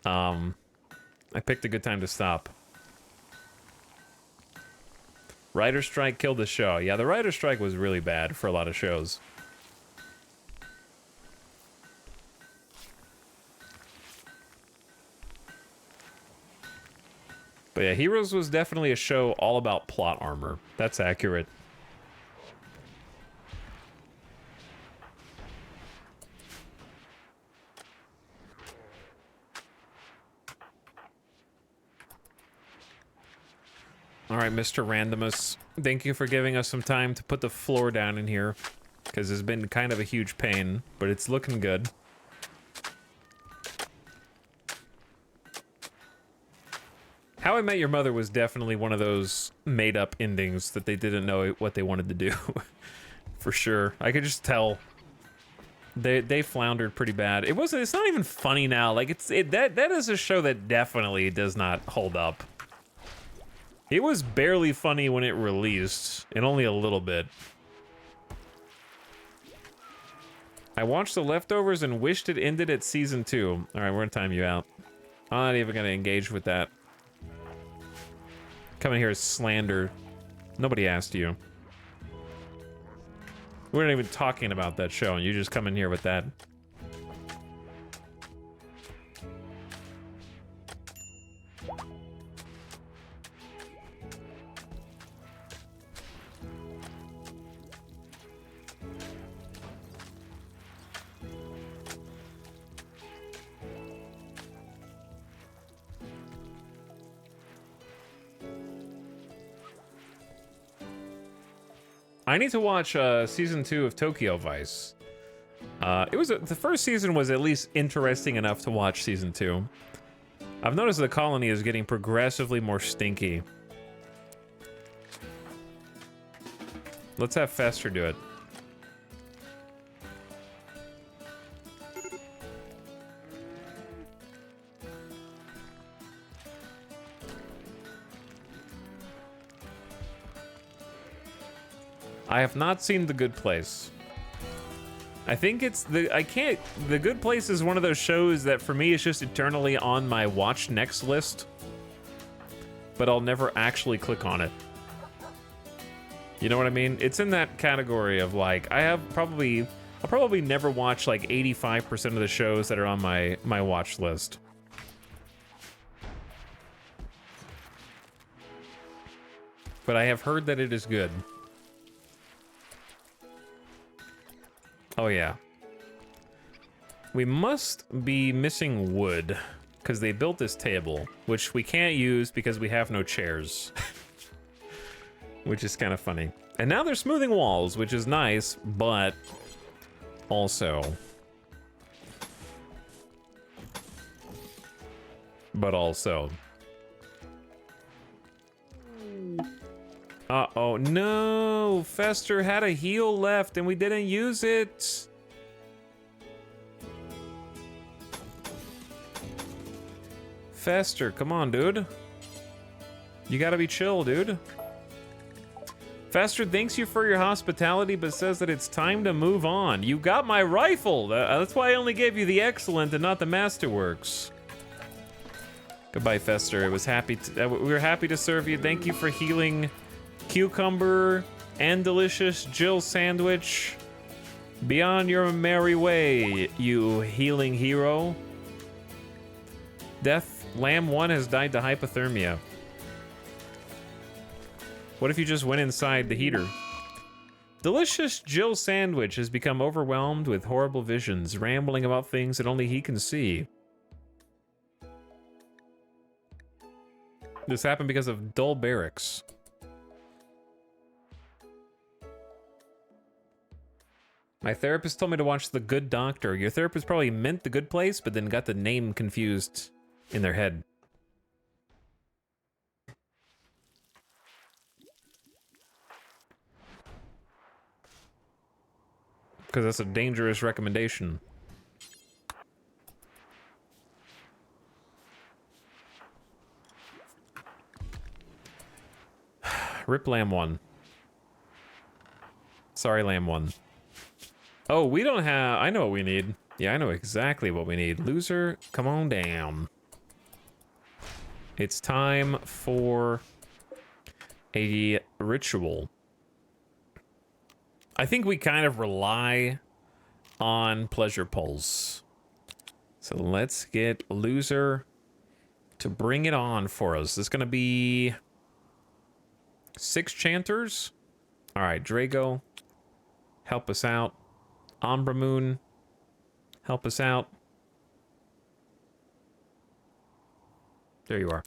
I picked a good time to stop. Writer's strike killed the show. Yeah, the writer's strike was really bad for a lot of shows. But yeah, Heroes was definitely a show all about plot armor. That's accurate. All right, Mr. Randomus, thank you for giving us some time to put the floor down in here. because it's been kind of a huge pain, but it's looking good. How I Met Your Mother was definitely one of those made-up endings that they didn't know what they wanted to do. For sure. I could just tell. They floundered pretty bad. It's not even funny now. Like, that is a show that definitely does not hold up. It was barely funny when it released, and only a little bit. I watched The Leftovers and wished it ended at season 2. All right, we're gonna time you out. I'm not even gonna engage with that. Coming here is slander. Nobody asked you. We're not even talking about that show, and you just come in here with that. I need to watch season 2 of Tokyo Vice. The first season was at least interesting enough to watch season 2. I've noticed the colony is getting progressively more stinky. Let's have Fester do it. I have not seen The Good Place. I think The Good Place is one of those shows that for me is just eternally on my watch next list, but I'll never actually click on it. You know what I mean? It's in that category of like, I'll probably never watch like 85% of the shows that are on my watch list. But I have heard that it is good. Oh yeah. We must be missing wood, because they built this table, which we can't use because we have no chairs. Which is kind of funny. And now they're smoothing walls, which is nice, but also. Uh-oh, no! Fester had a heal left and we didn't use it! Fester, come on, dude. You gotta be chill, dude. Fester thanks you for your hospitality, but says that it's time to move on. You got my rifle! That's why I only gave you the excellent and not the masterworks. Goodbye, Fester. We were happy to serve you. Thank you for healing Cucumber and delicious Jill sandwich. Be on your merry way, you healing hero. Lamb 1 has died to hypothermia. What if you just went inside the heater? Delicious Jill sandwich has become overwhelmed with horrible visions, rambling about things that only he can see. This happened because of dull barracks. My therapist told me to watch The Good Doctor. Your therapist probably meant The Good Place, but then got the name confused in their head. Because that's a dangerous recommendation. Rip Lamb 1. Sorry, Lamb 1. Oh, we don't have... I know what we need. Yeah, I know exactly what we need. Loser, come on down. It's time for a ritual. I think we kind of rely on pleasure pulls. So let's get Loser to bring it on for us. This is going to be 6 chanters. All right, Drago, help us out. Umbra Moon, help us out. There you are.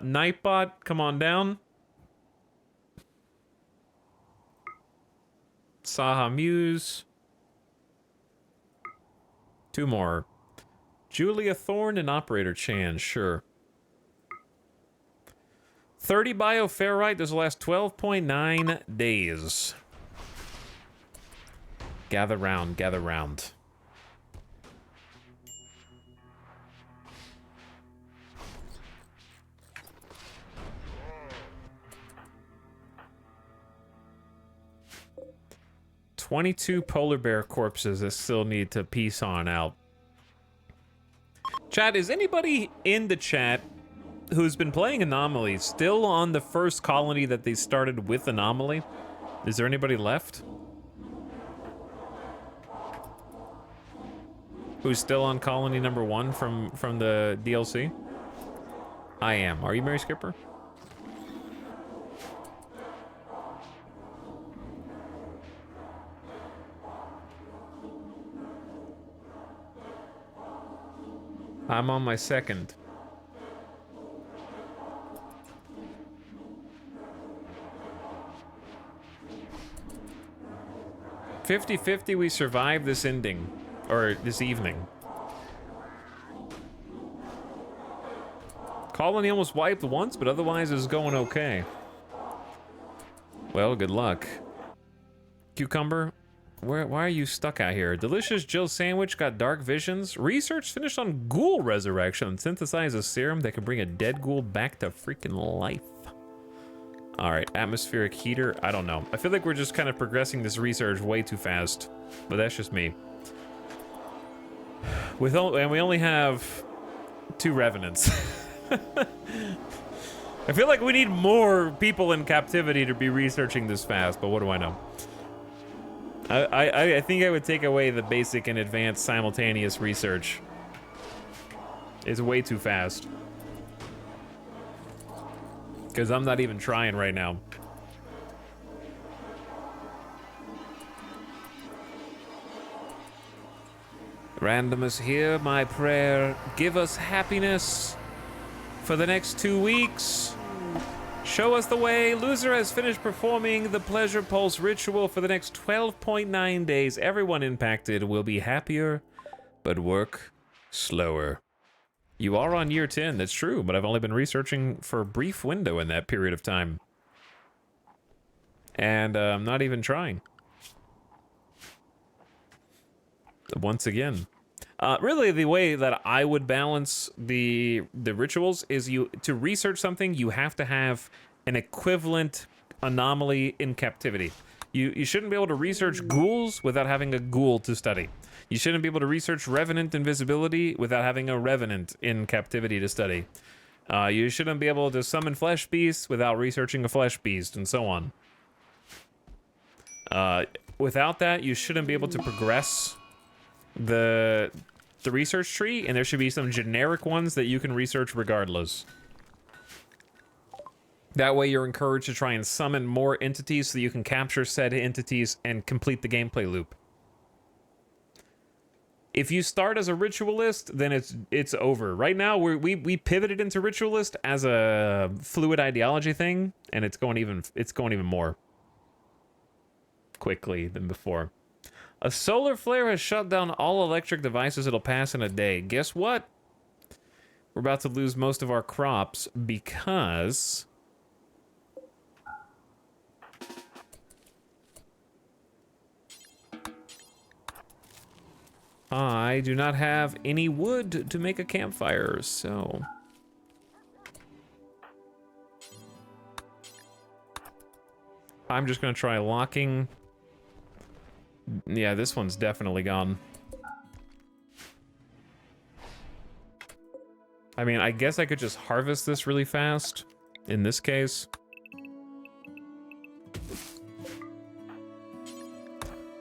Nightbot, come on down. Saha Muse. 2 more. Julia Thorne and Operator Chan, sure. 30 bioferrite, this will last 12.9 days. Gather round, gather round. $22 polar bear corpses that still need to piece on out. Chat, is anybody in the chat who's been playing Anomaly still on the first colony that they started with Anomaly? Is there anybody left? Who's still on colony number 1 from the DLC? I am. Are you, Mary Skipper? I'm on my second. $50-50 we survived this ending. Or this evening. Colony almost wiped once, but otherwise is going okay. Well, good luck. Cucumber, why are you stuck out here? Delicious Jill sandwich got dark visions. Research finished on ghoul resurrection. Synthesize a serum that can bring a dead ghoul back to freaking life. All right, atmospheric heater. I don't know. I feel like we're just kind of progressing this research way too fast, but that's just me. And we only have 2 revenants. I feel like we need more people in captivity to be researching this fast, but what do I know? I think I would take away the basic and advanced simultaneous research. It's way too fast. Because I'm not even trying right now. Randomus, hear my prayer. Give us happiness for the next 2 weeks. Show us the way. Loser has finished performing the Pleasure Pulse ritual for the next 12.9 days. Everyone impacted will be happier, but work slower. You are on year 10, that's true, but I've only been researching for a brief window in that period of time. And I'm not even trying. Once again. Really, the way that I would balance the rituals is to research something, you have to have an equivalent anomaly in captivity. You shouldn't be able to research ghouls without having a ghoul to study. You shouldn't be able to research revenant invisibility without having a revenant in captivity to study. You shouldn't be able to summon flesh beasts without researching a flesh beast, and so on. Without that, you shouldn't be able to progress the research tree, and there should be some generic ones that you can research regardless. That way you're encouraged to try and summon more entities so that you can capture said entities and complete the gameplay loop. If you start as a ritualist, then it's over. Right now, we pivoted into ritualist as a fluid ideology thing, and it's going even more quickly than before. A solar flare has shut down all electric devices it'll pass in a day. Guess what? We're about to lose most of our crops because I do not have any wood to make a campfire, so I'm just gonna try locking. Yeah, this one's definitely gone. I mean, I guess I could just harvest this really fast in this case.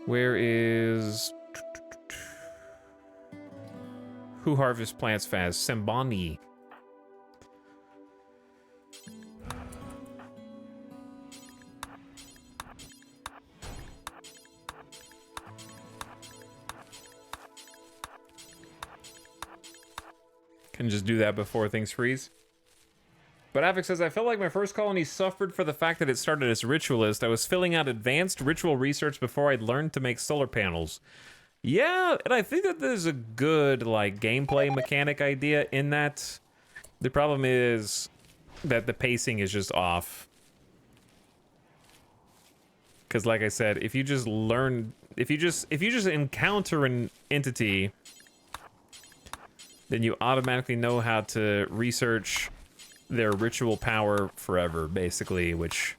Where is... Who harvests plants fast? Sembani. Can just do that before things freeze. But Avik says, I felt like my first colony suffered for the fact that it started as ritualist. I was filling out advanced ritual research before I'd learned to make solar panels. Yeah, and I think that there's a good, like, gameplay mechanic idea in that. The problem is that the pacing is just off. Because, like I said, if you just learn, if you just encounter an entity, then you automatically know how to research their ritual power forever, basically, which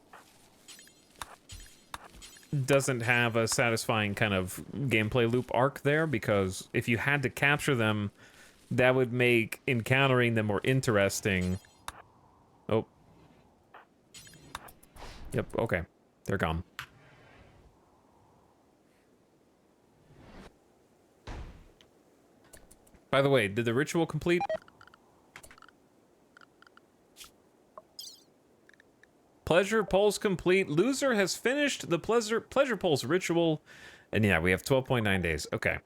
doesn't have a satisfying kind of gameplay loop arc there, because if you had to capture them, that would make encountering them more interesting. Oh. Yep, okay. They're gone. By the way, did the ritual complete? Pleasure Pulse complete. Loser has finished the Pleasure Pulse ritual. And yeah, we have 12.9 days. Okay.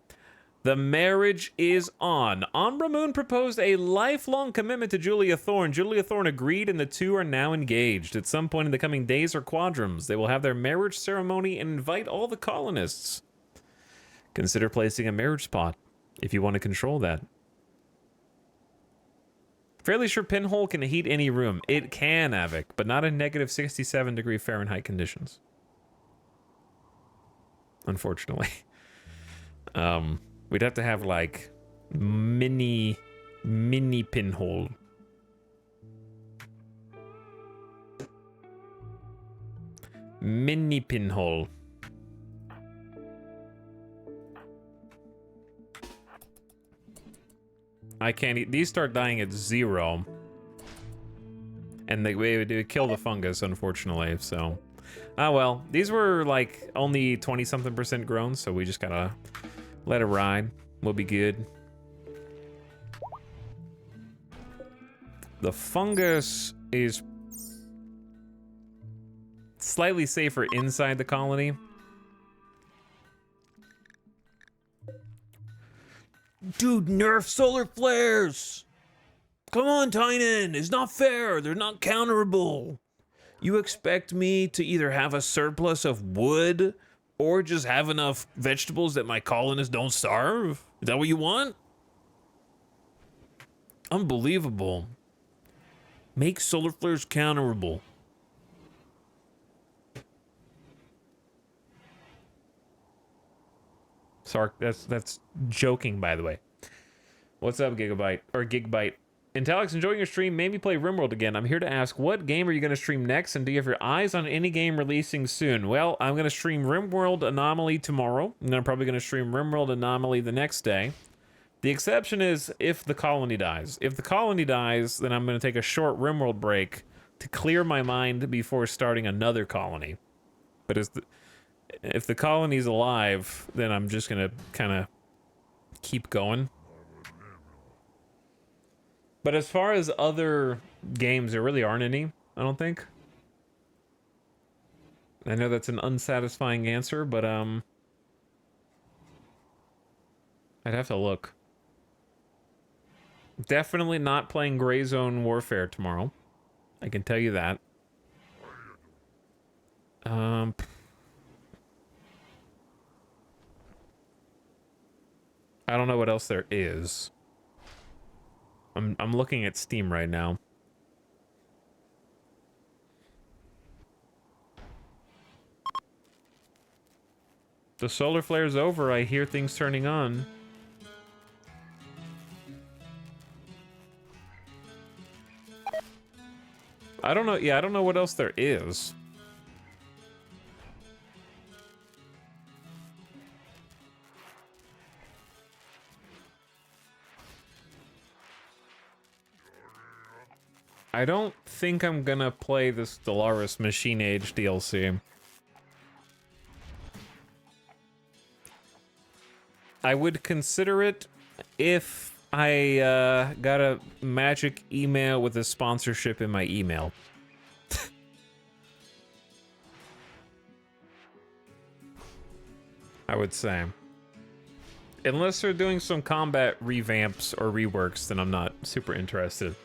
The marriage is on. Umbra Moon proposed a lifelong commitment to Julia Thorne. Julia Thorne agreed, and the two are now engaged. At some point in the coming days or quadrums, they will have their marriage ceremony and invite all the colonists. Consider placing a marriage spot if you want to control that. Fairly sure Pinhole can heat any room. It can, Avik, but not in negative 67 degree Fahrenheit conditions. Unfortunately. We'd have to have, like, mini Pinhole. Mini Pinhole. I can't eat. These start dying at 0. And they would kill the fungus, unfortunately, so. Ah, well. These were, like, only 20-something% grown, so we just gotta let it ride. We'll be good. The fungus is slightly safer inside the colony. Dude, nerf solar flares! Come on, Tynan, it's not fair, they're not counterable. You expect me to either have a surplus of wood or just have enough vegetables that my colonists don't starve? Is that what you want? Unbelievable. Make solar flares counterable. Sorry, that's joking, by the way. What's up, Gigabyte? Or Gigbyte? Intelix, enjoying your stream? Made me play RimWorld again. I'm here to ask, what game are you going to stream next, and do you have your eyes on any game releasing soon? Well, I'm going to stream RimWorld Anomaly tomorrow, and I'm probably going to stream RimWorld Anomaly the next day. The exception is if the colony dies. If the colony dies, then I'm going to take a short RimWorld break to clear my mind before starting another colony. But if the colony's alive, then I'm just going to kind of keep going. But as far as other games, there really aren't any, I don't think. I know that's an unsatisfying answer, but I'd have to look. Definitely not playing Gray Zone Warfare tomorrow. I can tell you that. I don't know what else there is. I'm looking at Steam right now. The solar flare's over. I hear things turning on. I don't know. Yeah, I don't know what else there is. I don't think I'm gonna play the Stellaris Machine Age DLC. I would consider it if I got a magic email with a sponsorship in my email. I would say. Unless they're doing some combat revamps or reworks, then I'm not super interested.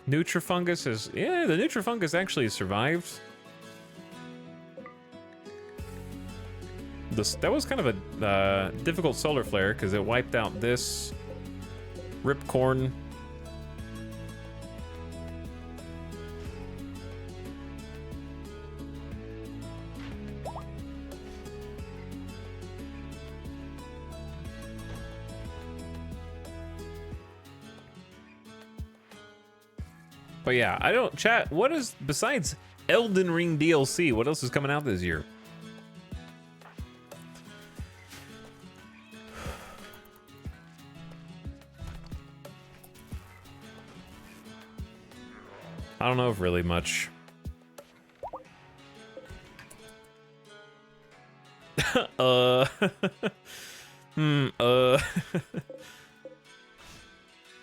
Nutrifungus is... Yeah, the Nutrifungus actually survived. That was kind of a difficult solar flare because it wiped out this ripcorn. But yeah, I don't... Chat, what is... Besides Elden Ring DLC, what else is coming out this year? I don't know if really much. I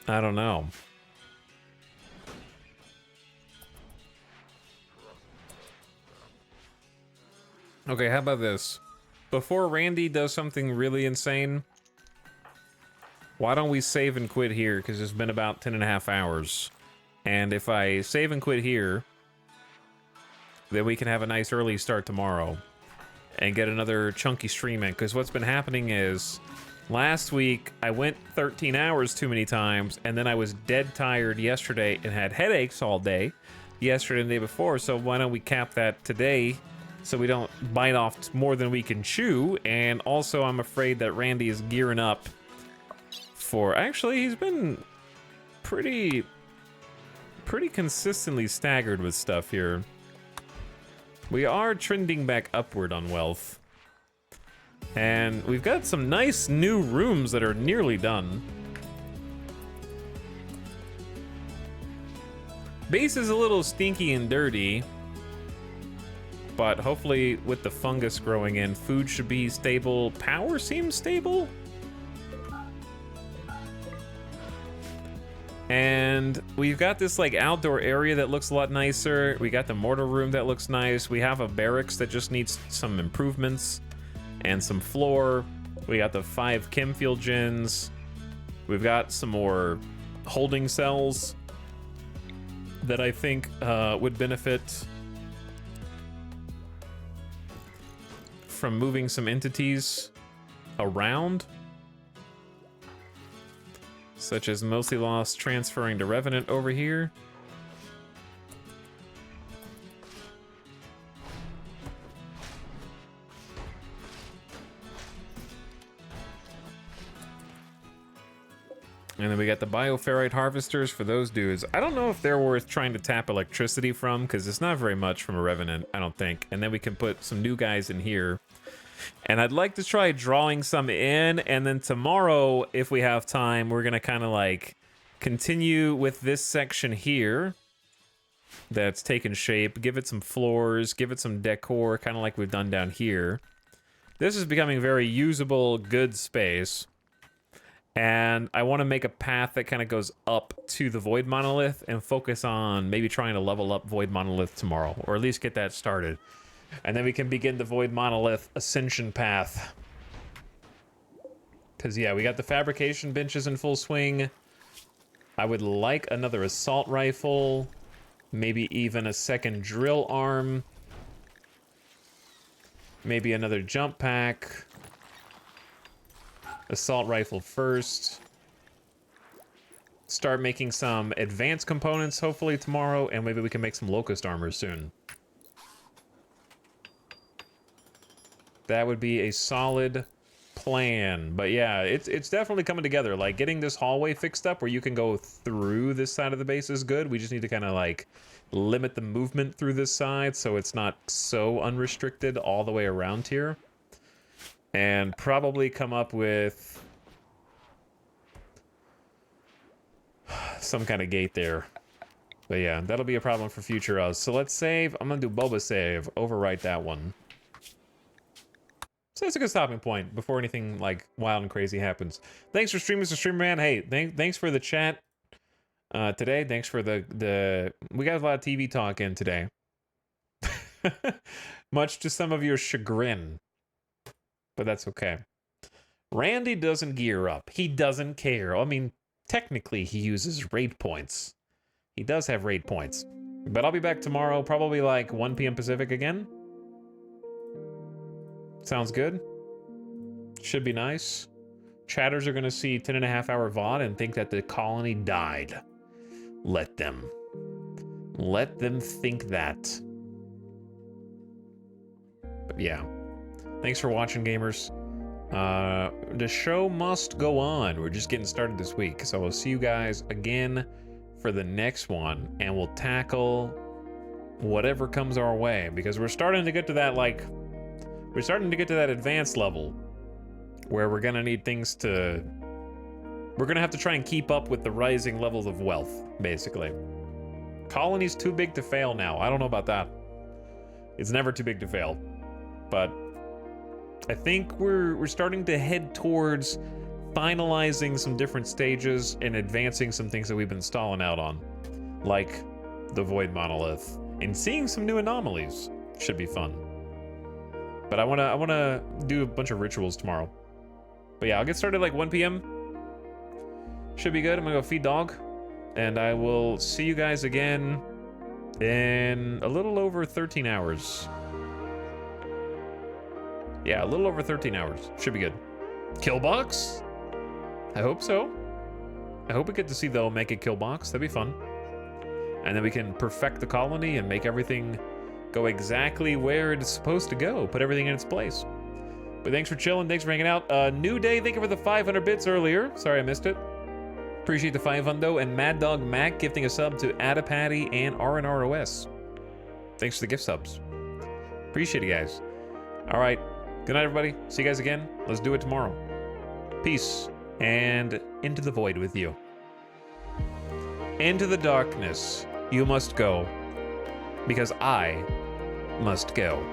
don't know. Okay, how about this? Before Randy does something really insane, why don't we save and quit here? Because it's been about 10.5 hours. And if I save and quit here, then we can have a nice early start tomorrow and get another chunky stream in. Because what's been happening is, last week I went 13 hours too many times, and then I was dead tired yesterday and had headaches all day yesterday and the day before. So why don't we cap that today so we don't bite off more than we can chew? And also I'm afraid that Randy is gearing up for... Actually, he's been pretty consistently staggered with stuff here. We are trending back upward on wealth. And we've got some nice new rooms that are nearly done. Base is a little stinky and dirty, but hopefully with the fungus growing in, food should be stable. Power seems stable. And we've got this like outdoor area that looks a lot nicer. We got the mortar room that looks nice. We have a barracks that just needs some improvements and some floor. We got the 5 Chemfield gens. We've got some more holding cells that I think would benefit from moving some entities around, such as Mostly Lost transferring to Revenant over here. And then we got the bioferrite harvesters for those dudes. I don't know if they're worth trying to tap electricity from, because it's not very much from a Revenant, I don't think. And then we can put some new guys in here. And I'd like to try drawing some in, and then tomorrow, if we have time, we're gonna kind of like continue with this section here that's taken shape, give it some floors, give it some decor, kind of like we've done down here. This is becoming very usable, good space. And I want to make a path that kind of goes up to the Void Monolith and focus on maybe trying to level up Void Monolith tomorrow, or at least get that started. And then we can begin the Void Monolith ascension path. Because, yeah, we got the fabrication benches in full swing. I would like another assault rifle. Maybe even a second drill arm. Maybe another jump pack. Assault rifle first. Start making some advanced components, hopefully tomorrow. And maybe we can make some Locust armor soon. That would be a solid plan. But yeah, it's definitely coming together. Like, getting this hallway fixed up where you can go through this side of the base is good. We just need to kind of like limit the movement through this side so it's not so unrestricted all the way around here. And probably come up with some kind of gate there. But yeah, that'll be a problem for future us. So let's save. I'm gonna do Boba save. Overwrite that one. So that's a good stopping point before anything like wild and crazy happens. Thanks for streaming, Mr. Streamer Man. Hey, thanks for the chat today. Thanks for the we got a lot of TV talk in today. Much to some of your chagrin. But that's okay. Randy doesn't gear up. He doesn't care. I mean, technically he uses raid points. He does have raid points. But I'll be back tomorrow, probably like 1 p.m. Pacific again. Sounds good. Should be nice. Chatters are going to see 10.5-hour VOD and think that the colony died. Let them. Let them think that. But yeah. Thanks for watching, gamers. The show must go on. We're just getting started this week. So we'll see you guys again for the next one. And we'll tackle whatever comes our way. Because we're starting to get to that, like... We're starting to get to that advanced level. Where we're gonna need things to... We're gonna have to try and keep up with the rising levels of wealth, basically. Colony's too big to fail now. I don't know about that. It's never too big to fail. But I think we're starting to head towards finalizing some different stages and advancing some things that we've been stalling out on. Like the Void Monolith. And seeing some new anomalies. Should be fun. But I wanna do a bunch of rituals tomorrow. But yeah, I'll get started like 1 p.m. Should be good. I'm gonna go feed dog. And I will see you guys again in a little over 13 hours. Yeah, a little over 13 hours. Should be good. Kill box? I hope so. I hope we get to see the Omega kill box. That'd be fun. And then we can perfect the colony and make everything go exactly where it's supposed to go. Put everything in its place. But thanks for chilling. Thanks for hanging out. New Day, thank you for the 500 bits earlier. Sorry I missed it. Appreciate the 500. And Mad Dog Mac gifting a sub to Adapatty and RNROS. Thanks for the gift subs. Appreciate it, guys. All right. Good night, everybody. See you guys again. Let's do it tomorrow. Peace. And into the void with you. Into the darkness you must go. Because I must go.